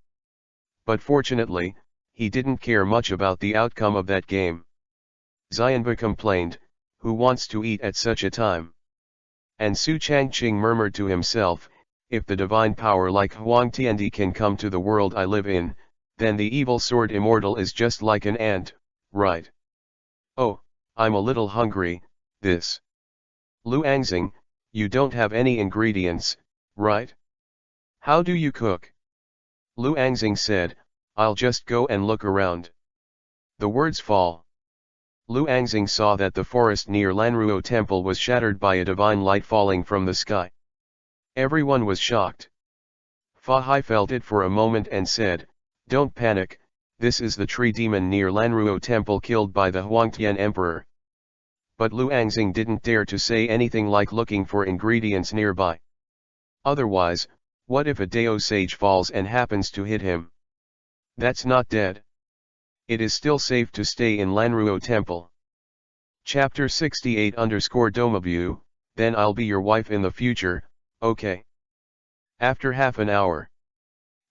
But fortunately, he didn't care much about the outcome of that game. Xianba complained, "Who wants to eat at such a time?" And Su Changqing murmured to himself, "If the divine power like Huang Tiandi can come to the world I live in, then the evil sword immortal is just like an ant, right? Oh, I'm a little hungry, this. Lu Angxing, you don't have any ingredients, right? How do you cook?" Lu Angxing said, "I'll just go and look around." The words fall. Lu Angxing saw that the forest near Lanruo Temple was shattered by a divine light falling from the sky. Everyone was shocked. Fa Hai felt it for a moment and said, "Don't panic, this is the tree demon near Lanruo Temple killed by the Huangtian Emperor." But Lu Angxing didn't dare to say anything like looking for ingredients nearby. Otherwise, what if a Dao sage falls and happens to hit him? That's not dead. It is still safe to stay in Lanruo Temple. Chapter 68_Domabu, then I'll be your wife in the future, okay? After half an hour.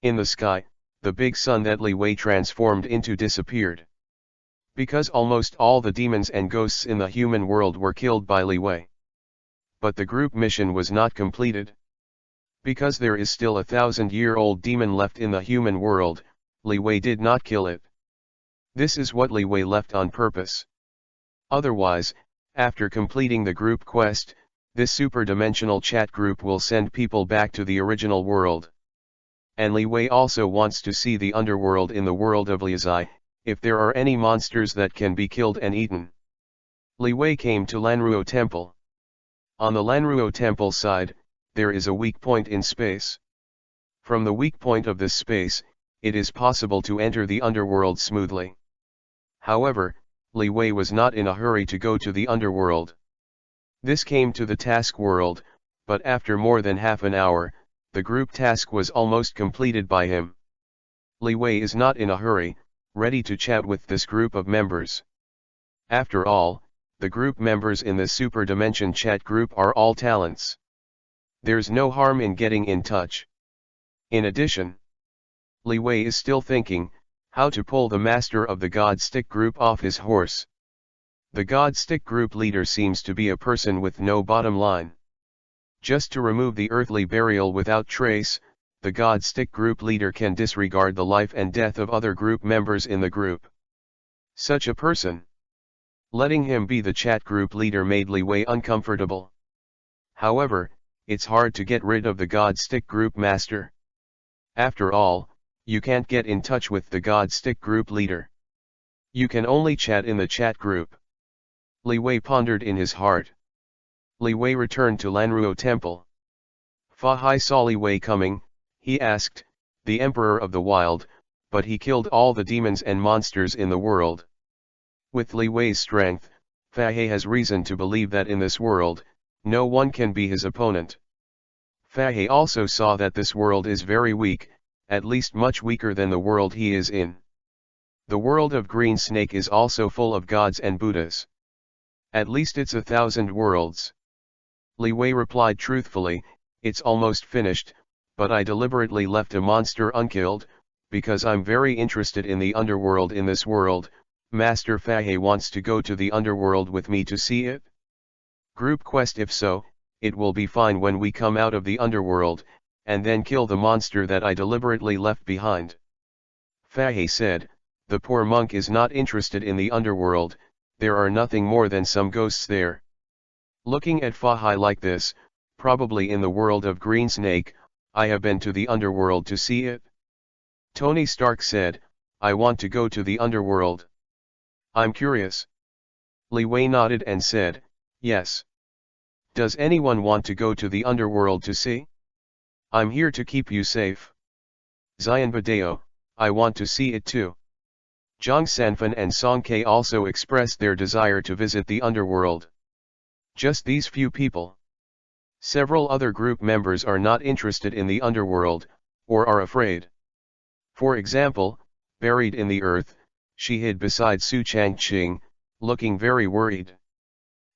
In the sky, the big sun that Leewi transformed into disappeared. Because almost all the demons and ghosts in the human world were killed by Leewi. But the group mission was not completed. Because there is still a 1,000-year-old demon left in the human world, Leewi did not kill it. This is what Leewi left on purpose. Otherwise, after completing the group quest, this super-dimensional chat group will send people back to the original world. And Leewi also wants to see the underworld in the world of Liazai, if there are any monsters that can be killed and eaten. Leewi came to Lanruo Temple. On the Lanruo Temple side, there is a weak point in space. From the weak point of this space, it is possible to enter the underworld smoothly. However, Leewi was not in a hurry to go to the underworld. This came to the task world, but after more than half an hour, the group task was almost completed by him. Leewi is not in a hurry, ready to chat with this group of members. After all, the group members in this super dimension chat group are all talents. There's no harm in getting in touch. In addition, Leewi is still thinking, how to pull the master of the God Stick group off his horse. The God Stick group leader seems to be a person with no bottom line. Just to remove the earthly burial without trace, the God Stick group leader can disregard the life and death of other group members in the group. Such a person, letting him be the chat group leader, made Leewi uncomfortable. However, it's hard to get rid of the God Stick group master. After all, you can't get in touch with the God Stick group leader. You can only chat in the chat group. Leewi pondered in his heart. Leewi returned to Lanruo Temple. Fa Hai saw Leewi coming. He asked, "The Emperor of the Wild, but he killed all the demons and monsters in the world." With Leewi's strength, Fa Hai has reason to believe that in this world, No one can be his opponent. Faye also saw that this world is very weak, at least much weaker than the world he is in. The world of Green Snake is also full of gods and Buddhas. At least it's 1,000 worlds. Leewi replied truthfully, it's almost finished, but I deliberately left a monster unkilled, because I'm very interested in the underworld in this world. Master Faye wants to go to the underworld with me to see it? Group quest. If so, it will be fine when we come out of the underworld, and then kill the monster that I deliberately left behind. Faye said, the poor monk is not interested in the underworld, there are nothing more than some ghosts there. Looking at Faye like this, probably in the world of Green Snake, I have been to the underworld to see it. Tony Stark said, I want to go to the underworld. I'm curious. Leewi nodded and said, yes. Does anyone want to go to the underworld to see? I'm here to keep you safe. Xianbadeo, I want to see it too. Zhang Sanfan and Song Ke also expressed their desire to visit the underworld. Just these few people. Several other group members are not interested in the underworld, or are afraid. For example, buried in the earth, she hid beside Su Changqing, looking very worried.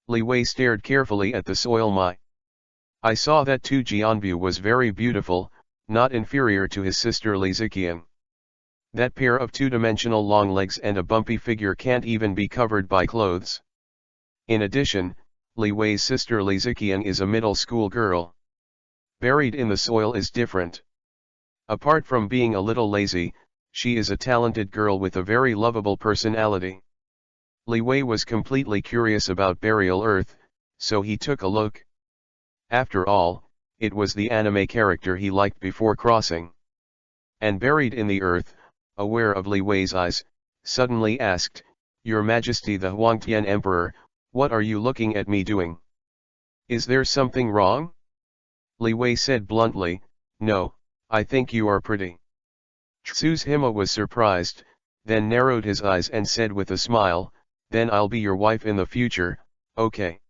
Leewi stared carefully at the soil Mai. I saw that Tu Jianbu was very beautiful, not inferior to his sister Li Ziqian. That pair of two-dimensional long legs and a bumpy figure can't even be covered by clothes. In addition, Leewi's sister Li Ziqian is a middle school girl. Buried in the soil is different. Apart from being a little lazy, she is a talented girl with a very lovable personality. Leewi was completely curious about Burial Earth, so he took a look. After all, it was the anime character he liked before crossing. And buried in the earth, aware of Leewi's eyes, suddenly asked, Your Majesty the Huangtian Emperor, what are you looking at me doing? Is there something wrong? Leewi said bluntly, No, I think you are pretty. Tsushima was surprised, then narrowed his eyes and said with a smile, Then I'll be your wife in the future, okay.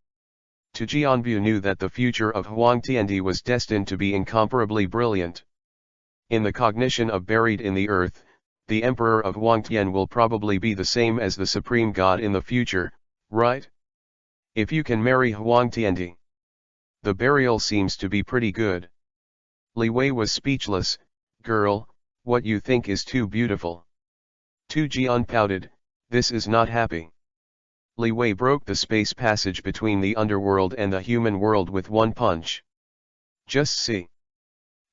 Tu Jianbu knew that the future of Huang Tiandi was destined to be incomparably brilliant. In the cognition of buried in the earth, the emperor of Huangtian will probably be the same as the supreme god in the future, right? If you can marry Huang Tiandi. The burial seems to be pretty good. Leewi was speechless. Girl, what you think is too beautiful. Tu Jian pouted, this is not happy. Leewi broke the space passage between the underworld and the human world with one punch. Just see.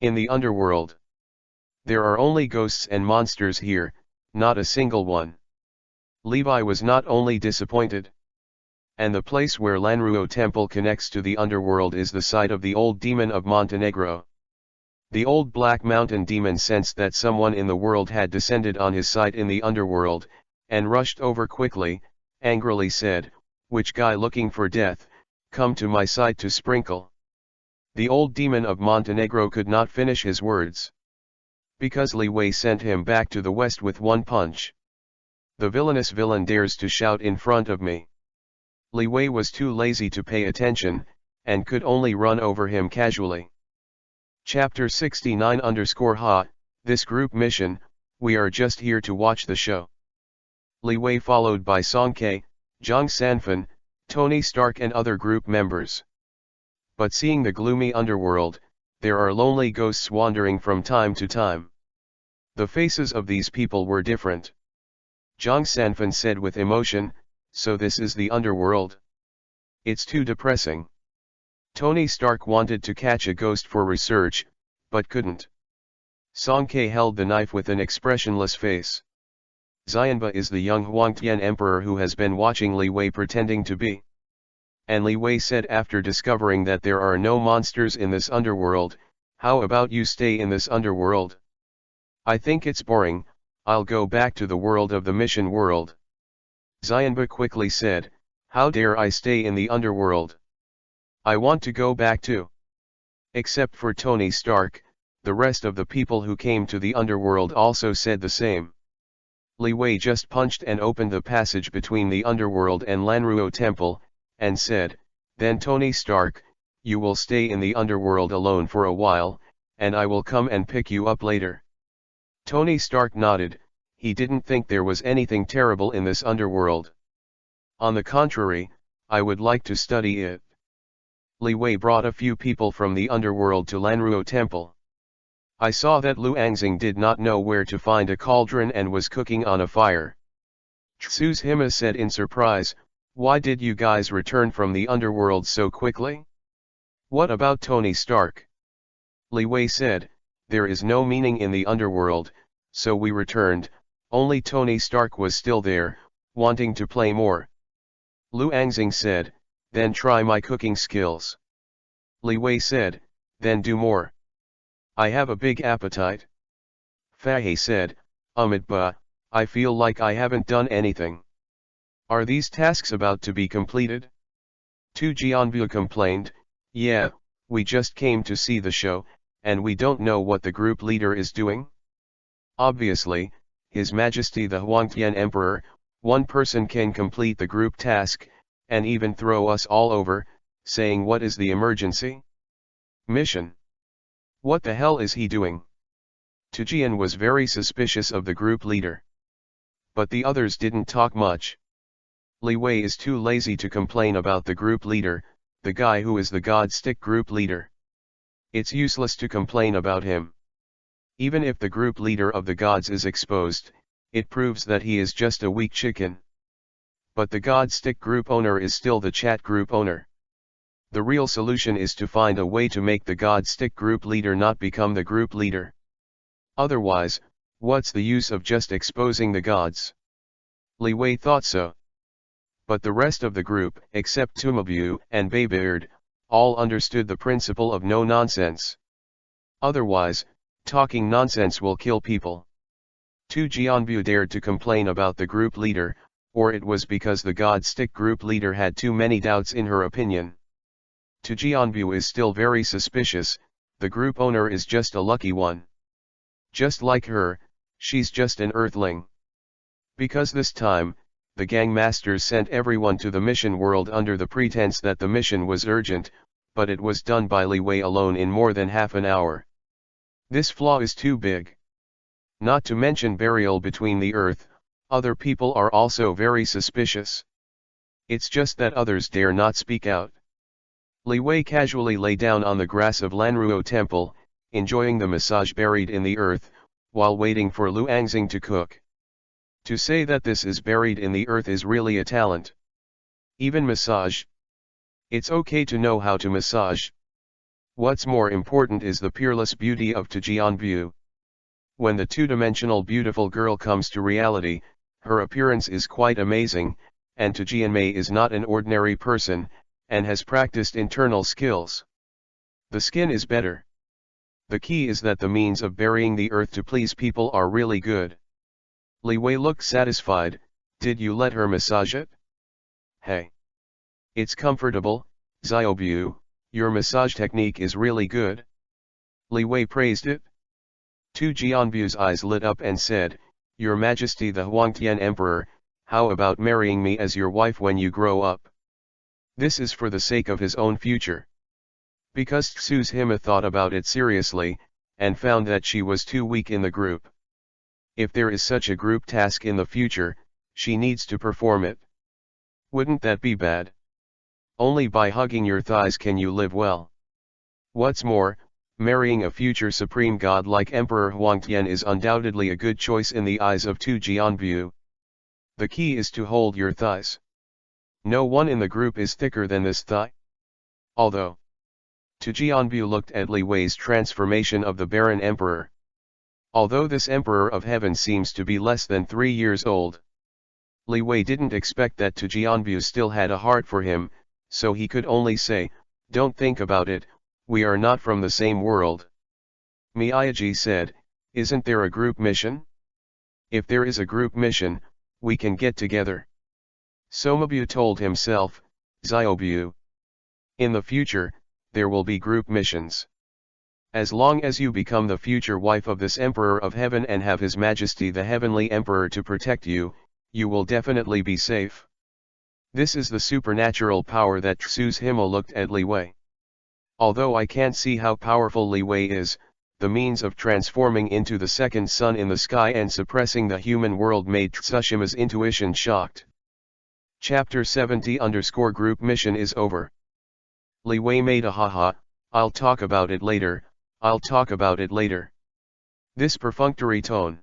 In the underworld. There are only ghosts and monsters here, not a single one. Leewi was not only disappointed. And the place where Lanruo Temple connects to the underworld is the site of the old demon of Montenegro. The old Black Mountain demon sensed that someone in the world had descended on his site in the underworld, and rushed over quickly, angrily said, Which guy looking for death, come to my site to sprinkle. The old demon of Montenegro could not finish his words. Because Leewi sent him back to the west with one punch. The villainous villain dares to shout in front of me. Leewi was too lazy to pay attention, and could only run over him casually. Chapter 69_ha, this group mission, we are just here to watch the show. Leewi followed by Song Ke, Zhang Sanfan, Tony Stark and other group members. But seeing the gloomy underworld, there are lonely ghosts wandering from time to time. The faces of these people were different. Zhang Sanfan said with emotion, So this is the underworld? It's too depressing. Tony Stark wanted to catch a ghost for research, but couldn't. Song Ke held the knife with an expressionless face. Xianba is the young Huangtian emperor who has been watching Leewi pretending to be. And Leewi said after discovering that there are no monsters in this underworld, How about you stay in this underworld? I think it's boring, I'll go back to the world of the mission world. Xianba quickly said, How dare I stay in the underworld? I want to go back too. Except for Tony Stark, the rest of the people who came to the underworld also said the same. Leewi just punched and opened the passage between the underworld and Lanruo Temple, and said, Then Tony Stark, you will stay in the underworld alone for a while, and I will come and pick you up later. Tony Stark nodded. He didn't think there was anything terrible in this underworld. On the contrary, I would like to study it. Leewi brought a few people from the underworld to Lanruo Temple. I saw that Lu Angxing did not know where to find a cauldron and was cooking on a fire. Tsushima said in surprise, "Why did you guys return from the underworld so quickly? What about Tony Stark?" Leewi said, "There is no meaning in the underworld, so we returned. Only Tony Stark was still there, wanting to play more." Lu Angxing said, "Then try my cooking skills." Leewi said, "Then do more. I have a big appetite." Faye said, "But I feel like I haven't done anything. Are these tasks about to be completed?" Tu Jianbu complained, "Yeah, we just came to see the show, and we don't know what the group leader is doing. Obviously, His Majesty the Huangtian Emperor, one person can complete the group task, and even throw us all over, saying what is the emergency? Mission. What the hell is he doing?" Tujian was very suspicious of the group leader. But the others didn't talk much. Leewi is too lazy to complain about the group leader, the guy who is the God Stick group leader. It's useless to complain about him. Even if the group leader of the gods is exposed, it proves that he is just a weak chicken. But the God Stick group owner is still the chat group owner. The real solution is to find a way to make the God Stick group leader not become the group leader. Otherwise, what's the use of just exposing the gods? Leewi thought so. But the rest of the group, except Tumabu and Baybeard, all understood the principle of no nonsense. Otherwise, talking nonsense will kill people. Tu Jianbu dared to complain about the group leader, or it was because the God Stick group leader had too many doubts in her opinion. Tu Jianbu is still very suspicious, the group owner is just a lucky one. Just like her, she's just an earthling. Because this time, the gang masters sent everyone to the mission world under the pretense that the mission was urgent, but it was done by Leewi alone in more than half an hour. This flaw is too big. Not to mention burial between the earth, other people are also very suspicious. It's just that others dare not speak out. Leewi casually lay down on the grass of Lanruo Temple, enjoying the massage buried in the earth, while waiting for Lu Angxing to cook. To say that this is buried in the earth is really a talent. Even massage. It's okay to know how to massage. What's more important is the peerless beauty of Tu Jianbu. When the two-dimensional beautiful girl comes to reality, her appearance is quite amazing, and Tu Jianmei is not an ordinary person, and has practiced internal skills. The skin is better. The key is that the means of burying the earth to please people are really good. Leewi looked satisfied. Did you let her massage it? Hey. It's comfortable, Xiaobu, your massage technique is really good. Leewi praised it. Tu Jianbu's eyes lit up and said, Your Majesty the Huangtian Emperor, how about marrying me as your wife when you grow up? This is for the sake of his own future. Because Tsushima thought about it seriously, and found that she was too weak in the group. If there is such a group task in the future, she needs to perform it. Wouldn't that be bad? Only by hugging your thighs can you live well. What's more, marrying a future supreme god like Emperor Huangtian is undoubtedly a good choice in the eyes of Tu Jianbu. The key is to hold your thighs. No one in the group is thicker than this thigh. Although, Tu Jianbu looked at Leewi's transformation of the Baron Emperor. Although this Emperor of Heaven seems to be less than 3 years old. Leewi didn't expect that Tu Jianbu still had a heart for him, so he could only say, Don't think about it, we are not from the same world. Miyagi said, Isn't there a group mission? If there is a group mission, we can get together. Somabu told himself, Xiaobu. In the future, there will be group missions. As long as you become the future wife of this Emperor of Heaven and have His Majesty the Heavenly Emperor to protect you, you will definitely be safe. This is the supernatural power that Tsushima looked at Leewi. Although I can't see how powerful Leewi is, the means of transforming into the second sun in the sky and suppressing the human world made Tsushima's intuition shocked. Chapter 70_group mission is over. Leewi made a haha, I'll talk about it later, I'll talk about it later. This perfunctory tone.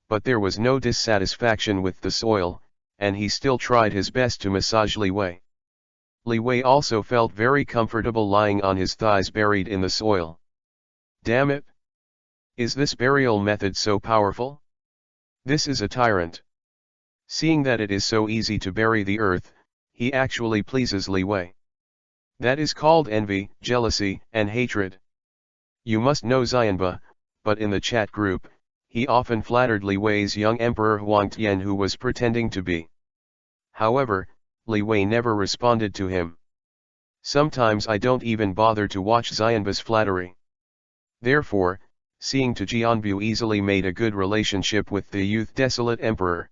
But there was no dissatisfaction with the soil, and he still tried his best to massage Leewi. Leewi also felt very comfortable lying on his thighs buried in the soil. Damn it! Is this burial method so powerful? This is a tyrant. Seeing that it is so easy to bury the earth, he actually pleases Leewi. That is called envy, jealousy, and hatred. You must know Xianba, but in the chat group, he often flattered Leewi's young emperor Huangtian, who was pretending to be. However, Leewi never responded to him. Sometimes I don't even bother to watch Xianba's flattery. Therefore, seeing to Jianbu easily made a good relationship with the youth desolate emperor.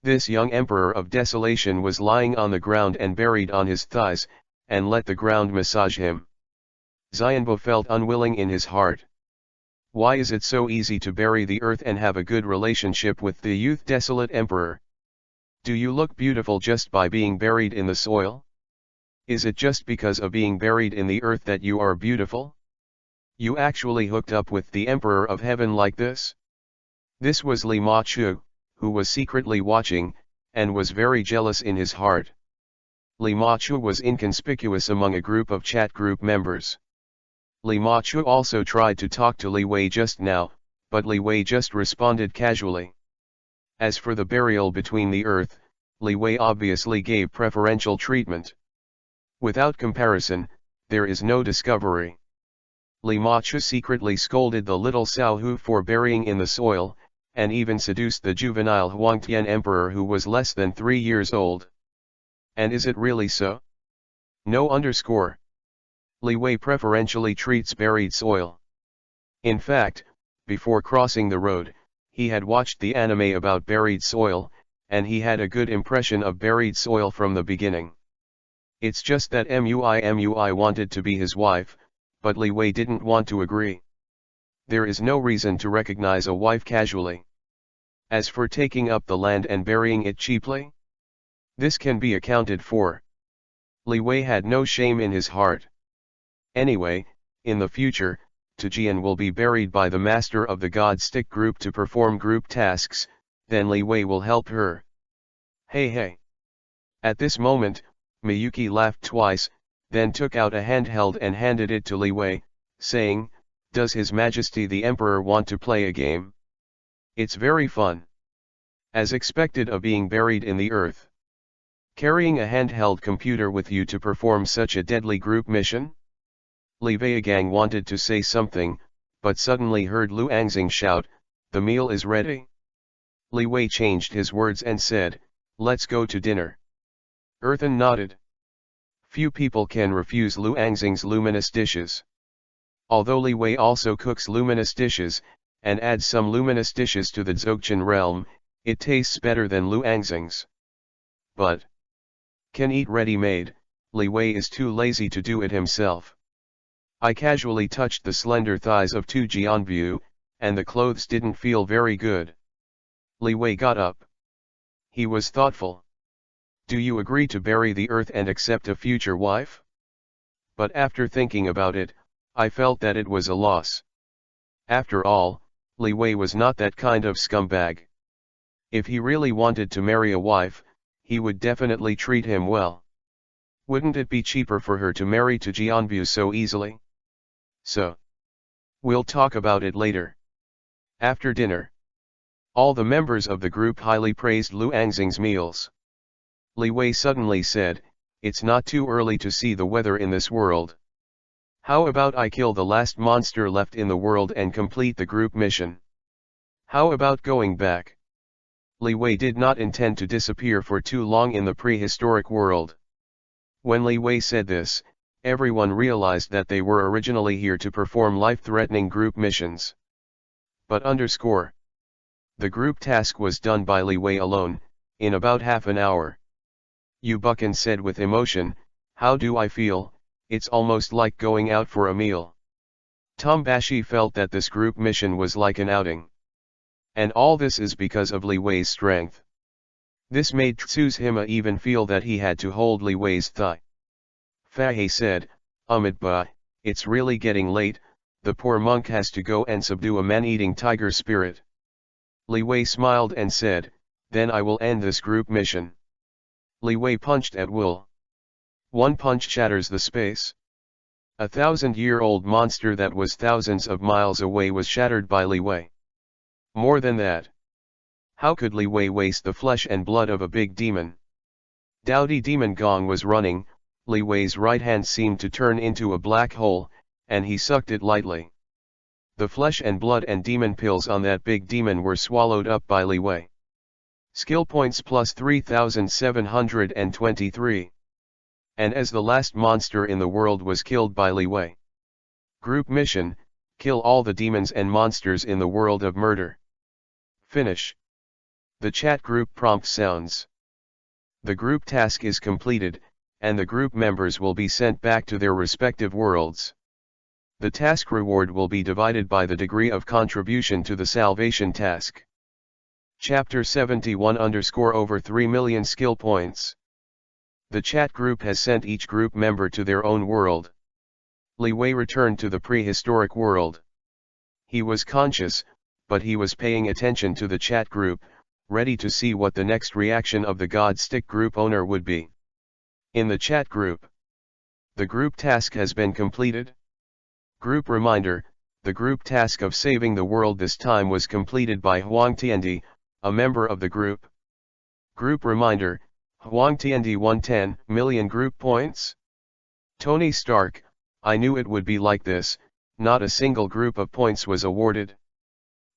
This young emperor of desolation was lying on the ground and buried on his thighs, and let the ground massage him. Xianbu felt unwilling in his heart. Why is it so easy to bury the earth and have a good relationship with the youth desolate emperor? Do you look beautiful just by being buried in the soil? Is it just because of being buried in the earth that you are beautiful? You actually hooked up with the emperor of heaven like this? This was Li Ma Chu, who was secretly watching, and was very jealous in his heart. Li Ma Chu was inconspicuous among a group of chat group members. Li Ma Chu also tried to talk to Leewi just now, but Leewi just responded casually. As for the burial between the earth, Leewi obviously gave preferential treatment. Without comparison, there is no discovery. Li Ma Chu secretly scolded the little Cao Hu for burying in the soil, and even seduced the juvenile Huangtian emperor who was less than 3 years old. And is it really so? No underscore. Leewi preferentially treats buried soil. In fact, before crossing the road, he had watched the anime about buried soil, and he had a good impression of buried soil from the beginning. It's just that Mui wanted to be his wife, but Leewi didn't want to agree. There is no reason to recognize a wife casually. As for taking up the land and burying it cheaply, this can be accounted for. Leewi had no shame in his heart. Anyway, in the future, Tujian will be buried by the master of the God Stick group to perform group tasks, then Leewi will help her. Hey hey. At this moment, Miyuki laughed twice, then took out a handheld and handed it to Leewi, saying, "Does His Majesty the Emperor want to play a game? It's very fun. As expected of being buried in the earth. Carrying a handheld computer with you to perform such a deadly group mission?" Li Weigang wanted to say something, but suddenly heard Lu Angxing shout, "The meal is ready." Li Wei changed his words and said, "Let's go to dinner." Earthen nodded. Few people can refuse Lu Angxing's luminous dishes. Although Li Wei also cooks luminous dishes, and adds some luminous dishes to the Dzogchen realm, it tastes better than Lu Angxing's. But can eat ready-made, Li Wei is too lazy to do it himself. I casually touched the slender thighs of Tu Jianbu, and the clothes didn't feel very good. Li Wei got up. He was thoughtful. "Do you agree to bury the earth and accept a future wife?" But after thinking about it, I felt that it was a loss. After all, Li Wei was not that kind of scumbag. If he really wanted to marry a wife, he would definitely treat him well. Wouldn't it be cheaper for her to marry to Jianbu so easily? So, we'll talk about it later. After dinner, all the members of the group highly praised Lu Angxing's meals. Li Wei suddenly said, "It's not too early to see the weather in this world. How about I kill the last monster left in the world and complete the group mission? How about going back?" Li Wei did not intend to disappear for too long in the prehistoric world. When Li Wei said this, everyone realized that they were originally here to perform life-threatening group missions. But the group task was done by Li Wei alone, in about half an hour. Yu Buchan said with emotion, "How do I feel, It's almost like going out for a meal. Tombashi felt that this group mission was like an outing. And all this is because of Leewi's strength. This made Tsushima even feel that he had to hold Leewi's thigh. Fahey said, but it's really getting late, the poor monk has to go and subdue a man-eating tiger spirit. Leewi smiled and said, then I will end this group mission. Leewi punched at will. One punch shatters the space. A 1,000-year-old monster that was thousands of miles away was shattered by Leewi. More than that. How could Leewi waste the flesh and blood of a big demon? Dowdy Demon Gong was running, Leewi's right hand seemed to turn into a black hole, and he sucked it lightly. The flesh and blood and demon pills on that big demon were swallowed up by Leewi. Skill points plus 3,723. And as the last monster in the world was killed by Leewi. Group mission, kill all the demons and monsters in the world of murder. Finish. The chat group prompt sounds. The group task is completed, and the group members will be sent back to their respective worlds. The task reward will be divided by the degree of contribution to the salvation task. Chapter 71 _over 3 million skill points. The chat group has sent each group member to their own world. Leewi returned to the prehistoric world. He was conscious, but he was paying attention to the chat group, ready to see what the next reaction of the God Stick group owner would be. In the chat group, the group task has been completed. Group reminder, the group task of saving the world this time was completed by Huang Tiandi, a member of the group. Group reminder, Huang Tiandi won 10 million group points. Tony Stark, I knew it would be like this, not a single group of points was awarded.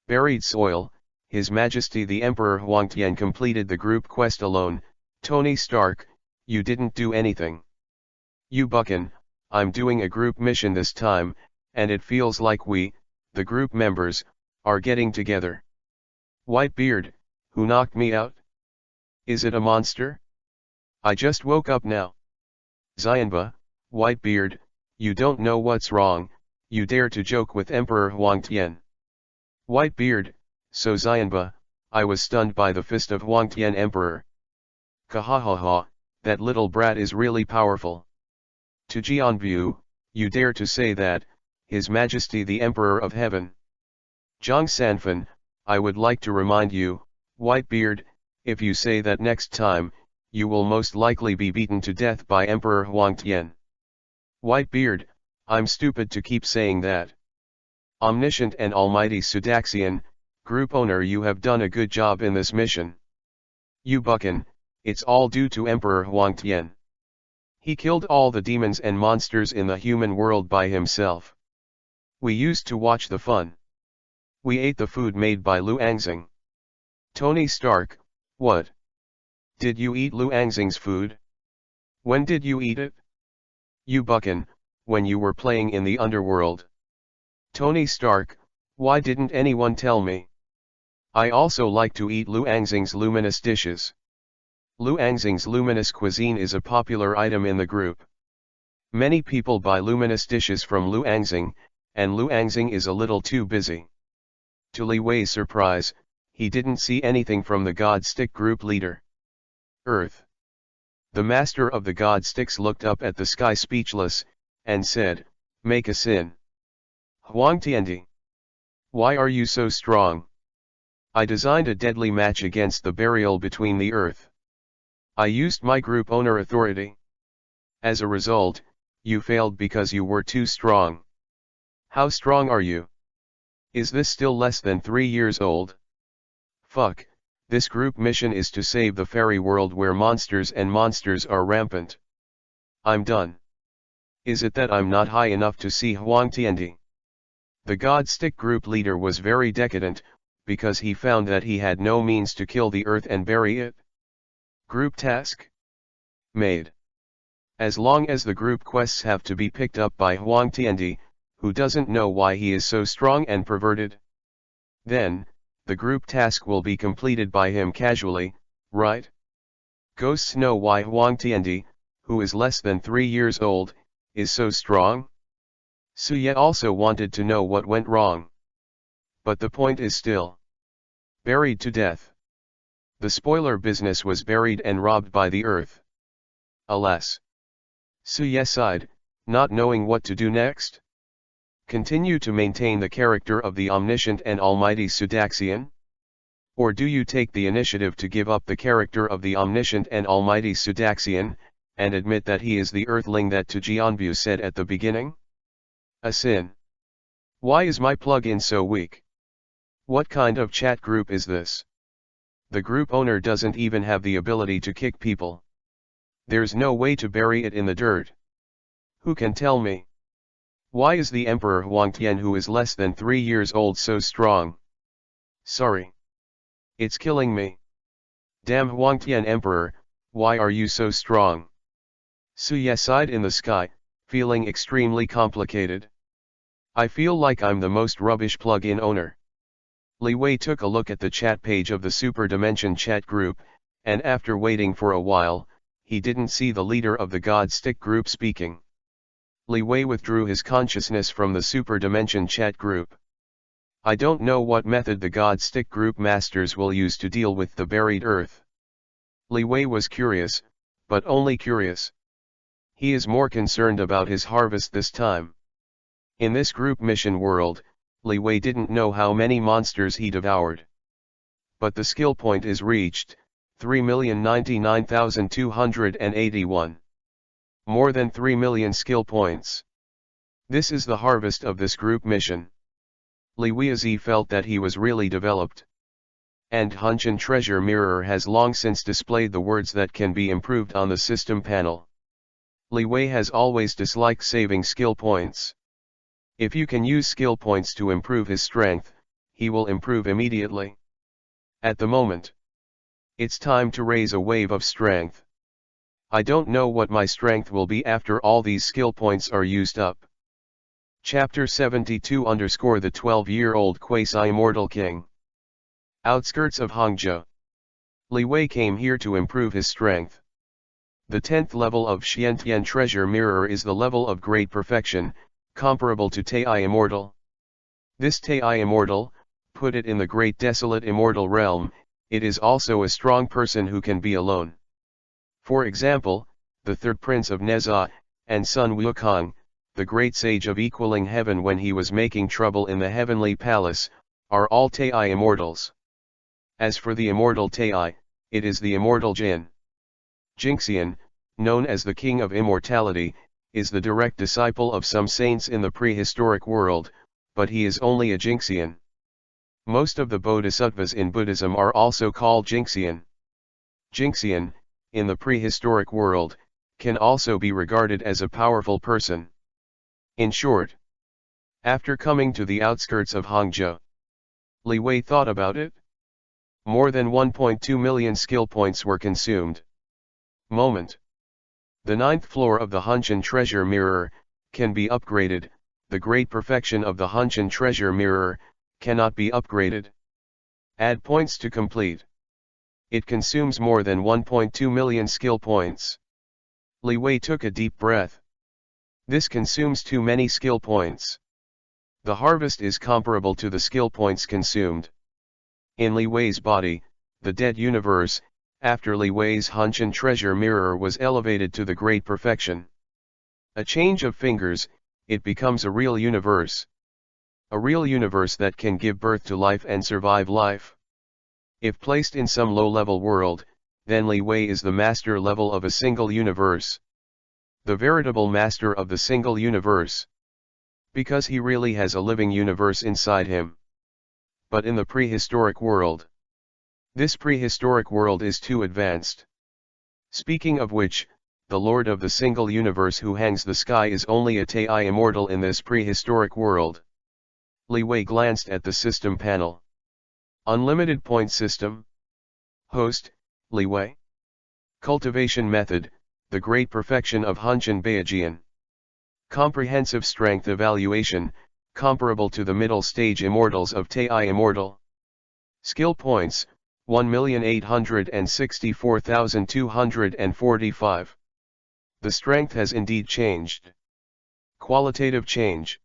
Buried Soil, His Majesty the Emperor Huangtian completed the group quest alone. Tony Stark, you didn't do anything. You buckin', I'm doing a group mission this time, and it feels like we, the group members, are getting together. Whitebeard, who knocked me out? Is it a monster? I just woke up now. Xianba, Whitebeard, you don't know what's wrong, you dare to joke with Emperor Huangtian. Whitebeard, so Xianba, I was stunned by the fist of Huangtian Emperor. Kahahaha, that little brat is really powerful. To Jianbu, you dare to say that, His Majesty the Emperor of Heaven. Zhang Sanfan, I would like to remind you, Whitebeard, if you say that next time, you will most likely be beaten to death by Emperor Huangtian. Whitebeard, I'm stupid to keep saying that. Omniscient and Almighty Sudaxian, group owner, you have done a good job in this mission. You buckin', it's all due to Emperor Huangtian. He killed all the demons and monsters in the human world by himself. We used to watch the fun. We ate the food made by Lu Angxing. Tony Stark, what? Did you eat Lu Angxing's food? When did you eat it? You buckin', when you were playing in the underworld. Tony Stark, why didn't anyone tell me? I also like to eat Lu Angxing's luminous dishes. Lu Angxing's luminous cuisine is a popular item in the group. Many people buy luminous dishes from Lu Angxing, and Lu Angxing is a little too busy. To Leewi's surprise, he didn't see anything from the God Stick group leader. Earth. The master of the God Sticks looked up at the sky speechless, and said, make a sin. Huang Tiandi. Why are you so strong? I designed a deadly match against the burial between the earth. I used my group owner authority. As a result, you failed because you were too strong. How strong are you? Is this still less than 3 years old? Fuck, this group mission is to save the fairy world where monsters are rampant. I'm done. Is it that I'm not high enough to see Huang Tiandi? The God Stick group leader was very decadent, because he found that he had no means to kill the earth and bury it. Group task? Made. As long as the group quests have to be picked up by Huang Tiandi, who doesn't know why he is so strong and perverted. Then, the group task will be completed by him casually, right? Ghosts know why Huang Tiandi, who is less than 3 years old, is so strong? Suye also wanted to know what went wrong. But the point is still buried to death. The spoiler business was buried and robbed by the earth. Alas. Suye sighed, not knowing what to do next. Continue to maintain the character of the omniscient and almighty Sudaxian? Or do you take the initiative to give up the character of the omniscient and almighty Sudaxian, and admit that he is the earthling that Tujianbu said at the beginning? A sin. Why is my plugin so weak? What kind of chat group is this? The group owner doesn't even have the ability to kick people. There's no way to bury it in the dirt. Who can tell me? Why is the Emperor Huangtian, who is less than 3 years old, so strong? Sorry. It's killing me. Damn Huangtian Emperor, why are you so strong? Suye sighed in the sky, feeling extremely complicated. I feel like I'm the most rubbish plugin owner. Leewi took a look at the chat page of the Super Dimension chat group, and after waiting for a while, he didn't see the leader of the God Stick group speaking. Leewi withdrew his consciousness from the Super Dimension chat group. I don't know what method the God Stick group masters will use to deal with the buried earth. Leewi was curious, but only curious. He is more concerned about his harvest this time. In this group mission world, Leewi didn't know how many monsters he devoured. But the skill point is reached, 3,099,281. More than 3 million skill points. This is the harvest of this group mission. Leewi felt that he was really developed. And Hunshin Treasure Mirror has long since displayed the words that can be improved on the system panel. Leewi has always disliked saving skill points. If you can use skill points to improve his strength, he will improve immediately. At the moment, it's time to raise a wave of strength. I don't know what my strength will be after all these skill points are used up. Chapter 72 _ The 12-year-old Quasi-Immortal King. Outskirts of Hangzhou. Leewi came here to improve his strength. The 10th level of Xiantian Treasure Mirror is the level of great perfection, comparable to Tai Immortal. This Tai Immortal, put it in the great desolate immortal realm, it is also a strong person who can be alone. For example, the third prince of Neza, and Sun Wukong, the great sage of equaling heaven when he was making trouble in the heavenly palace, are all Tai immortals. As for the immortal Tai, it is the immortal Jin. Jinxian, known as the king of immortality, is the direct disciple of some saints in the prehistoric world, but he is only a Jinxian. Most of the bodhisattvas in Buddhism are also called Jinxian. Jinxian, in the prehistoric world, can also be regarded as a powerful person. In short, after coming to the outskirts of Hangzhou, Leewi thought about it. More than 1.2 million skill points were consumed. Moment. The 9th floor of the Hunshin Treasure Mirror can be upgraded. The great perfection of the Hunshin Treasure Mirror cannot be upgraded. Add points to complete. It consumes more than 1.2 million skill points. Leewi took a deep breath. This consumes too many skill points. The harvest is comparable to the skill points consumed. In Leewi's body, the dead universe, after Leewi's Hunshin Treasure Mirror was elevated to the great perfection. A change of fingers, it becomes a real universe. A real universe that can give birth to life and survive life. If placed in some low-level world, then Leewi is the master level of a single universe. The veritable master of the single universe. Because he really has a living universe inside him. But in the prehistoric world, this prehistoric world is too advanced. Speaking of which, the Lord of the single universe who hangs the sky is only a Tai immortal in this prehistoric world. Leewi glanced at the system panel. Unlimited point system. Host, Leewi. Cultivation method, the great perfection of Hunshin Beijian. Comprehensive strength evaluation, comparable to the middle stage immortals of Tai immortal. Skill points, 1,864,245. The strength has indeed changed. Qualitative change.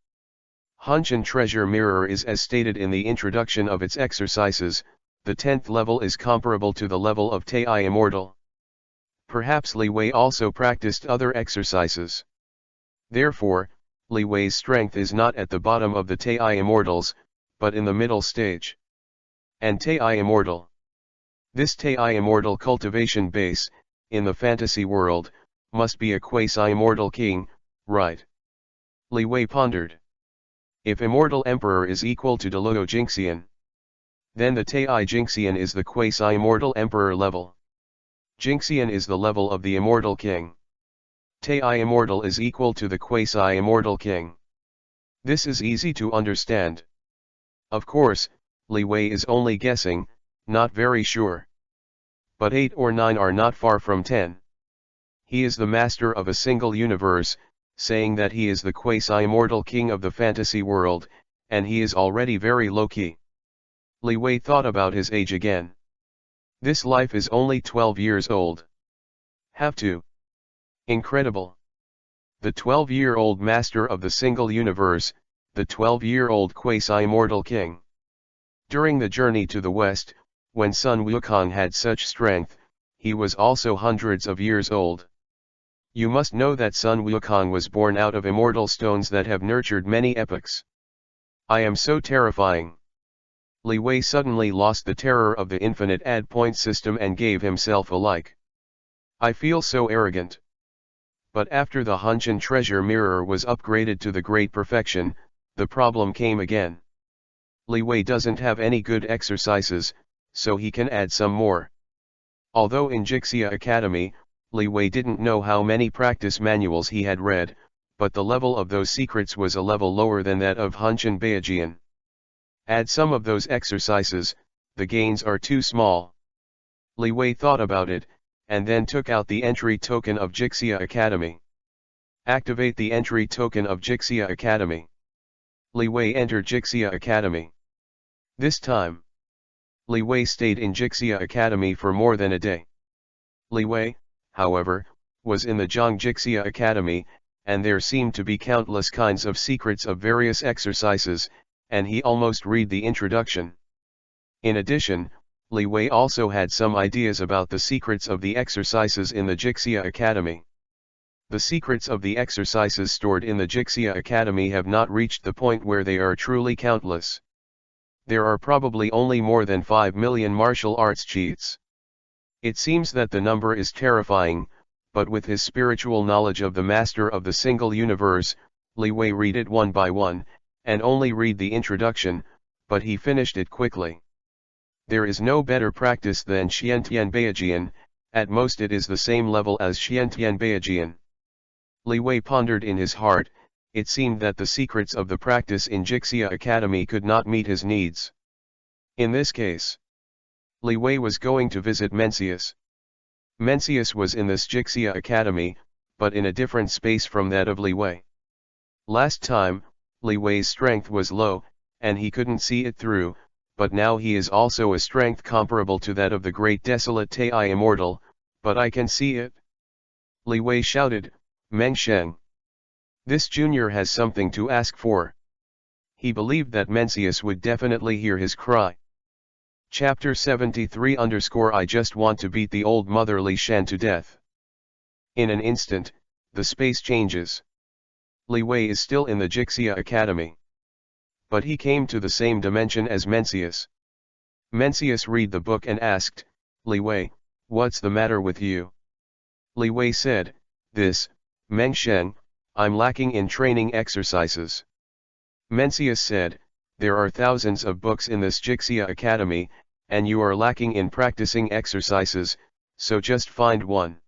Hunshin Treasure Mirror is as stated in the introduction of its exercises, the 10th level is comparable to the level of Tei Immortal. Perhaps Leewi also practiced other exercises. Therefore, Leewi's strength is not at the bottom of the Tei Immortals, but in the middle stage. And Tei Immortal. This Tei Immortal cultivation base, in the fantasy world, must be a quasi-immortal king, right? Leewi pondered. If Immortal Emperor is equal to Deluo Jinxian, then the Tei Jinxian is the quasi-immortal Emperor level. Jinxian is the level of the Immortal King. Tei Immortal is equal to the quasi-immortal King. This is easy to understand. Of course, Leewi is only guessing, not very sure. But 8 or 9 are not far from 10. He is the master of a single universe, saying that he is the quasi-immortal king of the fantasy world, and he is already very low-key. Leewi thought about his age again. This life is only 12 years old. Have to. Incredible. The 12-year-old master of the single universe, the 12-year-old quasi-immortal king. During the journey to the west, when Sun Wukong had such strength, he was also hundreds of years old. You must know that Sun Wukong was born out of immortal stones that have nurtured many epochs. I am so terrifying. Leewi suddenly lost the terror of the infinite add-point system and gave himself a like. I feel so arrogant. But after the Hunshin Treasure Mirror was upgraded to the great perfection, the problem came again. Leewi doesn't have any good exercises, so he can add some more. Although in Jixia Academy, Leewi didn't know how many practice manuals he had read, but the level of those secrets was a level lower than that of Hunshin Beijian. Add some of those exercises, the gains are too small. Leewi thought about it, and then took out the entry token of Jixia Academy. Activate the entry token of Jixia Academy. Leewi entered Jixia Academy. This time, Leewi stayed in Jixia Academy for more than a day. Leewi, however, was in the Zhang Jixia Academy, and there seemed to be countless kinds of secrets of various exercises, and he almost read the introduction. In addition, Leewi also had some ideas about the secrets of the exercises in the Jixia Academy. The secrets of the exercises stored in the Jixia Academy have not reached the point where they are truly countless. There are probably only more than 5 million martial arts cheats. It seems that the number is terrifying, but with his spiritual knowledge of the master of the single universe, Leewi read it one by one, and only read the introduction, but he finished it quickly. There is no better practice than Xiantian Beijian, at most it is the same level as Xiantian Beijian. Leewi pondered in his heart, it seemed that the secrets of the practice in Jixia Academy could not meet his needs. In this case, Leewi was going to visit Mencius. Mencius was in this Jixia Academy, but in a different space from that of Leewi. Last time, Leewi's strength was low, and he couldn't see it through, but now he is also a strength comparable to that of the great desolate Tei Immortal, but I can see it. Leewi shouted, Meng Sheng. This junior has something to ask for. He believed that Mencius would definitely hear his cry. Chapter 73 I just want to beat the old mother Li Shan to death. In an instant, the space changes. Leewi is still in the Jixia Academy. But he came to the same dimension as Mencius. Mencius read the book and asked, Leewi, what's the matter with you? Leewi said, this, Meng Sheng, I'm lacking in training exercises. Mencius said, there are thousands of books in this Jixia Academy, and you are lacking in practicing exercises, so just find one.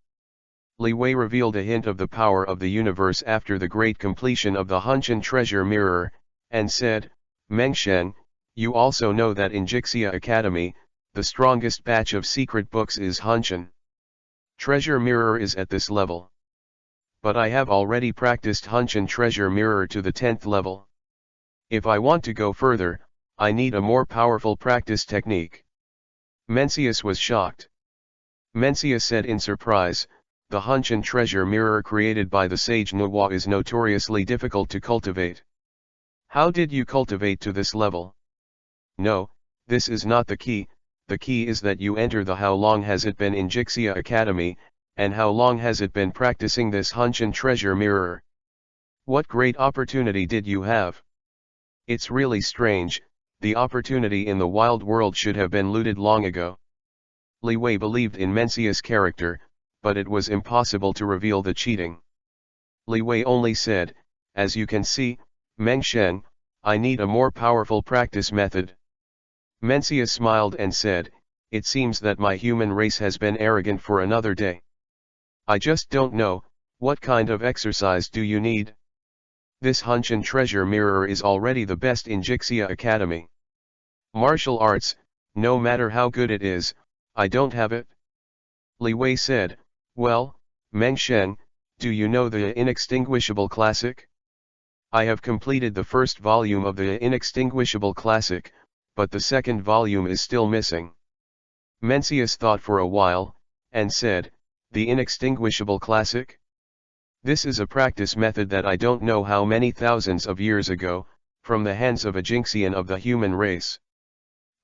Leewi revealed a hint of the power of the universe after the great completion of the Hunshin Treasure Mirror, and said, Meng Sheng, you also know that in Jixia Academy, the strongest batch of secret books is Hunshin Treasure Mirror is at this level. But I have already practiced Hunshin Treasure Mirror to the 10th level. If I want to go further, I need a more powerful practice technique. Mencius was shocked. Mencius said in surprise, the hunch and treasure mirror created by the sage Nowa is notoriously difficult to cultivate. How did you cultivate to this level? No, this is not the key is that you enter the how long has it been in Jixia Academy, and how long has it been practicing this hunch and treasure mirror. What great opportunity did you have? It's really strange, the opportunity in the wild world should have been looted long ago. Leewi believed in Mencius' character, but it was impossible to reveal the cheating. Leewi only said, as you can see, Meng Sheng, I need a more powerful practice method. Mencius smiled and said, it seems that my human race has been arrogant for another day. I just don't know, what kind of exercise do you need? This hunch and treasure mirror is already the best in Jixia Academy. Martial arts, no matter how good it is, I don't have it. Leewi said, well, Meng Sheng, do you know the Inextinguishable Classic? I have completed the first volume of the Inextinguishable Classic, but the second volume is still missing. Mencius thought for a while, and said, the Inextinguishable Classic? This is a practice method that I don't know how many thousands of years ago, from the hands of a Jinxian of the human race.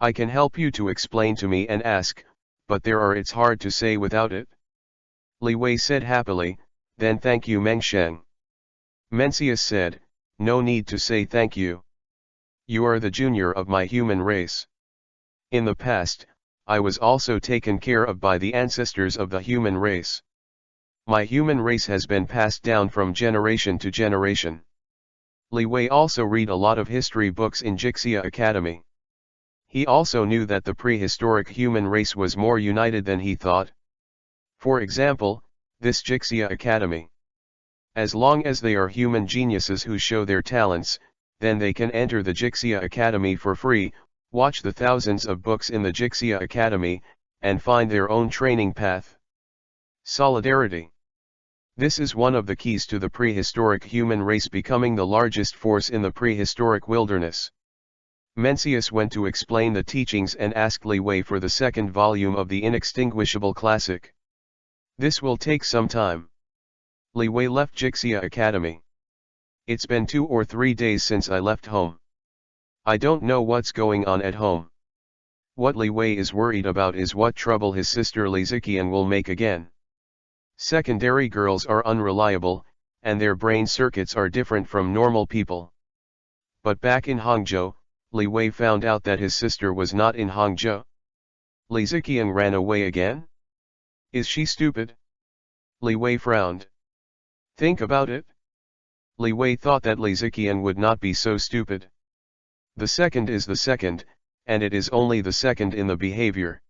I can help you to explain to me and ask, but it's hard to say without it. Leewi said happily, then thank you Meng Sheng. Mencius said, no need to say thank you. You are the junior of my human race. In the past, I was also taken care of by the ancestors of the human race. My human race has been passed down from generation to generation. Leewi also read a lot of history books in Jixia Academy. He also knew that the prehistoric human race was more united than he thought. For example, this Jixia Academy. As long as they are human geniuses who show their talents, then they can enter the Jixia Academy for free, watch the thousands of books in the Jixia Academy, and find their own training path. Solidarity. This is one of the keys to the prehistoric human race becoming the largest force in the prehistoric wilderness. Mencius went to explain the teachings and asked Leewi for the second volume of the Inextinguishable Classic. This will take some time. Leewi left Jixia Academy. It's been 2 or 3 days since I left home. I don't know what's going on at home. What Leewi is worried about is what trouble his sister Lizikian will make again. Secondary girls are unreliable, and their brain circuits are different from normal people. But back in Hangzhou, Leewi found out that his sister was not in Hangzhou. Lizikian ran away again? Is she stupid? Leewi frowned. Think about it. Leewi thought that Lizikian would not be so stupid. The second is the second, and it is only the second in the behavior.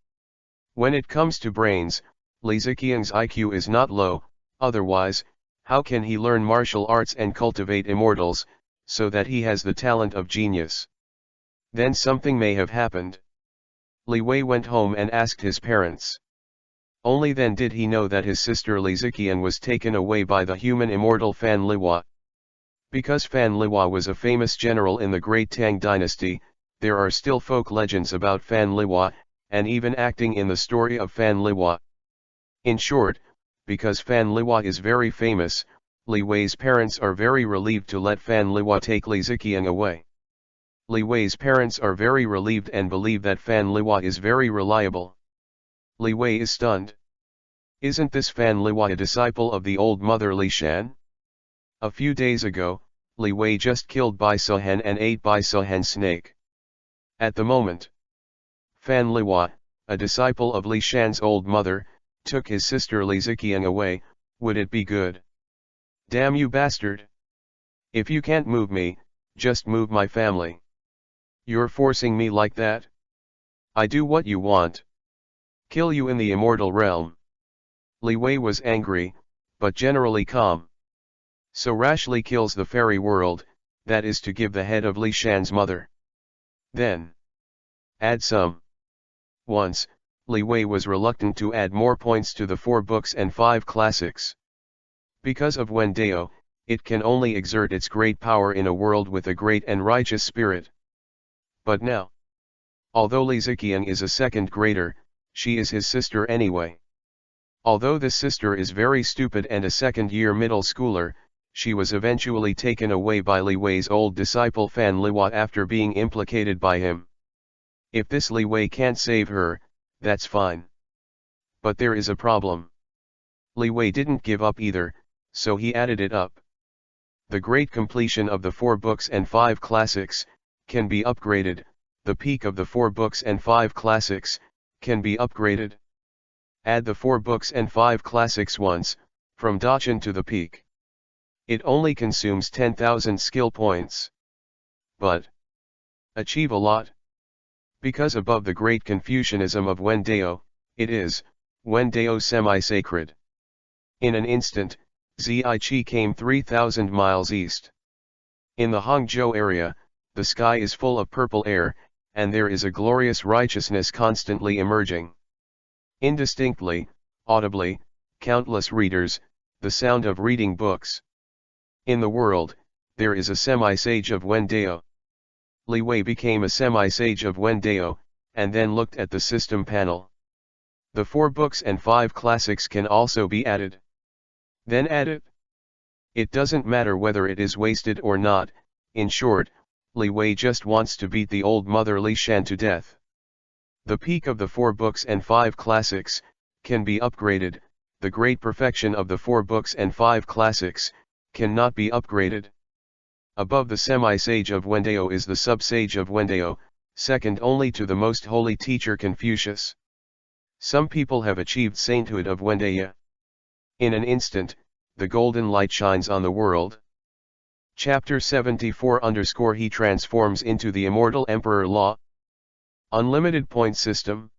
When it comes to brains, Lizikian's IQ is not low, otherwise, how can he learn martial arts and cultivate immortals, so that he has the talent of genius? Then something may have happened. Leewi went home and asked his parents. Only then did he know that his sister Lizikian was taken away by the human immortal Fan Leewa. Because Fan Leewa was a famous general in the Great Tang Dynasty, there are still folk legends about Fan Leewa, and even acting in the story of Fan Leewa. In short, because Fan Leewa is very famous, Leewi's parents are very relieved to let Fan Leewa take Lizikian away. Leewi's parents are very relieved and believe that Fan Leewa is very reliable. Leewi is stunned. Isn't this Fan Leewa a disciple of the old mother Li Shan? A few days ago, Leewi just killed Bai Sohen and ate Bai Sohen's snake. At the moment, Fan Leewa, a disciple of Li Shan's old mother, took his sister Lizikian away. Would it be good? Damn you bastard! If you can't move me, just move my family. You're forcing me like that? I do what you want. Kill you in the immortal realm. Leewi was angry, but generally calm. So rashly kills the fairy world, that is to give the head of Li Shan's mother. Then add some. Once, Leewi was reluctant to add more points to the 4 books and 5 classics. Because of Wendeo, it can only exert its great power in a world with a great and righteous spirit. But now, although Lizikian is a second grader, she is his sister anyway. Although the sister is very stupid and a second-year middle schooler, she was eventually taken away by Leewi's old disciple Fan Leewi after being implicated by him. If this Leewi can't save her, that's fine. But there is a problem. Leewi didn't give up either, so he added it up. The great completion of the 4 books and 5 classics can be upgraded. The peak of the 4 books and 5 classics can be upgraded. Add the 4 books and 5 classics once, from Dachan to the peak. It only consumes 10,000 skill points. But achieve a lot. Because above the great Confucianism of Wendeo, it is Wendeo semi-sacred. In an instant, Zichi came 3,000 miles east. In the Hangzhou area, the sky is full of purple air, and there is a glorious righteousness constantly emerging. Indistinctly, audibly, countless readers, the sound of reading books. In the world, there is a semi-sage of Wendeo. Leewi became a semi-sage of Wendeo, and then looked at the system panel. The 4 books and 5 classics can also be added. Then add it. It doesn't matter whether it is wasted or not. In short, Leewi just wants to beat the old mother Lishan to death. The peak of the 4 books and 5 classics can be upgraded. The great perfection of the 4 books and 5 classics cannot be upgraded. Above the semi-sage of Wendeo is the sub-sage of Wendeo, second only to the most holy teacher Confucius. Some people have achieved sainthood of Wendeo. In an instant, the golden light shines on the world. Chapter 74 _ He transforms into the immortal Emperor Law. Unlimited point system.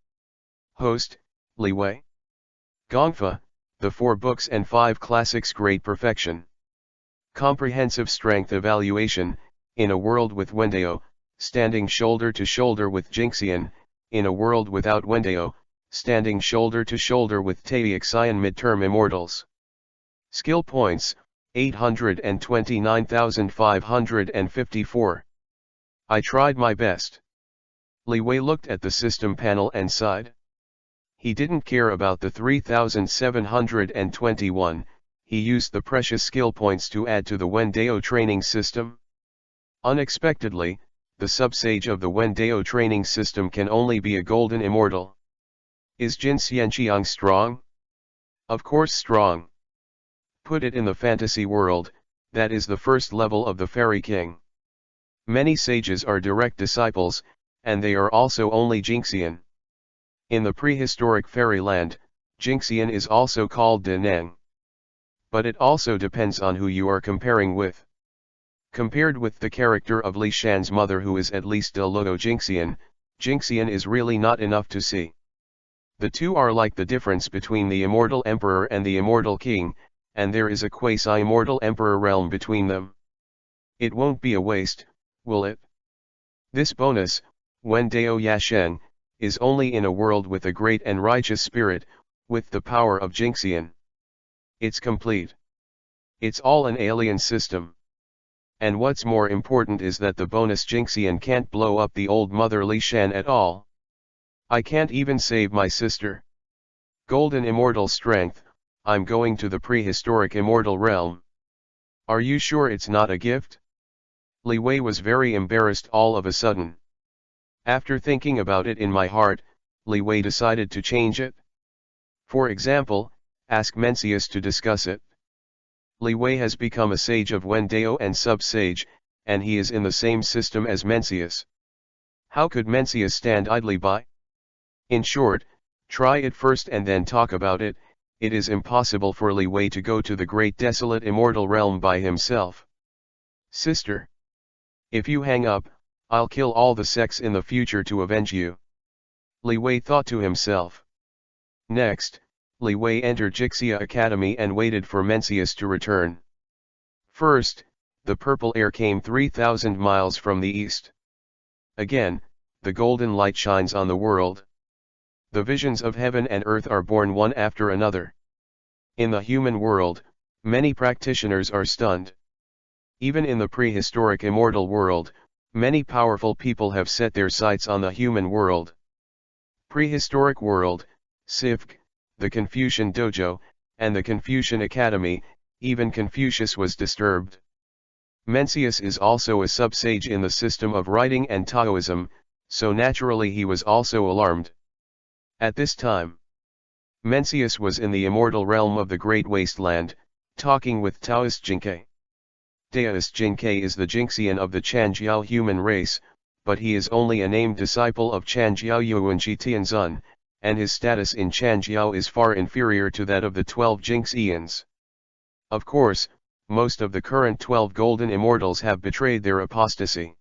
Host, Leewi. Gongfa, the 4 books and 5 classics great perfection. Comprehensive strength evaluation, in a world with Wendeo, standing shoulder to shoulder with Jinxian, in a world without Wendeo, standing shoulder to shoulder with Taixian midterm immortals. Skill points, 829,554. I tried my best. Leewi looked at the system panel and sighed. He didn't care about the 3,721, he used the precious skill points to add to the Wendeo training system. Unexpectedly, the sub-sage of the Wendeo training system can only be a golden immortal. Is Jin Xianqiang strong? Of course strong. Put it in the fantasy world, that is the first level of the Fairy King. Many sages are direct disciples, and they are also only Jinxian. In the prehistoric fairyland, Jinxian is also called Deneng. But it also depends on who you are comparing with. Compared with the character of Li Shan's mother who is at least a Loto Jinxian, Jinxian is really not enough to see. The two are like the difference between the immortal emperor and the immortal king, and there is a quasi-immortal emperor realm between them. It won't be a waste, will it? This bonus, Wendeo Yasheng, is only in a world with a great and righteous spirit, with the power of Jinxian. It's complete. It's all an alien system. And what's more important is that the bonus Jinxian can't blow up the old mother Li Shan at all. I can't even save my sister. Golden immortal strength, I'm going to the prehistoric immortal realm. Are you sure it's not a gift? Leewi was very embarrassed all of a sudden. After thinking about it in my heart, Leewi decided to change it. For example, ask Mencius to discuss it. Leewi has become a sage of Wendeo and sub-sage, and he is in the same system as Mencius. How could Mencius stand idly by? In short, try it first and then talk about it. It is impossible for Leewi to go to the great desolate immortal realm by himself. Sister. If you hang up, I'll kill all the sects in the future to avenge you. Leewi thought to himself. Next, Leewi entered Jixia Academy and waited for Mencius to return. First, the purple air came 3,000 miles from the east. Again, the golden light shines on the world. The visions of heaven and earth are born one after another. In the human world, many practitioners are stunned. Even in the prehistoric immortal world, many powerful people have set their sights on the human world. Prehistoric world, Sivk, the Confucian Dojo, and the Confucian Academy. Even Confucius was disturbed. Mencius is also a sub-sage in the system of writing and Taoism, so naturally he was also alarmed. At this time, Mencius was in the immortal realm of the Great Wasteland, talking with Taoist Jinkei. Taoist Jinkei is the Jinxian of the Chanjiao human race, but he is only a named disciple of Chanjiao Yuanji Tianzun, and his status in Chanjiao is far inferior to that of the 12 Jinxians. Of course, most of the current 12 golden immortals have betrayed their apostasy.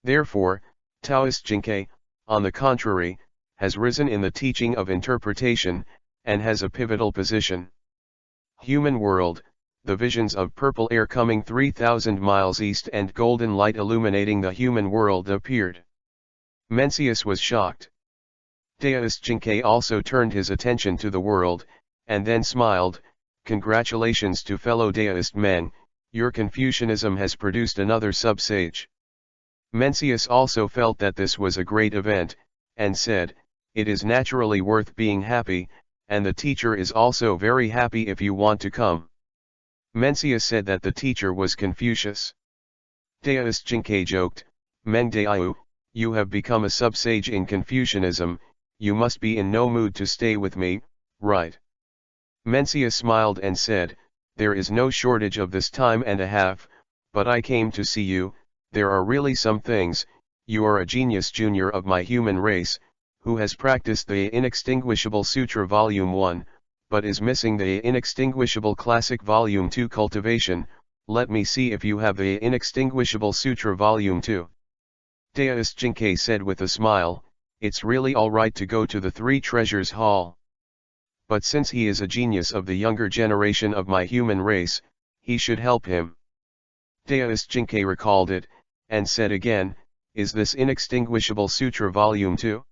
Therefore, Taoist Jinkei, on the contrary, has risen in the teaching of interpretation, and has a pivotal position. Human world, the visions of purple air coming 3,000 miles east and golden light illuminating the human world appeared. Mencius was shocked. Taoist Jinkei also turned his attention to the world, and then smiled. Congratulations to fellow Taoist men, your Confucianism has produced another sub-sage. Mencius also felt that this was a great event, and said, it is naturally worth being happy, and the teacher is also very happy if you want to come. Mencius said that the teacher was Confucius. Taoist Jinkei joked, Meng Daiu, you have become a sub-sage in Confucianism, you must be in no mood to stay with me, right? Mencius smiled and said, there is no shortage of this time and a half, but I came to see you. There are really some things. You are a genius junior of my human race, who has practiced the Inextinguishable Sutra Volume 1, but is missing the Inextinguishable Classic Volume 2 Cultivation. Let me see if you have the Inextinguishable Sutra Volume 2. Taoist Jinkei said with a smile, it's really alright to go to the Three Treasures Hall. But since he is a genius of the younger generation of my human race, he should help him. Taoist Jinkei recalled it, and said again, is this Inextinguishable Sutra Volume 2?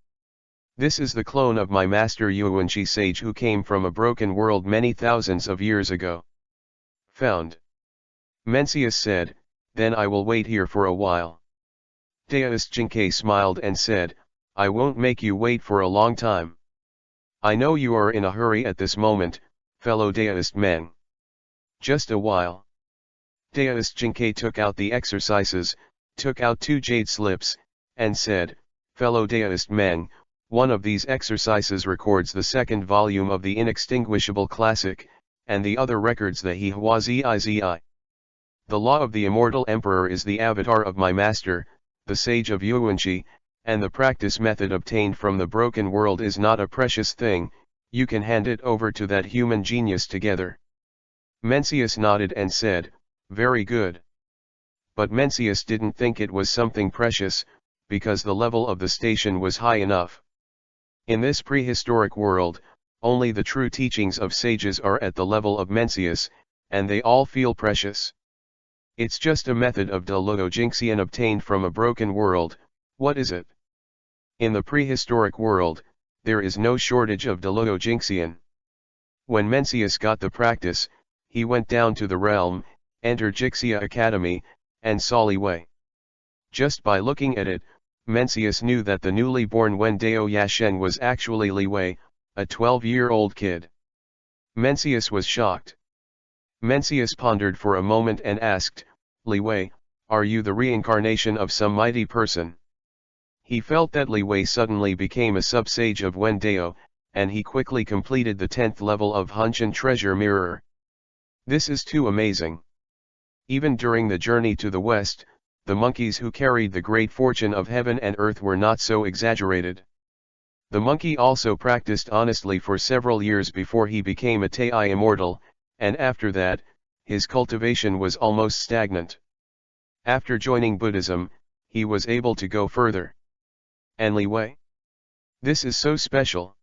This is the clone of my master Yuanji sage who came from a broken world many thousands of years ago. Found. Mencius said, then I will wait here for a while. Taoist Jinkei smiled and said, I won't make you wait for a long time. I know you are in a hurry at this moment, fellow Taoist men. Just a while. Taoist Jinkei took out the exercises, took out 2 jade slips, and said, fellow Taoist men, one of these exercises records the second volume of the Inextinguishable Classic, and the other records the He Hua Zi. The law of the immortal emperor is the avatar of my master, the sage of Yuanji, and the practice method obtained from the broken world is not a precious thing, you can hand it over to that human genius together. Mencius nodded and said, very good. But Mencius didn't think it was something precious, because the level of the station was high enough. In this prehistoric world, only the true teachings of sages are at the level of Mencius, and they all feel precious. It's just a method of Deluo Jinxian obtained from a broken world. What is it? In the prehistoric world, there is no shortage of Deluo Jinxian. When Mencius got the practice, he went down to the realm, entered Jixia Academy, and saw Leewi. Just by looking at it, Mencius knew that the newly born Wendao Yashen was actually Leewi, a 12-year-old kid. Mencius was shocked. Mencius pondered for a moment and asked, Leewi, are you the reincarnation of some mighty person? He felt that Leewi suddenly became a sub-sage of Wendao, and he quickly completed the 10th level of Hunshan Treasure Mirror. This is too amazing. Even during the journey to the west, the monkeys who carried the great fortune of heaven and earth were not so exaggerated. The monkey also practiced honestly for several years before he became a Tai immortal, and after that, his cultivation was almost stagnant. After joining Buddhism, he was able to go further. And Leewi? This is so special.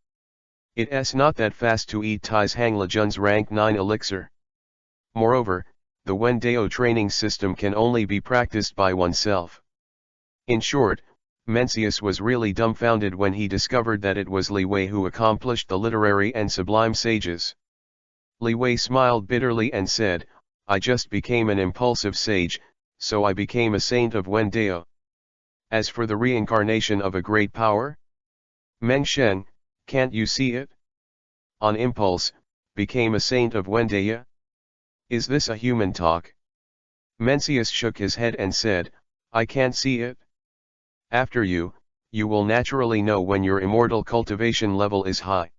It's not that fast to eat Tai's Hang Lejun's rank 9 elixir. Moreover, the Wendao training system can only be practiced by oneself. In short, Mencius was really dumbfounded when he discovered that it was Leewi who accomplished the literary and sublime sages. Leewi smiled bitterly and said, I just became an impulsive sage, so I became a saint of Wendao. As for the reincarnation of a great power? Meng Shen, can't you see it? on impulse, became a saint of Wendaya? Is this a human talk? Mencius shook his head and said, I can't see it. After you will naturally know when your immortal cultivation level is high.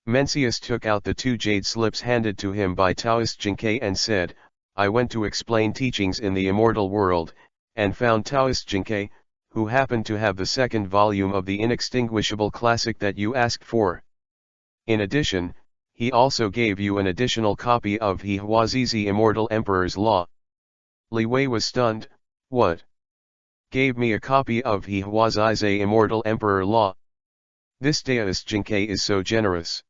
Mencius took out the 2 jade slips handed to him by Taoist Jinkei and said, I went to explain teachings in the immortal world, and found Taoist Jinkei, who happened to have the 2nd volume of the inextinguishable classic that you asked for. In addition, he also gave you an additional copy of He Huazizi Immortal Emperor's Law. Leewi was stunned. What? Gave me a copy of He Huazizi Immortal Emperor Law? This Taoist Jinkei is so generous.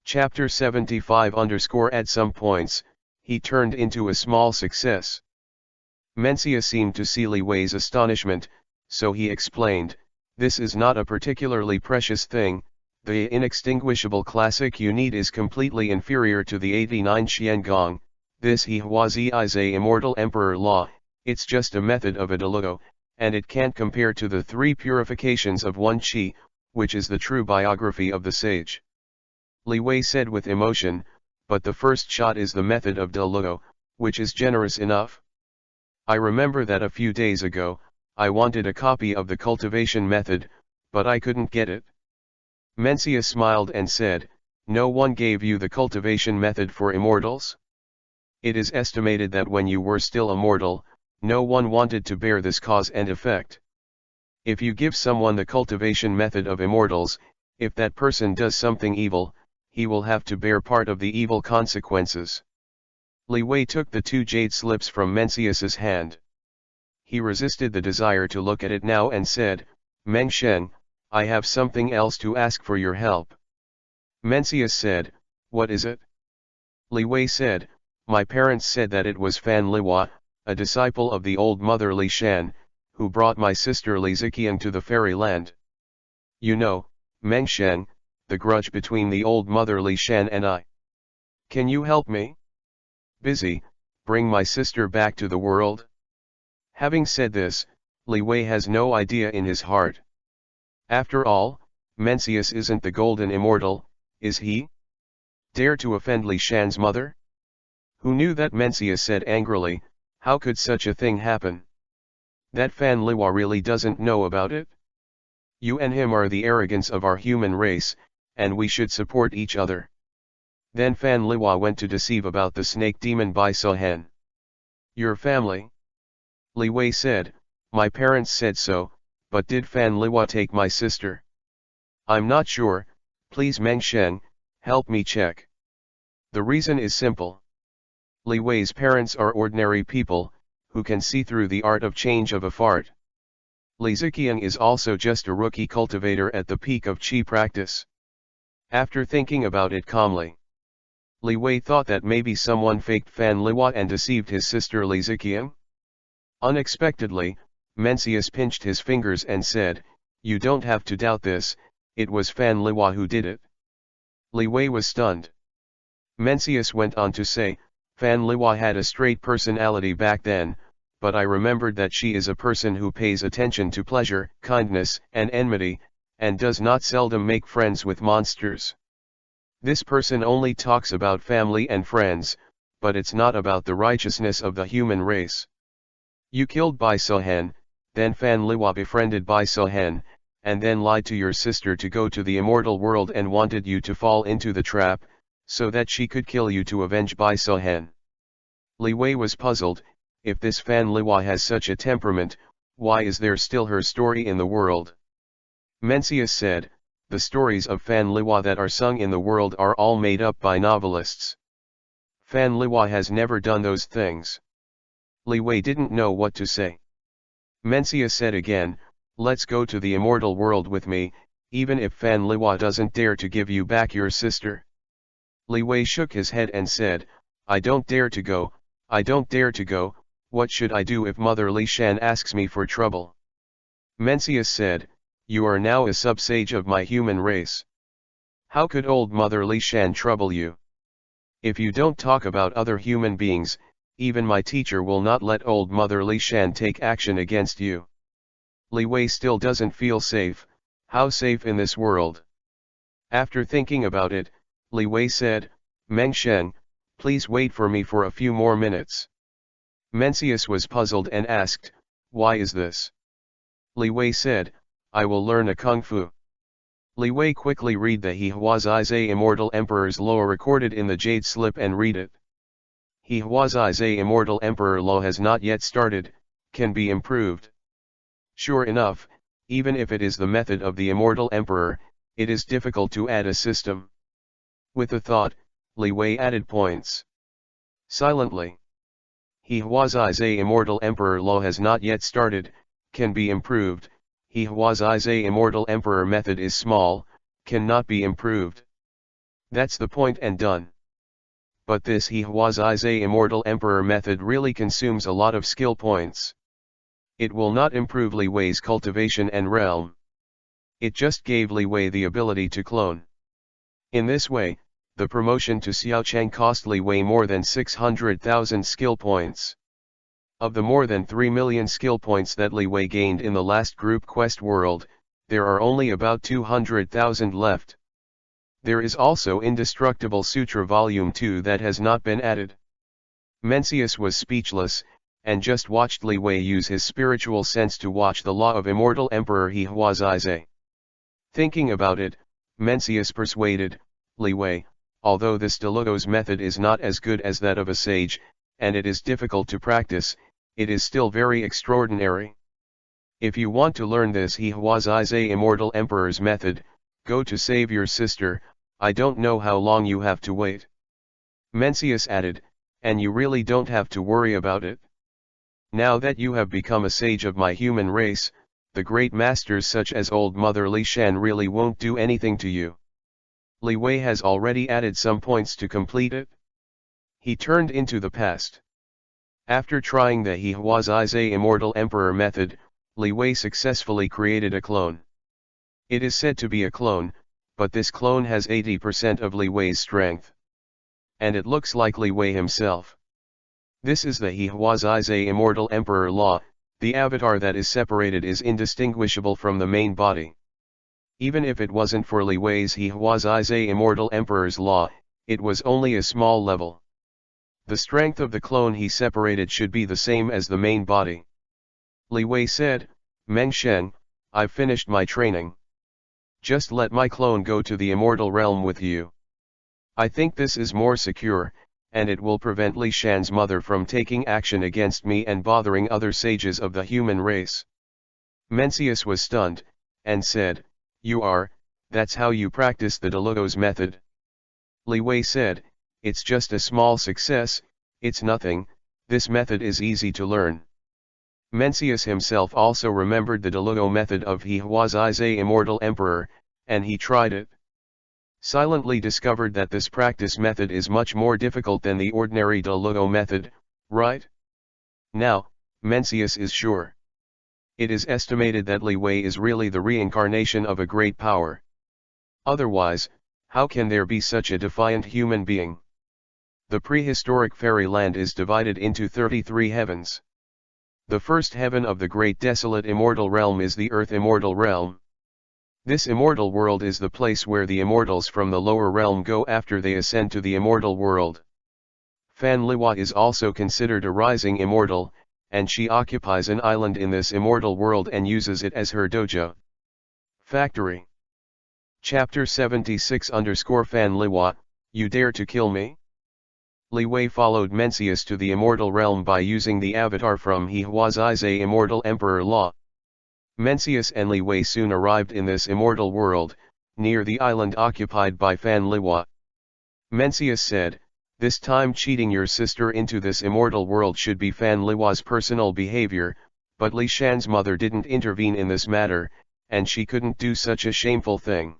Chapter 75 _ At some points, he turned into a small success. Mencia seemed to see Leewi's astonishment, so he explained, this is not a particularly precious thing, the inextinguishable classic you need is completely inferior to the 89 Xiangong, this He Huazizi Immortal Emperor Law, it's just a method of a Deluo, and it can't compare to the 3 purifications of 1 Qi, which is the true biography of the sage. Leewi said with emotion, but the first shot is the method of Deluo, which is generous enough. I remember that a few days ago, I wanted a copy of the cultivation method, but I couldn't get it. Mencia smiled and said, no one gave you the cultivation method for immortals? It is estimated that when you were still a mortal, no one wanted to bear this cause and effect. If you give someone the cultivation method of immortals, if that person does something evil, he will have to bear part of the evil consequences. Leewi took the 2 jade slips from Mencius's hand. He resisted the desire to look at it now and said, Meng Shen, I have something else to ask for your help. Mencius said, what is it? Leewi said, my parents said that it was Fan Liwa, a disciple of the old mother Li Shan, who brought my sister Li Ziqiang to the fairyland. You know, Meng Shen, the grudge between the old mother Li Shan and I. Can you help me? Busy, bring my sister back to the world? Having said this, Leewi has no idea in his heart. After all, Mencius isn't the golden immortal, is he? Dare to offend Li Shan's mother? Who knew that? Mencius said angrily, how could such a thing happen? That Fan Liwa really doesn't know about it? You and him are the arrogance of our human race, and we should support each other. Then Fan Liwa went to deceive about the snake demon Bai Sohen. Your family? Leewi said, my parents said so, but did Fan Liwa take my sister? I'm not sure, please Meng Shen, help me check. The reason is simple. Leewi's parents are ordinary people, who can see through the art of change of a fart. Li Ziqiang is also just a rookie cultivator at the peak of Qi practice. After thinking about it calmly, Leewi thought that maybe someone faked Fan Liwa and deceived his sister Li Ziqiang. Unexpectedly, Mencius pinched his fingers and said, you don't have to doubt this, it was Fan Liwa who did it. Leewi was stunned. Mencius went on to say, Fan Liwa had a straight personality back then, but I remembered that she is a person who pays attention to pleasure, kindness, and enmity, and does not seldom make friends with monsters. This person only talks about family and friends, but it's not about the righteousness of the human race. You killed Bai Sohen, then Fan Liwa befriended Bai Sohen, and then lied to your sister to go to the immortal world and wanted you to fall into the trap, so that she could kill you to avenge Bai Sohen. Leewi was puzzled, if this Fan Liwa has such a temperament, why is there still her story in the world? Mencius said, the stories of Fan Liwa that are sung in the world are all made up by novelists. Fan Liwa has never done those things. Leewi didn't know what to say. Mencius said again, let's go to the immortal world with me, even if Fan Liwa doesn't dare to give you back your sister. Leewi shook his head and said, I don't dare to go, I don't dare to go, what should I do if Mother Li Shan asks me for trouble? Mencius said, you are now a sub-sage of my human race. How could old Mother Li Shan trouble you? If you don't talk about other human beings, even my teacher will not let old Mother Li Shan take action against you. Leewi still doesn't feel safe. How safe in this world? After thinking about it, Leewi said, Meng Shen, please wait for me for a few more minutes. Mencius was puzzled and asked, why is this? Leewi said, I will learn a kung fu. Leewi quickly read the He Huazai's Immortal Emperor's Law recorded in the Jade Slip and read it. He Huazai's Immortal Emperor Law has not yet started, can be improved. Sure enough, even if it is the method of the Immortal Emperor, it is difficult to add a system. With a thought, Leewi added points. Silently. He Huazai's Immortal Emperor Law has not yet started, can be improved. He Huazai's Immortal Emperor method is small, cannot be improved. That's the point and done. But this He Huazai's Immortal Emperor method really consumes a lot of skill points. It will not improve Leewi's cultivation and realm. It just gave Leewi the ability to clone. In this way, the promotion to Xiaochang cost Leewi more than 600,000 skill points. Of the more than 3 million skill points that Leewi gained in the last group quest world, there are only about 200,000 left. There is also Indestructible Sutra Volume 2 that has not been added. Mencius was speechless, and just watched Leewi use his spiritual sense to watch the law of Immortal Emperor He Huazai's. Thinking about it, Mencius persuaded, Leewi, although this Delugo's method is not as good as that of a sage, and it is difficult to practice, it is still very extraordinary. If you want to learn this He Huazai's Immortal Emperor's method, go to save your sister, I don't know how long you have to wait. Mencius added, and you really don't have to worry about it. Now that you have become a sage of my human race, the great masters such as Old Mother Li Shan really won't do anything to you. Leewi has already added some points to complete it. He turned into the past. After trying the He Huazai's Immortal Emperor method, Leewi successfully created a clone. It is said to be a clone, but this clone has 80% of Leewi's strength. And it looks like Leewi himself. This is the He Huazai's Immortal Emperor Law, the avatar that is separated is indistinguishable from the main body. Even if it wasn't for Leewi's He Huazai's Immortal Emperor's Law, it was only a small level. The strength of the clone he separated should be the same as the main body. Leewi said, Meng Shen, I've finished my training. Just let my clone go to the immortal realm with you. I think this is more secure, and it will prevent Li Shan's mother from taking action against me and bothering other sages of the human race. Mencius was stunned, and said, that's how you practice the Delugo's method. Leewi said, it's just a small success, it's nothing, this method is easy to learn. Mencius himself also remembered the Delugo method of He Huazai's Immortal Emperor, and he tried it. Silently discovered that this practice method is much more difficult than the ordinary Delugo method, right? Now, Mencius is sure. It is estimated that Leewi is really the reincarnation of a great power. Otherwise, how can there be such a defiant human being? The prehistoric fairyland is divided into 33 heavens. The first heaven of the great desolate immortal realm is the Earth Immortal Realm. This immortal world is the place where the immortals from the lower realm go after they ascend to the immortal world. Fan Liwa is also considered a rising immortal, and she occupies an island in this immortal world and uses it as her dojo. Factory. Chapter 76 Fan Liwa, you dare to kill me? Leewi followed Mencius to the immortal realm by using the avatar from He Huazai's Immortal Emperor Law. Mencius and Leewi soon arrived in this immortal world, near the island occupied by Fan Liwa. Mencius said, this time cheating your sister into this immortal world should be Fan Liwa's personal behavior, but Li Shan's mother didn't intervene in this matter, and she couldn't do such a shameful thing.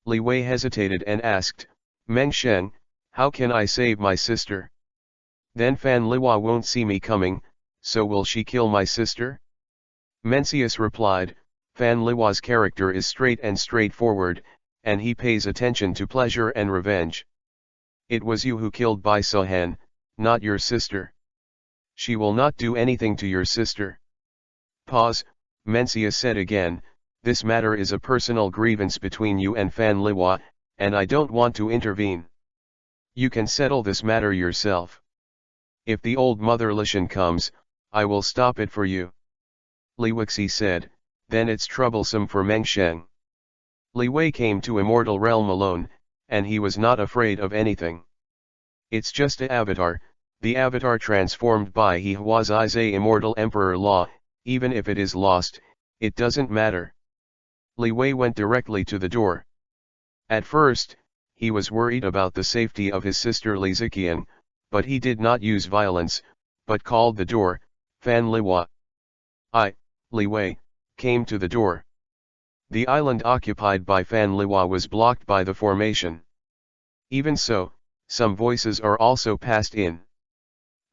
Leewi hesitated and asked, Meng Shen, how can I save my sister? Then Fan Liwa won't see me coming, so will she kill my sister? Mencius replied, Fan Liwa's character is straight and straightforward, and he pays attention to pleasure and revenge. It was you who killed Bai Sohan, not your sister. She will not do anything to your sister. Pause, Mencius said again, this matter is a personal grievance between you and Fan Liwa, and I don't want to intervene. You can settle this matter yourself. If the old mother Lishan comes, I will stop it for you. Leewi said, then it's troublesome for Mengsheng. Leewi came to Immortal Realm alone, and he was not afraid of anything. It's just a avatar, the avatar transformed by he was a immortal Emperor Law, even if it is lost, it doesn't matter. Leewi went directly to the door. At first, he was worried about the safety of his sister Li Ziqian, but he did not use violence, but called the door, Fan Liwa. Leewi, came to the door. The island occupied by Fan Liwa was blocked by the formation. Even so, some voices are also passed in.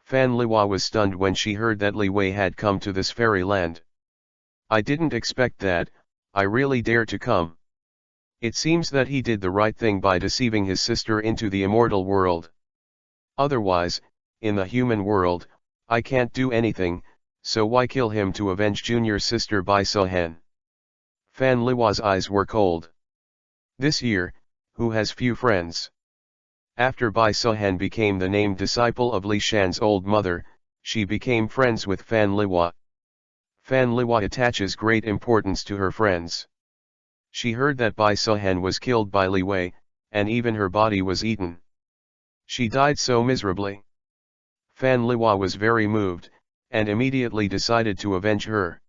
Fan Liwa was stunned when she heard that Leewi had come to this fairy land. I didn't expect that, I really dare to come. It seems that he did the right thing by deceiving his sister into the immortal world. Otherwise, in the human world, I can't do anything, so why kill him to avenge junior sister Bai Sohen? Fan Liwa's eyes were cold. This year, who has few friends? After Bai Sohen became the named disciple of Li Shan's old mother, she became friends with Fan Liwa. Fan Liwa attaches great importance to her friends. She heard that Bai Sohen was killed by Leewi, and even her body was eaten. She died so miserably. Fan Liwa was very moved, and immediately decided to avenge her.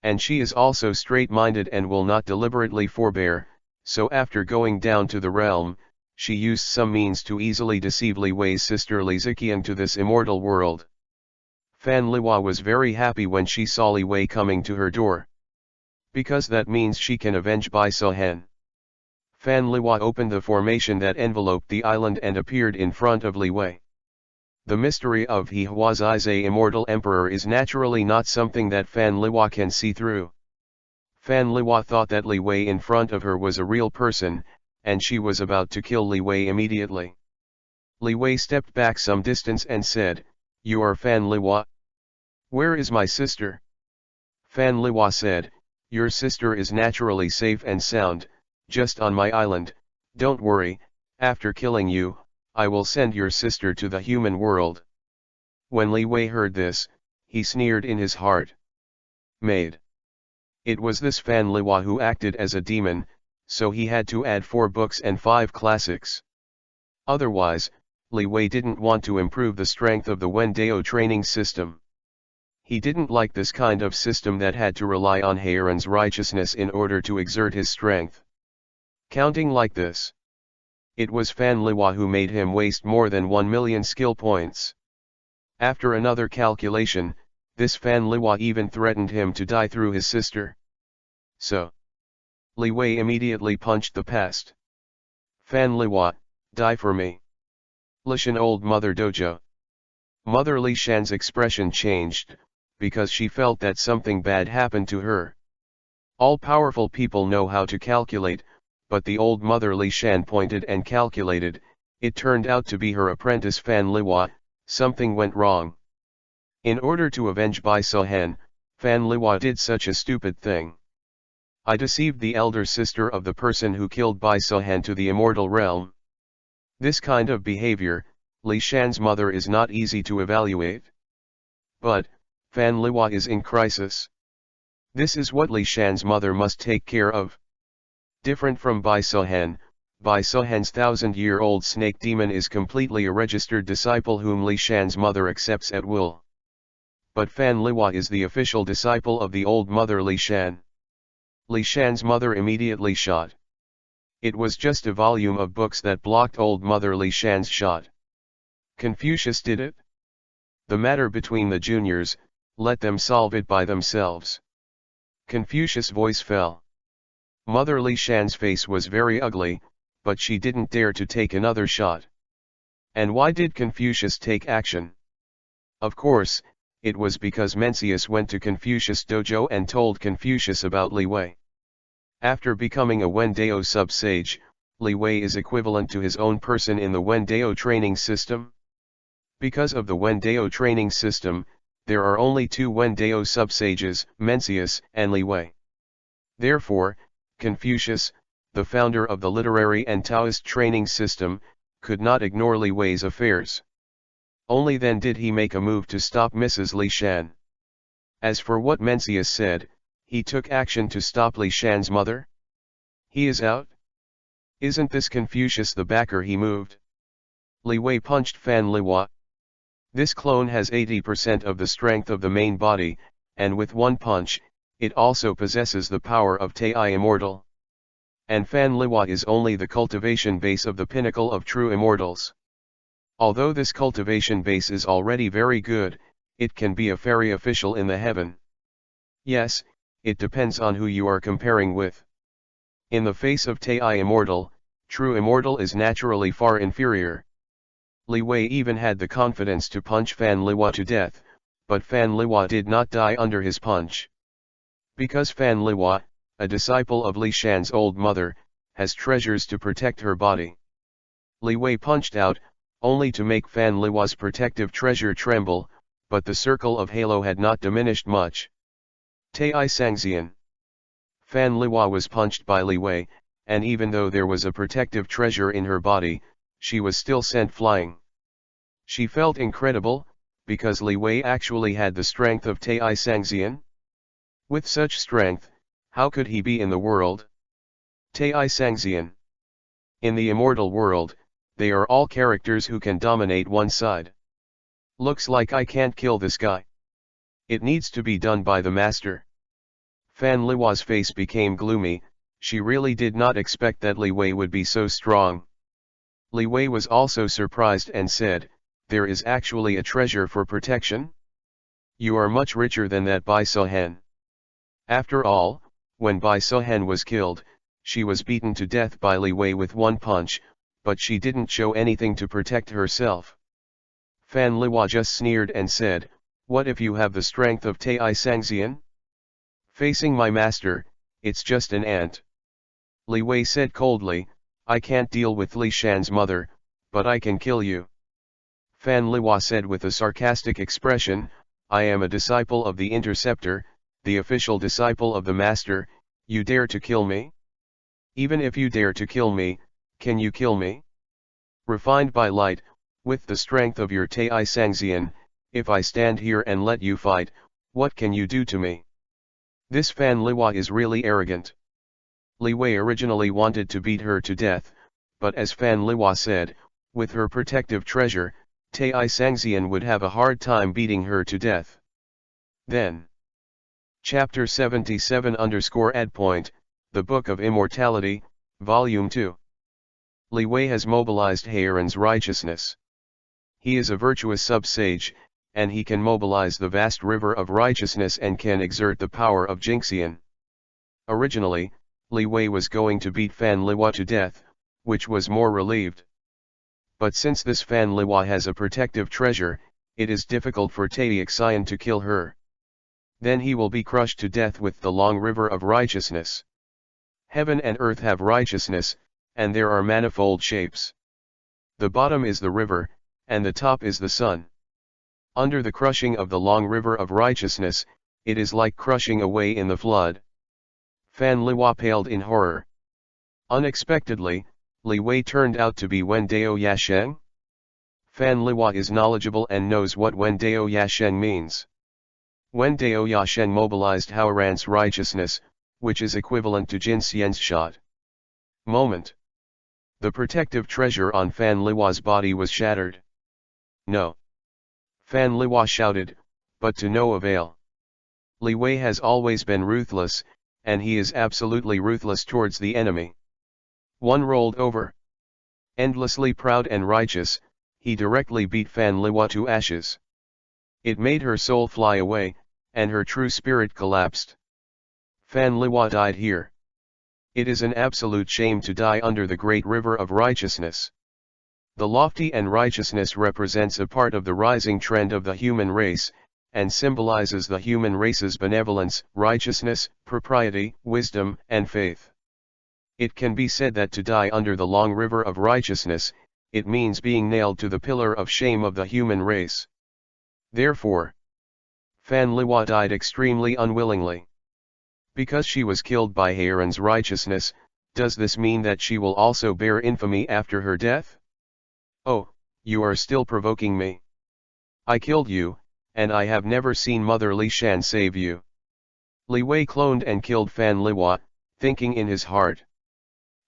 And she is also straight-minded and will not deliberately forbear, so after going down to the realm, she used some means to easily deceive Leewi's sister Li Ziqian to this immortal world. Fan Liwa was very happy when she saw Leewi coming to her door. Because that means she can avenge Bai Sohen. Fan Liwa opened the formation that enveloped the island and appeared in front of Leewi. The mystery of he was a immortal emperor is naturally not something that Fan Liwa can see through. Fan Liwa thought that Leewi in front of her was a real person, and she was about to kill Leewi immediately. Leewi stepped back some distance and said, "You are Fan Liwa? Where is my sister?" Fan Liwa said, "Your sister is naturally safe and sound, just on my island, don't worry, after killing you, I will send your sister to the human world." When Leewi heard this, he sneered in his heart. Made. It was this Fan Liwa who acted as a demon, so he had to add 4 books and 5 classics. Otherwise, Leewi didn't want to improve the strength of the Wendao training system. He didn't like this kind of system that had to rely on Heiran's righteousness in order to exert his strength. Counting like this, it was Fan Liwa who made him waste more than 1 million skill points. After another calculation, this Fan Liwa even threatened him to die through his sister. So, Leewi immediately punched the pest. "Fan Liwa, die for me." Lishan old mother dojo. Mother Li Shan's expression changed, because she felt that something bad happened to her. All powerful people know how to calculate, but the old mother Li Shan pointed and calculated, it turned out to be her apprentice Fan Liwa, something went wrong. In order to avenge Bai Sohen, Fan Liwa did such a stupid thing. I deceived the elder sister of the person who killed Bai Sohen to the immortal realm. This kind of behavior, Li Shan's mother is not easy to evaluate. But, Fan Liwa is in crisis. This is what Li Shan's mother must take care of. Different from Bai Sohen's 1,000-year-old snake demon is completely a registered disciple whom Li Shan's mother accepts at will. But Fan Liwa is the official disciple of the old mother Li Shan. Li Shan's mother immediately shot. It was just a volume of books that blocked old mother Li Shan's shot. Confucius did it? The matter between the juniors, let them solve it by themselves. Confucius' voice fell. Mother Li Shan's face was very ugly, but she didn't dare to take another shot. And why did Confucius take action? Of course, it was because Mencius went to Confucius' dojo and told Confucius about Leewi. After becoming a Wendao sub-sage, Leewi is equivalent to his own person in the Wendao training system. Because of the Wendao training system, there are only 2 Wendao sub-sages, Mencius and Leewi. Therefore, Confucius, the founder of the literary and Taoist training system, could not ignore Li Wei's affairs. Only then did he make a move to stop Mrs. Li Shan. As for what Mencius said, he took action to stop Li Shan's mother? He is out? Isn't this Confucius the backer he moved? Li Wei punched Fan Liwa. This clone has 80% of the strength of the main body, and with one punch, it also possesses the power of Tai Immortal. And Fan Liwa is only the cultivation base of the pinnacle of true immortals. Although this cultivation base is already very good, it can be a fairy official in the heaven. Yes, it depends on who you are comparing with. In the face of Tai Immortal, true immortal is naturally far inferior. Li Wei even had the confidence to punch Fan Liwa to death, but Fan Liwa did not die under his punch. Because Fan Liwa, a disciple of Li Shan's old mother, has treasures to protect her body. Li Wei punched out, only to make Fan Liwa's protective treasure tremble, but the circle of halo had not diminished much. Tai Sangxian. Fan Liwa was punched by Li Wei, and even though there was a protective treasure in her body, she was still sent flying. She felt incredible, because Li Wei actually had the strength of Tai Sangxian. With such strength, how could he be in the world? Tai Sangxian. In the immortal world, they are all characters who can dominate one side. Looks like I can't kill this guy. It needs to be done by the master. Fan Liwa's face became gloomy. She really did not expect that Li Wei would be so strong. Li Wei was also surprised and said, "There is actually a treasure for protection? You are much richer than that Bai Sohen." After all, when Bai Sohen was killed, she was beaten to death by Li Wei with one punch, but she didn't show anything to protect herself. Fan Liwa just sneered and said, "What if you have the strength of Tai Sangxian? Facing my master, it's just an ant." Li Wei said coldly, "I can't deal with Li Shan's mother, but I can kill you." Fan Liwa said with a sarcastic expression, "I am a disciple of the Interceptor, the official disciple of the master. You dare to kill me? Even if you dare to kill me, can you kill me? Refined by light, with the strength of your Tai Sangxian, if I stand here and let you fight, what can you do to me?" This Fan Liwa is really arrogant. Li Wei originally wanted to beat her to death, but as Fan Liwa said, with her protective treasure, Tai Sangxian would have a hard time beating her to death. Then. Chapter 77_, The Book of Immortality, Volume 2. Li Wei has mobilized Heiran's righteousness. He is a virtuous sub-sage, and he can mobilize the vast river of righteousness and can exert the power of Jinxian. Originally, Li Wei was going to beat Fan Liwa to death, which was more relieved. But since this Fan Liwa has a protective treasure, it is difficult for Taixian to kill her. Then he will be crushed to death with the long river of righteousness. Heaven and earth have righteousness, and there are manifold shapes. The bottom is the river, and the top is the sun. Under the crushing of the long river of righteousness, it is like crushing away in the flood. Fan Liwa paled in horror. Unexpectedly, Li Wei turned out to be Wendao Yasheng? Fan Liwa is knowledgeable and knows what Wendao Yasheng means. Wendao Yasheng mobilized Haoran's righteousness, which is equivalent to Jin Xian's shot. Moment. The protective treasure on Fan Liwa's body was shattered. No. Fan Liwa shouted, but to no avail. Li Wei has always been ruthless, and he is absolutely ruthless towards the enemy. One rolled over. Endlessly proud and righteous, he directly beat Fan Liwa to ashes. It made her soul fly away, and her true spirit collapsed. Fan Liwa died here. It is an absolute shame to die under the great river of righteousness. The lofty and righteousness represents a part of the rising trend of the human race, and symbolizes the human race's benevolence, righteousness, propriety, wisdom, and faith. It can be said that to die under the long river of righteousness, it means being nailed to the pillar of shame of the human race. Therefore, Fan Liwa died extremely unwillingly. Because she was killed by Heiran's righteousness, Does this mean that she will also bear infamy after her death? Oh, you are still provoking me. I killed you, and I have never seen Mother Li Shan save you. Li Wei cloned and killed Fan Liwa, thinking in his heart.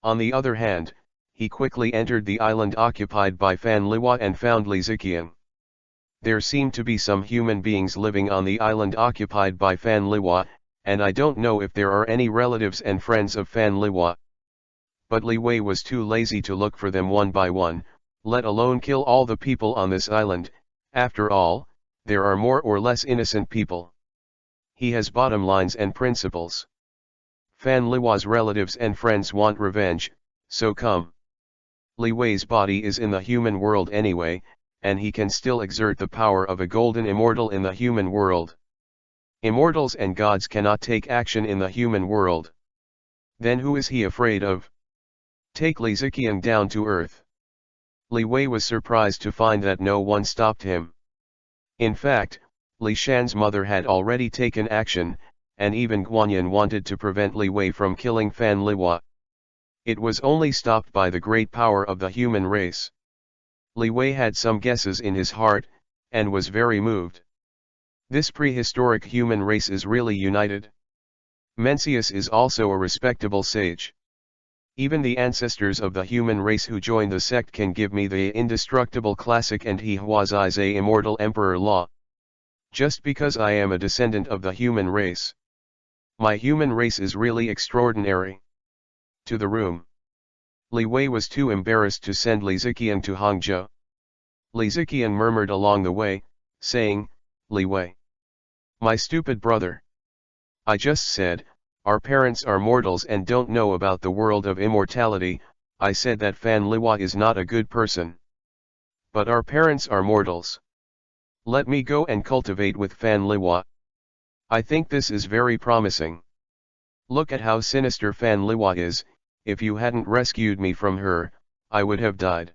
On the other hand, he quickly entered the island occupied by Fan Liwa and found Li Ziqiang. There seemed to be some human beings living on the island occupied by Fan Liwa, and I don't know if there are any relatives and friends of Fan Liwa. But Li Wei was too lazy to look for them one by one, let alone kill all the people on this island. After all, there are more or less innocent people. He has bottom lines and principles. Fan Liwa's relatives and friends want revenge, so come. Li Wei's body is in the human world anyway, and he can still exert the power of a golden immortal in the human world. Immortals and gods cannot take action in the human world. Then who is he afraid of? Take Li Ziqiang down to earth. Li Wei was surprised to find that no one stopped him. In fact, Li Shan's mother had already taken action, and even Guanyin wanted to prevent Li Wei from killing Fan Liwa. It was only stopped by the great power of the human race. Li Wei had some guesses in his heart, and was very moved. This prehistoric human race is really united. Mencius is also a respectable sage. Even the ancestors of the human race who joined the sect can give me the indestructible classic and he Huazai's immortal emperor law. Just because I am a descendant of the human race. My human race is really extraordinary. To the room. Li Wei was too embarrassed to send Li Ziqiang to Hangzhou. Li Ziqiang murmured along the way, saying, Li Wei. My stupid brother. I just said, our parents are mortals and don't know about the world of immortality. I said that Fan Liwa is not a good person. But our parents are mortals. Let me go and cultivate with Fan Liwa. I think this is very promising. Look at how sinister Fan Liwa is. If you hadn't rescued me from her, I would have died.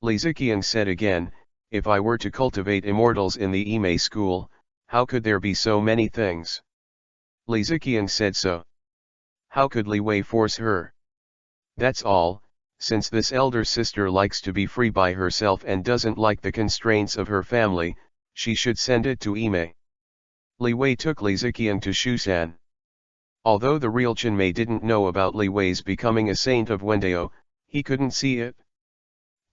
Li Ziqiang said again, if I were to cultivate immortals in the Imei school, how could there be so many things? Li Ziqiang said so. How could Li Wei force her? That's all, since this elder sister likes to be free by herself and doesn't like the constraints of her family, she should send it to Imei. Li Wei took Li Ziqiang to Shushan. Although the real Chinmei didn't know about Li Wei's becoming a saint of Wendao, he couldn't see it.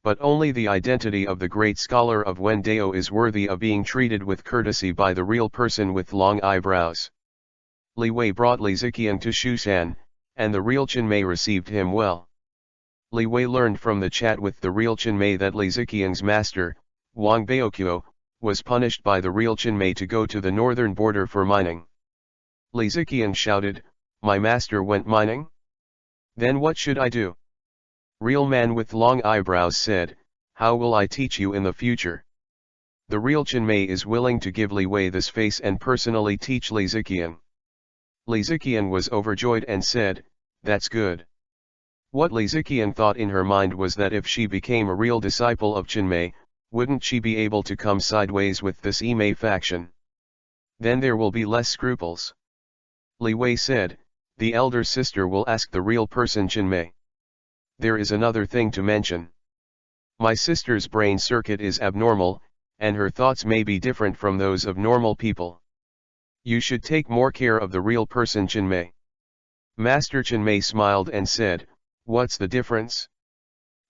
But only the identity of the great scholar of Wendao is worthy of being treated with courtesy by the real person with long eyebrows. Li Wei brought Li Ziqiang to Shushan, and the real Chinmei received him well. Li Wei learned from the chat with the real Chinmei that Li Ziqiang's master, Wang Baoqiu, was punished by the real Chinmei to go to the northern border for mining. Li Ziqiang shouted, my master went mining? Then what should I do? Real man with long eyebrows said, how will I teach you in the future? The real Chinmei is willing to give Li Wei this face and personally teach Li Ziqiang. Li Ziqiang was overjoyed and said, that's good. What Li Ziqiang thought in her mind was that if she became a real disciple of Chinmei, wouldn't she be able to come sideways with this Imei faction? Then there will be less scruples. Li Wei said, the elder sister will ask the real person Chinmei. There is another thing to mention. My sister's brain circuit is abnormal, and her thoughts may be different from those of normal people. You should take more care of the real person Chinmei. Master Chinmei smiled and said, what's the difference?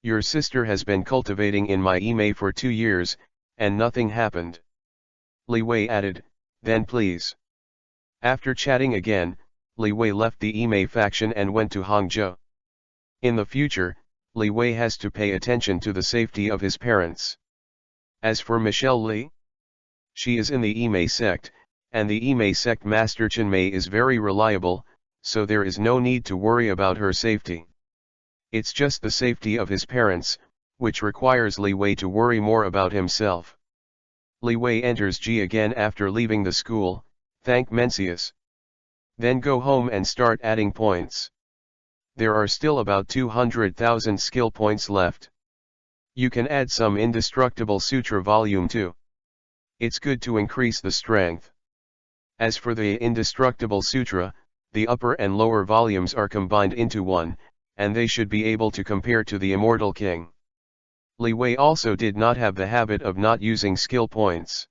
Your sister has been cultivating in my Imei for 2 years, and nothing happened. Li Wei added, then please. After chatting again, Li Wei left the Imei faction and went to Hangzhou. In the future, Li Wei has to pay attention to the safety of his parents. As for Michelle Li, she is in the Imei sect, and the Imei sect Master Chinmei is very reliable, so there is no need to worry about her safety. It's just the safety of his parents, which requires Li Wei to worry more about himself. Li Wei enters G again after leaving the school, thank Mencius. Then go home and start adding points. There are still about 200,000 skill points left. You can add some Indestructible Sutra Volume 2. It's good to increase the strength. As for the Indestructible Sutra, the upper and lower volumes are combined into one, and they should be able to compare to the immortal king. Leewi also did not have the habit of not using skill points.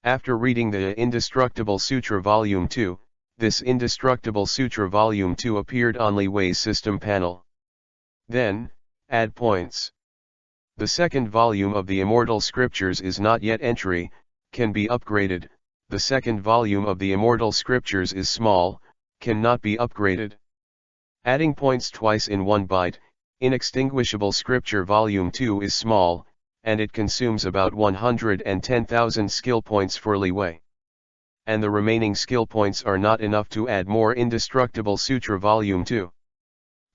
After reading the Indestructible Sutra Volume 2, this Indestructible Sutra Volume 2 appeared on Leewi's system panel. Then, add points. The second volume of the Immortal Scriptures is not yet entry, can be upgraded. The second volume of the Immortal Scriptures is small, cannot be upgraded. Adding points twice in one bite. Inextinguishable Scripture Volume 2 is small, and it consumes about 110,000 skill points for Leewi. And the remaining skill points are not enough to add more Indestructible Sutra Volume 2.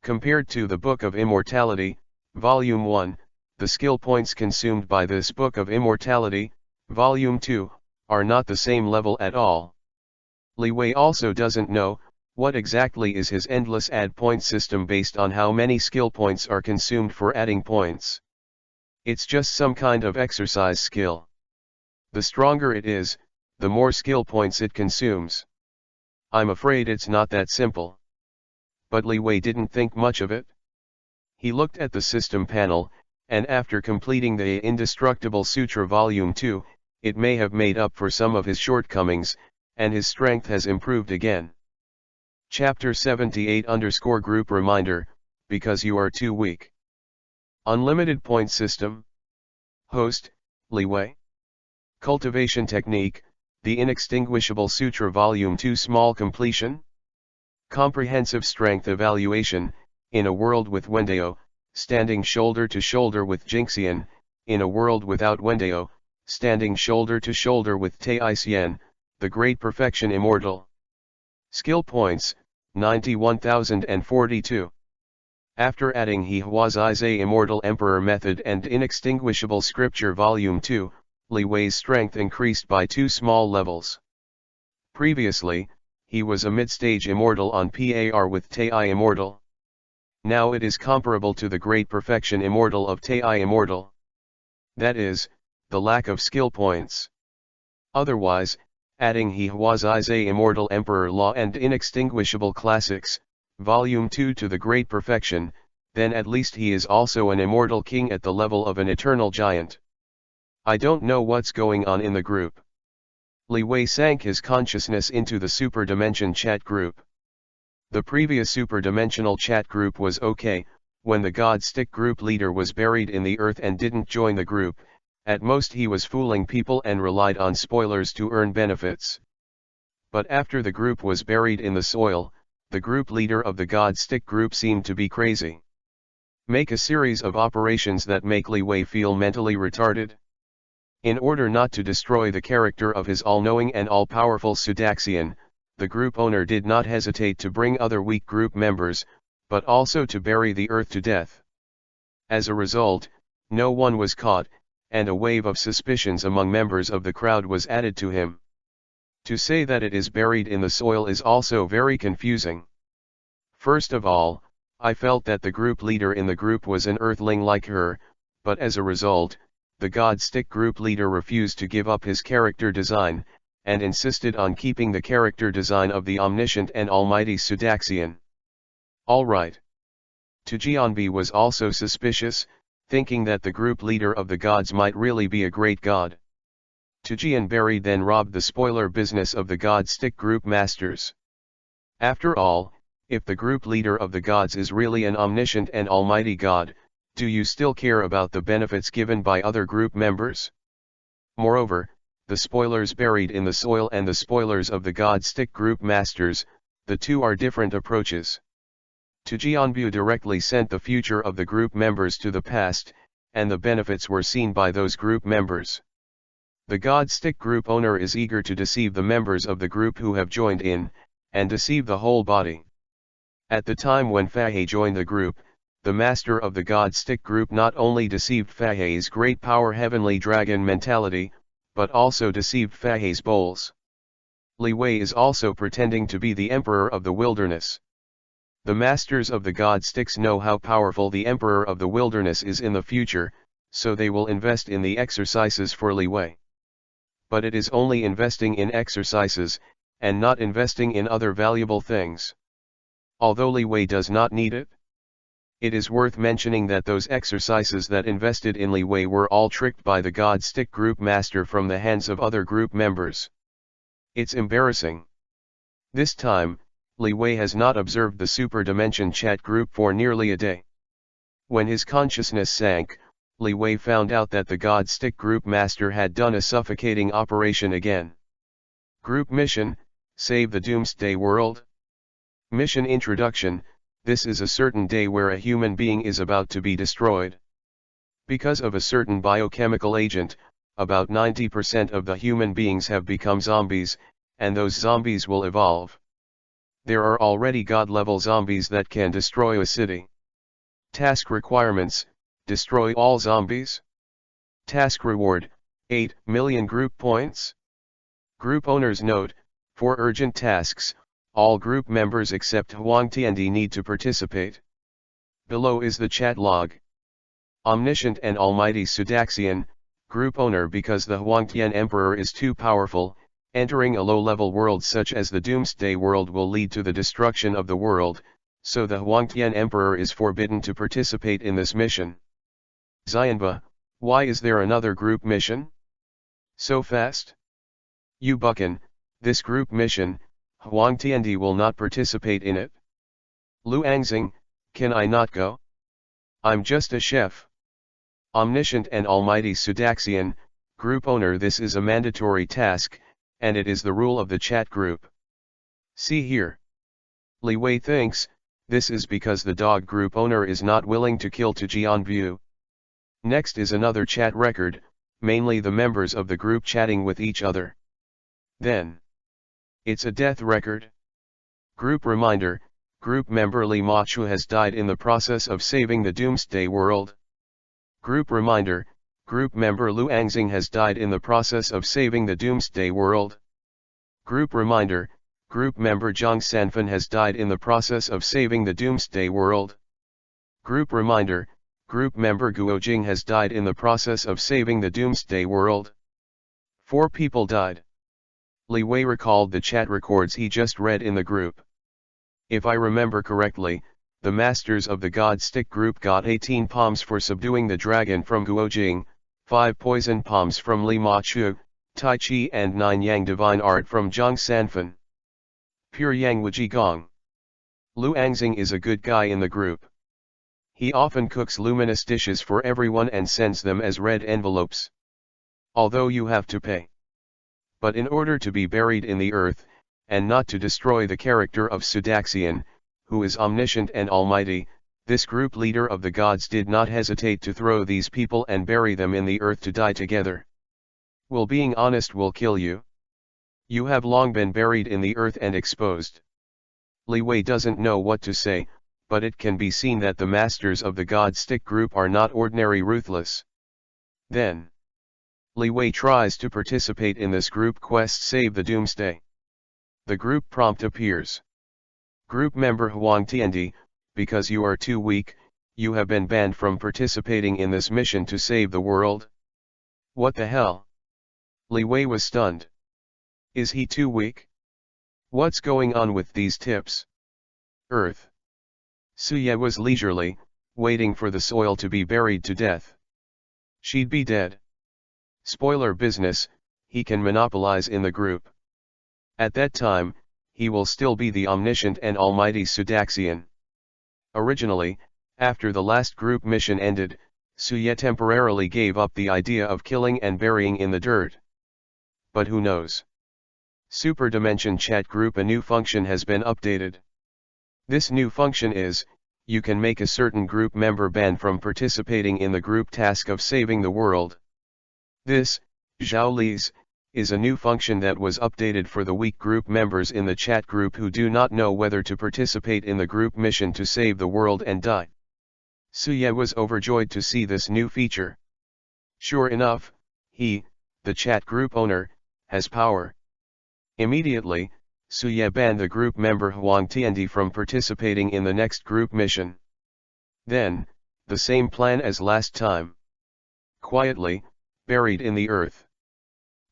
Compared to the Book of Immortality, Volume 1, the skill points consumed by this Book of Immortality, Volume 2, are not the same level at all. Leewi also doesn't know what exactly is his endless add point system based on how many skill points are consumed for adding points. It's just some kind of exercise skill. The stronger it is, the more skill points it consumes. I'm afraid it's not that simple. But Leewi didn't think much of it. He looked at the system panel, and after completing the Indestructible Sutra Volume 2, it may have made up for some of his shortcomings, and his strength has improved again. Chapter 78_Group Reminder, because you are too weak. Unlimited point system. Host, Leewi. Cultivation technique, the Inextinguishable Sutra Volume 2 small completion. Comprehensive strength evaluation, in a world with Wendigo, standing shoulder to shoulder with Jinxian, in a world without Wendigo, standing shoulder to shoulder with Taisien, the great perfection immortal. Skill points, 91,042. After adding He Huazai's Immortal Emperor Method and Inextinguishable Scripture Volume 2, Leewi's strength increased by 2 small levels. Previously, he was a mid-stage immortal on par with Tai Immortal. Now it is comparable to the Great Perfection Immortal of Tai Immortal. That is, the lack of skill points. Otherwise, adding He Huazai's Immortal Emperor Law and Inextinguishable Classics, Volume 2 to the Great Perfection, then at least he is also an immortal king at the level of an eternal giant. I don't know what's going on in the group. Leewi sank his consciousness into the Super Dimension chat group. The previous super-dimensional chat group was okay, when the God Stick group leader was buried in the earth and didn't join the group. At most he was fooling people and relied on spoilers to earn benefits. But after the group was buried in the soil, the group leader of the God Stick group seemed to be crazy. Make a series of operations that make Leewi feel mentally retarded. In order not to destroy the character of his all-knowing and all-powerful Sudaxian, the group owner did not hesitate to bring other weak group members, but also to bury the earth to death. As a result, no one was caught, and a wave of suspicions among members of the crowd was added to him. To say that it is buried in the soil is also very confusing. First of all, I felt that the group leader in the group was an earthling like her, but as a result, the God Stick group leader refused to give up his character design, and insisted on keeping the character design of the omniscient and almighty Sudaxian. Alright. Tujianbi was also suspicious, thinking that the group leader of the gods might really be a great god. Tujianberry then robbed the spoiler business of the God Stick group masters. After all, if the group leader of the gods is really an omniscient and almighty god, do you still care about the benefits given by other group members? Moreover, the spoilers buried in the soil and the spoilers of the God Stick group masters, the two are different approaches. Tujianbu directly sent the future of the group members to the past, and the benefits were seen by those group members. The God Stick group owner is eager to deceive the members of the group who have joined in, and deceive the whole body. At the time when Fahey joined the group, the master of the God Stick group not only deceived Fahey's great power heavenly dragon mentality, but also deceived Fahey's bowls. Leewi is also pretending to be the emperor of the wilderness. The masters of the God Sticks know how powerful the emperor of the wilderness is in the future, so they will invest in the exercises for Leewi. But it is only investing in exercises, and not investing in other valuable things. Although Leewi does not need it. It is worth mentioning that those exercises that invested in Leewi were all tricked by the God Stick group master from the hands of other group members. It's embarrassing. This time, Leewi has not observed the Super Dimension chat group for nearly a day. When his consciousness sank, Leewi found out that the God Stick group master had done a suffocating operation again. Group mission: save the Doomsday World. Mission introduction: this is a certain day where a human being is about to be destroyed. Because of a certain biochemical agent, about 90% of the human beings have become zombies, and those zombies will evolve. There are already God-level zombies that can destroy a city. Task requirements: destroy all zombies. Task reward: 8 million group points. Group owner's note: for urgent tasks, all group members except Huang Tiandi need to participate. Below is the chat log. Omniscient and Almighty Sudaxian, group owner. Because the Huangtian Emperor is too powerful, entering a low-level world such as the Doomsday World will lead to the destruction of the world, so the Huangtian Emperor is forbidden to participate in this mission. Xianba, why is there another group mission? So fast? You buckin, this group mission, Huang Tiandi will not participate in it. Lu Angxing, can I not go? I'm just a chef. Omniscient and Almighty Sudaxian, group owner. This is a mandatory task, and it is the rule of the chat group. See here. Leewi thinks, this is because the dog group owner is not willing to kill to Jianbu. Next is another chat record, mainly the members of the group chatting with each other. Then, it's a death record. Group reminder: group member Li Machu has died in the process of saving the Doomsday World. Group reminder: group member Lu Angxing has died in the process of saving the Doomsday World. Group reminder: group member Zhang Sanfan has died in the process of saving the Doomsday World. Group reminder: group member Guo Jing has died in the process of saving the Doomsday World. 4 people died. Leewi recalled the chat records he just read in the group. If I remember correctly, the masters of the God Stick group got 18 palms for subduing the dragon from Guo Jing, 5 poison palms from Li Machu, Tai Chi and 9 Yang divine art from Zhang Sanfan. Pure Yang Wuji Gong. Lu Angxing is a good guy in the group. He often cooks luminous dishes for everyone and sends them as red envelopes. Although you have to pay. But in order to be buried in the earth, and not to destroy the character of Sudaxian, who is omniscient and almighty, this group leader of the gods did not hesitate to throw these people and bury them in the earth to die together. Will being honest will kill you? You have long been buried in the earth and exposed. Leewi doesn't know what to say, but it can be seen that the masters of the God Stick group are not ordinary ruthless. Then, Leewi tries to participate in this group quest Save the Doomsday. The group prompt appears. Group member Huang Tiandi, because you are too weak, you have been banned from participating in this mission to save the world. What the hell? Leewi was stunned. Is he too weak? What's going on with these tips? Earth. Suye was leisurely, waiting for the soil to be buried to death. She'd be dead. Spoiler business, he can monopolize in the group. At that time, he will still be the omniscient and almighty Sudaxian. Originally, after the last group mission ended, Suye temporarily gave up the idea of killing and burying in the dirt. But who knows? Super Dimension Chat Group. A new function has been updated. This new function is, you can make a certain group member banned from participating in the group task of saving the world. This, Zhao Li's, is a new function that was updated for the weak group members in the chat group who do not know whether to participate in the group mission to save the world and die. Suye was overjoyed to see this new feature. Sure enough, he, the chat group owner, has power. Immediately, Suye banned the group member Huang Tiandi from participating in the next group mission. Then, the same plan as last time. Quietly, buried in the earth.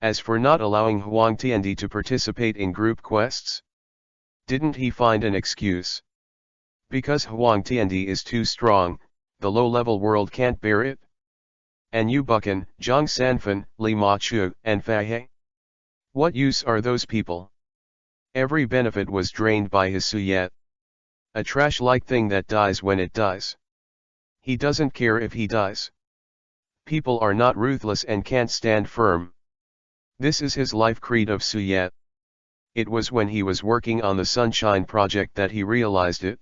As for not allowing Huang Tiandi to participate in group quests, didn't he find an excuse? Because Huang Tiandi is too strong, the low-level world can't bear it? And Yu Buchan, Zhang Sanfan, Li Ma Chu, and Fa He? What use are those people? Every benefit was drained by his Suyet. A trash-like thing that dies when it dies. He doesn't care if he dies. People are not ruthless and can't stand firm. This is his life creed of Suyet. It was when he was working on the Sunshine Project that he realized it.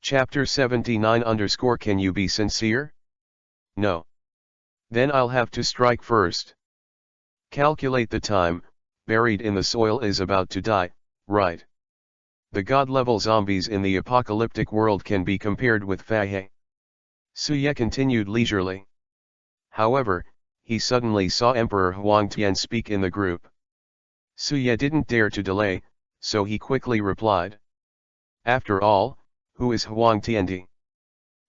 Chapter 79 _ Can you be sincere? No. Then I'll have to strike first. Calculate the time, buried in the soil is about to die, right? The god-level zombies in the apocalyptic world can be compared with Faye. Suye continued leisurely. However, he suddenly saw Emperor Huang Tian speak in the group. Suye didn't dare to delay, so he quickly replied. After all, who is Huang Tiandi?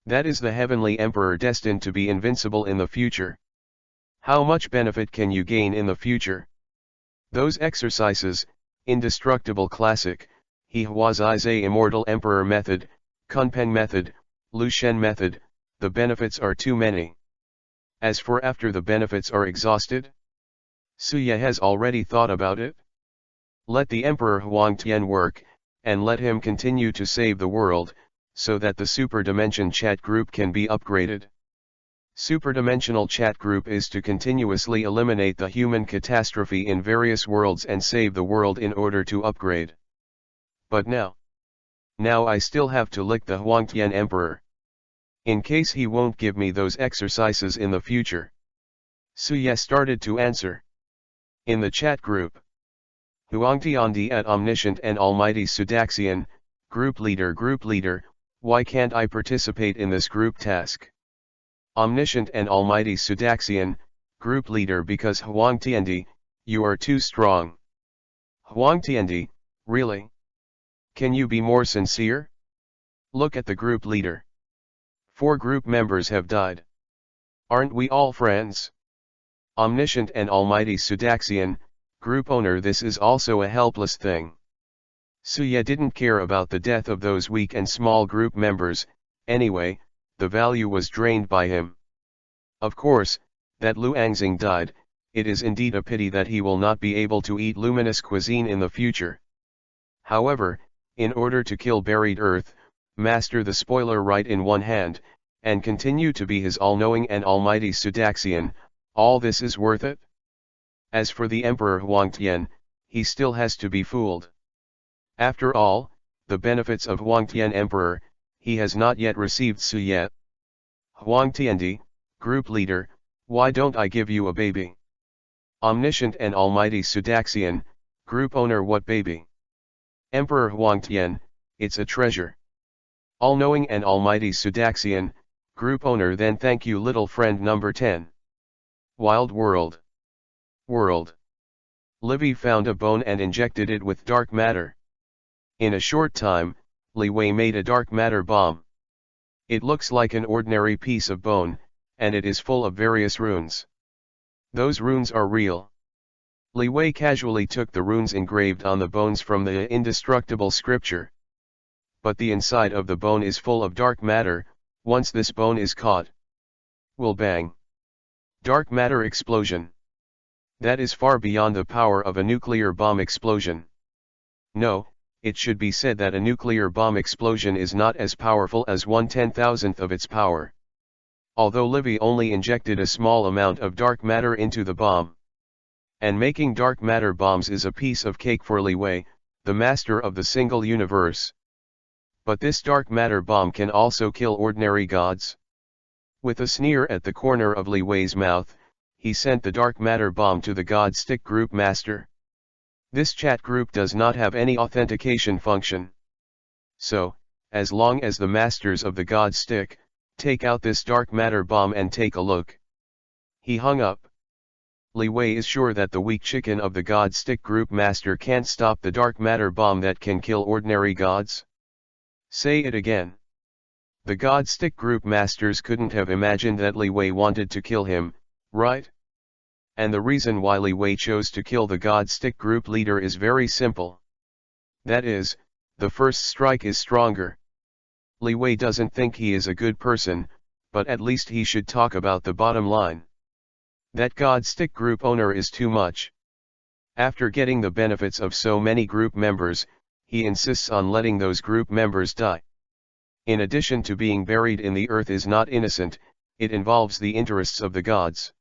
That is the heavenly emperor destined to be invincible in the future. How much benefit can you gain in the future? Those exercises, indestructible classic, He Huazai immortal emperor method, Kunpeng method, Lushen method, the benefits are too many. As for after the benefits are exhausted? Suye has already thought about it. Let the Emperor Huang Tian work, and let him continue to save the world, so that the superdimension chat group can be upgraded. Superdimensional chat group is to continuously eliminate the human catastrophe in various worlds and save the world in order to upgrade. But now I still have to lick the Huangtian Emperor. In case he won't give me those exercises in the future. Suye started to answer. In the chat group. Huangtiandi at Omniscient and Almighty Sudaxian, group leader, why can't I participate in this group task? Omniscient and Almighty Sudaxian, group leader because Huangtiandi, you are too strong. Huangtiandi, really? Can you be more sincere? Look at the group leader. 4 group members have died. Aren't we all friends? Omniscient and Almighty Sudaxian, group owner, this is also a helpless thing. Suye didn't care about the death of those weak and small group members, anyway, the value was drained by him. Of course, that Lu Angxing died, it is indeed a pity that he will not be able to eat luminous cuisine in the future. However, in order to kill buried earth, master the spoiler right in one hand, and continue to be his all-knowing and almighty Sudaxian, all this is worth it? As for the Emperor Huangtian, he still has to be fooled. After all, the benefits of Huangtian Emperor, he has not yet received Suye. Huangtiandi, group leader, why don't I give you a baby? Omniscient and Almighty Sudaxian, group owner, what baby? Emperor Huangtian, it's a treasure. All-knowing and Almighty Sudaxian, group owner, then thank you little friend number 10. Wild world. Leewi found a bone and injected it with dark matter. In a short time, Leewi made a dark matter bomb. It looks like an ordinary piece of bone, and it is full of various runes. Those runes are real. Leewi casually took the runes engraved on the bones from the indestructible scripture. But the inside of the bone is full of dark matter. Once this bone is caught, will bang. Dark matter explosion. That is far beyond the power of a nuclear bomb explosion. No, it should be said that a nuclear bomb explosion is not as powerful as 1/10,000th of its power. Although Leewi only injected a small amount of dark matter into the bomb. And making dark matter bombs is a piece of cake for Leewi, the master of the single universe. But this dark matter bomb can also kill ordinary gods. With a sneer at the corner of Leewi's mouth, he sent the dark matter bomb to the God Stick group master. This chat group does not have any authentication function. So, as long as the masters of the God Stick, take out this dark matter bomb and take a look. He hung up. Leewi is sure that the weak chicken of the God Stick group master can't stop the dark matter bomb that can kill ordinary gods. Say it again. The God Stick group masters couldn't have imagined that Leewi wanted to kill him, right? And the reason why Leewi chose to kill the God Stick group leader is very simple. That is, the first strike is stronger. Leewi doesn't think he is a good person, but at least he should talk about the bottom line. That God stick group owner is too much. After getting the benefits of so many group members, he insists on letting those group members die. In addition to being buried in the earth is not innocent, it involves the interests of the gods.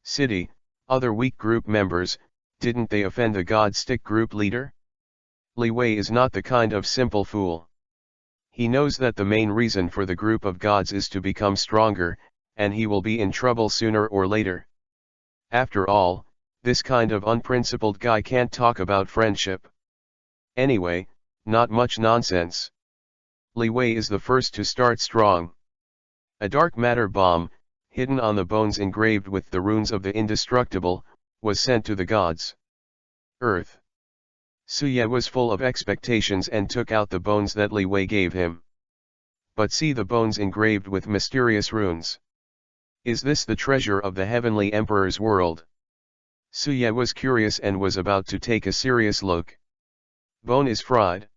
City, other weak group members, didn't they offend the God stick group leader? Leewi is not the kind of simple fool. He knows that the main reason for the group of gods is to become stronger, and he will be in trouble sooner or later. After all, this kind of unprincipled guy can't talk about friendship. Anyway, not much nonsense. Leewi is the first to start strong. A dark matter bomb, hidden on the bones engraved with the runes of the indestructible, was sent to the gods. Earth. Suye was full of expectations and took out the bones that Leewi gave him. But see the bones engraved with mysterious runes. Is this the treasure of the heavenly emperor's world? Suye was curious and was about to take a serious look. Bone is fried.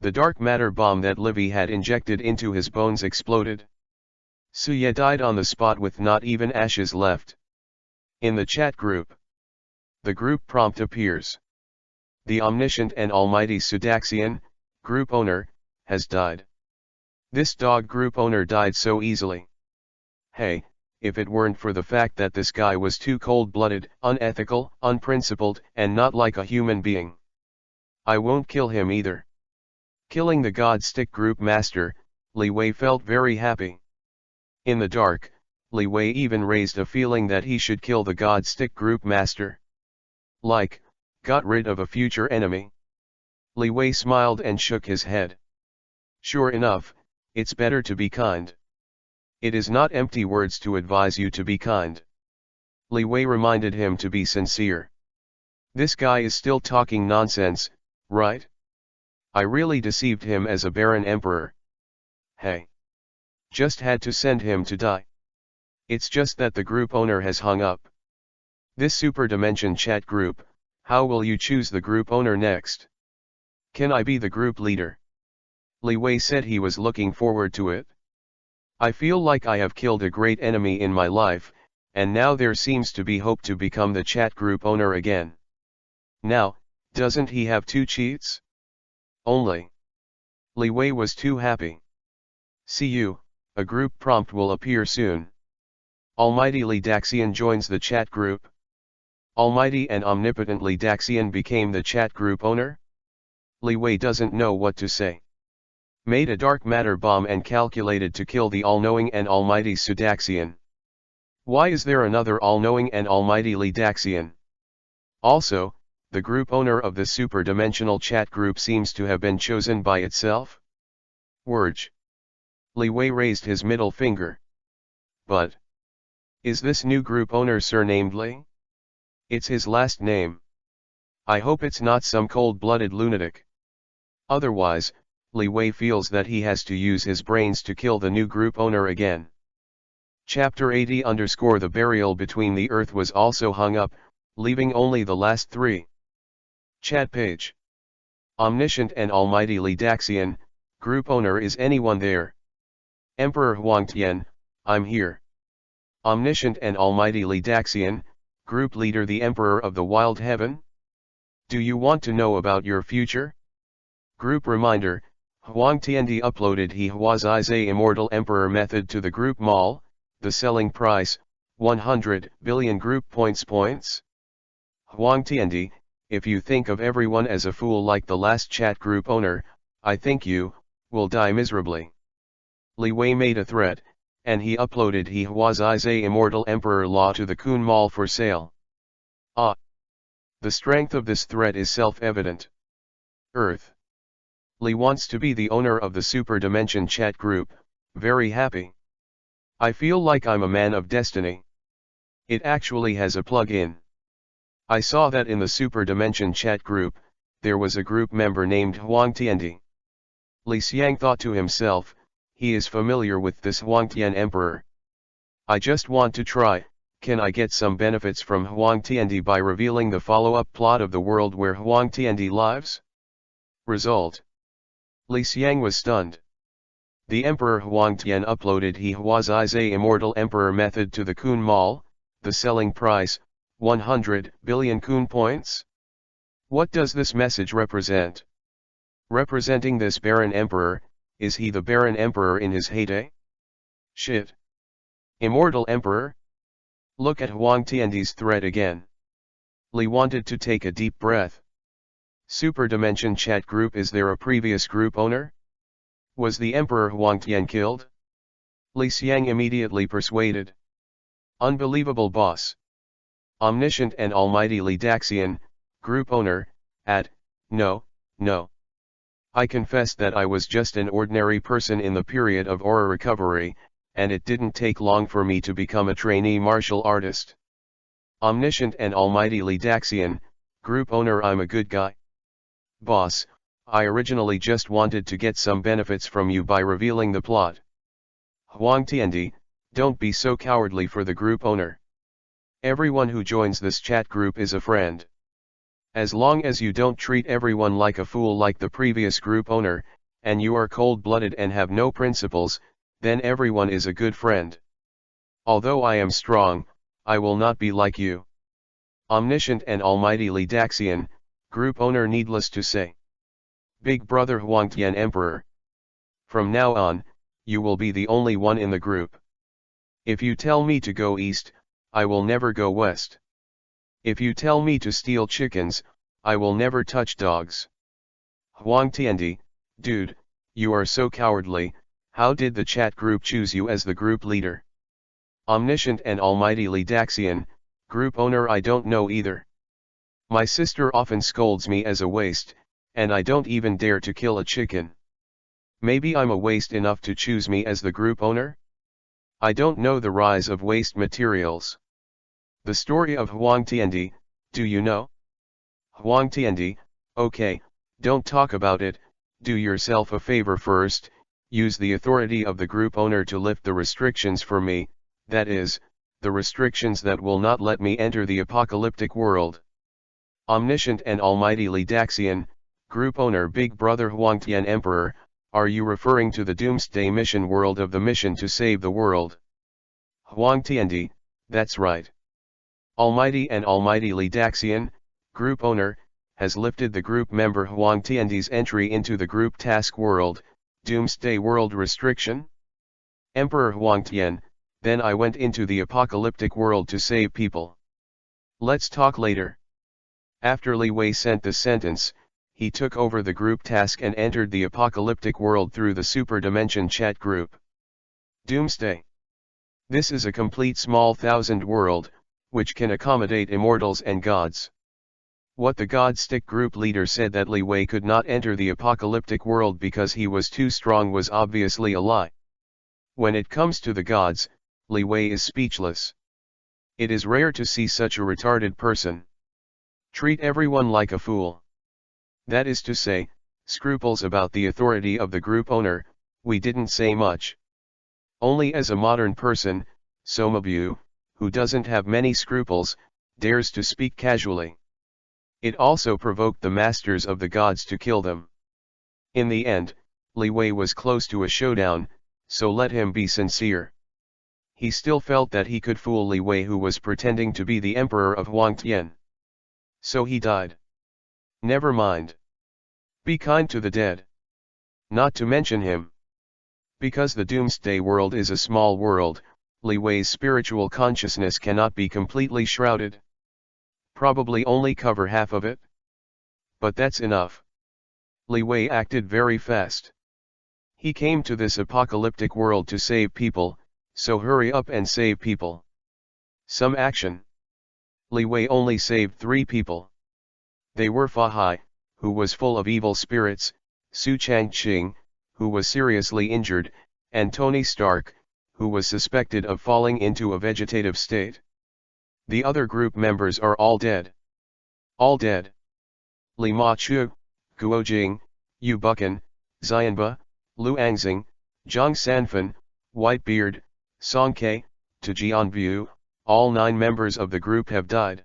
The dark matter bomb that Leewi had injected into his bones exploded. Suye died on the spot with not even ashes left. In the chat group, the group prompt appears. The omniscient and almighty Sudaxian, group owner, has died. This dog group owner died so easily. Hey, if it weren't for the fact that this guy was too cold-blooded, unethical, unprincipled, and not like a human being. I won't kill him either. Killing the God stick group master, Leewi felt very happy. In the dark, Leewi even raised a feeling that he should kill the God stick group master. Like, got rid of a future enemy. Leewi smiled and shook his head. Sure enough, it's better to be kind. It is not empty words to advise you to be kind. Leewi reminded him to be sincere. This guy is still talking nonsense, right? I really deceived him as a barren emperor. Hey. Just had to send him to die. It's just that the group owner has hung up. This super dimension chat group, how will you choose the group owner next? Can I be the group leader? Leewi said he was looking forward to it. I feel like I have killed a great enemy in my life, and now there seems to be hope to become the chat group owner again. Now, doesn't he have 2 cheats? Only. Leewi was too happy. See you, a group prompt will appear soon. Almighty Leedaxian joins the chat group. Almighty and omnipotent Leedaxian became the chat group owner? Leewi doesn't know what to say. Made a dark matter bomb and calculated to kill the all-knowing and almighty Sudaxian. Why is there another all-knowing and almighty Leedaxian? Also, the group owner of the super-dimensional chat group seems to have been chosen by itself? Wurge. Leewi raised his middle finger. But is this new group owner surnamed Lee? It's his last name. I hope it's not some cold-blooded lunatic. Otherwise, Leewi feels that he has to use his brains to kill the new group owner again. Chapter 80 _ The burial between the earth was also hung up, leaving only the last 3. Chat page. Omniscient and almighty Leedaxian, group owner, is anyone there? Emperor Huangtian, I'm here. Omniscient and almighty Leedaxian, group leader the Emperor of the Wild Heaven? Do you want to know about your future? Group reminder, Huangtiandi uploaded he Huazize Immortal Emperor method to the group mall, the selling price, 100 billion group points. Huangtiandi, if you think of everyone as a fool like the last chat group owner, I think you will die miserably. Leewi made a threat, and he uploaded he Huazize Immortal Emperor law to the Kun Mall for sale. Ah! The strength of this threat is self-evident. Earth. Lee wants to be the owner of the Super Dimension chat group, very happy. I feel like I'm a man of destiny. It actually has a plug-in. I saw that in the Super Dimension chat group, there was a group member named Huangtiandi. Li Xiang thought to himself, he is familiar with this Huangtian Emperor. I just want to try, can I get some benefits from Huangtiandi by revealing the follow-up plot of the world where Huangtiandi lives? Result. Li Xiang was stunned. The Emperor Huangtian uploaded He Huazai's Immortal Emperor method to the Kun Mall, the selling price, 100 billion Kun points. What does this message represent? Representing this Baron Emperor, is he the Baron Emperor in his heyday? Shit. Immortal Emperor? Look at Huangtian's thread again. Li wanted to take a deep breath. Super Dimension chat group. Is there a previous group owner? Was the Emperor Huangtian killed? Li Xiang immediately persuaded. Unbelievable boss. Omniscient and almighty Li Daxian, group owner, no. I confess that I was just an ordinary person in the period of aura recovery, and it didn't take long for me to become a trainee martial artist. Omniscient and almighty Li Daxian, group owner. I'm a good guy. Boss, I originally just wanted to get some benefits from you by revealing the plot. Huangtiandi, don't be so cowardly for the group owner. Everyone who joins this chat group is a friend. As long as you don't treat everyone like a fool like the previous group owner, and you are cold-blooded and have no principles, then everyone is a good friend. Although I am strong, I will not be like you. Omniscient and almighty Li Daxian, group owner. Needless to say. Big brother Huangtian Emperor. From now on, you will be the only one in the group. If you tell me to go east, I will never go west. If you tell me to steal chickens, I will never touch dogs. Huangtiandi, dude, you are so cowardly. How did the chat group choose you as the group leader? Omniscient and almighty Li Daxian, group owner. I don't know either. My sister often scolds me as a waste, and I don't even dare to kill a chicken. Maybe I'm a waste enough to choose me as the group owner? I don't know the rise of waste materials. The story of Huangtiandi, do you know? Huangtiandi, okay, don't talk about it. Do yourself a favor first, use the authority of the group owner to lift the restrictions for me, that is, the restrictions that will not let me enter the apocalyptic world. Omniscient and almighty Li Daxian, group owner. Big brother Huangtian Emperor, are you referring to the Doomsday Mission world of the mission to save the world? Huangtiandi, that's right. Almighty and almighty Li Daxian, group owner, has lifted the group member Huangtiandi's entry into the group task world, Doomsday World restriction? Emperor Huangtian, then I went into the apocalyptic world to save people. Let's talk later. After Li Wei sent the sentence, he took over the group task and entered the apocalyptic world through the Super Dimension chat group. Doomsday. This is a complete small thousand world, which can accommodate immortals and gods. What the God-stick group leader said that Li Wei could not enter the apocalyptic world because he was too strong was obviously a lie. When it comes to the gods, Li Wei is speechless. It is rare to see such a retarded person. Treat everyone like a fool. That is to say, scruples about the authority of the group owner. We didn't say much. Only as a modern person, Somabu, who doesn't have many scruples, dares to speak casually. It also provoked the masters of the gods to kill them. In the end, Li Wei was close to a showdown, so let him be sincere. He still felt that he could fool Li Wei, who was pretending to be the emperor of Huangtian. So he died. Never mind. Be kind to the dead. Not to mention him. Because the Doomsday world is a small world, Li Wei's spiritual consciousness cannot be completely shrouded. Probably only cover half of it. But that's enough. Li Wei acted very fast. He came to this apocalyptic world to save people, so hurry up and save people. Some action. Li Wei only saved 3 people. They were Fa Hai, who was full of evil spirits, Su Changqing, who was seriously injured, and Tony Stark, who was suspected of falling into a vegetative state. The other group members are all dead. All dead. Li Ma Chu, Guo Jing, Yu Buchan, Xianba, Lu Angxing, Zhang Sanfan, Whitebeard, Song Ke, Tu Jianbu, all 9 members of the group have died.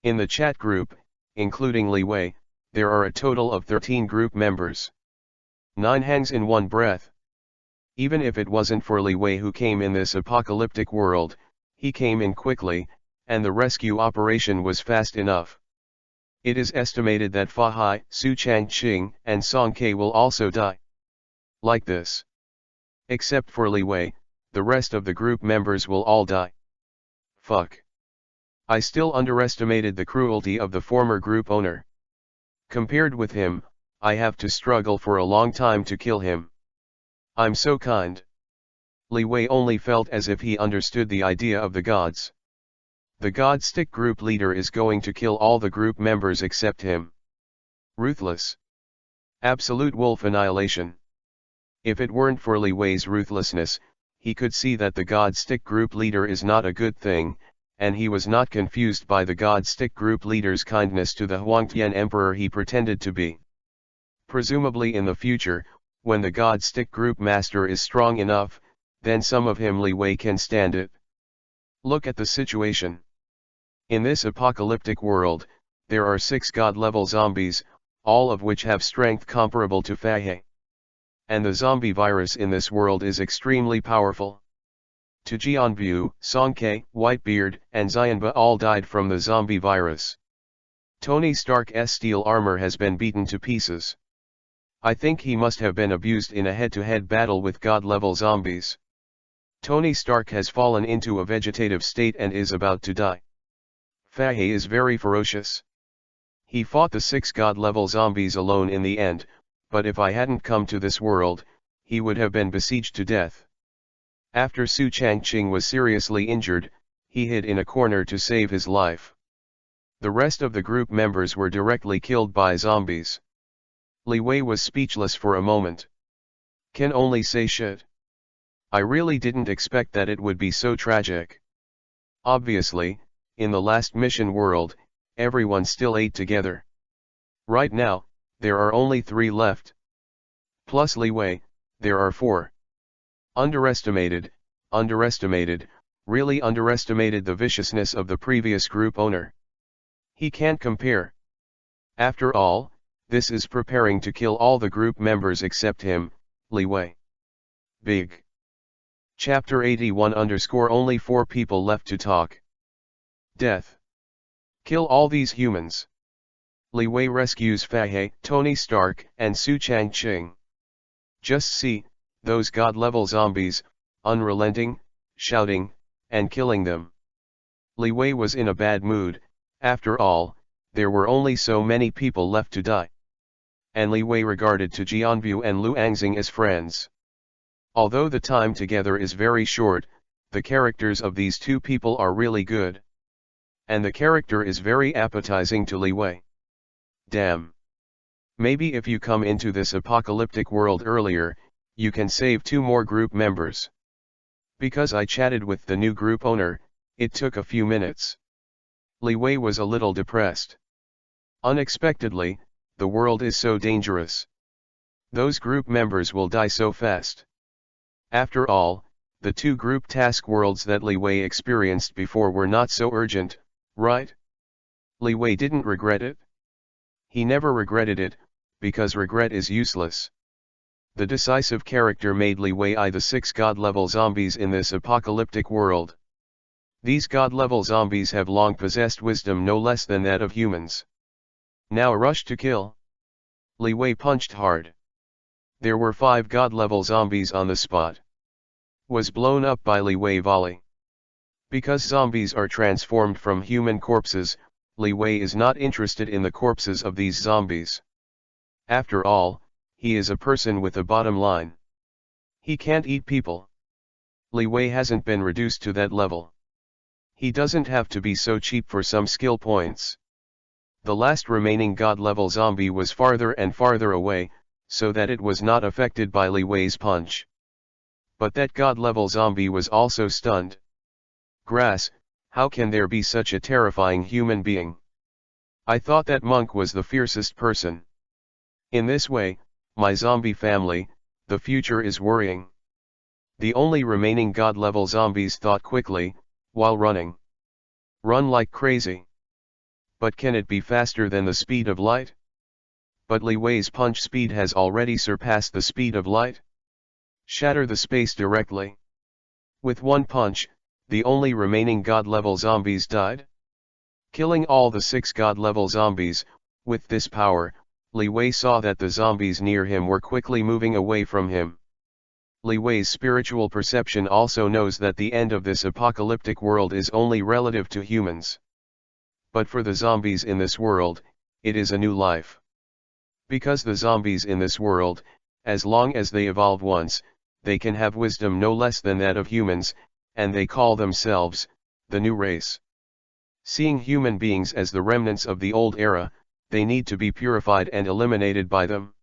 In the chat group, including Li Wei, there are a total of 13 group members. 9 hangs in one breath. Even if it wasn't for Leewi who came in this apocalyptic world, he came in quickly, and the rescue operation was fast enough. It is estimated that Fa Hai, Su Changqing, and Song Ke will also die. Like this. Except for Leewi, the rest of the group members will all die. Fuck. I still underestimated the cruelty of the former group owner. Compared with him, I have to struggle for a long time to kill him. I'm so kind. Leewi only felt as if he understood the idea of the gods. The God Stick group leader is going to kill all the group members except him. Ruthless. Absolute wolf annihilation. If it weren't for Leewi's ruthlessness, he could see that the God Stick group leader is not a good thing, and he was not confused by the God Stick group leader's kindness to the Huangtian emperor he pretended to be. Presumably in the future, when the God Stick group master is strong enough, then some of him Leewi can stand it. Look at the situation. In this apocalyptic world, there are 6 god-level zombies, all of which have strength comparable to Fa Hai. And the zombie virus in this world is extremely powerful. Tu Jianbu, Song Ke, Whitebeard, and Xianba all died from the zombie virus. Tony Stark's steel armor has been beaten to pieces. I think he must have been abused in a head-to-head battle with god-level zombies. Tony Stark has fallen into a vegetative state and is about to die. Fa Hai is very ferocious. He fought the 6 god-level zombies alone in the end, but if I hadn't come to this world, he would have been besieged to death. After Su Changqing was seriously injured, he hid in a corner to save his life. The rest of the group members were directly killed by zombies. Leewi was speechless for a moment. Can only say shit. I really didn't expect that it would be so tragic. Obviously, in the last mission world, everyone still ate together. Right now, there are only 3 left. Plus Leewi, there are 4. Underestimated, really underestimated the viciousness of the previous group owner. He can't compare. After all, this is preparing to kill all the group members except him, Leewi. Big. Chapter 81 Only 4 people left to talk. Death. Kill all these humans. Leewi rescues Fa Hai, Tony Stark, and Su Changqing. Just see, those god-level zombies, unrelenting, shouting, and killing them. Leewi was in a bad mood. After all, there were only so many people left to die. And Leewi regarded Tu Jianbu and Lu Angxing as friends. Although the time together is very short, the characters of these 2 people are really good. And the character is very appetizing to Leewi. Damn. Maybe if you come into this apocalyptic world earlier, you can save 2 more group members. Because I chatted with the new group owner, it took a few minutes. Leewi was a little depressed. Unexpectedly, the world is so dangerous. Those group members will die so fast. After all, the 2 group task worlds that Leewi experienced before were not so urgent, right? Leewi didn't regret it. He never regretted it, because regret is useless. The decisive character made Leewi eye the 6 god-level zombies in this apocalyptic world. These god-level zombies have long possessed wisdom no less than that of humans. Now a rush to kill. Leewi punched hard. There were 5 god-level zombies on the spot. Was blown up by Leewi volley. Because zombies are transformed from human corpses, Leewi is not interested in the corpses of these zombies. After all, he is a person with a bottom line. He can't eat people. Leewi hasn't been reduced to that level. He doesn't have to be so cheap for some skill points. The last remaining god-level zombie was farther and farther away, so that it was not affected by Leewi's punch. But that god-level zombie was also stunned. Grass, how can there be such a terrifying human being? I thought that monk was the fiercest person. In this way, my zombie family, the future is worrying. The only remaining god-level zombies thought quickly, while running. Run like crazy. But can it be faster than the speed of light? But Leewi's punch speed has already surpassed the speed of light. Shatter the space directly. With one punch, the only remaining god-level zombies died. Killing all the 6 god-level zombies, with this power, Leewi saw that the zombies near him were quickly moving away from him. Leewi's spiritual perception also knows that the end of this apocalyptic world is only relative to humans. But for the zombies in this world, it is a new life. Because the zombies in this world, as long as they evolve once, they can have wisdom no less than that of humans, and they call themselves, the new race. Seeing human beings as the remnants of the old era, they need to be purified and eliminated by them.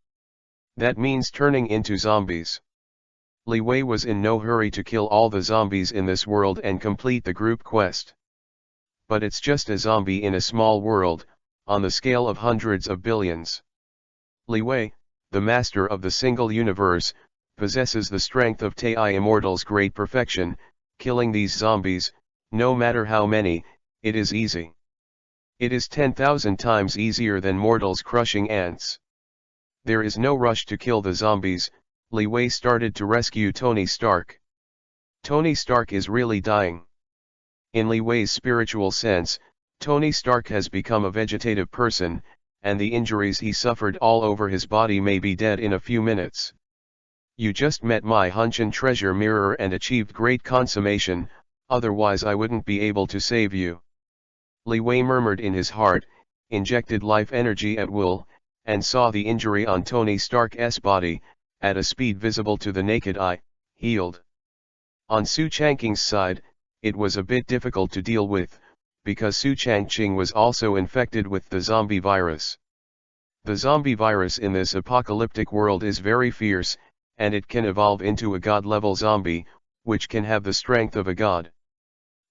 That means turning into zombies. Leewi was in no hurry to kill all the zombies in this world and complete the group quest. But it's just a zombie in a small world, on the scale of hundreds of billions. Leewi, the master of the single universe, possesses the strength of immortals' great perfection. Killing these zombies, no matter how many, it is easy. It is 10,000 times easier than mortals crushing ants. There is no rush to kill the zombies. Leewi started to rescue Tony Stark. Tony Stark is really dying. In Leewi's spiritual sense, Tony Stark has become a vegetative person, and the injuries he suffered all over his body may be dead in a few minutes. You just met my Hunchin treasure mirror and achieved great consummation, otherwise I wouldn't be able to save you. Leewi murmured in his heart, injected life energy at will, and saw the injury on Tony Stark's body, at a speed visible to the naked eye, healed. On Su Changqing's side, it was a bit difficult to deal with, because Su Changqing was also infected with the zombie virus. The zombie virus in this apocalyptic world is very fierce, and it can evolve into a god-level zombie, which can have the strength of a god.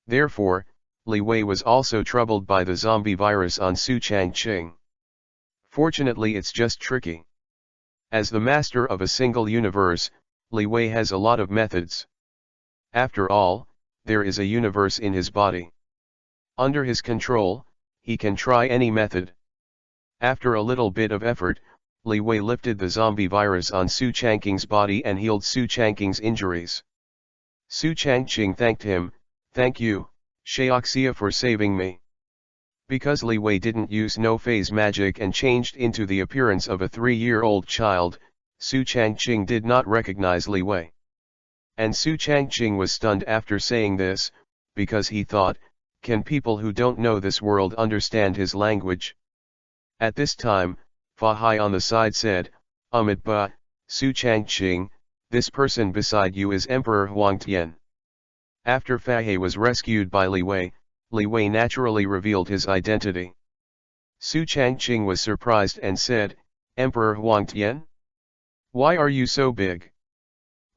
Therefore, Leewi was also troubled by the zombie virus on Su Changqing. Fortunately, it's just tricky. As the master of a single universe, Leewi has a lot of methods. After all, there is a universe in his body. Under his control, he can try any method. After a little bit of effort, Leewi lifted the zombie virus on Su Changqing's body and healed Su Changqing's injuries. Su Changqing thanked him, "Thank you, Shaoxia, for saving me." Because Leewi didn't use no-phase magic and changed into the appearance of a 3-year-old child, Su Changqing did not recognize Leewi. And Su Changqing was stunned after saying this, because he thought, can people who don't know this world understand his language? At this time, Fa Hai on the side said, Ba, Su Changqing, this person beside you is Emperor Huangtian. After Fa Hai was rescued by Leewi, Leewi naturally revealed his identity. Su Changqing was surprised and said, Emperor Huangtian? Why are you so big?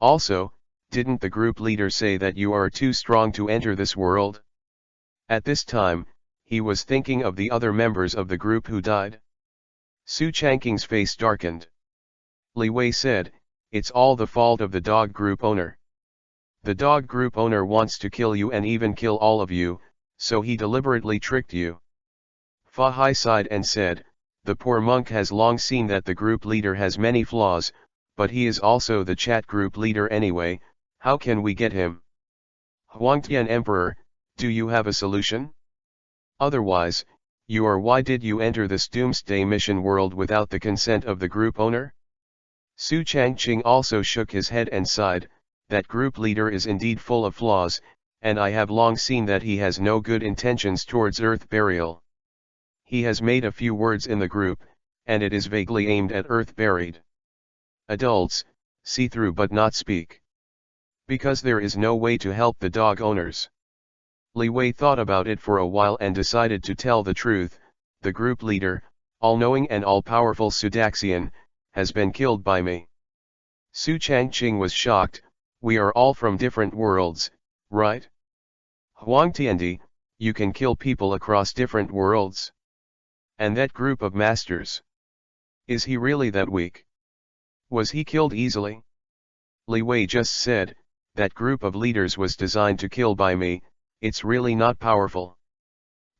Also, didn't the group leader say that you are too strong to enter this world? At this time, he was thinking of the other members of the group who died. Su Changqing's face darkened. Leewi said, it's all the fault of the dog group owner. The dog group owner wants to kill you and even kill all of you, so he deliberately tricked you. Fa Hai sighed and said, the poor monk has long seen that the group leader has many flaws, but he is also the chat group leader anyway. How can we get him? Huangtian Emperor, do you have a solution? Otherwise, why did you enter this doomsday mission world without the consent of the group owner? Su Changqing also shook his head and sighed, that group leader is indeed full of flaws, and I have long seen that he has no good intentions towards Earth burial. He has made a few words in the group, and it is vaguely aimed at Earth buried. Adults, see through but not speak. Because there is no way to help the dog owners. Leewi thought about it for a while and decided to tell the truth. The group leader, all-knowing and all-powerful Sudaxian, has been killed by me. Su Changqing was shocked. We are all from different worlds, right? Huangtiandi, you can kill people across different worlds. And that group of masters. Is he really that weak? Was he killed easily? Leewi just said, that group of leaders was designed to kill by me, it's really not powerful.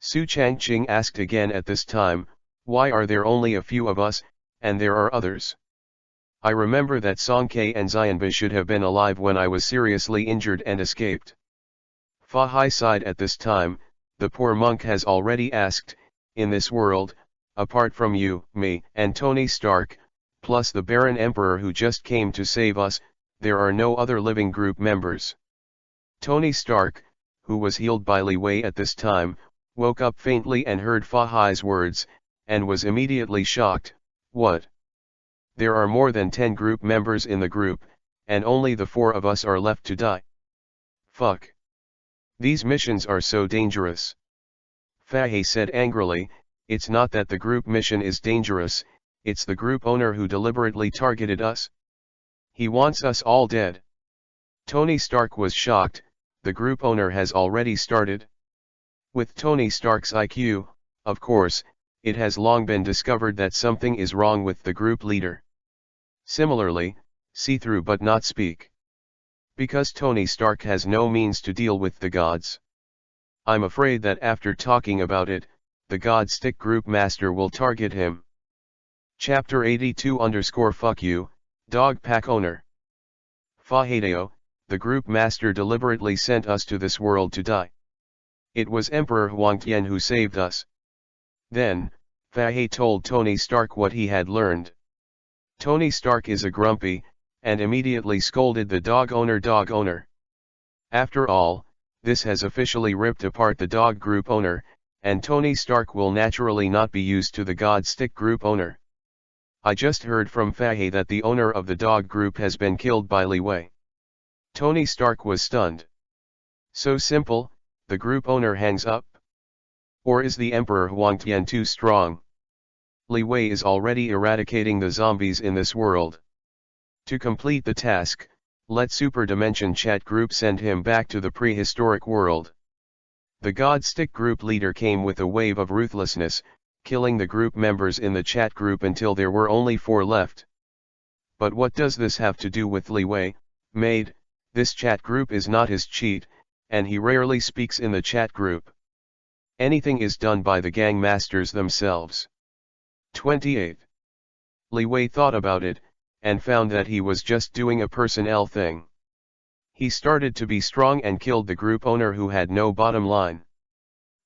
Su Changqing asked again at this time, why are there only a few of us, and there are others? I remember that Songke and Xianba should have been alive when I was seriously injured and escaped. Fa Hai sighed at this time. The poor monk has already asked, in this world, apart from you, me, and Tony Stark, plus the Baron Emperor who just came to save us, there are no other living group members. Tony Stark, who was healed by Leewi at this time, woke up faintly and heard Fa Hai's words, and was immediately shocked. What? There are more than 10 group members in the group, and only the 4 of us are left to die. Fuck. These missions are so dangerous. Fa Hai said angrily, it's not that the group mission is dangerous, it's the group owner who deliberately targeted us. He wants us all dead. Tony Stark was shocked. The group owner has already started. With Tony Stark's IQ, of course, it has long been discovered that something is wrong with the group leader. Similarly, see through but not speak. Because Tony Stark has no means to deal with the gods. I'm afraid that after talking about it, the God Stick Group Master will target him. Chapter 82_Fuck you, Dog Pack Owner. Fa Haideo, the Group Master deliberately sent us to this world to die. It was Emperor Huangtian who saved us. Then, Fa Hai told Tony Stark what he had learned. Tony Stark is a grumpy, and immediately scolded the dog owner. After all, this has officially ripped apart the dog group owner, and Tony Stark will naturally not be used to the God Stick group owner. I just heard from Fa Hai that the owner of the dog group has been killed by Leewi. Tony Stark was stunned. So simple, the group owner hangs up? Or is the Emperor Huangtian too strong? Leewi is already eradicating the zombies in this world. To complete the task, let Super Dimension Chat Group send him back to the prehistoric world. The God Stick Group leader came with a wave of ruthlessness, killing the group members in the chat group until there were only 4 left. But what does this have to do with Leewi? Maid, this chat group is not his cheat, and he rarely speaks in the chat group. Anything is done by the gang masters themselves. 28. Leewi thought about it, and found that he was just doing a personnel thing. He started to be strong and killed the group owner who had no bottom line.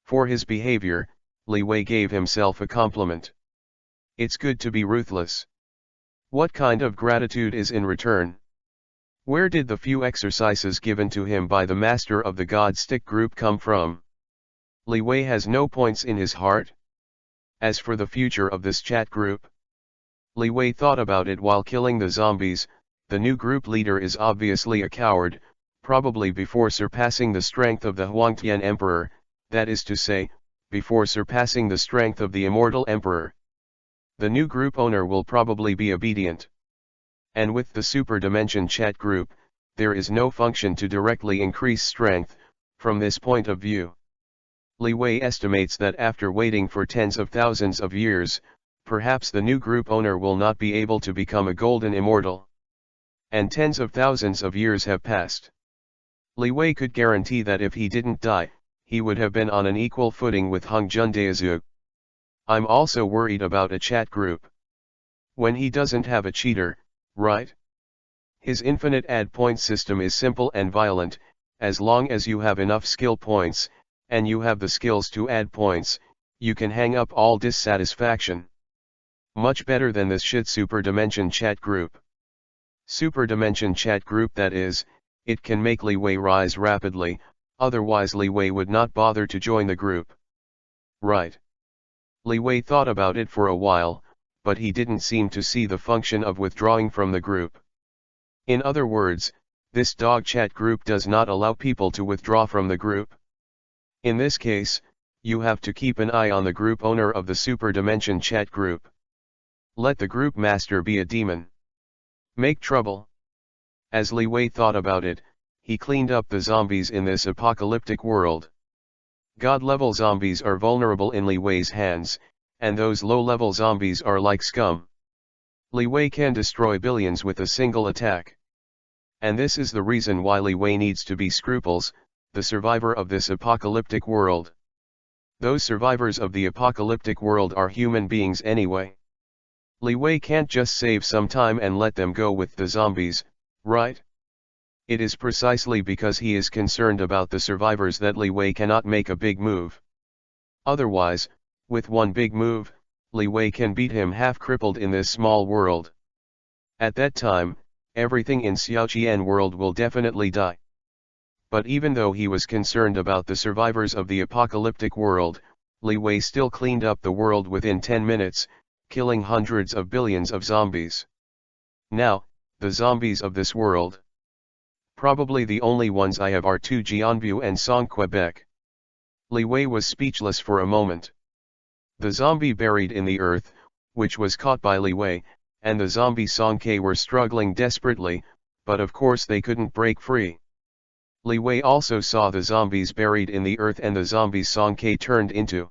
For his behavior, Leewi gave himself a compliment. It's good to be ruthless. What kind of gratitude is in return? Where did the few exercises given to him by the master of the God Stick group come from? Leewi has no points in his heart. As for the future of this chat group, Leewi thought about it while killing the zombies. The new group leader is obviously a coward, probably before surpassing the strength of the Huangtian Emperor, that is to say, before surpassing the strength of the immortal Emperor. The new group owner will probably be obedient. And with the Super Dimension Chat Group, there is no function to directly increase strength, from this point of view. Leewi estimates that after waiting for tens of thousands of years, perhaps the new group owner will not be able to become a golden immortal. And tens of thousands of years have passed. Leewi could guarantee that if he didn't die, he would have been on an equal footing with Hung Jundaezu. I'm also worried about a chat group. When he doesn't have a cheater, right? His infinite add point system is simple and violent. As long as you have enough skill points, and you have the skills to add points, you can hang up all dissatisfaction. Much better than this shit Super Dimension Chat Group. Super Dimension Chat Group, that is, it can make Leewi rise rapidly, otherwise Leewi would not bother to join the group. Right. Leewi thought about it for a while, but he didn't seem to see the function of withdrawing from the group. In other words, this dog chat group does not allow people to withdraw from the group. In this case, you have to keep an eye on the group owner of the Super Dimension Chat Group. Let the group master be a demon. Make trouble. As Leewi thought about it, he cleaned up the zombies in this apocalyptic world. God-level zombies are vulnerable in Leewi's hands, and those low-level zombies are like scum. Leewi can destroy billions with a single attack. And this is the reason why Leewi needs to be Scruples, the survivor of this apocalyptic world. Those survivors of the apocalyptic world are human beings anyway. Leewi can't just save some time and let them go with the zombies, right? It is precisely because he is concerned about the survivors that Leewi cannot make a big move. Otherwise, with one big move, Leewi can beat him half crippled in this small world. At that time, everything in Xiaoqian world will definitely die. But even though he was concerned about the survivors of the apocalyptic world, Leewi still cleaned up the world within 10 minutes, killing hundreds of billions of zombies. Now, the zombies of this world. Probably the only ones I have are 2 Jianbu and Song Quebec. Leewi was speechless for a moment. The zombie buried in the earth, which was caught by Leewi, and the zombie Songke were struggling desperately, but of course they couldn't break free. Leewi also saw the zombies buried in the earth and the zombies Songke turned into.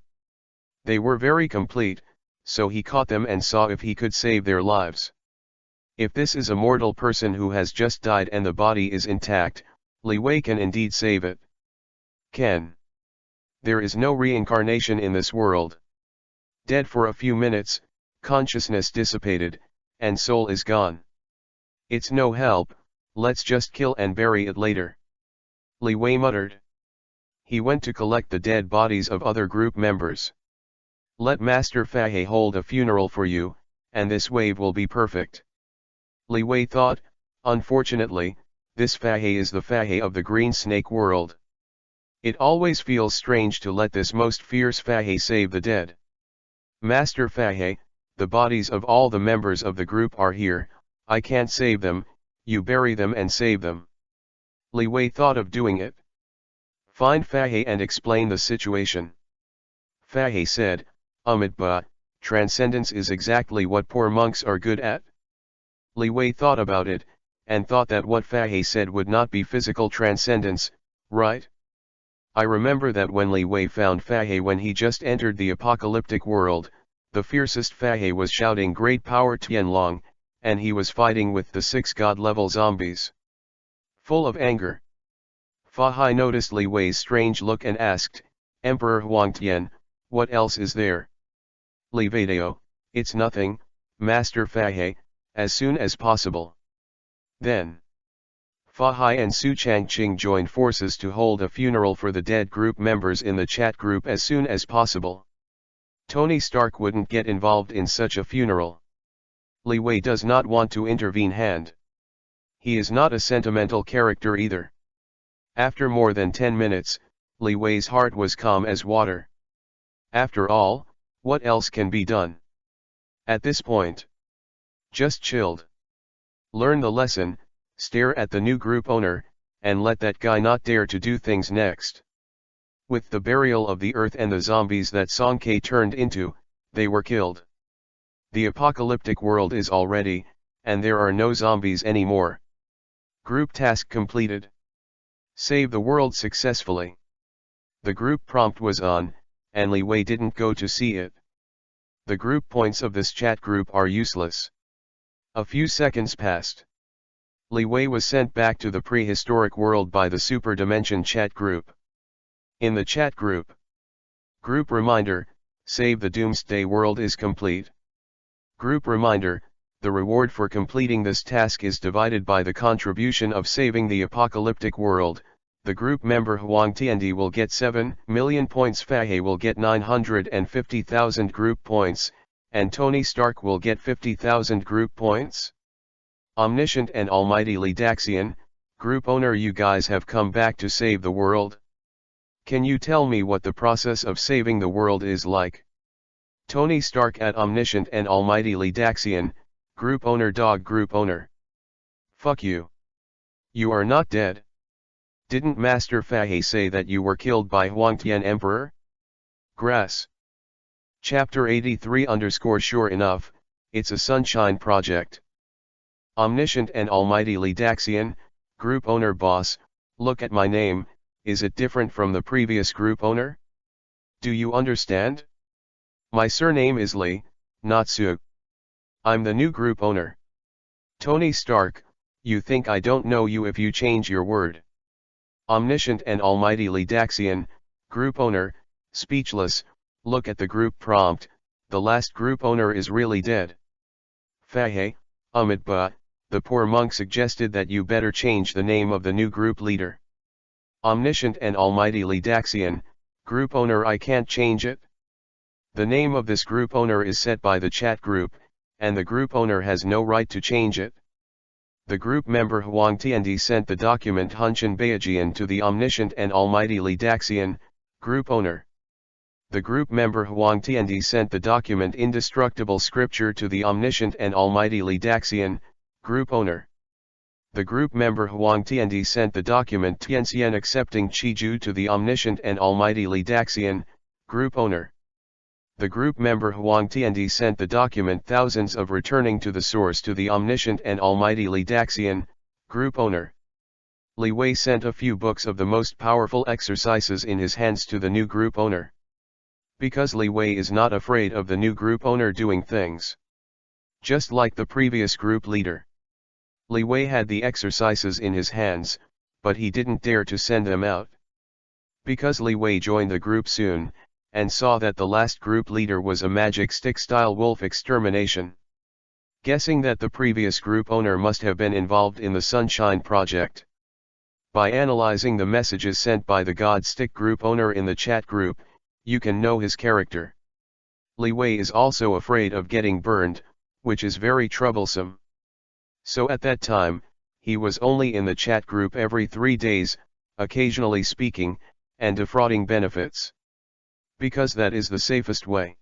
They were very complete, so he caught them and saw if he could save their lives. If this is a mortal person who has just died and the body is intact, Leewi can indeed save it. Can. There is no reincarnation in this world. Dead for a few minutes, consciousness dissipated, and soul is gone. It's no help, let's just kill and bury it later. Leewi muttered. He went to collect the dead bodies of other group members. Let Master Fahe hold a funeral for you, and this wave will be perfect. Leewi thought, unfortunately, this Fahe is the Fahe of the green snake world. It always feels strange to let this most fierce Fahe save the dead. Master Fahe, the bodies of all the members of the group are here, I can't save them, you bury them and save them. Leewi thought of doing it. Find Fahe and explain the situation. Fahe said, Ba, transcendence is exactly what poor monks are good at. Leewi thought about it, and thought that what Fahe said would not be physical transcendence, right? I remember that when Leewi found Fahe when he just entered the apocalyptic world, the fiercest Fahe was shouting great power Tianlong, and he was fighting with the 6 god-level zombies. Full of anger. Fahe noticed Leewi's strange look and asked, Emperor Huangtian, what else is there? Leewi, it's nothing, Master Fahe, as soon as possible. Then. Fahe and Su Changqing joined forces to hold a funeral for the dead group members in the chat group as soon as possible. Tony Stark wouldn't get involved in such a funeral. Leewi does not want to intervene hand. He is not a sentimental character either. After more than 10 minutes, Leewi's heart was calm as water. After all, what else can be done? At this point. Just chilled. Learn the lesson, stare at the new group owner, and let that guy not dare to do things next. With the burial of the earth and the zombies that Songke turned into, they were killed. The apocalyptic world is all ready, and there are no zombies anymore. Group task completed. Save the world successfully. The group prompt was on, and Leewi didn't go to see it. The group points of this chat group are useless. A few seconds passed. Leewi was sent back to the prehistoric world by the Super Dimension chat group. In the chat group. Group reminder, save the Doomsday world is complete. Group reminder, the reward for completing this task is divided by the contribution of saving the apocalyptic world. The group member Huang Tiandi will get 7 million points, Fahe will get 950,000 group points, and Tony Stark will get 50,000 group points. Omniscient and Almighty Lee Daxian, group owner, you guys have come back to save the world. Can you tell me what the process of saving the world is like? Tony Stark at Omniscient and Almighty Lee Daxian, group owner dog group owner. Fuck you. You are not dead. Didn't Master Fahe say that you were killed by Huangtian Emperor? Grass. Chapter 83 _ Sure enough, it's a sunshine project. Omniscient and Almighty Lee Daxian, group owner boss, look at my name, is it different from the previous group owner? Do you understand? My surname is Lee, not Sue. I'm the new group owner. Tony Stark, you think I don't know you if you change your word. Omniscient and Almighty Lee Daxian, group owner, speechless, look at the group prompt, the last group owner is really dead. Fahe, Amitba, the poor monk suggested that you better change the name of the new group leader. Omniscient and Almighty Ledaxian, group owner, I can't change it. The name of this group owner is set by the chat group, and the group owner has no right to change it. The group member Huang Tiandi sent the document Hunshan Bayajian to the Omniscient and Almighty Ledaxian, group owner. The group member Huang Tiandi sent the document Indestructible Scripture to the Omniscient and Almighty Ledaxian, group owner. The group member Huang Tiandi sent the document Tianxian Accepting Qiju to the Omniscient and Almighty Ledaxian, group owner. The group member Huang Tiandi sent the document Thousands of Returning to the Source to the Omniscient and Almighty Ledaxian, group owner. Li Wei sent a few books of the most powerful exercises in his hands to the new group owner. Because Li Wei is not afraid of the new group owner doing things. Just like the previous group leader. Li Wei had the exercises in his hands, but he didn't dare to send them out. Because Li Wei joined the group soon, and saw that the last group leader was a magic stick-style wolf extermination. Guessing that the previous group owner must have been involved in the Sunshine Project. By analyzing the messages sent by the God Stick group owner in the chat group, you can know his character. Li Wei is also afraid of getting burned, which is very troublesome. So at that time, he was only in the chat group every 3 days, occasionally speaking, and defrauding benefits. Because that is the safest way.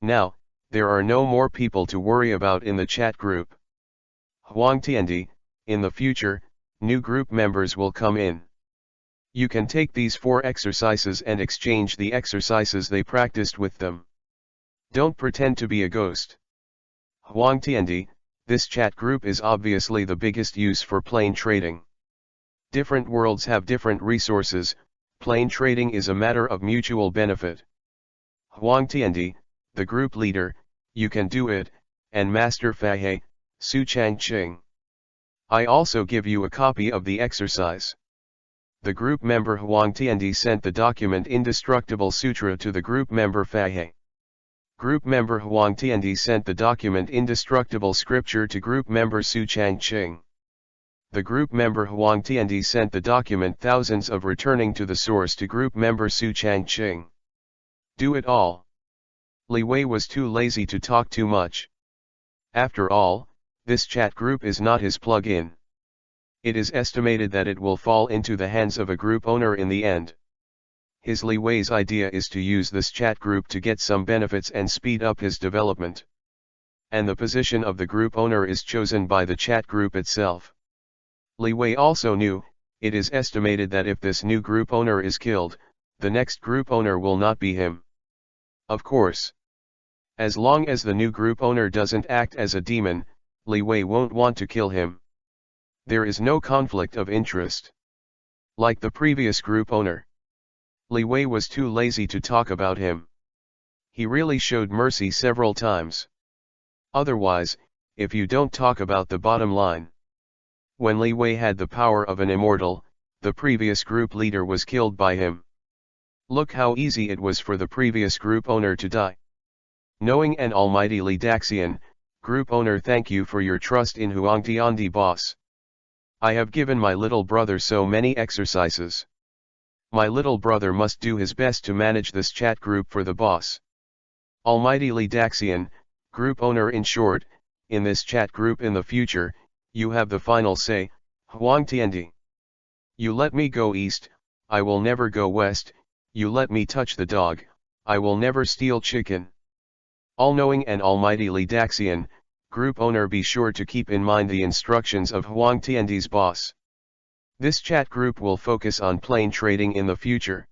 Now, there are no more people to worry about in the chat group. Huang Tiandi, in the future, new group members will come in. You can take these 4 exercises and exchange the exercises they practiced with them. Don't pretend to be a ghost. Huang Tiandi, this chat group is obviously the biggest use for plane trading. Different worlds have different resources, plane trading is a matter of mutual benefit. Huang Tiandi, the group leader, you can do it, and Master Fahe, Su Changqing. I also give you a copy of the exercise. The group member Huang Tiandi sent the document Indestructible Sutra to the group member Fahe. Group member Huang Tiandi sent the document Indestructible Scripture to group member Su Changqing. The group member Huang Tiandi sent the document Thousands of Returning to the Source to group member Su Changqing. Do it all. Li Wei was too lazy to talk too much. After all, this chat group is not his plug-in. It is estimated that it will fall into the hands of a group owner in the end. His Li Wei's idea is to use this chat group to get some benefits and speed up his development. And the position of the group owner is chosen by the chat group itself. Li Wei also knew, it is estimated that if this new group owner is killed, the next group owner will not be him. Of course. As long as the new group owner doesn't act as a demon, Li Wei won't want to kill him. There is no conflict of interest. Like the previous group owner. Li Wei was too lazy to talk about him. He really showed mercy several times. Otherwise, if you don't talk about the bottom line. When Li Wei had the power of an immortal, the previous group leader was killed by him. Look how easy it was for the previous group owner to die. Knowing an almighty Ledaxian, group owner, thank you for your trust in Huang Tiandi boss. I have given my little brother so many exercises. My little brother must do his best to manage this chat group for the boss. Almighty Ledaxian, group owner, in short, in this chat group in the future, you have the final say, Huang Tiandi. You let me go east, I will never go west, you let me touch the dog, I will never steal chicken. All-knowing and almighty Ledaxian, group owner, be sure to keep in mind the instructions of Huang Tiandi's boss. This chat group will focus on plane trading in the future.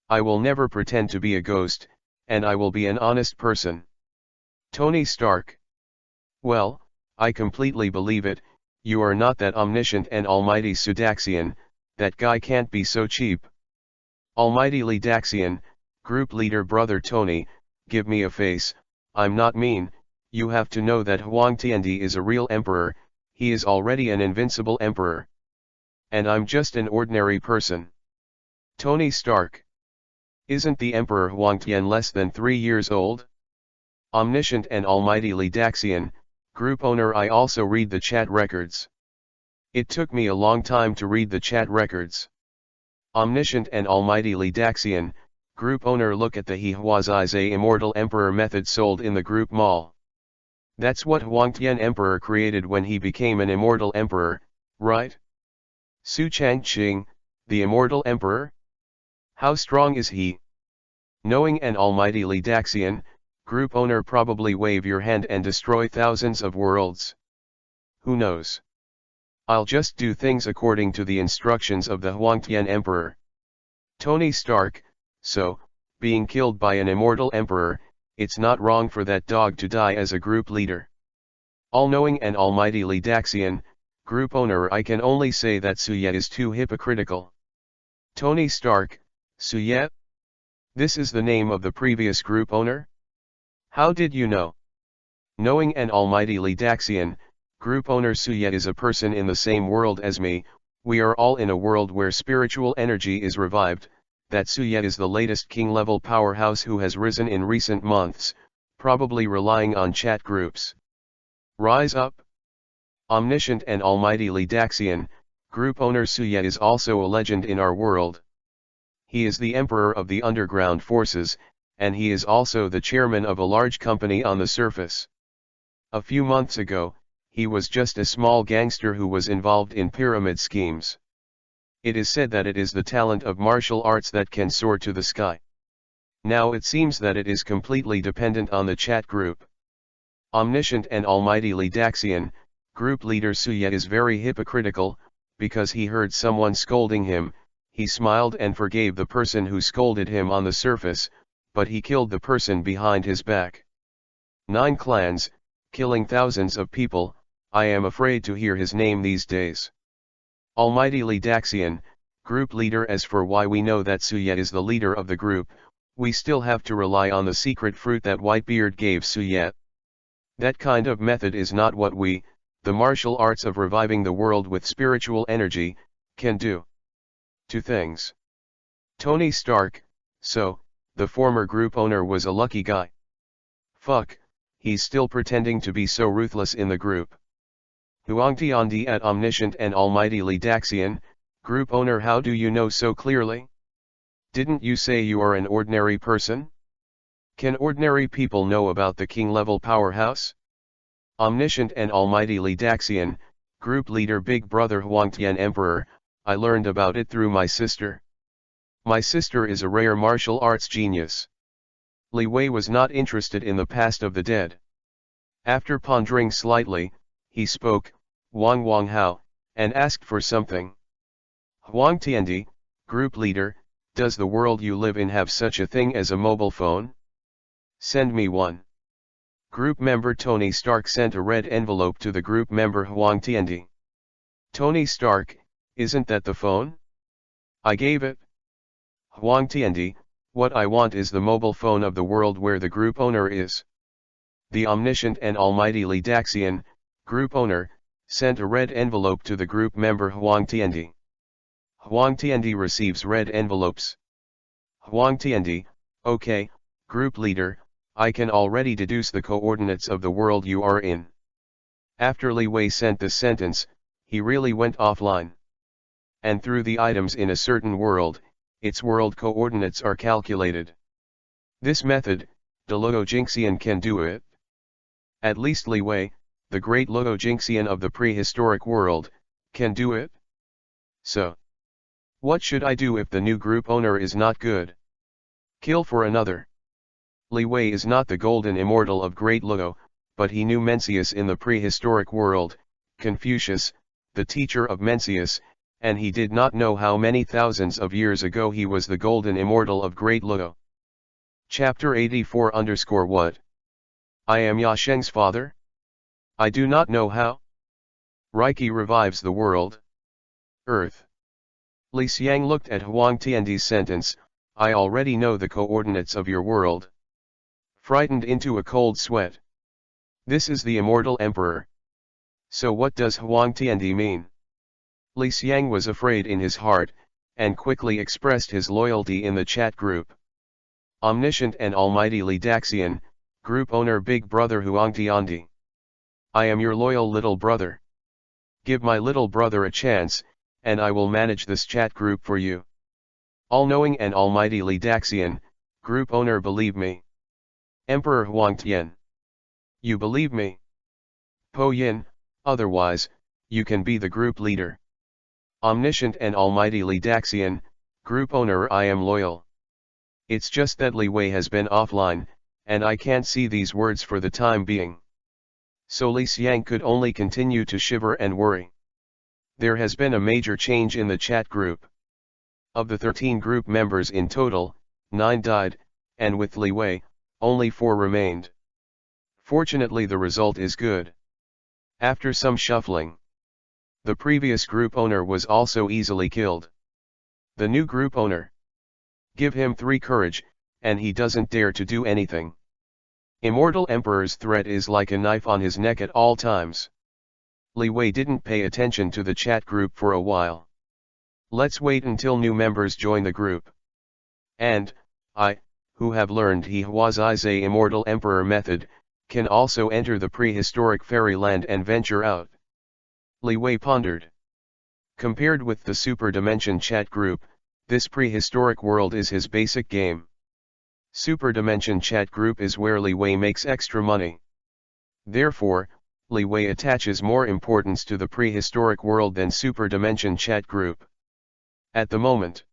I will never pretend to be a ghost, and I will be an honest person. Tony Stark. Well, I completely believe it, you are not that omniscient and almighty Sudaxian, that guy can't be so cheap. Almighty Ledaxian, group leader brother Tony, give me a face, I'm not mean, you have to know that Huang Tiandi is a real emperor, he is already an invincible emperor. And I'm just an ordinary person. Tony Stark. Isn't the Emperor Huang Tian less than 3 years old? Omniscient and almighty Ledaxian, Group owner. I also read the chat records. It took me a long time to read the chat records. Omniscient and almighty Ledaxian, group owner. Look at the he was a immortal emperor method sold in the group mall. That's what Huangtian emperor created when he became an immortal emperor, right? Su Changqing, the immortal emperor? How strong is he? Knowing an almighty Ledaxian, group owner. Probably wave your hand and destroy thousands of worlds. Who knows? I'll just do things according to the instructions of the Huangtian emperor. Tony Stark. So, being killed by an immortal emperor, it's not wrong for that dog to die as a group leader. All-knowing and almighty Ledaxian, group owner. I can only say that Suye is too hypocritical. Tony Stark, Suye? This is the name of the previous group owner? How did you know? Knowing an almighty Ledaxian, group owner. Suye is a person in the same world as me. We are all in a world where spiritual energy is revived. That Suye is the latest king-level powerhouse who has risen in recent months, probably relying on chat groups. Rise up. Omniscient and almighty Ledaxian, group owner. Suye is also a legend in our world. He is the emperor of the underground forces, and he is also the chairman of a large company on the surface. A few months ago, he was just a small gangster who was involved in pyramid schemes. It is said that it is the talent of martial arts that can soar to the sky. Now it seems that it is completely dependent on the chat group. Omniscient and almighty Ledaxian, group leader. Suye is very hypocritical, because he heard someone scolding him. He smiled and forgave the person who scolded him on the surface, but he killed the person behind his back. 9 clans, killing thousands of people. I am afraid to hear his name these days. Almighty Ledaxian, group leader. As for why we know that Suye is the leader of the group, we still have to rely on the secret fruit that Whitebeard gave Suye. That kind of method is not what we, the martial arts of reviving the world with spiritual energy, can do. 2 things. Tony Stark. So, the former group owner was a lucky guy. Fuck, he's still pretending to be so ruthless in the group. Huangtiandi at omniscient and almighty Ledaxian, group owner. How do you know so clearly? Didn't you say you are an ordinary person? Can ordinary people know about the king-level powerhouse? Omniscient and almighty Ledaxian, group leader. Big brother Huangtian emperor. I learned about it through my sister. My sister is a rare martial arts genius. Leewi was not interested in the past of the dead. After pondering slightly, he spoke, Wang Hao, and asked for something. Huangtiandi, group leader, does the world you live in have such a thing as a mobile phone? Send me one. Group member Tony Stark sent a red envelope to the group member Huangtiandi. Tony Stark, isn't that the phone? I gave it. Huangtiandi, what I want is the mobile phone of the world where the group owner is. The omniscient and almighty Ledaxian, group owner, sent a red envelope to the group member Huangtiandi. Huangtiandi receives red envelopes. Huangtiandi, okay, group leader, I can already deduce the coordinates of the world you are in. After Leewi sent this sentence, he really went offline. And through the items in a certain world, its world coordinates are calculated. This method, the Logojinxian can do it. At least Leewi, the great Logojinxian of the prehistoric world, can do it. So, what should I do if the new group owner is not good? Kill for another. Leewi is not the golden immortal of Great Logo, but he knew Mencius in the prehistoric world, Confucius, the teacher of Mencius, and he did not know how many thousands of years ago he was the golden immortal of Great Logo. Chapter 84_What? I am Ya Sheng's father? I do not know how. Reiki revives the world. Earth. Li Xiang looked at Huangtiandi's sentence, I already know the coordinates of your world. Frightened into a cold sweat. This is the immortal emperor. So what does Huangtiandi mean? Li Xiang was afraid in his heart, and quickly expressed his loyalty in the chat group. Omniscient and almighty Ledaxian, group owner Big Brother Huangtiandi. I am your loyal little brother. Give my little brother a chance, and I will manage this chat group for you. All-knowing and almighty Li Daxian, group owner, believe me. Emperor Huangtian. You believe me? Po Yin, otherwise, you can be the group leader. Omniscient and almighty Li Daxian, group owner, I am loyal. It's just that Li Wei has been offline, and I can't see these words for the time being. So Li Xiang could only continue to shiver and worry. There has been a major change in the chat group. Of the 13 group members in total, 9 died, and with Li Wei, only 4 remained. Fortunately, the result is good. After some shuffling, the previous group owner was also easily killed. The new group owner. Give him 3 courage, and he doesn't dare to do anything. Immortal Emperor's threat is like a knife on his neck at all times. Li Wei didn't pay attention to the chat group for a while. Let's wait until new members join the group. And, I, who have learned He Huazai's Immortal Emperor method, can also enter the prehistoric fairyland and venture out. Li Wei pondered. Compared with the Super Dimension chat group, this prehistoric world is his basic game. Super Dimension chat group is where Li Wei makes extra money. Therefore, Li Wei attaches more importance to the prehistoric world than Super Dimension chat group. At the moment,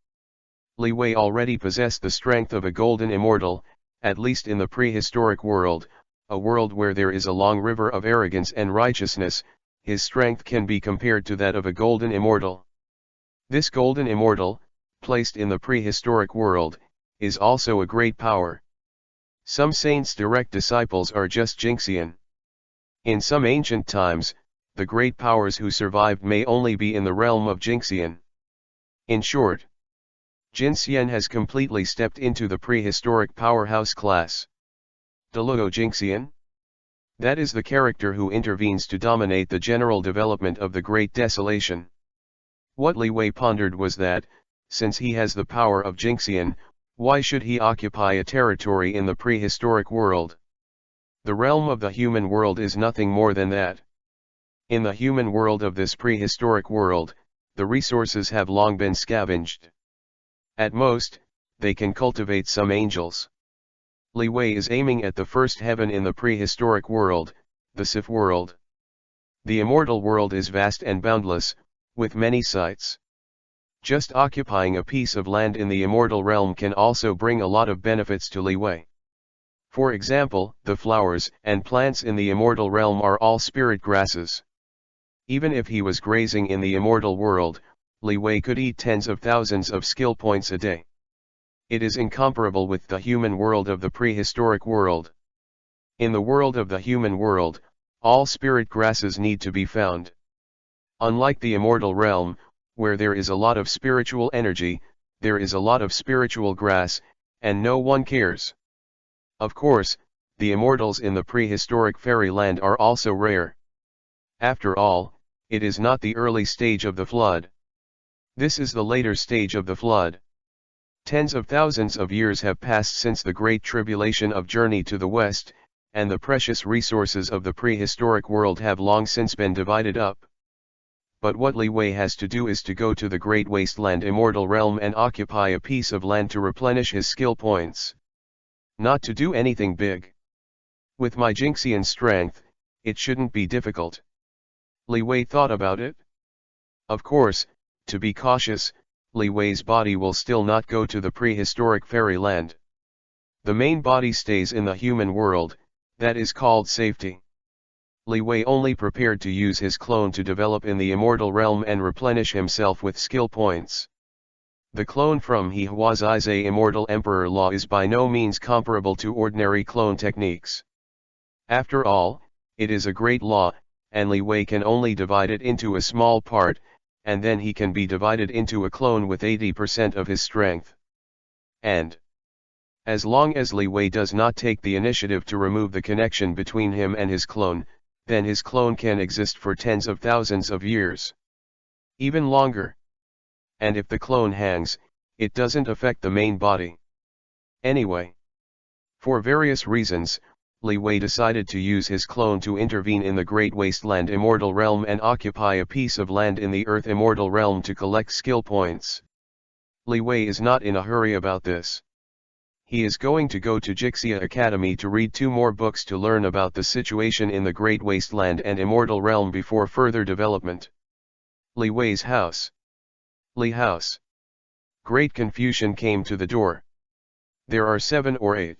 Li Wei already possessed the strength of a golden immortal, at least in the prehistoric world, a world where there is a long river of arrogance and righteousness. His strength can be compared to that of a golden immortal. This golden immortal, placed in the prehistoric world, is also a great power. Some saints' direct disciples are just Jinxian. In some ancient times, the great powers who survived may only be in the realm of Jinxian. In short, Jinxian has completely stepped into the prehistoric powerhouse class. Deluo Jinxian? That is the character who intervenes to dominate the general development of the Great Desolation. What Li Wei pondered was that, since he has the power of Jinxian, why should he occupy a territory in the prehistoric world? The realm of the human world is nothing more than that. In the human world of this prehistoric world, the resources have long been scavenged. At most, they can cultivate some angels. Li Wei is aiming at the first heaven in the prehistoric world, the Sif world. The immortal world is vast and boundless, with many sites. Just occupying a piece of land in the immortal realm can also bring a lot of benefits to Li Wei. For example, the flowers and plants in the immortal realm are all spirit grasses. Even if he was grazing in the immortal world, Li Wei could eat tens of thousands of skill points a day. It is incomparable with the human world of the prehistoric world. In the world of the human world, all spirit grasses need to be found. Unlike the immortal realm, where there is a lot of spiritual energy, there is a lot of spiritual grass, and no one cares. Of course, the immortals in the prehistoric fairyland are also rare. After all, it is not the early stage of the flood. This is the later stage of the flood. Tens of thousands of years have passed since the Great Tribulation of Journey to the West, and the precious resources of the prehistoric world have long since been divided up. But what Li Wei has to do is to go to the Great Wasteland Immortal Realm and occupy a piece of land to replenish his skill points. Not to do anything big. With my Jinxian strength, it shouldn't be difficult. Li Wei thought about it. Of course, to be cautious, Li Wei's body will still not go to the prehistoric fairyland. The main body stays in the human world, that is called safety. Li Wei only prepared to use his clone to develop in the immortal realm and replenish himself with skill points. The clone from He Huazai's Immortal Emperor Law is by no means comparable to ordinary clone techniques. After all, it is a great law, and Li Wei can only divide it into a small part, and then he can be divided into a clone with 80% of his strength. And as long as Li Wei does not take the initiative to remove the connection between him and his clone, then his clone can exist for tens of thousands of years. Even longer. And if the clone hangs, it doesn't affect the main body. Anyway, for various reasons, Li Wei decided to use his clone to intervene in the Great Wasteland Immortal Realm and occupy a piece of land in the Earth Immortal Realm to collect skill points. Li Wei is not in a hurry about this. He is going to go to Jixia Academy to read 2 more books to learn about the situation in the Great Wasteland and Immortal Realm before further development. Li Wei's house. Li House. Great confusion came to the door. There are 7 or 8.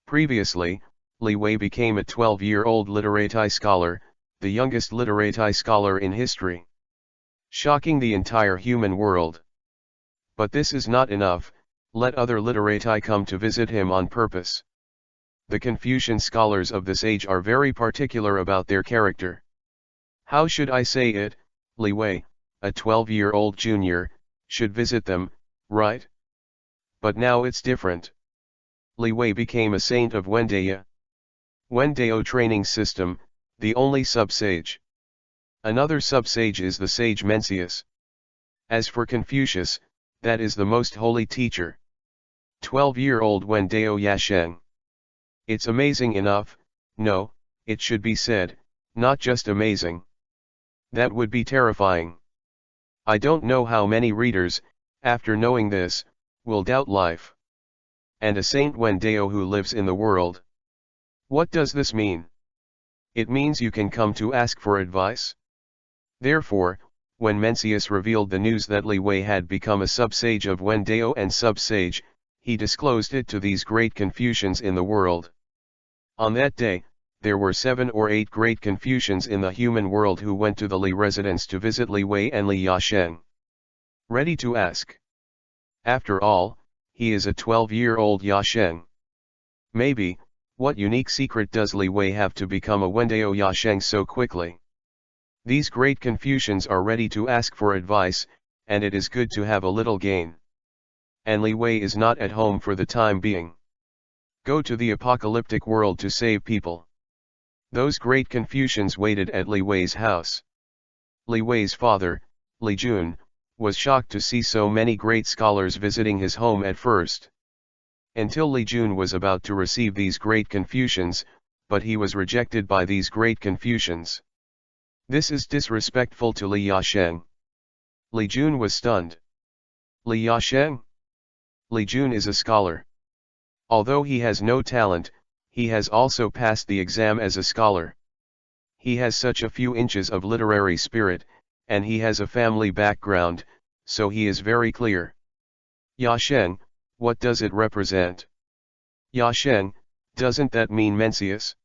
Previously, Li Wei became a 12-year-old literati scholar, the youngest literati scholar in history. Shocking the entire human world. But this is not enough, let other literati come to visit him on purpose. The Confucian scholars of this age are very particular about their character. How should I say it? Li Wei, a 12-year-old junior, should visit them, right? But now it's different. Li Wei became a saint of Wendaya. Wendao training system, the only sub-sage. Another sub-sage is the sage Mencius. As for Confucius, that is the most holy teacher. 12-year-old Wendao Yasheng. It's amazing enough, no, it should be said, not just amazing. That would be terrifying. I don't know how many readers, after knowing this, will doubt life. And a Saint Wendao who lives in the world. What does this mean? It means you can come to ask for advice. Therefore, when Mencius revealed the news that Li Wei had become a sub-sage of Wendao and sub-sage, he disclosed it to these great Confucians in the world. On that day, there were 7 or 8 great Confucians in the human world who went to the Li residence to visit Li Wei and Li Yasheng. Ready to ask. After all, he is a 12-year-old Yasheng. Maybe, what unique secret does Li Wei have to become a Wendao Yasheng so quickly? These great Confucians are ready to ask for advice, and it is good to have a little gain. And Li Wei is not at home for the time being. Go to the apocalyptic world to save people. Those great Confucians waited at Li Wei's house. Li Wei's father, Li Jun, was shocked to see so many great scholars visiting his home at first. Until Li Jun was about to receive these great Confucians, but he was rejected by these great Confucians. This is disrespectful to Li Yasheng. Li Jun was stunned. Li Yasheng? Li Jun is a scholar. Although he has no talent, he has also passed the exam as a scholar. He has such a few inches of literary spirit, and he has a family background, so he is very clear. Yasheng, what does it represent? Yasheng, doesn't that mean Mencius?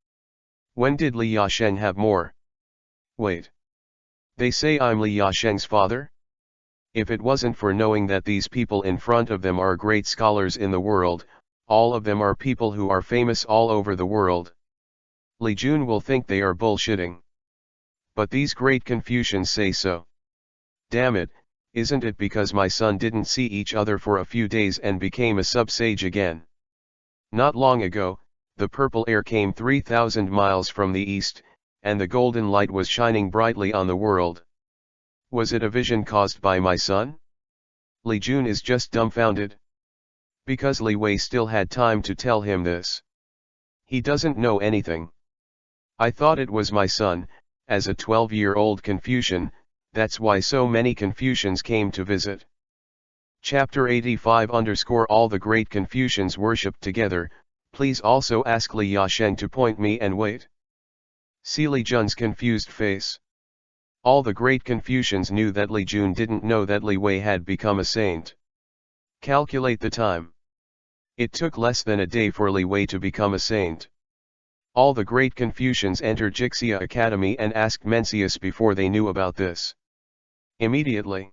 When did Li Yasheng have more? Wait. They say I'm Li Yasheng's father? If it wasn't for knowing that these people in front of them are great scholars in the world, all of them are people who are famous all over the world. Li Jun will think they are bullshitting. But these great Confucians say so. Damn it, isn't it because my son didn't see each other for a few days and became a sub-sage again? Not long ago, the purple air came 3,000 miles from the east, and the golden light was shining brightly on the world. Was it a vision caused by my son? Li Jun is just dumbfounded. Because Li Wei still had time to tell him this. He doesn't know anything. I thought it was my son, as a 12-year-old Confucian, that's why so many Confucians came to visit. Chapter 85 All the great Confucians worshipped together, please also ask Li Yasheng to point me and wait. See Li Jun's confused face. All the great Confucians knew that Li Jun didn't know that Li Wei had become a saint. Calculate the time. It took less than a day for Li Wei to become a saint. All the great Confucians entered Jixia Academy and asked Mencius before they knew about this. Immediately.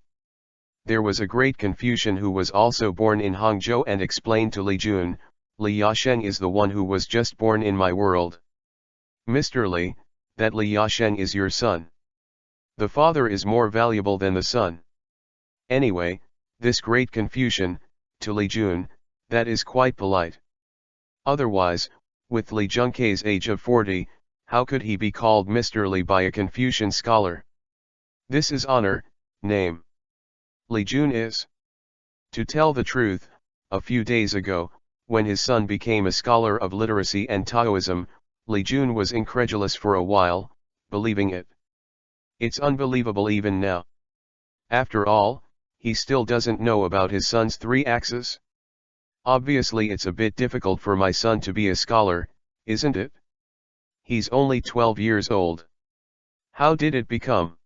There was a great Confucian who was also born in Hangzhou and explained to Li Jun, Li Yasheng is the one who was just born in my world. Mr. Li, that Li Yasheng is your son. The father is more valuable than the son. Anyway, this great Confucian, to Li Jun, that is quite polite. Otherwise, with Li Junkei's age of 40, how could he be called Mr. Li by a Confucian scholar? This is honor, name. Li Jun is. To tell the truth, a few days ago, When his son became a scholar of literacy and Taoism, Li Jun was incredulous for a while, believing it. It's unbelievable even now. After all, he still doesn't know about his son's 3 axes. Obviously it's a bit difficult for my son to be a scholar, isn't it? He's only 12 years old. How did it become?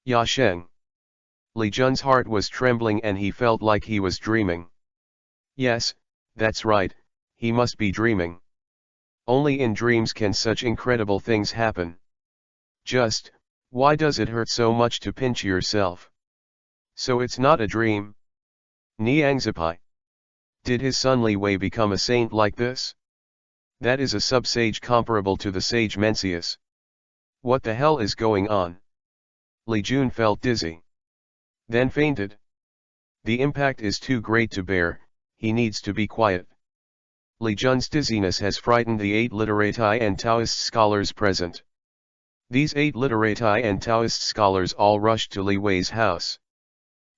Ya Sheng. Li Jun's heart was trembling and he felt like he was dreaming. Yes, that's right, he must be dreaming. Only in dreams can such incredible things happen. Just, why does it hurt so much to pinch yourself? So it's not a dream? Niang Zipai. Did his son Li Wei become a saint like this? That is a sub-sage comparable to the sage Mencius. What the hell is going on? Li Jun felt dizzy. Then fainted. The impact is too great to bear, he needs to be quiet. Li Jun's dizziness has frightened the 8 literati and Taoist scholars present. These 8 literati and Taoist scholars all rushed to Li Wei's house.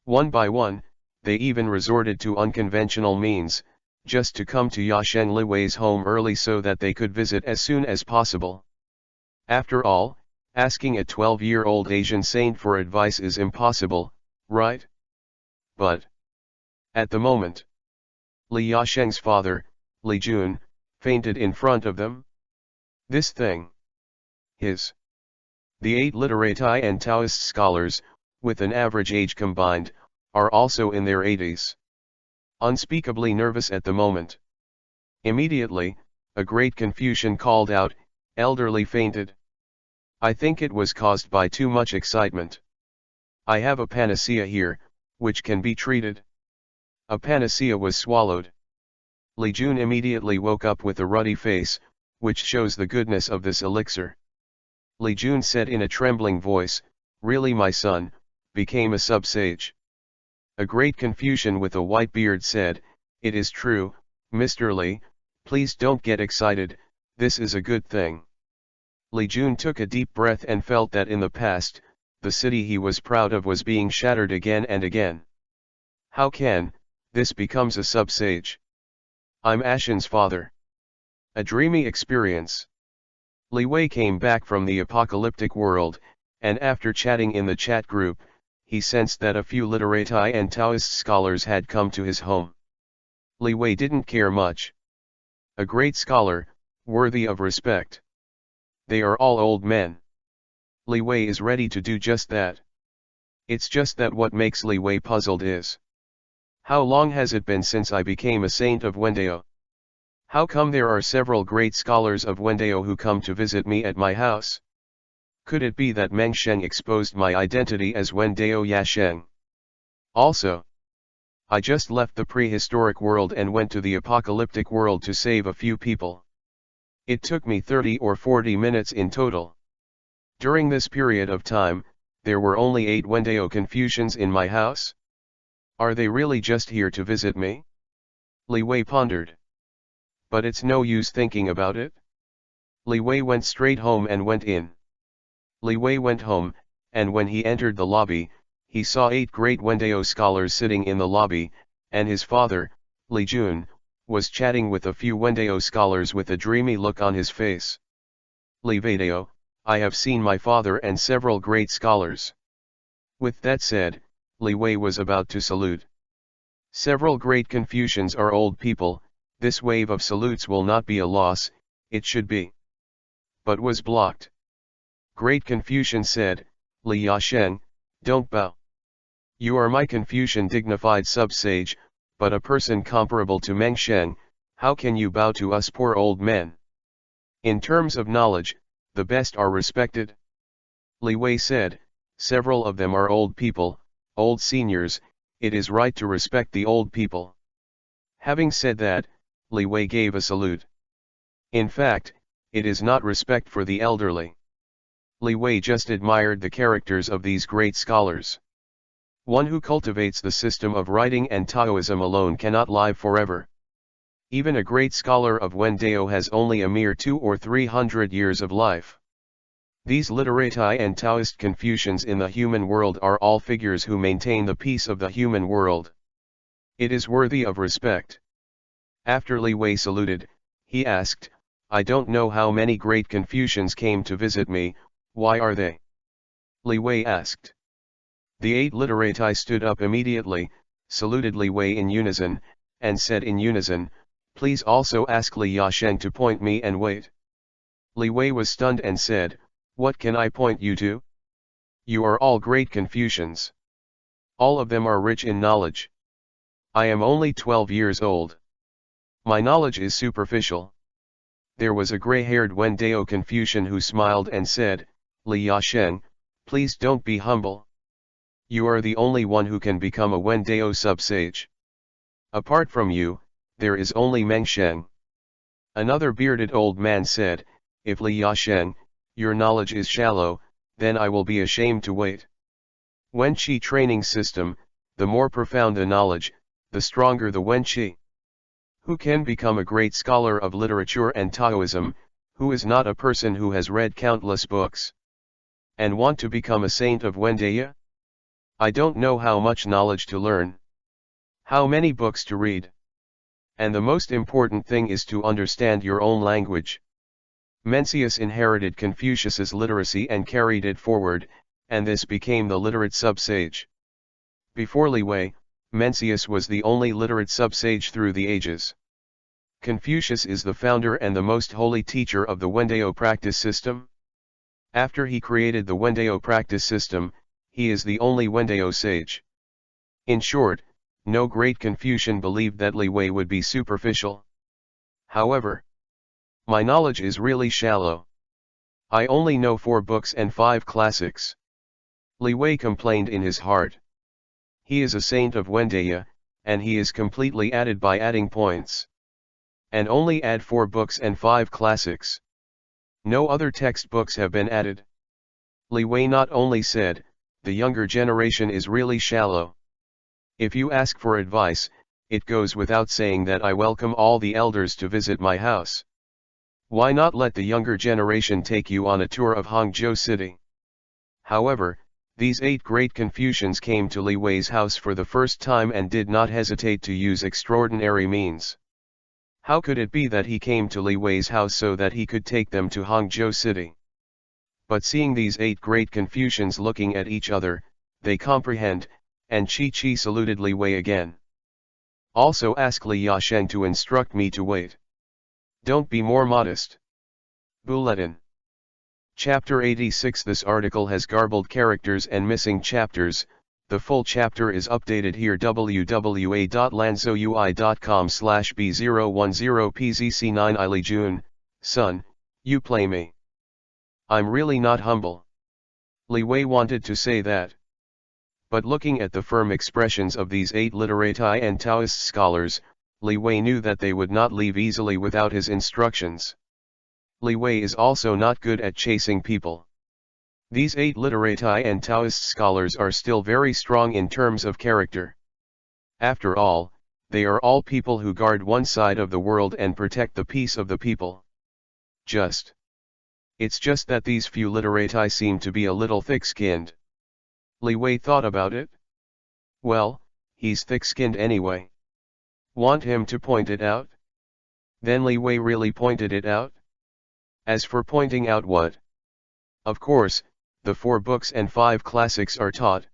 One by one, they even resorted to unconventional means, just to come to Yasheng Li Wei's home early so that they could visit as soon as possible. After all, asking a 12-year-old Asian saint for advice is impossible, right? But at the moment, Li Yasheng's father, Li Jun, fainted in front of them. This thing. The 8 literati and Taoist scholars, with an average age combined, are also in their 80s. Unspeakably nervous at the moment. Immediately, a great Confucian called out, "Elderly fainted." I think it was caused by too much excitement. I have a panacea here, which can be treated. A panacea was swallowed. Li Jun immediately woke up with a ruddy face, which shows the goodness of this elixir. Li Jun said in a trembling voice, "Really my son, became a sub-sage." A great Confucian with a white beard said, "It is true, Mr. Li, please don't get excited, this is a good thing." Li Jun took a deep breath and felt that in the past, the city he was proud of was being shattered again and again. How can this becomes a sub-sage? I'm Ashen's father. A dreamy experience. Li Wei came back from the apocalyptic world, and after chatting in the chat group, he sensed that a few literati and Taoist scholars had come to his home. Li Wei didn't care much. A great scholar, worthy of respect. They are all old men. Li Wei is ready to do just that. It's just that what makes Li Wei puzzled is, how long has it been since I became a saint of Wendao? How come there are several great scholars of Wendao who come to visit me at my house? Could it be that Meng Sheng exposed my identity as Wendao Yasheng? Also, I just left the prehistoric world and went to the apocalyptic world to save a few people. It took me 30 or 40 minutes in total. During this period of time, there were only 8 Wendao Confucians in my house? Are they really just here to visit me? Li Wei pondered. But it's no use thinking about it. Li Wei went straight home and went in. Li Wei went home, and when he entered the lobby, he saw 8 great Wendao scholars sitting in the lobby, and his father, Li Jun, was chatting with a few Wendao scholars with a dreamy look on his face. Li Weidao, I have seen my father and several great scholars. With that said, Li Wei was about to salute. Several great Confucians are old people, this wave of salutes will not be a loss, it should be. But was blocked. Great Confucian said, "Li Yasheng, don't bow. You are my Confucian dignified sub-sage, but a person comparable to Meng Sheng, how can you bow to us poor old men? In terms of knowledge, the best are respected." Li Wei said, "Several of them are old people, old seniors, it is right to respect the old people." Having said that, Li Wei gave a salute. In fact, it is not respect for the elderly. Li Wei just admired the characters of these great scholars. One who cultivates the system of writing and Taoism alone cannot live forever. Even a great scholar of Wendao has only a mere 200 or 300 years of life. These literati and Taoist Confucians in the human world are all figures who maintain the peace of the human world. It is worthy of respect. After Leewi saluted, he asked, "I don't know how many great Confucians came to visit me, why are they?" Leewi asked. The 8 literati stood up immediately, saluted Leewi in unison, and said in unison, "Please also ask Li Yasheng to point me and wait." Leewi was stunned and said, "What can I point you to? You are all great Confucians. All of them are rich in knowledge. I am only 12 years old. My knowledge is superficial." There was a gray-haired Wendao Confucian who smiled and said, "Li Yasheng, please don't be humble. You are the only one who can become a Wendao sub-sage. Apart from you, there is only Meng Sheng." Another bearded old man said, "If Li Yasheng, your knowledge is shallow, then I will be ashamed to wait. Wen Qi training system, the more profound the knowledge, the stronger the Wen Qi. Who can become a great scholar of literature and Taoism, who is not a person who has read countless books? And want to become a saint of Wendaya? I don't know how much knowledge to learn. How many books to read. And the most important thing is to understand your own language." Mencius inherited Confucius's literacy and carried it forward, and this became the literate sub-sage. Before Leewi, Mencius was the only literate sub-sage through the ages. Confucius is the founder and the most holy teacher of the Wendao practice system. After he created the Wendao practice system, he is the only Wendao sage. In short, no great Confucian believed that Leewi would be superficial. However, my knowledge is really shallow. I only know 4 books and 5 classics. Leewi complained in his heart. He is a saint of Wendaya, and he is completely added by adding points. And only add 4 books and 5 classics. No other textbooks have been added. Leewi not only said, "The younger generation is really shallow. If you ask for advice, it goes without saying that I welcome all the elders to visit my house. Why not let the younger generation take you on a tour of Hangzhou City?" However, these 8 great Confucians came to Leewi's house for the first time and did not hesitate to use extraordinary means. How could it be that he came to Leewi's house so that he could take them to Hangzhou City? But seeing these 8 great Confucians looking at each other, they comprehend, and Chi saluted Leewi again. "Also ask Li Yasheng to instruct me to wait. Don't be more modest." Bulletin. Chapter 86. This article has garbled characters and missing chapters. The full chapter is updated here. www.lanzoui.com/b010pzc9 Ili Jun, son, you play me. I'm really not humble. Leewi wanted to say that. But looking at the firm expressions of these 8 literati and Taoist scholars, Leewi knew that they would not leave easily without his instructions. Leewi is also not good at chasing people. These 8 literati and Taoist scholars are still very strong in terms of character. After all, they are all people who guard one side of the world and protect the peace of the people. It's just that these few literati seem to be a little thick-skinned. Leewi thought about it. Well, he's thick-skinned anyway. Want him to point it out? Then Leewi really pointed it out? As for pointing out what? Of course, the 4 books and 5 classics are taught.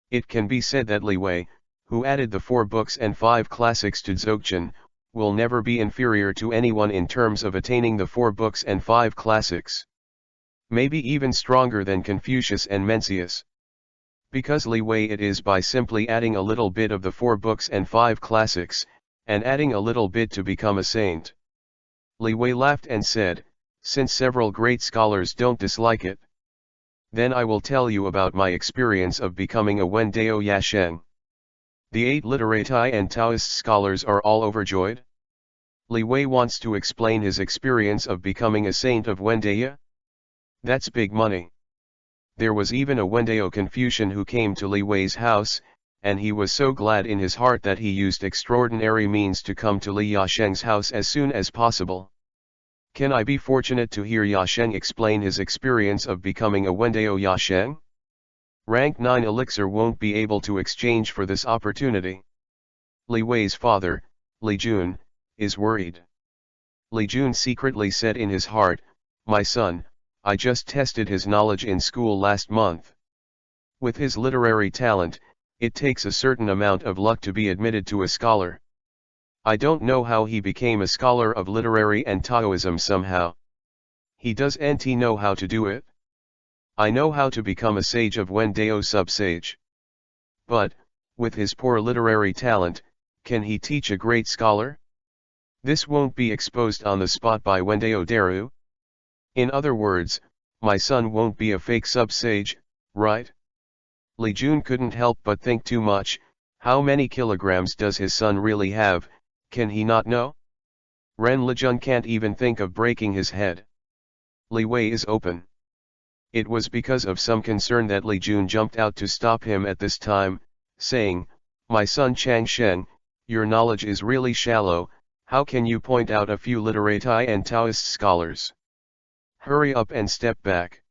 It can be said that Leewi, who added the 4 books and 5 classics to Dzogchen, will never be inferior to anyone in terms of attaining the 4 books and 5 classics. Maybe even stronger than Confucius and Mencius. Because Leewi it is by simply adding a little bit of the 4 books and 5 classics, and adding a little bit to become a saint. Leewi laughed and said, "Since several great scholars don't dislike it, then I will tell you about my experience of becoming a Wendao Yasheng." The 8 literati and Taoist scholars are all overjoyed. Leewi wants to explain his experience of becoming a saint of Wendaya. That's big money. There was even a Wendao Confucian who came to Leewi's house, and he was so glad in his heart that he used extraordinary means to come to Li Yasheng's house as soon as possible. Can I be fortunate to hear Yasheng explain his experience of becoming a Wendao Yasheng? Rank 9 elixir won't be able to exchange for this opportunity. Leewi's father, Li Jun, is worried. Li Jun secretly said in his heart, "My son, I just tested his knowledge in school last month. With his literary talent, it takes a certain amount of luck to be admitted to a scholar. I don't know how he became a scholar of literary and Taoism somehow. He doesn't know how to do it. I know how to become a sage of Wendao sub-sage. But, with his poor literary talent, can he teach a great scholar? This won't be exposed on the spot by Wendao Daru. In other words, my son won't be a fake sub-sage, right?" Li Jun couldn't help but think too much. How many kilograms does his son really have? Can he not know? Ren Lijun can't even think of breaking his head. Li Wei is open. It was because of some concern that Li Jun jumped out to stop him at this time, saying, "My son Chang Shen, your knowledge is really shallow. How can you point out a few literati and Taoist scholars? Hurry up and step back."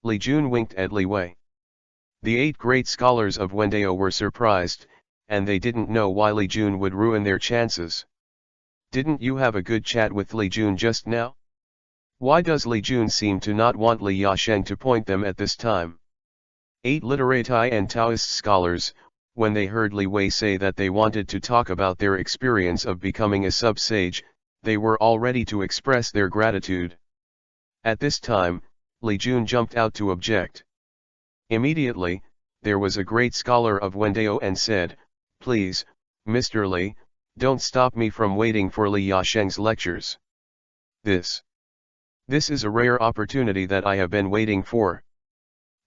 Li Jun winked at Li Wei. The 8 great scholars of Wendao were surprised, and they didn't know why Li Jun would ruin their chances. "Didn't you have a good chat with Li Jun just now? Why does Li Jun seem to not want Li Yasheng to point them at this time?" 8 literati and Taoist scholars, when they heard Li Wei say that they wanted to talk about their experience of becoming a sub-sage, they were all ready to express their gratitude. At this time, Li Jun jumped out to object. Immediately, there was a great scholar of Wendao and said, "Please, Mr. Li, don't stop me from waiting for Li Yasheng's lectures. This is a rare opportunity that I have been waiting for."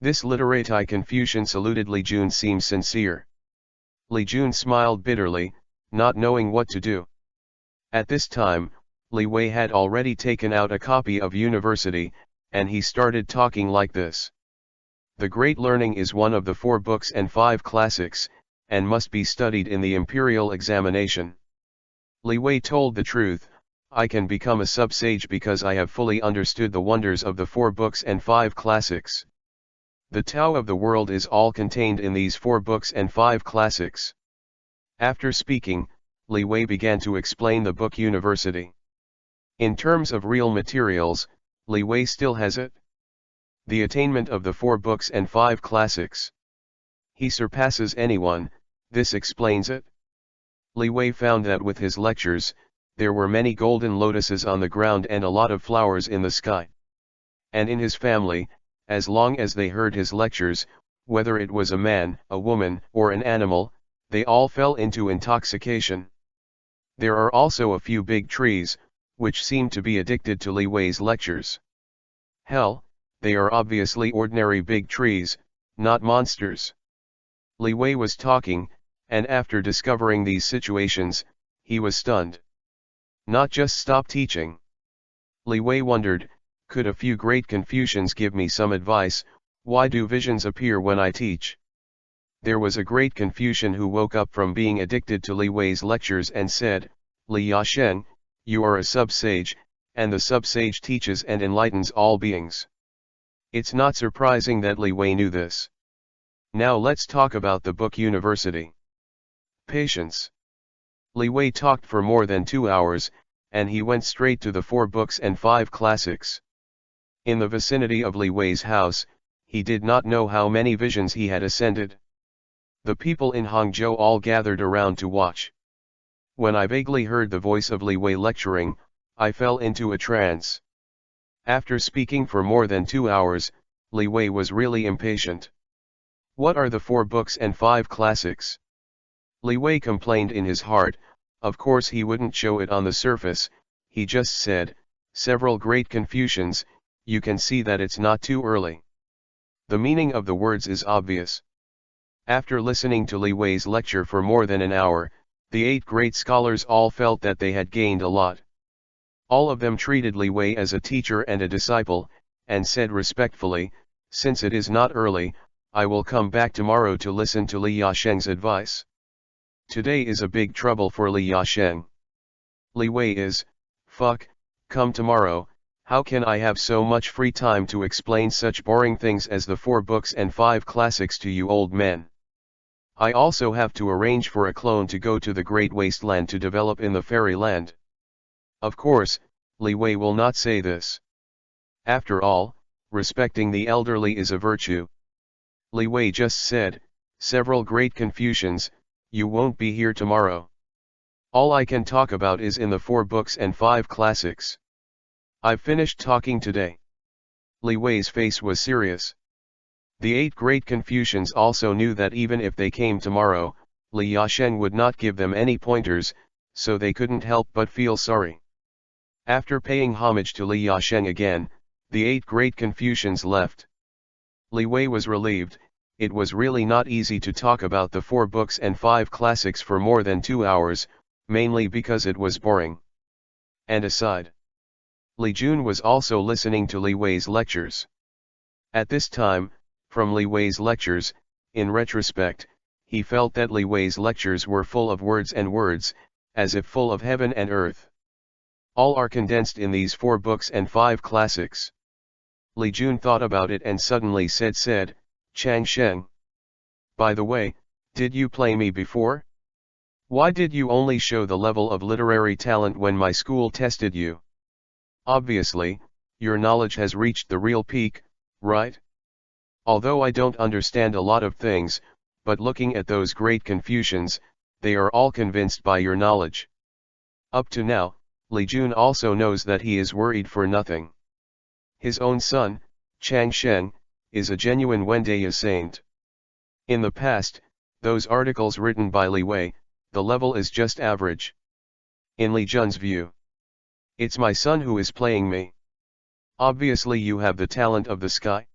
This literati Confucian saluted Li Jun seemed sincere. Li Jun smiled bitterly, not knowing what to do. At this time, Li Wei had already taken out a copy of University, and he started talking like this. "The great learning is one of the 4 books and 5 classics, and must be studied in the imperial examination. Li Wei told the truth. I can become a sub-sage because I have fully understood the wonders of the 4 books and 5 classics. The Tao of the world is all contained in these 4 books and 5 classics." After speaking, Li Wei began to explain the book University. In terms of real materials, Li Wei still has it. The attainment of the 4 books and 5 classics. He surpasses anyone. This explains it. Li Wei found that with his lectures, there were many golden lotuses on the ground and a lot of flowers in the sky. And in his family, as long as they heard his lectures, whether it was a man, a woman, or an animal, they all fell into intoxication. There are also a few big trees, which seem to be addicted to Li Wei's lectures. Hell, they are obviously ordinary big trees, not monsters. Li Wei was talking, and after discovering these situations, he was stunned. Not just stop teaching. Li Wei wondered, could a few great Confucians give me some advice? Why do visions appear when I teach? There was a great Confucian who woke up from being addicted to Li Wei's lectures and said, "Li Yasheng, you are a sub-sage, and the sub-sage teaches and enlightens all beings." It's not surprising that Li Wei knew this. Now let's talk about the book University. Patience. Li Wei talked for more than 2 hours, and he went straight to the 4 books and 5 classics. In the vicinity of Li Wei's house, he did not know how many visions he had ascended. The people in Hangzhou all gathered around to watch. When I vaguely heard the voice of Li Wei lecturing, I fell into a trance. After speaking for more than 2 hours, Li Wei was really impatient. What are the 4 books and 5 classics? Li Wei complained in his heart. Of course he wouldn't show it on the surface. He just said, "Several great Confucians, you can see that it's not too early." The meaning of the words is obvious. After listening to Li Wei's lecture for more than an hour, the 8 great scholars all felt that they had gained a lot. All of them treated Li Wei as a teacher and a disciple, and said respectfully, "Since it is not early, I will come back tomorrow to listen to Li Yasheng's advice. Today is a big trouble for Li Yasheng. Li Wei is, fuck, come tomorrow. How can I have so much free time to explain such boring things as the 4 books and 5 classics to you old men?" I also have to arrange for a clone to go to the Great Wasteland to develop in the fairyland. Of course, Leewi will not say this. After all, respecting the elderly is a virtue. Leewi just said, several great confusions, you won't be here tomorrow. All I can talk about is in the 4 books and 5 classics. I've finished talking today. Leewi's face was serious. The 8 great Confucians also knew that even if they came tomorrow, Li Yasheng would not give them any pointers, so they couldn't help but feel sorry. After paying homage to Li Yasheng again, the 8 great Confucians left. Leewi was relieved. It was really not easy to talk about the 4 books and 5 classics for more than 2 hours, mainly because it was boring. And aside, Li Jun was also listening to Leewi's lectures. At this time, from Leewi's lectures, in retrospect, he felt that Leewi's lectures were full of words and words, as if full of heaven and earth. All are condensed in these 4 books and 5 classics. Li Jun thought about it and suddenly said, Chang Sheng. By the way, did you play me before? Why did you only show the level of literary talent when my school tested you? Obviously, your knowledge has reached the real peak, right? Although I don't understand a lot of things, but looking at those great Confucians, they are all convinced by your knowledge. Up to now, Li Jun also knows that he is worried for nothing. His own son, Chang Sheng, is a genuine Wendeya saint. In the past, those articles written by Leewi, the level is just average. In Li Jun's view, it's my son who is playing me. Obviously you have the talent of the sky.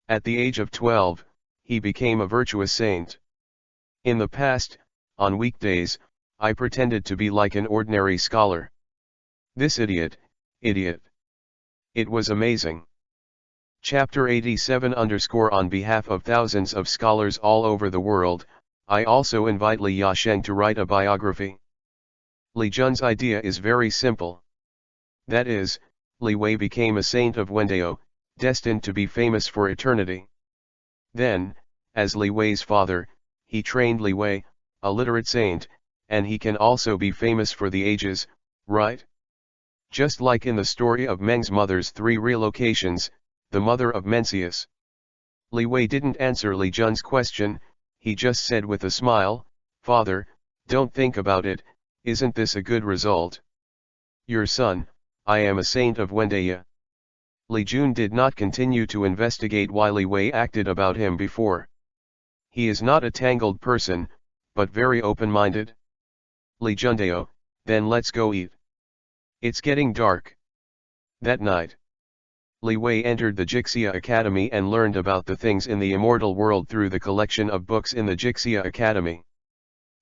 At the age of 12, he became a virtuous saint. In the past, on weekdays, I pretended to be like an ordinary scholar. This idiot. It was amazing. Chapter 87 On behalf of thousands of scholars all over the world, I also invite Li Yasheng to write a biography. Li Jun's idea is very simple. That is, Leewi became a saint of Wendeo, destined to be famous for eternity. Then, as Leewi's father, he trained Leewi, a literate saint, and he can also be famous for the ages, right? Just like in the story of Meng's mother's 3 relocations, the mother of Mencius. Leewi didn't answer Li Jun's question, he just said with a smile, Father, don't think about it, isn't this a good result? Your son, I am a saint of Wendeya. Li Jun did not continue to investigate why Leewi acted about him before. He is not a tangled person, but very open-minded. Li Jundeo, then let's go eat. It's getting dark. That night, Leewi entered the Jixia Academy and learned about the things in the immortal world through the collection of books in the Jixia Academy.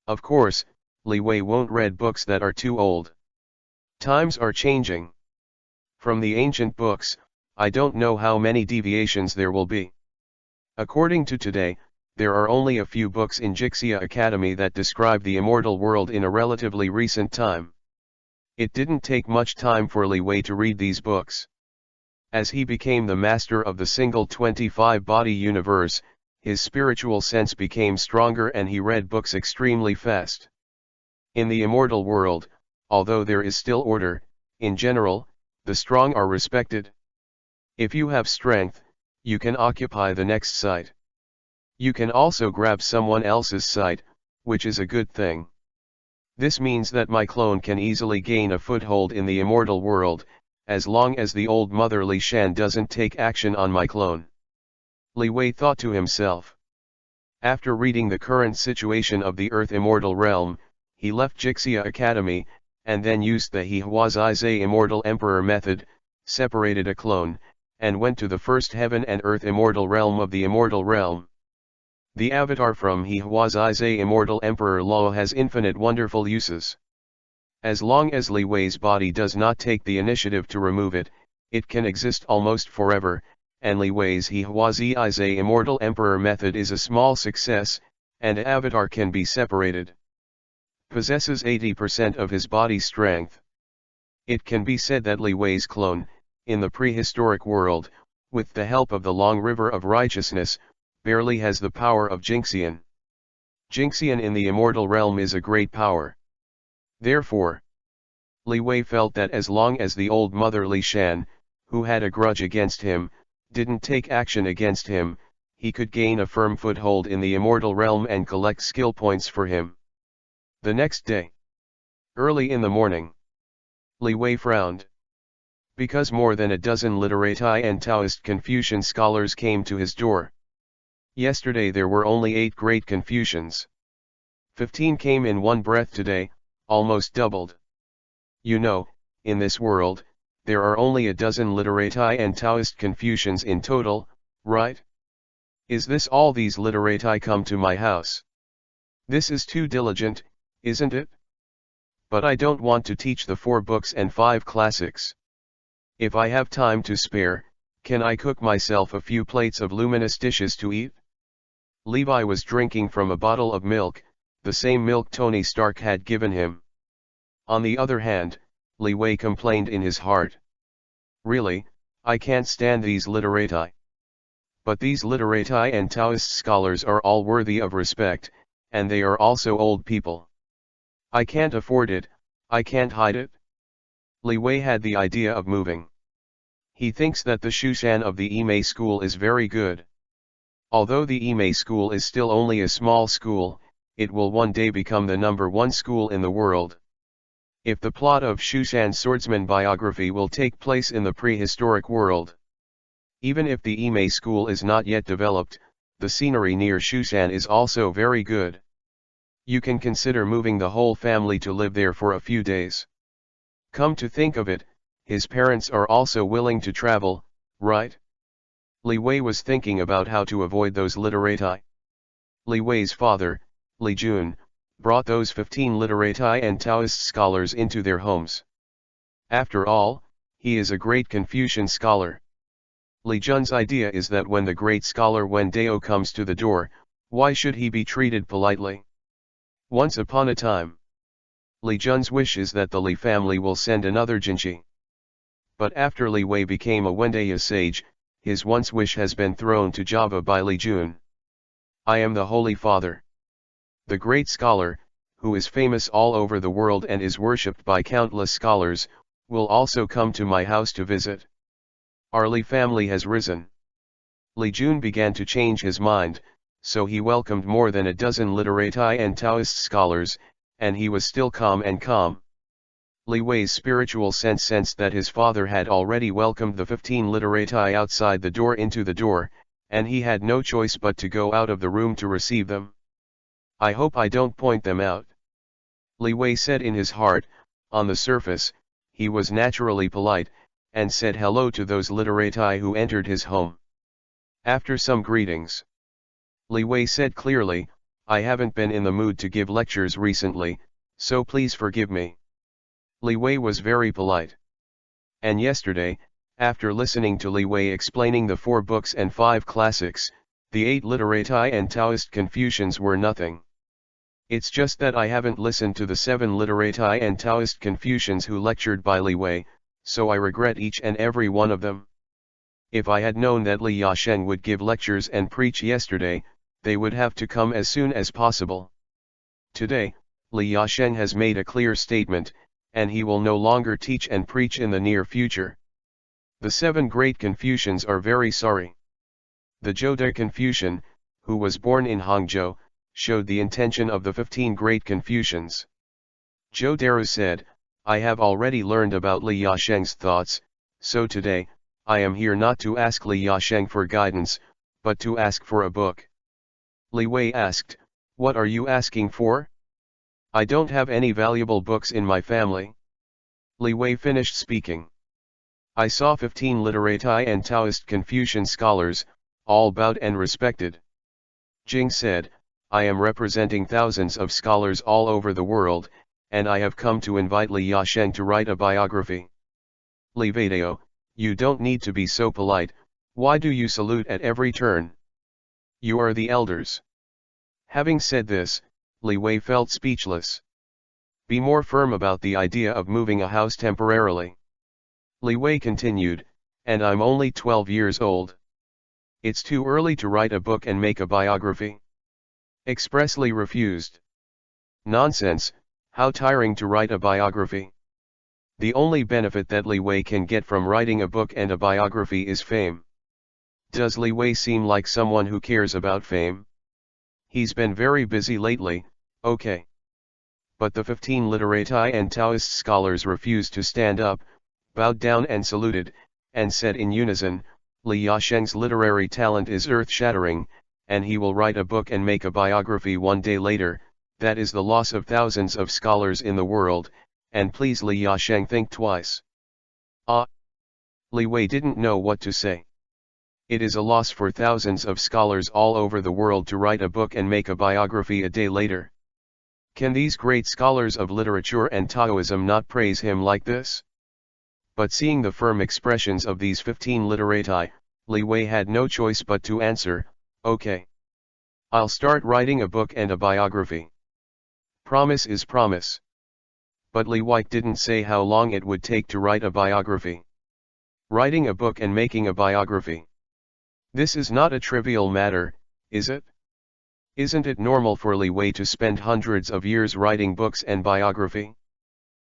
Of course, Leewi won't read books that are too old. Times are changing. From the ancient books, I don't know how many deviations there will be. According to today, there are only a few books in Jixia Academy that describe the immortal world in a relatively recent time. It didn't take much time for Leewi to read these books. As he became the master of the single 25-body universe, his spiritual sense became stronger and he read books extremely fast. In the immortal world, although there is still order, in general, the strong are respected. If you have strength, you can occupy the next site. You can also grab someone else's site, which is a good thing. This means that my clone can easily gain a foothold in the immortal world, as long as the old mother Li Shan doesn't take action on my clone. Leewi thought to himself. After reading the current situation of the Earth Immortal Realm, he left Jixia Academy, and then used the He Huazai Immortal Emperor method, separated a clone, and went to the first heaven and earth immortal realm of the immortal realm. The avatar from He Huazai Immortal Emperor Law has infinite wonderful uses. As long as Leewi's body does not take the initiative to remove it, it can exist almost forever, and Leewi's He Huazai Immortal Emperor method is a small success, and avatar can be separated. Possesses 80% of his body strength. It can be said that Leewi's clone, in the prehistoric world, with the help of the long river of righteousness, barely has the power of Jinxian. Jinxian in the immortal realm is a great power. Therefore, Leewi felt that as long as the old mother Li Shan, who had a grudge against him, didn't take action against him, he could gain a firm foothold in the immortal realm and collect skill points for him. The next day, early in the morning, Leewi frowned. Because more than a dozen literati and Taoist Confucian scholars came to his door. Yesterday there were only 8 great Confucians. 15 came in one breath today, almost doubled. You know, in this world, there are only a dozen literati and Taoist Confucians in total, right? Is this all these literati come to my house? This is too diligent, isn't it? But I don't want to teach the 4 books and 5 classics. If I have time to spare, can I cook myself a few plates of luminous dishes to eat? Leewi was drinking from a bottle of milk, the same milk Tony Stark had given him. On the other hand, Leewi complained in his heart. Really, I can't stand these literati. But these literati and Taoist scholars are all worthy of respect, and they are also old people. I can't afford it, I can't hide it. Leewi had the idea of moving. He thinks that the Shushan of the Imei school is very good. Although the Imei school is still only a small school, it will one day become the #1 school in the world. If the plot of Shushan's swordsman biography will take place in the prehistoric world. Even if the Imei school is not yet developed, the scenery near Shushan is also very good. You can consider moving the whole family to live there for a few days. Come to think of it, his parents are also willing to travel, right? Leewi was thinking about how to avoid those literati. Leewi's father, Li Jun, brought those 15 literati and Taoist scholars into their homes. After all, he is a great Confucian scholar. Li Jun's idea is that when the great scholar Wen Dao comes to the door, why should he be treated politely? Once upon a time, Li Jun's wish is that the Li family will send another Jinchi. But after Leewi became a Wendaya sage, his once wish has been thrown to Java by Li Jun. I am the Holy Father. The great scholar, who is famous all over the world and is worshipped by countless scholars, will also come to my house to visit. Our Li family has risen. Li Jun began to change his mind, so he welcomed more than a dozen literati and Taoist scholars, and he was still calm and calm. Leewi's spiritual sense sensed that his father had already welcomed the 15 literati outside the door into the door, and he had no choice but to go out of the room to receive them. I hope I don't point them out. Leewi said in his heart. On the surface, he was naturally polite, and said hello to those literati who entered his home. After some greetings, Leewi said clearly, I haven't been in the mood to give lectures recently, so please forgive me. Leewi was very polite. And yesterday, after listening to Leewi explaining the 4 books and 5 classics, the 8 literati and Taoist Confucians were nothing. It's just that I haven't listened to the 7 literati and Taoist Confucians who lectured by Leewi, so I regret each and every one of them. If I had known that Li Yasheng would give lectures and preach yesterday, they would have to come as soon as possible. Today, Li Yasheng has made a clear statement, and he will no longer teach and preach in the near future. The 7 great Confucians are very sorry. The Zhou Confucian, who was born in Hangzhou, showed the intention of the 15 great Confucians. Zhou Daru said, I have already learned about Li Yasheng's thoughts, so today, I am here not to ask Li Yasheng for guidance, but to ask for a book. Leewi asked, what are you asking for? I don't have any valuable books in my family. Leewi finished speaking. I saw 15 literati and Taoist Confucian scholars, all bowed and respected. Jing said, I am representing thousands of scholars all over the world, and I have come to invite Li Yasheng to write a biography. Li Vadao, you don't need to be so polite, why do you salute at every turn? You are the elders. Having said this, Leewi felt speechless. Be more firm about the idea of moving a house temporarily. Leewi continued, and I'm only 12 years old. It's too early to write a book and make a biography. Expressly refused. Nonsense, how tiring to write a biography. The only benefit that Leewi can get from writing a book and a biography is fame. Does Leewi seem like someone who cares about fame? He's been very busy lately, okay. But the 15 literati and Taoist scholars refused to stand up, bowed down and saluted, and said in unison, Li Yasheng's literary talent is earth-shattering, and he will write a book and make a biography one day later. That is the loss of thousands of scholars in the world, and please Li Yasheng think twice. Ah! Leewi didn't know what to say. It is a loss for thousands of scholars all over the world to write a book and make a biography a day later. Can these great scholars of literature and Taoism not praise him like this? But seeing the firm expressions of these 15 literati, Leewi had no choice but to answer, okay. I'll start writing a book and a biography. Promise is promise. But Leewi didn't say how long it would take to write a biography. Writing a book and making a biography. This is not a trivial matter, is it? Isn't it normal for Leewi to spend hundreds of years writing books and biography?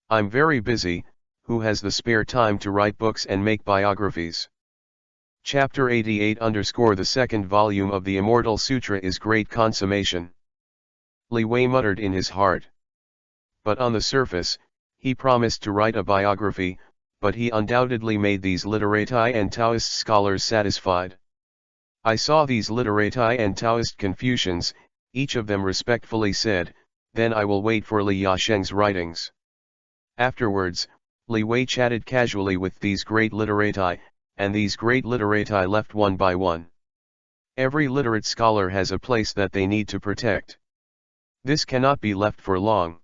I'm very busy, who has the spare time to write books and make biographies? Chapter 88 _ the second volume of the Immortal Sutra is great consummation. Leewi muttered in his heart. But on the surface, he promised to write a biography, but he undoubtedly made these literati and Taoist scholars satisfied. I saw these literati and Taoist Confucians, each of them respectfully said, then I will wait for Li Yasheng's writings. Afterwards, Leewi chatted casually with these great literati, and these great literati left one by one. Every literate scholar has a place that they need to protect. This cannot be left for long.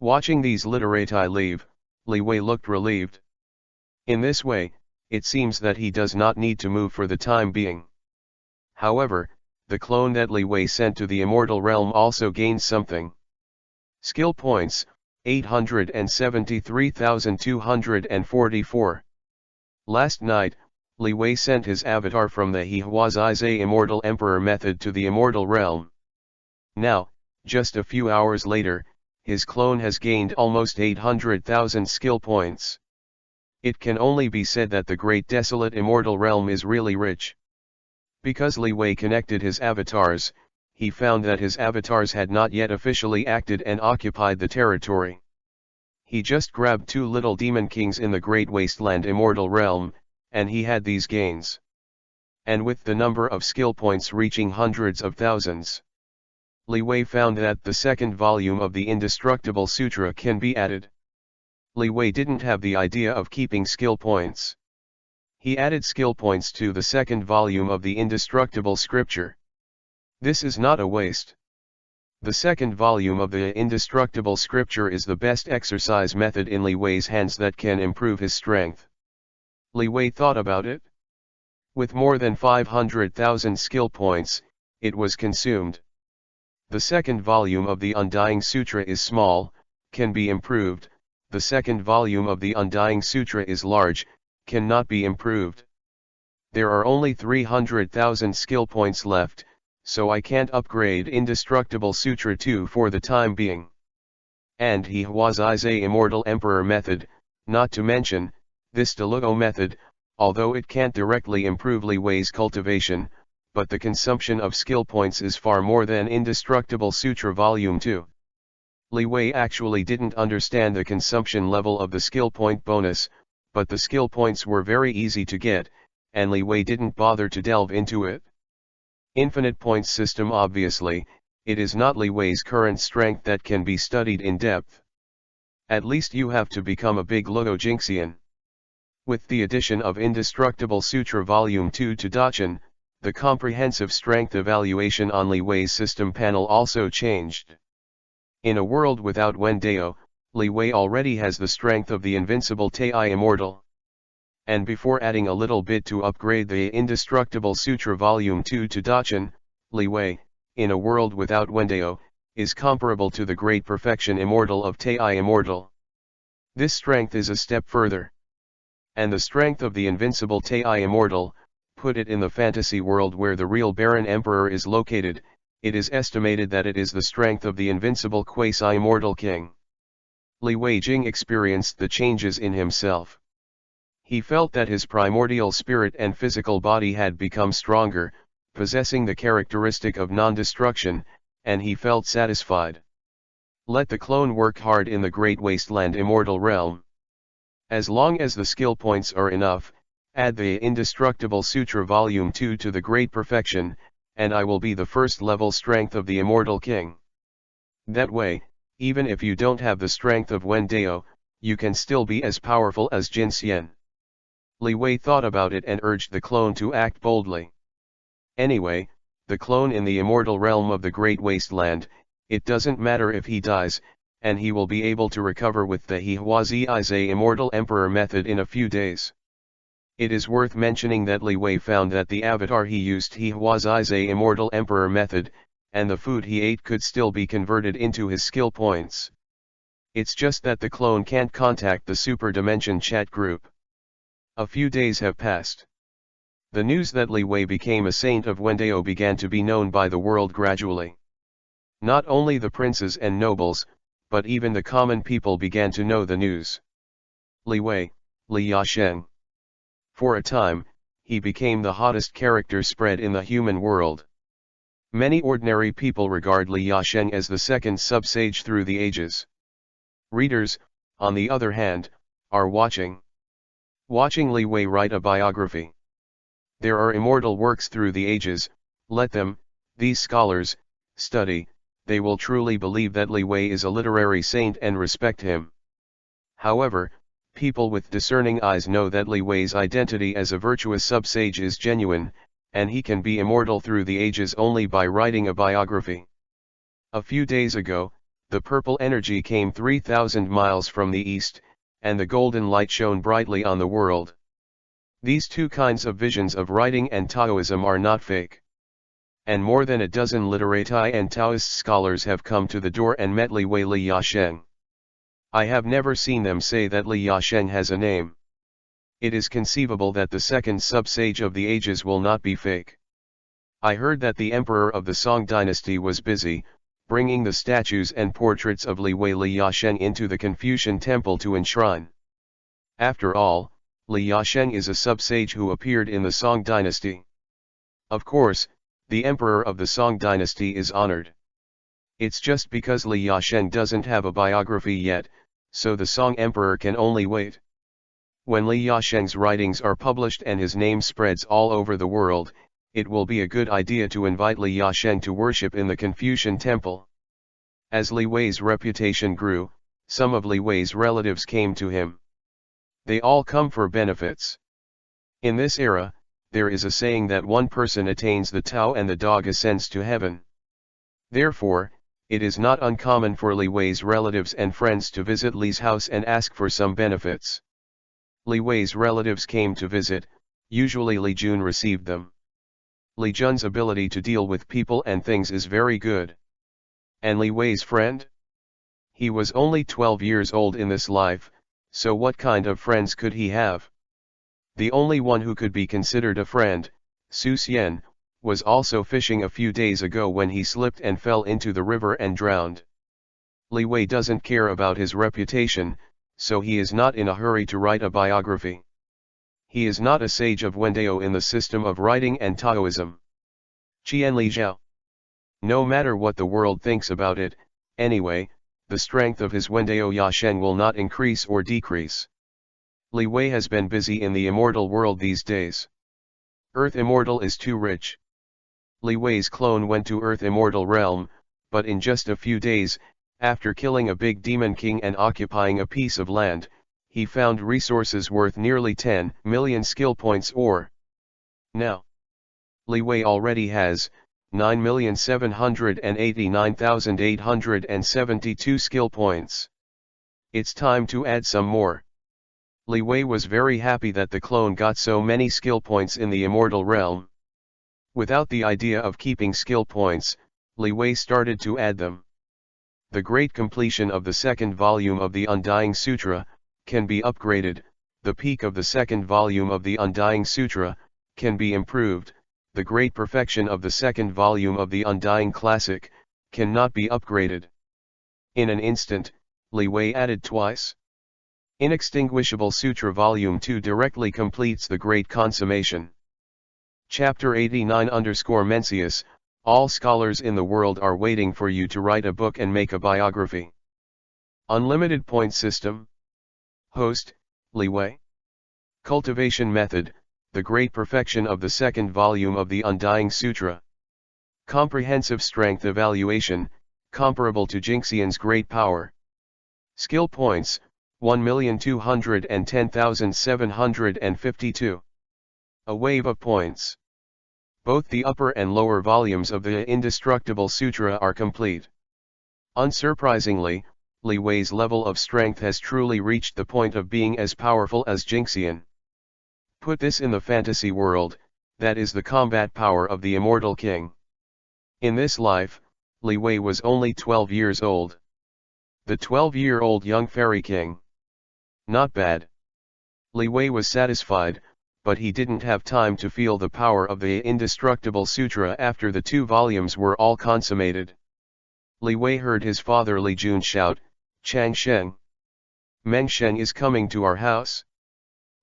Watching these literati leave, Leewi looked relieved. In this way, it seems that he does not need to move for the time being. However, the clone that Leewi sent to the immortal realm also gains something. Skill points, 873,244. Last night, Leewi sent his avatar from the He Huazizhe Immortal Emperor method to the immortal realm. Now, just a few hours later, his clone has gained almost 800,000 skill points. It can only be said that the great desolate immortal realm is really rich. Because Leewi connected his avatars, he found that his avatars had not yet officially acted and occupied the territory. He just grabbed 2 little demon kings in the great wasteland immortal realm, and he had these gains. And with the number of skill points reaching hundreds of thousands, Leewi found that the second volume of the Indestructible Sutra can be added. Leewi didn't have the idea of keeping skill points. He added skill points to the second volume of the Indestructible Scripture. This is not a waste. The second volume of the Indestructible Scripture is the best exercise method in Leewi's hands that can improve his strength. Leewi thought about it. With more than 500,000 skill points, it was consumed. The second volume of the Undying Sutra is small, can be improved. The second volume of the Undying Sutra is large, cannot be improved. There are only 300,000 skill points left, so I can't upgrade Indestructible Sutra 2 for the time being. And He Huazizhe Immortal Emperor method, not to mention, this Deluo method, although it can't directly improve Leewi's cultivation, but the consumption of skill points is far more than Indestructible Sutra Volume 2. Leewi actually didn't understand the consumption level of the skill point bonus, but the skill points were very easy to get, and Leewi didn't bother to delve into it. Infinite points system obviously, it is not Leewi's current strength that can be studied in depth. At least you have to become a big Luo Jinxian. With the addition of Indestructible Sutra Volume 2 to Dachan, the comprehensive strength evaluation on Leewi's system panel also changed. In a world without Wendeo, Leewi already has the strength of the invincible Tai Immortal. And before adding a little bit to upgrade the Indestructible Sutra Volume 2 to Dachan, Leewi, in a world without Wendeo, is comparable to the great perfection immortal of Tai Immortal. This strength is a step further. And the strength of the invincible Tai Immortal, put it in the fantasy world where the real Baron Emperor is located, It is estimated that it is the strength of the invincible quasi-immortal king. Li Weijing experienced the changes in himself. He felt that his primordial spirit and physical body had become stronger, possessing the characteristic of non-destruction, and he felt satisfied. Let the clone work hard in the great wasteland immortal realm. As long as the skill points are enough, add the Indestructible Sutra Volume 2 to the Great Perfection, and I will be the first level strength of the Immortal King. That way, even if you don't have the strength of Wendao, you can still be as powerful as Jin Xian. Li Wei thought about it and urged the clone to act boldly. Anyway, the clone in the immortal realm of the Great Wasteland, it doesn't matter if he dies, and he will be able to recover with the He Huazi Izai Immortal Emperor method in a few days. It is worth mentioning that Li Wei found that the avatar he used He Huazi Izai Immortal Emperor method, and the food he ate could still be converted into his skill points. It's just that the clone can't contact the Super Dimension chat group. A few days have passed. The news that Li Wei became a saint of Wendao began to be known by the world gradually. Not only the princes and nobles, but even the common people began to know the news. Li Wei, Li Yasheng. For a time, he became the hottest character spread in the human world. Many ordinary people regard Li Yasheng as the second sub-sage through the ages. Readers, on the other hand, are watching Li Wei write a biography. There are immortal works through the ages, let them, these scholars, study, they will truly believe that Li Wei is a literary saint and respect him. However, people with discerning eyes know that Li Wei's identity as a virtuous sub-sage is genuine, and he can be immortal through the ages only by writing a biography. A few days ago, the purple energy came 3,000 miles from the east, and the golden light shone brightly on the world. These two kinds of visions of writing and Taoism are not fake. And more than a dozen literati and Taoist scholars have come to the door and met Li Wei Li Yasheng. I have never seen them say that Li Yasheng has a name. It is conceivable that the second sub-sage of the ages will not be fake. I heard that the emperor of the Song dynasty was busy, bringing the statues and portraits of Li Wei Li Yasheng into the Confucian temple to enshrine. After all, Li Yasheng is a sub-sage who appeared in the Song dynasty. Of course, the emperor of the Song dynasty is honored. It's just because Li Yasheng doesn't have a biography yet, so the Song emperor can only wait. When Li Yasheng's writings are published and his name spreads all over the world, it will be a good idea to invite Li Yasheng to worship in the Confucian temple. As Li Wei's reputation grew, some of Li Wei's relatives came to him. They all come for benefits. In this era, there is a saying that one person attains the Tao and the dog ascends to heaven. Therefore, it is not uncommon for Li Wei's relatives and friends to visit Li's house and ask for some benefits. Li Wei's relatives came to visit, usually Li Jun received them. Li Jun's ability to deal with people and things is very good. And Li Wei's friend? He was only 12 years old in this life, so what kind of friends could he have? The only one who could be considered a friend, Su Xian, was also fishing a few days ago when he slipped and fell into the river and drowned. Li Wei doesn't care about his reputation, so he is not in a hurry to write a biography. He is not a sage of Wendao in the system of writing and Taoism. Qian Li Zhao. No matter what the world thinks about it, anyway, the strength of his Wendao Yasheng will not increase or decrease. Li Wei has been busy in the immortal world these days. Earth Immortal is too rich. Li Wei's clone went to Earth Immortal realm, but in just a few days, after killing a big demon king and occupying a piece of land, he found resources worth nearly 10 million skill points or. Now, Li Wei already has 9,789,872 skill points. It's time to add some more. Li Wei was very happy that the clone got so many skill points in the immortal realm. Without the idea of keeping skill points, Li Wei started to add them. The great completion of the second volume of the Undying Sutra can be upgraded, the peak of the second volume of the Undying Sutra can be improved, the great perfection of the second volume of the undying classic, cannot be upgraded. In an instant, Leewi added twice. Inextinguishable Sutra Volume 2 directly completes the great consummation. Chapter 89 Mencius, all scholars in the world are waiting for you to write a book and make a biography. Unlimited point system. Host, Leewi. Cultivation method, the great perfection of the second volume of the Undying Sutra. Comprehensive strength evaluation, comparable to Jinxian's great power. Skill points, 1,210,752. A wave of points. Both the upper and lower volumes of the Indestructible Sutra are complete. Unsurprisingly, Leewi's level of strength has truly reached the point of being as powerful as Jinxian. Put this in the fantasy world, that is the combat power of the immortal king. In this life, Leewi was only 12 years old. The 12-year-old young fairy king. Not bad. Leewi was satisfied, but he didn't have time to feel the power of the Indestructible Sutra after the 2 volumes were all consummated. Leewi heard his father Li Jun shout, "Chang Sheng! Meng Sheng is coming to our house."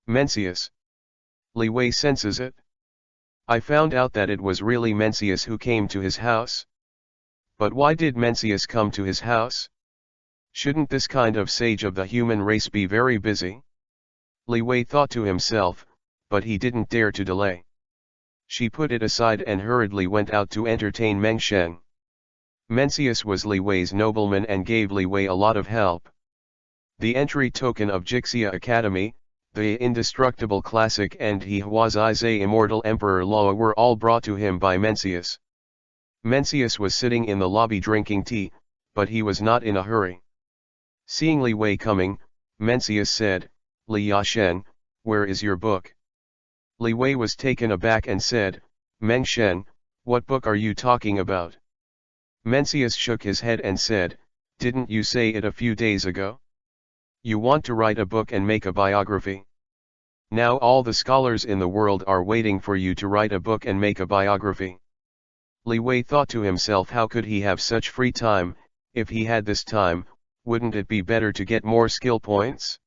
Mencius. Leewi senses it. I found out that it was really Mencius who came to his house. But why did Mencius come to his house? Shouldn't this kind of sage of the human race be very busy? Leewi thought to himself, but he didn't dare to delay. She put it aside and hurriedly went out to entertain Meng Sheng. Mencius was Leewi's nobleman and gave Leewi a lot of help. The entry token of Jixia Academy, the Indestructible Classic and He Huazai's Immortal Emperor Law were all brought to him by Mencius. Mencius was sitting in the lobby drinking tea, but he was not in a hurry. Seeing Leewi coming, Mencius said, "Li Yasheng, where is your book?" Leewi was taken aback and said, "Meng Sheng, what book are you talking about?" Mencius shook his head and said, "Didn't you say it a few days ago? You want to write a book and make a biography. Now all the scholars in the world are waiting for you to write a book and make a biography." Leewi thought to himself, how could he have such free time? If he had this time, wouldn't it be better to get more skill points?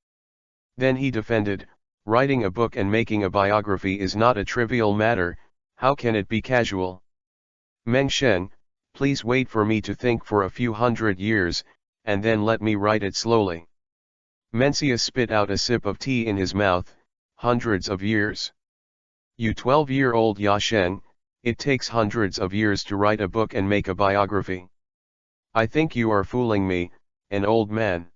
Then he defended, "Writing a book and making a biography is not a trivial matter, how can it be casual? Meng Sheng, please wait for me to think for a few hundred years, and then let me write it slowly." Mencius spit out a sip of tea in his mouth. "Hundreds of years? You 12-year-old Yasheng, it takes hundreds of years to write a book and make a biography. I think you are fooling me, an old man."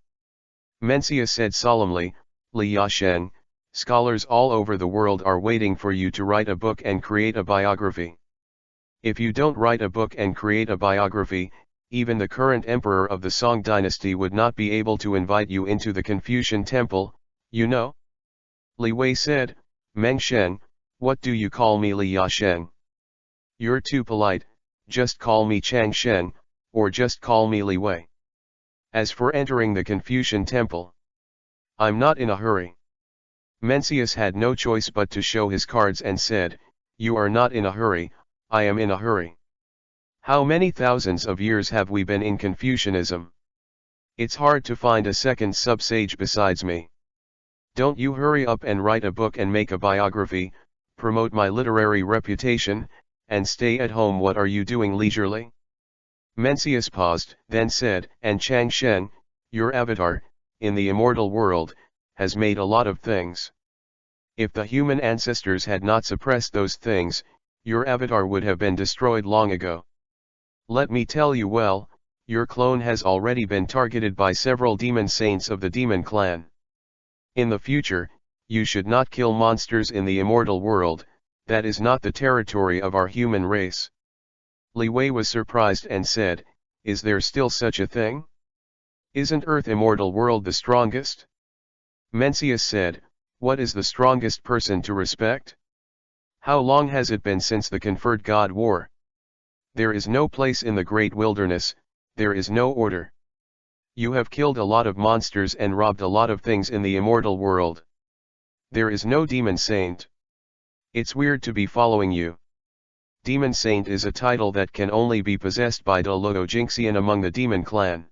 Mencius said solemnly, "Li Yasheng, scholars all over the world are waiting for you to write a book and create a biography. If you don't write a book and create a biography, even the current emperor of the Song dynasty would not be able to invite you into the Confucian temple, you know?" Leewi said, "Meng Sheng, what do you call me Li Yasheng? You're too polite, just call me Chang Sheng, or just call me Leewi. As for entering the Confucian temple, I'm not in a hurry." Mencius had no choice but to show his cards and said, "You are not in a hurry, I am in a hurry. How many thousands of years have we been in Confucianism? It's hard to find a second sub-sage besides me. Don't you hurry up and write a book and make a biography, promote my literary reputation, and stay at home. What are you doing leisurely?" Mencius paused, then said, "And Chang Sheng, your avatar, in the immortal world, has made a lot of things. If the human ancestors had not suppressed those things, your avatar would have been destroyed long ago. Let me tell you, well, your clone has already been targeted by several demon saints of the demon clan. In the future, you should not kill monsters in the immortal world, that is not the territory of our human race." Leewi was surprised and said, "Is there still such a thing? Isn't Earth immortal world the strongest?" Mencius said, "What is the strongest person to respect? How long has it been since the conferred God War? There is no place in the great wilderness, there is no order. You have killed a lot of monsters and robbed a lot of things in the immortal world. There is no demon saint. It's weird to be following you. Demon Saint is a title that can only be possessed by the Jinxian among the demon clan.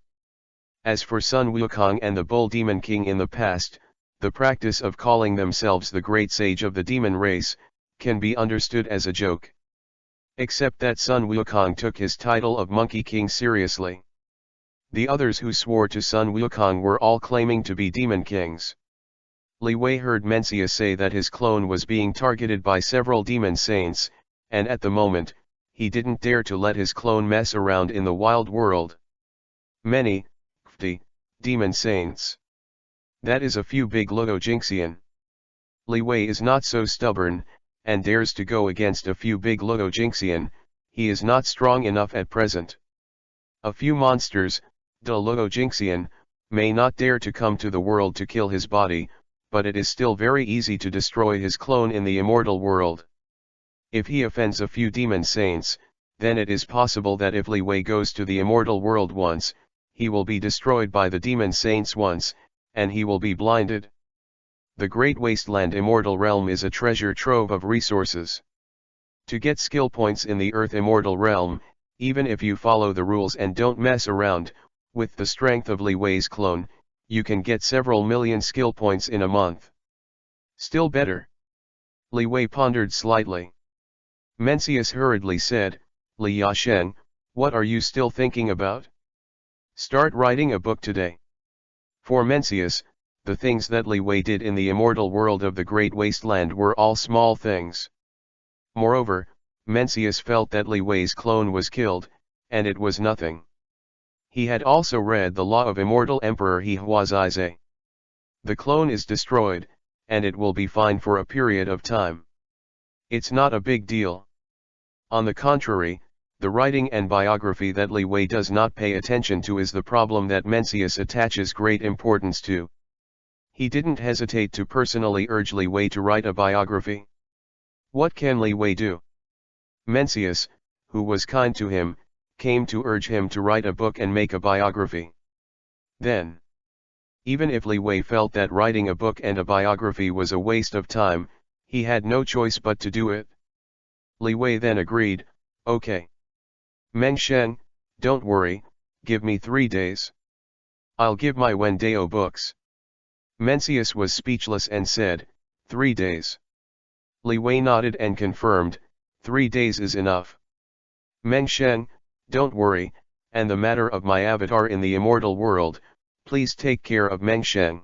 As for Sun Wukong and the Bull Demon King in the past, the practice of calling themselves the great sage of the demon race, can be understood as a joke. Except that Sun Wukong took his title of Monkey King seriously. The others who swore to Sun Wukong were all claiming to be demon kings. Leewi heard Mencius say that his clone was being targeted by several demon saints, and at the moment, he didn't dare to let his clone mess around in the wild world. Many, demon saints. That is a few big Jinxian. Leewi is not so stubborn, and dares to go against a few big Jinxian. He is not strong enough at present. A few monsters, Jinxian, may not dare to come to the world to kill his body, but it is still very easy to destroy his clone in the immortal world. If he offends a few demon saints, then it is possible that if Leewi goes to the immortal world once, he will be destroyed by the demon saints once, and he will be blinded. The Great Wasteland Immortal Realm is a treasure trove of resources. To get skill points in the Earth Immortal Realm, even if you follow the rules and don't mess around, with the strength of Leewi's clone, you can get several million skill points in a month. Still better. Leewi pondered slightly. Mencius hurriedly said, Li Yasheng, what are you still thinking about? Start writing a book today. For Mencius, the things that Leewi did in the immortal world of the Great Wasteland were all small things. Moreover, Mencius felt that Leewi's clone was killed, and it was nothing. He had also read the law of immortal Emperor He Huazize. The clone is destroyed, and it will be fine for a period of time. It's not a big deal. On the contrary, the writing and biography that Leewi does not pay attention to is the problem that Mencius attaches great importance to. He didn't hesitate to personally urge Leewi to write a biography. What can Leewi do? Mencius, who was kind to him, came to urge him to write a book and make a biography. Then, even if Leewi felt that writing a book and a biography was a waste of time, he had no choice but to do it. Leewi then agreed, okay. Meng Sheng, don't worry, give me 3 days. I'll give my Wendao books. Mencius was speechless and said, 3 days. Leewi nodded and confirmed, 3 days is enough. Meng Sheng, don't worry, and the matter of my avatar in the immortal world, please take care of Meng Sheng.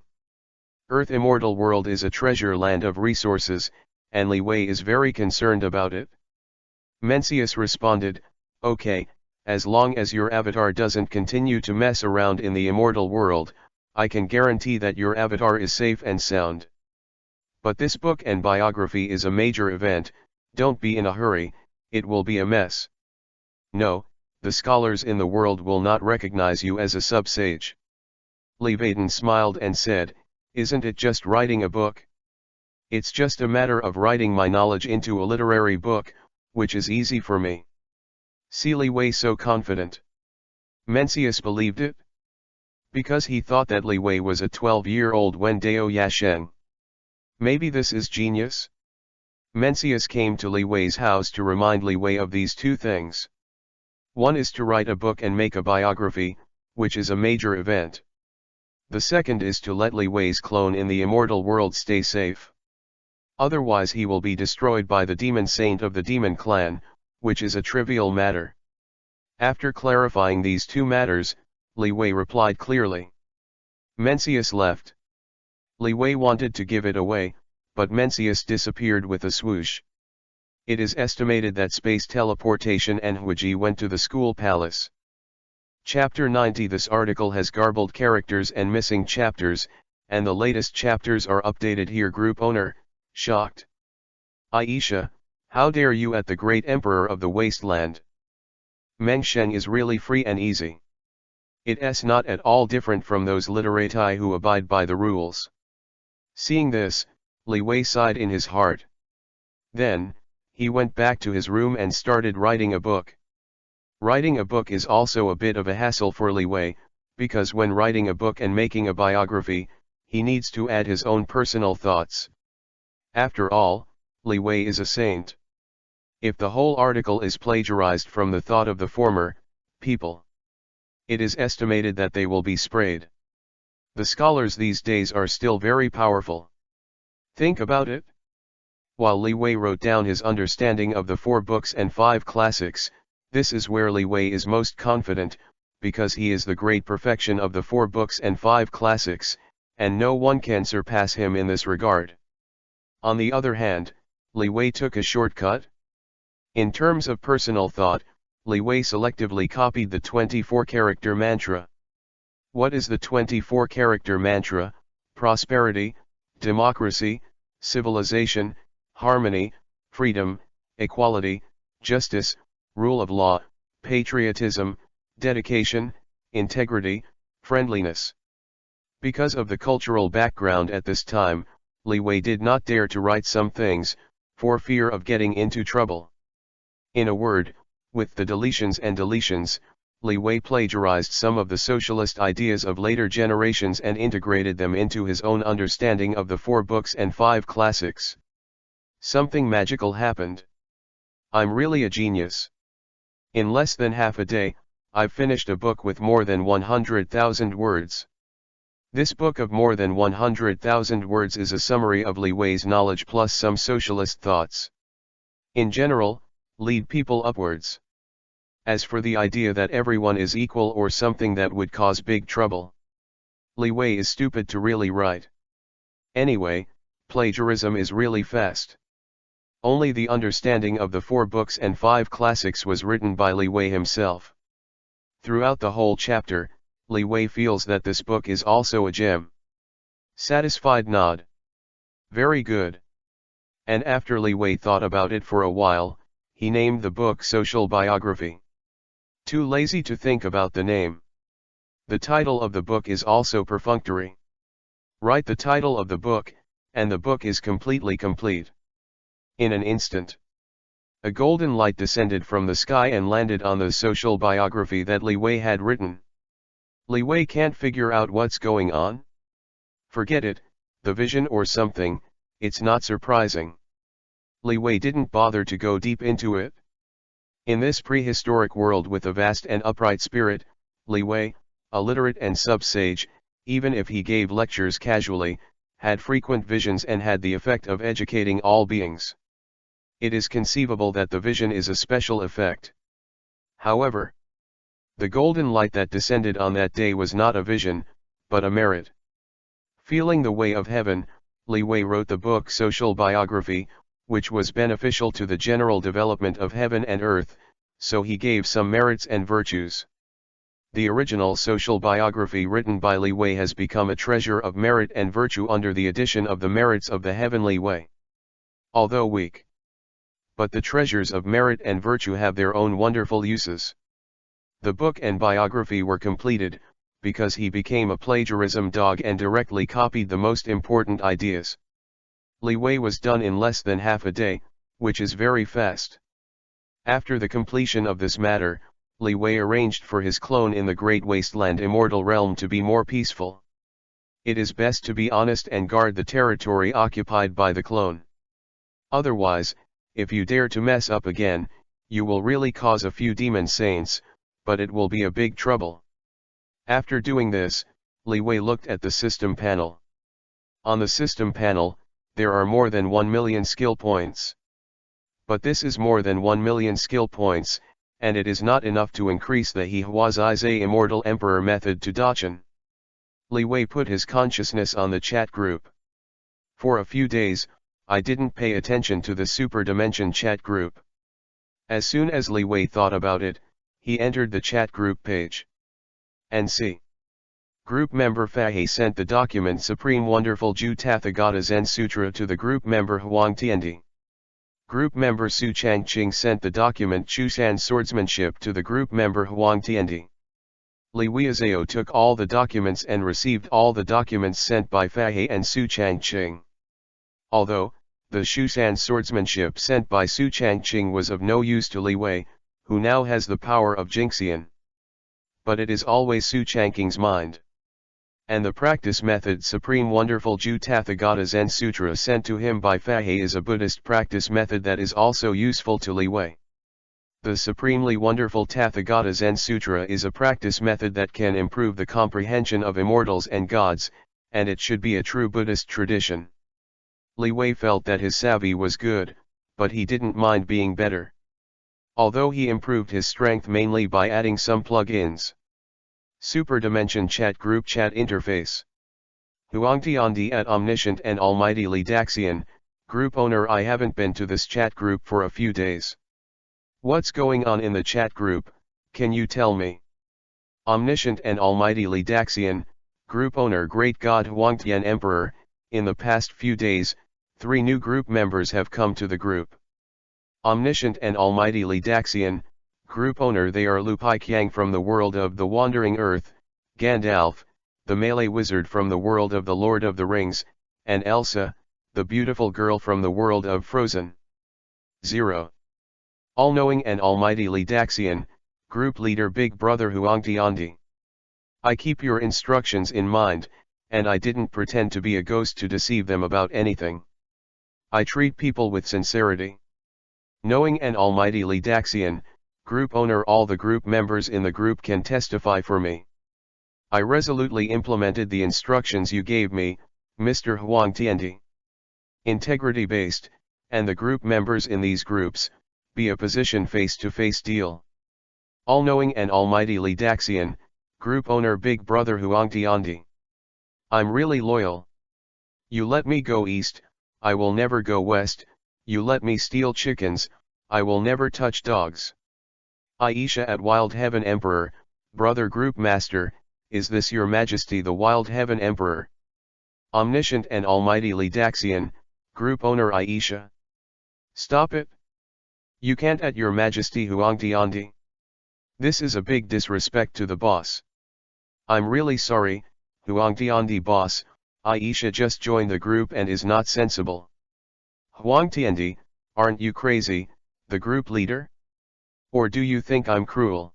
Earth Immortal World is a treasure land of resources, and Leewi is very concerned about it. Mencius responded, okay, as long as your avatar doesn't continue to mess around in the immortal world, I can guarantee that your avatar is safe and sound. But this book and biography is a major event, don't be in a hurry, it will be a mess. No, the scholars in the world will not recognize you as a sub-sage. Leewaden smiled and said, isn't it just writing a book? It's just a matter of writing my knowledge into a literary book, which is easy for me. See Leewi so confident. Mencius believed it? Because he thought that Leewi was a 12-year-old Wendao Yasheng. Maybe this is genius? Mencius came to Leewi's house to remind Leewi of these two things. One is to write a book and make a biography, which is a major event. The second is to let Leewi's clone in the immortal world stay safe. Otherwise he will be destroyed by the demon saint of the demon clan, which is a trivial matter. After clarifying these two matters, Leewi replied clearly. Mencius left. Leewi wanted to give it away, but Mencius disappeared with a swoosh. It is estimated that space teleportation and Huiji went to the school palace. Chapter 90. This article has garbled characters and missing chapters, and the latest chapters are updated here. Group owner, shocked. Aisha, how dare you at the great emperor of the wasteland? Meng Sheng is really free and easy. It's not at all different from those literati who abide by the rules. Seeing this, Leewi sighed in his heart. Then, he went back to his room and started writing a book. Writing a book is also a bit of a hassle for Leewi, because when writing a book and making a biography, he needs to add his own personal thoughts. After all, Leewi is a saint. If the whole article is plagiarized from the thought of the former people, it is estimated that they will be sprayed. The scholars these days are still very powerful. Think about it. While Leewi wrote down his understanding of the 4 books and 5 classics, this is where Leewi is most confident, because he is the great perfection of the 4 books and 5 classics, and no one can surpass him in this regard. On the other hand, Leewi took a shortcut. In terms of personal thought, Leewi selectively copied the 24-character mantra. What is the 24-character mantra? Prosperity, democracy, civilization, harmony, freedom, equality, justice, rule of law, patriotism, dedication, integrity, friendliness. Because of the cultural background at this time, Leewi did not dare to write some things, for fear of getting into trouble. In a word, with the deletions and deletions, Leewi plagiarized some of the socialist ideas of later generations and integrated them into his own understanding of the 4 books and 5 classics. Something magical happened. I'm really a genius. In less than half a day, I've finished a book with more than 100,000 words. This book of more than 100,000 words is a summary of Leewi's knowledge plus some socialist thoughts. In general, lead people upwards. As for the idea that everyone is equal or something that would cause big trouble, Leewi is stupid to really write. Anyway, plagiarism is really fast. Only the understanding of the 4 books and 5 classics was written by Leewi himself. Throughout the whole chapter, Leewi feels that this book is also a gem. Satisfied nod. Very good. And after Leewi thought about it for a while, he named the book Social Biography. Too lazy to think about the name. The title of the book is also perfunctory. Write the title of the book, and the book is completely complete. In an instant, a golden light descended from the sky and landed on the social biography that Leewi had written. Leewi can't figure out what's going on? Forget it, the vision or something, it's not surprising. Leewi didn't bother to go deep into it. In this prehistoric world with a vast and upright spirit, Leewi, a literate and sub-sage, even if he gave lectures casually, had frequent visions and had the effect of educating all beings. It is conceivable that the vision is a special effect. However, the golden light that descended on that day was not a vision, but a merit. Feeling the way of heaven, Leewi wrote the book Social Biography, which was beneficial to the general development of heaven and earth, so he gave some merits and virtues. The original social biography written by Leewi has become a treasure of merit and virtue under the addition of the merits of the heavenly way. Although weak, but the treasures of merit and virtue have their own wonderful uses. The book and biography were completed, because he became a plagiarism dog and directly copied the most important ideas. Leewi was done in less than half a day, which is very fast. After the completion of this matter, Leewi arranged for his clone in the great wasteland immortal realm to be more peaceful. It is best to be honest and guard the territory occupied by the clone. Otherwise, if you dare to mess up again, you will really cause a few demon saints, but it will be a big trouble. After doing this, Leewi looked at the system panel. On the system panel, there are more than 1 million skill points. But this is more than 1 million skill points, and it is not enough to increase the He was a immortal emperor method to Dachan. Leewi put his consciousness on the chat group. For a few days, I didn't pay attention to the Super Dimension chat group. As soon as Leewi thought about it, he entered the chat group page. And see. Group member Fahe sent the document Supreme Wonderful Ju Tathagata Zen Sutra to the group member Huang Tiendi. Group member Su Changqing sent the document Chusan Swordsmanship to the group member Huang Tiendi. Leewi Azao took all the documents and received all the documents sent by Fahe and Su Changqing. Although, the Chusan Swordsmanship sent by Su Changqing was of no use to Leewi, who now has the power of Jinxian. But it is always Su Changqing's mind. and the practice method Supreme Wonderful Ju Tathagata Zen Sutra sent to him by Fahe is a Buddhist practice method that is also useful to Leewi. The Supremely Wonderful Tathagata Zen Sutra is a practice method that can improve the comprehension of immortals and gods, and it should be a true Buddhist tradition. Leewi felt that his savvy was good, but he didn't mind being better. Although he improved his strength mainly by adding some plugins. Superdimension Chat Group Chat Interface. Huangtiandi at Omniscient and Almighty Lidaxian, Group Owner. I haven't been to this chat group for a few days. What's going on in the chat group, can you tell me? Omniscient and Almighty Lidaxian, Group Owner. Great God Huangtian Emperor, in the past few days, 3 new group members have come to the group. Omniscient and Almighty Lidaxian, Group Owner. They are Lupai Qiang from the world of the Wandering Earth, Gandalf, the melee wizard from the world of the Lord of the Rings, and Elsa, the beautiful girl from the world of Frozen. 0. All-Knowing and Almighty Lidaxian, Group Leader Big Brother Huangtiandi. I keep your instructions in mind, and I didn't pretend to be a ghost to deceive them about anything. I treat people with sincerity. Knowing and Almighty Lidaxian, Group Owner. All the group members in the group can testify for me. I resolutely implemented the instructions you gave me, Mr. Huangtiandi. Integrity-based, and the group members in these groups, be a position face-to-face deal. All-Knowing and Almighty Lidaxian, Group Owner Big Brother Huangtiandi. I'm really loyal. You let me go east, I will never go west. You let me steal chickens, I will never touch dogs. Aisha at Wild Heaven Emperor, Brother Group Master, is this your Majesty the Wild Heaven Emperor? Omniscient and Almighty Lidaxian, Group Owner Aisha. Stop it. You can't at your Majesty Huangtiandi. This is a big disrespect to the boss. I'm really sorry, Huangtiandi boss, Aisha just joined the group and is not sensible. Huangtiandi, aren't you crazy, the group leader? Or do you think I'm cruel?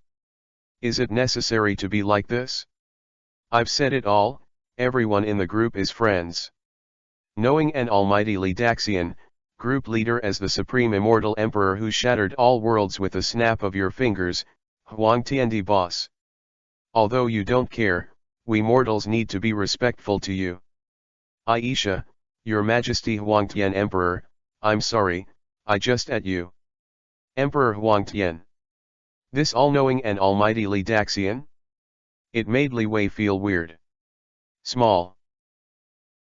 Is it necessary to be like this? I've said it all, everyone in the group is friends. Knowing and Almighty Lidaxian, Group Leader as the Supreme Immortal Emperor who shattered all worlds with a snap of your fingers, Huangtiandi boss. Although you don't care, we mortals need to be respectful to you. Aisha, Your Majesty Huangtian Emperor, I'm sorry, I just at you. Emperor Huangtian. This all-knowing and almighty Lidaxian? It made Leewi feel weird. Small.